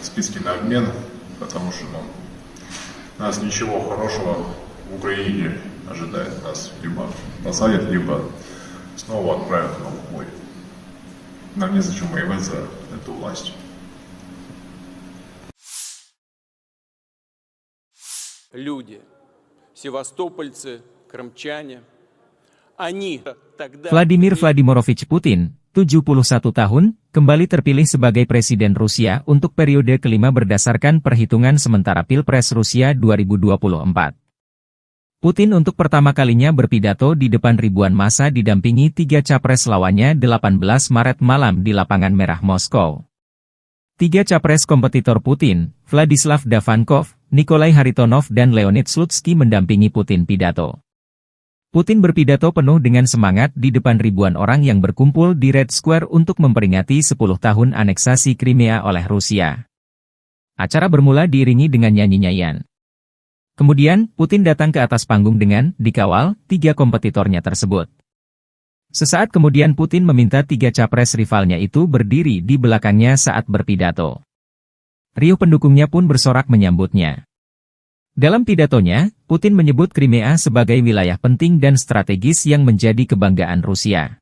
в списки на обмен, потому что нас ничего хорошего в Украине ожидает. Нас либо посадят, либо снова отправят на убой. Нам незачем воевать за эту власть. Люди, севастопольцы, крымчане, они тогда... Vladimir Vladimirovich Putin, 71 tahun, kembali terpilih sebagai Presiden Rusia untuk periode kelima berdasarkan perhitungan sementara Pilpres Rusia 2024. Putin untuk pertama kalinya berpidato di depan ribuan massa didampingi 3 capres lawannya 18 Maret malam di Lapangan Merah Moskow. 3 capres kompetitor Putin, Vladislav Davankov, Nikolai Haritonov dan Leonid Slutsky mendampingi Putin pidato. Putin berpidato penuh dengan semangat di depan ribuan orang yang berkumpul di Red Square untuk memperingati 10 tahun aneksasi Crimea oleh Rusia. Acara bermula diiringi dengan nyanyi-nyanyian. Kemudian, Putin datang ke atas panggung dengan dikawal 3 kompetitornya tersebut. Sesaat kemudian Putin meminta 3 capres rivalnya itu berdiri di belakangnya saat berpidato. Riuh pendukungnya pun bersorak menyambutnya. Dalam pidatonya, Putin menyebut Crimea sebagai wilayah penting dan strategis yang menjadi kebanggaan Rusia.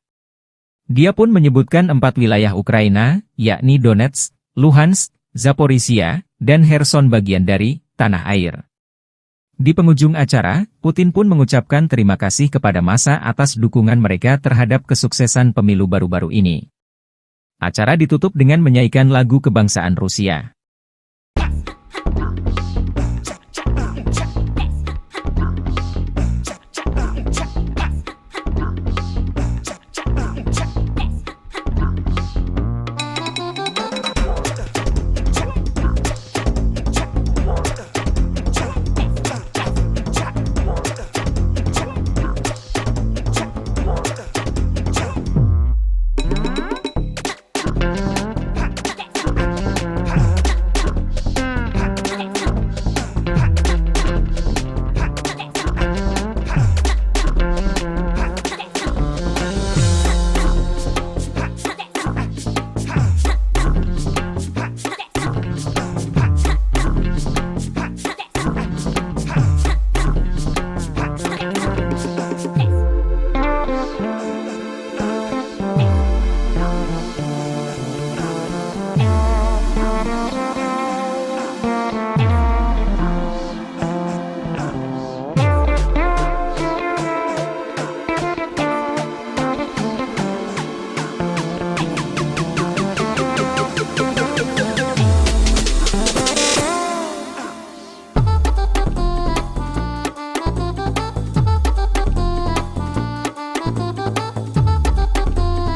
Dia pun menyebutkan 4 wilayah Ukraina, yakni Donetsk, Luhansk, Zaporizhia, dan Kherson bagian dari tanah air. Di penghujung acara, Putin pun mengucapkan terima kasih kepada massa atas dukungan mereka terhadap kesuksesan pemilu baru-baru ini. Acara ditutup dengan menyanyikan lagu kebangsaan Rusia.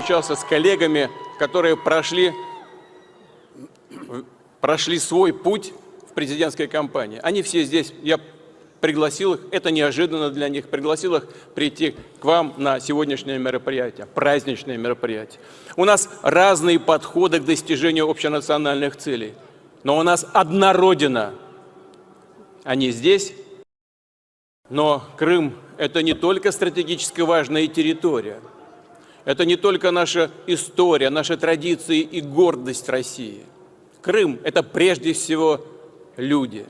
общался с коллегами, которые прошли свой путь в президентской кампании. Они все здесь, я пригласил их, это неожиданно для них, пригласил их прийти к вам на сегодняшнее мероприятие, праздничное мероприятие. У нас разные подходы к достижению общенациональных целей, но у нас одна Родина. Они здесь, но Крым – это не только стратегически важная территория, это не только наша история, наши традиции и гордость России. Крым – это прежде всего люди,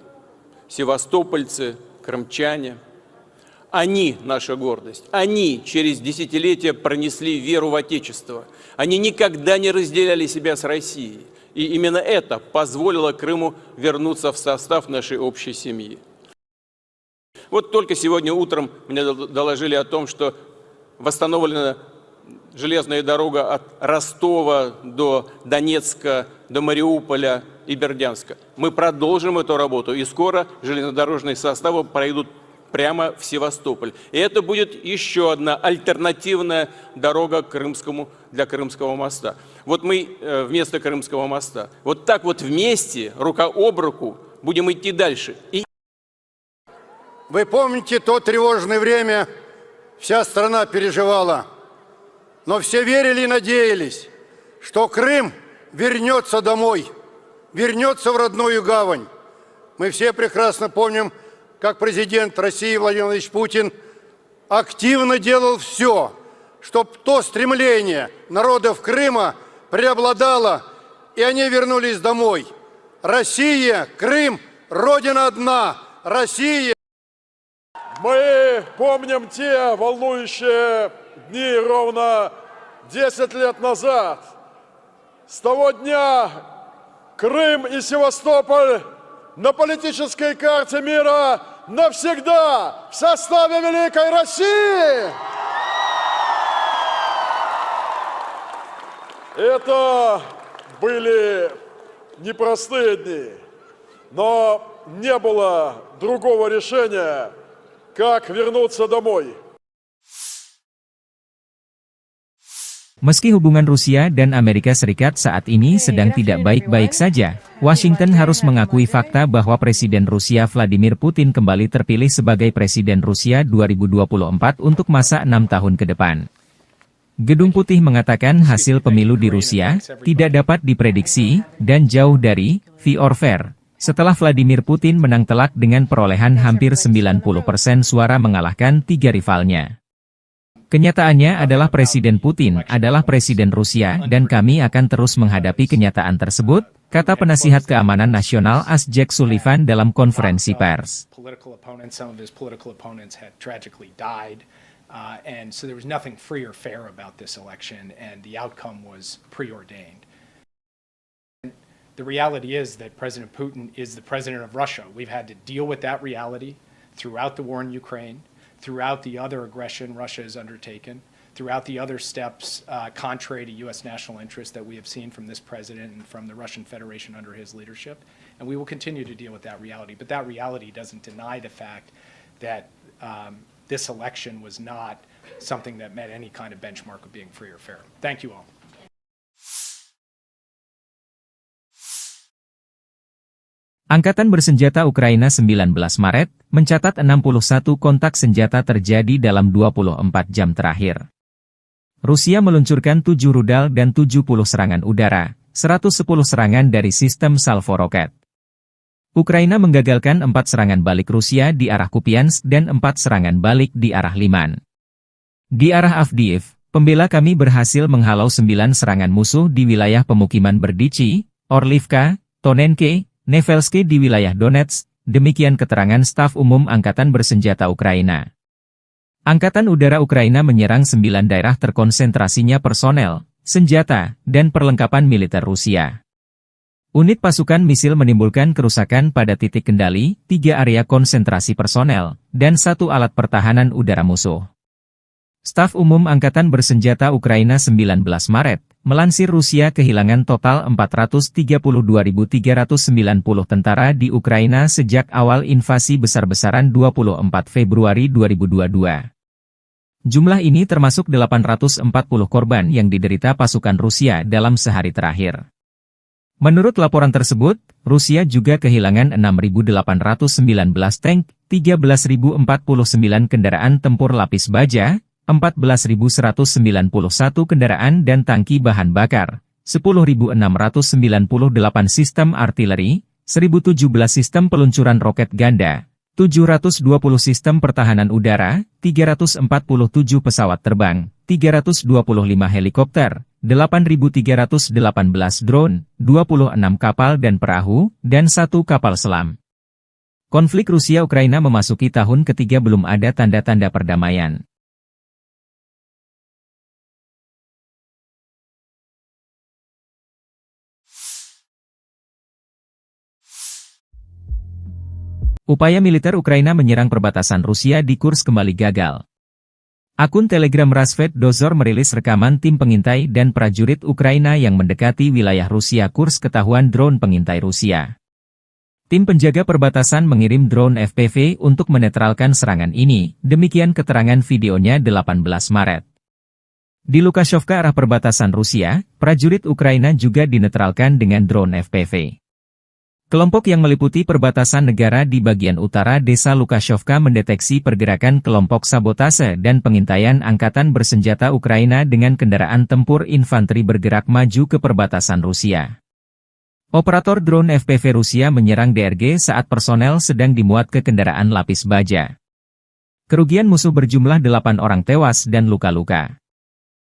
севастопольцы, крымчане. Они наша гордость. Они через десятилетия пронесли веру в Отечество. Они никогда не разделяли себя с Россией. И именно это позволило Крыму вернуться в состав нашей общей семьи. Вот только сегодня утром мне доложили о том, что восстановлена железная дорога от Ростова до Донецка, до Мариуполя и Бердянска. Мы продолжим эту работу, и скоро железнодорожные составы пройдут прямо в Севастополь. И это будет еще одна альтернативная дорога для Крымского моста. Вот мы вместо Крымского моста. Вот так вот вместе, рука об руку, будем идти дальше. Вы помните то тревожное время, вся страна переживала, но все верили и надеялись, что Крым вернется домой, вернется в родную гавань. Мы все прекрасно помним, как президент России Владимир Владимирович Путин активно делал все, чтобы то стремление народов Крыма преобладало, и они вернулись домой. Россия, Крым, Родина одна, Россия. Мы помним те волнующие дни ровно 10 лет назад. С того дня Крым и Севастополь на политической карте мира навсегда в составе Великой России. Это были непростые дни, но не было другого решения, как вернуться домой. Meski hubungan Rusia dan Amerika Serikat saat ini sedang tidak baik-baik saja, Washington harus mengakui fakta bahwa Presiden Rusia Vladimir Putin kembali terpilih sebagai Presiden Rusia 2024 untuk masa 6 tahun ke depan. Gedung Putih mengatakan hasil pemilu di Rusia tidak dapat diprediksi dan jauh dari fair or fair. Setelah Vladimir Putin menang telak dengan perolehan hampir 90% suara mengalahkan 3 rivalnya. Kenyataannya adalah Presiden Putin adalah Presiden Rusia dan kami akan terus menghadapi kenyataan tersebut, kata penasihat keamanan nasional Jake Sullivan dalam konferensi pers. And so there was nothing free or fair about this election, and the outcome was preordained. The reality is that President Putin is the president of Russia. We've had to deal with that reality throughout the war in Ukraine, throughout the other aggression Russia has undertaken, throughout the other steps contrary to U.S. national interest that we have seen from this president and from the Russian Federation under his leadership. And we will continue to deal with that reality. But that reality doesn't deny the fact that this election was not something that met any kind of benchmark of being free or fair. Thank you all. Angkatan Bersenjata Ukraina 19 Maret, mencatat 61 kontak senjata terjadi dalam 24 jam terakhir. Rusia meluncurkan 7 rudal dan 70 serangan udara, 110 serangan dari sistem salvo roket. Ukraina menggagalkan 4 serangan balik Rusia di arah Kupiansk dan 4 serangan balik di arah Liman. Di arah Avdiivka, pembela kami berhasil menghalau 9 serangan musuh di wilayah pemukiman Berdichi, Orlivka, Tonenke, Nevelske di wilayah Donetsk, demikian keterangan Staf Umum Angkatan Bersenjata Ukraina. Angkatan Udara Ukraina menyerang 9 daerah terkonsentrasinya personel, senjata, dan perlengkapan militer Rusia. Unit pasukan misil menimbulkan kerusakan pada titik kendali, 3 area konsentrasi personel, dan 1 alat pertahanan udara musuh. Staf Umum Angkatan Bersenjata Ukraina 19 Maret, melansir Rusia kehilangan total 432.390 tentara di Ukraina sejak awal invasi besar-besaran 24 Februari 2022. Jumlah ini termasuk 840 korban yang diderita pasukan Rusia dalam sehari terakhir. Menurut laporan tersebut, Rusia juga kehilangan 6.819 tank, 13.049 kendaraan tempur lapis baja, 14.191 kendaraan dan tangki bahan bakar, 10.698 sistem artileri, 1.017 sistem peluncuran roket ganda, 720 sistem pertahanan udara, 347 pesawat terbang, 325 helikopter, 8.318 drone, 26 kapal dan perahu, dan 1 kapal selam. Konflik Rusia-Ukraina memasuki tahun ketiga belum ada tanda-tanda perdamaian. Upaya militer Ukraina menyerang perbatasan Rusia di Kursk kembali gagal. Akun Telegram Rasvet Dozor merilis rekaman tim pengintai dan prajurit Ukraina yang mendekati wilayah Rusia Kursk ketahuan drone pengintai Rusia. Tim penjaga perbatasan mengirim drone FPV untuk menetralkan serangan ini, demikian keterangan videonya 18 Maret. Di Lukashovka arah perbatasan Rusia, prajurit Ukraina juga dinetralkan dengan drone FPV. Kelompok yang meliputi perbatasan negara di bagian utara desa Lukashovka mendeteksi pergerakan kelompok sabotase dan pengintaian angkatan bersenjata Ukraina dengan kendaraan tempur infanteri bergerak maju ke perbatasan Rusia. Operator drone FPV Rusia menyerang DRG saat personel sedang dimuat ke kendaraan lapis baja. Kerugian musuh berjumlah 8 orang tewas dan luka-luka.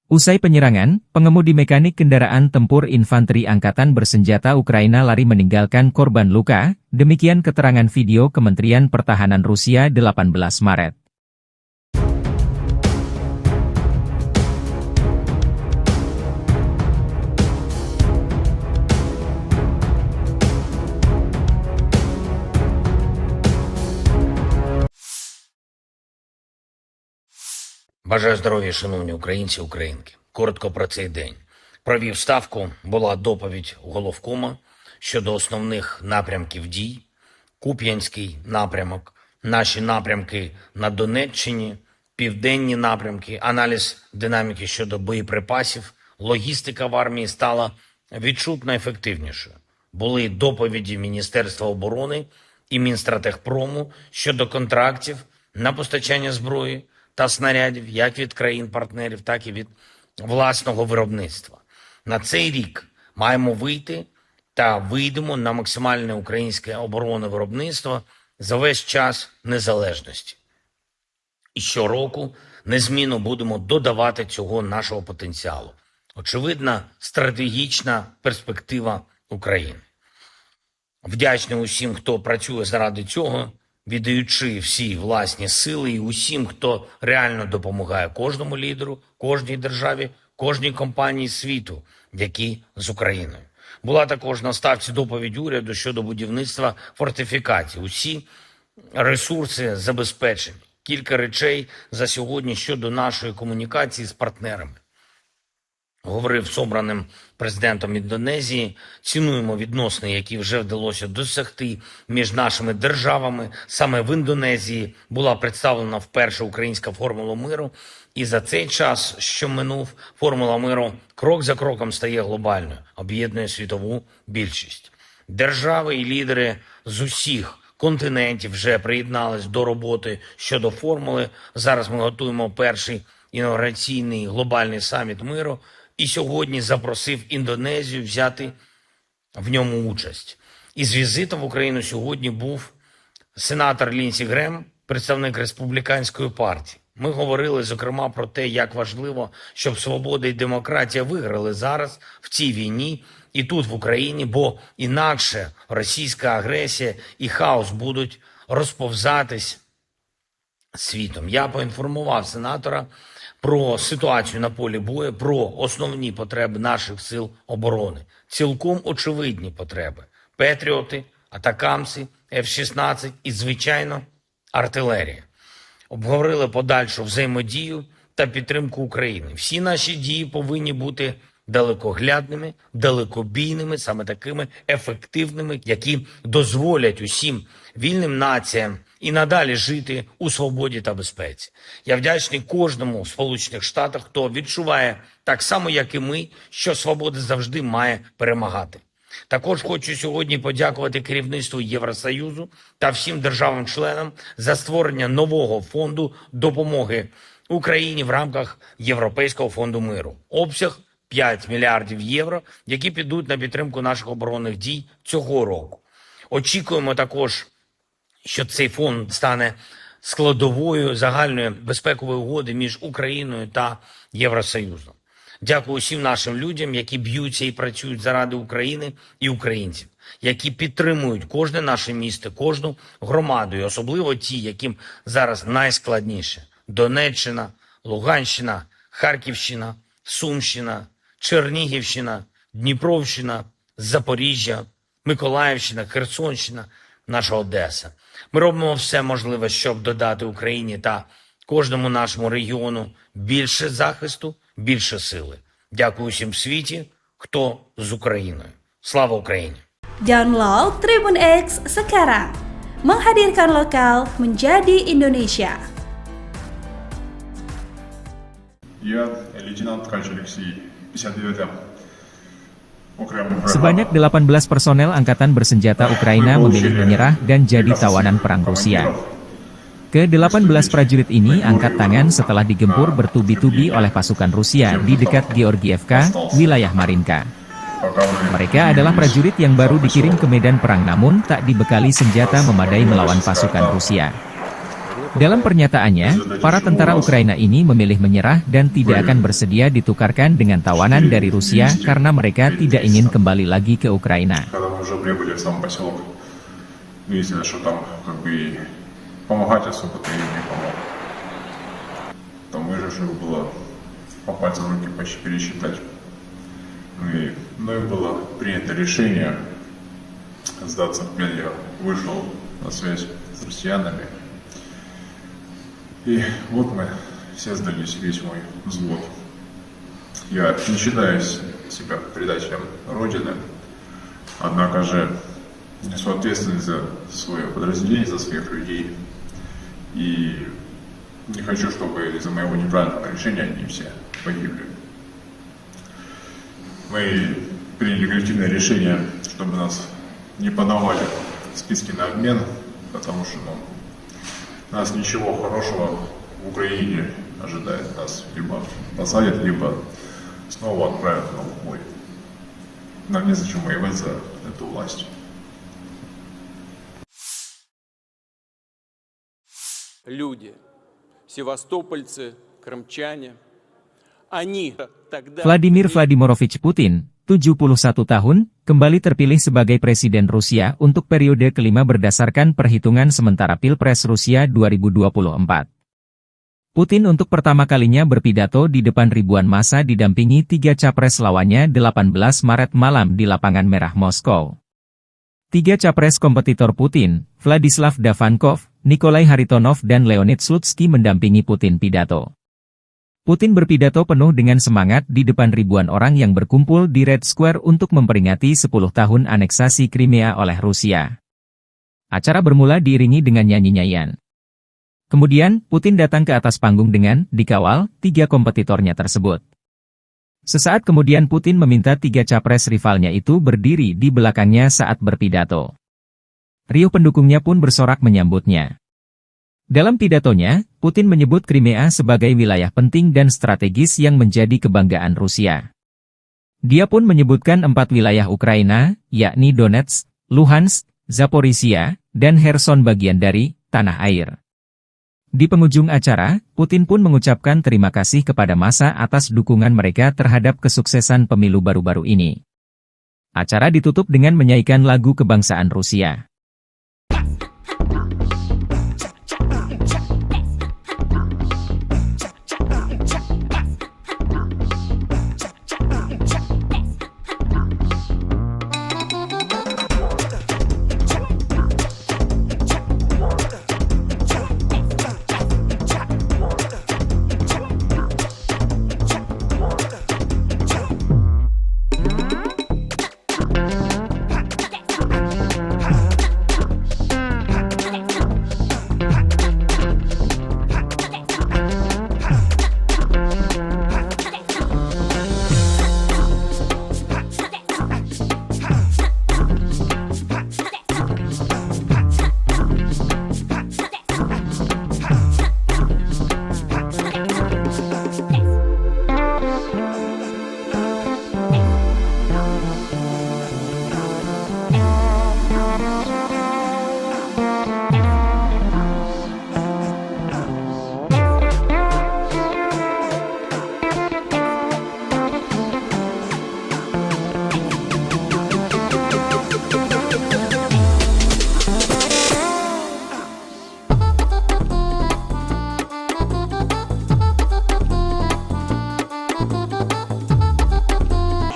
Usai penyerangan, pengemudi mekanik kendaraan tempur infanteri angkatan bersenjata Ukraina lari meninggalkan korban luka, demikian keterangan video Kementerian Pertahanan Rusia 18 Maret. Бажаю здоров'я, шановні українці, українки. Коротко про цей день. Провів ставку, була доповідь головкома щодо основних напрямків дій. Куп'янський напрямок, наші напрямки на Донеччині, південні напрямки, аналіз динаміки щодо боєприпасів, логістика в армії стала відчутно ефективнішою. Були доповіді Міністерства оборони і Мінстратегпрому щодо контрактів на постачання зброї та снарядів як від країн-партнерів, так і від власного виробництва. На цей рік маємо вийти та вийдемо на максимальне українське оборонне виробництво за весь час незалежності. І щороку незмінно будемо додавати цього нашого потенціалу. Очевидна стратегічна перспектива України. Вдячний усім, хто працює заради цього, віддаючи всі власні сили, і усім, хто реально допомагає кожному лідеру, кожній державі, кожній компанії світу, які з Україною. Була також на ставці доповідь уряду щодо будівництва фортифікацій. Усі ресурси забезпечені. Кілька речей за сьогодні щодо нашої комунікації з партнерами. Говорив з обраним президентом Індонезії, цінуємо відносини, які вже вдалося досягти між нашими державами. Саме в Індонезії була представлена вперше українська формула миру, і за цей час, що минув, формула миру крок за кроком стає глобальною, об'єднує світову більшість. Держави і лідери з усіх континентів вже приєднались до роботи щодо формули. Зараз ми готуємо перший інаугураційний глобальний саміт миру, і сьогодні запросив Індонезію взяти в ньому участь. Із візитом в Україну сьогодні був сенатор Лінсі Грем, представник Республіканської партії. Ми говорили, зокрема, про те, як важливо, щоб свобода і демократія виграли зараз в цій війні і тут, в Україні, бо інакше російська агресія і хаос будуть розповзатись світом. Я поінформував сенатора про ситуацію на полі бою, про основні потреби наших сил оборони. Цілком очевидні потреби. Петріоти, атакамси, F-16 і, звичайно, артилерія. Обговорили подальшу взаємодію та підтримку України. Всі наші дії повинні бути далекоглядними, далекобійними, саме такими ефективними, які дозволять усім вільним націям і надалі жити у свободі та безпеці. Я вдячний кожному в Сполучених Штатах, хто відчуває так само, як і ми, що свобода завжди має перемагати. Також хочу сьогодні подякувати керівництву Євросоюзу та всім державам-членам за створення нового фонду допомоги Україні в рамках Європейського фонду миру. Обсяг 5 мільярдів євро, які підуть на підтримку наших оборонних дій цього року. Очікуємо також, що цей фонд стане складовою загальної безпекової угоди між Україною та Євросоюзом. Дякую усім нашим людям, які б'ються і працюють заради України і українців, які підтримують кожне наше місто, кожну громаду, і особливо ті, яким зараз найскладніше. Донеччина, Луганщина, Харківщина, Сумщина, Чернігівщина, Дніпровщина, Запоріжжя, Миколаївщина, Херсонщина, наша Одеса. Ми робимо все можливе, щоб додати Україні та кожному нашому регіону більше захисту, більше сили. Дякую всім світі, хто з Україною. Слава Україні! Download Tribun X sekarang. Menghadirkan lokal menjadi Indonesia. Я лейтенант Ткач Алексей, 59-м. Sebanyak 18 personel angkatan bersenjata Ukraina memilih menyerah dan jadi tawanan perang Rusia. Ke-18 prajurit ini angkat tangan setelah digempur bertubi-tubi oleh pasukan Rusia di dekat Georgievka, wilayah Marinka. Mereka adalah prajurit yang baru dikirim ke medan perang namun tak dibekali senjata memadai melawan pasukan Rusia. Dalam pernyataannya, para tentara Ukraina ini memilih menyerah dan tidak akan bersedia ditukarkan dengan tawanan dari Rusia karena mereka tidak ingin kembali lagi ke Ukraina. Помогать особо-то им не помог. Там выживших было по пальцам руки почти пересчитать. Ну и было принято решение сдаться в плен. Я вышел на связь с россиянами. И вот мы все сдались, весь мой взвод. Я не считаю себя предателем Родины, однако же несу ответственность за свое подразделение, за своих людей. И не хочу, чтобы из-за моего неправильного решения они все погибли. Мы приняли коллективное решение, чтобы нас не подавали в списки на обмен, потому что нас ничего хорошего в Украине ожидает. Нас либо посадят, либо снова отправят на убой. Нам незачем воевать за эту власть. Люди, севастопольцы, крымчане, они тогда... Vladimir Vladimirovich Putin, 71 tahun, kembali terpilih sebagai Presiden Rusia untuk periode kelima berdasarkan perhitungan sementara Pilpres Rusia 2024. Putin untuk pertama kalinya berpidato di depan ribuan massa didampingi 3 capres lawannya 18 Maret malam di Lapangan Merah Moskow. 3 capres kompetitor Putin, Vladislav Davankov, Nikolai Haritonov dan Leonid Slutsky mendampingi Putin pidato. Putin berpidato penuh dengan semangat di depan ribuan orang yang berkumpul di Red Square untuk memperingati 10 tahun aneksasi Crimea oleh Rusia. Acara bermula diiringi dengan nyanyi-nyanyian. Kemudian, Putin datang ke atas panggung dengan dikawal 3 kompetitornya tersebut. Sesaat kemudian Putin meminta 3 capres rivalnya itu berdiri di belakangnya saat berpidato. Riuh pendukungnya pun bersorak menyambutnya. Dalam pidatonya, Putin menyebut Crimea sebagai wilayah penting dan strategis yang menjadi kebanggaan Rusia. Dia pun menyebutkan 4 wilayah Ukraina, yakni Donetsk, Luhansk, Zaporizhia, dan Kherson bagian dari tanah air. Di penghujung acara, Putin pun mengucapkan terima kasih kepada massa atas dukungan mereka terhadap kesuksesan pemilu baru-baru ini. Acara ditutup dengan menyanyikan lagu kebangsaan Rusia.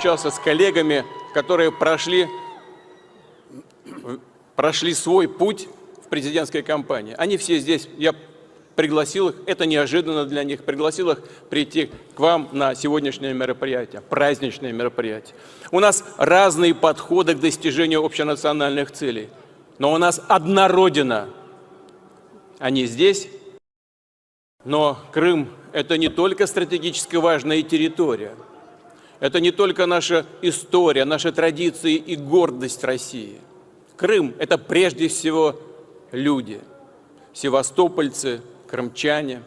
общался с коллегами, которые прошли свой путь в президентской кампании. Они все здесь, я пригласил их, это неожиданно для них, пригласил их прийти к вам на сегодняшнее мероприятие, праздничное мероприятие. У нас разные подходы к достижению общенациональных целей, но у нас одна Родина. Они здесь, но Крым – это не только стратегически важная территория, это не только наша история, наши традиции и гордость России. Крым – это прежде всего люди, севастопольцы, крымчане.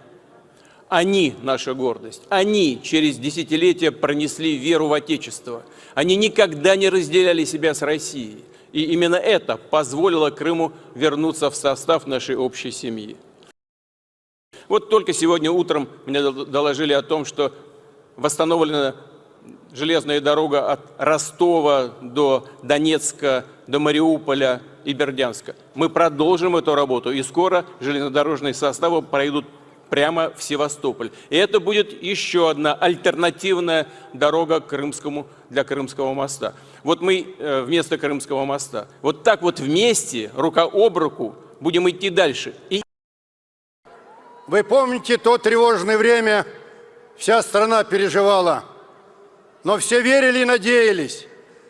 Они наша гордость. Они через десятилетия пронесли веру в Отечество. Они никогда не разделяли себя с Россией. И именно это позволило Крыму вернуться в состав нашей общей семьи. Вот только сегодня утром мне доложили о том, что восстановлена железная дорога от Ростова до Донецка, до Мариуполя и Бердянска. Мы продолжим эту работу, и скоро железнодорожные составы пройдут прямо в Севастополь. И это будет еще одна альтернативная дорога для Крымского моста. Вот мы вместо Крымского моста. Вот так вот вместе, рука об руку, будем идти дальше. Вы помните то тревожное время, вся страна переживала, но все верили и надеялись,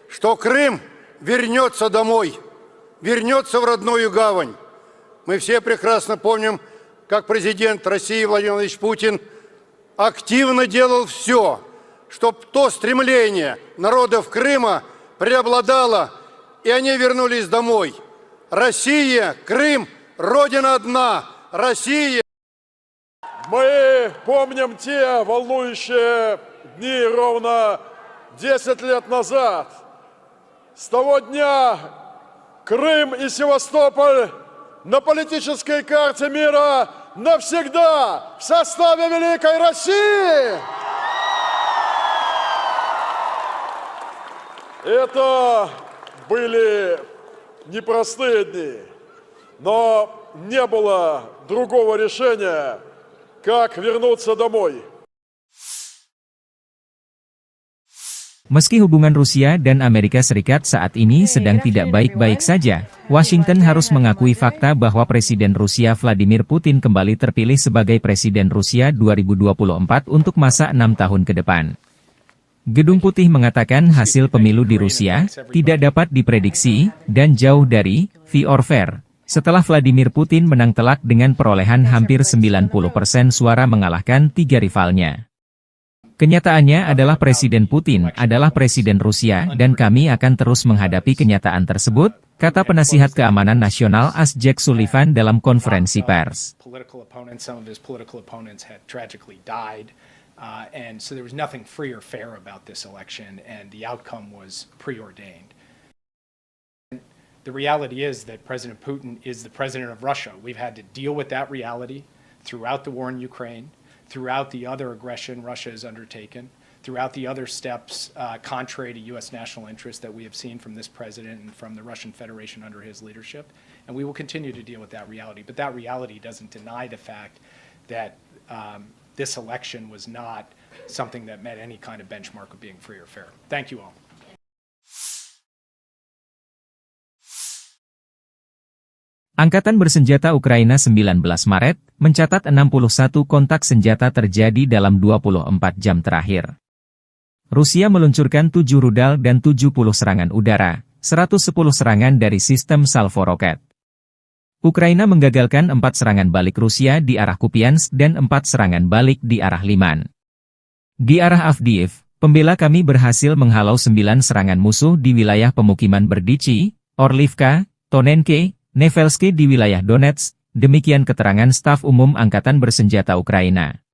что Крым вернется домой, вернется в родную гавань. Мы все прекрасно помним, как президент России Владимир Владимирович Путин активно делал все, чтобы то стремление народов Крыма преобладало, и они вернулись домой. Россия, Крым, Родина одна, Россия. Мы помним те волнующие дни ровно 10 лет назад. С того дня Крым и Севастополь на политической карте мира навсегда в составе Великой России. Это были непростые дни, но не было другого решения, как вернуться домой. Meski hubungan Rusia dan Amerika Serikat saat ini sedang tidak baik-baik saja, Washington harus mengakui fakta bahwa Presiden Rusia Vladimir Putin kembali terpilih sebagai Presiden Rusia 2024 untuk masa 6 tahun ke depan. Gedung Putih mengatakan hasil pemilu di Rusia tidak dapat diprediksi dan jauh dari fair or fair. Setelah Vladimir Putin menang telak dengan perolehan hampir 90% suara mengalahkan 3 rivalnya. Kenyataannya adalah Presiden Putin adalah Presiden Rusia dan kami akan terus menghadapi kenyataan tersebut, kata penasihat keamanan nasional Jake Sullivan dalam konferensi pers. And so there was nothing free or fair about this election, and the outcome was preordained. The reality is that President Putin is the president of Russia. We've had to deal with that reality throughout the war in Ukraine, throughout the other aggression Russia has undertaken, throughout the other steps contrary to U.S. national interest that we have seen from this president and from the Russian Federation under his leadership. And we will continue to deal with that reality. But that reality doesn't deny the fact that this election was not something that met any kind of benchmark of being free or fair. Thank you all. Angkatan Bersenjata Ukraina 19 Maret, mencatat 61 kontak senjata terjadi dalam 24 jam terakhir. Rusia meluncurkan 7 rudal dan 70 serangan udara, 110 serangan dari sistem salvo roket. Ukraina menggagalkan 4 serangan balik Rusia di arah Kupiansk dan 4 serangan balik di arah Liman. Di arah Avdiivka, pembela kami berhasil menghalau 9 serangan musuh di wilayah pemukiman Berdichi, Orlivka, Tonenke, Nevelske di wilayah Donetsk, demikian keterangan staf umum Angkatan Bersenjata Ukraina.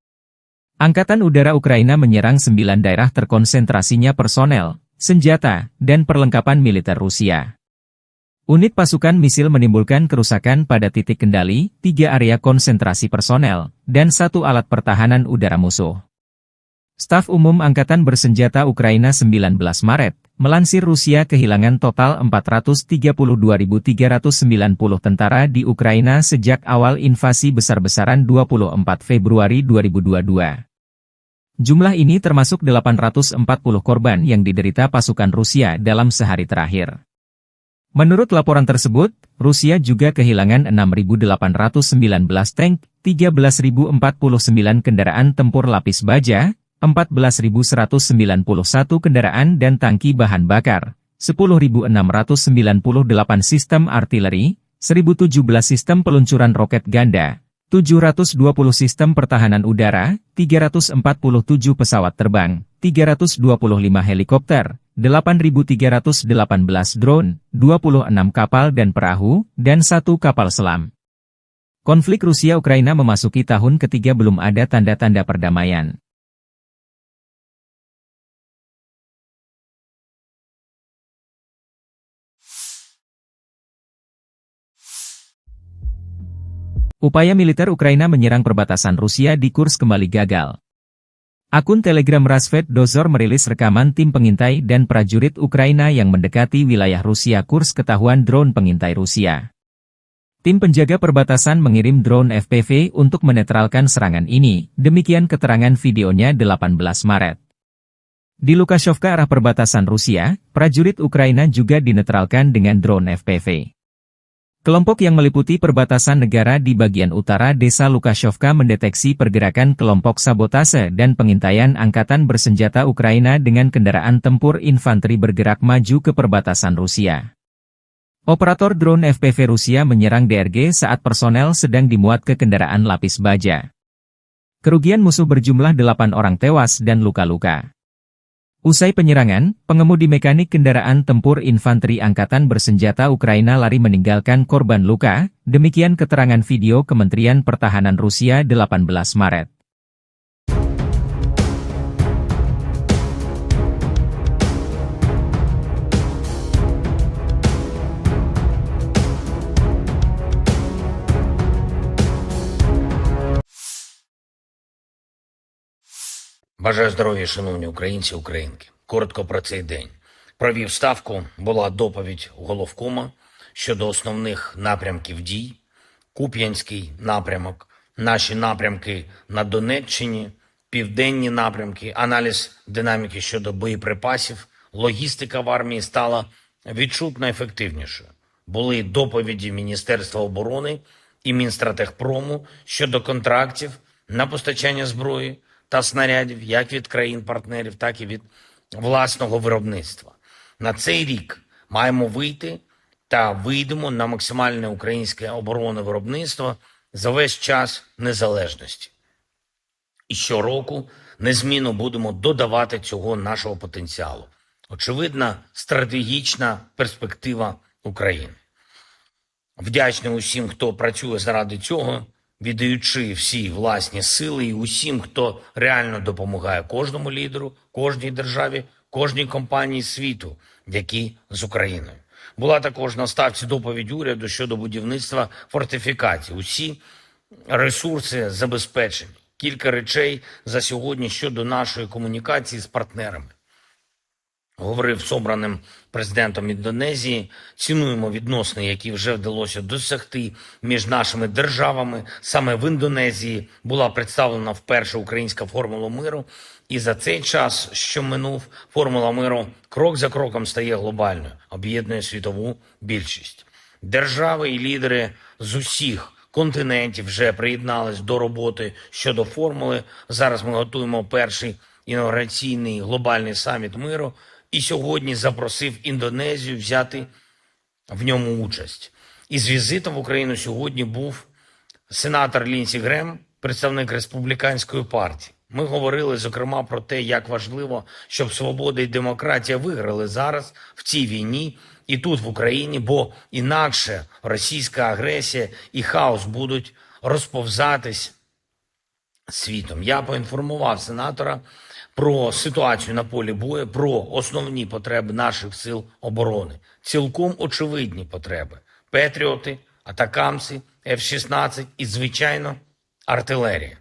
Angkatan Udara Ukraina menyerang 9 daerah terkonsentrasinya personel, senjata, dan perlengkapan militer Rusia. Unit pasukan misil menimbulkan kerusakan pada titik kendali, 3 area konsentrasi personel, dan 1 alat pertahanan udara musuh. Staf umum Angkatan Bersenjata Ukraina 19 Maret, melansir Rusia kehilangan total 432.390 tentara di Ukraina sejak awal invasi besar-besaran 24 Februari 2022. Jumlah ini termasuk 840 korban yang diderita pasukan Rusia dalam sehari terakhir. Menurut laporan tersebut, Rusia juga kehilangan 6.819 tank, 13.049 kendaraan tempur lapis baja, 14.191 kendaraan dan tangki bahan bakar, 10.698 sistem artileri, 1.017 sistem peluncuran roket ganda, 720 sistem pertahanan udara, 347 pesawat terbang, 325 helikopter, 8.318 drone, 26 kapal dan perahu, dan 1 kapal selam. Konflik Rusia-Ukraina memasuki tahun ketiga belum ada tanda-tanda perdamaian. Upaya militer Ukraina menyerang perbatasan Rusia di Kursk kembali gagal. Akun Telegram Rasvet Dozor merilis rekaman tim pengintai dan prajurit Ukraina yang mendekati wilayah Rusia Kursk ketahuan drone pengintai Rusia. Tim penjaga perbatasan mengirim drone FPV untuk menetralkan serangan ini, demikian keterangan videonya 18 Maret. Di Lukashovka arah perbatasan Rusia, prajurit Ukraina juga dinetralkan dengan drone FPV. Kelompok yang meliputi perbatasan negara di bagian utara desa Lukashovka mendeteksi pergerakan kelompok sabotase dan pengintaian angkatan bersenjata Ukraina dengan kendaraan tempur infanteri bergerak maju ke perbatasan Rusia. Operator drone FPV Rusia menyerang DRG saat personel sedang dimuat ke kendaraan lapis baja. Kerugian musuh berjumlah 8 orang tewas dan luka-luka. Usai penyerangan, pengemudi mekanik kendaraan tempur infanteri angkatan bersenjata Ukraina lari meninggalkan korban luka, demikian keterangan video Kementerian Pertahanan Rusia 18 Maret. Бажаю здоров'я, шановні українці, українки. Коротко про цей день. Провів ставку, була доповідь головкома щодо основних напрямків дій. Куп'янський напрямок, наші напрямки на Донеччині, південні напрямки, аналіз динаміки щодо боєприпасів, логістика в армії стала відчутно ефективнішою. Були доповіді Міністерства оборони і Мінстратегпрому щодо контрактів на постачання зброї та снарядів як від країн-партнерів, так і від власного виробництва. На цей рік маємо вийти та вийдемо на максимальне українське оборонне виробництво за весь час незалежності. І щороку незмінно будемо додавати цього нашого потенціалу. Очевидна стратегічна перспектива України. Вдячний усім, хто працює заради цього, віддаючи всі власні сили, і усім, хто реально допомагає кожному лідеру, кожній державі, кожній компанії світу, які з Україною. Була також на ставці доповідь уряду щодо будівництва фортифікацій. Усі ресурси забезпечені. Кілька речей за сьогодні щодо нашої комунікації з партнерами. Говорив з обраним президентом Індонезії, цінуємо відносини, які вже вдалося досягти між нашими державами. Саме в Індонезії була представлена вперше українська формула миру. І за цей час, що минув, формула миру крок за кроком стає глобальною, об'єднує світову більшість. Держави і лідери з усіх континентів вже приєднались до роботи щодо формули. Зараз ми готуємо перший інаугураційний глобальний саміт миру. І сьогодні запросив Індонезію взяти в ньому участь. Із візитом в Україну сьогодні був сенатор Лінсі Грем, представник Республіканської партії. Ми говорили, зокрема, про те, як важливо, щоб свобода і демократія виграли зараз в цій війні і тут, в Україні, бо інакше російська агресія і хаос будуть розповзатись світом. Я поінформував сенатора про ситуацію на полі бою, про основні потреби наших сил оборони. Цілком очевидні потреби. Петріоти, атакамси, F-16 і, звичайно, артилерія.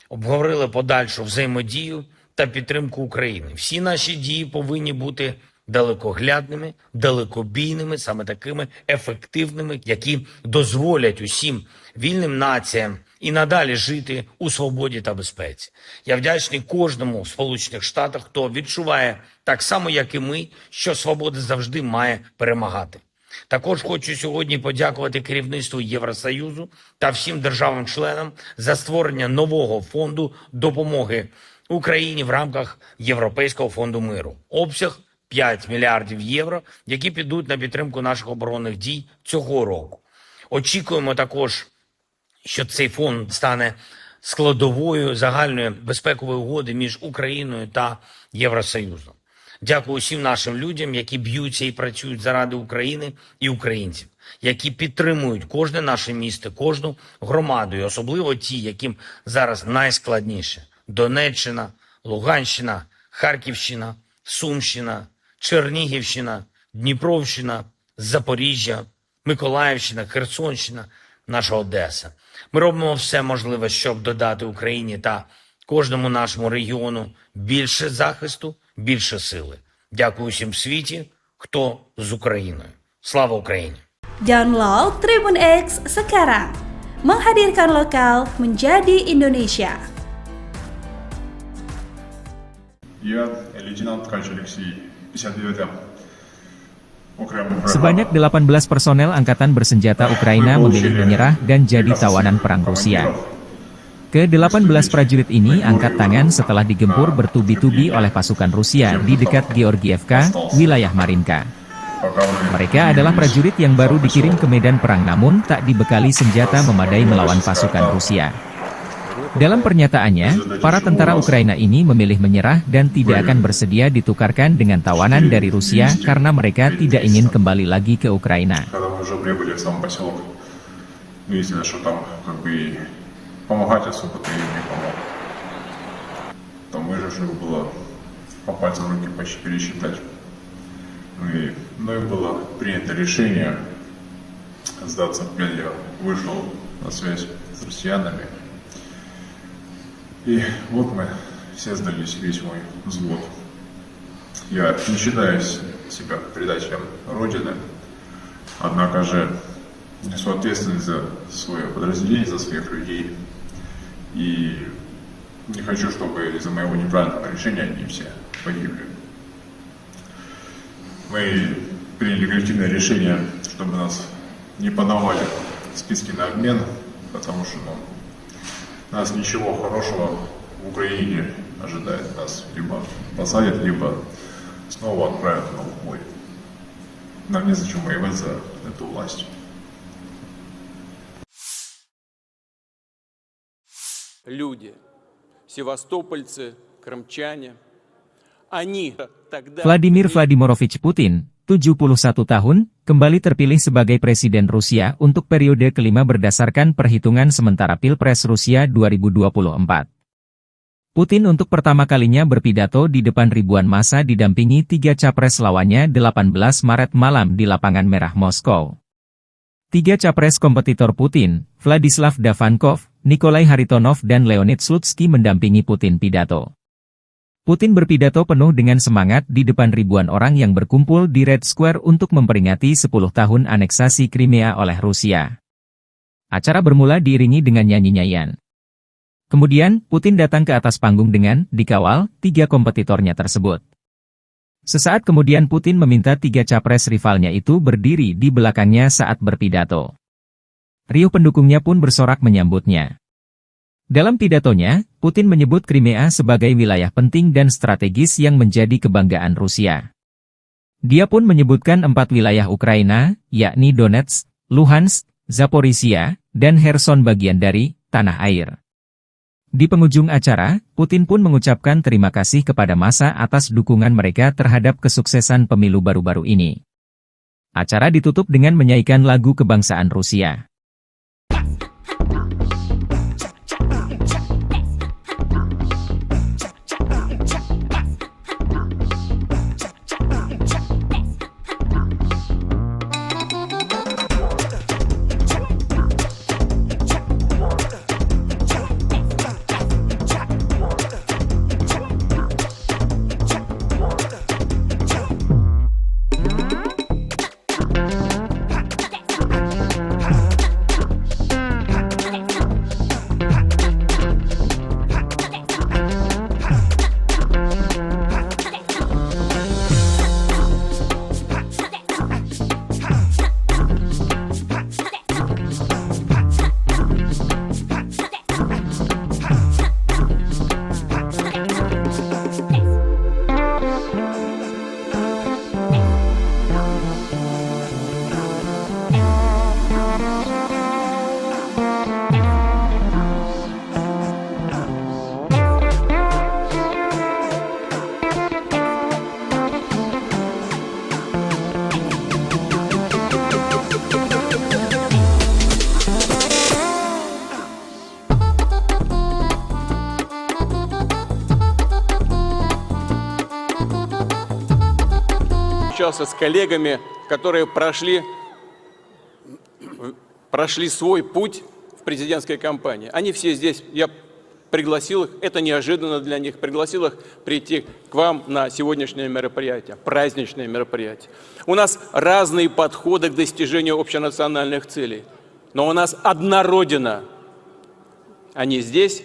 Обговорили подальшу взаємодію та підтримку України. Всі наші дії повинні бути далекоглядними, далекобійними, саме такими ефективними, які дозволять усім вільним націям і надалі жити у свободі та безпеці. Я вдячний кожному в Сполучених Штатах, хто відчуває так само, як і ми, що свобода завжди має перемагати. Також хочу сьогодні подякувати керівництву Євросоюзу та всім державам-членам за створення нового фонду допомоги Україні в рамках Європейського фонду миру. Обсяг 5 мільярдів євро, які підуть на підтримку наших оборонних дій цього року. Очікуємо також, що цей фонд стане складовою загальної безпекової угоди між Україною та Євросоюзом. Дякую усім нашим людям, які б'ються і працюють заради України і українців, які підтримують кожне наше місто, кожну громаду, і особливо ті, яким зараз найскладніше. Донеччина, Луганщина, Харківщина, Сумщина, Чернігівщина, Дніпровщина, Запоріжжя, Миколаївщина, Херсонщина, наша Одеса. Ми робимо все можливе, щоб додати Україні та кожному нашому регіону більше захисту, більше сили. Дякую всім світі, хто з Україною. Слава Україні! Download Tribun X sekarang. Menghadirkan lokal menjadi Indonesia. Я лейтенант Ткач Алексей, 59-я. Sebanyak 18 personel angkatan bersenjata Ukraina memilih menyerah dan jadi tawanan perang Rusia. Ke-18 prajurit ini angkat tangan setelah digempur bertubi-tubi oleh pasukan Rusia di dekat Georgievka, wilayah Marinka. Mereka adalah prajurit yang baru dikirim ke medan perang namun tak dibekali senjata memadai melawan pasukan Rusia. Dalam pernyataannya, para tentara Ukraina ini memilih menyerah dan tidak akan bersedia ditukarkan dengan tawanan dari Rusia karena mereka tidak ingin kembali lagi ke Ukraina. Помогать особо-то им не помог. Там выживших было по пальцам руки почти пересчитать. Мною было принято решение сдаться в плен. Я вышел на связь с россиянами. И вот мы все сдались, весь мой взвод. Я не считаю себя предателем Родины, однако же несу ответственность за свое подразделение, за своих людей. И не хочу, чтобы из-за моего неправильного решения они все погибли. Мы приняли коллективное решение, чтобы нас не подавали в списки на обмен, потому что нас ничего хорошего в Украине ожидает. Нас либо посадят, либо снова отправят на убой. Нам незачем воевать за эту власть. Люди, севастопольцы, крымчане, они тогда... Vladimir Vladimirovich Putin, 71 tahun, kembali terpilih sebagai Presiden Rusia untuk periode kelima berdasarkan perhitungan sementara Pilpres Rusia 2024. Putin untuk pertama kalinya berpidato di depan ribuan massa didampingi 3 capres lawannya 18 Maret malam di Lapangan Merah Moskow. 3 capres kompetitor Putin, Vladislav Davankov, Nikolai Haritonov dan Leonid Slutsky mendampingi Putin pidato. Putin berpidato penuh dengan semangat di depan ribuan orang yang berkumpul di Red Square untuk memperingati 10 tahun aneksasi Crimea oleh Rusia. Acara bermula diiringi dengan nyanyi-nyanyian. Kemudian, Putin datang ke atas panggung dengan dikawal 3 kompetitornya tersebut. Sesaat kemudian Putin meminta 3 capres rivalnya itu berdiri di belakangnya saat berpidato. Riuh pendukungnya pun bersorak menyambutnya. Dalam pidatonya, Putin menyebut Crimea sebagai wilayah penting dan strategis yang menjadi kebanggaan Rusia. Dia pun menyebutkan 4 wilayah Ukraina, yakni Donetsk, Luhansk, Zaporizhia, dan Kherson bagian dari tanah air. Di penghujung acara, Putin pun mengucapkan terima kasih kepada massa atas dukungan mereka terhadap kesuksesan pemilu baru-baru ini. Acara ditutup dengan menyanyikan lagu kebangsaan Rusia. общался с коллегами, которые прошли свой путь в президентской кампании. Они все здесь, я пригласил их, это неожиданно для них, пригласил их прийти к вам на сегодняшнее мероприятие, праздничное мероприятие. У нас разные подходы к достижению общенациональных целей, но у нас одна Родина. Они здесь,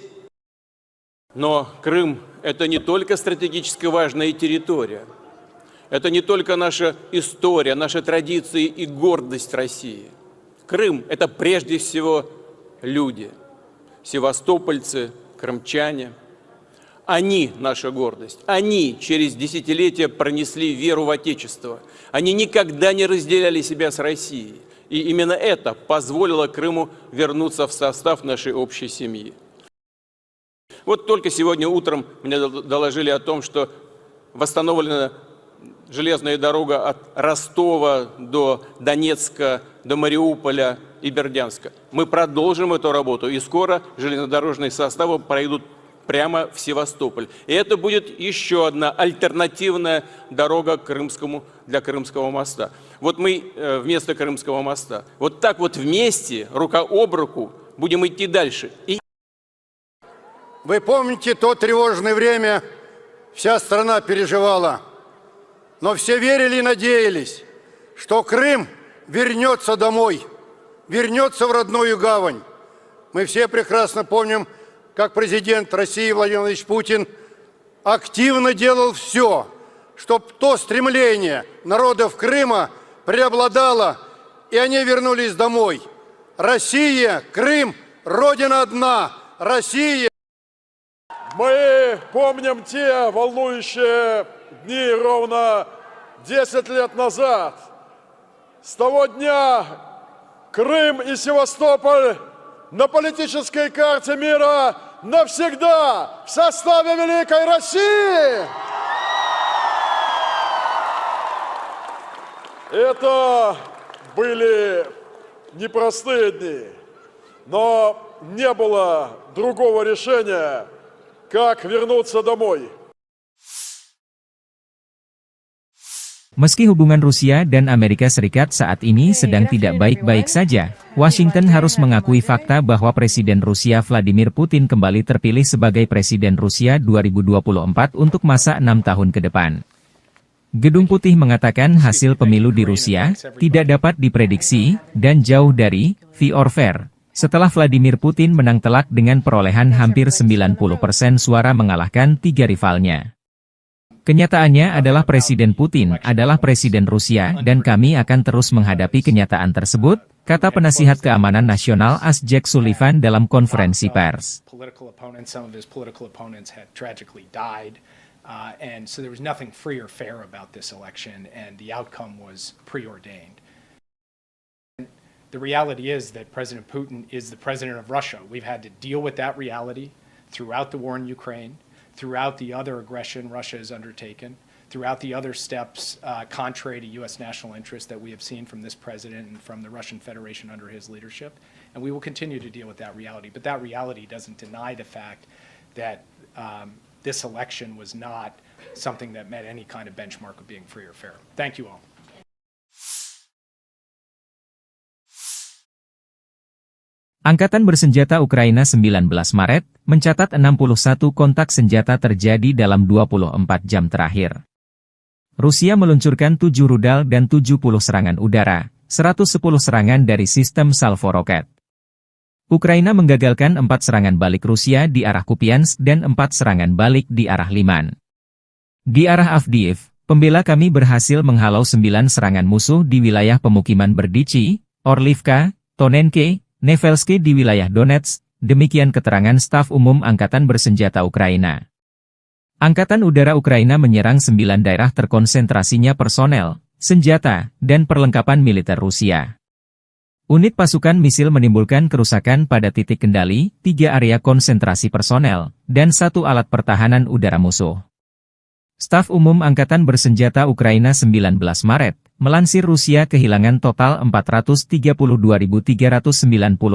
но Крым – это не только стратегически важная территория, это не только наша история, наши традиции и гордость России. Крым – это прежде всего люди, севастопольцы, крымчане. Они наша гордость. Они через десятилетия пронесли веру в Отечество. Они никогда не разделяли себя с Россией. И именно это позволило Крыму вернуться в состав нашей общей семьи. Вот только сегодня утром мне доложили о том, что восстановлена железная дорога от Ростова до Донецка, до Мариуполя и Бердянска. Мы продолжим эту работу, и скоро железнодорожные составы пройдут прямо в Севастополь. И это будет еще одна альтернативная дорога для Крымского моста. Вот мы вместо Крымского моста. Вот так вот вместе, рука об руку, будем идти дальше. Вы помните то тревожное время, вся страна переживала, но все верили и надеялись, что Крым вернется домой, вернется в родную гавань. Мы все прекрасно помним, как президент России Владимир Владимирович Путин активно делал все, чтобы то стремление народов Крыма преобладало, и они вернулись домой. Россия, Крым, Родина одна, Россия. Мы помним те волнующие дни ровно 10 лет назад. С того дня Крым и Севастополь на политической карте мира навсегда в составе Великой России. Это были непростые дни, но не было другого решения, как вернуться домой. Meski hubungan Rusia dan Amerika Serikat saat ini sedang tidak baik-baik saja, Washington harus mengakui fakta bahwa Presiden Rusia Vladimir Putin kembali terpilih sebagai Presiden Rusia 2024 untuk masa 6 tahun ke depan. Gedung Putih mengatakan hasil pemilu di Rusia tidak dapat diprediksi dan jauh dari fair or fair, setelah Vladimir Putin menang telak dengan perolehan hampir 90% suara mengalahkan 3 rivalnya. Kenyataannya adalah Presiden Putin adalah Presiden Rusia dan kami akan terus menghadapi kenyataan tersebut, kata penasihat keamanan nasional AS Jake Sullivan dalam konferensi pers. And so there was nothing free or fair about this election, and the outcome was preordained. The reality is that President Putin is the president of Russia. We've had to deal with that reality throughout the war in Ukraine, throughout the other aggression Russia has undertaken, throughout the other steps contrary to U.S. national interest that we have seen from this president and from the Russian Federation under his leadership. And we will continue to deal with that reality. But that reality doesn't deny the fact that this election was not something that met any kind of benchmark of being free or fair. Thank you all. Angkatan Bersenjata Ukraina 19 Maret mencatat 61 kontak senjata terjadi dalam 24 jam terakhir. Rusia meluncurkan 7 rudal dan 70 serangan udara, 110 serangan dari sistem salvo roket. Ukraina menggagalkan 4 serangan balik Rusia di arah Kupiansk dan 4 serangan balik di arah Liman. Di arah Avdiivka, pembela kami berhasil menghalau 9 serangan musuh di wilayah pemukiman Berdichi, Orlivka, Tonenke, Nevelski di wilayah Donetsk, demikian keterangan staf umum Angkatan Bersenjata Ukraina. Angkatan Udara Ukraina menyerang 9 daerah terkonsentrasinya personel, senjata, dan perlengkapan militer Rusia. Unit pasukan misil menimbulkan kerusakan pada titik kendali, 3 area konsentrasi personel, dan 1 alat pertahanan udara musuh. Staf umum Angkatan Bersenjata Ukraina 19 Maret, melansir Rusia kehilangan total 432.390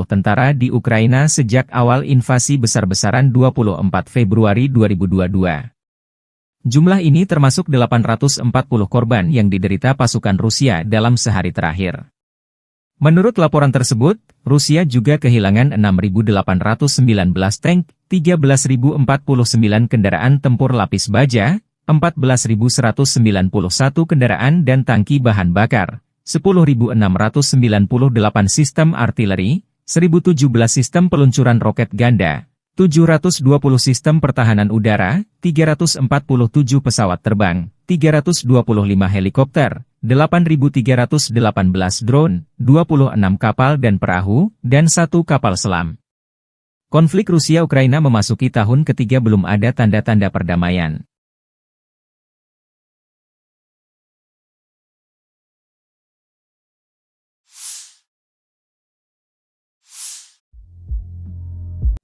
tentara di Ukraina sejak awal invasi besar-besaran 24 Februari 2022. Jumlah ini termasuk 840 korban yang diderita pasukan Rusia dalam sehari terakhir. Menurut laporan tersebut, Rusia juga kehilangan 6.819 tank, 13.049 kendaraan tempur lapis baja, 14.191 kendaraan dan tangki bahan bakar, 10.698 sistem artileri, 1.017 sistem peluncuran roket ganda, 720 sistem pertahanan udara, 347 pesawat terbang, 325 helikopter, 8.318 drone, 26 kapal dan perahu, dan 1 kapal selam. Konflik Rusia-Ukraina memasuki tahun ketiga belum ada tanda-tanda perdamaian.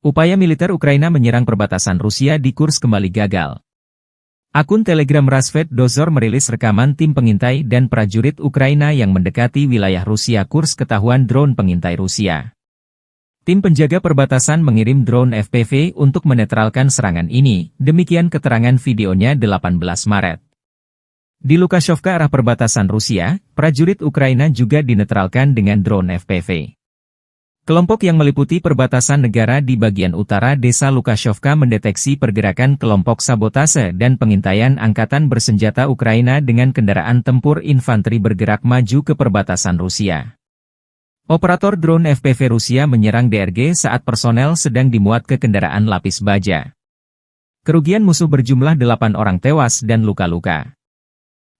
Upaya militer Ukraina menyerang perbatasan Rusia di Kursk kembali gagal. Akun Telegram Rasvet Dozor merilis rekaman tim pengintai dan prajurit Ukraina yang mendekati wilayah Rusia Kursk ketahuan drone pengintai Rusia. Tim penjaga perbatasan mengirim drone FPV untuk menetralkan serangan ini, demikian keterangan videonya 18 Maret. Di Lukashovka arah perbatasan Rusia, prajurit Ukraina juga dinetralkan dengan drone FPV. Kelompok yang meliputi perbatasan negara di bagian utara desa Lukashovka mendeteksi pergerakan kelompok sabotase dan pengintaian angkatan bersenjata Ukraina dengan kendaraan tempur infanteri bergerak maju ke perbatasan Rusia. Operator drone FPV Rusia menyerang DRG saat personel sedang dimuat ke kendaraan lapis baja. Kerugian musuh berjumlah 8 orang tewas dan luka-luka.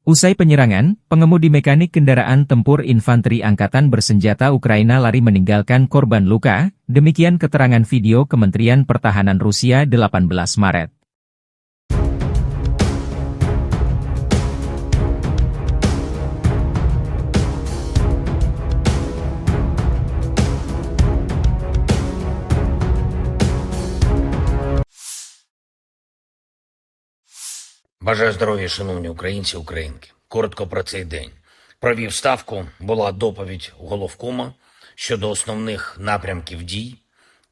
Usai penyerangan, pengemudi mekanik kendaraan tempur infanteri angkatan bersenjata Ukraina lari meninggalkan korban luka, demikian keterangan video Kementerian Pertahanan Rusia 18 Maret. Бажаю здоров'я, шановні українці, українки. Коротко про цей день. Провів ставку, була доповідь головкома щодо основних напрямків дій.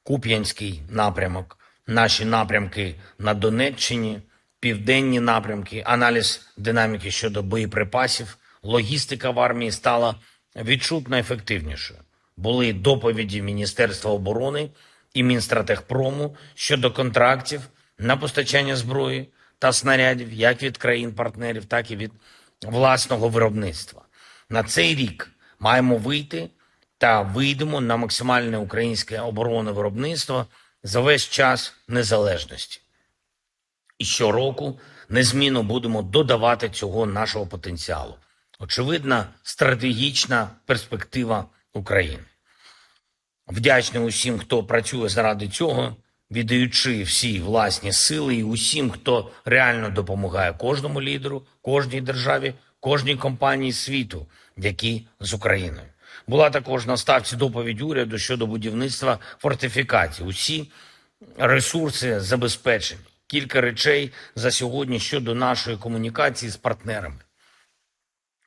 Куп'янський напрямок, наші напрямки на Донеччині, південні напрямки, аналіз динаміки щодо боєприпасів, логістика в армії стала відчутно ефективнішою. Були доповіді Міністерства оборони і Мінстратегпрому щодо контрактів на постачання зброї та снарядів як від країн-партнерів, так і від власного виробництва. На цей рік маємо вийти та вийдемо на максимальне українське оборонне виробництво за весь час незалежності. І щороку незмінно будемо додавати цього нашого потенціалу. Очевидна стратегічна перспектива України. Вдячний усім, хто працює заради цього, віддаючи всі власні сили, і усім, хто реально допомагає кожному лідеру, кожній державі, кожній компанії світу, які з Україною. Була також на ставці доповідь уряду щодо будівництва фортифікацій. Усі ресурси забезпечені. Кілька речей за сьогодні щодо нашої комунікації з партнерами.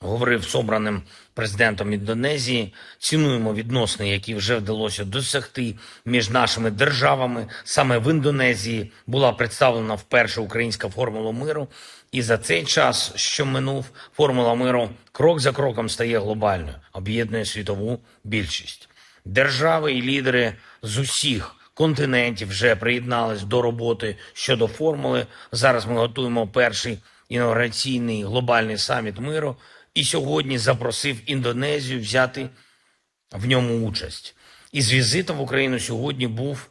Говорив з обраним президентом Індонезії, цінуємо відносини, які вже вдалося досягти між нашими державами. Саме в Індонезії була представлена вперше українська формула миру. І за цей час, що минув, формула миру крок за кроком стає глобальною, об'єднує світову більшість. Держави і лідери з усіх континентів вже приєднались до роботи щодо формули. Зараз ми готуємо перший інаугураційний глобальний саміт миру. І сьогодні запросив Індонезію взяти в ньому участь. Із візитом в Україну сьогодні був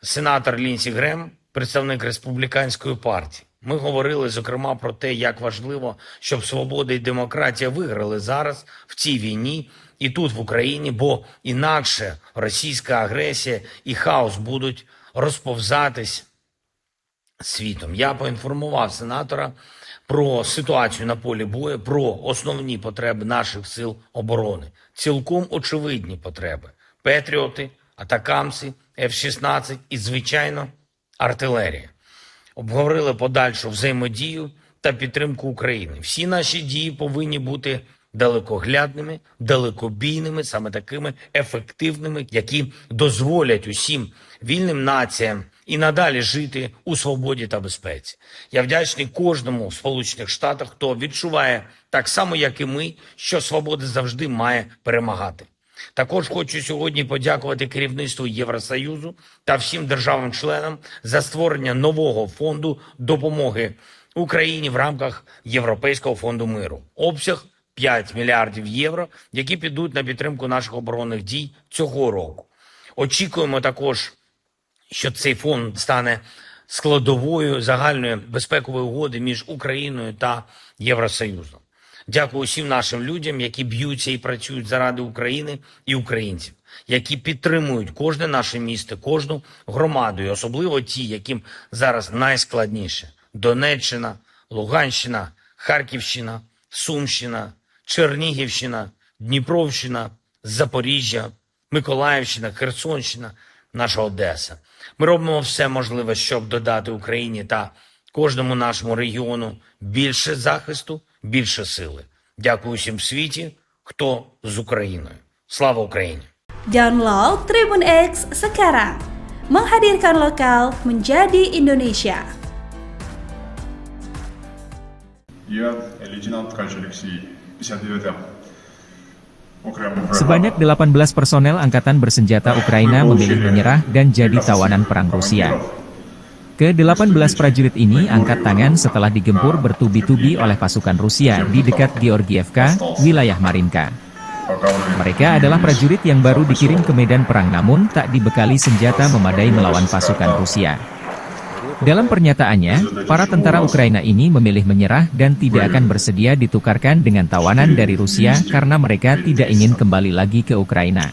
сенатор Лінсі Грем, представник Республіканської партії. Ми говорили, зокрема, про те, як важливо, щоб свобода і демократія виграли зараз в цій війні і тут, в Україні, бо інакше російська агресія і хаос будуть розповзатись світом. Я поінформував сенатора про ситуацію на полі бою, про основні потреби наших сил оборони. Цілком очевидні потреби. Петріоти, атакамси, F-16 і, звичайно, артилерія. Обговорили подальшу взаємодію та підтримку України. Всі наші дії повинні бути далекоглядними, далекобійними, саме такими ефективними, які дозволять усім вільним націям і надалі жити у свободі та безпеці. Я вдячний кожному в Сполучених Штатах, хто відчуває так само, як і ми, що свобода завжди має перемагати. Також хочу сьогодні подякувати керівництву Євросоюзу та всім державам-членам за створення нового фонду допомоги Україні в рамках Європейського фонду миру. Обсяг 5 мільярдів євро, які підуть на підтримку наших оборонних дій цього року. Очікуємо також, що цей фонд стане складовою загальної безпекової угоди між Україною та Євросоюзом. Дякую усім нашим людям, які б'ються і працюють заради України і українців, які підтримують кожне наше місто, кожну громаду, і особливо ті, яким зараз найскладніше. Донеччина, Луганщина, Харківщина, Сумщина, Чернігівщина, Дніпровщина, Запоріжжя, Миколаївщина, Херсонщина, наша Одеса. Ми робимо все можливе, щоб додати Україні та кожному нашому регіону більше захисту, більше сили. Дякую всім в світі, хто з Україною. Слава Україні! Download Tribun X sekarang. Menghadirkan lokal menjadi Indonesia. Я лейтенант Ткач Алексей, 59-я. Sebanyak 18 personel angkatan bersenjata Ukraina memilih menyerah dan jadi tawanan perang Rusia. Ke-18 prajurit ini angkat tangan setelah digempur bertubi-tubi oleh pasukan Rusia di dekat Georgievka, wilayah Marinka. Mereka adalah prajurit yang baru dikirim ke medan perang namun tak dibekali senjata memadai melawan pasukan Rusia. Dalam pernyataannya, para tentara Ukraina ini memilih menyerah dan tidak akan bersedia ditukarkan dengan tawanan dari Rusia karena mereka tidak ingin kembali lagi ke Ukraina.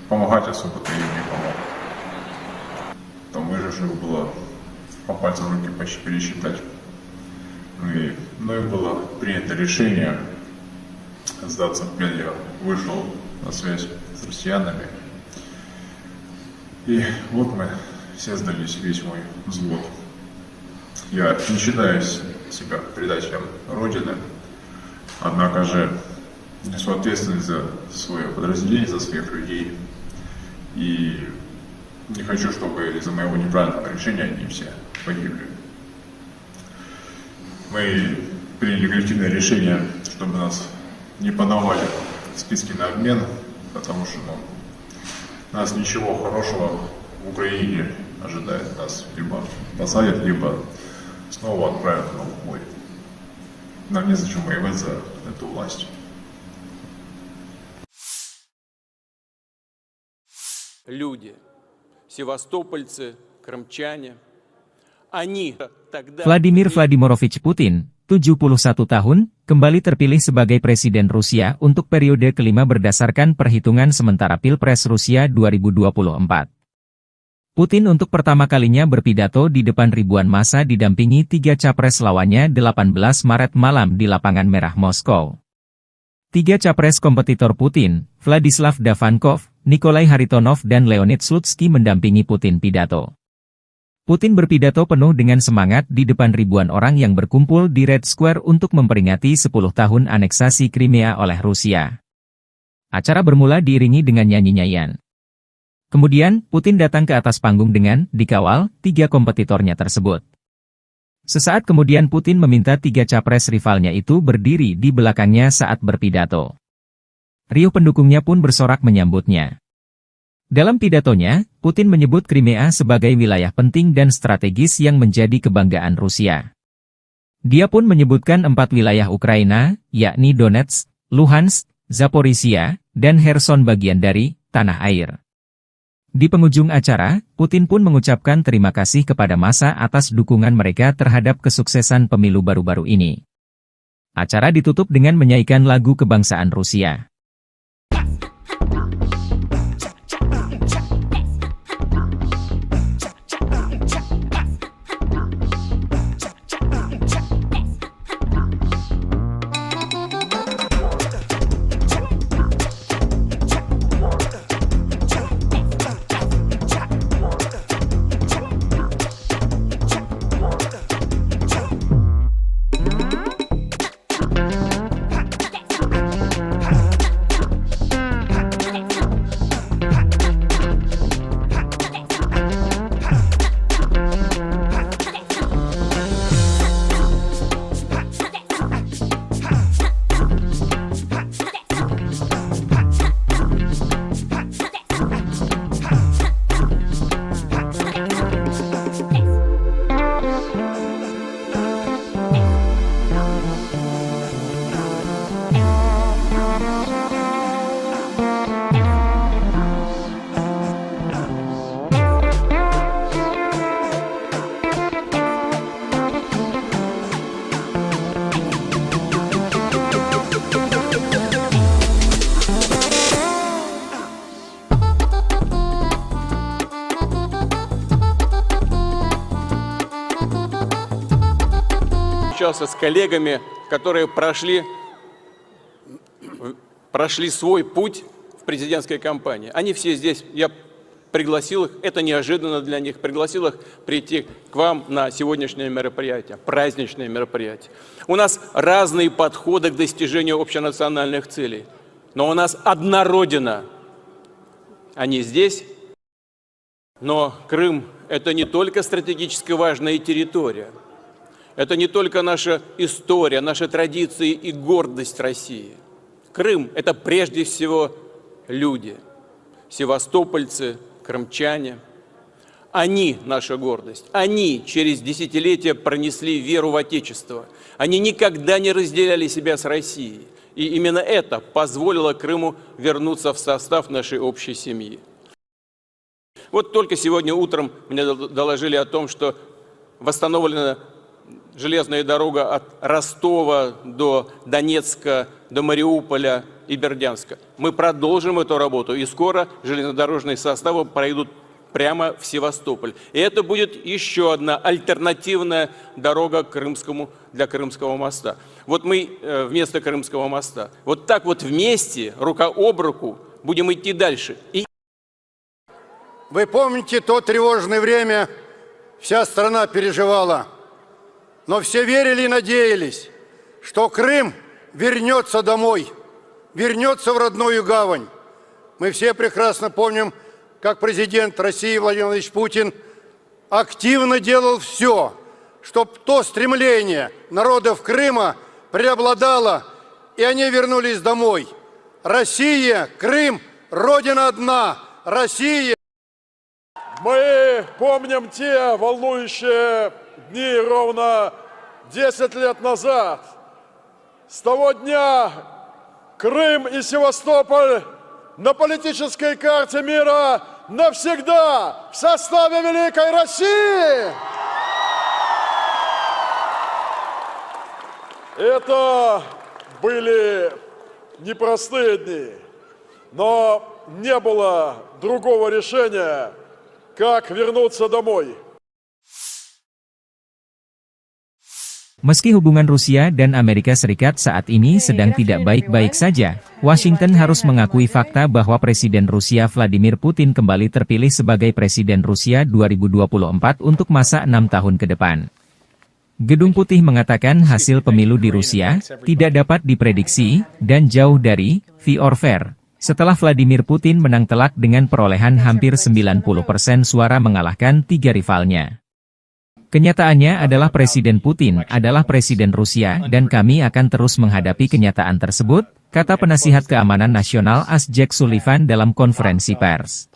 Помогать особо-то им не помог. Там выживших было по пальцам руки почти пересчитать. Ну и было принято решение сдаться в плен. Я вышел на связь с россиянами. И вот мы все сдались, весь мой взвод. Я не считаю себя предателем Родины, однако же несу ответственность за свое подразделение, за своих людей. И не хочу, чтобы из-за моего неправильного решения они все погибли. Мы приняли коллективное решение, чтобы нас не подавали в списки на обмен, потому что нас ничего хорошего в Украине ожидает. Нас либо посадят, либо снова отправят на убой. Нам незачем воевать за эту власть. Люди, севастопольцы, крымчане, они тогда... Vladimir Vladimirovich Putin, 71 tahun, kembali terpilih sebagai Presiden Rusia untuk periode kelima berdasarkan perhitungan sementara Pilpres Rusia 2024. Putin untuk pertama kalinya berpidato di depan ribuan massa didampingi 3 capres lawannya 18 Maret malam di Lapangan Merah Moskow. 3 capres kompetitor Putin, Vladislav Davankov, Nikolai Haritonov dan Leonid Slutsky mendampingi Putin pidato. Putin berpidato penuh dengan semangat di depan ribuan orang yang berkumpul di Red Square untuk memperingati 10 tahun aneksasi Crimea oleh Rusia. Acara bermula diiringi dengan nyanyi-nyanyian. Kemudian, Putin datang ke atas panggung dengan dikawal 3 kompetitornya tersebut. Sesaat kemudian Putin meminta 3 capres rivalnya itu berdiri di belakangnya saat berpidato. Riuh pendukungnya pun bersorak menyambutnya. Dalam pidatonya, Putin menyebut Crimea sebagai wilayah penting dan strategis yang menjadi kebanggaan Rusia. Dia pun menyebutkan 4 wilayah Ukraina, yakni Donetsk, Luhansk, Zaporizhia, dan Kherson bagian dari tanah air. Di penghujung acara, Putin pun mengucapkan terima kasih kepada massa atas dukungan mereka terhadap kesuksesan pemilu baru-baru ini. Acara ditutup dengan menyanyikan lagu kebangsaan Rusia. встречался с коллегами, которые прошли свой путь в президентской кампании. Они все здесь, я пригласил их, это неожиданно для них, пригласил их прийти к вам на сегодняшнее мероприятие, праздничное мероприятие. У нас разные подходы к достижению общенациональных целей, но у нас одна Родина. Они здесь, но Крым – это не только стратегически важная территория, это не только наша история, наши традиции и гордость России. Крым – это прежде всего люди, севастопольцы, крымчане. Они наша гордость. Они через десятилетия пронесли веру в Отечество. Они никогда не разделяли себя с Россией. И именно это позволило Крыму вернуться в состав нашей общей семьи. Вот только сегодня утром мне доложили о том, что восстановлена железная дорога от Ростова до Донецка, до Мариуполя и Бердянска. Мы продолжим эту работу, и скоро железнодорожные составы пройдут прямо в Севастополь. И это будет еще одна альтернативная дорога для Крымского моста. Вот мы вместо Крымского моста. Вот так вот вместе, рука об руку, будем идти дальше. Вы помните то тревожное время, вся страна переживала, но все верили и надеялись, что Крым вернется домой, вернется в родную гавань. Мы все прекрасно помним, как президент России Владимир Владимирович Путин активно делал все, чтобы то стремление народов Крыма преобладало, и они вернулись домой. Россия, Крым, Родина одна, Россия. Мы помним те волнующие дни ровно 10 лет назад. С того дня Крым и Севастополь на политической карте мира навсегда в составе Великой России. Это были непростые дни, но не было другого решения, как вернуться домой. Meski hubungan Rusia dan Amerika Serikat saat ini sedang tidak baik-baik saja, Washington harus mengakui fakta bahwa Presiden Rusia Vladimir Putin kembali terpilih sebagai Presiden Rusia 2024 untuk masa 6 tahun ke depan. Gedung Putih mengatakan hasil pemilu di Rusia tidak dapat diprediksi dan jauh dari fair or fair. Setelah Vladimir Putin menang telak dengan perolehan hampir 90% suara mengalahkan 3 rivalnya. Kenyataannya adalah Presiden Putin adalah Presiden Rusia dan kami akan terus menghadapi kenyataan tersebut, kata penasihat keamanan nasional AS Jake Sullivan dalam konferensi pers.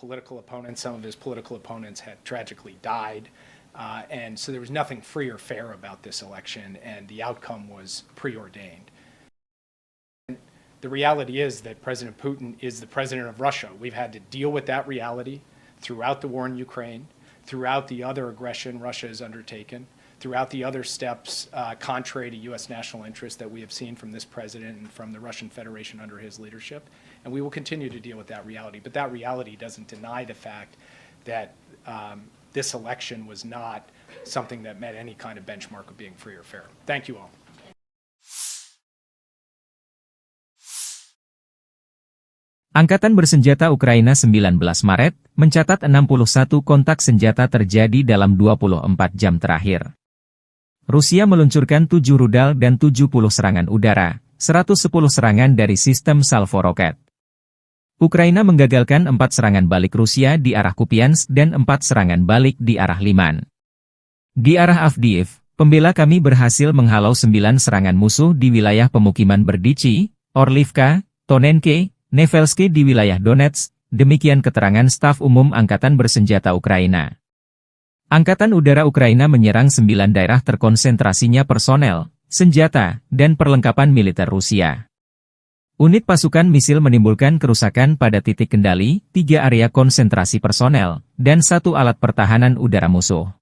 And so there was nothing free or fair about this election, and the outcome was preordained. The reality is that President Putin is the president of Russia. We've had to deal with that reality throughout the war in Ukraine, throughout the other aggression Russia has undertaken, throughout the other steps contrary to U.S. national interest that we have seen from this president and from the Russian Federation under his leadership. And we will continue to deal with that reality. But that reality doesn't deny the fact that this election was not something that met any kind of benchmark of being free or fair. Thank you all. Angkatan Bersenjata Ukraina 19 Maret, mencatat 61 kontak senjata terjadi dalam 24 jam terakhir. Rusia meluncurkan 7 rudal dan 70 serangan udara, 110 serangan dari sistem salvo roket. Ukraina menggagalkan 4 serangan balik Rusia di arah Kupiansk dan 4 serangan balik di arah Liman. Di arah Avdiivka, pembela kami berhasil menghalau 9 serangan musuh di wilayah pemukiman Berdichi, Orlivka, Tonenke, Nevelski di wilayah Donetsk, demikian keterangan staf umum Angkatan Bersenjata Ukraina. Angkatan Udara Ukraina menyerang 9 daerah terkonsentrasinya personel, senjata, dan perlengkapan militer Rusia. Unit pasukan misil menimbulkan kerusakan pada titik kendali, 3 area konsentrasi personel, dan 1 alat pertahanan udara musuh.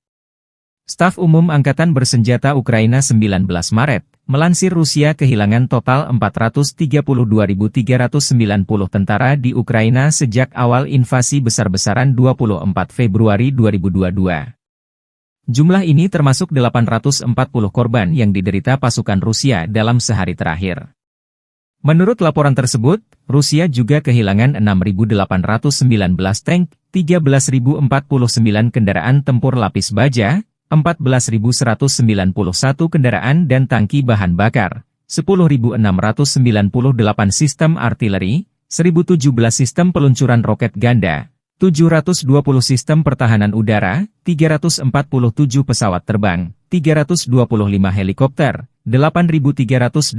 Staf umum Angkatan Bersenjata Ukraina 19 Maret, melansir Rusia kehilangan total 432.390 tentara di Ukraina sejak awal invasi besar-besaran 24 Februari 2022. Jumlah ini termasuk 840 korban yang diderita pasukan Rusia dalam sehari terakhir. Menurut laporan tersebut, Rusia juga kehilangan 6.819 tank, 13.049 kendaraan tempur lapis baja, 14.191 kendaraan dan tangki bahan bakar, 10.698 sistem artileri, 1.017 sistem peluncuran roket ganda, 720 sistem pertahanan udara, 347 pesawat terbang, 325 helikopter, 8.318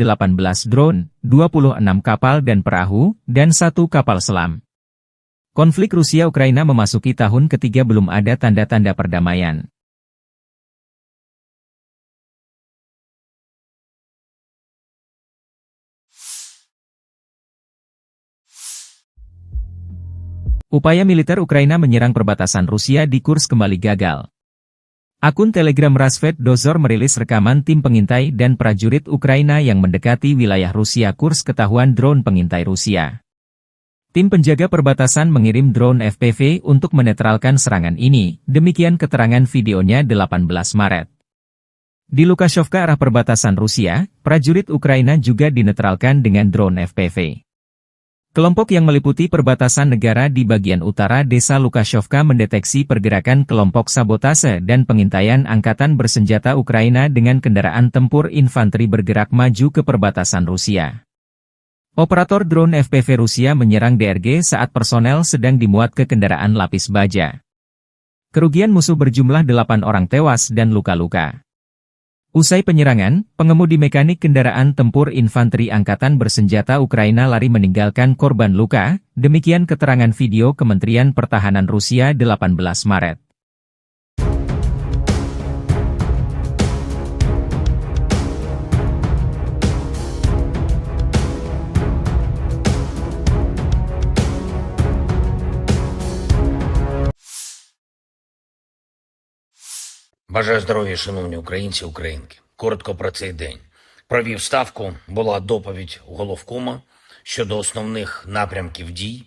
drone, 26 kapal dan perahu, dan 1 kapal selam. Konflik Rusia-Ukraina memasuki tahun ketiga belum ada tanda-tanda perdamaian. Upaya militer Ukraina menyerang perbatasan Rusia di Kursk kembali gagal. Akun Telegram Rasvet Dozor merilis rekaman tim pengintai dan prajurit Ukraina yang mendekati wilayah Rusia Kursk ketahuan drone pengintai Rusia. Tim penjaga perbatasan mengirim drone FPV untuk menetralkan serangan ini, demikian keterangan videonya 18 Maret. Di Lukashovka arah perbatasan Rusia, prajurit Ukraina juga dinetralkan dengan drone FPV. Kelompok yang meliputi perbatasan negara di bagian utara desa Lukashovka mendeteksi pergerakan kelompok sabotase dan pengintaian angkatan bersenjata Ukraina dengan kendaraan tempur infanteri bergerak maju ke perbatasan Rusia. Operator drone FPV Rusia menyerang DRG saat personel sedang dimuat ke kendaraan lapis baja. Kerugian musuh berjumlah 8 orang tewas dan luka-luka. Usai penyerangan, pengemudi mekanik kendaraan tempur infanteri angkatan bersenjata Ukraina lari meninggalkan korban luka, demikian keterangan video Kementerian Pertahanan Rusia 18 Maret. Бажаю здоров'я, шановні українці, українки. Коротко про цей день. Провів ставку, була доповідь головкома щодо основних напрямків дій.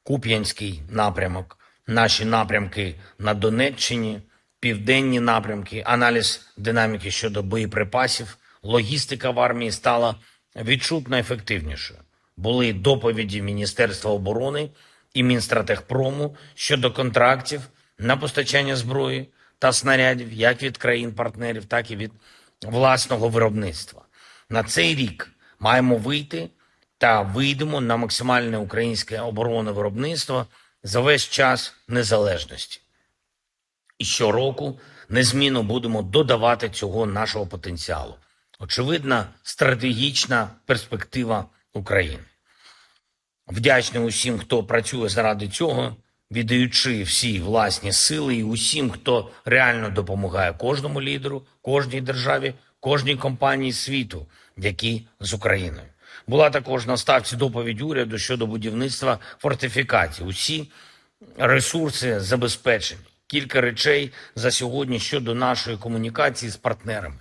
Куп'янський напрямок, наші напрямки на Донеччині, південні напрямки, аналіз динаміки щодо боєприпасів, логістика в армії стала відчутно ефективнішою. Були доповіді Міністерства оборони і Мінстратегпрому щодо контрактів на постачання зброї та снарядів як від країн-партнерів, так і від власного виробництва. На цей рік маємо вийти та вийдемо на максимальне українське оборонне виробництво за весь час незалежності. І щороку незмінно будемо додавати цього нашого потенціалу. Очевидна стратегічна перспектива України. Вдячний усім, хто працює заради цього, віддаючи всі власні сили, і усім, хто реально допомагає кожному лідеру, кожній державі, кожній компанії світу, які з Україною. Була також на ставці доповідь уряду щодо будівництва фортифікацій. Усі ресурси забезпечені. Кілька речей за сьогодні щодо нашої комунікації з партнерами.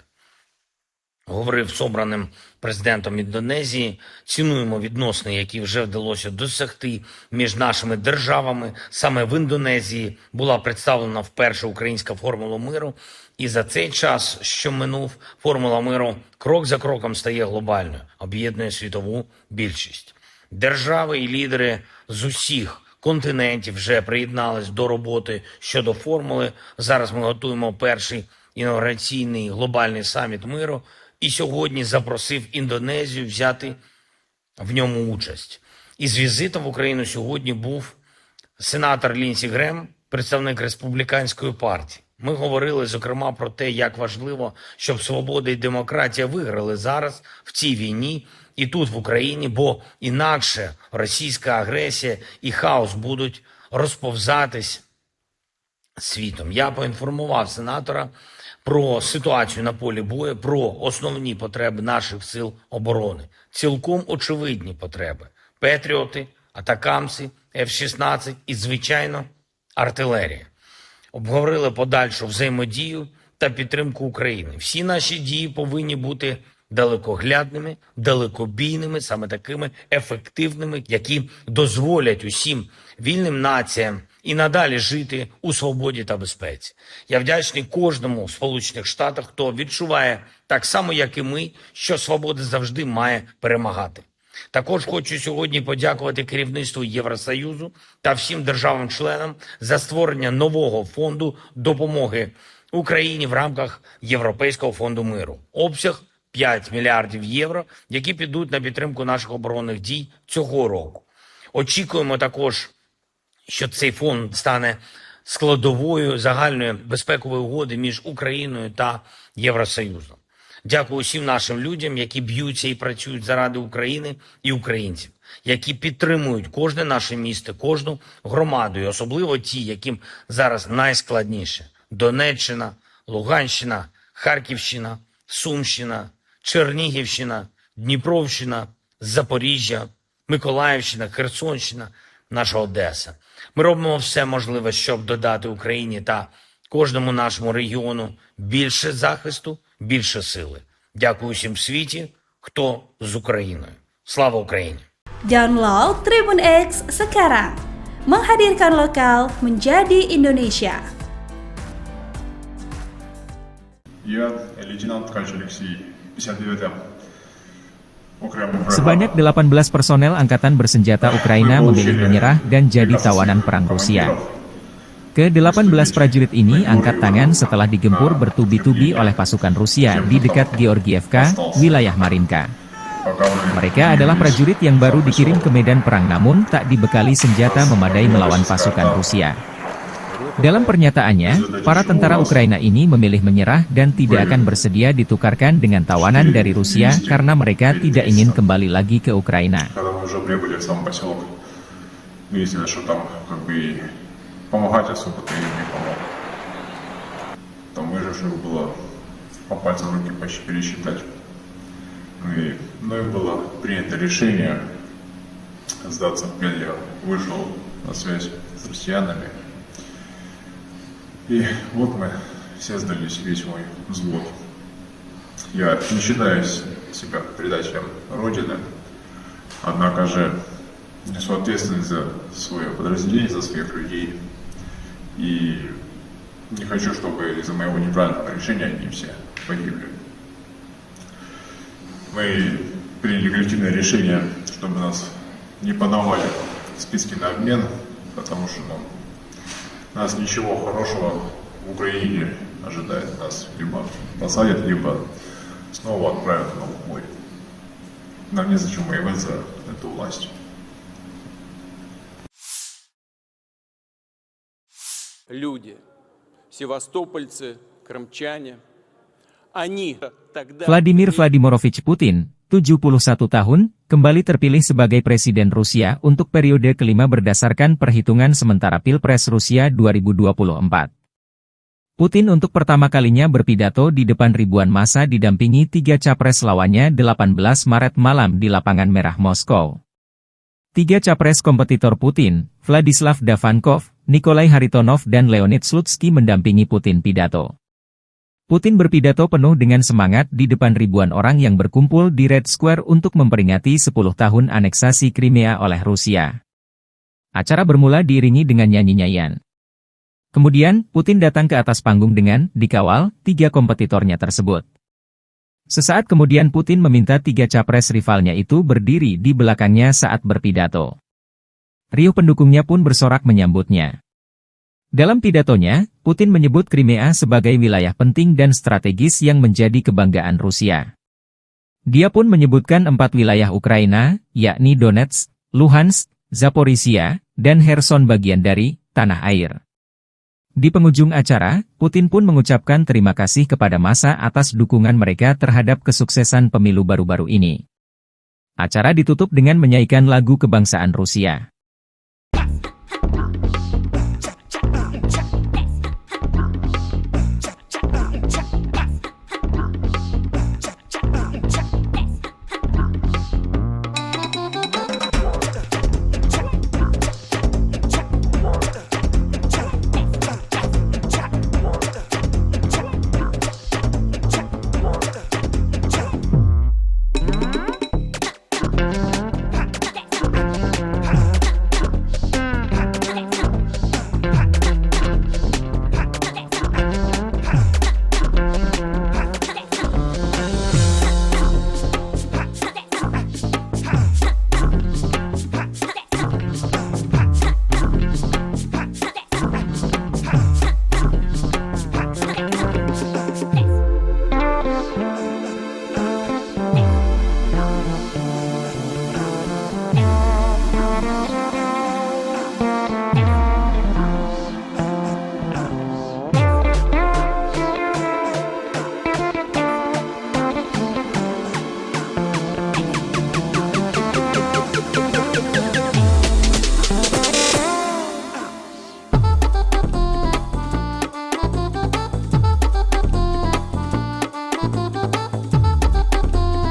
Говорив з обраним президентом Індонезії, цінуємо відносини, які вже вдалося досягти між нашими державами. Саме в Індонезії була представлена вперше українська формула миру. І за цей час, що минув, формула миру крок за кроком стає глобальною, об'єднує світову більшість. Держави і лідери з усіх континентів вже приєднались до роботи щодо формули. Зараз ми готуємо перший інаугураційний глобальний саміт миру. І сьогодні запросив Індонезію взяти в ньому участь. Із візитом в Україну сьогодні був сенатор Лінсі Грем, представник Республіканської партії. Ми говорили, зокрема, про те, як важливо, щоб свобода і демократія виграли зараз в цій війні і тут, в Україні, бо інакше російська агресія і хаос будуть розповзатись світом. Я поінформував сенатора про ситуацію на полі бою, про основні потреби наших сил оборони. Цілком очевидні потреби. Петріоти, атакамси, F-16 і, звичайно, артилерія. Обговорили подальшу взаємодію та підтримку України. Всі наші дії повинні бути далекоглядними, далекобійними, саме такими ефективними, які дозволять усім вільним націям і надалі жити у свободі та безпеці. Я вдячний кожному в Сполучених Штатах, хто відчуває так само, як і ми, що свобода завжди має перемагати. Також хочу сьогодні подякувати керівництву Євросоюзу та всім державам-членам за створення нового фонду допомоги Україні в рамках Європейського фонду миру. Обсяг 5 мільярдів євро, які підуть на підтримку наших оборонних дій цього року. Очікуємо також, що цей фонд стане складовою загальної безпекової угоди між Україною та Євросоюзом. Дякую усім нашим людям, які б'ються і працюють заради України і українців, які підтримують кожне наше місто, кожну громаду, і особливо ті, яким зараз найскладніше. Донеччина, Луганщина, Харківщина, Сумщина, Чернігівщина, Дніпровщина, Запоріжжя, Миколаївщина, Херсонщина, наша Одеса. Ми робимо все можливе, щоб додати Україні та кожному нашому регіону більше захисту, більше сили. Дякую всім світі, хто з Україною. Слава Україні! Download Tribun X sekarang. Menghadirkan lokal menjadi Indonesia. Я лейтенант Ткач Алексей, 59-я. Sebanyak 18 personel angkatan bersenjata Ukraina memilih menyerah dan jadi tawanan perang Rusia. Ke-18 prajurit ini angkat tangan setelah digempur bertubi-tubi oleh pasukan Rusia di dekat Georgievka, wilayah Marinka. Mereka adalah prajurit yang baru dikirim ke medan perang namun tak dibekali senjata memadai melawan pasukan Rusia. Dalam pernyataannya, para tentara Ukraina ini memilih menyerah dan tidak akan bersedia ditukarkan dengan tawanan dari Rusia karena mereka tidak ingin kembali lagi ke Ukraina. Помогать особо-то им не помог. Там выживших было по пальцам руки почти пересчитать. Ну и было принято решение сдаться в плен. Я вышел на связь с россиянами. И вот мы все сдались, весь мой взвод. Я не считаю себя предателем Родины, однако же несу ответственность за свое подразделение, за своих людей. И не хочу, чтобы из-за моего неправильного решения они все погибли. Мы приняли коллективное решение, чтобы нас не подавали в списки на обмен, потому что нас ничего хорошего в Украине ожидает. Нас либо посадят, либо снова отправят на убой. Нам незачем воевать за эту власть. Люди, севастопольцы, крымчане, они тогда... Vladimir Vladimirovich Putin, 71 tahun, kembali terpilih sebagai Presiden Rusia untuk periode kelima berdasarkan perhitungan sementara Pilpres Rusia 2024. Putin untuk pertama kalinya berpidato di depan ribuan massa didampingi 3 capres lawannya 18 Maret malam di Lapangan Merah Moskow. 3 capres kompetitor Putin, Vladislav Davankov, Nikolai Haritonov dan Leonid Slutsky mendampingi Putin pidato. Putin berpidato penuh dengan semangat di depan ribuan orang yang berkumpul di Red Square untuk memperingati 10 tahun aneksasi Crimea oleh Rusia. Acara bermula diiringi dengan nyanyi-nyanyian. Kemudian, Putin datang ke atas panggung dengan dikawal 3 kompetitornya tersebut. Sesaat kemudian Putin meminta 3 capres rivalnya itu berdiri di belakangnya saat berpidato. Riuh pendukungnya pun bersorak menyambutnya. Dalam pidatonya, Putin menyebut Crimea sebagai wilayah penting dan strategis yang menjadi kebanggaan Rusia. Dia pun menyebutkan 4 wilayah Ukraina, yakni Donetsk, Luhansk, Zaporizhia, dan Kherson bagian dari tanah air. Di penghujung acara, Putin pun mengucapkan terima kasih kepada massa atas dukungan mereka terhadap kesuksesan pemilu baru-baru ini. Acara ditutup dengan menyanyikan lagu kebangsaan Rusia.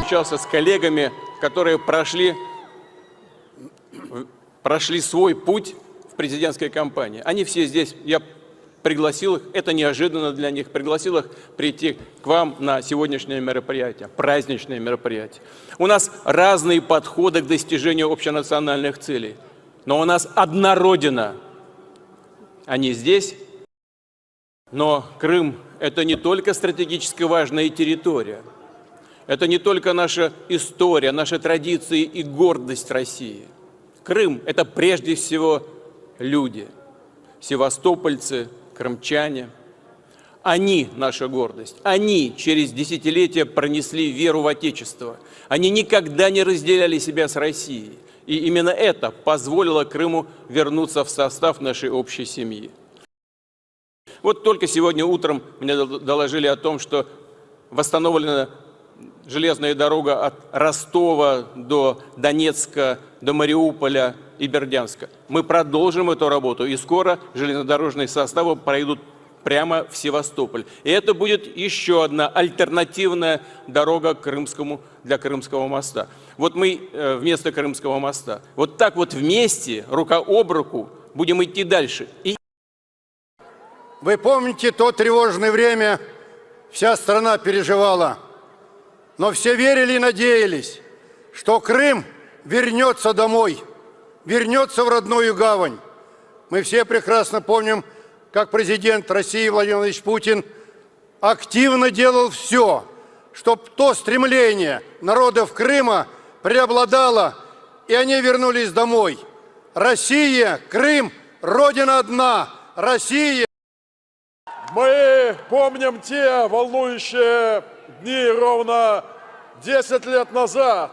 общался с коллегами, которые прошли свой путь в президентской кампании. Они все здесь, я пригласил их, это неожиданно для них, пригласил их прийти к вам на сегодняшнее мероприятие, праздничное мероприятие. У нас разные подходы к достижению общенациональных целей, но у нас одна Родина. Они здесь, но Крым – это не только стратегически важная территория, это не только наша история, наши традиции и гордость России. Крым – это прежде всего люди, севастопольцы, крымчане. Они наша гордость. Они через десятилетия пронесли веру в Отечество. Они никогда не разделяли себя с Россией. И именно это позволило Крыму вернуться в состав нашей общей семьи. Вот только сегодня утром мне доложили о том, что восстановлена железная дорога от Ростова до Донецка, до Мариуполя и Бердянска. Мы продолжим эту работу, и скоро железнодорожные составы пройдут прямо в Севастополь. И это будет еще одна альтернативная дорога для Крымского моста. Вот мы вместо Крымского моста. Вот так вот вместе, рука об руку, будем идти дальше. Вы помните то тревожное время, вся страна переживала, но все верили и надеялись, что Крым вернется домой, вернется в родную гавань. Мы все прекрасно помним, как президент России Владимир Владимирович Путин активно делал все, чтобы то стремление народов Крыма преобладало, и они вернулись домой. Россия, Крым, Родина одна, Россия. Мы помним те волнующие дни ровно 10 лет назад.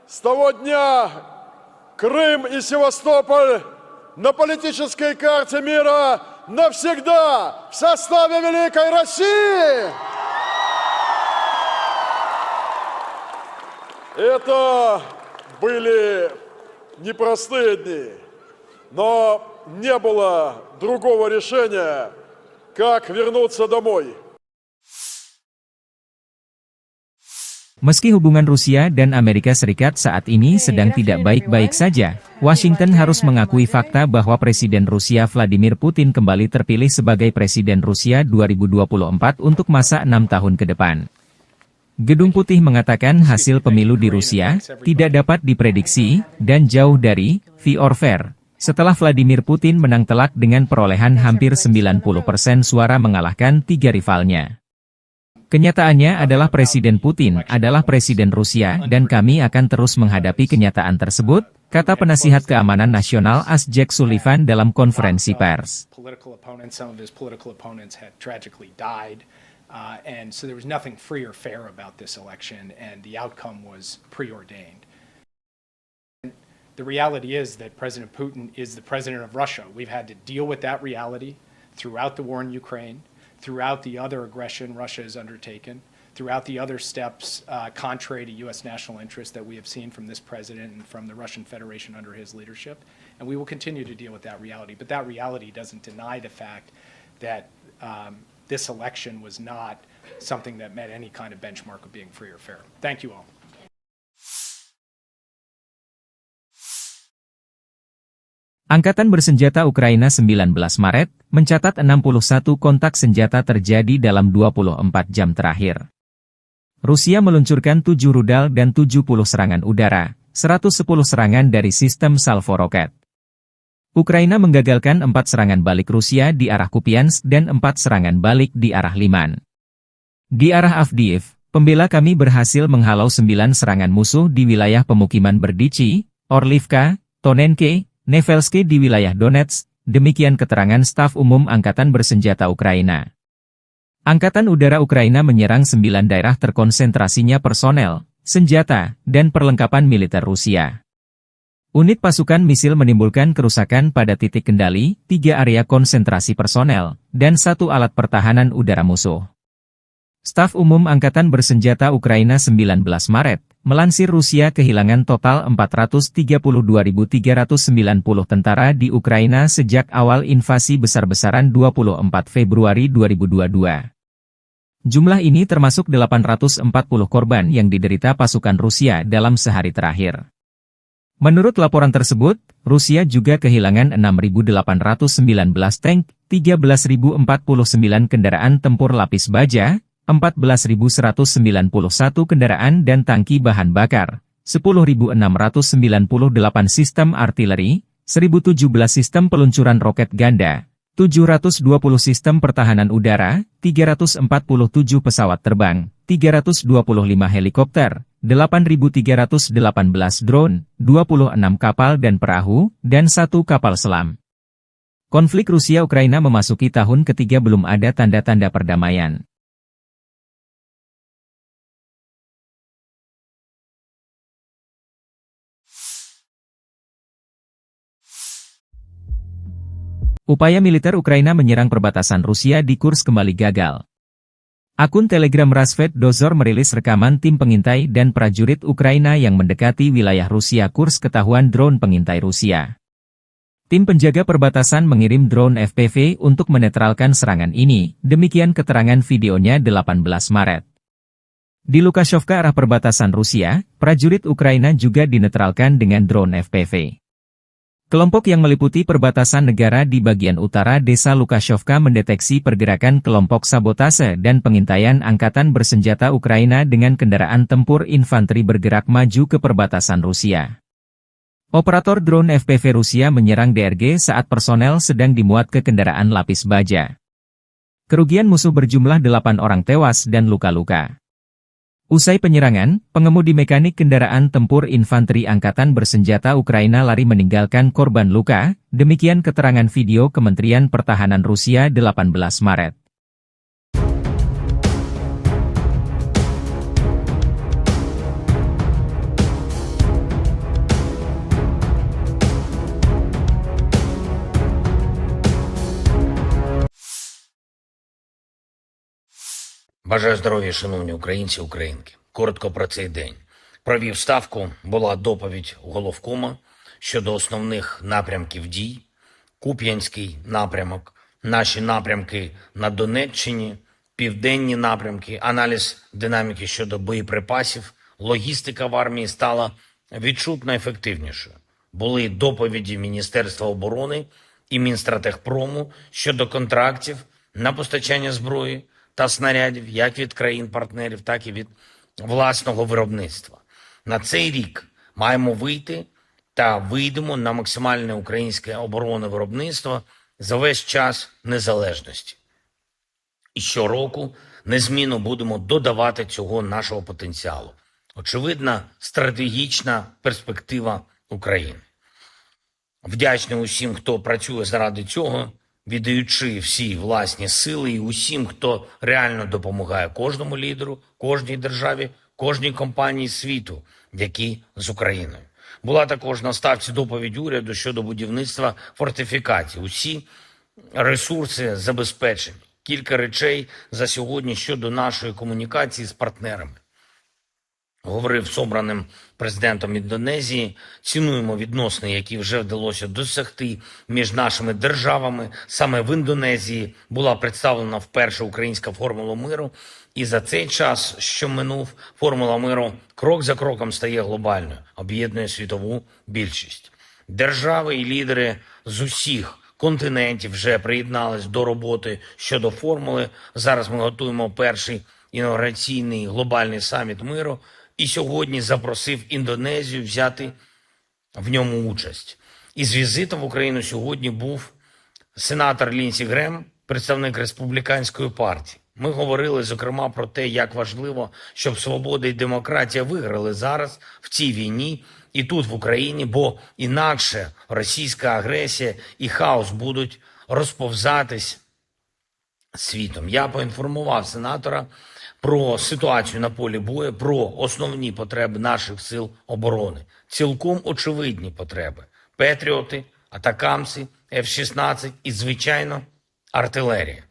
С того дня Крым и Севастополь на политической карте мира навсегда в составе Великой России. Это были непростые дни, но не было другого решения, как вернуться домой. Meski hubungan Rusia dan Amerika Serikat saat ini sedang tidak baik-baik saja, Washington harus mengakui fakta bahwa Presiden Rusia Vladimir Putin kembali terpilih sebagai Presiden Rusia 2024 untuk masa 6 tahun ke depan. Gedung Putih mengatakan hasil pemilu di Rusia tidak dapat diprediksi dan jauh dari fair or fair. Setelah Vladimir Putin menang telak dengan perolehan hampir 90% suara mengalahkan 3 rivalnya. Kenyataannya adalah Presiden Putin adalah Presiden Rusia dan kami akan terus menghadapi kenyataan tersebut, kata penasihat keamanan nasional Jake Sullivan dalam konferensi pers. And so there was nothing free or fair about this election, and the outcome was preordained. The reality is that President Putin is the president of Russia. We've had to deal with that reality throughout the war in Ukraine, throughout the other aggression Russia has undertaken, throughout the other steps contrary to U.S. national interest that we have seen from this president and from the Russian Federation under his leadership. And we will continue to deal with that reality. But that reality doesn't deny the fact that this election was not something that met any kind of benchmark of being free or fair. Thank you all. Angkatan Bersenjata Ukraina 19 Maret mencatat 61 kontak senjata terjadi dalam 24 jam terakhir. Rusia meluncurkan 7 rudal dan 70 serangan udara, 110 serangan dari sistem salvo roket. Ukraina menggagalkan 4 serangan balik Rusia di arah Kupiansk dan 4 serangan balik di arah Liman. Di arah Avdiivka, pembela kami berhasil menghalau 9 serangan musuh di wilayah pemukiman Berdichi, Orlivka, Tonenke, Nevelske di wilayah Donetsk, demikian keterangan staf umum Angkatan Bersenjata Ukraina. Angkatan Udara Ukraina menyerang 9 daerah terkonsentrasinya personel, senjata, dan perlengkapan militer Rusia. Unit pasukan misil menimbulkan kerusakan pada titik kendali, 3 area konsentrasi personel, dan 1 alat pertahanan udara musuh. Staf umum Angkatan Bersenjata Ukraina 19 Maret, melansir Rusia kehilangan total 432.390 tentara di Ukraina sejak awal invasi besar-besaran 24 Februari 2022. Jumlah ini termasuk 840 korban yang diderita pasukan Rusia dalam sehari terakhir. Menurut laporan tersebut, Rusia juga kehilangan 6.819 tank, 13.049 kendaraan tempur lapis baja, 14.191 kendaraan dan tangki bahan bakar, 10.698 sistem artileri, 1.017 sistem peluncuran roket ganda, 720 sistem pertahanan udara, 347 pesawat terbang, 325 helikopter, 8.318 drone, 26 kapal dan perahu, dan 1 kapal selam. Konflik Rusia-Ukraina memasuki tahun ketiga belum ada tanda-tanda perdamaian. Upaya militer Ukraina menyerang perbatasan Rusia di Kursk kembali gagal. Akun Telegram Rasvet Dozor merilis rekaman tim pengintai dan prajurit Ukraina yang mendekati wilayah Rusia Kursk ketahuan drone pengintai Rusia. Tim penjaga perbatasan mengirim drone FPV untuk menetralkan serangan ini, demikian keterangan videonya 18 Maret. Di Lukashovka arah perbatasan Rusia, prajurit Ukraina juga dinetralkan dengan drone FPV. Kelompok yang meliputi perbatasan negara di bagian utara desa Lukashovka mendeteksi pergerakan kelompok sabotase dan pengintaian angkatan bersenjata Ukraina dengan kendaraan tempur infanteri bergerak maju ke perbatasan Rusia. Operator drone FPV Rusia menyerang DRG saat personel sedang dimuat ke kendaraan lapis baja. Kerugian musuh berjumlah 8 orang tewas dan luka-luka. Usai penyerangan, pengemudi mekanik kendaraan tempur infanteri angkatan bersenjata Ukraina lari meninggalkan korban luka, demikian keterangan video Kementerian Pertahanan Rusia 18 Maret. Бажаю здоров'я, шановні українці, українки. Коротко про цей день. Провів ставку, була доповідь головкома щодо основних напрямків дій. Куп'янський напрямок, наші напрямки на Донеччині, південні напрямки, аналіз динаміки щодо боєприпасів, логістика в армії стала відчутно ефективнішою. Були доповіді Міністерства оборони і Мінстратегпрому щодо контрактів на постачання зброї та снарядів як від країн-партнерів, так і від власного виробництва. На цей рік маємо вийти та вийдемо на максимальне українське оборонне виробництво за весь час незалежності. І щороку незмінно будемо додавати цього нашого потенціалу. Очевидна стратегічна перспектива України. Вдячний усім, хто працює заради цього, віддаючи всі власні сили, і усім, хто реально допомагає кожному лідеру, кожній державі, кожній компанії світу, які з Україною. Була також на ставці доповідь уряду щодо будівництва фортифікацій. Усі ресурси забезпечені. Кілька речей за сьогодні щодо нашої комунікації з партнерами. Говорив з обраним президентом Індонезії, цінуємо відносини, які вже вдалося досягти між нашими державами. Саме в Індонезії була представлена вперше українська формула миру, і за цей час, що минув, формула миру крок за кроком стає глобальною, об'єднує світову більшість. Держави і лідери з усіх континентів вже приєднались до роботи щодо формули. Зараз ми готуємо перший інаугураційний глобальний саміт миру, і сьогодні запросив Індонезію взяти в ньому участь. Із візитом в Україну сьогодні був сенатор Лінсі Грем, представник Республіканської партії. Ми говорили, зокрема, про те, як важливо, щоб свобода і демократія виграли зараз в цій війні і тут, в Україні, бо інакше російська агресія і хаос будуть розповзатись світом. Я поінформував сенатора про ситуацію на полі бою, про основні потреби наших сил оборони. Цілком очевидні потреби. Петріоти, атакамси, F-16 і, звичайно, артилерія.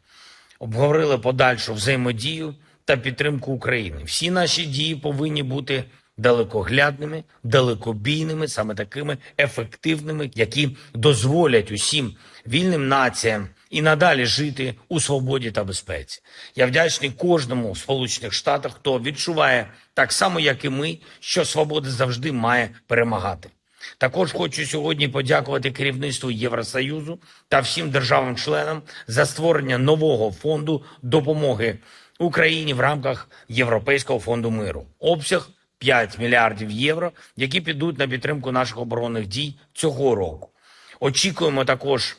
Обговорили подальшу взаємодію та підтримку України. Всі наші дії повинні бути далекоглядними, далекобійними, саме такими ефективними, які дозволять усім вільним націям і надалі жити у свободі та безпеці. Я вдячний кожному в Сполучених Штатах, хто відчуває так само, як і ми, що свобода завжди має перемагати. Також хочу сьогодні подякувати керівництву Євросоюзу та всім державам-членам за створення нового фонду допомоги Україні в рамках Європейського фонду миру. Обсяг 5 мільярдів євро, які підуть на підтримку наших оборонних дій цього року. Очікуємо також,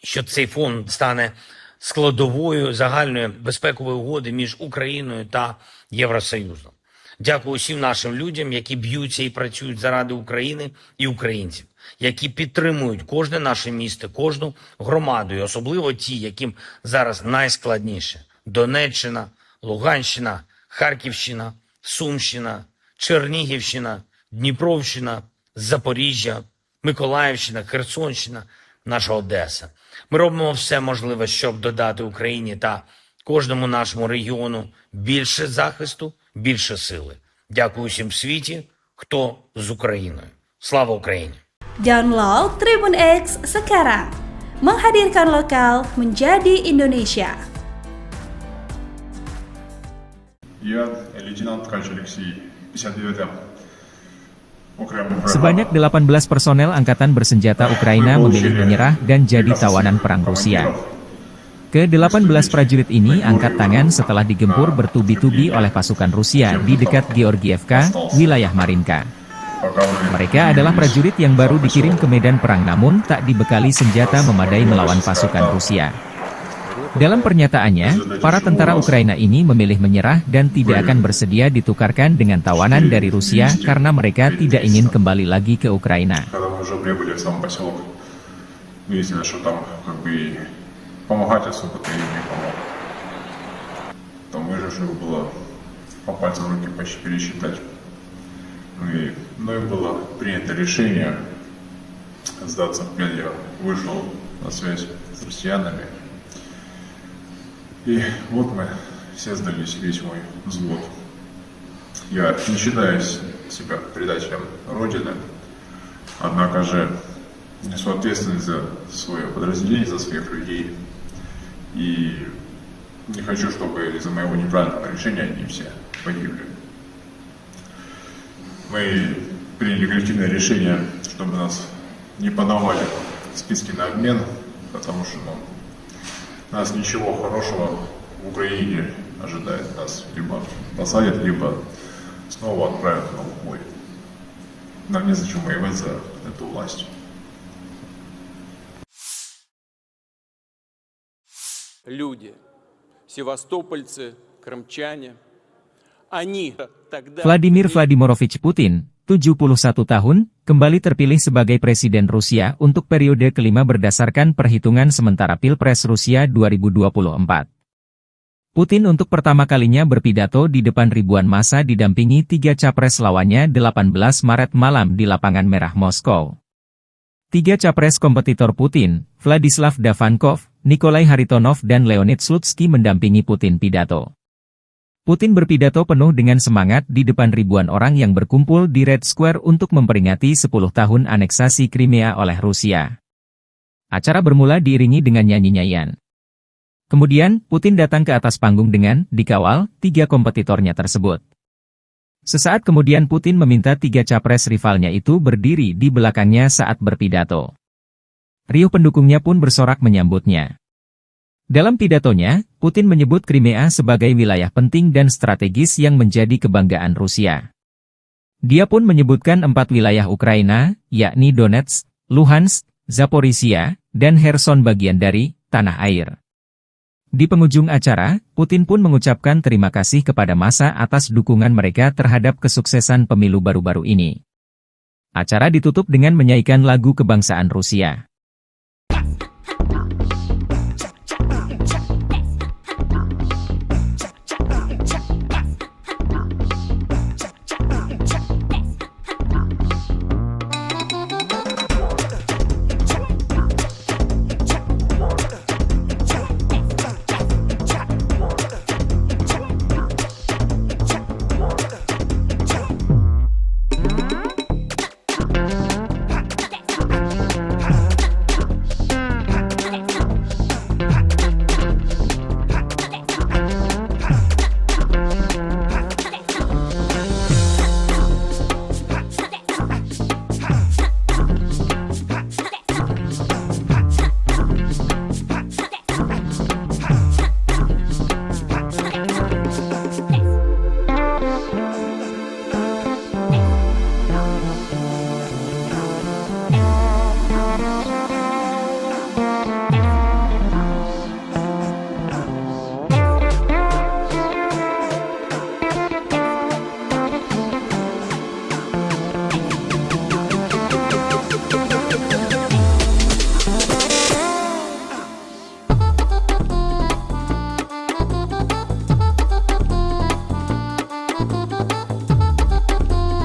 що цей фонд стане складовою загальної безпекової угоди між Україною та Євросоюзом. Дякую усім нашим людям, які б'ються і працюють заради України і українців, які підтримують кожне наше місто, кожну громаду, і особливо ті, яким зараз найскладніше. Донеччина, Луганщина, Харківщина, Сумщина, Чернігівщина, Дніпровщина, Запоріжжя, Миколаївщина, Херсонщина, наша Одеса. Ми робимо все можливе, щоб додати Україні та кожному нашому регіону більше захисту, більше сили. Дякую всім в світі, хто з Україною. Слава Україні! Download Tribun X sekarang. Menghadirkan lokal menjadi Indonesia. Я лейтенант Ткач Алексей, 59-я Окремая бригада. Sebanyak 18 personel angkatan bersenjata Ukraina memilih menyerah dan jadi tawanan perang Rusia. Ke-18 prajurit ini angkat tangan setelah digempur bertubi-tubi oleh pasukan Rusia di dekat Georgievka, wilayah Marinka. Mereka adalah prajurit yang baru dikirim ke medan perang namun tak dibekali senjata memadai melawan pasukan Rusia. Dalam pernyataannya, para tentara Ukraina ini memilih menyerah dan tidak akan bersedia ditukarkan dengan tawanan dari Rusia karena mereka tidak ingin kembali lagi ke Ukraina. Когда мы уже прибыли в сам поселок, выяснилось, что там как бы помогать особо-то им не помог. Там выживших было по пальцам руки почти пересчитать. И мною было принято решение сдаться в плен. Я вышел на связь с россиянами. И вот мы все сдались, весь мой взвод. Я не считаю себя предателем Родины, однако же несу ответственность за свое подразделение, за своих людей. И не хочу, чтобы из-за моего неправильного решения они все погибли. Мы приняли коллективное решение, чтобы нас не подавали в списки на обмен, потому что нас ничего хорошего в Украине ожидает. Нас либо посадят, либо снова отправят на убой. Нам незачем воевать за эту власть. Люди, севастопольцы, крымчане, они тогда... Vladimir Vladimirovich Putin, 71 tahun, kembali terpilih sebagai Presiden Rusia untuk periode kelima berdasarkan perhitungan sementara Pilpres Rusia 2024. Putin untuk pertama kalinya berpidato di depan ribuan massa didampingi 3 capres lawannya 18 Maret malam di Lapangan Merah Moskow. 3 capres kompetitor Putin, Vladislav Davankov, Nikolai Haritonov dan Leonid Slutsky mendampingi Putin pidato. Putin berpidato penuh dengan semangat di depan ribuan orang yang berkumpul di Red Square untuk memperingati 10 tahun aneksasi Crimea oleh Rusia. Acara bermula diiringi dengan nyanyi-nyanyian. Kemudian, Putin datang ke atas panggung dengan dikawal 3 kompetitornya tersebut. Sesaat kemudian Putin meminta 3 capres rivalnya itu berdiri di belakangnya saat berpidato. Riuh pendukungnya pun bersorak menyambutnya. Dalam pidatonya, Putin menyebut Crimea sebagai wilayah penting dan strategis yang menjadi kebanggaan Rusia. Dia pun menyebutkan 4 wilayah Ukraina, yakni Donetsk, Luhansk, Zaporizhia, dan Kherson bagian dari tanah air. Di penghujung acara, Putin pun mengucapkan terima kasih kepada massa atas dukungan mereka terhadap kesuksesan pemilu baru-baru ini. Acara ditutup dengan menyanyikan lagu kebangsaan Rusia.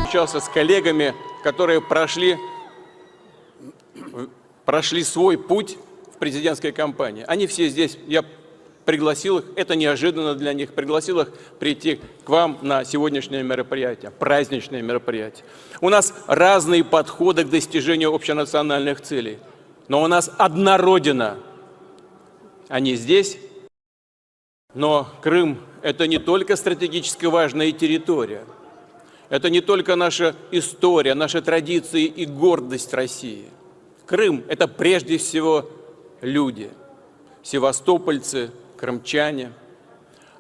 Общался с коллегами, которые прошли свой путь в президентской кампании. Они все здесь, я пригласил их, это неожиданно для них, пригласил их прийти к вам на сегодняшнее мероприятие, праздничное мероприятие. У нас разные подходы к достижению общенациональных целей, но у нас одна Родина. Они здесь, но Крым – это не только стратегически важная территория, это не только наша история, наши традиции и гордость России. Крым – это прежде всего люди, севастопольцы, крымчане.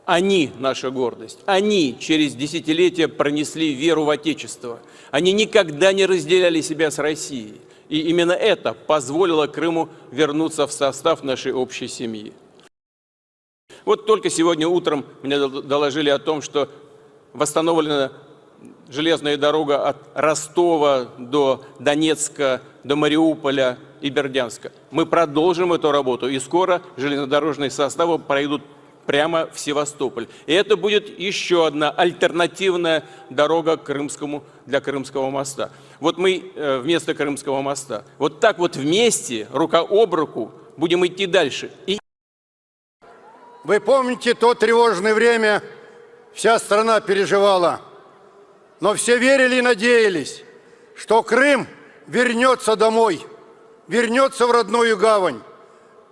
Они наша гордость. Они через десятилетия пронесли веру в Отечество. Они никогда не разделяли себя с Россией. И именно это позволило Крыму вернуться в состав нашей общей семьи. Вот только сегодня утром мне доложили о том, что восстановлена железная дорога от Ростова до Донецка, до Мариуполя и Бердянска. Мы продолжим эту работу, и скоро железнодорожные составы пройдут прямо в Севастополь. И это будет еще одна альтернативная дорога для Крымского моста. Вот мы вместо Крымского моста. Вот так вот вместе, рука об руку, будем идти дальше. Вы помните то тревожное время, вся страна переживала, но все верили и надеялись, что Крым вернется домой, вернется в родную гавань.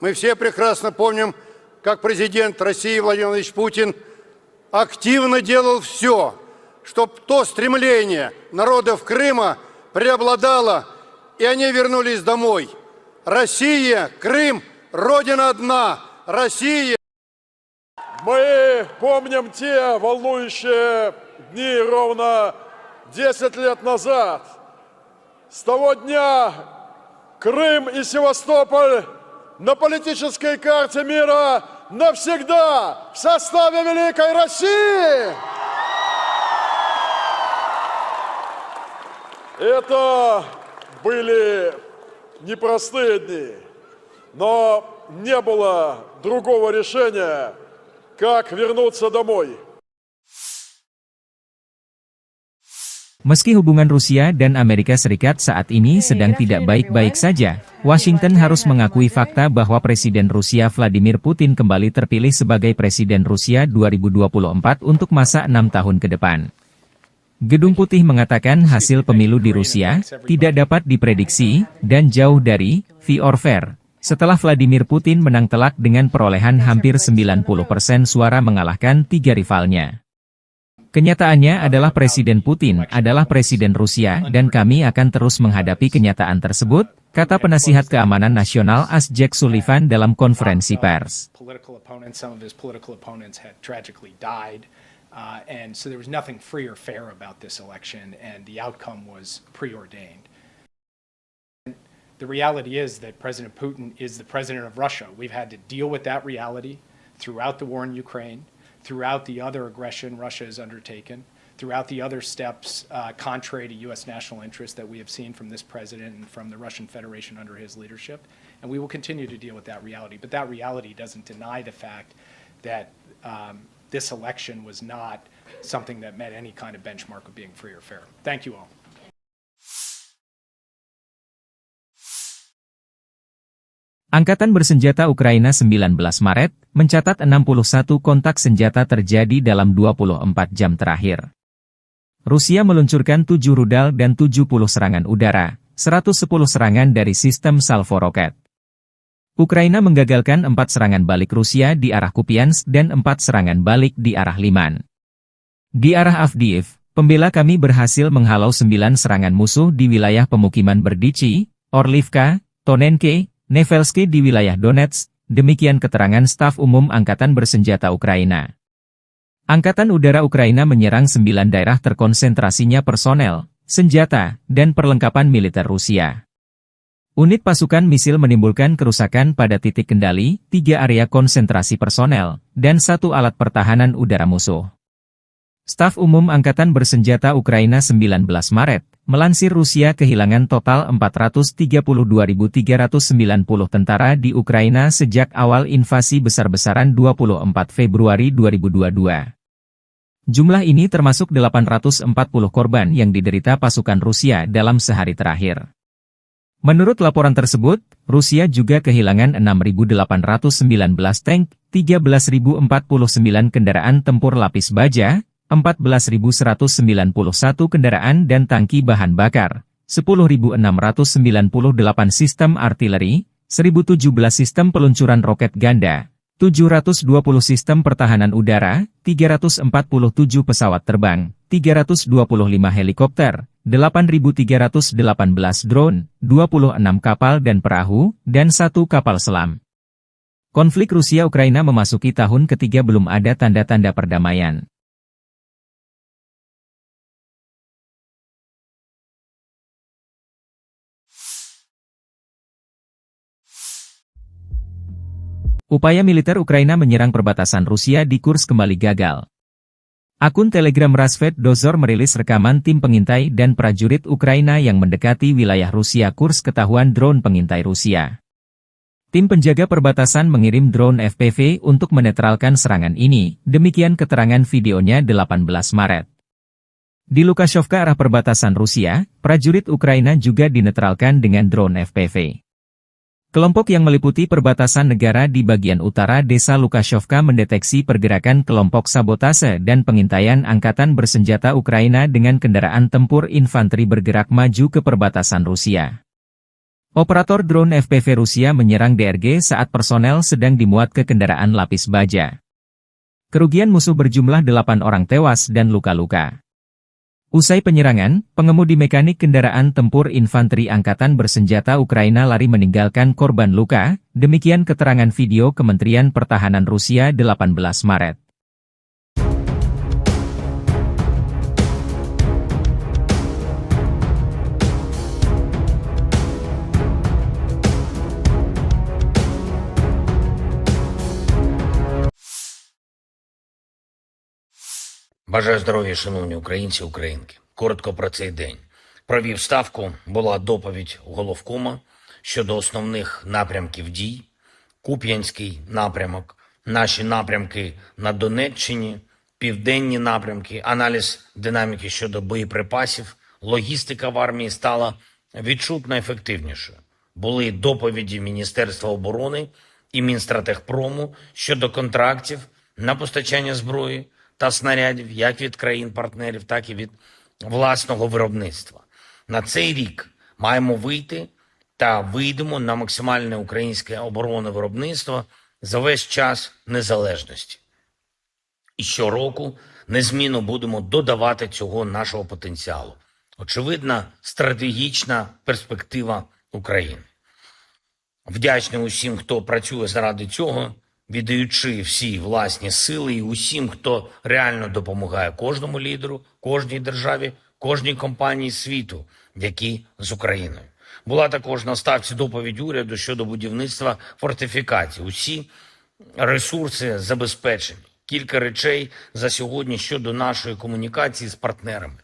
Мы все прекрасно помним, как президент России Владимир Владимирович Путин активно делал все, чтобы то стремление народов Крыма преобладало, и они вернулись домой. Россия, Крым, Родина одна, Россия. Мы помним те волнующие дни ровно 10 лет назад. С того дня Крым и Севастополь на политической карте мира навсегда в составе Великой России. Это были непростые дни, но не было другого решения, как вернуться домой. Meski hubungan Rusia dan Amerika Serikat saat ini sedang tidak baik-baik saja, Washington harus mengakui fakta bahwa Presiden Rusia Vladimir Putin kembali terpilih sebagai Presiden Rusia 2024 untuk masa 6 tahun ke depan. Gedung Putih mengatakan hasil pemilu di Rusia tidak dapat diprediksi dan jauh dari fair or fair, setelah Vladimir Putin menang telak dengan perolehan hampir 90% suara mengalahkan 3 rivalnya. Kenyataannya adalah Presiden Putin adalah Presiden Rusia dan kami akan terus menghadapi kenyataan tersebut, kata penasihat keamanan nasional Jake Sullivan dalam konferensi pers. And so there was nothing free or fair about this election, and the outcome was preordained. The reality is that President Putin is the president of Russia. We've had to deal with that reality throughout the war in Ukraine, throughout the other aggression Russia has undertaken, throughout the other steps contrary to U.S. national interest that we have seen from this president and from the Russian Federation under his leadership. And we will continue to deal with that reality. But that reality doesn't deny the fact that this election was not something that met any kind of benchmark of being free or fair. Thank you all. Angkatan Bersenjata Ukraina 19 Maret, mencatat 61 kontak senjata terjadi dalam 24 jam terakhir. Rusia meluncurkan 7 rudal dan 70 serangan udara, 110 serangan dari sistem salvo roket. Ukraina menggagalkan 4 serangan balik Rusia di arah Kupiansk dan 4 serangan balik di arah Liman. Di arah Avdiivka, pembela kami berhasil menghalau 9 serangan musuh di wilayah pemukiman Berdichi, Orlivka, Tonenke, Nevelsky di wilayah Donetsk, demikian keterangan staf umum Angkatan Bersenjata Ukraina. Angkatan Udara Ukraina menyerang 9 daerah terkonsentrasinya personel, senjata, dan perlengkapan militer Rusia. Unit pasukan misil menimbulkan kerusakan pada titik kendali, 3 area konsentrasi personel, dan 1 alat pertahanan udara musuh. Staf umum Angkatan Bersenjata Ukraina 19 Maret, melansir Rusia kehilangan total 432.390 tentara di Ukraina sejak awal invasi besar-besaran 24 Februari 2022. Jumlah ini termasuk 840 korban yang diderita pasukan Rusia dalam sehari terakhir. Menurut laporan tersebut, Rusia juga kehilangan 6.819 tank, 13.049 kendaraan tempur lapis baja, 14.191 kendaraan dan tangki bahan bakar, 10.698 sistem artileri, 1.017 sistem peluncuran roket ganda, 720 sistem pertahanan udara, 347 pesawat terbang, 325 helikopter, 8.318 drone, 26 kapal dan perahu, dan 1 kapal selam. Konflik Rusia-Ukraina memasuki tahun ketiga belum ada tanda-tanda perdamaian. Upaya militer Ukraina menyerang perbatasan Rusia di Kursk kembali gagal. Akun Telegram Rasvet Dozor merilis rekaman tim pengintai dan prajurit Ukraina yang mendekati wilayah Rusia Kursk ketahuan drone pengintai Rusia. Tim penjaga perbatasan mengirim drone FPV untuk menetralkan serangan ini, demikian keterangan videonya 18 Maret. Di Lukashovka arah perbatasan Rusia, prajurit Ukraina juga dinetralkan dengan drone FPV. Kelompok yang meliputi perbatasan negara di bagian utara desa Lukashovka mendeteksi pergerakan kelompok sabotase dan pengintaian angkatan bersenjata Ukraina dengan kendaraan tempur infanteri bergerak maju ke perbatasan Rusia. Operator drone FPV Rusia menyerang DRG saat personel sedang dimuat ke kendaraan lapis baja. Kerugian musuh berjumlah 8 orang tewas dan luka-luka. Usai penyerangan, pengemudi mekanik kendaraan tempur infanteri angkatan bersenjata Ukraina lari meninggalkan korban luka, demikian keterangan video Kementerian Pertahanan Rusia 18 Maret. Бажаю здоров'я, шановні українці, українки. Коротко про цей день. Провів ставку, була доповідь головкома щодо основних напрямків дій. Куп'янський напрямок, наші напрямки на Донеччині, південні напрямки, аналіз динаміки щодо боєприпасів, логістика в армії стала відчутно ефективнішою. Були доповіді Міністерства оборони і Мінстратегпрому щодо контрактів на постачання зброї та снарядів як від країн-партнерів, так і від власного виробництва. На цей рік маємо вийти та вийдемо на максимальне українське оборонне виробництво за весь час незалежності. І щороку незмінно будемо додавати цього нашого потенціалу. Очевидна стратегічна перспектива України. Вдячний усім, хто працює заради цього, віддаючи всі власні сили і усім, хто реально допомагає кожному лідеру, кожній державі, кожній компанії світу, які з Україною. Була також на ставці доповідь уряду щодо будівництва фортифікацій. Усі ресурси забезпечені. Кілька речей за сьогодні щодо нашої комунікації з партнерами.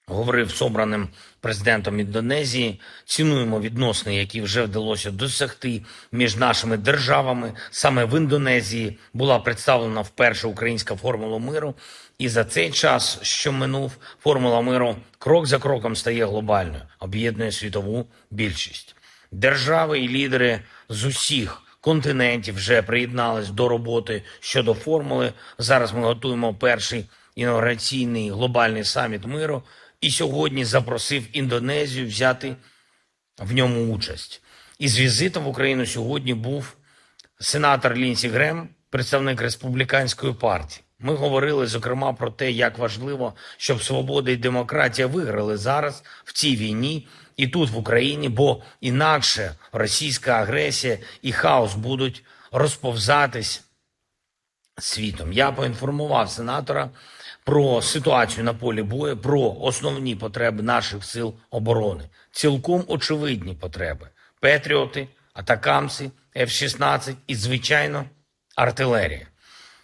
Говорив з обраним президентом Індонезії, цінуємо відносини, які вже вдалося досягти між нашими державами. Саме в Індонезії була представлена вперше українська формула миру. І за цей час, що минув, формула миру крок за кроком стає глобальною, об'єднує світову більшість. Держави і лідери з усіх континентів вже приєднались до роботи щодо формули. Зараз ми готуємо перший інаугураційний глобальний саміт миру. І сьогодні запросив Індонезію взяти в ньому участь. Із візитом в Україну сьогодні був сенатор Лінсі Грем, представник Республіканської партії. Ми говорили, зокрема, про те, як важливо, щоб свобода і демократія виграли зараз в цій війні і тут, в Україні, бо інакше російська агресія і хаос будуть розповзатись світом. Я поінформував сенатора про ситуацію на полі бою, про основні потреби наших сил оборони. Цілком очевидні потреби. Петріоти, атакамси, F-16 і, звичайно, артилерія.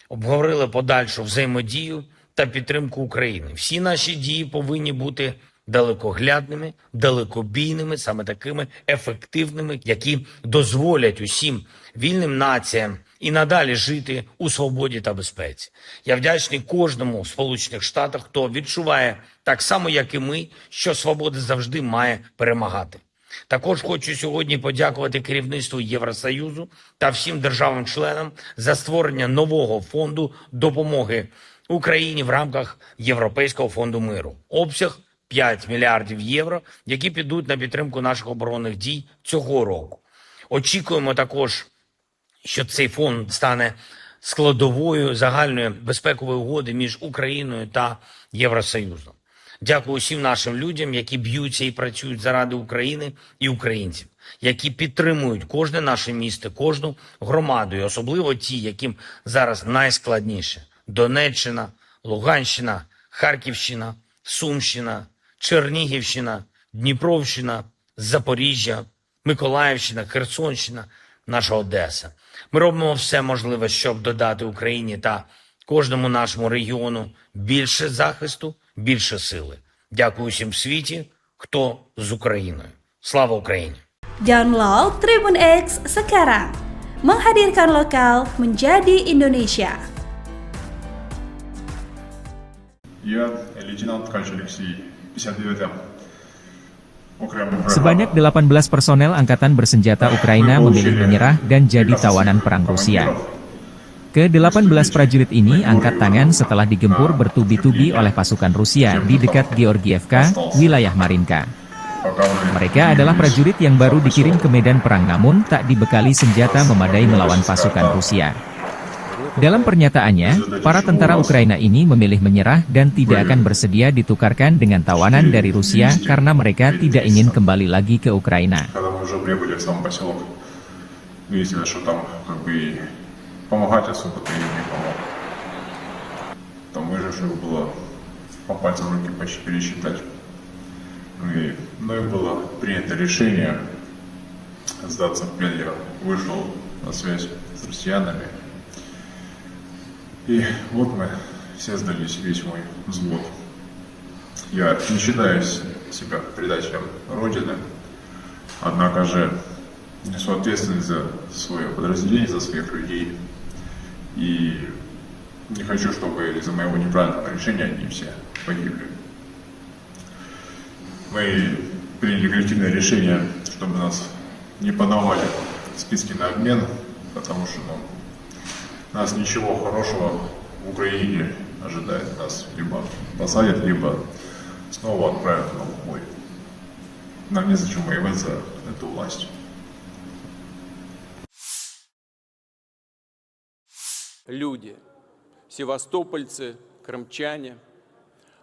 Обговорили подальшу взаємодію та підтримку України. Всі наші дії повинні бути далекоглядними, далекобійними, саме такими ефективними, які дозволять усім вільним націям і надалі жити у свободі та безпеці. Я вдячний кожному в Сполучених Штатах, хто відчуває так само, як і ми, що свобода завжди має перемагати. Також хочу сьогодні подякувати керівництву Євросоюзу та всім державам-членам за створення нового фонду допомоги Україні в рамках Європейського фонду миру. Обсяг 5 мільярдів євро, які підуть на підтримку наших оборонних дій цього року. Очікуємо також, що цей фонд стане складовою загальної безпекової угоди між Україною та Євросоюзом. Дякую усім нашим людям, які б'ються і працюють заради України і українців, які підтримують кожне наше місто, кожну громаду, і особливо ті, яким зараз найскладніше. Донеччина, Луганщина, Харківщина, Сумщина, Чернігівщина, Дніпровщина, Запоріжжя, Миколаївщина, Херсонщина, наша Одеса. Ми робимо все можливе, щоб додати Україні та кожному нашому регіону більше захисту, більше сили. Дякую всім в світі, хто з Україною. Слава Україні! Download Tribun X sekarang. Menghadirkan lokal menjadi Indonesia. Я лейтенант Ткач Алексей, 59-м окремым бригадам. Sebanyak 18 personel angkatan bersenjata Ukraina memilih menyerah dan jadi tawanan perang Rusia. Ke-18 prajurit ini angkat tangan setelah digempur bertubi-tubi oleh pasukan Rusia di dekat Georgievka, wilayah Marinka. Mereka adalah prajurit yang baru dikirim ke medan perang namun tak dibekali senjata memadai melawan pasukan Rusia. Dalam pernyataannya, para tentara Ukraina ini memilih menyerah dan tidak akan bersedia ditukarkan dengan tawanan dari Rusia karena mereka tidak ingin kembali lagi ke Ukraina. Когда мы уже прибыли в сам поселок, видели, что там как бы помогать особо-то им не помог. Там выживших было по пальцам руки почти пересчитать. И мною было принято решение сдаться в плен. Я вышел на связь с россиянами. И вот мы все сдались, весь мой взвод. Я не считаю себя предателем Родины, однако же несу ответственность за свое подразделение, за своих людей. И не хочу, чтобы из-за моего неправильного решения они все погибли. Мы приняли коллективное решение, чтобы нас не подавали в списки на обмен, потому что нас ничего хорошего в Украине ожидает. Нас либо посадят, либо снова отправят на бой. Нам незачем воевать за эту власть. Люди, севастопольцы, крымчане,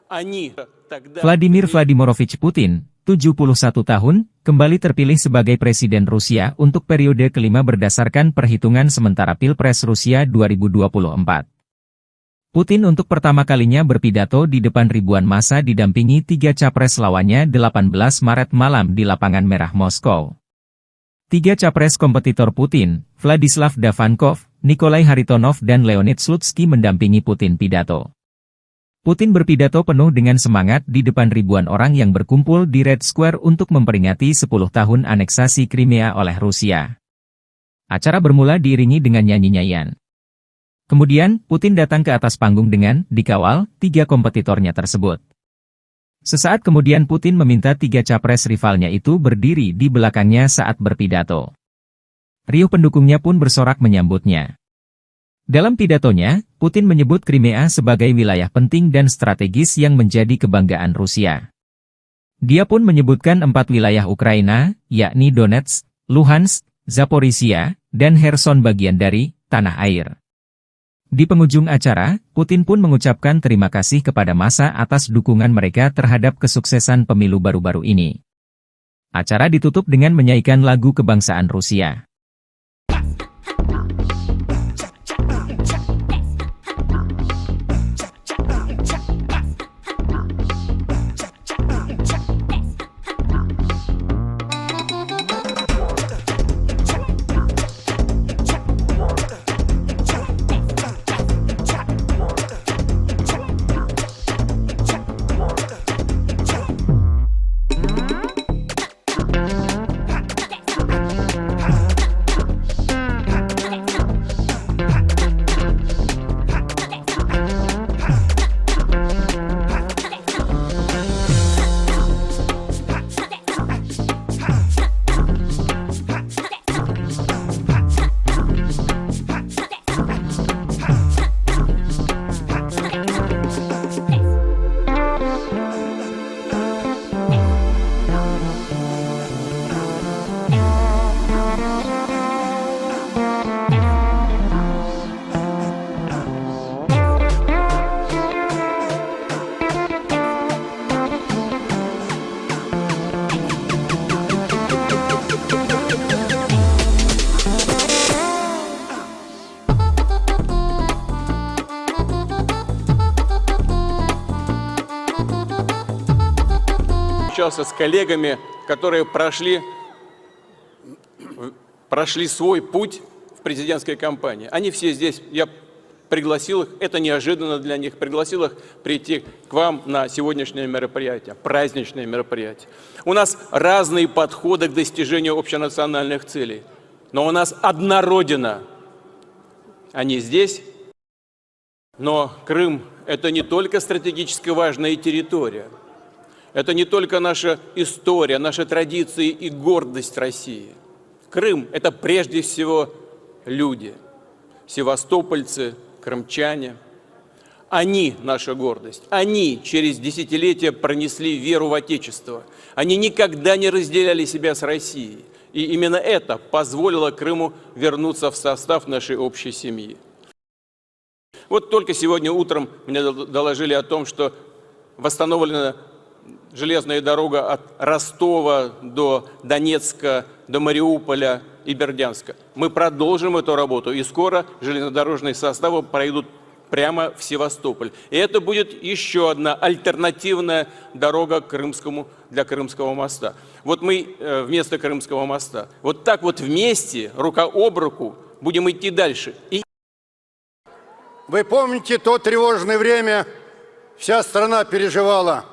они тогда... Vladimir Vladimirovich Putin, 71 tahun, kembali terpilih sebagai Presiden Rusia untuk periode kelima berdasarkan perhitungan sementara Pilpres Rusia 2024. Putin untuk pertama kalinya berpidato di depan ribuan massa didampingi 3 capres lawannya 18 Maret malam di Lapangan Merah Moskow. 3 capres kompetitor Putin, Vladislav Davankov, Nikolai Haritonov dan Leonid Slutsky mendampingi Putin pidato. Putin berpidato penuh dengan semangat di depan ribuan orang yang berkumpul di Red Square untuk memperingati 10 tahun aneksasi Crimea oleh Rusia. Acara bermula diiringi dengan nyanyi-nyanyian. Kemudian, Putin datang ke atas panggung dengan dikawal 3 kompetitornya tersebut. Sesaat kemudian Putin meminta 3 capres rivalnya itu berdiri di belakangnya saat berpidato. Riuh pendukungnya pun bersorak menyambutnya. Dalam pidatonya, Putin menyebut Crimea sebagai wilayah penting dan strategis yang menjadi kebanggaan Rusia. Dia pun menyebutkan 4 wilayah Ukraina, yakni Donetsk, Luhansk, Zaporizhia, dan Kherson bagian dari tanah air. Di penghujung acara, Putin pun mengucapkan terima kasih kepada massa atas dukungan mereka terhadap kesuksesan pemilu baru-baru ini. Acara ditutup dengan menyanyikan lagu kebangsaan Rusia. общался с коллегами, которые прошли свой путь в президентской кампании. Они все здесь, я пригласил их, это неожиданно для них, пригласил их прийти к вам на сегодняшнее мероприятие, праздничное мероприятие. У нас разные подходы к достижению общенациональных целей, но у нас одна Родина. Они здесь, но Крым – это не только стратегически важная территория, это не только наша история, наши традиции и гордость России. Крым – это прежде всего люди, севастопольцы, крымчане. Они наша гордость. Они через десятилетия пронесли веру в Отечество. Они никогда не разделяли себя с Россией. И именно это позволило Крыму вернуться в состав нашей общей семьи. Вот только сегодня утром мне доложили о том, что восстановлена железная дорога от Ростова до Донецка, до Мариуполя и Бердянска. Мы продолжим эту работу, и скоро железнодорожные составы пройдут прямо в Севастополь. И это будет еще одна альтернативная дорога для Крымского моста. Вот мы вместо Крымского моста, вот так вот вместе, рука об руку, будем идти дальше. Вы помните то тревожное время, вся страна переживала,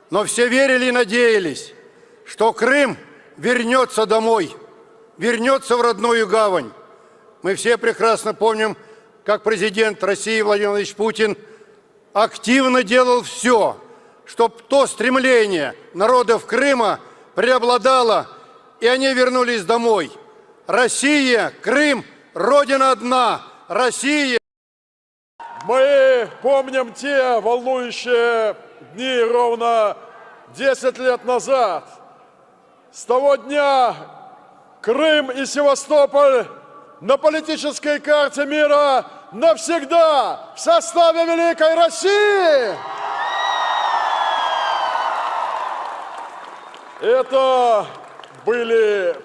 но все верили и надеялись, что Крым вернется домой, вернется в родную гавань. Мы все прекрасно помним, как президент России Владимир Владимирович Путин активно делал все, чтобы то стремление народов Крыма преобладало, и они вернулись домой. Россия, Крым, Родина одна, Россия. Мы помним те волнующие дни ровно 10 лет назад. С того дня Крым и Севастополь на политической карте мира навсегда в составе Великой России. Это были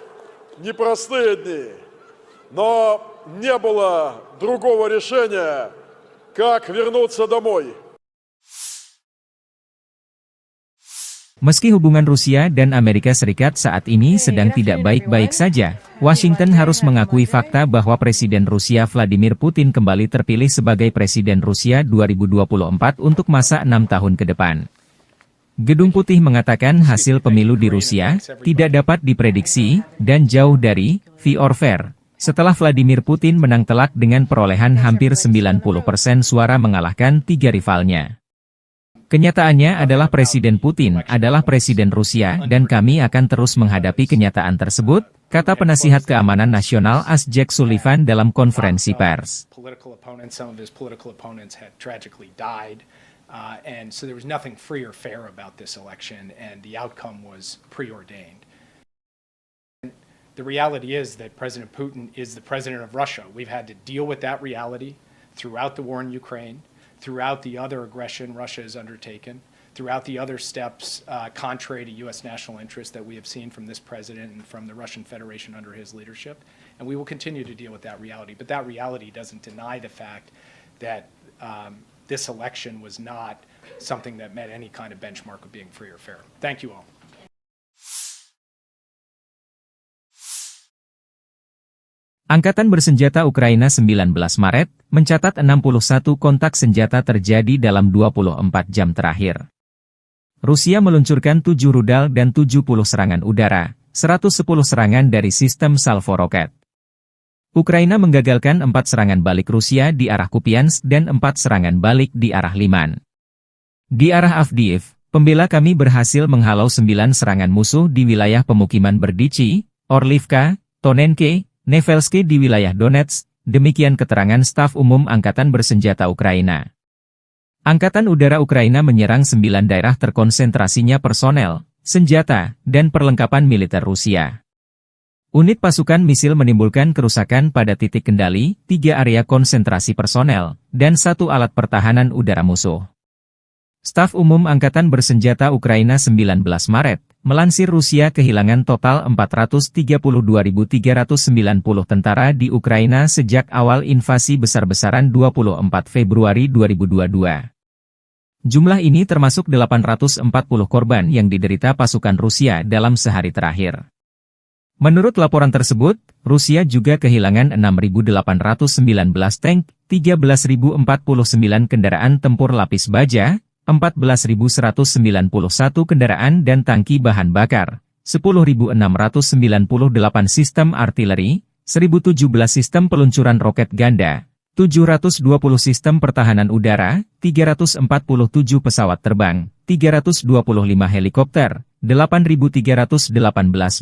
непростые дни, но не было другого решения, как вернуться домой. Meski hubungan Rusia dan Amerika Serikat saat ini sedang tidak baik-baik saja, Washington harus mengakui fakta bahwa Presiden Rusia Vladimir Putin kembali terpilih sebagai Presiden Rusia 2024 untuk masa 6 tahun ke depan. Gedung Putih mengatakan hasil pemilu di Rusia tidak dapat diprediksi dan jauh dari fair or fair, setelah Vladimir Putin menang telak dengan perolehan hampir 90% suara mengalahkan 3 rivalnya. Kenyataannya adalah Presiden Putin adalah Presiden Rusia dan kami akan terus menghadapi kenyataan tersebut, kata penasihat keamanan nasional Jake Sullivan dalam konferensi pers. And so there was nothing free or fair about this election, and the outcome was preordained. The reality is that President Putin is the president of Russia. We've had to deal with that reality throughout the war in Ukraine, throughout the other aggression Russia has undertaken, throughout the other steps contrary to U.S. national interest that we have seen from this president and from the Russian Federation under his leadership. And we will continue to deal with that reality. But that reality doesn't deny the fact that this election was not something that met any kind of benchmark of being free or fair. Thank you all. Angkatan Bersenjata Ukraina 19 Maret, mencatat 61 kontak senjata terjadi dalam 24 jam terakhir. Rusia meluncurkan 7 rudal dan 70 serangan udara, 110 serangan dari sistem salvo roket. Ukraina menggagalkan 4 serangan balik Rusia di arah Kupiansk dan 4 serangan balik di arah Liman. Di arah Avdiivka, pembela kami berhasil menghalau 9 serangan musuh di wilayah pemukiman Berdichi, Orlivka, Tonenke, Nevelski di wilayah Donetsk, demikian keterangan staf umum Angkatan Bersenjata Ukraina. Angkatan Udara Ukraina menyerang 9 daerah terkonsentrasinya personel, senjata, dan perlengkapan militer Rusia. Unit pasukan misil menimbulkan kerusakan pada titik kendali, 3 area konsentrasi personel, dan 1 alat pertahanan udara musuh. Staf umum Angkatan Bersenjata Ukraina 19 Maret, melansir Rusia kehilangan total 432.390 tentara di Ukraina sejak awal invasi besar-besaran 24 Februari 2022. Jumlah ini termasuk 840 korban yang diderita pasukan Rusia dalam sehari terakhir. Menurut laporan tersebut, Rusia juga kehilangan 6.819 tank, 13.049 kendaraan tempur lapis baja, 14.191 kendaraan dan tangki bahan bakar, 10.698 sistem artileri, 1.017 sistem peluncuran roket ganda, 720 sistem pertahanan udara, 347 pesawat terbang, 325 helikopter, 8.318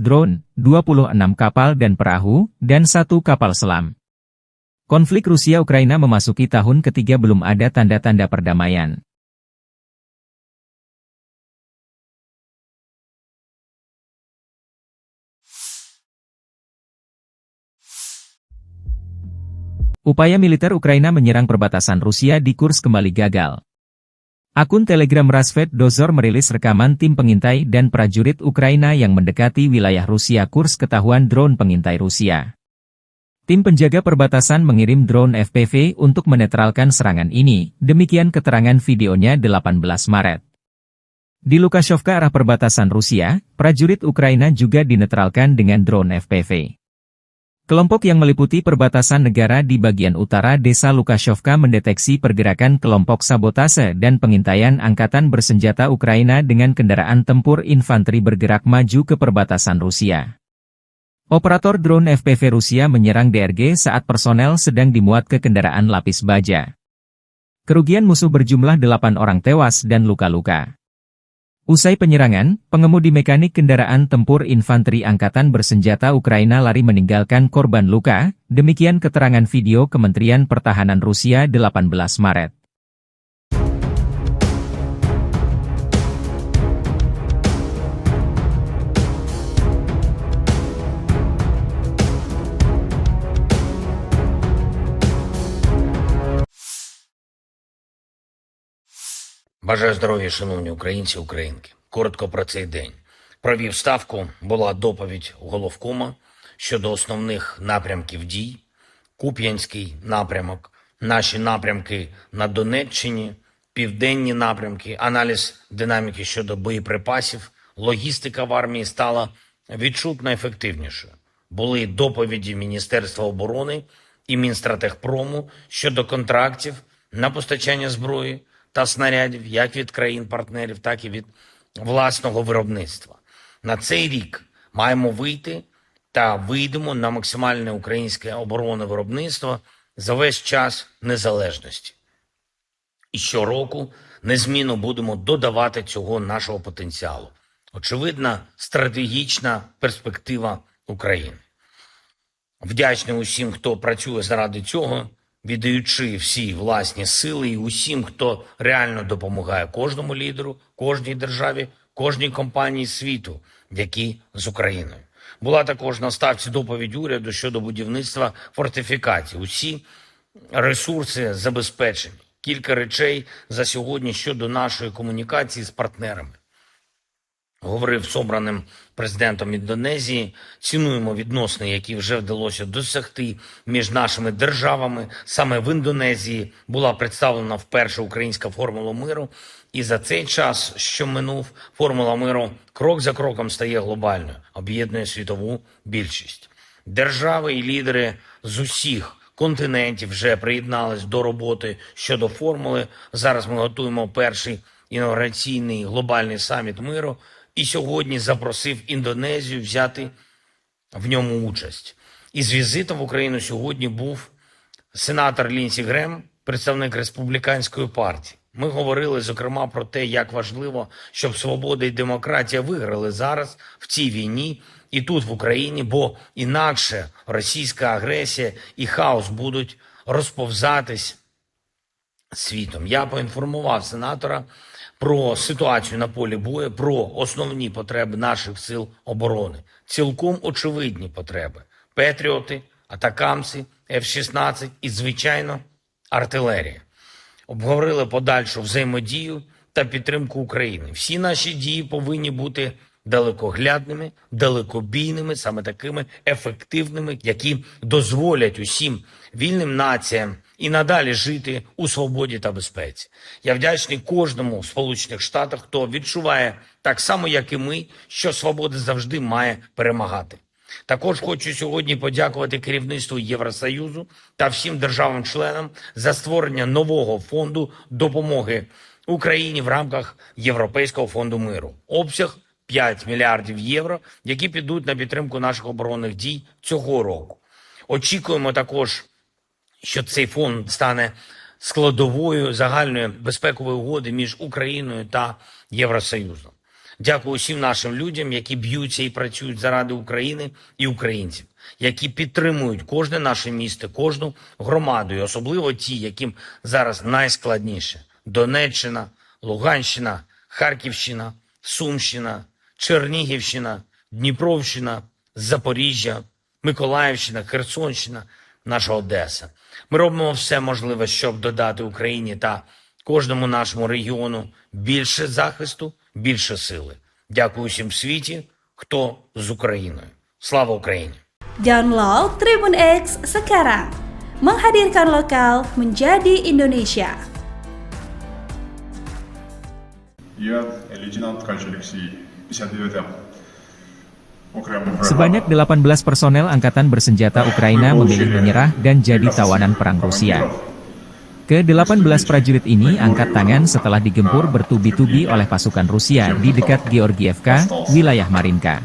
drone, 26 kapal dan perahu, dan 1 kapal selam. Konflik Rusia-Ukraina memasuki tahun ketiga belum ada tanda-tanda perdamaian. Upaya militer Ukraina menyerang perbatasan Rusia di Kursk kembali gagal. Akun Telegram Rasvet Dozor merilis rekaman tim pengintai dan prajurit Ukraina yang mendekati wilayah Rusia Kursk ketahuan drone pengintai Rusia. Tim penjaga perbatasan mengirim drone FPV untuk menetralkan serangan ini, demikian keterangan videonya 18 Maret. Di Lukashovka arah perbatasan Rusia, prajurit Ukraina juga dinetralkan dengan drone FPV. Kelompok yang meliputi perbatasan negara di bagian utara desa Lukashovka mendeteksi pergerakan kelompok sabotase dan pengintaian angkatan bersenjata Ukraina dengan kendaraan tempur infanteri bergerak maju ke perbatasan Rusia. Operator drone FPV Rusia menyerang DRG saat personel sedang dimuat ke kendaraan lapis baja. Kerugian musuh berjumlah 8 orang tewas dan luka-luka. Usai penyerangan, pengemudi mekanik kendaraan tempur infanteri angkatan bersenjata Ukraina lari meninggalkan korban luka, demikian keterangan video Kementerian Pertahanan Rusia 18 Maret. Бажаю здоров'я, шановні українці, українки. Коротко про цей день. Провів ставку, була доповідь головкома щодо основних напрямків дій. Куп'янський напрямок, наші напрямки на Донеччині, південні напрямки, аналіз динаміки щодо боєприпасів, логістика в армії стала відчутно ефективнішою. Були доповіді Міністерства оборони і Мінстратегпрому щодо контрактів на постачання зброї та снарядів як від країн-партнерів, так і від власного виробництва. На цей рік маємо вийти та вийдемо на максимальне українське оборонне виробництво за весь час незалежності. І щороку незмінно будемо додавати цього нашого потенціалу. Очевидна стратегічна перспектива України. Вдячний усім, хто працює заради цього, віддаючи всі власні сили і усім, хто реально допомагає кожному лідеру, кожній державі, кожній компанії світу, які з Україною. Була також на ставці доповідь уряду щодо будівництва фортифікацій. Усі ресурси забезпечені. Кілька речей за сьогодні щодо нашої комунікації з партнерами. Говорив з обраним президентом Індонезії, цінуємо відносини, які вже вдалося досягти між нашими державами. Саме в Індонезії була представлена вперше українська формула миру. І за цей час, що минув, формула миру крок за кроком стає глобальною, об'єднує світову більшість. Держави і лідери з усіх континентів вже приєднались до роботи щодо формули. Зараз ми готуємо перший інаугураційний глобальний саміт миру. І сьогодні запросив Індонезію взяти в ньому участь. Із візитом в Україну сьогодні був сенатор Лінсі Грем, представник республіканської партії. Ми говорили, зокрема, про те, як важливо, щоб свобода і демократія виграли зараз в цій війні і тут, в Україні, бо інакше російська агресія і хаос будуть розповзатись світом. Я поінформував сенатора про ситуацію на полі бою, про основні потреби наших сил оборони. Цілком очевидні потреби. Петріоти, атакамси, F-16 і, звичайно, артилерія. Обговорили подальшу взаємодію та підтримку України. Всі наші дії повинні бути далекоглядними, далекобійними, саме такими ефективними, які дозволять усім вільним націям і надалі жити у свободі та безпеці. Я вдячний кожному в Сполучених Штатах, хто відчуває так само, як і ми, що свобода завжди має перемагати. Також хочу сьогодні подякувати керівництву Євросоюзу та всім державам-членам за створення нового фонду допомоги Україні в рамках Європейського фонду миру. Обсяг 5 мільярдів євро, які підуть на підтримку наших оборонних дій цього року. Очікуємо також, що цей фонд стане складовою загальної безпекової угоди між Україною та Євросоюзом. Дякую усім нашим людям, які б'ються і працюють заради України і українців, які підтримують кожне наше місто, кожну громаду, і особливо ті, яким зараз найскладніше. Донеччина, Луганщина, Харківщина, Сумщина, Чернігівщина, Дніпровщина, Запоріжжя, Миколаївщина, Херсонщина, наша Одеса. Ми робимо все можливе, щоб додати Україні та кожному нашому регіону більше захисту, більше сили. Дякую всім в світі, хто з Україною. Слава Україні! Download Tribun X sekarang. Menghadirkan lokal menjadi Indonesia. Я лейтенант Ткач Алексей, 59-я окремая бригада. Sebanyak 18 personel angkatan bersenjata Ukraina memilih menyerah dan jadi tawanan perang Rusia. Ke-18 prajurit ini angkat tangan setelah digempur bertubi-tubi oleh pasukan Rusia di dekat Georgievka, wilayah Marinka.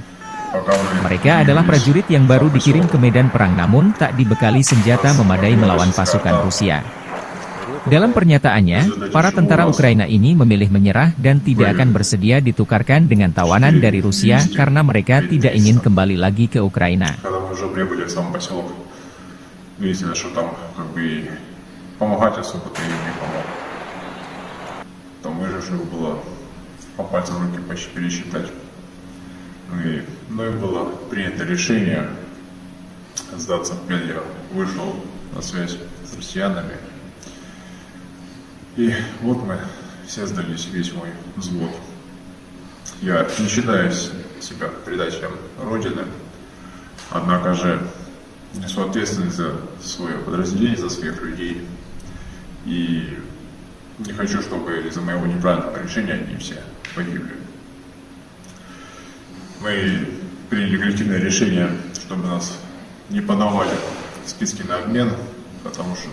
Mereka adalah prajurit yang baru dikirim ke medan perang namun tak dibekali senjata memadai melawan pasukan Rusia. Dalam pernyataannya, para tentara Ukraina ini memilih menyerah dan tidak akan bersedia ditukarkan dengan tawanan dari Rusia karena mereka tidak ingin kembali lagi ke Ukraina. Когда мы уже прибыли в сам поселок, выяснилось, что там как бы помогать особо-то им не помог. Там выживших было по пальцам руки почти пересчитать. И мною было принято решение сдаться в плен. Я вышел на связь с россиянами. И вот мы все сдались, весь мой взвод. Я не считаю себя предателем Родины, однако же несу ответственность за свое подразделение, за своих людей. И не хочу, чтобы из-за моего неправильного решения они все погибли. Мы приняли коллективное решение, чтобы нас не подавали в списки на обмен, потому что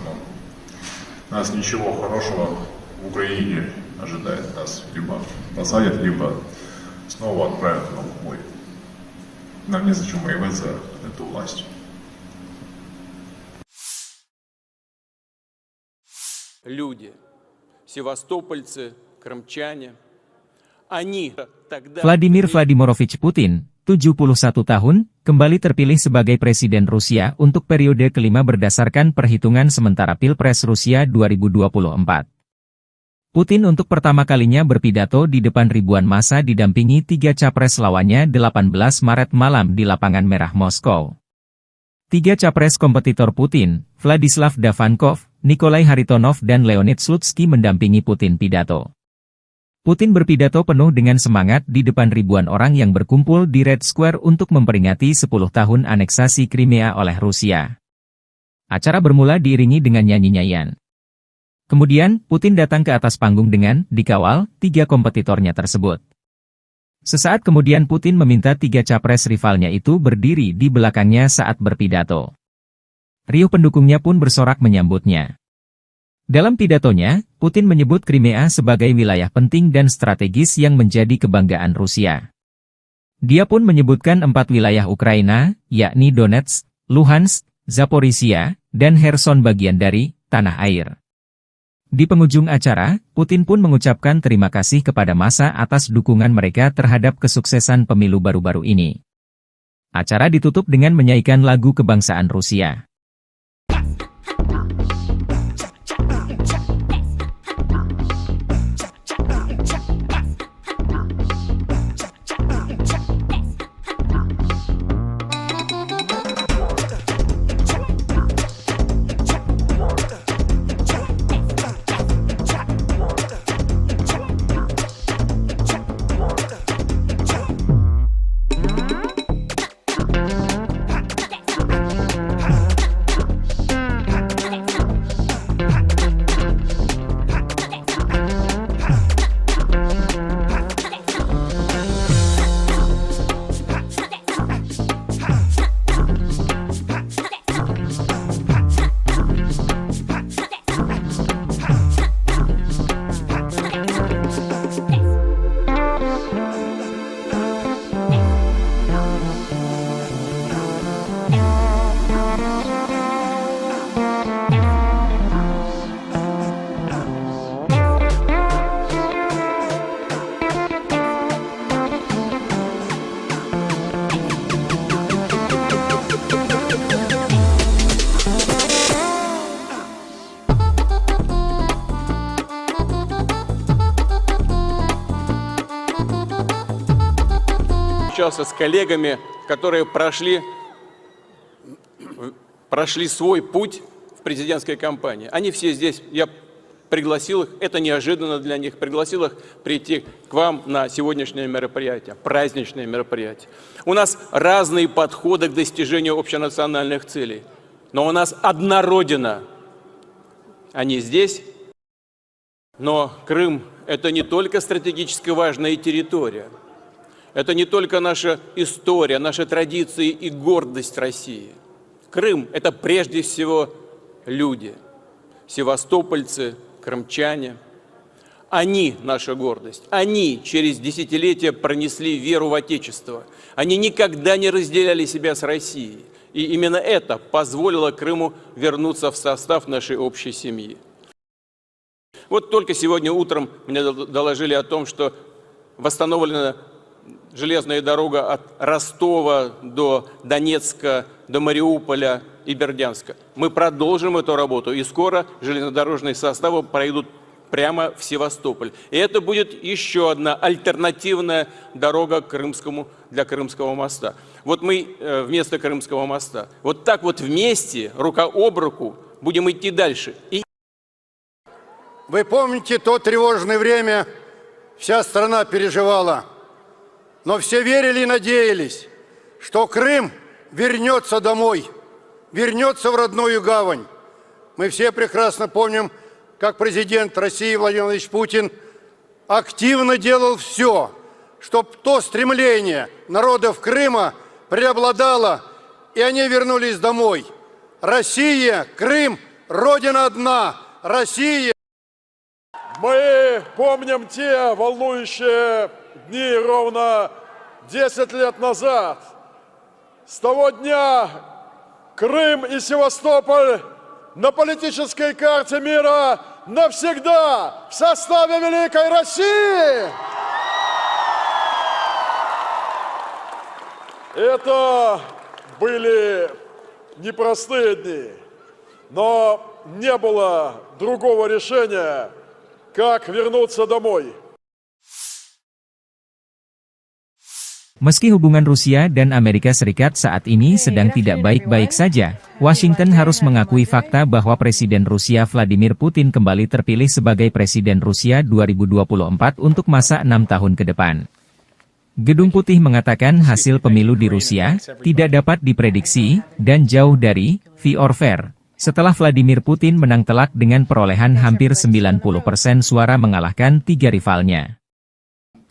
нас ничего хорошего в Украине ожидает. Нас либо посадят, либо снова отправят на бой. Нам незачем воевать за эту власть. Люди, севастопольцы, крымчане, они тогда... Vladimir Vladimirovich Putin, 71 tahun, kembali terpilih sebagai Presiden Rusia untuk periode kelima berdasarkan perhitungan sementara Pilpres Rusia 2024. Putin untuk pertama kalinya berpidato di depan ribuan massa didampingi 3 capres lawannya 18 Maret malam di Lapangan Merah Moskow. 3 capres kompetitor Putin, Vladislav Davankov, Nikolai Haritonov dan Leonid Slutsky mendampingi Putin pidato. Putin berpidato penuh dengan semangat di depan ribuan orang yang berkumpul di Red Square untuk memperingati 10 tahun aneksasi Crimea oleh Rusia. Acara bermula diiringi dengan nyanyi-nyanyian. Kemudian, Putin datang ke atas panggung dengan dikawal 3 kompetitornya tersebut. Sesaat kemudian Putin meminta 3 capres rivalnya itu berdiri di belakangnya saat berpidato. Riuh pendukungnya pun bersorak menyambutnya. Dalam pidatonya, Putin menyebut Crimea sebagai wilayah penting dan strategis yang menjadi kebanggaan Rusia. Dia pun menyebutkan 4 wilayah Ukraina, yakni Donetsk, Luhansk, Zaporizhia, dan Kherson bagian dari tanah air. Di penghujung acara, Putin pun mengucapkan terima kasih kepada massa atas dukungan mereka terhadap kesuksesan pemilu baru-baru ini. Acara ditutup dengan menyanyikan lagu kebangsaan Rusia. Встречался с коллегами, которые прошли свой путь в президентской кампании. Они все здесь, я пригласил их, это неожиданно для них, пригласил их прийти к вам на сегодняшнее мероприятие, праздничное мероприятие. У нас разные подходы к достижению общенациональных целей, но у нас одна Родина. Они здесь, но Крым – это не только стратегически важная территория, это не только наша история, наши традиции и гордость России. Крым – это прежде всего люди, севастопольцы, крымчане. Они наша гордость. Они через десятилетия пронесли веру в Отечество. Они никогда не разделяли себя с Россией. И именно это позволило Крыму вернуться в состав нашей общей семьи. Вот только сегодня утром мне доложили о том, что восстановлена железная дорога от Ростова до Донецка, до Мариуполя и Бердянска. Мы продолжим эту работу, и скоро железнодорожные составы пройдут прямо в Севастополь. И это будет еще одна альтернативная дорога для Крымского моста. Вот мы вместо Крымского моста. Вот так вот вместе, рука об руку, будем идти дальше. Вы помните то тревожное время, вся страна переживала, но все верили и надеялись, что Крым вернется домой, вернется в родную гавань. Мы все прекрасно помним, как президент России Владимир Владимирович Путин активно делал все, чтобы то стремление народов Крыма преобладало, и они вернулись домой. Россия, Крым, Родина одна, Россия. Мы помним те волнующие дни ровно 10 лет назад. С того дня Крым и Севастополь на политической карте мира навсегда в составе Великой России. Это были непростые дни, но не было другого решения, как вернуться домой. Meski hubungan Rusia dan Amerika Serikat saat ini sedang tidak baik-baik saja, Washington harus mengakui fakta bahwa Presiden Rusia Vladimir Putin kembali terpilih sebagai Presiden Rusia 2024 untuk masa 6 tahun ke depan. Gedung Putih mengatakan hasil pemilu di Rusia tidak dapat diprediksi dan jauh dari fair or fair, setelah Vladimir Putin menang telak dengan perolehan hampir 90% suara mengalahkan 3 rivalnya.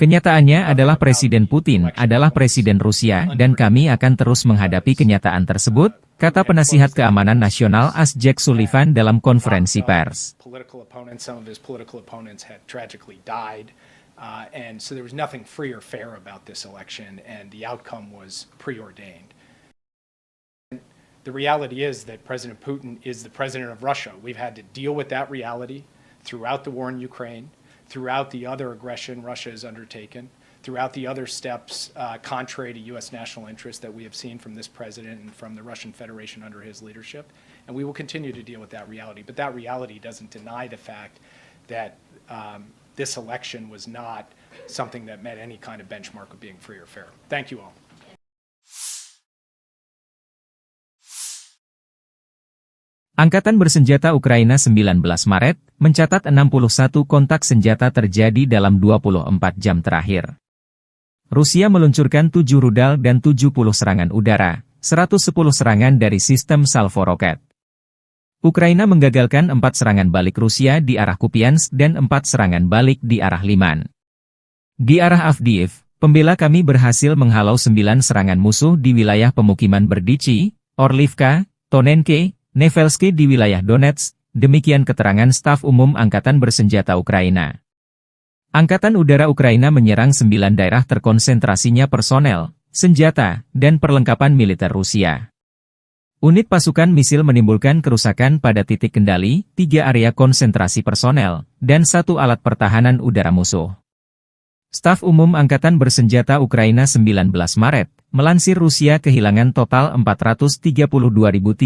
Kenyataannya adalah Presiden Putin adalah Presiden Rusia dan kami akan terus menghadapi kenyataan tersebut, kata penasihat keamanan nasional AS Jake Sullivan dalam konferensi pers. And so there was nothing free or fair about this election, and the outcome was preordained. The reality is that President Putin is the president of Russia. We've had to deal with that reality throughout the war in Ukraine, throughout the other aggression Russia has undertaken, throughout the other steps contrary to U.S. national interest that we have seen from this president and from the Russian Federation under his leadership. And we will continue to deal with that reality. But that reality doesn't deny the fact that this election was not something that met any kind of benchmark of being free or fair. Thank you all. Angkatan Bersenjata Ukraina 19 Maret, mencatat 61 kontak senjata terjadi dalam 24 jam terakhir. Rusia meluncurkan 7 rudal dan 70 serangan udara, 110 serangan dari sistem salvo roket. Ukraina menggagalkan 4 serangan balik Rusia di arah Kupiansk dan 4 serangan balik di arah Liman. Di arah Avdiivka, pembela kami berhasil menghalau 9 serangan musuh di wilayah pemukiman Berdichi, Orlivka, Tonenke, Nevelske di wilayah Donetsk, demikian keterangan staf umum Angkatan Bersenjata Ukraina. Angkatan Udara Ukraina menyerang 9 daerah terkonsentrasinya personel, senjata, dan perlengkapan militer Rusia. Unit pasukan misil menimbulkan kerusakan pada titik kendali, 3 area konsentrasi personel, dan 1 alat pertahanan udara musuh. Staf Umum Angkatan Bersenjata Ukraina 19 Maret, melansir Rusia kehilangan total 432.390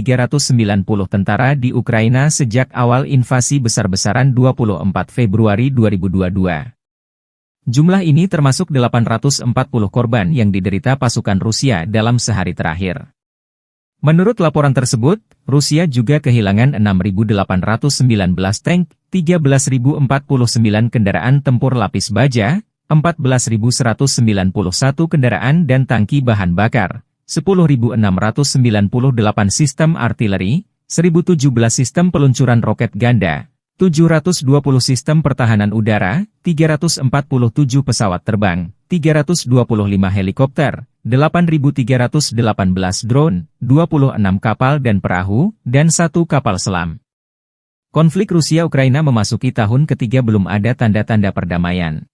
tentara di Ukraina sejak awal invasi besar-besaran 24 Februari 2022. Jumlah ini termasuk 840 korban yang diderita pasukan Rusia dalam sehari terakhir. Menurut laporan tersebut, Rusia juga kehilangan 6.819 tank, 13.049 kendaraan tempur lapis baja, 14.191 kendaraan dan tangki bahan bakar, 10.698 sistem artileri, 1.017 sistem peluncuran roket ganda, 720 sistem pertahanan udara, 347 pesawat terbang, 325 helikopter, 8.318 drone, 26 kapal dan perahu, dan 1 kapal selam. Konflik Rusia-Ukraina memasuki tahun ketiga belum ada tanda-tanda perdamaian.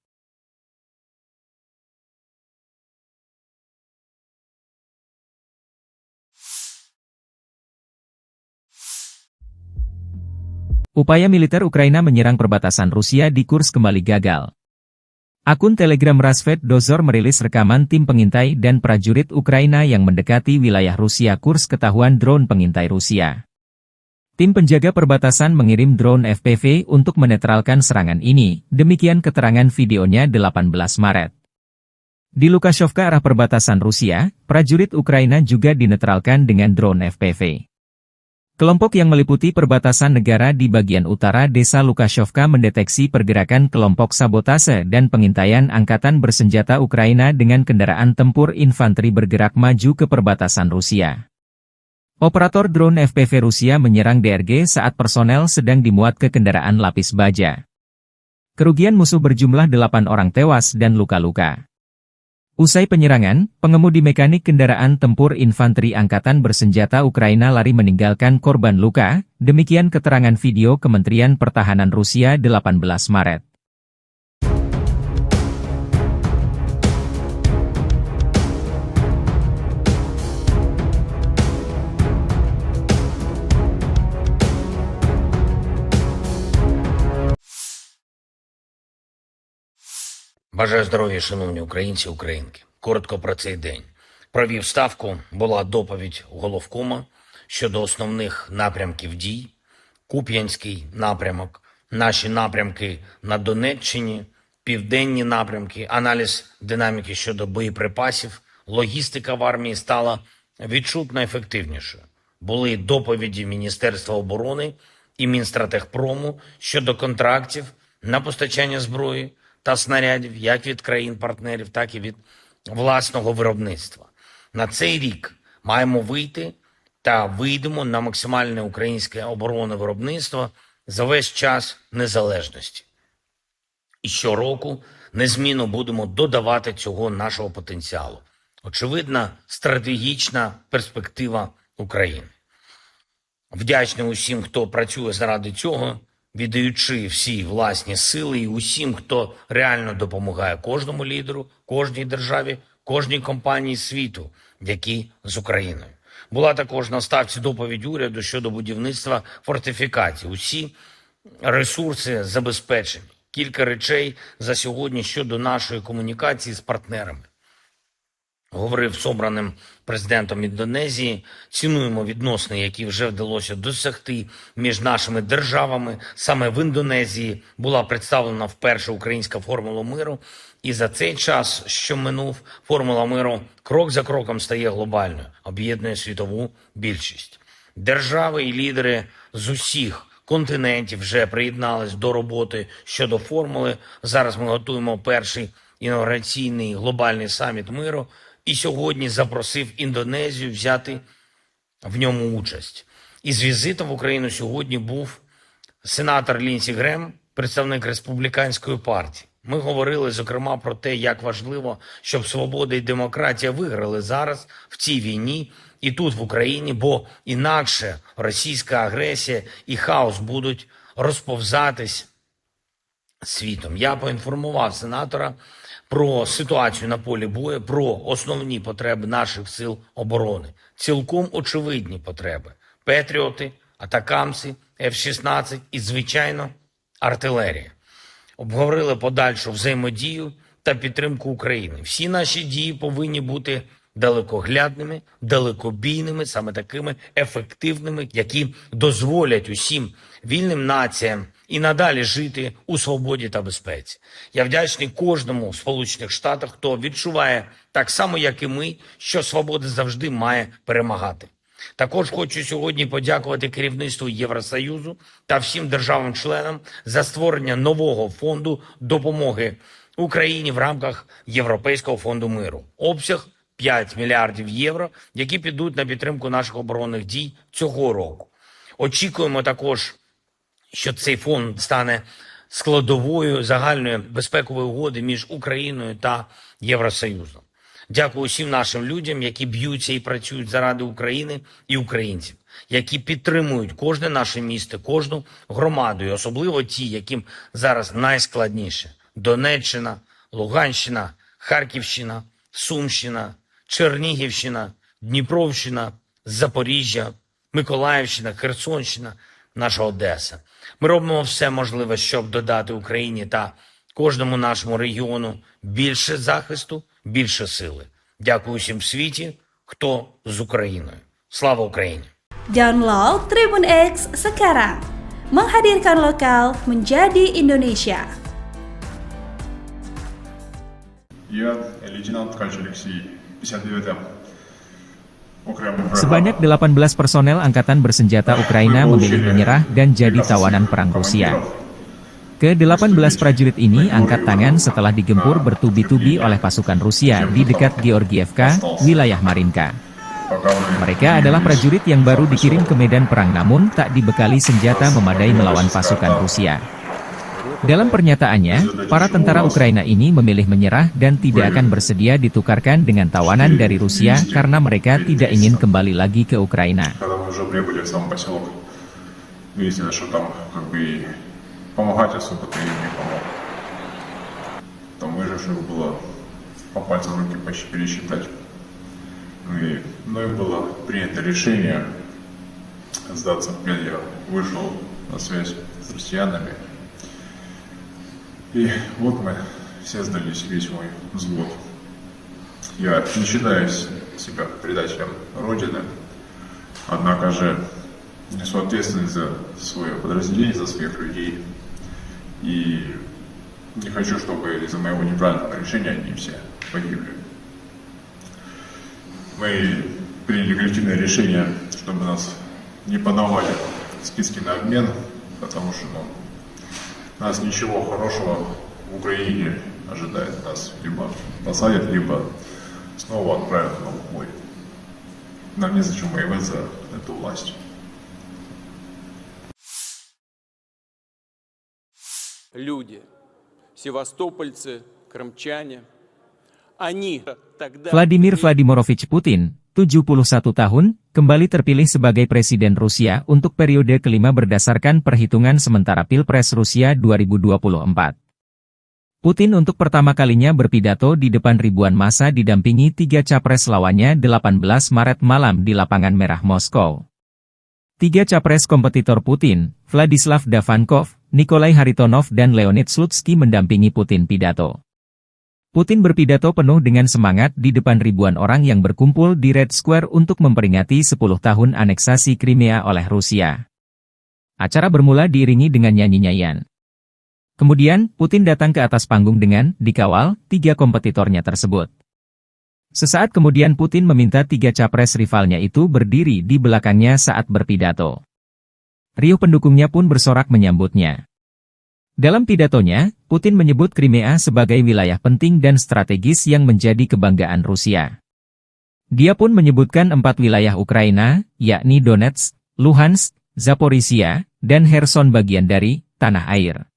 Upaya militer Ukraina menyerang perbatasan Rusia di Kursk kembali gagal. Akun Telegram Rasvet Dozor merilis rekaman tim pengintai dan prajurit Ukraina yang mendekati wilayah Rusia Kursk ketahuan drone pengintai Rusia. Tim penjaga perbatasan mengirim drone FPV untuk menetralkan serangan ini, demikian keterangan videonya 18 Maret. Di Lukashovka arah perbatasan Rusia, prajurit Ukraina juga dinetralkan dengan drone FPV. Kelompok yang meliputi perbatasan negara di bagian utara desa Lukashovka mendeteksi pergerakan kelompok sabotase dan pengintaian angkatan bersenjata Ukraina dengan kendaraan tempur infanteri bergerak maju ke perbatasan Rusia. Operator drone FPV Rusia menyerang DRG saat personel sedang dimuat ke kendaraan lapis baja. Kerugian musuh berjumlah 8 orang tewas dan luka-luka. Usai penyerangan, pengemudi mekanik kendaraan tempur infanteri angkatan bersenjata Ukraina lari meninggalkan korban luka, demikian keterangan video Kementerian Pertahanan Rusia 18 Maret. Бажаю здоров'я, шановні українці і українки. Коротко про цей день. Провів ставку, була доповідь головкома щодо основних напрямків дій. Куп'янський напрямок, наші напрямки на Донеччині, південні напрямки, аналіз динаміки щодо боєприпасів, логістика в армії стала відчутно ефективнішою. Були доповіді Міністерства оборони і Мінстратегпрому щодо контрактів на постачання зброї та снарядів як від країн-партнерів, так і від власного виробництва. На цей рік маємо вийти та вийдемо на максимальне українське оборонне виробництво за весь час незалежності. І щороку незмінно будемо додавати цього нашого потенціалу. Очевидна стратегічна перспектива України. Вдячний усім, хто працює заради цього, віддаючи всі власні сили і усім, хто реально допомагає кожному лідеру, кожній державі, кожній компанії світу, які з Україною. Була також на ставці доповідь уряду щодо будівництва фортифікацій. Усі ресурси забезпечені. Кілька речей за сьогодні щодо нашої комунікації з партнерами. Говорив з обраним президентом Індонезії, цінуємо відносини, які вже вдалося досягти між нашими державами. Саме в Індонезії була представлена вперше українська формула миру. І за цей час, що минув, формула миру крок за кроком стає глобальною, об'єднує світову більшість. Держави і лідери з усіх континентів вже приєднались до роботи щодо формули. Зараз ми готуємо перший інаугураційний глобальний саміт миру. І сьогодні запросив Індонезію взяти в ньому участь. Із візитом в Україну сьогодні був сенатор Лінсі Грем, представник Республіканської партії. Ми говорили, зокрема, про те, як важливо, щоб свобода і демократія виграли зараз в цій війні і тут, в Україні, бо інакше російська агресія і хаос будуть розповзатись світом. Я поінформував сенатора про ситуацію на полі бою, про основні потреби наших сил оборони. Цілком очевидні потреби. Петріоти, атакамси, F-16 і, звичайно, артилерія. Обговорили подальшу взаємодію та підтримку України. Всі наші дії повинні бути далекоглядними, далекобійними, саме такими ефективними, які дозволять усім вільним націям і надалі жити у свободі та безпеці. Я вдячний кожному в Сполучених Штатах, хто відчуває так само, як і ми, що свобода завжди має перемагати. Також хочу сьогодні подякувати керівництву Євросоюзу та всім державам-членам за створення нового фонду допомоги Україні в рамках Європейського фонду миру. Обсяг 5 мільярдів євро, які підуть на підтримку наших оборонних дій цього року. Очікуємо також, що цей фонд стане складовою загальної безпекової угоди між Україною та Євросоюзом. Дякую усім нашим людям, які б'ються і працюють заради України і українців, які підтримують кожне наше місто, кожну громаду, і особливо ті, яким зараз найскладніше. Донеччина, Луганщина, Харківщина, Сумщина, Чернігівщина, Дніпровщина, Запоріжжя, Миколаївщина, Херсонщина, наша Одеса. Ми робимо все можливе, щоб додати Україні та кожному нашому регіону більше захисту, більше сили. Дякую всім в світі, хто з Україною. Слава Україні! Download Tribun X sekarang. Menghadirkan lokal menjadi Indonesia. Я лейтенант Ткач Алексей, 59-я окремая бригада. Sebanyak 18 personel angkatan bersenjata Ukraina memilih menyerah dan jadi tawanan perang Rusia. Ke-18 prajurit ini angkat tangan setelah digempur bertubi-tubi oleh pasukan Rusia di dekat Georgievka, wilayah Marinka. Mereka adalah prajurit yang baru dikirim ke medan perang namun tak dibekali senjata memadai melawan pasukan Rusia. Dalam pernyataannya, para tentara Ukraina ini memilih menyerah dan tidak akan bersedia ditukarkan dengan tawanan dari Rusia karena mereka tidak ingin kembali lagi ke Ukraina. Когда мы уже прибыли в сам поселок, выяснилось, что там как бы помогать особо-то им не помог. Там выживших было по пальцам руки почти пересчитать. И мною было принято решение сдаться в плен. Я вышел на связь с россиянами. И вот мы все сдались, весь мой взвод. Я не считаю себя предателем Родины, однако же несу ответственность за свое подразделение, за своих людей. И не хочу, чтобы из-за моего неправильного решения они все погибли. Мы приняли коллективное решение, чтобы нас не подавали в списки на обмен, потому что нас ничего хорошего в Украине ожидает. Нас либо посадят, либо снова отправят на убой. Нам незачем воевать за эту власть. Люди, севастопольцы, крымчане, они тогда... Vladimir Vladimirovich Putin, 71 tahun, kembali terpilih sebagai Presiden Rusia untuk periode kelima berdasarkan perhitungan sementara Pilpres Rusia 2024. Putin untuk pertama kalinya berpidato di depan ribuan massa didampingi 3 capres lawannya 18 Maret malam di Lapangan Merah Moskow. 3 capres kompetitor Putin, Vladislav Davankov, Nikolai Haritonov dan Leonid Slutsky mendampingi Putin pidato. Putin berpidato penuh dengan semangat di depan ribuan orang yang berkumpul di Red Square untuk memperingati 10 tahun aneksasi Crimea oleh Rusia. Acara bermula diiringi dengan nyanyi-nyanyian. Kemudian, Putin datang ke atas panggung dengan dikawal 3 kompetitornya tersebut. Sesaat kemudian Putin meminta 3 capres rivalnya itu berdiri di belakangnya saat berpidato. Riuh pendukungnya pun bersorak menyambutnya. Dalam pidatonya, Putin menyebut Crimea sebagai wilayah penting dan strategis yang menjadi kebanggaan Rusia. Dia pun menyebutkan 4 wilayah Ukraina, yakni Donetsk, Luhansk, Zaporizhia, dan Kherson bagian dari tanah air.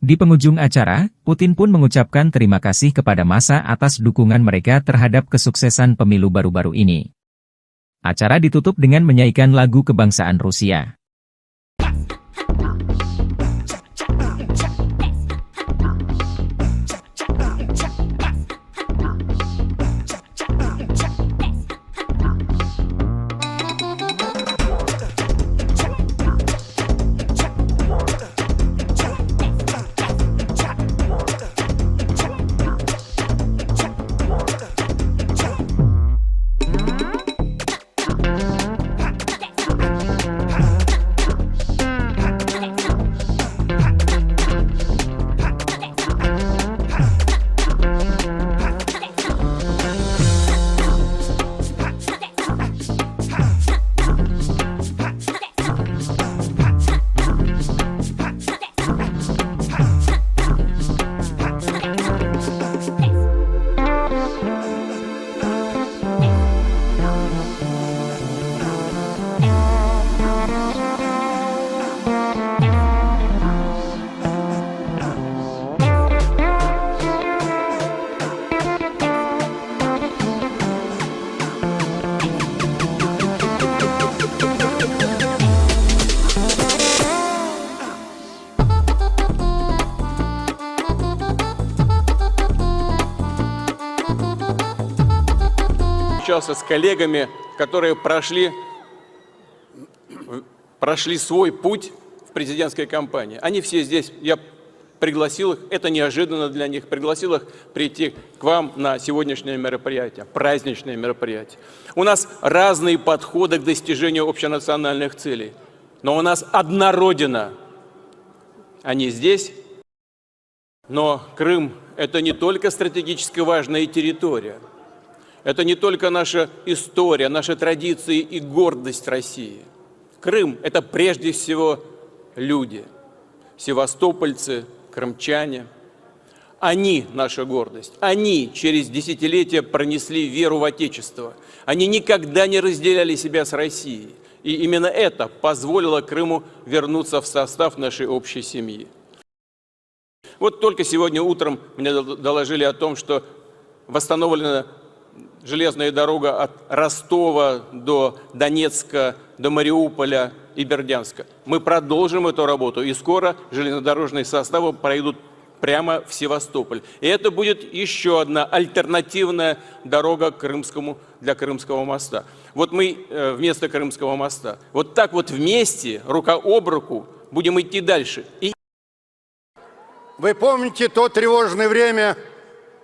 Di penghujung acara, Putin pun mengucapkan terima kasih kepada massa atas dukungan mereka terhadap kesuksesan pemilu baru-baru ini. Acara ditutup dengan menyanyikan lagu kebangsaan Rusia. общался с коллегами, которые прошли свой путь в президентской кампании. Они все здесь, я пригласил их, это неожиданно для них, пригласил их прийти к вам на сегодняшнее мероприятие, праздничное мероприятие. У нас разные подходы к достижению общенациональных целей, но у нас одна Родина. Они здесь, но Крым – это не только стратегически важная территория, это не только наша история, наши традиции и гордость России. Крым – это прежде всего люди, севастопольцы, крымчане. Они – наша гордость. Они через десятилетия пронесли веру в Отечество. Они никогда не разделяли себя с Россией. И именно это позволило Крыму вернуться в состав нашей общей семьи. Вот только сегодня утром мне доложили о том, что восстановлена железная дорога от Ростова до Донецка, до Мариуполя и Бердянска. Мы продолжим эту работу, и скоро железнодорожные составы пройдут прямо в Севастополь. И это будет еще одна альтернативная дорога для Крымского моста. Вот мы вместо Крымского моста. Вот так вот вместе, рука об руку, будем идти дальше. Вы помните то тревожное время,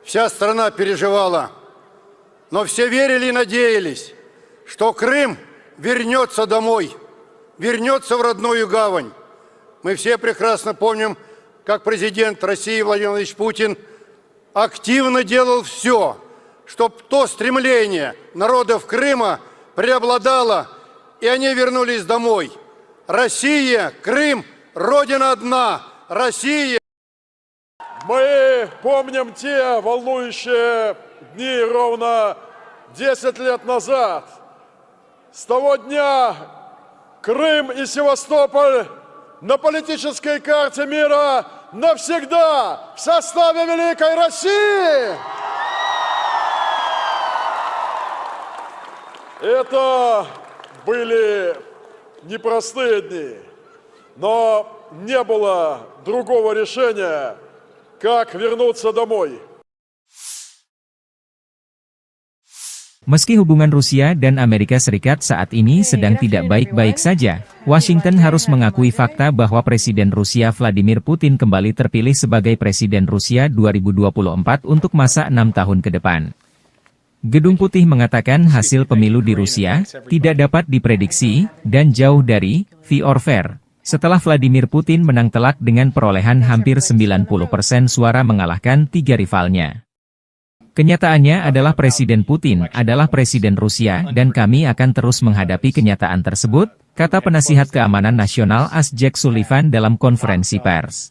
вся страна переживала, но все верили и надеялись, что Крым вернется домой, вернется в родную гавань. Мы все прекрасно помним, как президент России Владимир Владимирович Путин активно делал все, чтобы то стремление народов Крыма преобладало, и они вернулись домой. Россия, Крым, Родина одна, Россия. Мы помним те волнующие дни ровно 10 лет назад. С того дня Крым и Севастополь на политической карте мира навсегда в составе Великой России. Это были непростые дни, но не было другого решения, как вернуться домой. Meski hubungan Rusia dan Amerika Serikat saat ini sedang tidak baik-baik saja, Washington harus mengakui fakta bahwa Presiden Rusia Vladimir Putin kembali terpilih sebagai Presiden Rusia 2024 untuk masa 6 tahun ke depan. Gedung Putih mengatakan hasil pemilu di Rusia tidak dapat diprediksi dan jauh dari fair or fair, setelah Vladimir Putin menang telak dengan perolehan hampir 90% suara mengalahkan 3 rivalnya. Kenyataannya adalah Presiden Putin adalah Presiden Rusia dan kami akan terus menghadapi kenyataan tersebut, kata penasihat keamanan nasional AS Jake Sullivan dalam konferensi pers.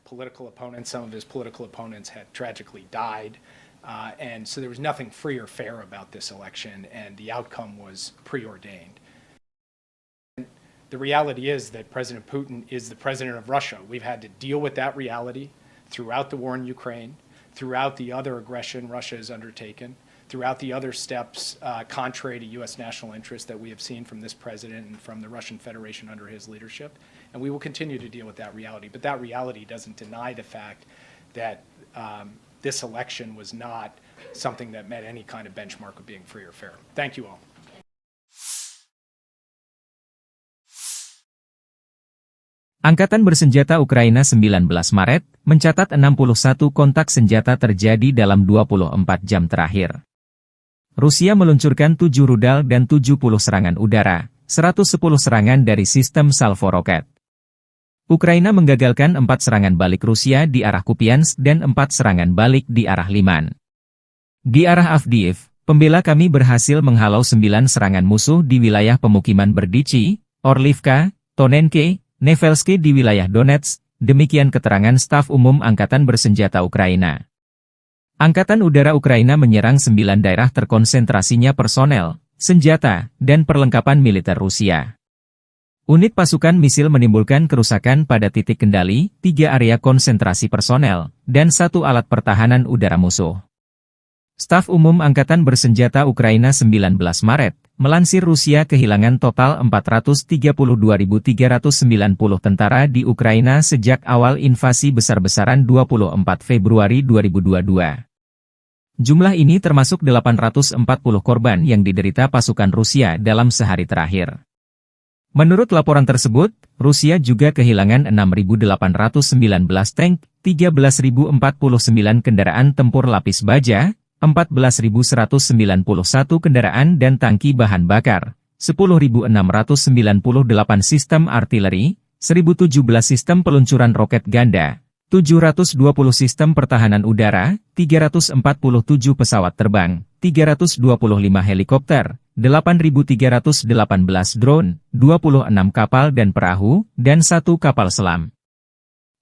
And so there was nothing free or fair about this election, and the outcome was preordained. The reality is that President Putin is the president of Russia. We've had to deal with that reality throughout the war in Ukraine, throughout the other aggression Russia has undertaken, throughout the other steps contrary to U.S. national interest that we have seen from this president and from the Russian Federation under his leadership. And we will continue to deal with that reality. But that reality doesn't deny the fact that this election was not something that met any kind of benchmark of being free or fair. Thank you all. Angkatan Bersenjata Ukraina 19 Maret, mencatat 61 kontak senjata terjadi dalam 24 jam terakhir. Rusia meluncurkan 7 rudal dan 70 serangan udara, 110 serangan dari sistem salvo roket. Ukraina menggagalkan 4 serangan balik Rusia di arah Kupiansk dan 4 serangan balik di arah Liman. Di arah Avdiivka, pembela kami berhasil menghalau 9 serangan musuh di wilayah pemukiman Berdichi, Orlivka, Tonenke, Nevelske di wilayah Donetsk, demikian keterangan staf umum Angkatan Bersenjata Ukraina. Angkatan Udara Ukraina menyerang 9 daerah terkonsentrasinya personel, senjata, dan perlengkapan militer Rusia. Unit pasukan misil menimbulkan kerusakan pada titik kendali, 3 area konsentrasi personel, dan 1 alat pertahanan udara musuh. Staf umum Angkatan Bersenjata Ukraina 19 Maret, melansir Rusia kehilangan total 432.390 tentara di Ukraina sejak awal invasi besar-besaran 24 Februari 2022. Jumlah ini termasuk 840 korban yang diderita pasukan Rusia dalam sehari terakhir. Menurut laporan tersebut, Rusia juga kehilangan 6.819 tank, 13.049 kendaraan tempur lapis baja, 14.191 kendaraan dan tangki bahan bakar, 10.698 sistem artileri, 1.017 sistem peluncuran roket ganda, 720 sistem pertahanan udara, 347 pesawat terbang, 325 helikopter, 8.318 drone, 26 kapal dan perahu, dan 1 kapal selam.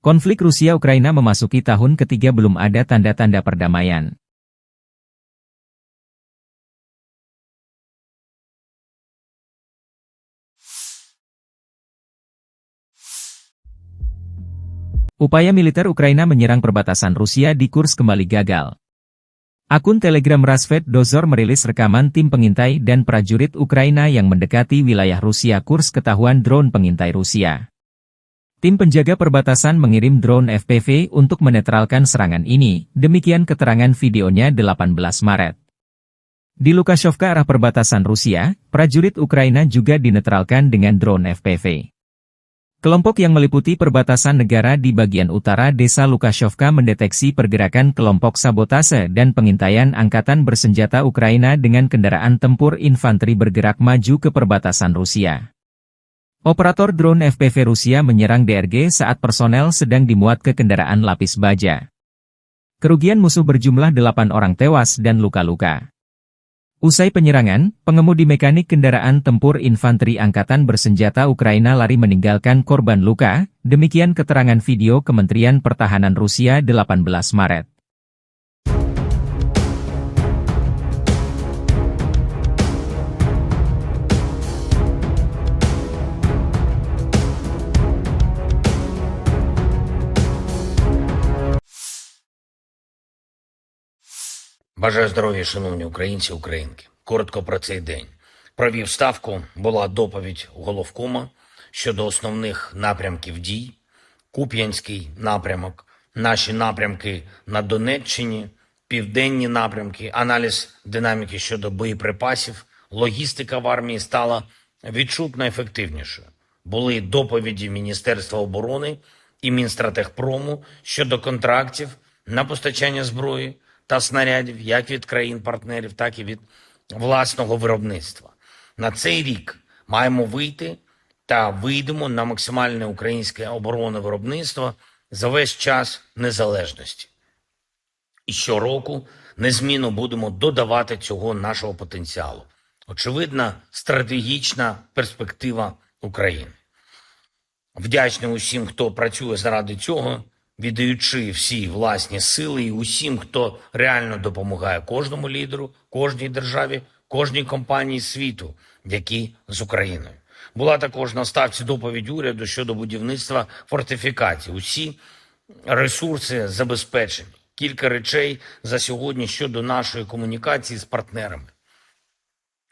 Konflik Rusia-Ukraina memasuki tahun ketiga belum ada tanda-tanda perdamaian. Upaya militer Ukraina menyerang perbatasan Rusia di Kursk kembali gagal. Akun Telegram Rasvet Dozor merilis rekaman tim pengintai dan prajurit Ukraina yang mendekati wilayah Rusia Kursk ketahuan drone pengintai Rusia. Tim penjaga perbatasan mengirim drone FPV untuk menetralkan serangan ini, demikian keterangan videonya 18 Maret. Di Lukashovka arah perbatasan Rusia, prajurit Ukraina juga dinetralkan dengan drone FPV. Kelompok yang meliputi perbatasan negara di bagian utara desa Lukashovka mendeteksi pergerakan kelompok sabotase dan pengintaian angkatan bersenjata Ukraina dengan kendaraan tempur infanteri bergerak maju ke perbatasan Rusia. Operator drone FPV Rusia menyerang DRG saat personel sedang dimuat ke kendaraan lapis baja. Kerugian musuh berjumlah 8 orang tewas dan luka-luka. Usai penyerangan, pengemudi mekanik kendaraan tempur infanteri angkatan bersenjata Ukraina lari meninggalkan korban luka, demikian keterangan video Kementerian Pertahanan Rusia 18 Maret. Бажаю здоров'я, шановні українці, українки. Коротко про цей день. Провів ставку, була доповідь головкома щодо основних напрямків дій. Куп'янський напрямок, наші напрямки на Донеччині, південні напрямки, аналіз динаміки щодо боєприпасів, логістика в армії стала відчутно ефективнішою. Були доповіді Міністерства оборони і Мінстратегпрому щодо контрактів на постачання зброї та снарядів як від країн-партнерів, так і від власного виробництва. На цей рік маємо вийти та вийдемо на максимальне українське оборонне виробництво за весь час незалежності. І щороку незмінно будемо додавати цього нашого потенціалу. Очевидна стратегічна перспектива України. Вдячний усім, хто працює заради цього, віддаючи всі власні сили і усім, хто реально допомагає кожному лідеру, кожній державі, кожній компанії світу, які з Україною. Була також на ставці доповідь уряду щодо будівництва фортифікацій. Усі ресурси забезпечені. Кілька речей за сьогодні щодо нашої комунікації з партнерами.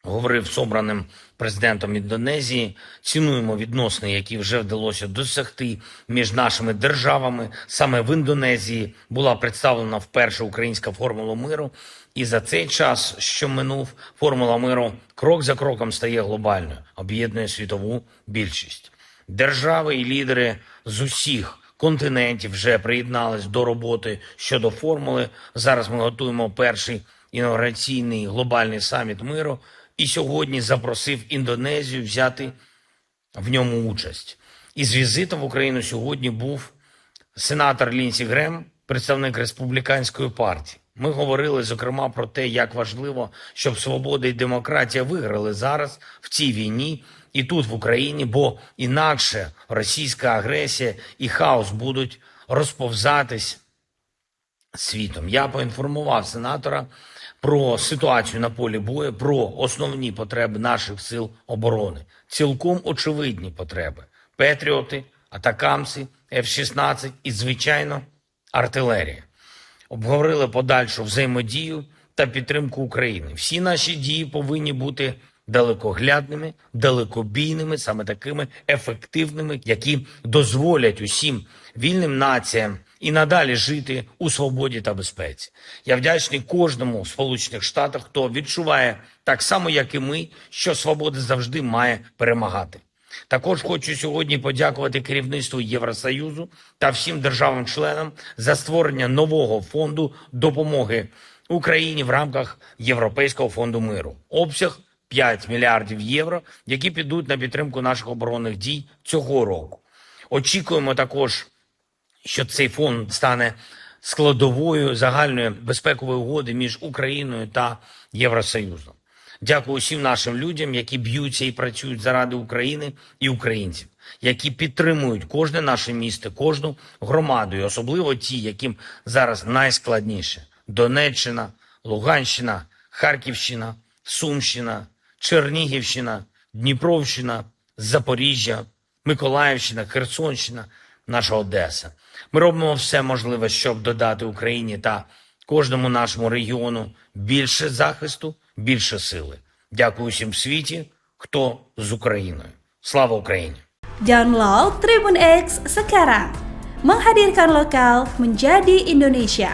Говорив з обраним президентом Індонезії, цінуємо відносини, які вже вдалося досягти між нашими державами. Саме в Індонезії була представлена вперше українська формула миру. І за цей час, що минув, формула миру крок за кроком стає глобальною, об'єднує світову більшість. Держави і лідери з усіх континентів вже приєднались до роботи щодо формули. Зараз ми готуємо перший інаугураційний глобальний саміт миру. І сьогодні запросив Індонезію взяти в ньому участь. Із візитом в Україну сьогодні був сенатор Лінсі Грем, представник Республіканської партії. Ми говорили, зокрема, про те, як важливо, щоб свобода і демократія виграли зараз в цій війні і тут, в Україні, бо інакше російська агресія і хаос будуть розповзатись світом. Я поінформував сенатора про ситуацію на полі бою, про основні потреби наших сил оборони. Цілком очевидні потреби. Петріоти, атакамси, F-16 і, звичайно, артилерія. Обговорили подальшу взаємодію та підтримку України. Всі наші дії повинні бути далекоглядними, далекобійними, саме такими ефективними, які дозволять усім вільним націям і надалі жити у свободі та безпеці. Я вдячний кожному в Сполучених Штатах, хто відчуває так само, як і ми, що свобода завжди має перемагати. Також хочу сьогодні подякувати керівництву Євросоюзу та всім державам-членам за створення нового фонду допомоги Україні в рамках Європейського фонду миру. Обсяг 5 мільярдів євро, які підуть на підтримку наших оборонних дій цього року. Очікуємо також, що цей фонд стане складовою загальної безпекової угоди між Україною та Євросоюзом. Дякую всім нашим людям, які б'ються і працюють заради України і українців, які підтримують кожне наше місто, кожну громаду, і особливо ті, яким зараз найскладніше. Донеччина, Луганщина, Харківщина, Сумщина, Чернігівщина, Дніпровщина, Запоріжжя, Миколаївщина, Херсонщина, наша Одеса. Ми робимо все можливе, щоб додати Україні та кожному нашому регіону більше захисту, більше сили. Дякую всім в світі, хто з Україною. Слава Україні! Download Tribun X sekarang. Menghadirkan lokal menjadi Indonesia.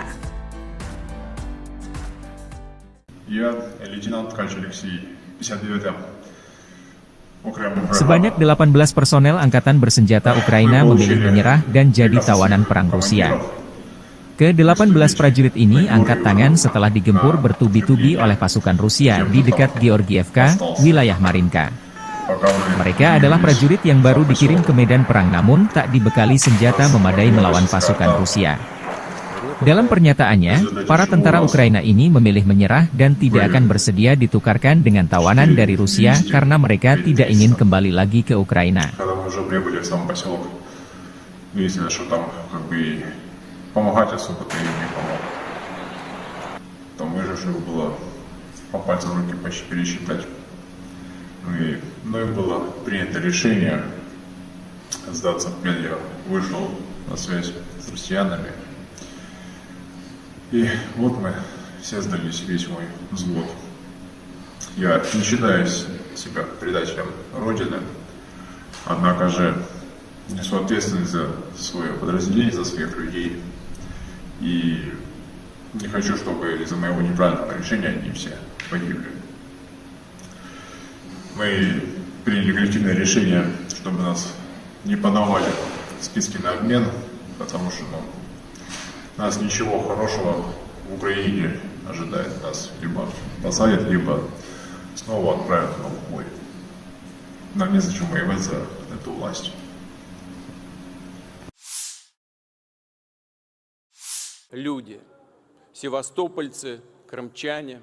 Я лейтенант Ткач Алексей, 59-я окремая бригада. Sebanyak 18 personel angkatan bersenjata Ukraina memilih menyerah dan jadi tawanan perang Rusia. Ke-18 prajurit ini angkat tangan setelah digempur bertubi-tubi oleh pasukan Rusia di dekat Georgievka, wilayah Marinka. Mereka adalah prajurit yang baru dikirim ke medan perang namun tak dibekali senjata memadai melawan pasukan Rusia. Dalam pernyataannya, para tentara Ukraina ini memilih menyerah dan tidak akan bersedia ditukarkan dengan tawanan dari Rusia karena mereka tidak ingin kembali lagi ke Ukraina. Когда мы уже прибыли в сам поселок, выяснилось, что там как бы помогать особо-то им не помог. Там выживших было по пальцам руки почти пересчитать. И мною было принято решение сдаться в плен. Я вышел на связь с россиянами. И вот мы все сдались, весь мой взвод. Я не считаю себя предателем Родины, однако же несу ответственность за свое подразделение, за своих людей. И не хочу, чтобы из-за моего неправильного решения они все погибли. Мы приняли коллективное решение, чтобы нас не подавали в списки на обмен, потому что нас ничего хорошего в Украине ожидает. Нас либо посадят, либо снова отправят на убой. Нам незачем воевать за эту власть. Люди, севастопольцы, крымчане,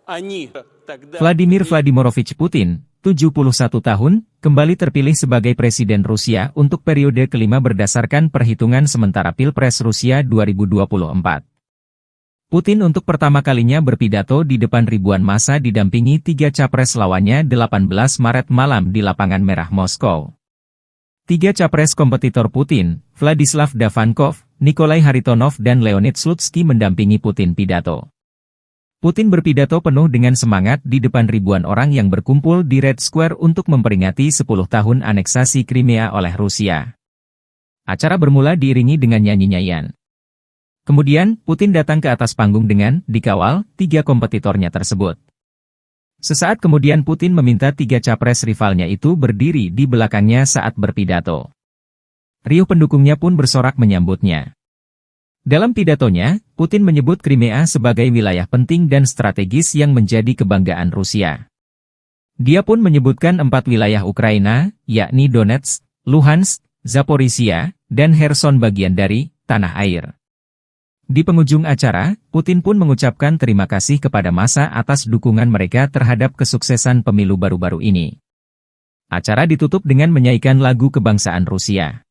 они тогда... Vladimir Vladimirovich Putin, 71 tahun, kembali terpilih sebagai Presiden Rusia untuk periode kelima berdasarkan perhitungan sementara Pilpres Rusia 2024. Putin untuk pertama kalinya berpidato di depan ribuan massa didampingi 3 capres lawannya 18 Maret malam di Lapangan Merah Moskow. 3 capres kompetitor Putin, Vladislav Davankov, Nikolai Haritonov dan Leonid Slutsky mendampingi Putin pidato. Putin berpidato penuh dengan semangat di depan ribuan orang yang berkumpul di Red Square untuk memperingati 10 tahun aneksasi Crimea oleh Rusia. Acara bermula diiringi dengan nyanyi-nyanyian. Kemudian, Putin datang ke atas panggung dengan dikawal 3 kompetitornya tersebut. Sesaat kemudian Putin meminta 3 capres rivalnya itu berdiri di belakangnya saat berpidato. Riuh pendukungnya pun bersorak menyambutnya. Dalam pidatonya, Putin menyebut Crimea sebagai wilayah penting dan strategis yang menjadi kebanggaan Rusia. Dia pun menyebutkan 4 wilayah Ukraina, yakni Donetsk, Luhansk, Zaporizhia, dan Kherson bagian dari tanah air. Di penghujung acara, Putin pun mengucapkan terima kasih kepada massa atas dukungan mereka terhadap kesuksesan pemilu baru-baru ini. Acara ditutup dengan menyanyikan lagu kebangsaan Rusia.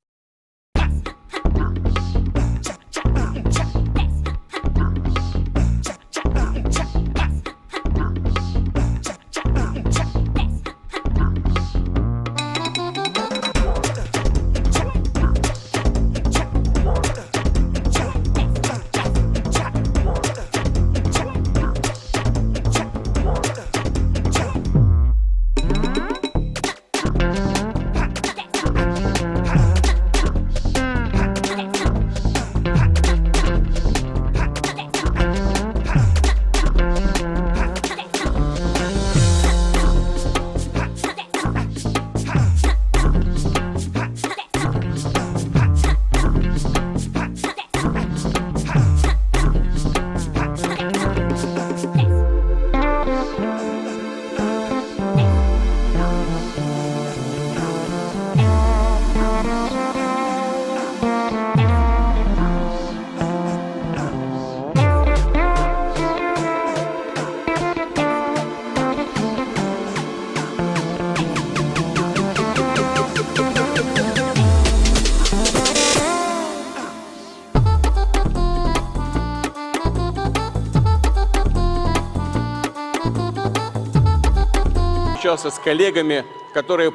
общался с коллегами, которые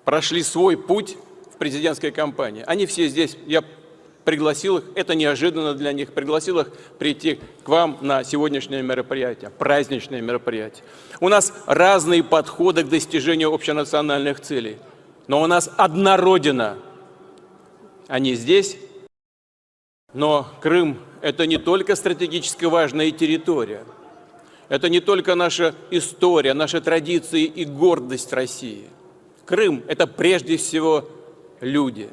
прошли свой путь в президентской кампании. Они все здесь, я пригласил их, это неожиданно для них, пригласил их прийти к вам на сегодняшнее мероприятие, праздничное мероприятие. У нас разные подходы к достижению общенациональных целей, но у нас одна Родина. Они здесь, но Крым – это не только стратегически важная территория, это не только наша история, наши традиции и гордость России. Крым – это прежде всего люди,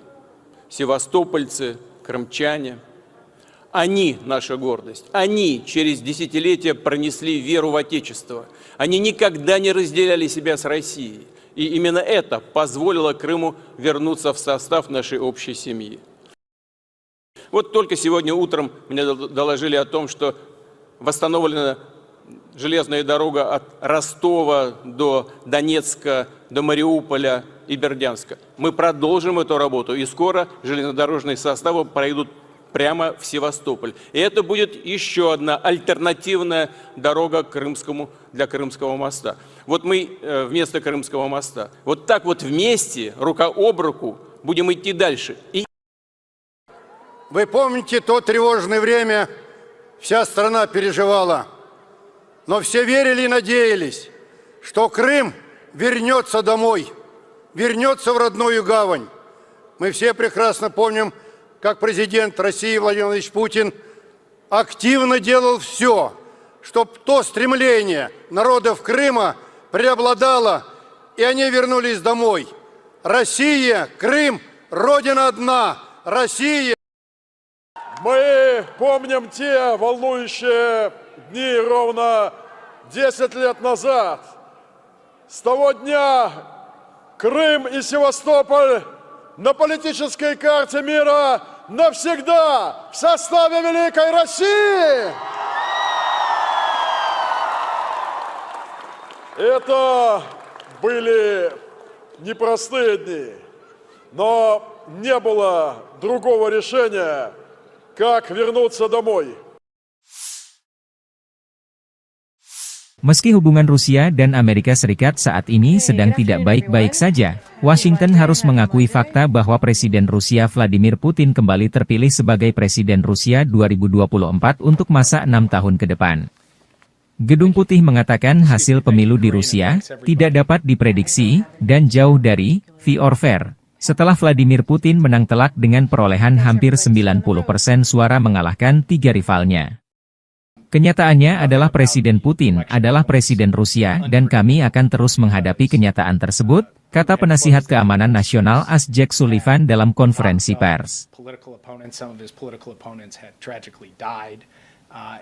севастопольцы, крымчане. Они – наша гордость. Они через десятилетия пронесли веру в Отечество. Они никогда не разделяли себя с Россией. И именно это позволило Крыму вернуться в состав нашей общей семьи. Вот только сегодня утром мне доложили о том, что восстановлена железная дорога от Ростова до Донецка, до Мариуполя и Бердянска. Мы продолжим эту работу, и скоро железнодорожные составы пройдут прямо в Севастополь. И это будет еще одна альтернативная дорога для Крымского моста. Вот мы вместо Крымского моста. Вот так вот вместе, рука об руку, будем идти дальше. Вы помните то тревожное время, вся страна переживала, но все верили и надеялись, что Крым вернется домой, вернется в родную гавань. Мы все прекрасно помним, как президент России Владимир Владимирович Путин активно делал все, чтобы то стремление народов Крыма преобладало, и они вернулись домой. Россия, Крым, Родина одна, Россия. Мы помним те волнующие дни ровно 10 лет назад. С того дня Крым и Севастополь на политической карте мира навсегда в составе Великой России. Это были непростые дни, но не было другого решения, как вернуться домой. Meski hubungan Rusia dan Amerika Serikat saat ini sedang tidak baik-baik saja, Washington harus mengakui fakta bahwa Presiden Rusia Vladimir Putin kembali terpilih sebagai Presiden Rusia 2024 untuk masa 6 tahun ke depan. Gedung Putih mengatakan hasil pemilu di Rusia tidak dapat diprediksi dan jauh dari fair or fair, setelah Vladimir Putin menang telak dengan perolehan hampir 90% suara mengalahkan 3 rivalnya. Kenyataannya adalah Presiden Putin adalah Presiden Rusia dan kami akan terus menghadapi kenyataan tersebut, kata penasihat keamanan nasional Jake Sullivan dalam konferensi pers.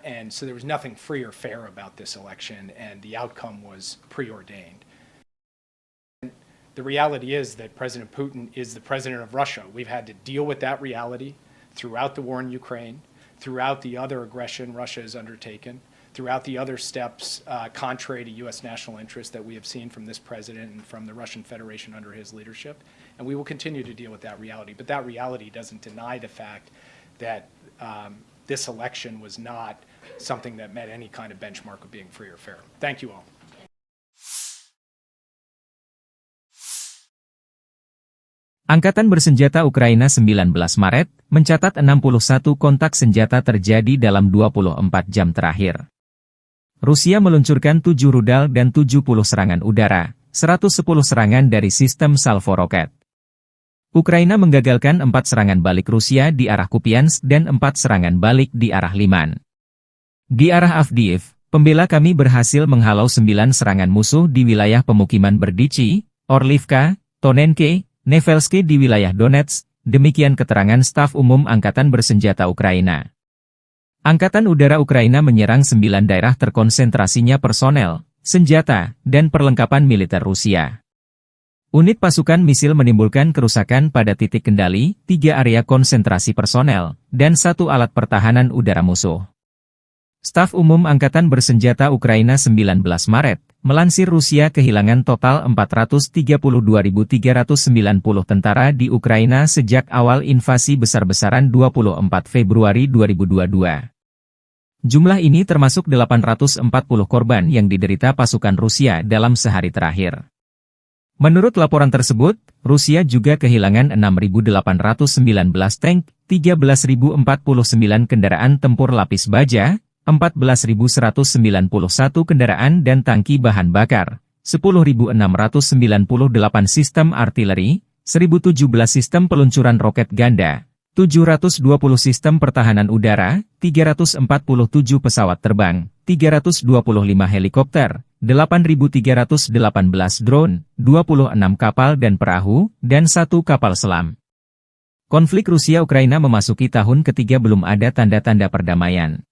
And so there was nothing free or fair about this election, and the outcome was preordained. The reality is that President Putin is the president of Russia. We've had to deal with that reality throughout the war in Ukraine, throughout the other aggression Russia has undertaken, throughout the other steps contrary to U.S. national interest that we have seen from this president and from the Russian Federation under his leadership. And we will continue to deal with that reality. But that reality doesn't deny the fact that this election was not something that met any kind of benchmark of being free or fair. Thank you all. Angkatan Bersenjata Ukraina 19 Maret, mencatat 61 kontak senjata terjadi dalam 24 jam terakhir. Rusia meluncurkan 7 rudal dan 70 serangan udara, 110 serangan dari sistem salvo roket. Ukraina menggagalkan 4 serangan balik Rusia di arah Kupiansk dan 4 serangan balik di arah Liman. Di arah Avdiivka, pembela kami berhasil menghalau 9 serangan musuh di wilayah pemukiman Berdichi, Orlivka, Tonenke, Nevelske di wilayah Donetsk, demikian keterangan staf umum Angkatan Bersenjata Ukraina. Angkatan Udara Ukraina menyerang 9 daerah terkonsentrasinya personel, senjata, dan perlengkapan militer Rusia. Unit pasukan misil menimbulkan kerusakan pada titik kendali, 3 area konsentrasi personel, dan 1 alat pertahanan udara musuh. Staf Umum Angkatan Bersenjata Ukraina 19 Maret, melansir Rusia kehilangan total 432.390 tentara di Ukraina sejak awal invasi besar-besaran 24 Februari 2022. Jumlah ini termasuk 840 korban yang diderita pasukan Rusia dalam sehari terakhir. Menurut laporan tersebut, Rusia juga kehilangan 6.819 tank, 13.049 kendaraan tempur lapis baja, 14.191 kendaraan dan tangki bahan bakar, 10.698 sistem artileri, 1.017 sistem peluncuran roket ganda, 720 sistem pertahanan udara, 347 pesawat terbang, 325 helikopter, 8.318 drone, 26 kapal dan perahu, dan 1 kapal selam. Konflik Rusia-Ukraina memasuki tahun ketiga belum ada tanda-tanda perdamaian.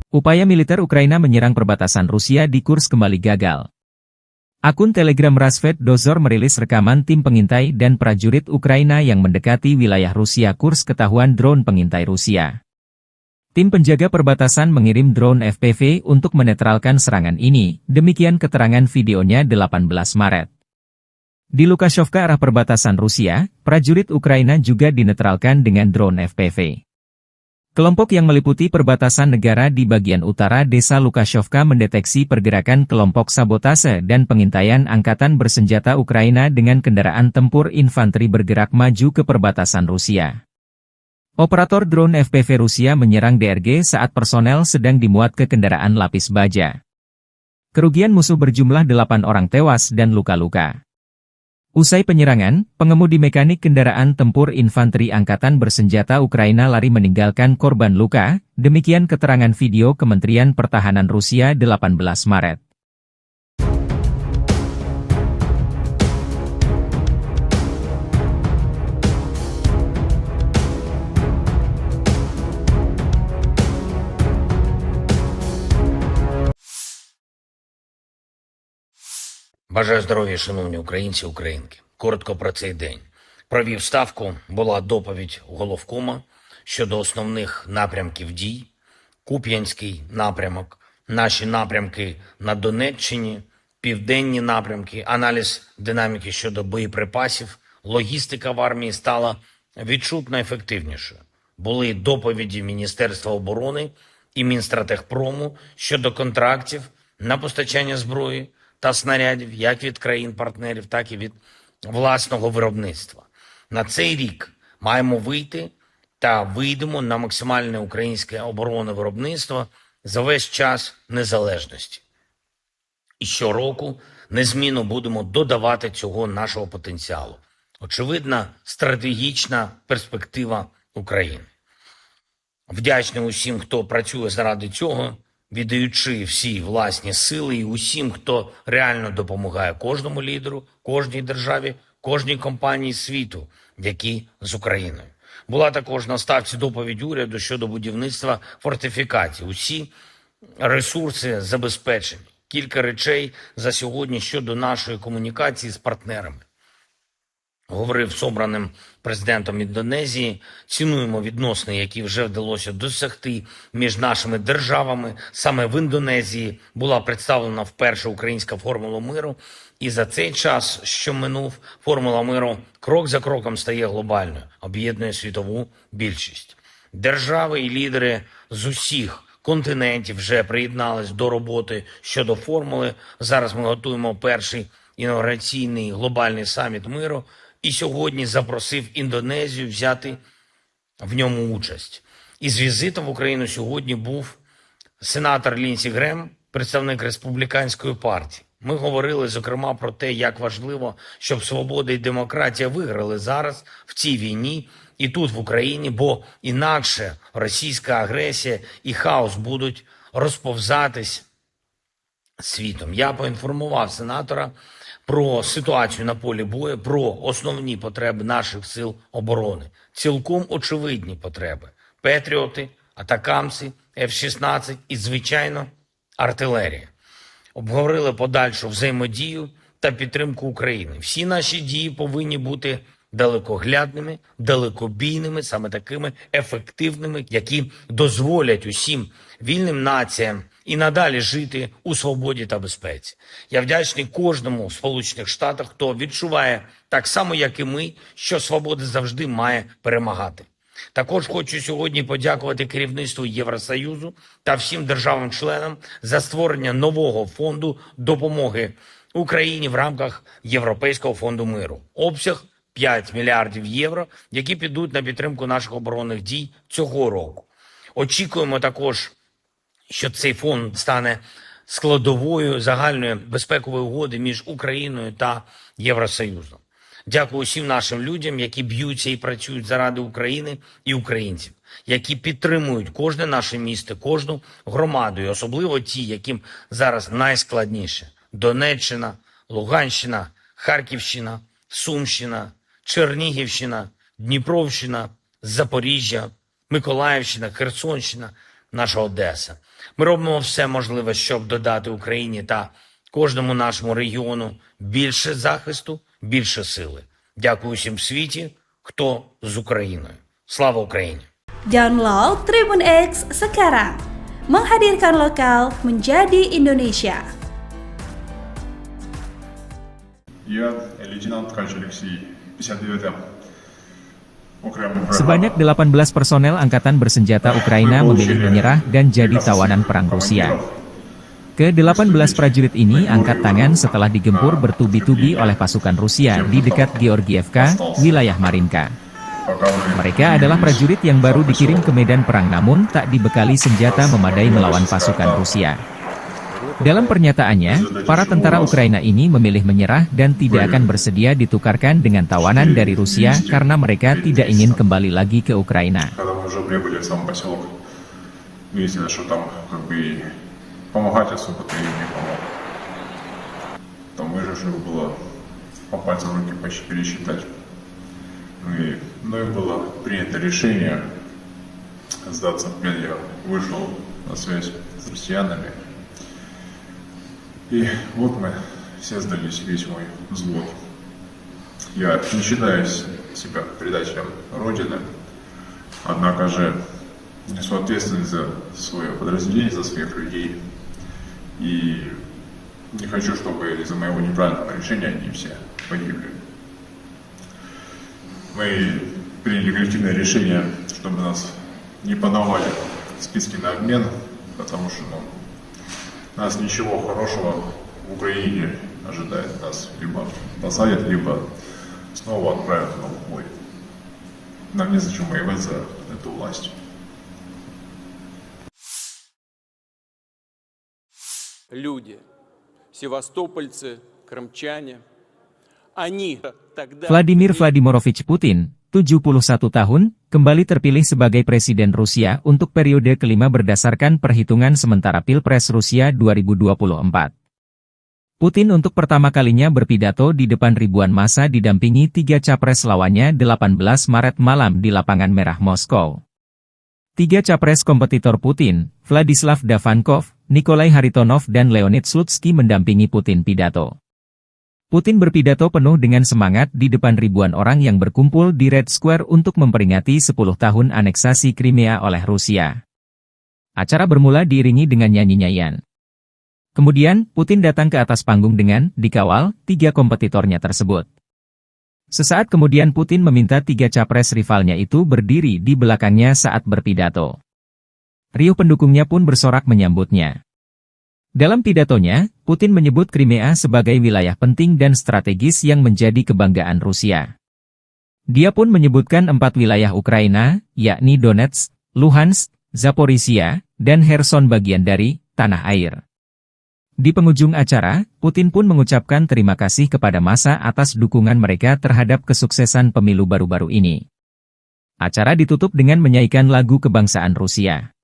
Upaya militer Ukraina menyerang perbatasan Rusia di Kursk kembali gagal. Akun Telegram Rasvet Dozor merilis rekaman tim pengintai dan prajurit Ukraina yang mendekati wilayah Rusia Kursk ketahuan drone pengintai Rusia. Tim penjaga perbatasan mengirim drone FPV untuk menetralkan serangan ini, demikian keterangan videonya 18 Maret. Di Lukashovka arah perbatasan Rusia, prajurit Ukraina juga dinetralkan dengan drone FPV. Kelompok yang meliputi perbatasan negara di bagian utara desa Lukashovka mendeteksi pergerakan kelompok sabotase dan pengintaian angkatan bersenjata Ukraina dengan kendaraan tempur infanteri bergerak maju ke perbatasan Rusia. Operator drone FPV Rusia menyerang DRG saat personel sedang dimuat ke kendaraan lapis baja. Kerugian musuh berjumlah 8 orang tewas dan luka-luka. Usai penyerangan, pengemudi mekanik kendaraan tempur infanteri angkatan bersenjata Ukraina lari meninggalkan korban luka, demikian keterangan video Kementerian Pertahanan Rusia 18 Maret. Бажаю здоров'я, шановні українці і українки. Коротко про цей день. Провів ставку, була доповідь головкома щодо основних напрямків дій. Куп'янський напрямок, наші напрямки на Донеччині, південні напрямки, аналіз динаміки щодо боєприпасів, логістика в армії стала відчутно ефективнішою. Були доповіді Міністерства оборони і Мінстратегпрому щодо контрактів на постачання зброї та снарядів як від країн-партнерів, так і від власного виробництва. На цей рік маємо вийти та вийдемо на максимальне українське оборонне виробництво за весь час незалежності. І щороку незмінно будемо додавати цього нашого потенціалу. Очевидна стратегічна перспектива України. Вдячний усім, хто працює заради цього, віддаючи всі власні сили і усім, хто реально допомагає кожному лідеру, кожній державі, кожній компанії світу, які з Україною. Була також на ставці доповідь уряду щодо будівництва фортифікацій. Усі ресурси забезпечені. Кілька речей за сьогодні щодо нашої комунікації з партнерами. Говорив з обраним президентом Індонезії, цінуємо відносини, які вже вдалося досягти між нашими державами. Саме в Індонезії була представлена вперше українська формула миру. І за цей час, що минув, формула миру крок за кроком стає глобальною, об'єднує світову більшість. Держави і лідери з усіх континентів вже приєднались до роботи щодо формули. Зараз ми готуємо перший інаугураційний глобальний саміт миру. І сьогодні запросив Індонезію взяти в ньому участь. Із візитом в Україну сьогодні був сенатор Лінсі Грем, представник Республіканської партії. Ми говорили, зокрема, про те, як важливо, щоб свобода і демократія виграли зараз в цій війні і тут, в Україні, бо інакше російська агресія і хаос будуть розповзатись світом. Я поінформував сенатора про ситуацію на полі бою, про основні потреби наших сил оборони. Цілком очевидні потреби. Петріоти, атакамси, F-16 і, звичайно, артилерія. Обговорили подальшу взаємодію та підтримку України. Всі наші дії повинні бути далекоглядними, далекобійними, саме такими ефективними, які дозволять усім вільним націям і надалі жити у свободі та безпеці. Я вдячний кожному в Сполучених Штатах, хто відчуває так само, як і ми, що свобода завжди має перемагати. Також хочу сьогодні подякувати керівництву Євросоюзу та всім державам-членам за створення нового фонду допомоги Україні в рамках Європейського фонду миру. Обсяг 5 мільярдів євро, які підуть на підтримку наших оборонних дій цього року. Очікуємо також, що цей фонд стане складовою загальної безпекової угоди між Україною та Євросоюзом. Дякую всім нашим людям, які б'ються і працюють заради України і українців, які підтримують кожне наше місто, кожну громаду, і особливо ті, яким зараз найскладніше. Донеччина, Луганщина, Харківщина, Сумщина, Чернігівщина, Дніпровщина, Запоріжжя, Миколаївщина, Херсонщина, наша Одеса. Ми робимо все можливе, щоб додати Україні та кожному нашому регіону більше захисту, більше сили. Дякую всім в світі, хто з Україною. Слава Україні! Download Tribun X sekarang. Menghadirkan lokal menjadi Indonesia. Я лейтенант Ткач Алексей, 59-м окремий бригада. Sebanyak 18 personel angkatan bersenjata Ukraina memilih menyerah dan jadi tawanan perang Rusia. Ke-18 prajurit ini angkat tangan setelah digempur bertubi-tubi oleh pasukan Rusia di dekat Georgievka, wilayah Marinka. Mereka adalah prajurit yang baru dikirim ke medan perang namun tak dibekali senjata memadai melawan pasukan Rusia. Dalam pernyataannya, para tentara Ukraina ini memilih menyerah dan tidak akan bersedia ditukarkan dengan tawanan dari Rusia karena mereka tidak ingin kembali lagi ke Ukraina. Когда мы уже прибыли в сам поселок, выяснилось, что там как бы помогать особо-то им не помог. Там выживших было по пальцам руки почти пересчитать. И мною было принято решение сдаться в плен. Я вышел на связь с россиянами. И вот мы все сдались, весь мой взвод. Я не считаю себя предателем Родины, однако же несу ответственность за свое подразделение, за своих людей. И не хочу, чтобы из-за моего неправильного решения они все погибли. Мы приняли коллективное решение, чтобы нас не подавали в списки на обмен, потому что нас ничего хорошего в Украине ожидает. Нас либо посадят, либо снова отправят на бой. Нам незачем воевать за эту власть. Люди, севастопольцы, крымчане, они тогда... Vladimir Vladimirovich Putin, 71 tahun, kembali terpilih sebagai Presiden Rusia untuk periode kelima berdasarkan perhitungan sementara Pilpres Rusia 2024. Putin untuk pertama kalinya berpidato di depan ribuan massa didampingi 3 capres lawannya 18 Maret malam di Lapangan Merah Moskow. 3 capres kompetitor Putin, Vladislav Davankov, Nikolai Haritonov dan Leonid Slutsky mendampingi Putin pidato. Putin berpidato penuh dengan semangat di depan ribuan orang yang berkumpul di Red Square untuk memperingati 10 tahun aneksasi Crimea oleh Rusia. Acara bermula diiringi dengan nyanyi-nyanyian. Kemudian, Putin datang ke atas panggung dengan dikawal 3 kompetitornya tersebut. Sesaat kemudian Putin meminta 3 capres rivalnya itu berdiri di belakangnya saat berpidato. Riuh pendukungnya pun bersorak menyambutnya. Dalam pidatonya, Putin menyebut Crimea sebagai wilayah penting dan strategis yang menjadi kebanggaan Rusia. Dia pun menyebutkan 4 wilayah Ukraina, yakni Donetsk, Luhansk, Zaporizhia, dan Kherson bagian dari tanah air. Di penghujung acara, Putin pun mengucapkan terima kasih kepada massa atas dukungan mereka terhadap kesuksesan pemilu baru-baru ini. Acara ditutup dengan menyanyikan lagu kebangsaan Rusia.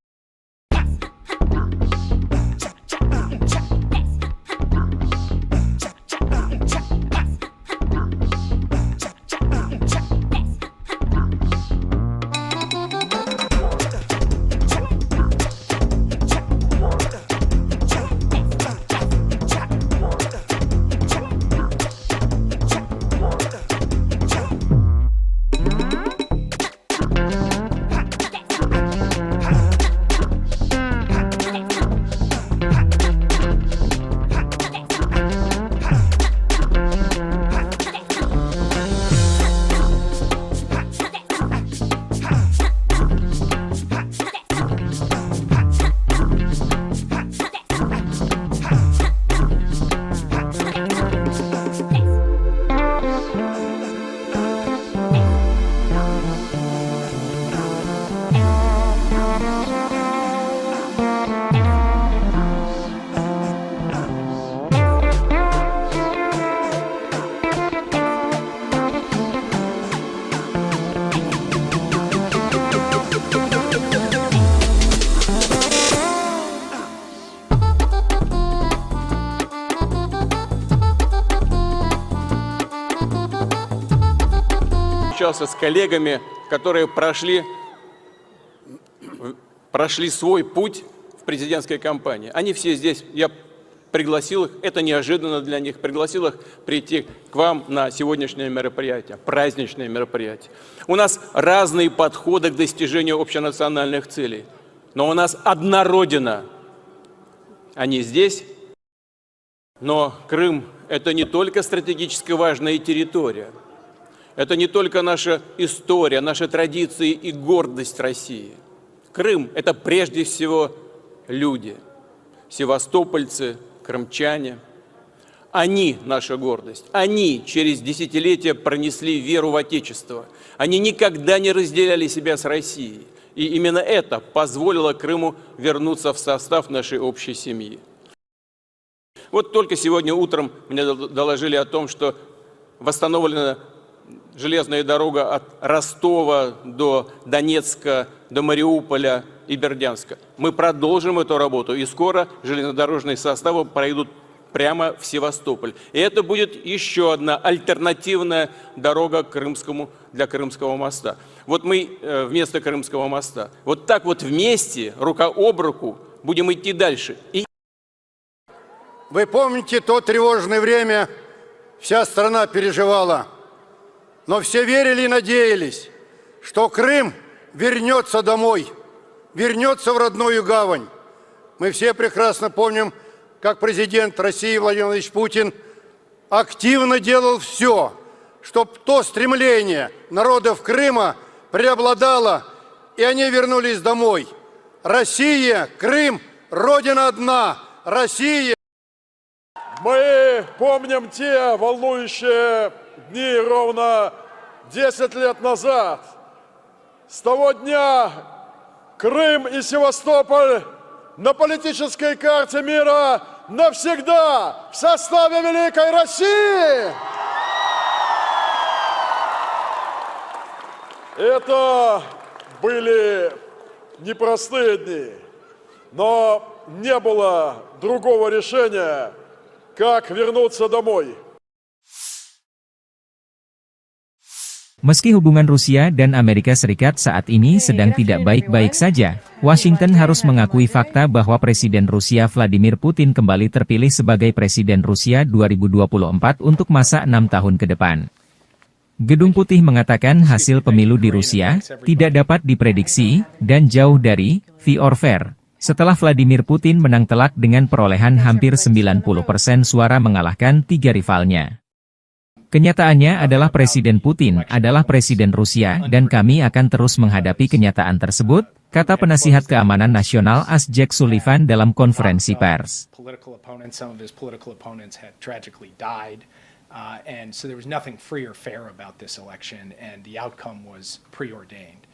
общался с коллегами, которые прошли свой путь в президентской кампании. Они все здесь, я пригласил их, это неожиданно для них, пригласил их прийти к вам на сегодняшнее мероприятие, праздничное мероприятие. У нас разные подходы к достижению общенациональных целей, но у нас одна Родина. Они здесь, но Крым – это не только стратегически важная территория, это не только наша история, наши традиции и гордость России. Крым – это прежде всего люди, севастопольцы, крымчане. Они – наша гордость. Они через десятилетия пронесли веру в Отечество. Они никогда не разделяли себя с Россией. И именно это позволило Крыму вернуться в состав нашей общей семьи. Вот только сегодня утром мне доложили о том, что восстановлена железная дорога от Ростова до Донецка, до Мариуполя и Бердянска. Мы продолжим эту работу, и скоро железнодорожные составы пройдут прямо в Севастополь. И это будет еще одна альтернативная дорога для Крымского моста. Вот мы вместо Крымского моста. Вот так вот вместе, рука об руку, будем идти дальше. Вы помните то тревожное время, вся страна переживала, но все верили и надеялись, что Крым вернется домой, вернется в родную гавань. Мы все прекрасно помним, как президент России Владимир Владимирович Путин активно делал все, чтобы то стремление народов Крыма преобладало, и они вернулись домой. Россия, Крым, Родина одна, Россия. Мы помним те волнующие дни ровно 10 лет назад. С того дня Крым и Севастополь на политической карте мира навсегда в составе Великой России. Это были непростые дни, но не было другого решения, как вернуться домой. Meski hubungan Rusia dan Amerika Serikat saat ini sedang tidak baik-baik saja, Washington harus mengakui fakta bahwa Presiden Rusia Vladimir Putin kembali terpilih sebagai Presiden Rusia 2024 untuk masa 6 tahun ke depan. Gedung Putih mengatakan hasil pemilu di Rusia tidak dapat diprediksi dan jauh dari fair or fair, setelah Vladimir Putin menang telak dengan perolehan hampir 90% suara mengalahkan 3 rivalnya. Kenyataannya adalah Presiden Putin adalah Presiden Rusia dan kami akan terus menghadapi kenyataan tersebut, kata penasihat keamanan nasional AS Jake Sullivan dalam konferensi pers. And so there was nothing free or fair about this election, and the outcome was preordained.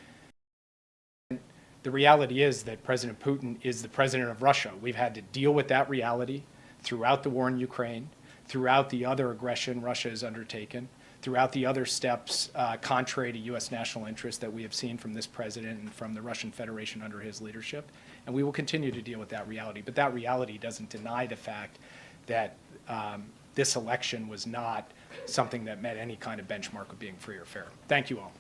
The reality is that President Putin is the president of Russia. We've had to deal with that reality throughout the war in Ukraine, throughout the other aggression Russia has undertaken, throughout the other steps contrary to U.S. national interest that we have seen from this president and from the Russian Federation under his leadership. And we will continue to deal with that reality. But that reality doesn't deny the fact that this election was not something that met any kind of benchmark of being free or fair. Thank you all.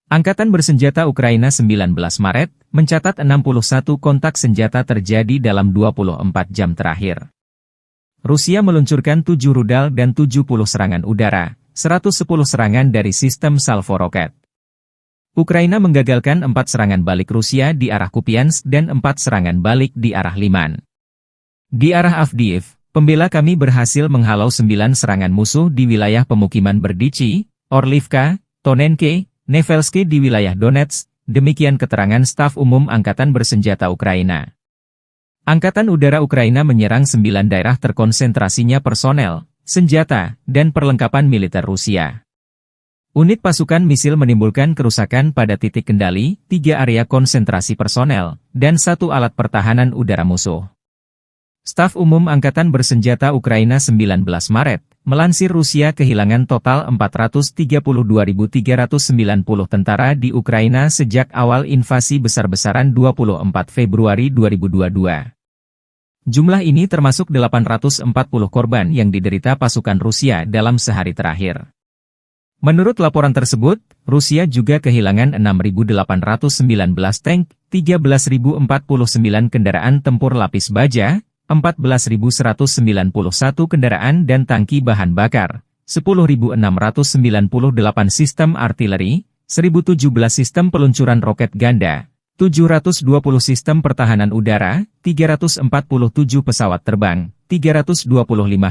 Angkatan Bersenjata Ukraina 19 Maret, mencatat 61 kontak senjata terjadi dalam 24 jam terakhir. Rusia meluncurkan 7 rudal dan 70 serangan udara, 110 serangan dari sistem salvo roket. Ukraina menggagalkan 4 serangan balik Rusia di arah Kupiansk dan 4 serangan balik di arah Liman. Di arah Avdiivka, pembela kami berhasil menghalau 9 serangan musuh di wilayah pemukiman Berdichi, Orlivka, Tonenke, Nevelske di wilayah Donetsk, demikian keterangan staf umum Angkatan Bersenjata Ukraina. Angkatan Udara Ukraina menyerang 9 daerah terkonsentrasinya personel, senjata, dan perlengkapan militer Rusia. Unit pasukan misil menimbulkan kerusakan pada titik kendali, 3 area konsentrasi personel, dan 1 alat pertahanan udara musuh. Staf Umum Angkatan Bersenjata Ukraina 19 Maret, melansir Rusia kehilangan total 432.390 tentara di Ukraina sejak awal invasi besar-besaran 24 Februari 2022. Jumlah ini termasuk 840 korban yang diderita pasukan Rusia dalam sehari terakhir. Menurut laporan tersebut, Rusia juga kehilangan 6.819 tank, 13.049 kendaraan tempur lapis baja, 14.191 kendaraan dan tangki bahan bakar, 10.698 sistem artileri, 1.017 sistem peluncuran roket ganda, 720 sistem pertahanan udara, 347 pesawat terbang, 325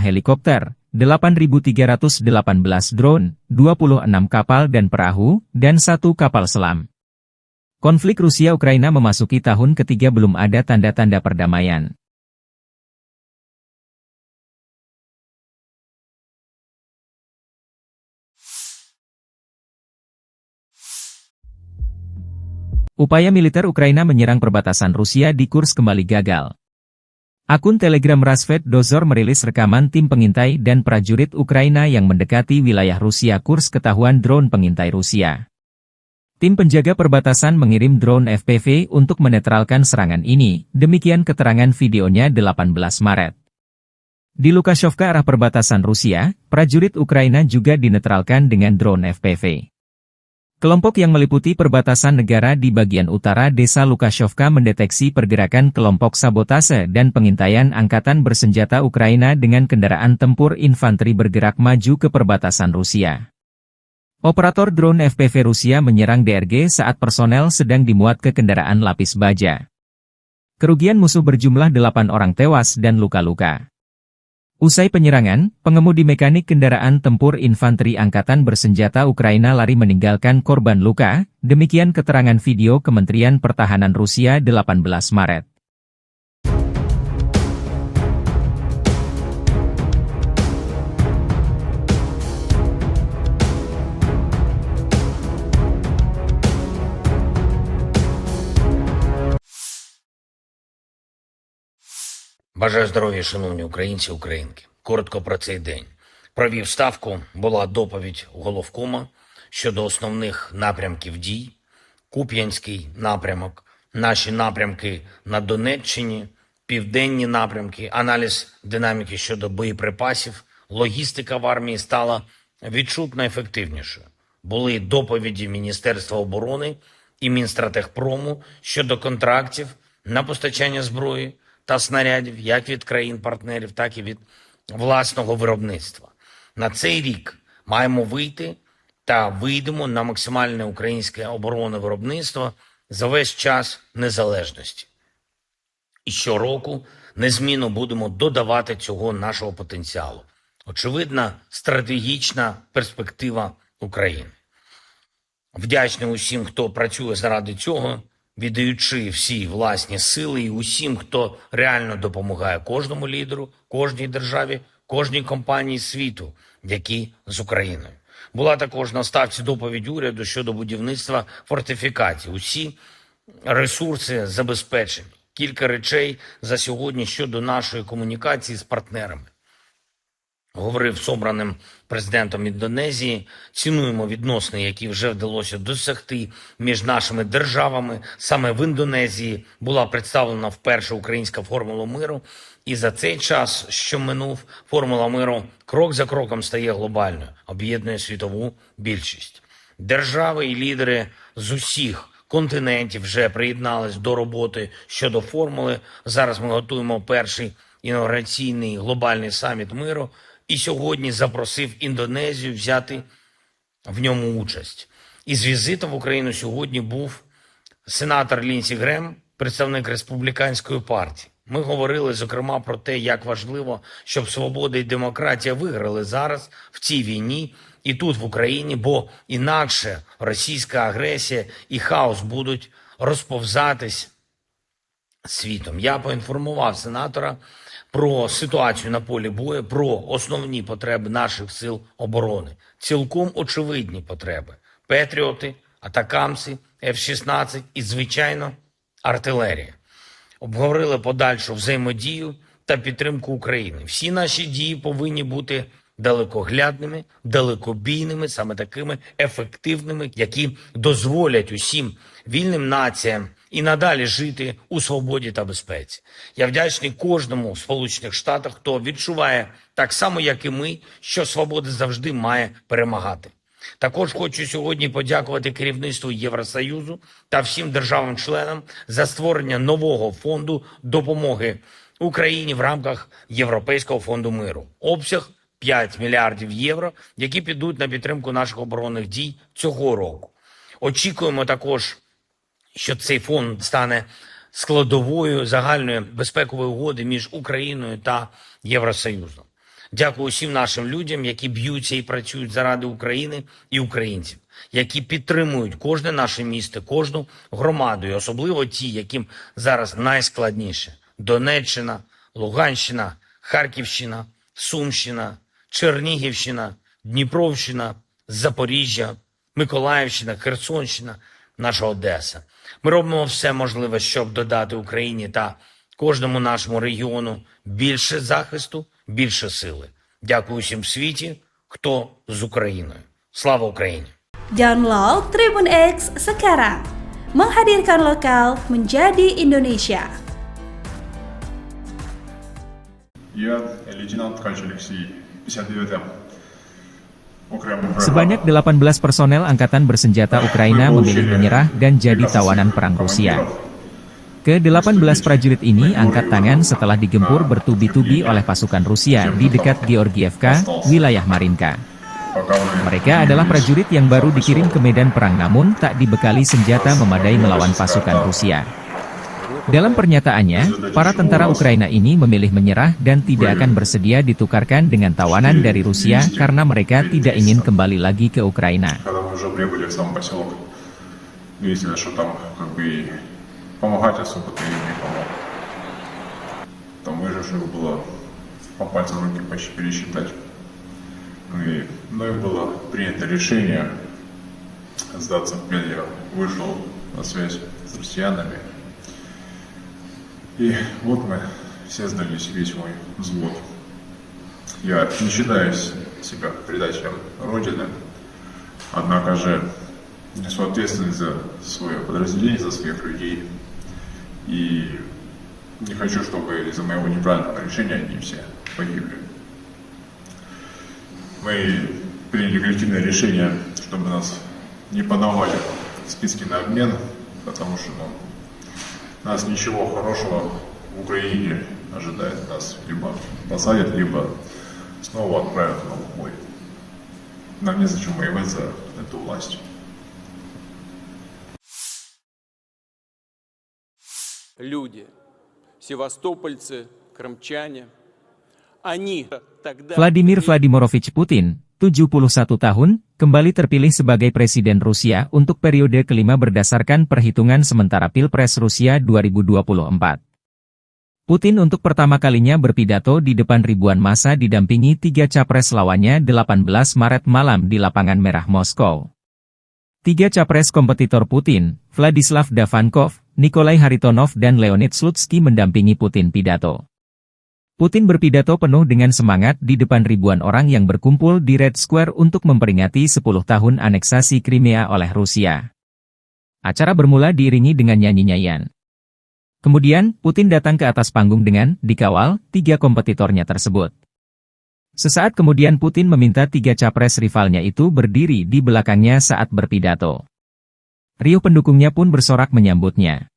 helikopter, 8.318 drone, 26 kapal dan perahu, dan 1 kapal selam. Konflik Rusia-Ukraina memasuki tahun ketiga belum ada tanda-tanda perdamaian. Upaya militer Ukraina menyerang perbatasan Rusia di Kursk kembali gagal. Akun Telegram Rasvet Dozor merilis rekaman tim pengintai dan prajurit Ukraina yang mendekati wilayah Rusia Kursk ketahuan drone pengintai Rusia. Tim penjaga perbatasan mengirim drone FPV untuk menetralkan serangan ini, demikian keterangan videonya 18 Maret. Di Lukashovka arah perbatasan Rusia, prajurit Ukraina juga dinetralkan dengan drone FPV. Kelompok yang meliputi perbatasan negara di bagian utara desa Lukashovka mendeteksi pergerakan kelompok sabotase dan pengintaian angkatan bersenjata Ukraina dengan kendaraan tempur infanteri bergerak maju ke perbatasan Rusia. Operator drone FPV Rusia menyerang DRG saat personel sedang dimuat ke kendaraan lapis baja. Kerugian musuh berjumlah 8 orang tewas dan luka-luka. Usai penyerangan, pengemudi mekanik kendaraan tempur infanteri angkatan bersenjata Ukraina lari meninggalkan korban luka, demikian keterangan video Kementerian Pertahanan Rusia 18 Maret. Бажаю здоров'я, шановні українці, українки. Коротко про цей день. Провів ставку, була доповідь головкома щодо основних напрямків дій. Куп'янський напрямок, наші напрямки на Донеччині, південні напрямки, аналіз динаміки щодо боєприпасів, логістика в армії стала відчутно ефективнішою. Були доповіді Міністерства оборони і Мінстратегпрому щодо контрактів на постачання зброї та снарядів як від країн-партнерів, так і від власного виробництва. На цей рік маємо вийти та вийдемо на максимальне українське оборонне виробництво за весь час незалежності. І щороку незмінно будемо додавати цього нашого потенціалу. Очевидна стратегічна перспектива України. Вдячний усім, хто працює заради цього, віддаючи всі власні сили, і усім, хто реально допомагає кожному лідеру, кожній державі, кожній компанії світу, які з Україною. Була також на ставці доповідь уряду щодо будівництва фортифікацій. Усі ресурси забезпечені. Кілька речей за сьогодні щодо нашої комунікації з партнерами. Говорив з обраним президентом Індонезії, цінуємо відносини, які вже вдалося досягти між нашими державами. Саме в Індонезії була представлена вперше українська формула миру. І за цей час, що минув, формула миру крок за кроком стає глобальною, об'єднує світову більшість. Держави і лідери з усіх континентів вже приєднались до роботи щодо формули. Зараз ми готуємо перший інаугураційний глобальний саміт миру. І сьогодні запросив Індонезію взяти в ньому участь. Із візитом в Україну сьогодні був сенатор Лінсі Грем, представник Республіканської партії. Ми говорили, зокрема, про те, як важливо, щоб свобода і демократія виграли зараз в цій війні і тут, в Україні, бо інакше російська агресія і хаос будуть розповзатись світом. Я поінформував сенатора про ситуацію на полі бою, про основні потреби наших сил оборони. Цілком очевидні потреби. Петріоти, атакамси, F-16 і, звичайно, артилерія. Обговорили подальшу взаємодію та підтримку України. Всі наші дії повинні бути далекоглядними, далекобійними, саме такими ефективними, які дозволять усім вільним націям і надалі жити у свободі та безпеці. Я вдячний кожному в Сполучених Штатах, хто відчуває так само, як і ми, що свобода завжди має перемагати. Також хочу сьогодні подякувати керівництву Євросоюзу та всім державам-членам за створення нового фонду допомоги Україні в рамках Європейського фонду миру. Обсяг 5 мільярдів євро, які підуть на підтримку наших оборонних дій цього року. Очікуємо також, що цей фонд стане складовою загальної безпекової угоди між Україною та Євросоюзом. Дякую усім нашим людям, які б'ються і працюють заради України і українців, які підтримують кожне наше місто, кожну громаду, і особливо ті, яким зараз найскладніше. Донеччина, Луганщина, Харківщина, Сумщина, Чернігівщина, Дніпровщина, Запоріжжя, Миколаївщина, Херсонщина, наша Одеса. Ми робимо все можливе, щоб додати Україні та кожному нашому регіону більше захисту, більше сили. Дякую всім в світі, хто з Україною. Слава Україні! Download Tribun X sekarang. Menghadirkan lokal menjadi Indonesia. Я лейтенант Ткач Алексей, 59-м окремым Sebanyak 18 personel angkatan bersenjata Ukraina memilih menyerah dan jadi tawanan perang Rusia. Ke-18 prajurit ini angkat tangan setelah digempur bertubi-tubi oleh pasukan Rusia di dekat Georgievka, wilayah Marinka. Mereka adalah prajurit yang baru dikirim ke medan perang namun tak dibekali senjata memadai melawan pasukan Rusia. Dalam pernyataannya, para tentara Ukraina ini memilih menyerah dan tidak akan bersedia ditukarkan dengan tawanan dari Rusia karena mereka tidak ingin kembali lagi ke Ukraina. Когда мы уже прибыли в сам поселок, видели, что там как бы помогать особо-то им не помог. Там выживших было по пальцам руки почти пересчитать. И мною было принято решение сдаться в плен. Я вышел на связь с россиянами. И вот мы все сдались, весь мой взвод. Я не считаю себя предателем Родины, однако же несу ответственность за свое подразделение, за своих людей. И не хочу, чтобы из-за моего неправильного решения они все погибли. Мы приняли коллективное решение, чтобы нас не подавали в списки на обмен, потому что нас ничего хорошего в Украине ожидает. Нас либо посадят, либо снова отправят на бой. Нам незачем воевать за эту власть. Люди, севастопольцы, крымчане, они тогда... Vladimir Vladimirovich Putin, 71 tahun, kembali terpilih sebagai Presiden Rusia untuk periode kelima berdasarkan perhitungan sementara Pilpres Rusia 2024. Putin untuk pertama kalinya berpidato di depan ribuan massa didampingi 3 capres lawannya 18 Maret malam di Lapangan Merah Moskow. 3 capres kompetitor Putin, Vladislav Davankov, Nikolai Haritonov dan Leonid Slutsky mendampingi Putin pidato. Putin berpidato penuh dengan semangat di depan ribuan orang yang berkumpul di Red Square untuk memperingati 10 tahun aneksasi Crimea oleh Rusia. Acara bermula diiringi dengan nyanyi-nyanyian. Kemudian, Putin datang ke atas panggung dengan dikawal 3 kompetitornya tersebut. Sesaat kemudian Putin meminta 3 capres rivalnya itu berdiri di belakangnya saat berpidato. Riuh pendukungnya pun bersorak menyambutnya.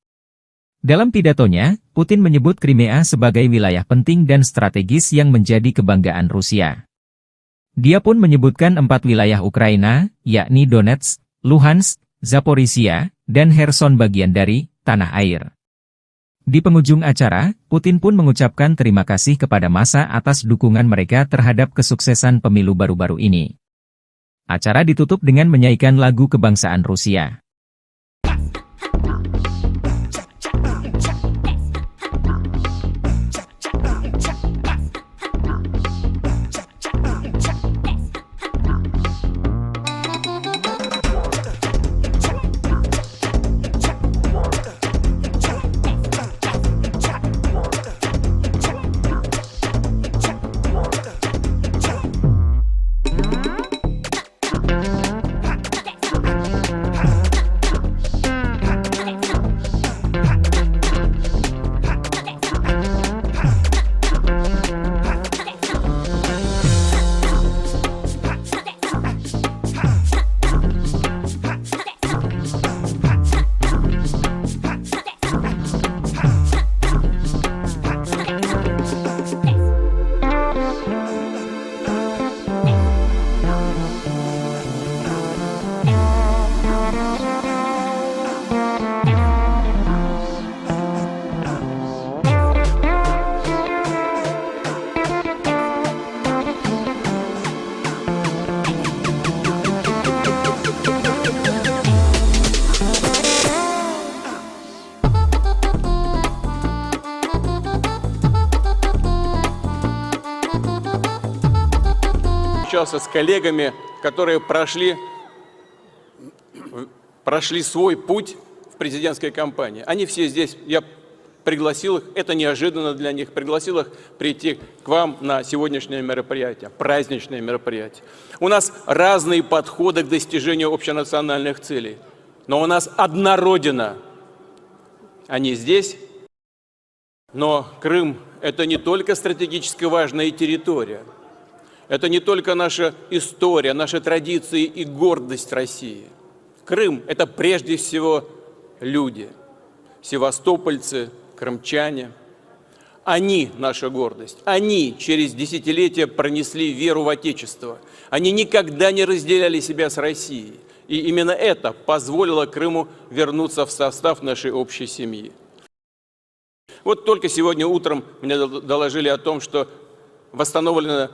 Dalam pidatonya, Putin menyebut Crimea sebagai wilayah penting dan strategis yang menjadi kebanggaan Rusia. Dia pun menyebutkan 4 wilayah Ukraina, yakni Donetsk, Luhansk, Zaporizhia, dan Kherson bagian dari tanah air. Di penghujung acara, Putin pun mengucapkan terima kasih kepada massa atas dukungan mereka terhadap kesuksesan pemilu baru-baru ini. Acara ditutup dengan menyanyikan lagu kebangsaan Rusia. общался с коллегами, которые прошли свой путь в президентской кампании. Они все здесь, я пригласил их, это неожиданно для них, пригласил их прийти к вам на сегодняшнее мероприятие, праздничное мероприятие. У нас разные подходы к достижению общенациональных целей, но у нас одна Родина. Они здесь, но Крым – это не только стратегически важная территория, это не только наша история, наши традиции и гордость России. Крым – это прежде всего люди, севастопольцы, крымчане. Они наша гордость. Они через десятилетия пронесли веру в Отечество. Они никогда не разделяли себя с Россией. И именно это позволило Крыму вернуться в состав нашей общей семьи. Вот только сегодня утром мне доложили о том, что восстановлена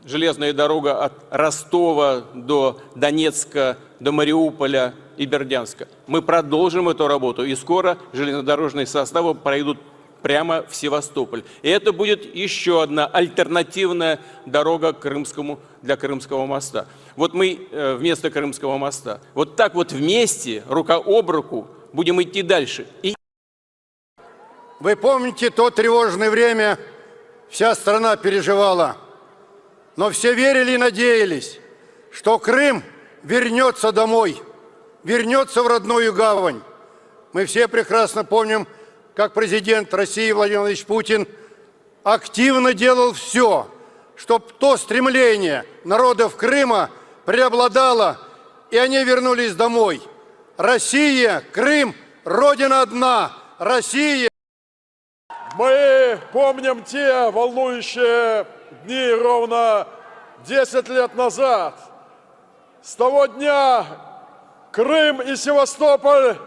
железная дорога от Ростова до Донецка, до Мариуполя и Бердянска. Мы продолжим эту работу, и скоро железнодорожные составы пройдут прямо в Севастополь. И это будет еще одна альтернативная дорога для Крымского моста. Вот мы вместо Крымского моста. Вот так вот вместе, рука об руку, будем идти дальше. Вы помните то тревожное время, вся страна переживала, но все верили и надеялись, что Крым вернется домой, вернется в родную гавань. Мы все прекрасно помним, как президент России Владимир Владимирович Путин активно делал все, чтобы то стремление народов Крыма преобладало, и они вернулись домой. Россия, Крым, Родина одна, Россия. Мы помним те волнующие дни ровно 10 лет назад. С того дня Крым и Севастополь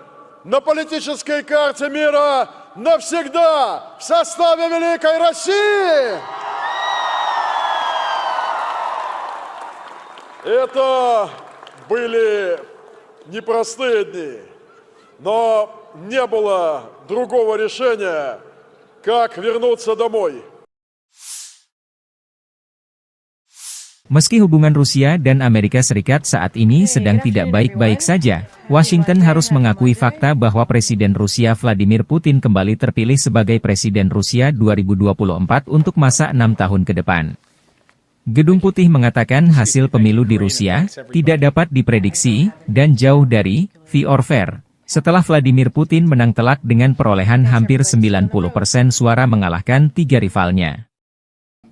на политической карте мира навсегда в составе Великой России. Это были непростые дни, но не было другого решения, как вернуться домой. Meski hubungan Rusia dan Amerika Serikat saat ini sedang tidak baik-baik saja, Washington harus mengakui fakta bahwa Presiden Rusia Vladimir Putin kembali terpilih sebagai Presiden Rusia 2024 untuk masa 6 tahun ke depan. Gedung Putih mengatakan hasil pemilu di Rusia tidak dapat diprediksi dan jauh dari fair or fair, setelah Vladimir Putin menang telak dengan perolehan hampir 90% suara mengalahkan 3 rivalnya.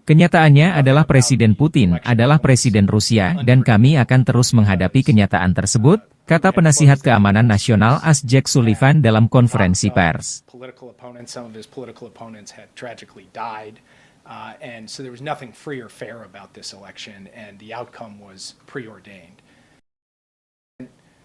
Kenyataannya adalah Presiden Putin adalah Presiden Rusia dan kami akan terus menghadapi kenyataan tersebut, kata penasihat keamanan nasional AS Jake Sullivan dalam konferensi pers. And so there was nothing free or fair about this election, and the outcome was preordained.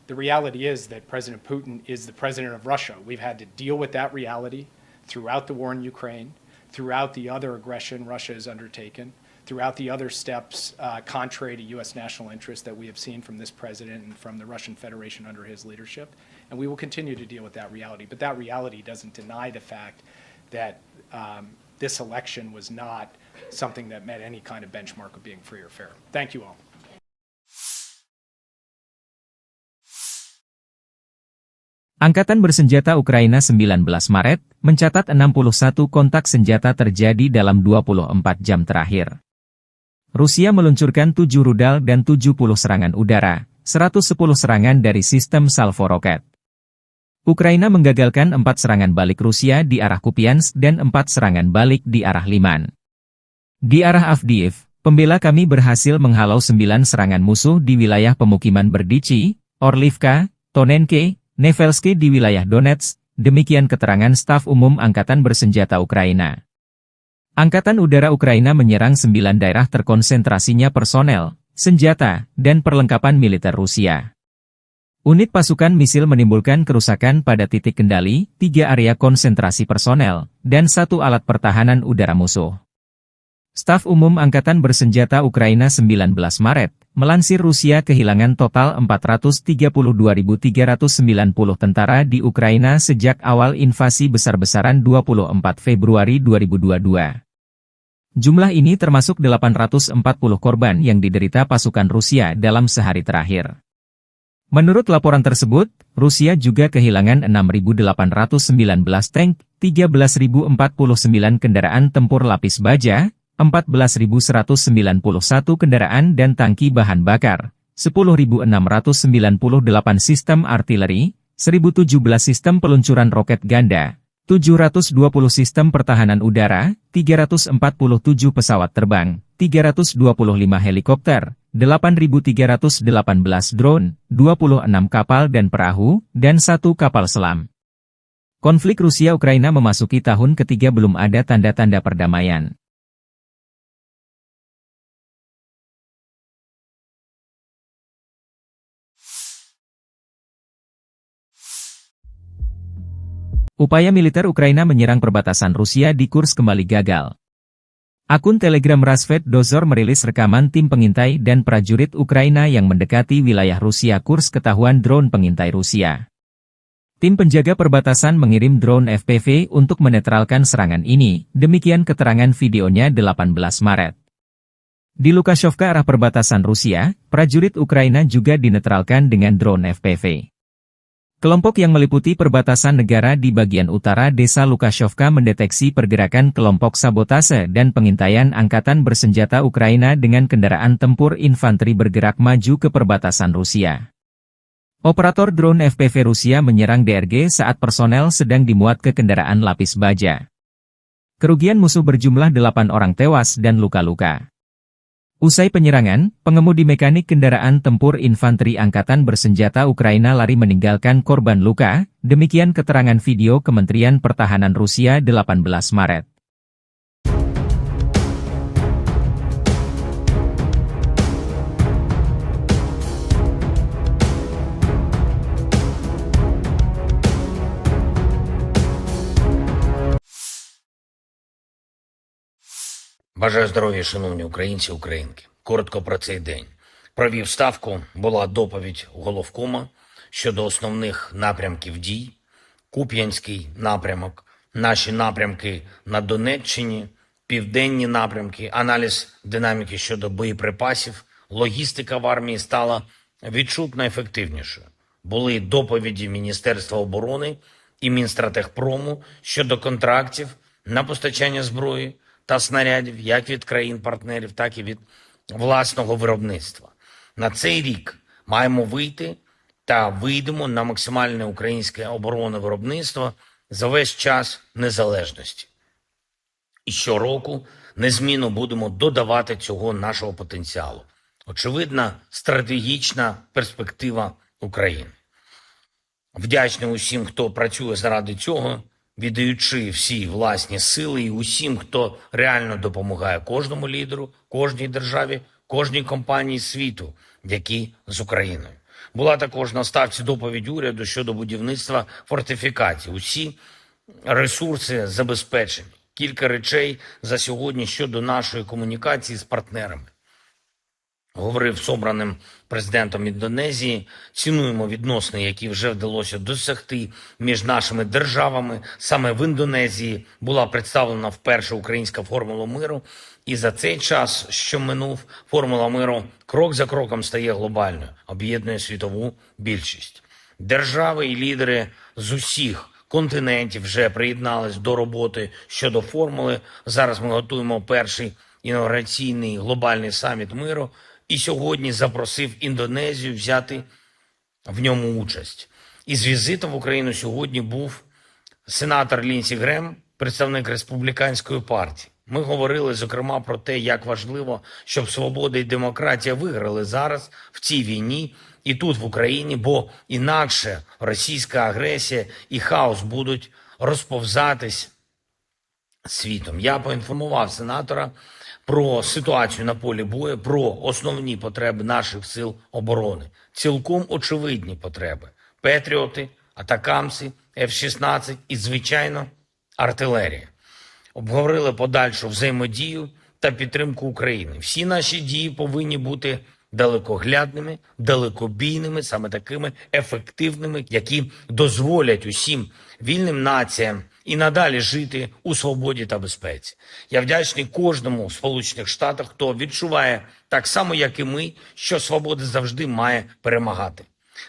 The reality is that President Putin is the president of Russia. We've had to deal with that reality throughout the war in Ukraine, throughout the other aggression Russia has undertaken, throughout the other steps contrary to U.S. national interests that we have seen from this president and from the Russian Federation under his leadership. And we will continue to deal with that reality. But that reality doesn't deny the fact that this election was not something that met any kind of benchmark of being free or fair. Thank you all. Angkatan Bersenjata Ukraina 19 Maret mencatat 61 kontak senjata terjadi dalam 24 jam terakhir. Rusia meluncurkan 7 rudal dan 70 serangan udara, 110 serangan dari sistem salvo roket. Ukraina menggagalkan 4 serangan balik Rusia di arah Kupiansk dan 4 serangan balik di arah Liman. Di arah Avdiivka, pembela kami berhasil menghalau 9 serangan musuh di wilayah pemukiman Berdichi, Orlivka, Tonenke, Nevelsky di wilayah Donetsk, demikian keterangan staf umum Angkatan Bersenjata Ukraina. Angkatan Udara Ukraina menyerang 9 daerah terkonsentrasinya personel, senjata, dan perlengkapan militer Rusia. Unit pasukan misil menimbulkan kerusakan pada titik kendali, 3 area konsentrasi personel, dan 1 alat pertahanan udara musuh. Staf umum Angkatan Bersenjata Ukraina 19 Maret, melansir Rusia kehilangan total 432.390 tentara di Ukraina sejak awal invasi besar-besaran 24 Februari 2022. Jumlah ini termasuk 840 korban yang diderita pasukan Rusia dalam sehari terakhir. Menurut laporan tersebut, Rusia juga kehilangan 6.819 tank, 13.049 kendaraan tempur lapis baja, 14.191 kendaraan dan tangki bahan bakar, 10.698 sistem artileri, 1.017 sistem peluncuran roket ganda, 720 sistem pertahanan udara, 347 pesawat terbang, 325 helikopter, 8.318 drone, 26 kapal dan perahu, dan 1 kapal selam. Konflik Rusia-Ukraina memasuki tahun ketiga belum ada tanda-tanda perdamaian. Upaya militer Ukraina menyerang perbatasan Rusia di Kursk kembali gagal. Akun Telegram Rasvet Dozor merilis rekaman tim pengintai dan prajurit Ukraina yang mendekati wilayah Rusia Kursk ketahuan drone pengintai Rusia. Tim penjaga perbatasan mengirim drone FPV untuk menetralkan serangan ini, demikian keterangan videonya 18 Maret. Di Lukashevka arah perbatasan Rusia, prajurit Ukraina juga dinetralkan dengan drone FPV. Kelompok yang meliputi perbatasan negara di bagian utara desa Lukashevka mendeteksi pergerakan kelompok sabotase dan pengintaian angkatan bersenjata Ukraina dengan kendaraan tempur infanteri bergerak maju ke perbatasan Rusia. Operator drone FPV Rusia menyerang DRG saat personel sedang dimuat ke kendaraan lapis baja. Kerugian musuh berjumlah 8 orang tewas dan luka-luka. Usai penyerangan, pengemudi mekanik kendaraan tempur infanteri angkatan bersenjata Ukraina lari meninggalkan korban luka, demikian keterangan video Kementerian Pertahanan Rusia 18 Maret. Бажаю здоров'я, шановні українці, українки. Коротко про цей день. Провів ставку, була доповідь головкома щодо основних напрямків дій. Куп'янський напрямок, наші напрямки на Донеччині, південні напрямки, аналіз динаміки щодо боєприпасів, логістика в армії стала відчутно ефективнішою. Були доповіді Міністерства оборони і Мінстратегпрому щодо контрактів на постачання зброї та снарядів як від країн-партнерів, так і від власного виробництва. На цей рік маємо вийти та вийдемо на максимальне українське оборонне виробництво за весь час незалежності. І щороку незмінно будемо додавати цього нашого потенціалу. Очевидна стратегічна перспектива України. Вдячний усім, хто працює заради цього, віддаючи всі власні сили, і усім, хто реально допомагає кожному лідеру, кожній державі, кожній компанії світу, які з Україною. Була також на ставці доповідь уряду щодо будівництва фортифікацій. Усі ресурси забезпечені. Кілька речей за сьогодні щодо нашої комунікації з партнерами. Говорив з обраним президентом Індонезії, цінуємо відносини, які вже вдалося досягти між нашими державами. Саме в Індонезії була представлена вперше українська формула миру, і за цей час, що минув, формула миру крок за кроком стає глобальною, об'єднує світову більшість. Держави і лідери з усіх континентів вже приєднались до роботи щодо формули. Зараз ми готуємо перший інаугураційний глобальний саміт миру, і сьогодні запросив Індонезію взяти в ньому участь. Із візитом в Україну сьогодні був сенатор Лінсі Грем, представник Республіканської партії. Ми говорили, зокрема, про те, як важливо, щоб свобода і демократія виграли зараз в цій війні і тут, в Україні, бо інакше російська агресія і хаос будуть розповзатись світом. Я поінформував сенатора про ситуацію на полі бою, про основні потреби наших сил оборони. Цілком очевидні потреби. Петріоти, атакамси, F-16 і, звичайно, артилерія. Обговорили подальшу взаємодію та підтримку України. Всі наші дії повинні бути далекоглядними, далекобійними, саме такими ефективними, які дозволять усім вільним націям і надалі жити у свободі та безпеці. Я вдячний кожному в Сполучених Штатах, хто відчуває так само, як і ми, що свобода завжди має перемагати.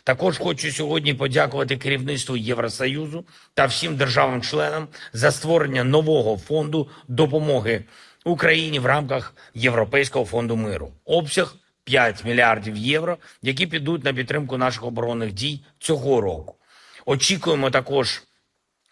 Також хочу сьогодні подякувати керівництву Євросоюзу та всім державам-членам за створення нового фонду допомоги Україні в рамках Європейського фонду миру. Обсяг 5 мільярдів євро, які підуть на підтримку наших оборонних дій цього року. Очікуємо також,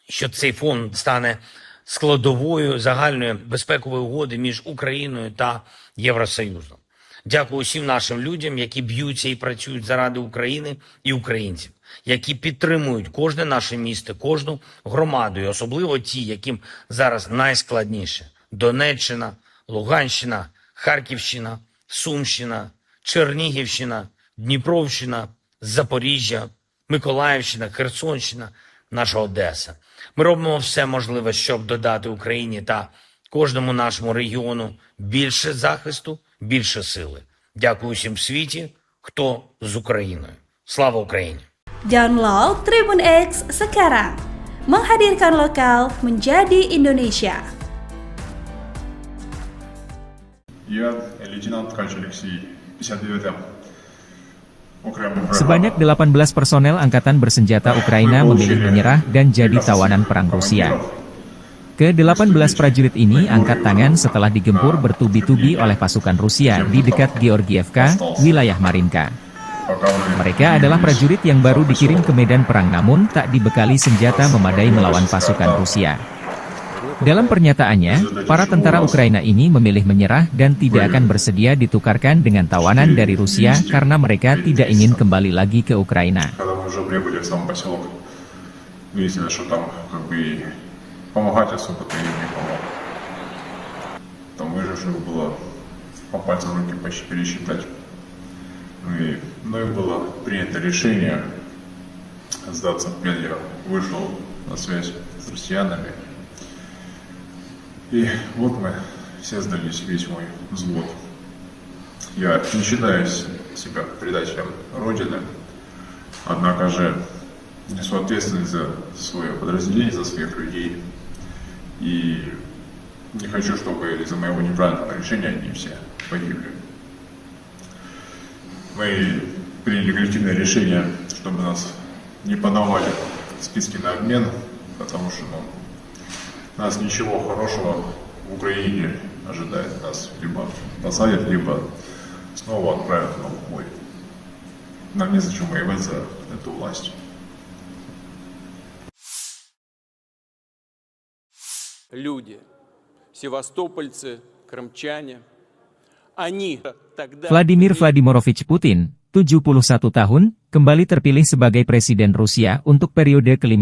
що цей фонд стане складовою загальної безпекової угоди між Україною та Євросоюзом. Дякую усім нашим людям, які б'ються і працюють заради України і українців, які підтримують кожне наше місто, кожну громаду, і особливо ті, яким зараз найскладніше. Донеччина, Луганщина, Харківщина, Сумщина, Чернігівщина, Дніпровщина, Запоріжжя, Миколаївщина, Херсонщина, наша Одеса. Ми робимо все можливе, щоб додати Україні та кожному нашому регіону більше захисту, більше сили. Дякую всім в світі, хто з Україною. Слава Україні! Download Tribun X sekarang. Menghadirkan lokal menjadi Indonesia. Я лейтенант Ткач Алексей, 59-м окремий бригада. Sebanyak 18 personel angkatan bersenjata Ukraina memilih menyerah dan jadi tawanan perang Rusia. Ke-18 prajurit ini angkat tangan setelah digempur bertubi-tubi oleh pasukan Rusia di dekat Georgievka, wilayah Marinka. Mereka adalah prajurit yang baru dikirim ke medan perang namun tak dibekali senjata memadai melawan pasukan Rusia. Dalam pernyataannya, para tentara Ukraina ini memilih menyerah dan tidak akan bersedia ditukarkan dengan tawanan dari Rusia karena mereka tidak ingin kembali lagi ke Ukraina. Когда мы уже прибыли в сам поселок, выяснилось, что там как бы помогать особо-то им не помог. Там выживших было по пальцам руки почти пересчитать. И мною было принято решение сдаться в плен. Я вышел на связь с россиянами. И вот мы все сдались, весь мой взвод. Я не считаю себя предателем Родины, однако же несу ответственность за свое подразделение, за своих людей. И не хочу, чтобы из-за моего неправильного решения они все погибли. Мы приняли коллективное решение, чтобы нас не подавали в списки на обмен, потому что нас ничего хорошего в Украине ожидает. Нас либо посадят, либо снова отправят на бой. Нам незачем воевать за эту власть. Люди, севастопольцы, крымчане, они тогда... Vladimir Vladimirovich Putin, 71 tahun, kembali terpilih sebagai presiden Rusia untuk periode kelima.